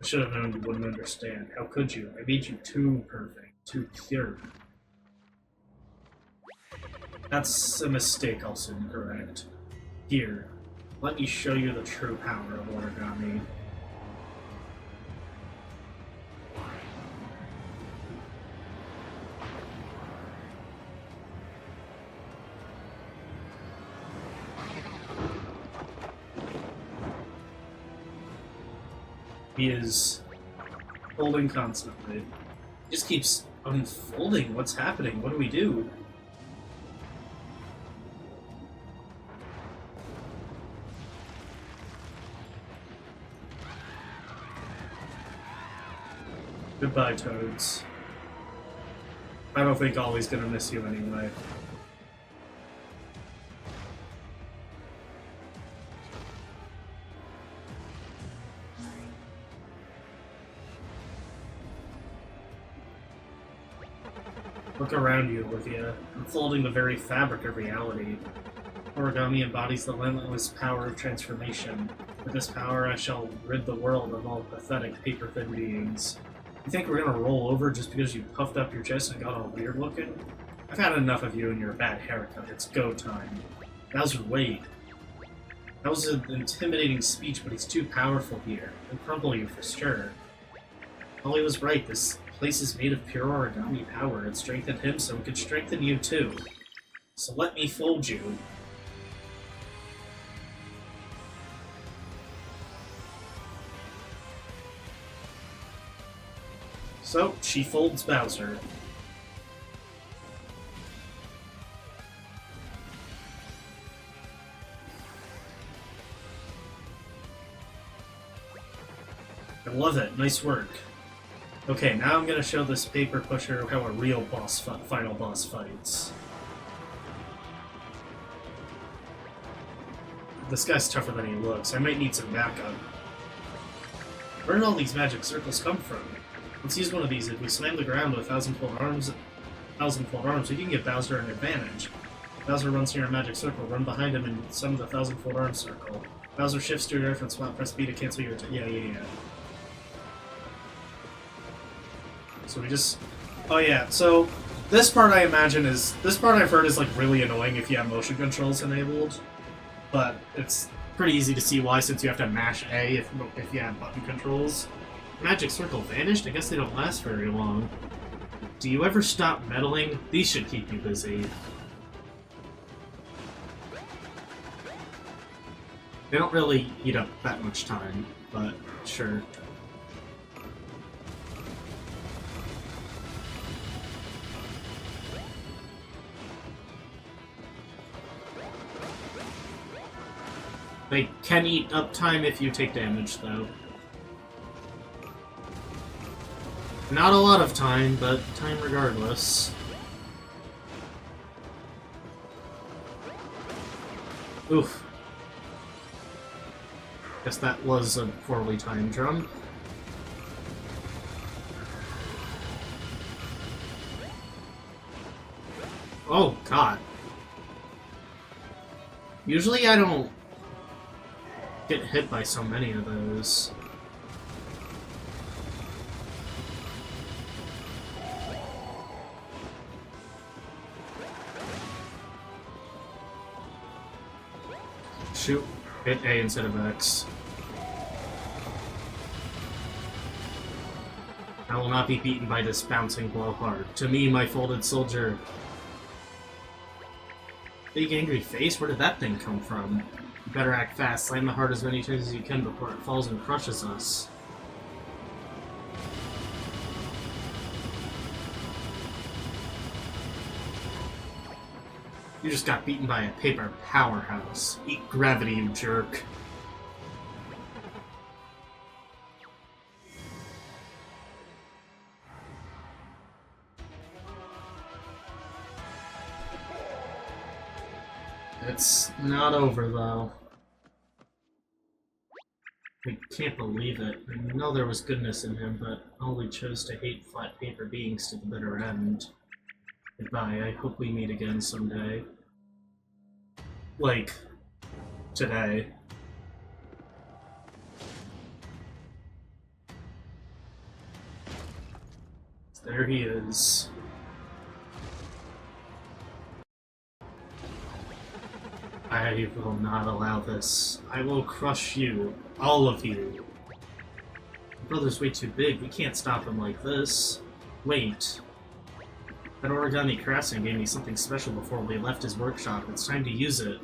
I should have known you wouldn't understand. How could you? I made you too perfect, too pure. That's a mistake I'll soon correct. Here, let me show you the true power of origami. He is folding constantly. He just keeps unfolding. What's happening? What do we do? Goodbye, Toads. I don't think Ollie's gonna miss you anyway. Look around you, Olivia, unfolding the very fabric of reality. Origami embodies the limitless power of transformation. With this power, I shall rid the world of all pathetic, paper-thin beings. You think we're gonna roll over just because you puffed up your chest and got all weird looking? I've had enough of you and your bad haircut. It's go time. Bowser, wait. That was an intimidating speech, but he's too powerful here. He'll crumple you for sure. Ollie was right. This place is made of pure origami power. It strengthened him, so it could strengthen you too. So let me fold you. So, she folds Bowser. I love it. Nice work. Okay, now I'm gonna show this paper pusher how a real final boss fights. This guy's tougher than he looks. I might need some backup. Where did all these magic circles come from? Let's use one of these. If we slam the ground with thousand-fold arms, we can give Bowser an advantage. Bowser runs near a magic circle. Run behind him and summon the thousand-fold arms circle. Bowser shifts to a different spot. Press B to cancel your attack. Yeah. So we just... Oh yeah, so this part I imagine is... This part I've heard is like really annoying if you have motion controls enabled. But it's pretty easy to see why, since you have to mash A if you have button controls. Magic circle vanished? I guess they don't last very long. Do you ever stop meddling? These should keep you busy. They don't really eat up that much time, but sure. They can eat up time if you take damage, though. Not a lot of time, but time regardless. Oof. Guess that was a poorly timed drum. Oh, God. Usually I don't get hit by so many of those. Shoot. Hit A instead of X. I will not be beaten by this bouncing blowhard. To me, my folded soldier. Big angry face? Where did that thing come from? You better act fast. Slam the heart as many times as you can before it falls and crushes us. You just got beaten by a paper powerhouse. Eat gravity, you jerk. It's not over, though. I can't believe it. I know there was goodness in him, but only chose to hate flat paper beings to the bitter end. Goodbye, I hope we meet again someday. Like, today. There he is. I will not allow this. I will crush you. All of you. My brother's way too big. We can't stop him like this. Wait. That Origami Craftsman gave me something special before we left his workshop. It's time to use it.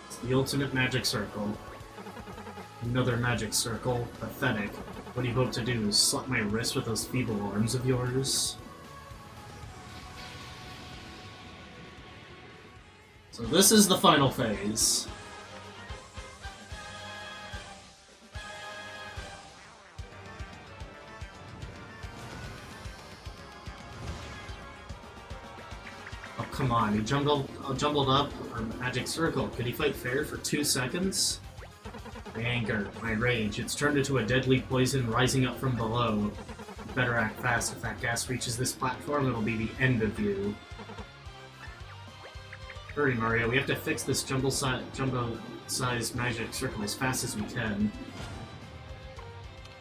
It's the ultimate magic circle. Another magic circle. Pathetic. What do you hope to do? Slap my wrist with those feeble arms of yours? So this is the final phase. Oh, come on. He jumbled up a magic circle. Could he fight fair for 2 seconds? My anger, my rage, it's turned into a deadly poison rising up from below. You better act fast. If that gas reaches this platform, it'll be the end of Hurry, Mario, we have to fix this jumbo-sized magic circle as fast as we can.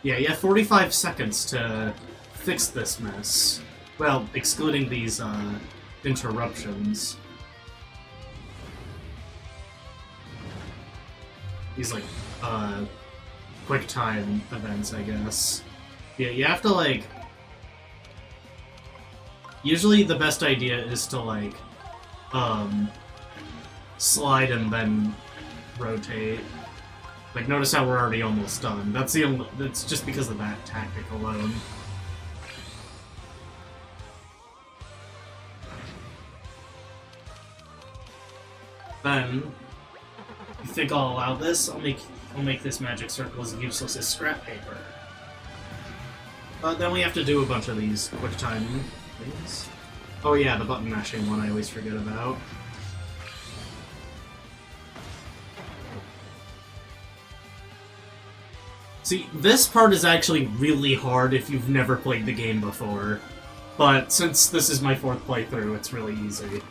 Yeah, you have 45 seconds to fix this mess. Well, excluding these, interruptions. These, like, quick time events, I guess. Yeah, you have to, like... Usually the best idea is to, like, slide and then rotate. Like, notice how we're already almost done. That's just because of that tactic alone. Then, you think I'll allow this? I'll make this magic circle as useless as scrap paper. But then we have to do a bunch of these quick time things. Oh yeah, the button mashing one I always forget about. See, this part is actually really hard if you've never played the game before. But since this is my 4th playthrough, it's really easy.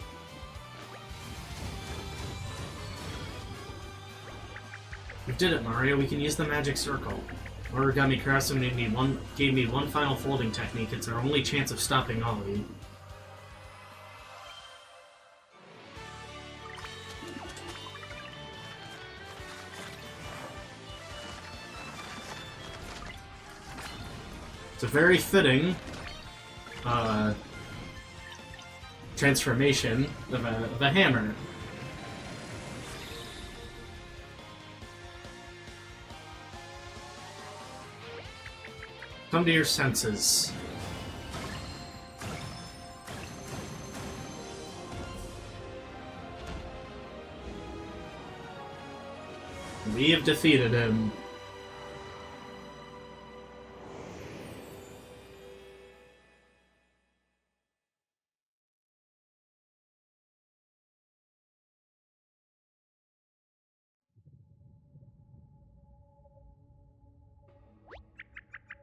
We did it, Mario. We can use the magic circle. Origami Craftsman gave me one final folding technique. It's our only chance of stopping Ollie. It's a very fitting transformation of a hammer. Come to your senses. We have defeated him.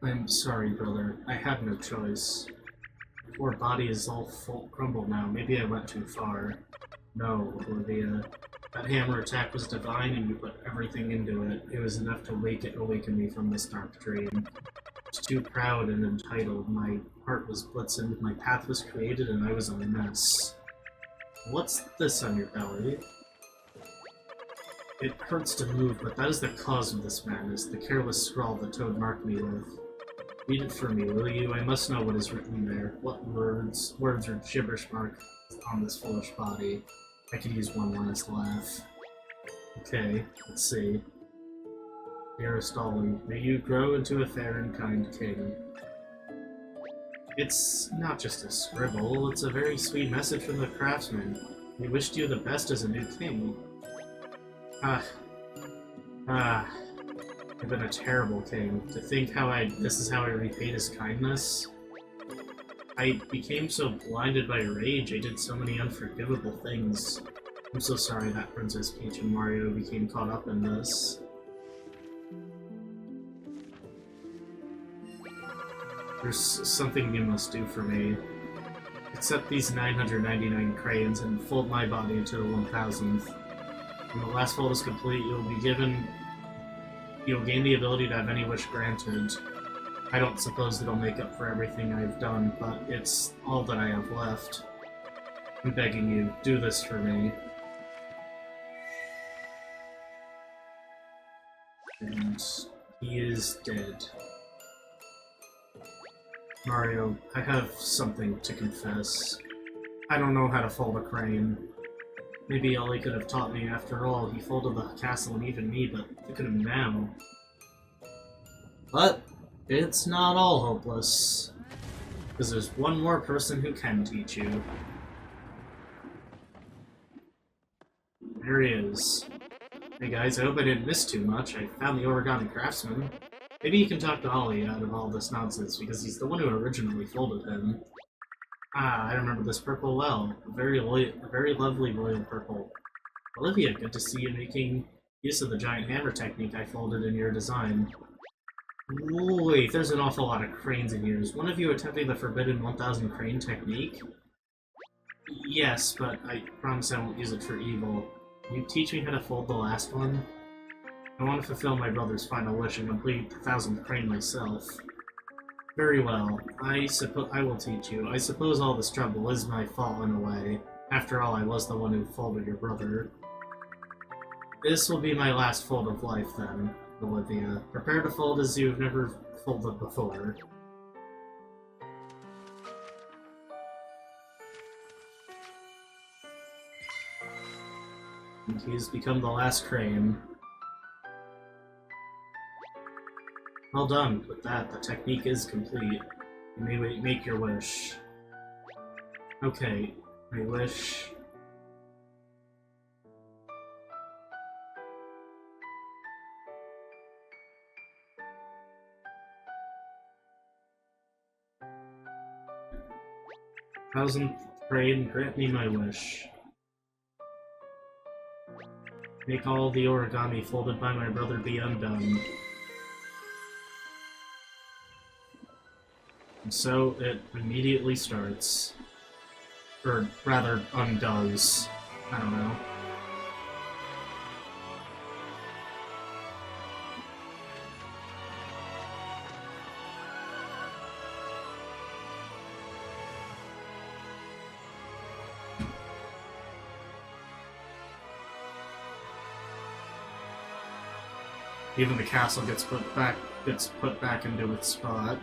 I'm sorry, brother. I had no choice. Poor body is all full crumbled now. Maybe I went too far. No, Olivia. That hammer attack was divine and you put everything into it. It was enough to awaken me from this dark dream. I was too proud and entitled. My heart was blitzing, my path was created, and I was a mess. What's this on your belly? It hurts to move, but that is the cause of this madness, the careless scrawl the toad marked me with. Read it for me, will you? I must know what is written there. What words? Words are gibberish mark on this foolish body. I could use one last laugh. Okay, let's see. Dearest Ollie, may you grow into a fair and kind king. It's not just a scribble, it's a very sweet message from the craftsman. We wished you the best as a new king. I've been a terrible king. To think this is how I repaid his kindness. I became so blinded by rage, I did so many unforgivable things. I'm so sorry that Princess Peach and Mario became caught up in this. There's something you must do for me. Accept these 999 crayons and fold my body into the 1000th. When the last fold is complete, you'll gain the ability to have any wish granted. I don't suppose it'll make up for everything I've done, but it's all that I have left. I'm begging you, do this for me. And he is dead. Mario, I have something to confess. I don't know how to fold a crane. Maybe Ollie could have taught me. After all, he folded the castle and even me, but look at him now. But it's not all hopeless. Because there's one more person who can teach you. There he is. Hey guys, I hope I didn't miss too much. I found the Origami Craftsman. Maybe you can talk to Ollie out of all this nonsense, because he's the one who originally folded him. Ah, I remember this purple well. A very lovely royal purple. Olivia, good to see you making use of the giant hammer technique I folded in your design. Wait, there's an awful lot of cranes in here. Is one of you attempting the forbidden 1000 crane technique? Yes, but I promise I won't use it for evil. Can you teach me how to fold the last one? I want to fulfill my brother's final wish and complete the 1000th crane myself. Very well. I will teach you. I suppose all this trouble is my fault in a way. After all, I was the one who folded your brother. This will be my last fold of life, then, Olivia. Prepare to fold as you've never folded before. And he's become the last crane. Well done. With that, the technique is complete. You may make your wish. Okay, my wish... Thousandth crane, grant me my wish. Make all the origami folded by my brother be undone. And so it immediately starts. Or rather, undoes. I don't know. Even the castle gets put back into its spot.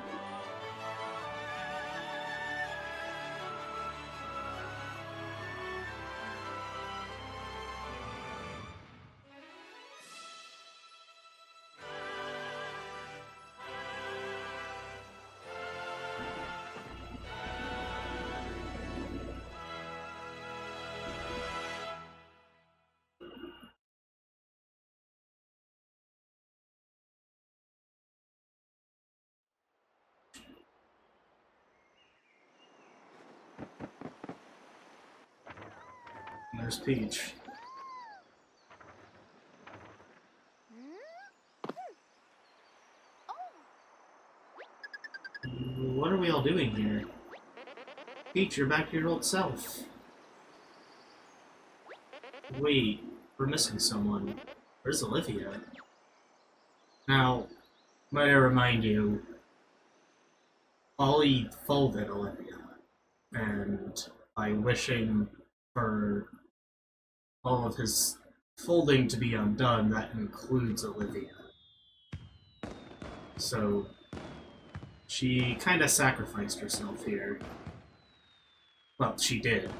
And there's Peach. What are we all doing here? Peach, you're back to your old self. Wait, we're missing someone. Where's Olivia? Now, might I remind you, Ollie folded Olivia, and by wishing for all of his folding to be undone, that includes Olivia. So, she kind of sacrificed herself here. Well, she did.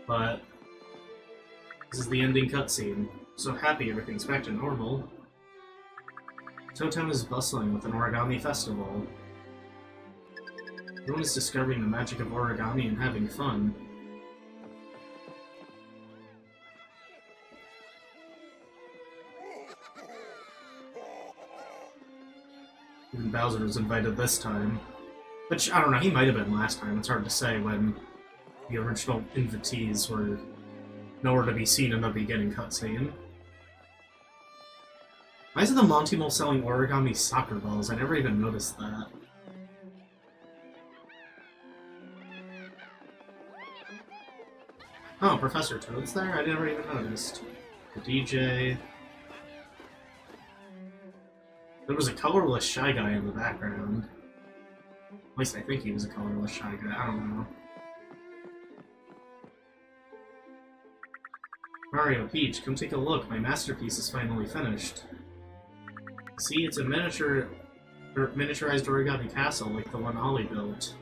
But This is the ending cutscene. So happy everything's back to normal. Totem is bustling with an origami festival. Everyone is discovering the magic of origami and having fun. Even Bowser was invited this time. Which, I don't know, he might have been last time. It's hard to say when the original invitees were nowhere to be seen in the beginning cutscene. Why is the Monty Mole selling origami soccer balls? I never even noticed that. Oh, Professor Toad's there? I never even noticed. The DJ... There was a colorless Shy Guy in the background. At least I think he was a colorless Shy Guy, I don't know. Mario, Peach, come take a look. My masterpiece is finally finished. See, it's a miniaturized origami castle like the one Ollie built.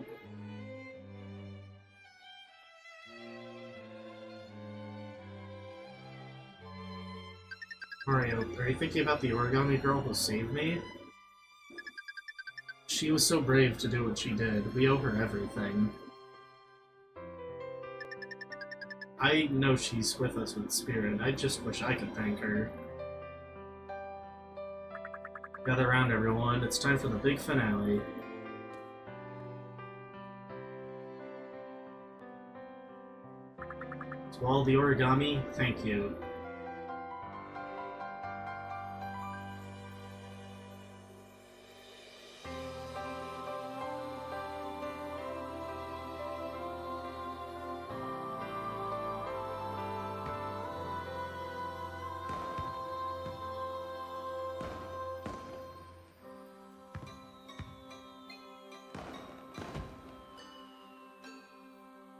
Mario, are you thinking about the origami girl who saved me? She was so brave to do what she did. We owe her everything. I know she's with us with spirit. I just wish I could thank her. Gather around, everyone. It's time for the big finale. To all the origami, thank you.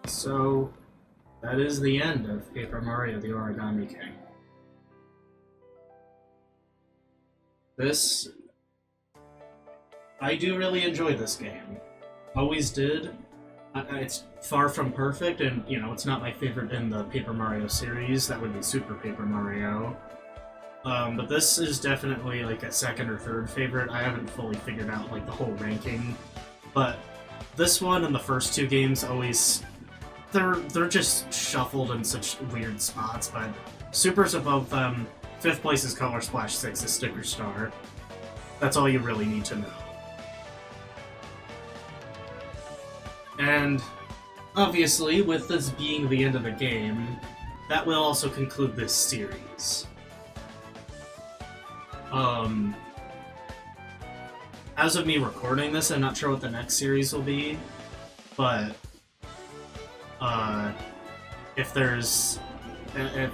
So, that is the end of Paper Mario the Origami King. I do really enjoy this game. Always did. It's far from perfect, and, you know, it's not my favorite in the Paper Mario series. That would be Super Paper Mario. But this is definitely, like, a second or third favorite. I haven't fully figured out, like, the whole ranking. But this one and the first two games always... They're just shuffled in such weird spots, but Super's above them. 5th place is Color Splash 6 is Sticker Star. That's all you really need to know. And obviously, with this being the end of the game, that will also conclude this series. As of me recording this, I'm not sure what the next series will be, but if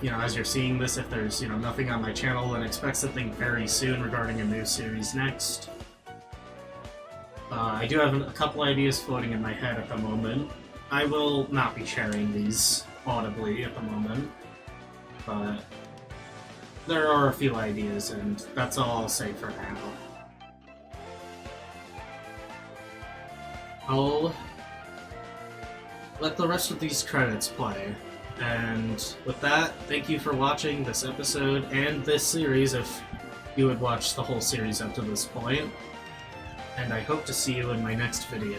you know, as you're seeing this, if there's, you know, nothing on my channel, then expect something very soon regarding a new series next. I do have a couple ideas floating in my head at the moment. I will not be sharing these audibly at the moment, but there are a few ideas, and that's all I'll say for now. I'll let the rest of these credits play. And with that, thank you for watching this episode and this series if you would watch the whole series up to this point. And I hope to see you in my next video.